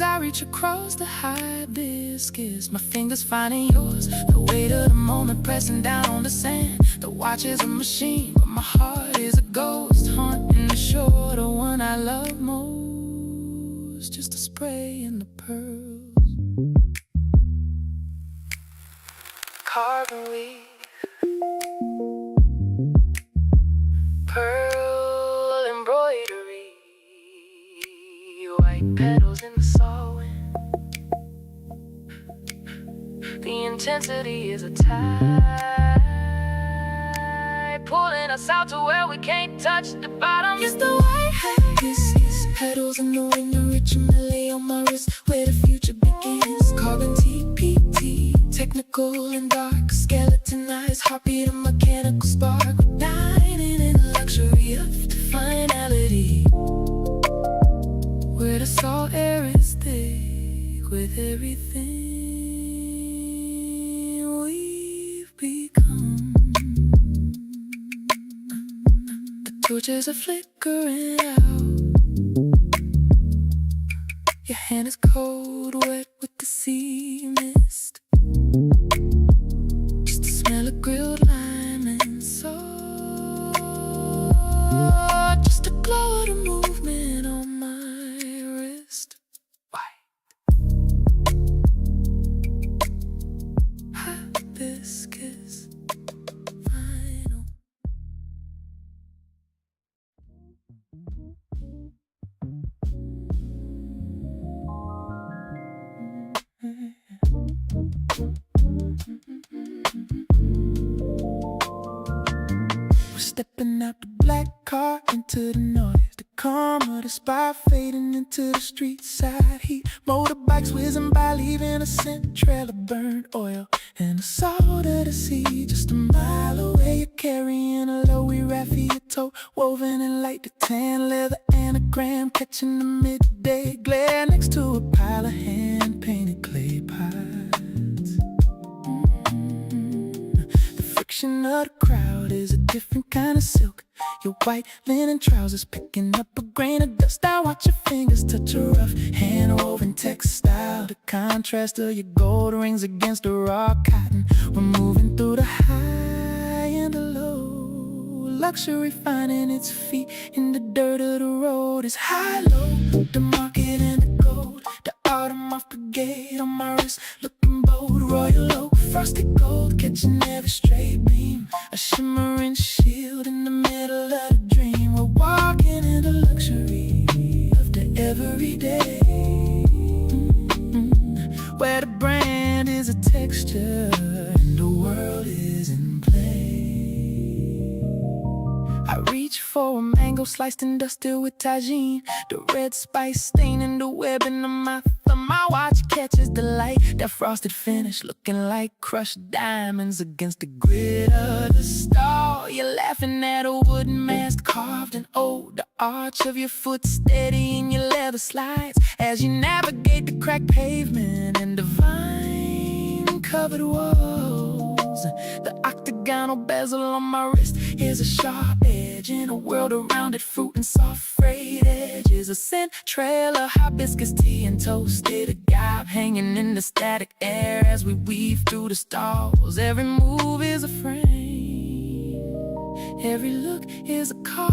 I reach across the hibiscus, my fingers finding yours, the weight of the moment pressing down on the sand. The watch is a machine, but my heart is a ghost haunting the shore, the one I love most, just a spray in the pearls. Carbon weave, pearl embroidery, white petals in the salt wind. The intensity is a tide pulling us out to where we can't touch the bottom. It's the white hibiscus petals in the window, rich and millie on my wrist, where the future begins. Carbon TPT, technical and dark, skeletonized heartbeat, a mechanical spark. We're dining in the luxury of the finality, where the salt air is thick with everything we've become. The torches are flickering out, your hand is cold, wet with the sea mist. Just the smell of grilled lime and salt, just the glow of the movement on my wrist. White hibiscus vinyl. We're stepping out the black car into the noise, the calm of the spot fading into the street side heat. Motorbikes whizzing by, leaving a scent trail of burnt oil and the salt of the sea. Just a mile away, you're carrying a low-wee raft for your toe, woven in light, the tan leather anagram catching the midday glare next to a pile of ham reflection of the crowd is a different kind of silk. Your white linen trousers picking up a grain of dust. I watch your fingers touch a rough hand-woven textile. The contrast of your gold rings against the raw cotton. We're moving through the high and the low. Luxury finding its feet in the dirt of the road. It's high-low, the market and the gold. The autumn off brigade on my wrist, looking bold. Royal oak, frosted gold, catching every stray beam. A shimmering shield in the middle of the dream. We're walking in the luxury of the everyday, where the brand is a texture and the world is in play. I reach for a mango sliced and dusted with tagine. The red spice staining the webbing of my thumb. My watch catches the light, that frosted finish looking like crushed diamonds against the grid of the star. You're laughing at a wooden mask carved in old. The arch of your foot steady in your leather slides as you navigate the cracked pavement and the vine-covered walls. The octagonal bezel on my wrist is a sharp edge in a world around it, fruit and soft frayed edges. A scent trail of hibiscus tea and toasted agave hanging in the static air as we weave through the stalls. Every move is a frame, every look is a call.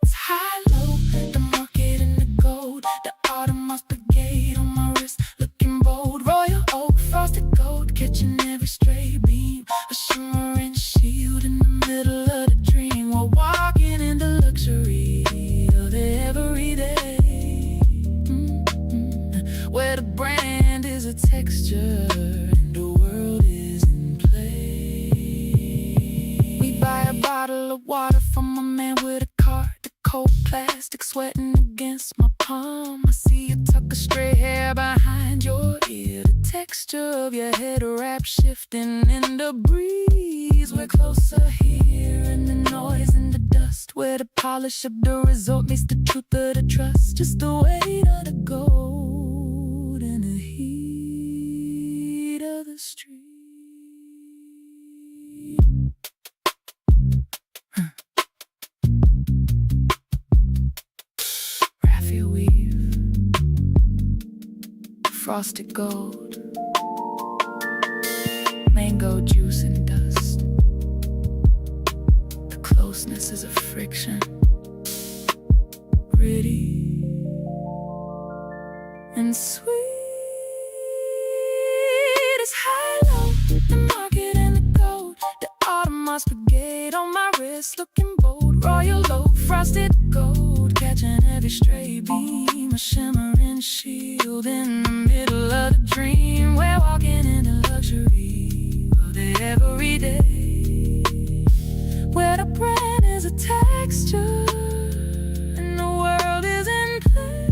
It's high-low, the market and the gold. The autumn moss brigade on my wrist, looking bold. Royal oak, frosted gold, catching every stray beam. A shimmering shield in the middle of the dream. We're walking in the luxury of the everyday, where the brand is a texture and the world is in play. We buy a bottle of water from a man with a cart. The cold plastic sweating against my palm. I see you tuck a stray hair behind your ear. The texture of your head wrap shifting in the breeze. We're closer here in the noise and the dust, where the polish of the result meets the truth of the trust. Just the weight of the gold and the heat of the street. Raffia weave, frosted gold, mango juice and dust. The closeness is a friction, gritty and sweet. It's high-low, the market and the gold. The autumn moss brigade on my wrist, looking bold. Royal oak, frosted gold, catching every stray beam. A shimmering shield in the middle of the dream. We're walking in the luxury of the everyday, where the brand is a texture and the world is in play.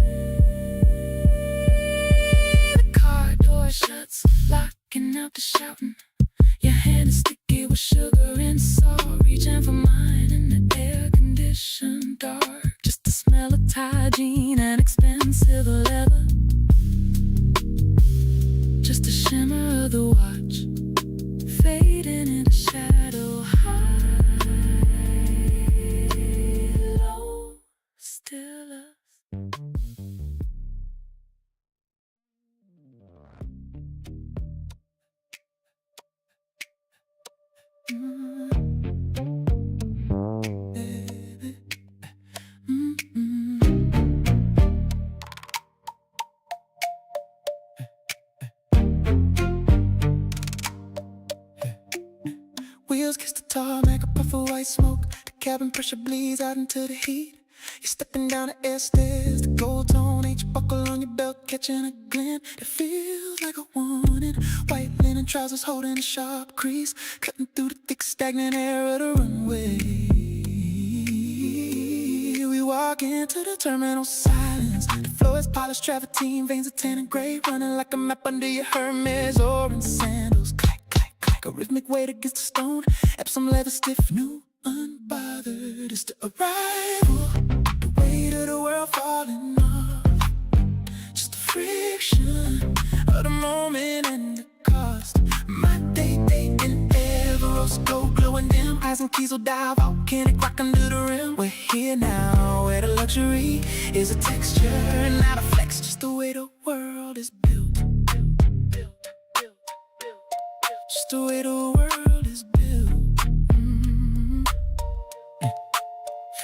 The car door shuts, locking out the shouting. Your hand is sticky with sugar and salt, reaching for mine in the air-conditioned dark. Just the smell of tagine and expensive leather. Just the shimmer of the watch fading into shadow. High, low, still us. Wheels kiss the tarmac, a puff of white smoke. The cabin pressure bleeds out into the heat. You're stepping down the air stairs, the gold tone H buckle on your belt, catching a glint that feels like a warning. White linen trousers holding a sharp crease, cutting through the thick stagnant air of the runway. We walk into the terminal silence. The floor is polished travertine, veins of tan and gray, running like a map under your Hermes orange sandals. Clack, clack, clack, a rhythmic weight against the stone. Epsom leather stiff, new, unbothered. It's the arrival, the weight of the world falling off. Just the friction of the moment and the cost. My day rose gold glowing dim. Eyes and keys will dive, volcanic rock under the rim. We're here now, where the luxury is a texture, not a flex, just the way the world is built. Just the way the world is built.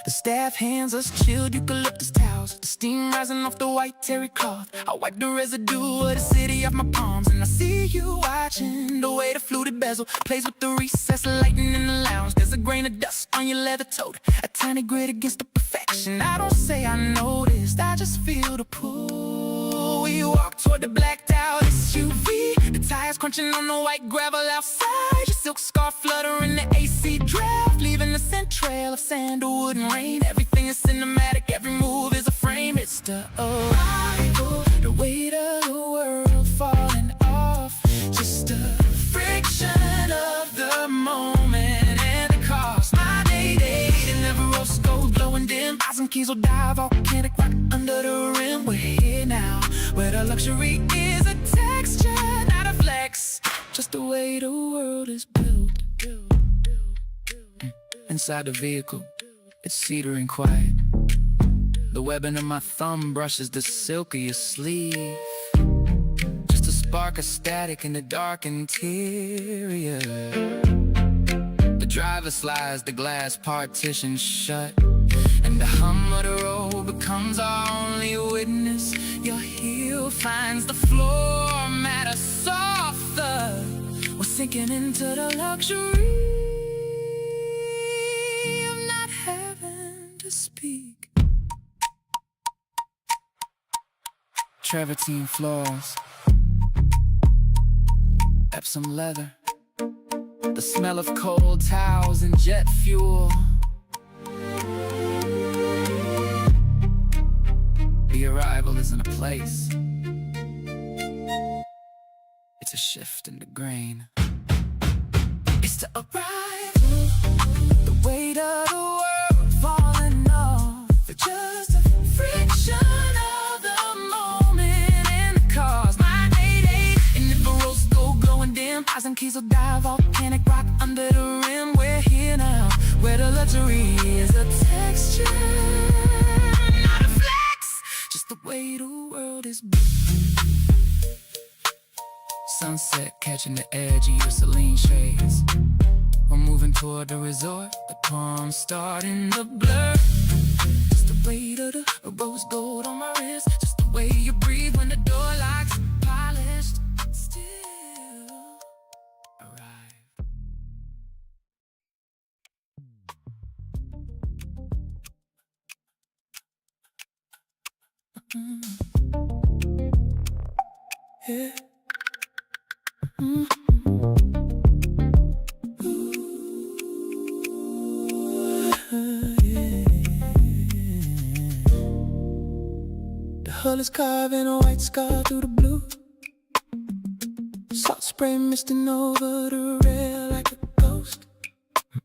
The staff hands us chilled eucalyptus towels, the steam rising off the white terry cloth. I wipe the residue of the city off my palms, and I see you watching the way the fluted bezel plays with the recessed lighting in the lounge. There's a grain of dust on your leather tote, a tiny grit against the perfection. I don't say I noticed, I just feel the pull. We walk toward the blacked out SUV, the tires crunching on the white gravel outside. Your silk scarf fluttering the AC draft, leaving a scent trail of sandalwood and rain. Everything is cinematic, every move is a frame. It's the arrival, the weight of the world falling off, just the friction of the moment and the cost. My day and never rose gold glowing dim. Eyes and keys will dive, volcanic rock under the rim. We're here now, where the luxury is a texture, not a flex, just the way the world is built. Inside the vehicle, it's cedar and quiet. The webbing of my thumb brushes the silk of your sleeve, just a spark of static in the dark interior. The driver slides the glass partition shut, and the hum of the road becomes our only witness. Your heel finds the floor matter soft thud. We're sinking into the luxury of not having to speak. Travertine floors, Epsom leather, the smell of cold towels and jet fuel. The arrival isn't a place, it's a shift in the grain. It's the arrival, the weight of the world falling off, just the friction of the moment and the cause. My 88 and if a rose gold glowing dim. Eyes and keys will dive, volcanic rock under the rim. We're here now, where the luxury is a texture, not a flex, just the way the world is built. Sunset catching the edge of your Celine shades. We're moving toward the resort, the palms starting to blur. Just the weight of the rose gold on my wrist, just the way you breathe when the door locks. Polished, still arrive. Yeah. The hull is carving a white scar through the blue. Salt spray misting over the rail like a ghost.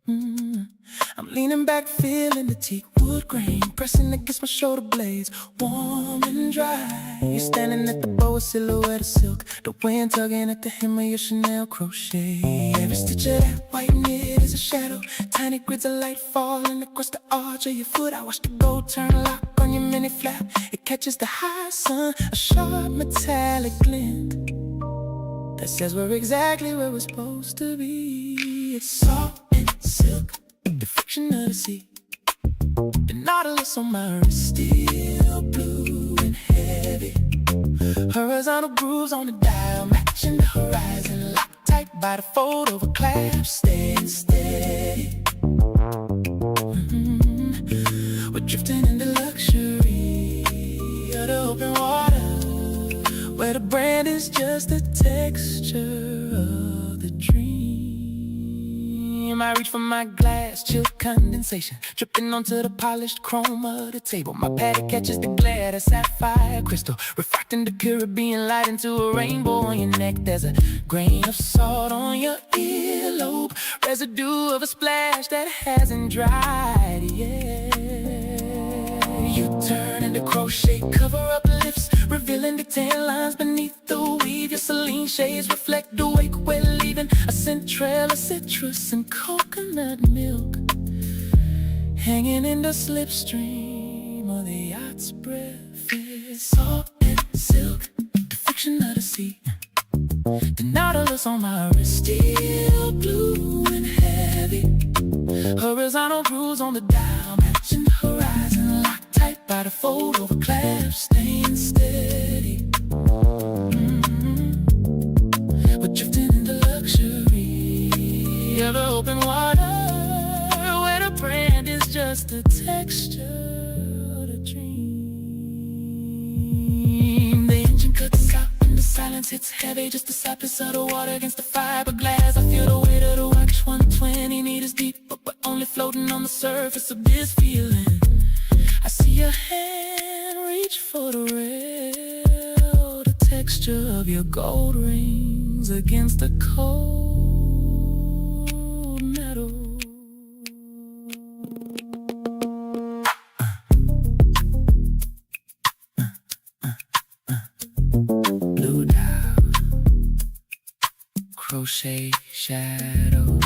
I'm leaning back, feeling the teak wood grain pressing against my shoulder blades, warm and dry. You're standing at the bow, a silhouette of silk, the wind tugging at the hem of your Chanel crochet. Every stitch of that white knit is a shadow, tiny grids of light falling across the arch of your foot. I watch the gold turn lock on your mini flap. It catches the high sun, a sharp metallic glint that says we're exactly where we're supposed to be. It's salt and silk, the friction of the sea. The nautilus on my wrist, still blue and heavy. Horizontal grooves on the dial, matching the horizon. Locked tight by the fold over clasp, staying steady. We're drifting into luxury of the open water, where the brand is just the texture of the dream. I reach for my glass, chilled condensation dripping onto the polished chrome of the table. My paddock catches the glare, the sapphire crystal refracting the Caribbean light into a rainbow on your neck. There's a grain of salt on your earlobe, residue of a splash that hasn't dried yet. You turn into crochet, cover up lips, revealing the tan lines beneath the weave. Your saline shades reflect the wake we're leaving. A central of citrus and coconut milk, hanging in the slipstream of the yacht's breakfast. Salt and silk, the friction of the sea. The nautilus on my wrist, steel blue and heavy. Horizontal grooves on the dial, matching the horizon, locked tight by the fold over clasp, staying steady. We're drifting into luxury of the open water, where the brand is just the texture of the dream. The engine cuts out and the silence hits heavy, just the softness of the water against the fiberglass. I feel the weight of the watch, 120 meters deep, but we're only floating on the surface of this feeling. I see your hand reach for the rail, the texture of your gold rings against the cold metal. Blue dial, crochet shadows,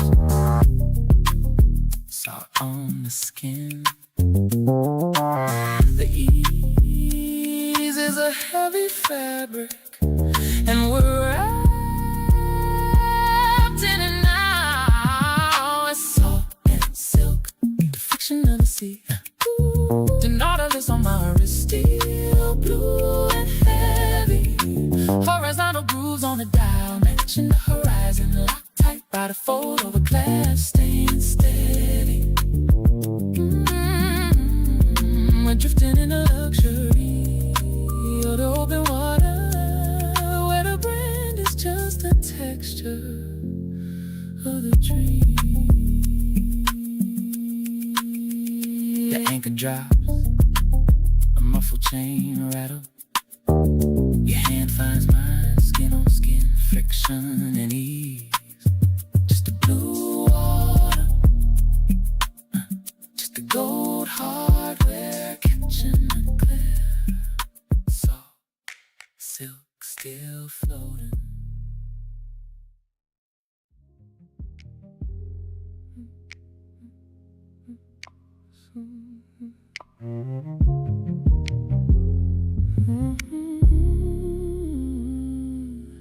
salt on the skin. The ease is a heavy fabric, and we're wrapped in it now. It's salt and silk, the friction of the sea. The nautilus on my wrist, steel blue and heavy. Horizontal grooves on the dial, matching the horizon, locked tight by the fold over glass, staying steady. We're drifting into luxury of the open water, where the brand is just the texture of the dream. The anchor drops, a muffled chain rattle. Your hand finds mine, skin on skin, friction and ease. Just the blue water, just the gold hardware, catching the glare. Salt, silk, still floating.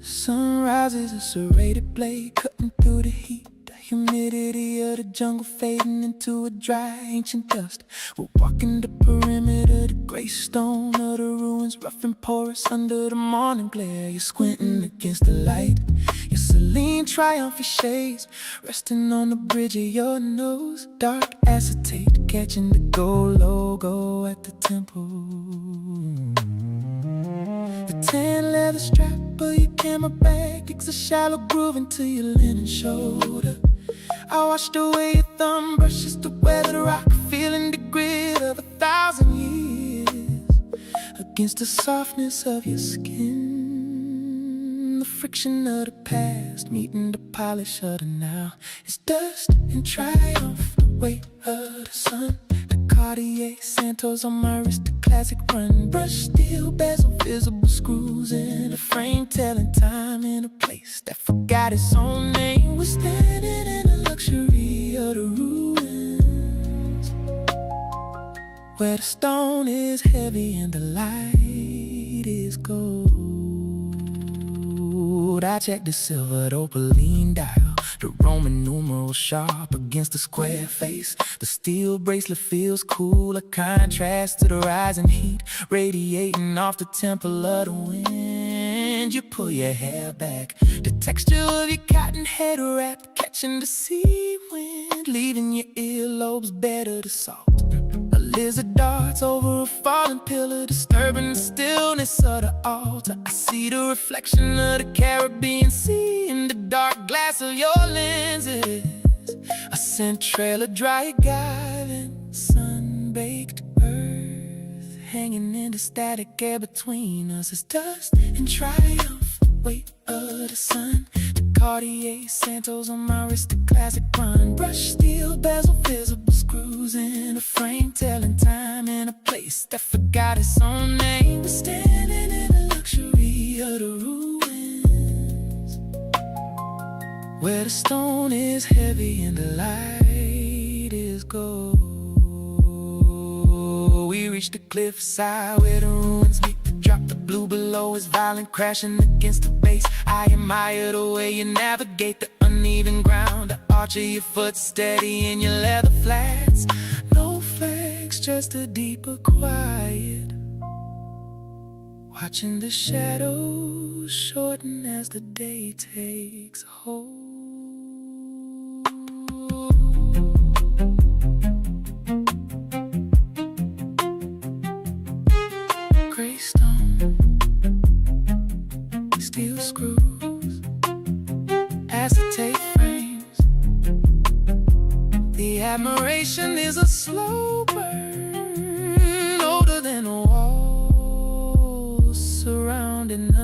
Sunrise is a serrated blade cutting through the heat. The humidity of the jungle fading into a dry ancient dust. We're walking the perimeter, the gray stone of the ruins, rough and porous under the morning glare. You're squinting against the light, your saline triumphant shades resting on the bridge of your nose. Dark acetate catching the gold logo at the temple. The tan leather strap of your camera bag digs a shallow groove into your linen shoulder. I washed away your thumb brushes to weather the rock, feeling the grit of 1,000 years against the softness of your skin. The friction of the past meeting the polish of the now. It's dust and triumph, the weight of the sun. The Cartier Santos on my wrist, the classic run. Brush steel bezel, visible screws in a frame, telling time in a place that forgot its own name. We're standing in the luxury of the ruins, where the stone is heavy and the light is gold. I checked the silvered opaline dial, the Roman numeral sharp against the square face. The steel bracelet feels cool, a contrast to the rising heat radiating off the temple of the wind. You pull your hair back, the texture of your cotton head wrap catching the sea wind, leaving your earlobes better to salt. A lizard darts over a fallen pillar, disturbing the stillness of the altar. I see the reflection of the Caribbean Sea in the dark glass of your lenses. A scent trail of dry agave and sun-baked earth, hanging in the static air between us. It's dust and triumph, the weight of the sun. The Cartier Santos on my wrist, the classic run. Brush steel bezel, visible screws in a frame, telling time in a place that forgot its own name. We're standing in the luxury of the ruins, the stone is heavy and the light is gold. We reach the cliffside where the ruins meet the drop. The blue below is violent, crashing against the base. I admire the way you navigate the uneven ground. The arch of your foot steady in your leather flats. No flex, just a deeper quiet. Watching the shadows shorten as the day takes hold. Gray stone, steel screws, acetate frames. The admiration is a slow burn, older than a wall surrounding us.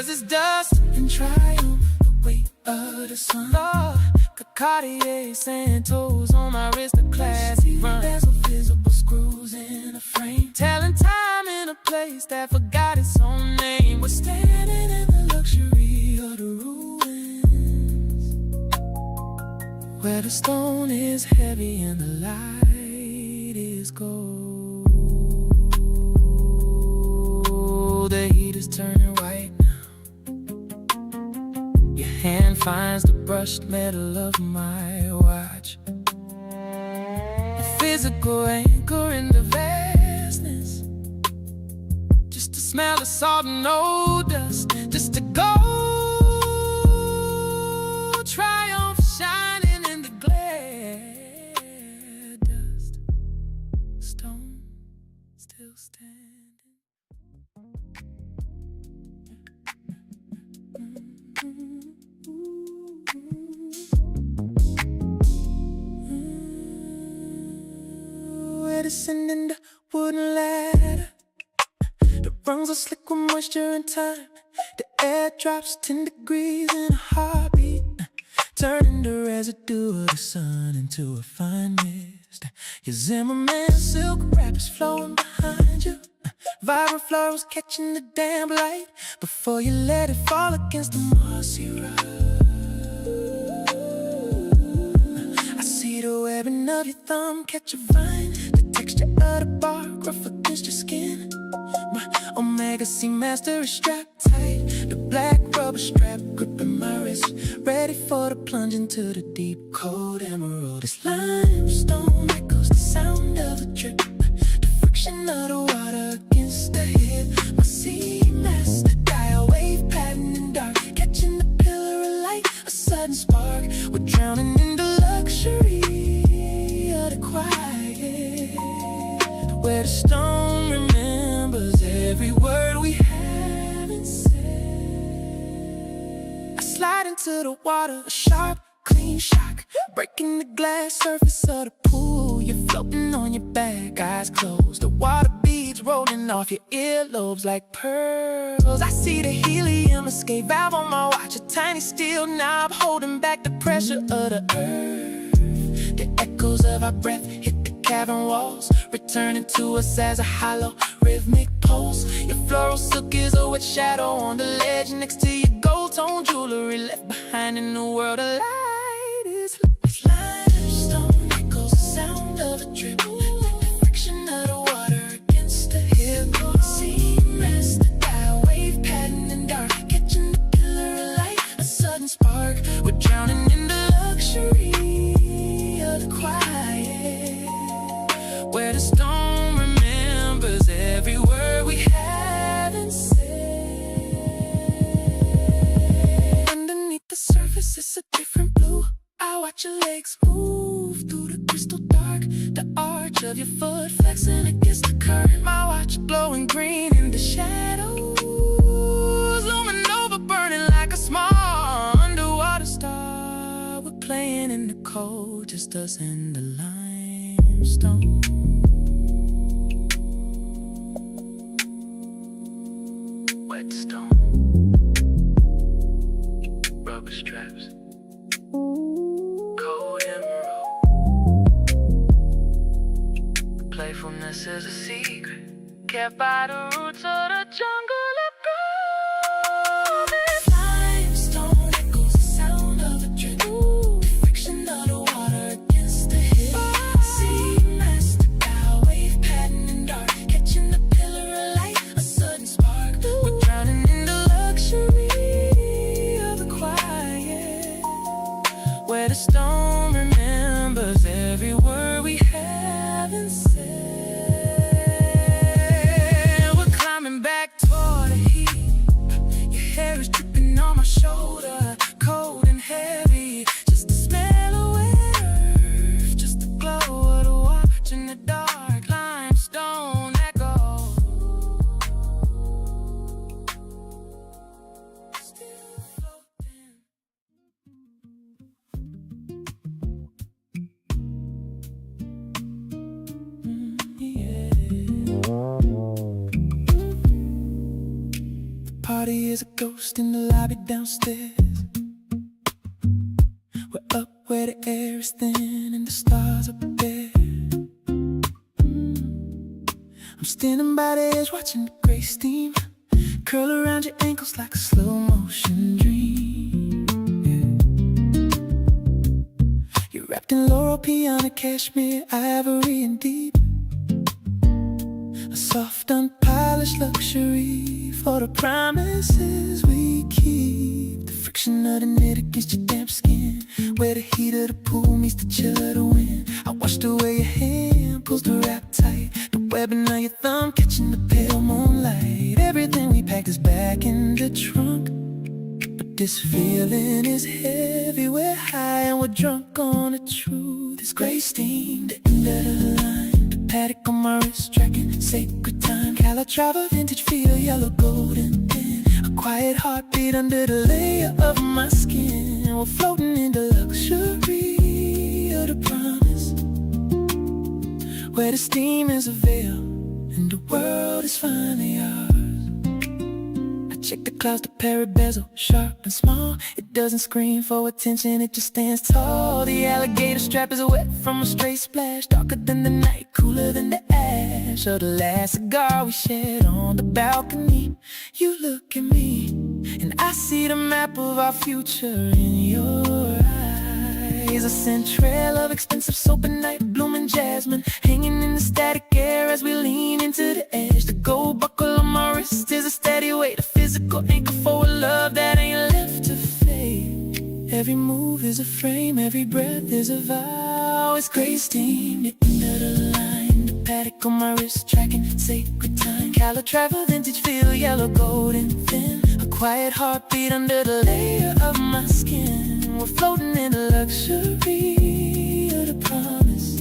It's dust and triumph, the weight of the sun. Cartier Santos on my wrist, a classy run. There's no visible screws in a frame, telling time in a place that forgot its own name. We're standing in the luxury of the ruins, where the stone is heavy and the light is gold. The heat is turning white now. Your hand finds the brushed metal of my watch, a physical anchor in the vastness. Just to smell the salt and no dust, just to go. Triumph shining in the glare dust. Stone still standing. We're descending the wooden ladder. The rungs are slick with moisture and time. The air drops 10 degrees in a heartbeat, turning the residue of the sun into a fine mist. Your Zimmerman silk wrap is flowing behind you. Vibrant florals catching the damp light before you let it fall against the mossy rug. I see the webbing of your thumb catch a vine, the texture of the bark rough against your skin. My Omega Seamaster is strapped tight, the black rubber strap gripping my wrist, ready for the plunge into the deep cold emerald. This limestone echoes the sound of a drip, the friction of the water against the hip. My Seamaster dial wave pattern in dark, catching the pillar of light, a sudden spark. We're drowning in the luxury of the quiet, where the stone remembers every word we haven't said. I slide into the water, a sharp, clean shock, breaking the glass surface of the pool. You're floating on your back, eyes closed, the water beads rolling off your earlobes like pearls. I see the helium escape valve on my watch, a tiny steel knob holding back the pressure of the earth. The echoes of our breath hit the cavern walls, returning to us as a hollow, rhythmic pulse. Your floral silk is a wet shadow on the ledge next to your gold-toned jewelry, left behind in a world of light. It's limestone echoes the sound of a drip, the friction of the water against the hip. Seamless, the dial wave pattern in dark, catching the pillar of light, a sudden spark. We're drowning in the luxury of the quiet, where the stone remembers every word we haven't said. Underneath the surface it's a different blue. I watch your legs move through the crystal dark, the arch of your foot flexing against the current. My watch glowing green in the shadows, looming over, burning like a small underwater star. We're playing in the cold, just us and the limestone. Wet stone, rubber straps, cold emerald. Playfulness is a secret kept by the roots of the jungle of gold. party is a ghost in the lobby downstairs. We're up where the air is thin and the stars up there. I'm standing by the edge watching the gray steam curl around your ankles like a slow motion dream. Yeah. You're wrapped in laurel, piano, cashmere, ivory and deep. A soft, unpolished luxury for the promises we keep. The friction of the knit against your damp skin, where the heat of the pool meets the chill of the wind. I watch the way your hand pulls the wrap tight, the webbing of your thumb catching the pale moonlight. Everything we packed is back in the trunk, but this feeling is heavy. We're high and we're drunk on the truth. It's gray steam, the end of the line, the paddock on my wrist tracking sacred time. Calatrava, vintage feel, yellow, golden thin. A quiet heartbeat under the layer of my skin. We're floating in the luxury of the promise, where the steam is a veil and the world is finally ours. I check the clouds, the parrot bezel, sharp and small. It doesn't scream for attention, it just stands tall. The alligator strap is wet from a stray splash, darker than the night, cooler than the ash of the last cigar we shared on the balcony. You look at me, and I see the map of our future in your eyes. A scent trail of expensive soap and night blooming jasmine, hanging in the static air as we lean into the edge. The gold buckle on my wrist is a steady weight, a physical anchor for a love that ain't left to fade. Every move is a frame, every breath is a vow. It's gray steam, the end of the line, the paddock on my wrist tracking sacred time. Calatrava, vintage feel, yellow, golden thin. A quiet heartbeat under the layer of my skin. We're floating in the luxury of the promise,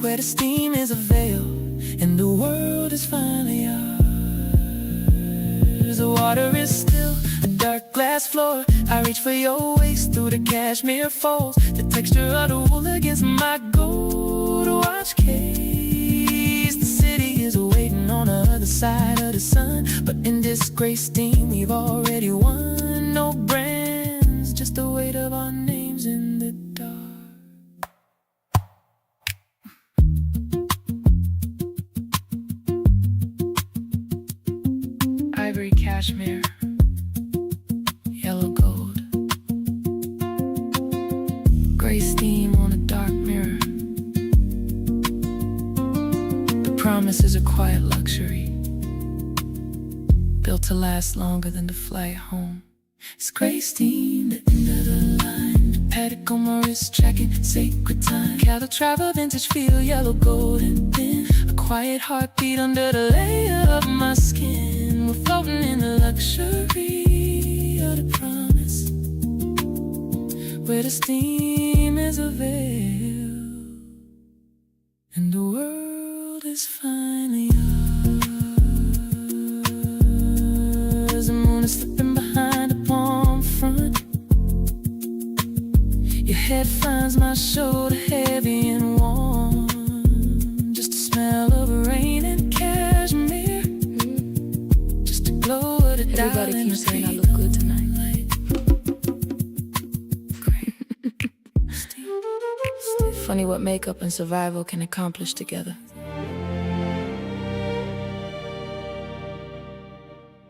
where the steam is a veil and the world is finally ours. The water is still, a dark glass floor. I reach for your waist through the cashmere folds, the texture of the wool against my gold watch case. The city is waiting on the other side of the sun, but in this gray steam we've already won. No brands, just the weight of our names in the dark. Ivory, cashmere, yellow, gold, gray steam on a dark mirror. The promise is a quiet luxury, built to last longer than the flight home. It's gray steam, the end of the line, the paddock on my wrist tracking sacred time. Calatrava, vintage feel, yellow, golden thin. A quiet heartbeat under the layer of my skin. We're floating in the luxury of the promise, where the steam is a veil and the world is finally ours. The moon is slipping behind a palm front. Your head finds my shoulder heavy and warm. Just the smell of rain and cashmere, just the glow of the dial. Everybody keeps saying I look good tonight. Funny what makeup and survival can accomplish together.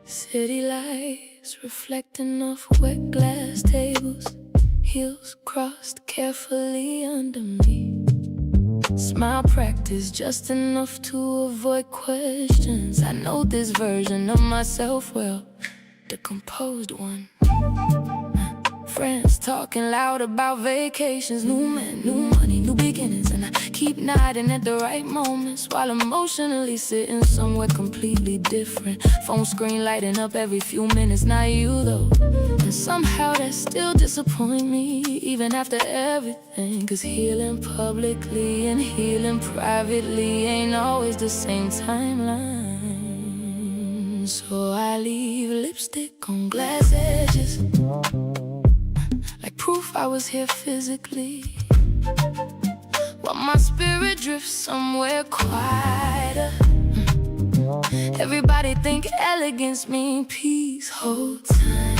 City lights reflecting off wet glass tables, heels crossed carefully under me. Smile practice just enough to avoid questions. I know this version of myself well, the composed one. Friends talking loud about vacations, new men, new money, new beginnings. And I keep nodding at the right moments while emotionally sitting somewhere completely different. Phone screen lighting up every few minutes, not you though. And somehow that still disappoints me, even after everything. Cause healing publicly and healing privately ain't always the same timeline. So I leave lipstick on glass edges, like proof I was here physically, while my spirit drifts somewhere quieter. Everybody think elegance mean peace. Hold time.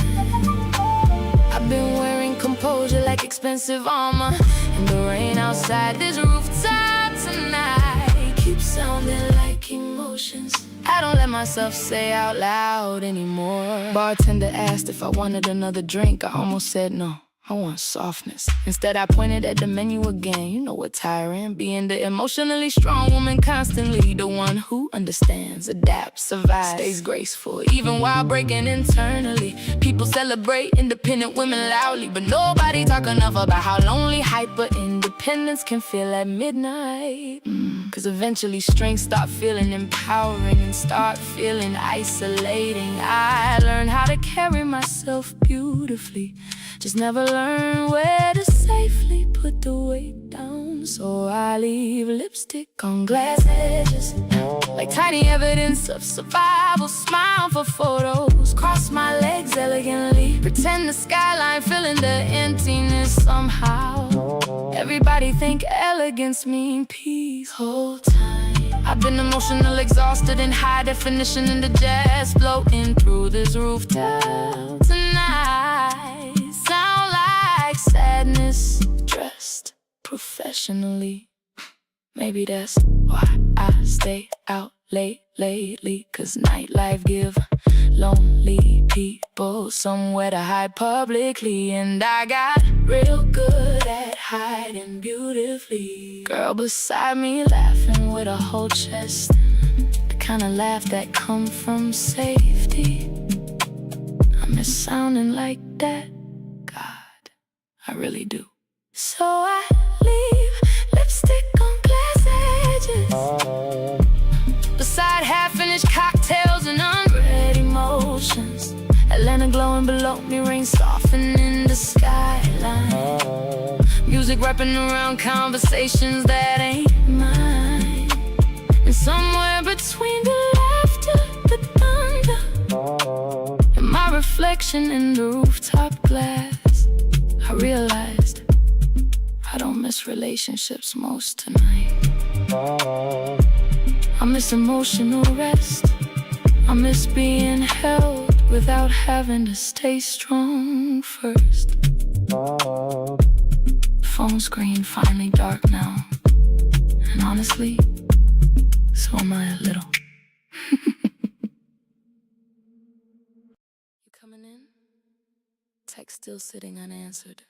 I've been wearing composure like expensive armor. And the rain outside this rooftop tonight keeps sounding like emotions I don't let myself say out loud anymore. Bartender asked if I wanted another drink. I almost said no, I want softness. Instead I pointed at the menu again. You know what tiring, being the emotionally strong woman constantly. The one who understands, adapts, survives, stays graceful even while breaking internally. People celebrate independent women loudly, but nobody talk enough about how lonely hyper-independence can feel at midnight. Cause eventually strength start feeling empowering and start feeling isolating. I learned how to carry myself beautifully, just never learn where to safely put the weight down. So I leave lipstick on glass edges, like tiny evidence of survival. Smile for photos, cross my legs elegantly, pretend the skyline filling the emptiness somehow. Everybody think elegance mean peace. Hold time. I've been emotional, exhausted in high definition, in the jazz floating through this rooftop tonight. Sound like sadness dressed professionally. Maybe that's why I stay out late lately, cause nightlife give lonely people somewhere to hide publicly. And I got real good at hiding beautifully. Girl beside me laughing with a whole chest, the kind of laugh that come from safety. I miss sounding like that, God, I really do. So I leave lipstick on glass edges, beside half-finished cocktails and unread emotions. Atlanta glowing below me, rain softening the skyline. Music wrapping around conversations that ain't mine. And somewhere between the laughter, the thunder, and my reflection in the rooftop glass, I realized I don't miss relationships most tonight. I miss emotional rest. I miss being held without having to stay strong first. Phone screen finally dark now, and honestly, so am I a little. You coming in? Text still sitting unanswered.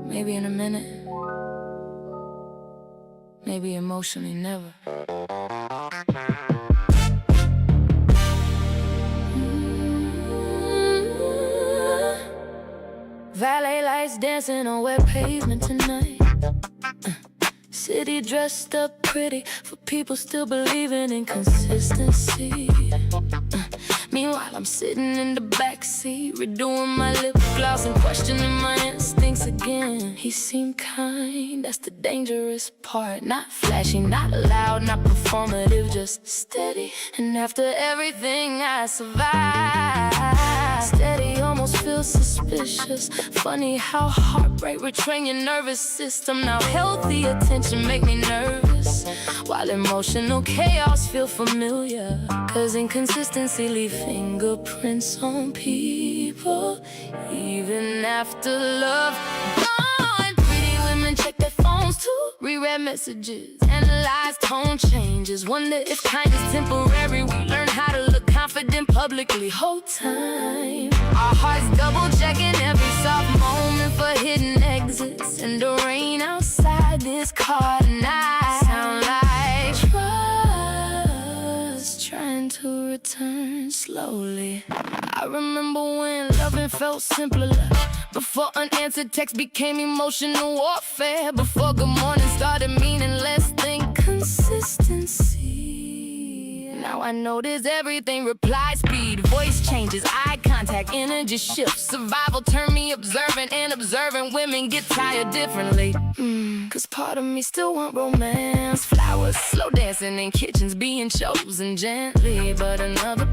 Maybe in a minute, maybe emotionally never. Valet lights dancing on wet pavement tonight. City dressed up pretty for people still believing in consistency. Meanwhile, I'm sitting in the backseat, redoing my lip gloss and questioning my instincts again. He seemed kind, that's the dangerous part. Not flashy, not loud, not performative, just steady. And after everything I survived, steady almost feels suspicious. Funny how heartbreak retrain your nervous system. Now healthy attention make me nervous, while emotional chaos feel familiar. Cause inconsistency leave fingerprints on people, even after love gone. Pretty women check their phones too, reread messages, analyze tone changes, wonder if kindness temporary. We learn how to look confident publicly. Hold time. Our hearts double checking every soft moment for hidden exits. And the rain outside this car tonight sound like trust trying to return slowly. I remember when loving felt simpler, before unanswered text became emotional warfare, before good morning started meaning less than consistency. Now I notice everything, reply speed, voice changes, eye contact, energy shifts. Survival turned me observant, and observant women get tired differently. Cause part of me still want romance, flowers, slow dancing in kitchens, being chosen gently. But another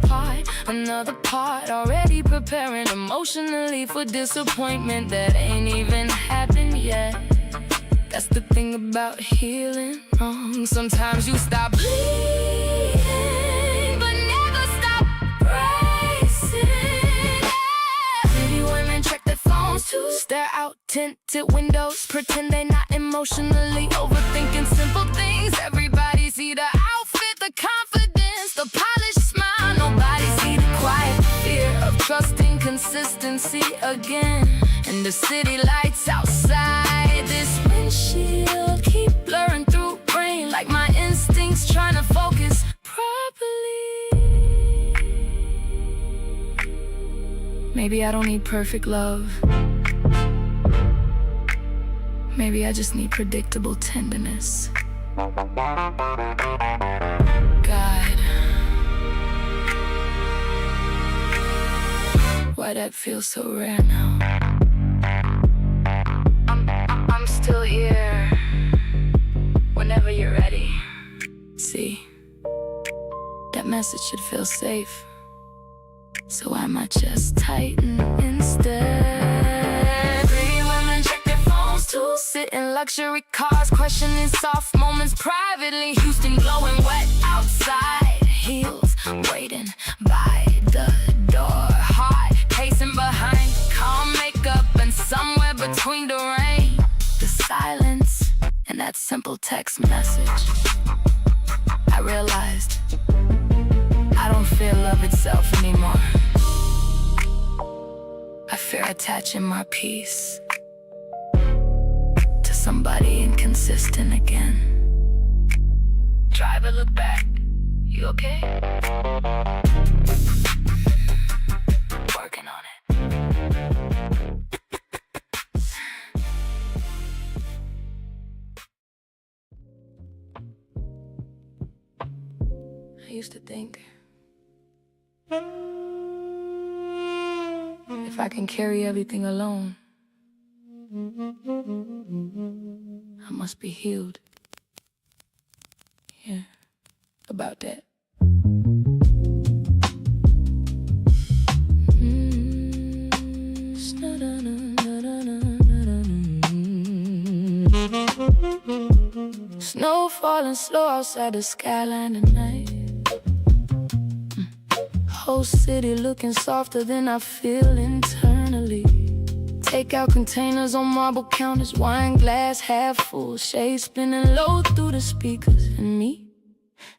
part already preparing emotionally for disappointment that ain't even happened yet. That's the thing about healing wrong. Sometimes you stop bleeding, but never stop bracing. Maybe women check their phones to stare out tinted windows, pretend they not emotionally overthinking simple things. Everybody see the outfit, the confidence, the polished smile. Nobody see the quiet fear of trusting consistency again. And the city lights outside this windshield keep blurring through brain, like my instincts trying to focus properly. Maybe I don't need perfect love. Maybe I just need predictable tenderness. God, why that feels so rare now? I'm still here whenever you're ready. See, that message should feel safe. So why my chest tighten instead? Pretty women check their phones too, sit in luxury cars, questioning soft moments privately. Houston glowing wet outside, heels waiting by the door, heart pacing behind calm makeup, and somewhere between the rain, the silence, and that simple text message, I realized I don't fear love itself anymore. I fear attaching my peace to somebody inconsistent again. Driver, look back. You okay? Working on it. I used to think if I can carry everything alone, I must be healed. Yeah, about that. Snow falling slow outside the skyline tonight. Whole city looking softer than I feel internally. Takeout containers on marble counters, wine glass half full, shades spinning low through the speakers, and me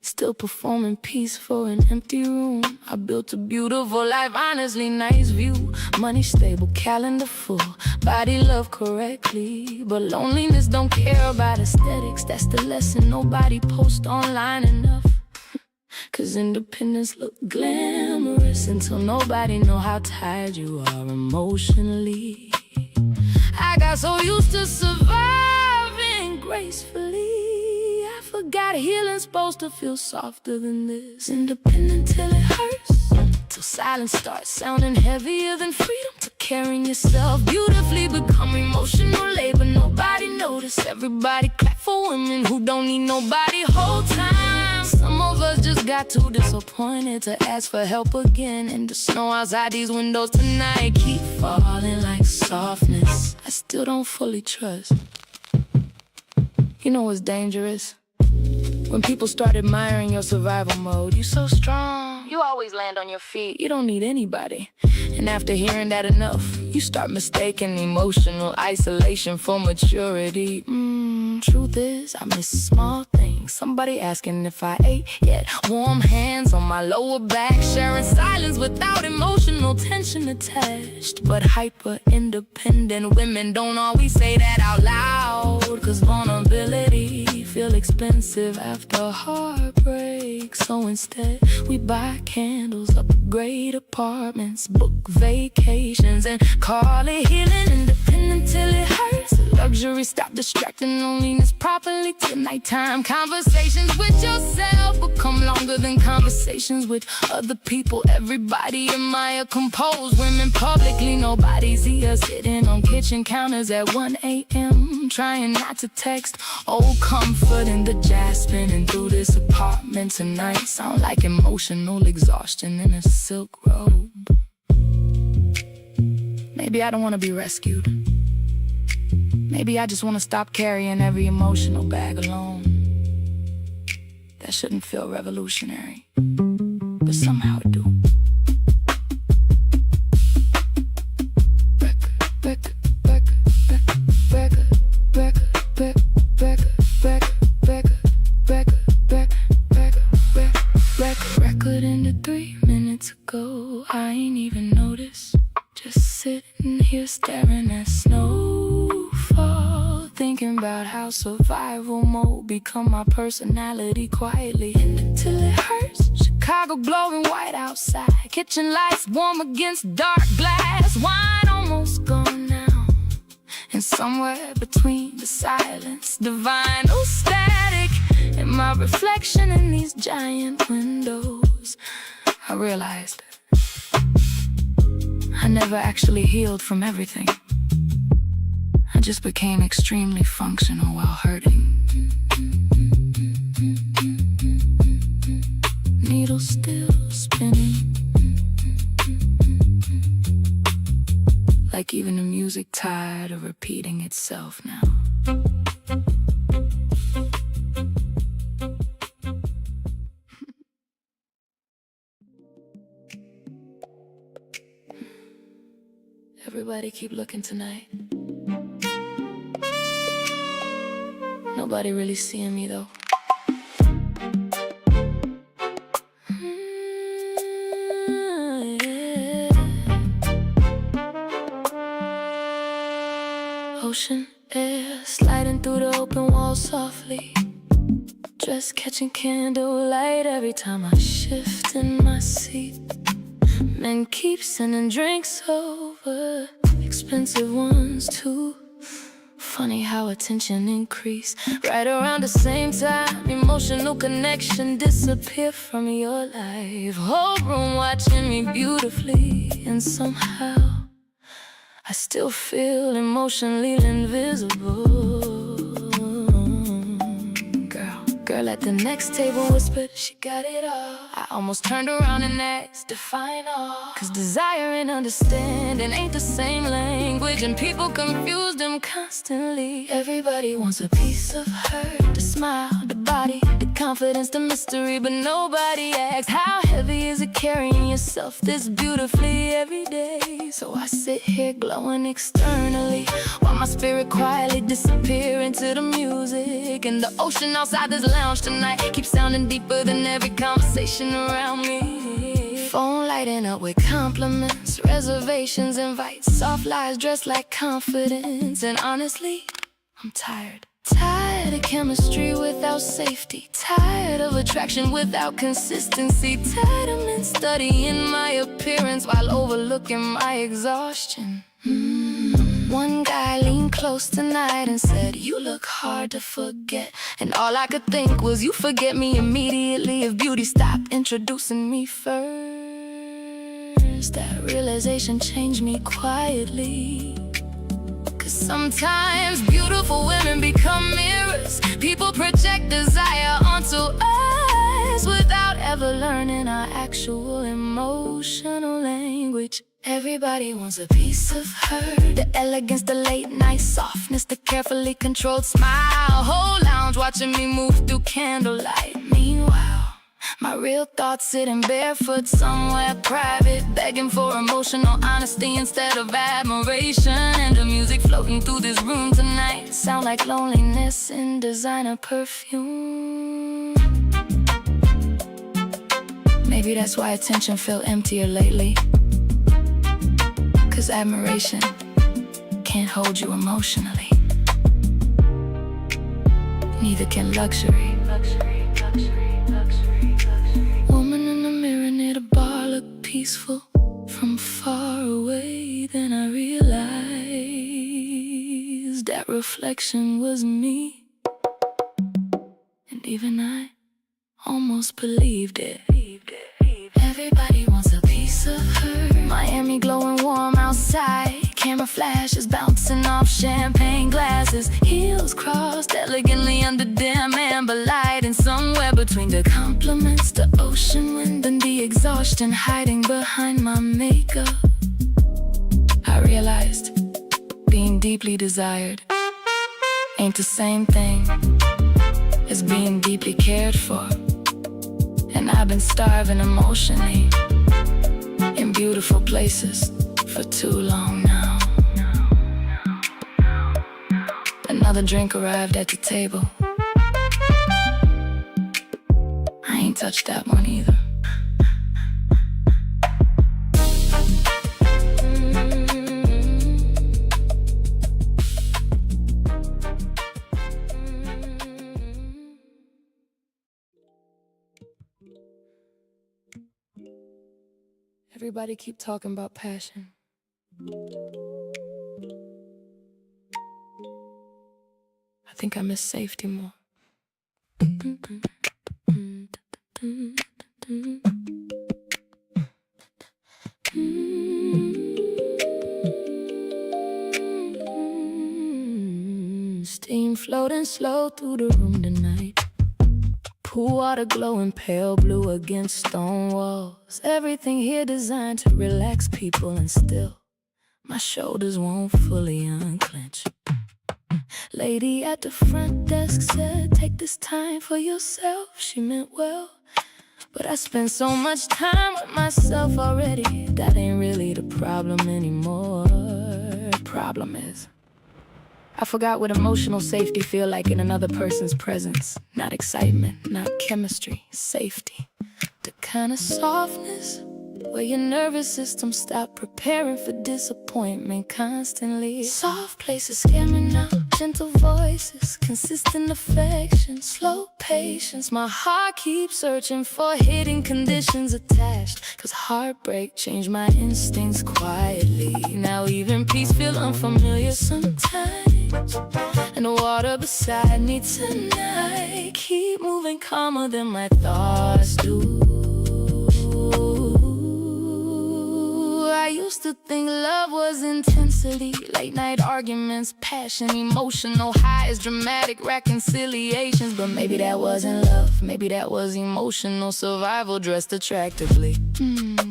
still performing peace for an empty room. I built a beautiful life, honestly nice view, money stable, calendar full, body love correctly. But loneliness don't care about aesthetics, that's the lesson nobody posts online enough. Cause independence look glamorous until nobody know how tired you are emotionally. I got so used to surviving gracefully, I forgot healing's supposed to feel softer than this. Independent till it hurts, till silence starts sounding heavier than freedom. To carrying yourself beautifully, become emotional labor. Nobody notice, everybody clap for women who don't need nobody whole time. Some of us just got too disappointed to ask for help again. And the snow outside these windows tonight keep falling like softness I still don't fully trust. You know what's dangerous? When people start admiring your survival mode. You so strong, you always land on your feet, you don't need anybody. And after hearing that enough, you start mistaking emotional isolation for maturity. Truth is, I miss small things. Somebody asking if I ate yet, warm hands on my lower back, sharing silence without emotional tension attached. But hyper-independent women don't always say that out loud, cause vulnerability feel expensive after heartbreak. So instead, we buy candles, upgrade apartments, book vacations, and call it healing. Independent till it hurts. Luxury, stop distracting loneliness properly. Till nighttime conversations with yourself become longer than conversations with other people. Everybody admire composed women publicly. Nobody see us sitting on kitchen counters at 1 a.m. trying not to text. Old comfort in the jazz spinning through this apartment tonight. Sound like emotional exhaustion in a silk robe. Maybe I don't want to be rescued. Maybe I just want to stop carrying every emotional bag alone. That shouldn't feel revolutionary, but somehow it do. Record ended 3 minutes ago. I ain't even noticed. Just sitting here staring at snowfall, thinking about how survival mode become my personality quietly till it hurts. Chicago glowing white outside, kitchen lights warm against dark glass. Wine almost gone now, and somewhere between the silence, the vinyl static, and my reflection in these giant windows, I realized I never actually healed from everything. I just became extremely functional while hurting. Needle still spinning, like even the music tired of repeating itself now. Everybody keep looking tonight. Nobody really seeing me though. Yeah. Ocean air sliding through the open wall softly. Dress catching candlelight every time I shift in my seat. Men keep sending drinks over, expensive ones too. Funny how attention increase right around the same time. Emotional connection disappear from your life. Whole room watching me beautifully, and somehow I still feel emotionally invisible. Girl at the next table whispered she got it all. I almost turned around and asked, define all. Cause desire and understanding ain't the same language, and people confuse them constantly. Everybody wants a piece of her, the smile, the body, the confidence, the mystery, but nobody asks, how heavy is it carrying yourself this beautifully every day? So I sit here glowing externally, while my spirit quietly disappear into the music. And the ocean outside this lounge tonight keeps sounding deeper than every conversation around me. Phone lighting up with compliments, reservations, invites, soft lies dressed like confidence. And honestly, I'm tired. Tired of chemistry without safety, tired of attraction without consistency, tired of men studying my appearance while overlooking my exhaustion. One guy leaned close tonight and said, you look hard to forget. And all I could think was, you forget me immediately if beauty stopped introducing me first. That realization changed me quietly. Cause sometimes beautiful women become mirrors. People project desire onto us without ever learning our actual emotional language. Everybody wants a piece of her, the elegance, the late night softness, the carefully controlled smile. Whole lounge watching me move through candlelight. Meanwhile, my real thoughts sitting barefoot somewhere private, begging for emotional honesty instead of admiration. And the music floating through this room tonight sound like loneliness in designer perfume. Maybe that's why attention felt emptier lately. Cause admiration can't hold you emotionally. Neither can luxury. Woman in the mirror near the bar looked peaceful from far away. Then I realized that reflection was me. And even I almost believed it. Everybody wants a piece of her. Miami glowing warm outside, camera flashes bouncing off champagne glasses, heels crossed elegantly under dim amber light. And somewhere between the compliments, the ocean wind, and the exhaustion hiding behind my makeup, I realized being deeply desired ain't the same thing as being deeply cared for. And I've been starving emotionally in beautiful places for too long now. Another drink arrived at the table. I ain't touched that one either. Everybody keep talking about passion. I think I miss safety more. Steam floating slow through the room tonight. Pool water glowing pale blue against stone walls. Everything here designed to relax people, and still my shoulders won't fully unclench. Lady at the front desk said, take this time for yourself. She meant well, but I spend so much time with myself already. That ain't really the problem anymore. Problem is, I forgot what emotional safety feel like in another person's presence. Not excitement, not chemistry, safety. The kind of softness where your nervous system stop preparing for disappointment constantly. Soft places scare me now. Gentle voices, consistent affection, slow patience. My heart keeps searching for hidden conditions attached, 'cause heartbreak changed my instincts quietly. Now even peace feel unfamiliar sometimes, and the water beside me tonight keep moving calmer than my thoughts do. I used to think love was intensity, late night arguments, passion, emotional highs, dramatic reconciliations. But maybe that wasn't love, maybe that was emotional survival dressed attractively.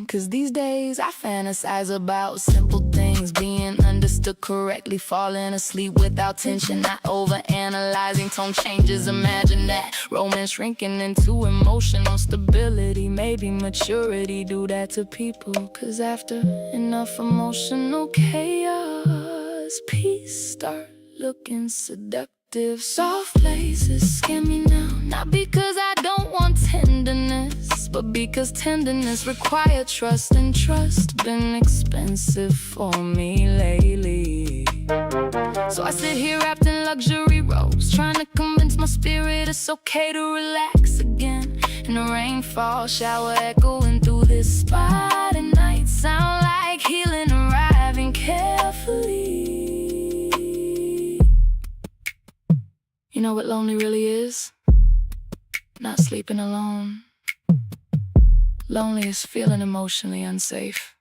'Cause these days I fantasize about simple things, being understood correctly, falling asleep without tension, not overanalyzing tone changes. Imagine that romance shrinking into emotional stability. Maybe maturity do that to people, 'cause after enough emotional chaos, peace start looking seductive. Soft places scare me now, not because I don't want tenderness, but because tenderness requires trust, and trust been expensive for me lately. So I sit here wrapped in luxury robes, trying to convince my spirit it's okay to relax again. And the rainfall shower echoing through this spot, and night sound like healing arriving carefully. You know what lonely really is? Not sleeping alone. Lonely is feeling emotionally unsafe,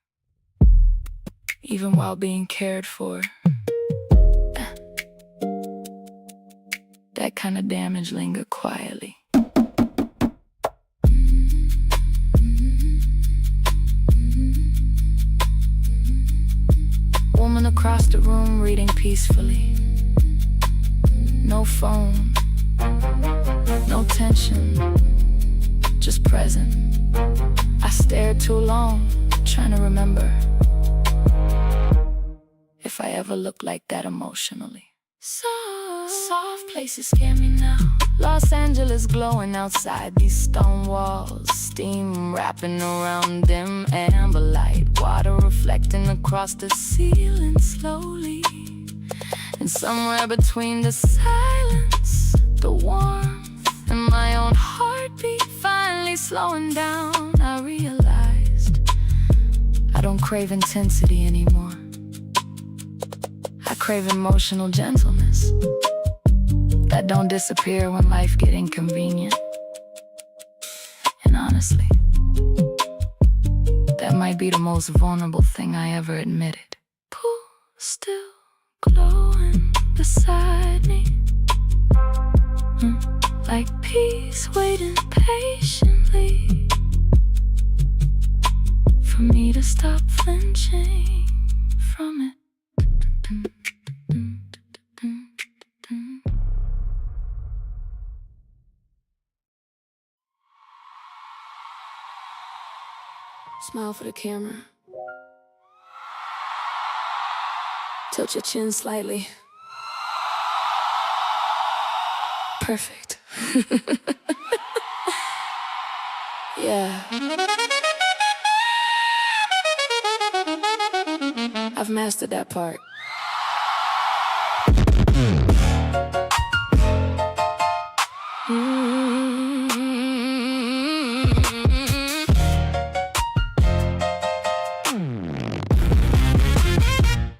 even while being cared for. That kind of damage linger quietly. Woman across the room reading peacefully. No phone, no tension, just present. I stared too long, trying to remember if I ever looked like that emotionally. Soft places scare me now. Los Angeles glowing outside these stone walls, steam wrapping around them, amber light, water reflecting across the ceiling slowly. And somewhere between the silence, the warmth, and my own heartbeat finally slowing down, I realized I don't crave intensity anymore. I crave emotional gentleness that don't disappear when life get inconvenient. And honestly, that might be the most vulnerable thing I ever admitted. Pool still glowing beside me, like peace waiting patiently for me to stop flinching from it. Smile for the camera. Tilt your chin slightly. Perfect. Yeah. I've mastered that part.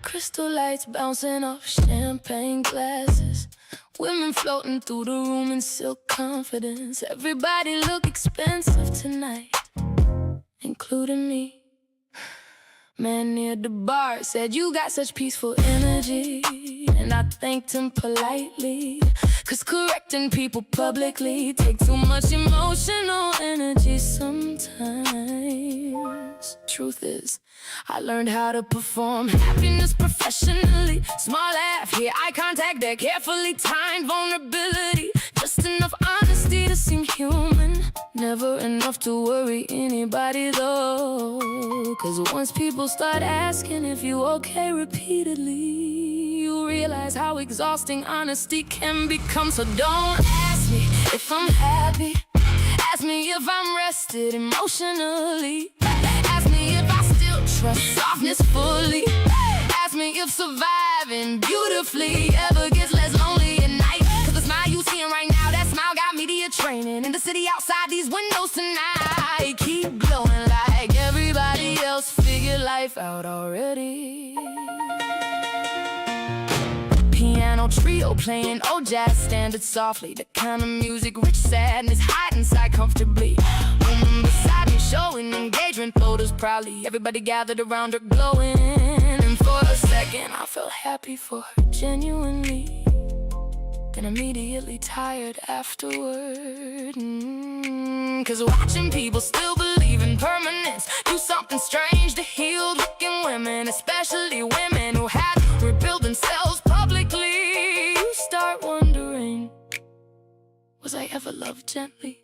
Crystal lights bouncing off champagne glasses. Women floating through the room in silk confidence. Everybody look expensive tonight, including me. Man near the bar said, "You got such peaceful energy." And I thanked him politely, 'cause correcting people publicly take too much emotional energy sometimes. Truth is, I learned how to perform happiness professionally. Small laugh, here eye contact, there carefully timed vulnerability. Just enough honesty to seem human, never enough to worry anybody though. 'Cause once people start asking if you okay repeatedly, you realize how exhausting honesty can become. So don't ask me if I'm happy, ask me if I'm rested emotionally. Ask me if I still trust softness fully. Ask me if surviving beautifully ever gets less lonely at night. 'Cause the smile you seeing right now, that smile got media training in the city outside these windows tonight. Keep glowing like everybody else figured life out already. Piano trio playing old jazz standards softly. The kind of music rich sadness hide inside comfortably. Woman beside me showing engagement photos proudly. Everybody gathered around her glowing. And for a second I felt happy for her genuinely, then immediately tired afterward. 'Cause watching people still believe in permanence do something strange to healed looking women, especially women who had to rebuild themselves publicly. You start wondering, was I ever loved gently,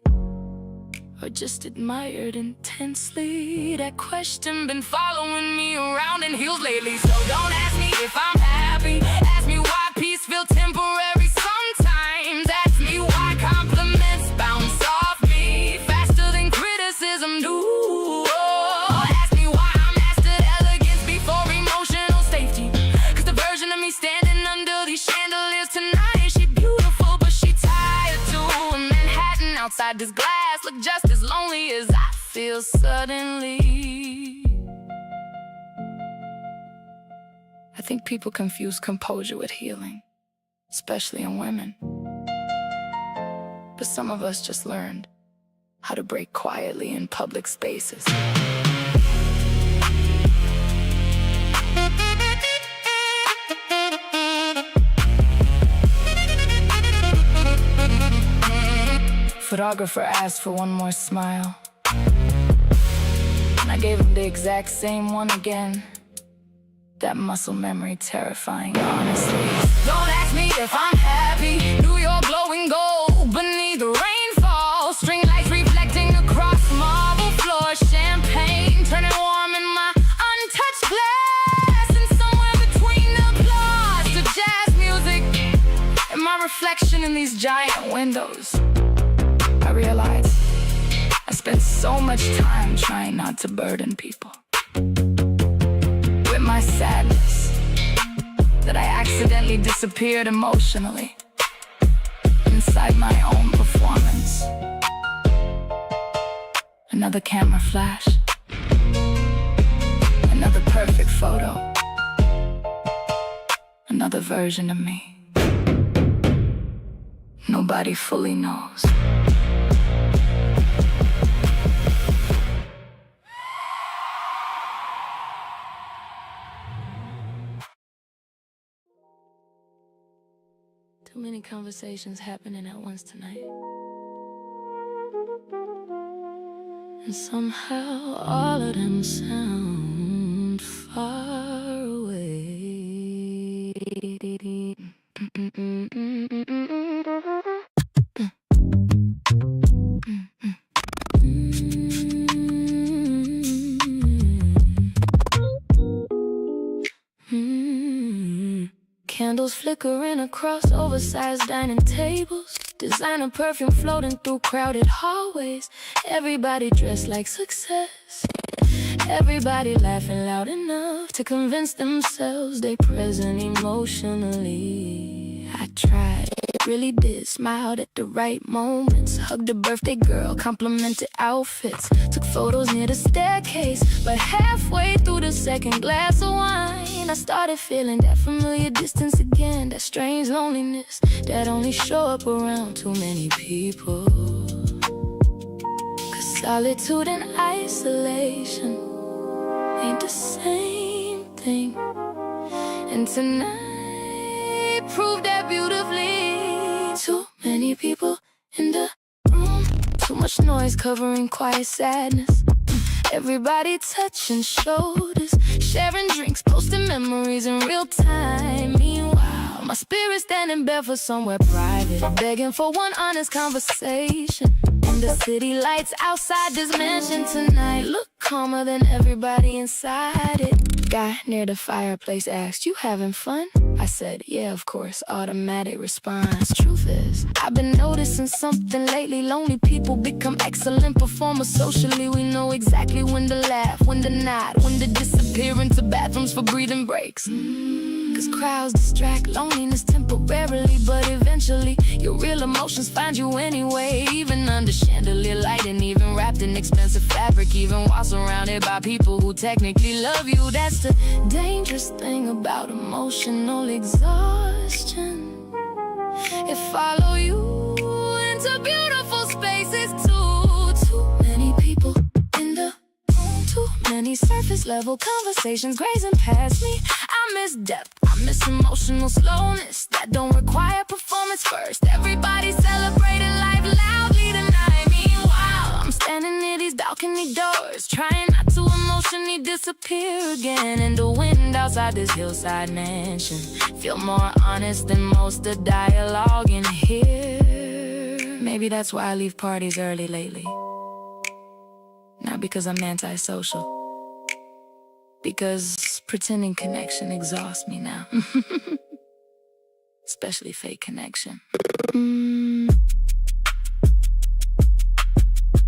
or just admired intensely? That question been following me around in heels lately. So don't ask me if I'm happy, ask me why peace feel temporary sometimes. Ask me why compliments bounce off me faster than criticism do. Ask me why I mastered elegance before emotional safety. 'Cause the version of me standing under these chandeliers tonight, she beautiful but she tired too. And Manhattan outside this glass look just as lonely as I feel suddenly. I think people confuse composure with healing, especially in women. But some of us just learned how to break quietly in public spaces. Photographer asked for one more smile, and I gave him the exact same one again. That muscle memory terrifying, honestly. Don't ask me if I'm happy, New York glowing gold beneath the rainfall. String lights reflecting across marble floors. Champagne turning warm in my untouched glass. And somewhere between the applause to jazz music and my reflection in these giant windows, I realized I spent so much time trying not to burden people with my sadness that I accidentally disappeared emotionally inside my own performance. Another camera flash, another perfect photo, another version of me nobody fully knows. Too many conversations happening at once tonight. And somehow all of them sound far away. flickering across oversized dining tables. Designer perfume floating through crowded hallways. Everybody dressed like success. Everybody laughing loud enough to convince themselves they present emotionally. I tried, really did, smiled at the right moments. Hugged a birthday girl, complimented outfits. Took photos near the staircase. But halfway through the second glass of wine, I started feeling that familiar distance again. That strange loneliness that only show up around too many people. Cause solitude and isolation ain't the same thing. And tonight proved that beautifully. Too many people in the room, too much noise covering quiet sadness. Everybody touching shoulders, sharing drinks, posting memories in real time. Meanwhile, my spirit standing bare for somewhere private, begging for one honest conversation. And the city lights outside this mansion tonight look calmer than everybody inside it. Guy near the fireplace asked, "You having fun?" I said, "Yeah, of course," automatic response. Truth is, I've been noticing something lately. Lonely people become excellent performers socially. We know exactly when to laugh, when to nod, when to disappear into bathrooms for breathing breaks. Cause crowds distract loneliness temporarily, but eventually your real emotions find you anyway. Even under chandelier lighting, even wrapped in expensive fabric, even while surrounded by people who technically love you. That's the dangerous thing about emotional exhaustion. It follow you into beautiful spaces too. Too many people in the room, too many surface level conversations grazing past me. I miss depth, I miss emotional slowness that don't require performance first. Everybody celebrating life loudly tonight. Meanwhile, I'm standing near these balcony doors, trying not to emotionally disappear again. And the wind outside this hillside mansion feel more honest than most of the dialogue in here. Maybe that's why I leave parties early lately. Not because I'm antisocial, because pretending connection exhausts me now. Especially fake connection.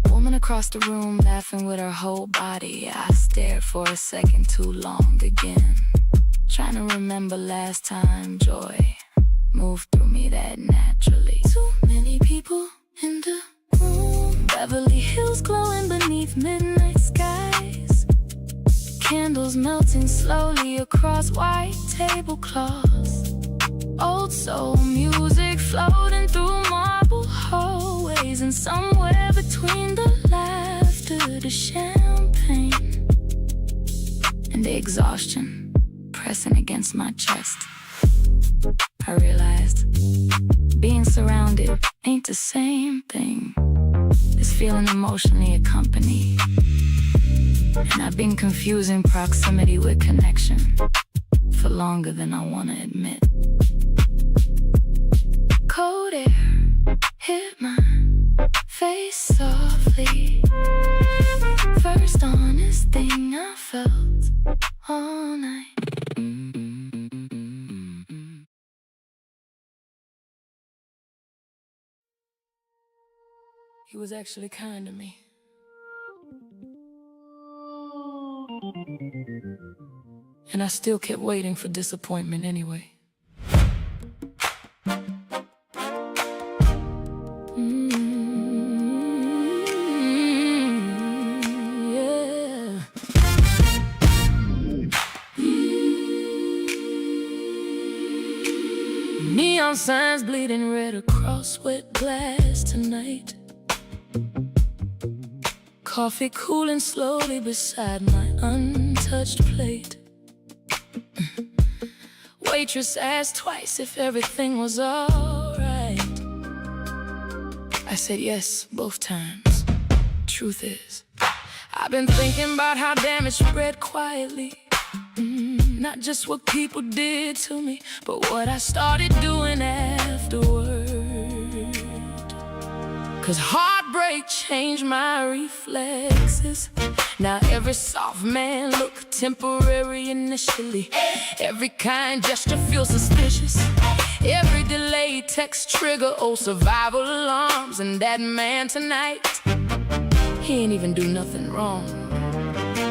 Woman across the room laughing with her whole body. I stared for a second too long again, trying to remember last time joy moved through me that naturally. Too many people in the room, Beverly Hills glowing beneath midnight skies. Candles melting slowly across white tablecloths. Old soul music floating through marble hallways. And somewhere between the laughter, the champagne, and the exhaustion pressing against my chest, I realized being surrounded ain't the same thing as feeling emotionally accompanied. And I've been confusing proximity with connection for longer than I want to admit. Cold air hit my face softly. First honest thing I felt all night. He was actually kind to me. And I still kept waiting for disappointment anyway. Yeah. Neon signs bleeding red across wet glass tonight. Coffee cooling slowly beside my untouched plate. Waitress asked twice if everything was alright. I said yes both times. Truth is, I've been thinking about how damage spread quietly. Not just what people did to me, but what I started doing afterward. Cause heartbreak changed my reflexes. Now every soft man look temporary initially. Every kind gesture feels suspicious. Every delayed text trigger, old survival alarms. And that man tonight, he ain't even do nothing wrong.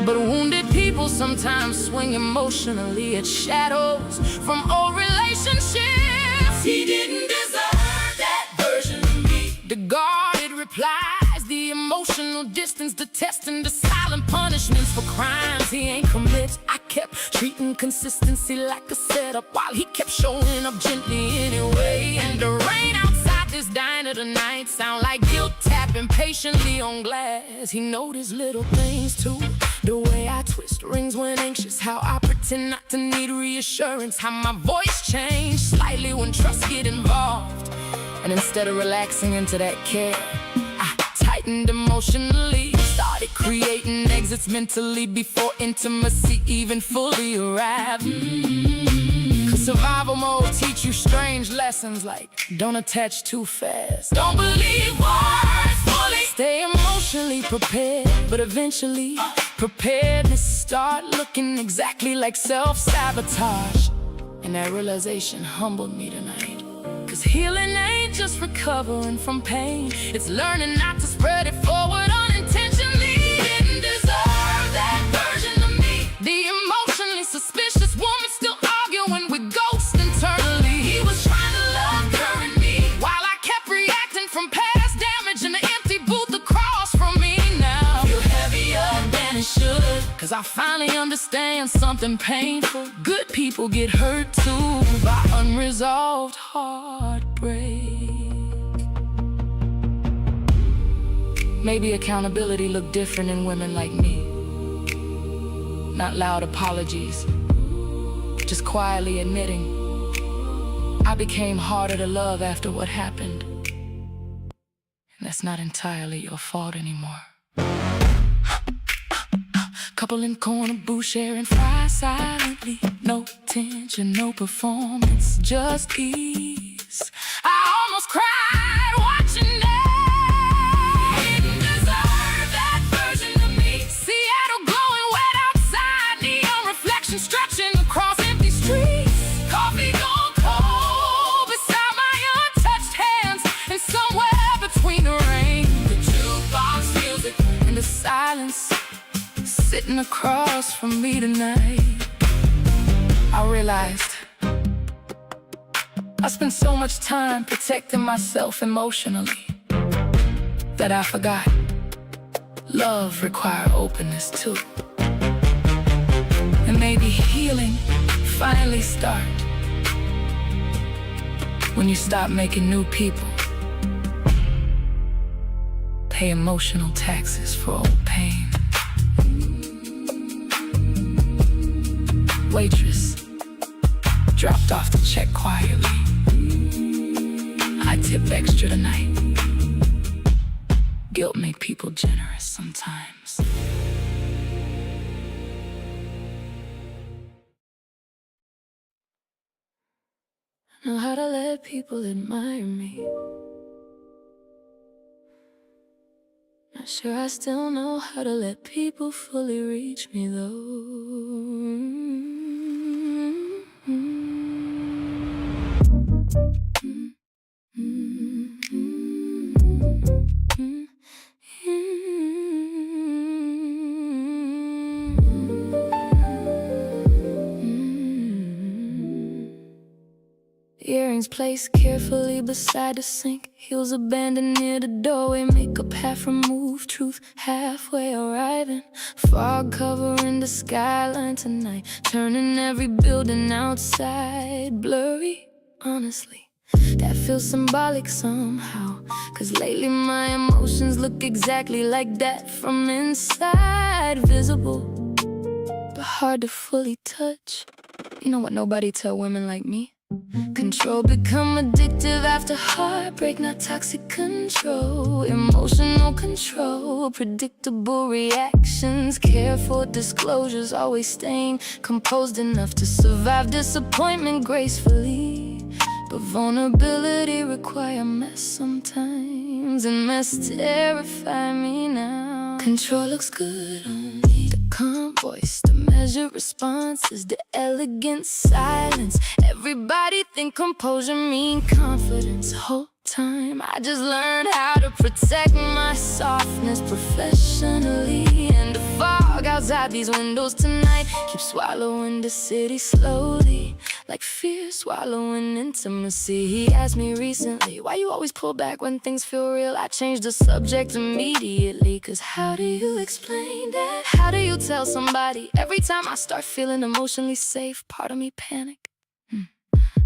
But wounded people sometimes swing emotionally at shadows from old relationships. He didn't deserve that version of me. The guarded replies, the emotional distance, the testing, the silent punishments for crimes he ain't commit. I kept treating consistency like a setup while he kept showing up gently anyway. And the rain outside this diner tonight sound like guilt tapping patiently on glass. He noticed little things too. The way I twist rings when anxious, how I pretend not to need reassurance, how my voice changed slightly when trust get involved. And instead of relaxing into that care, I tightened emotionally, started creating exits mentally before intimacy even fully arrived. Cause survival mode teach you strange lessons like don't attach too fast, don't believe words fully, stay emotionally prepared. But eventually preparedness start looking exactly like self-sabotage. And that realization humbled me tonight. Cause healing ain't just recovering from pain, it's learning not to spread it forward unintentionally. Didn't deserve that version of me. The emotionally suspicious woman still arguing with ghosts internally. He was trying to love her and me, while I kept reacting from past damage in the empty booth across from me. Now I feel heavier than it should, cause I finally understand something painful. Good people get hurt too by unresolved heartbreak. Maybe accountability looked different in women like me. Not loud apologies, just quietly admitting I became harder to love after what happened. And that's not entirely your fault anymore. Couple in corner booth sharing fries silently. No tension, no performance, just ease. I almost cried watching that. Didn't deserve that version of me. Seattle glowing wet outside, neon reflection stretching across empty streets. Coffee gone cold beside my untouched hands, and somewhere between the rain, the jukebox music, and the silence sitting across from me tonight, I realized I spent so much time protecting myself emotionally that I forgot love requires openness too. And maybe healing finally start when you stop making new people pay emotional taxes for old pain. Waitress dropped off the check quietly. I tip extra tonight. Guilt make people generous sometimes. I know how to let people admire me. Not sure I still know how to let people fully reach me though. Earrings placed carefully beside the sink, heels abandoned near the doorway, makeup half removed, truth halfway arriving. Fog covering the skyline tonight, turning every building outside blurry. Honestly, that feels symbolic somehow, cause lately my emotions look exactly like that from inside. Visible, but hard to fully touch. You know what nobody tell women like me? Control become addictive after heartbreak, not toxic control. Emotional control, predictable reactions, careful disclosures, always staying composed enough to survive disappointment gracefully. But vulnerability require mess sometimes, and mess terrify me now. Control looks good on me, the calm voice, the measured responses, the elegant silence. Everybody think composure mean confidence. Whole time I just learned how to protect my softness professionally. And the fog outside these windows tonight keeps swallowing the city slowly, like fear swallowing intimacy. He asked me recently, why you always pull back when things feel real? I changed the subject immediately, cause how do you explain that? How do you tell somebody every time I start feeling emotionally safe, part of me panic?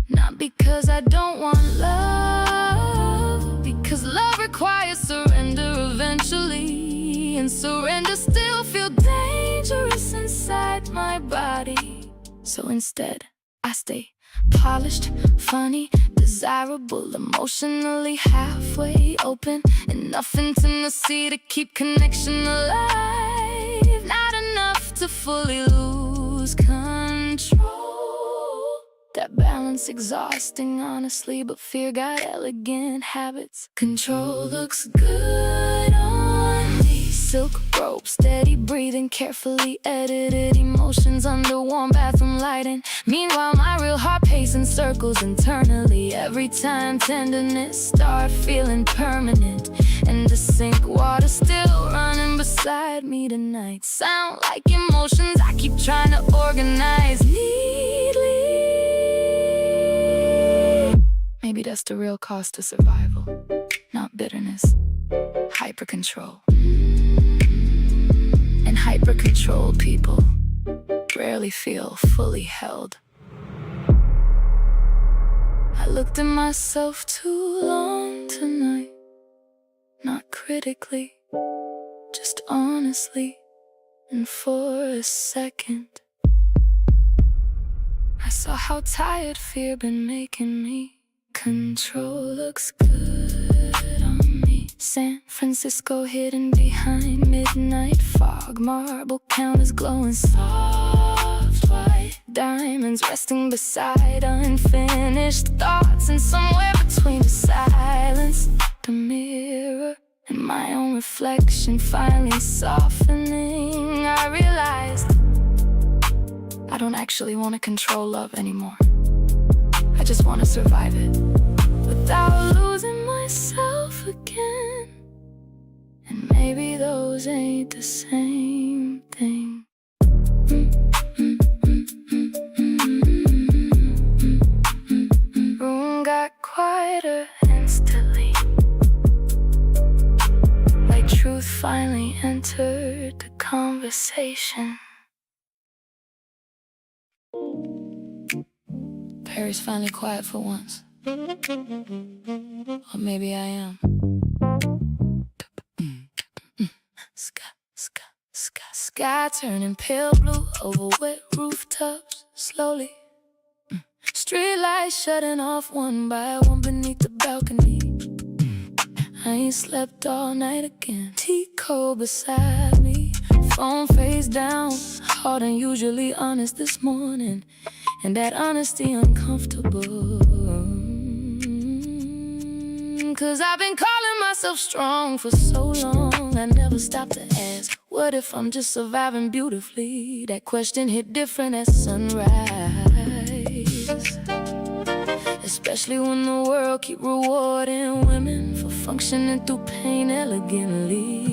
Not because I don't want love, because love requires surrender eventually, and surrender still feel dangerous inside my body. So instead, I stay polished, funny, desirable, emotionally halfway open, enough intimacy to keep connection alive, not enough to fully lose control. That balance exhausting, honestly, but fear got elegant habits. Control looks good on me. Silk robe, steady breathing, carefully edited emotions under warm bathroom lighting. Meanwhile, my real heart pacing circles internally every time tenderness start feeling permanent. And the sink water still running beside me tonight. Sound like emotions I keep trying to organize neatly. Maybe that's the real cost of survival, not bitterness, hyper-control. And hyper-controlled people rarely feel fully held. I looked at myself too long tonight, not critically, just honestly. And for a second, I saw how tired fear been making me. Control looks good on me. San Francisco hidden behind midnight fog, marble counters glowing soft white, diamonds resting beside unfinished thoughts. And somewhere between the silence, the mirror, and my own reflection finally softening, I realized I don't actually want to control love anymore. I just want to survive it without losing myself again. And maybe those ain't the same thing. Room got quieter instantly, like truth finally entered the conversation. Paris finally quiet for once. Or maybe I am. Sky turning pale blue over wet rooftops slowly. Street lights shutting off one by one beneath the balcony. I ain't slept all night again. Tea cold beside me, phone face down, hard and usually honest this morning. And that honesty uncomfortable, cause I've been calling myself strong for so long, I never stopped to ask, what if I'm just surviving beautifully? That question hit different at sunrise, especially when the world keep rewarding women for functioning through pain elegantly.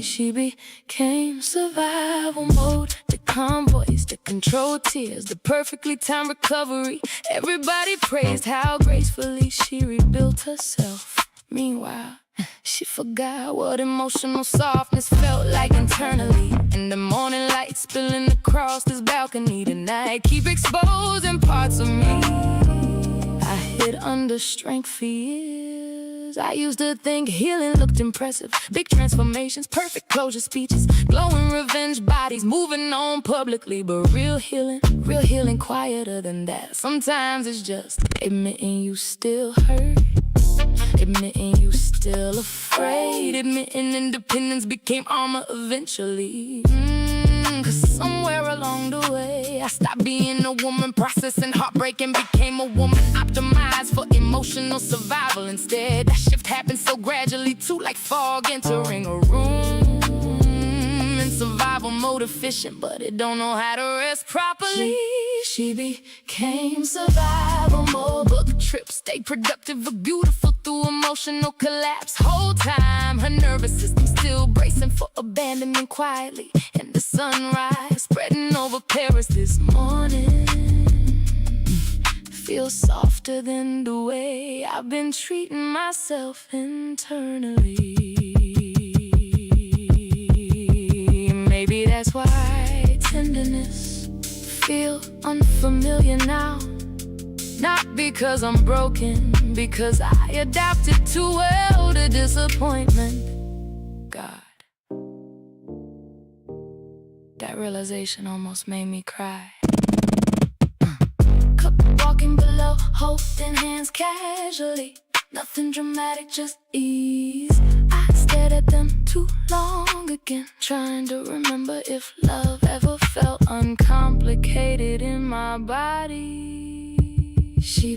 She became survival mode, the calm voice, the controlled tears, the perfectly timed recovery. Everybody praised how gracefully she rebuilt herself. Meanwhile, she forgot what emotional softness felt like internally. And the morning light spilling across this balcony tonight keep exposing parts of me I hid under strength for years. I used to think healing looked impressive, big transformations, perfect closure speeches, glowing revenge bodies, moving on publicly. But real healing quieter than that. Sometimes it's just admitting you still hurt, admitting you still afraid, admitting independence became armor eventually. Cause somewhere along the way I stopped being a woman processing heartbreak and became a woman optimized for emotional survival instead. That shift happened so gradually too, like fog entering a room in survival more efficient, but it don't know how to rest properly. She became survival mode, book trips, stay productive but beautiful through emotional collapse. Whole time her nervous system still bracing for abandonment quietly. And the sunrise spreading over Paris this morning feels softer than the way I've been treating myself internally. Maybe that's why tenderness feel unfamiliar now. Not because I'm broken, because I adapted too well to disappointment. God, that realization almost made me cry. Walking below, holding hands casually. Nothing dramatic, just ease. I stared at them too long again, trying to remember if love ever felt uncomplicated in my body. She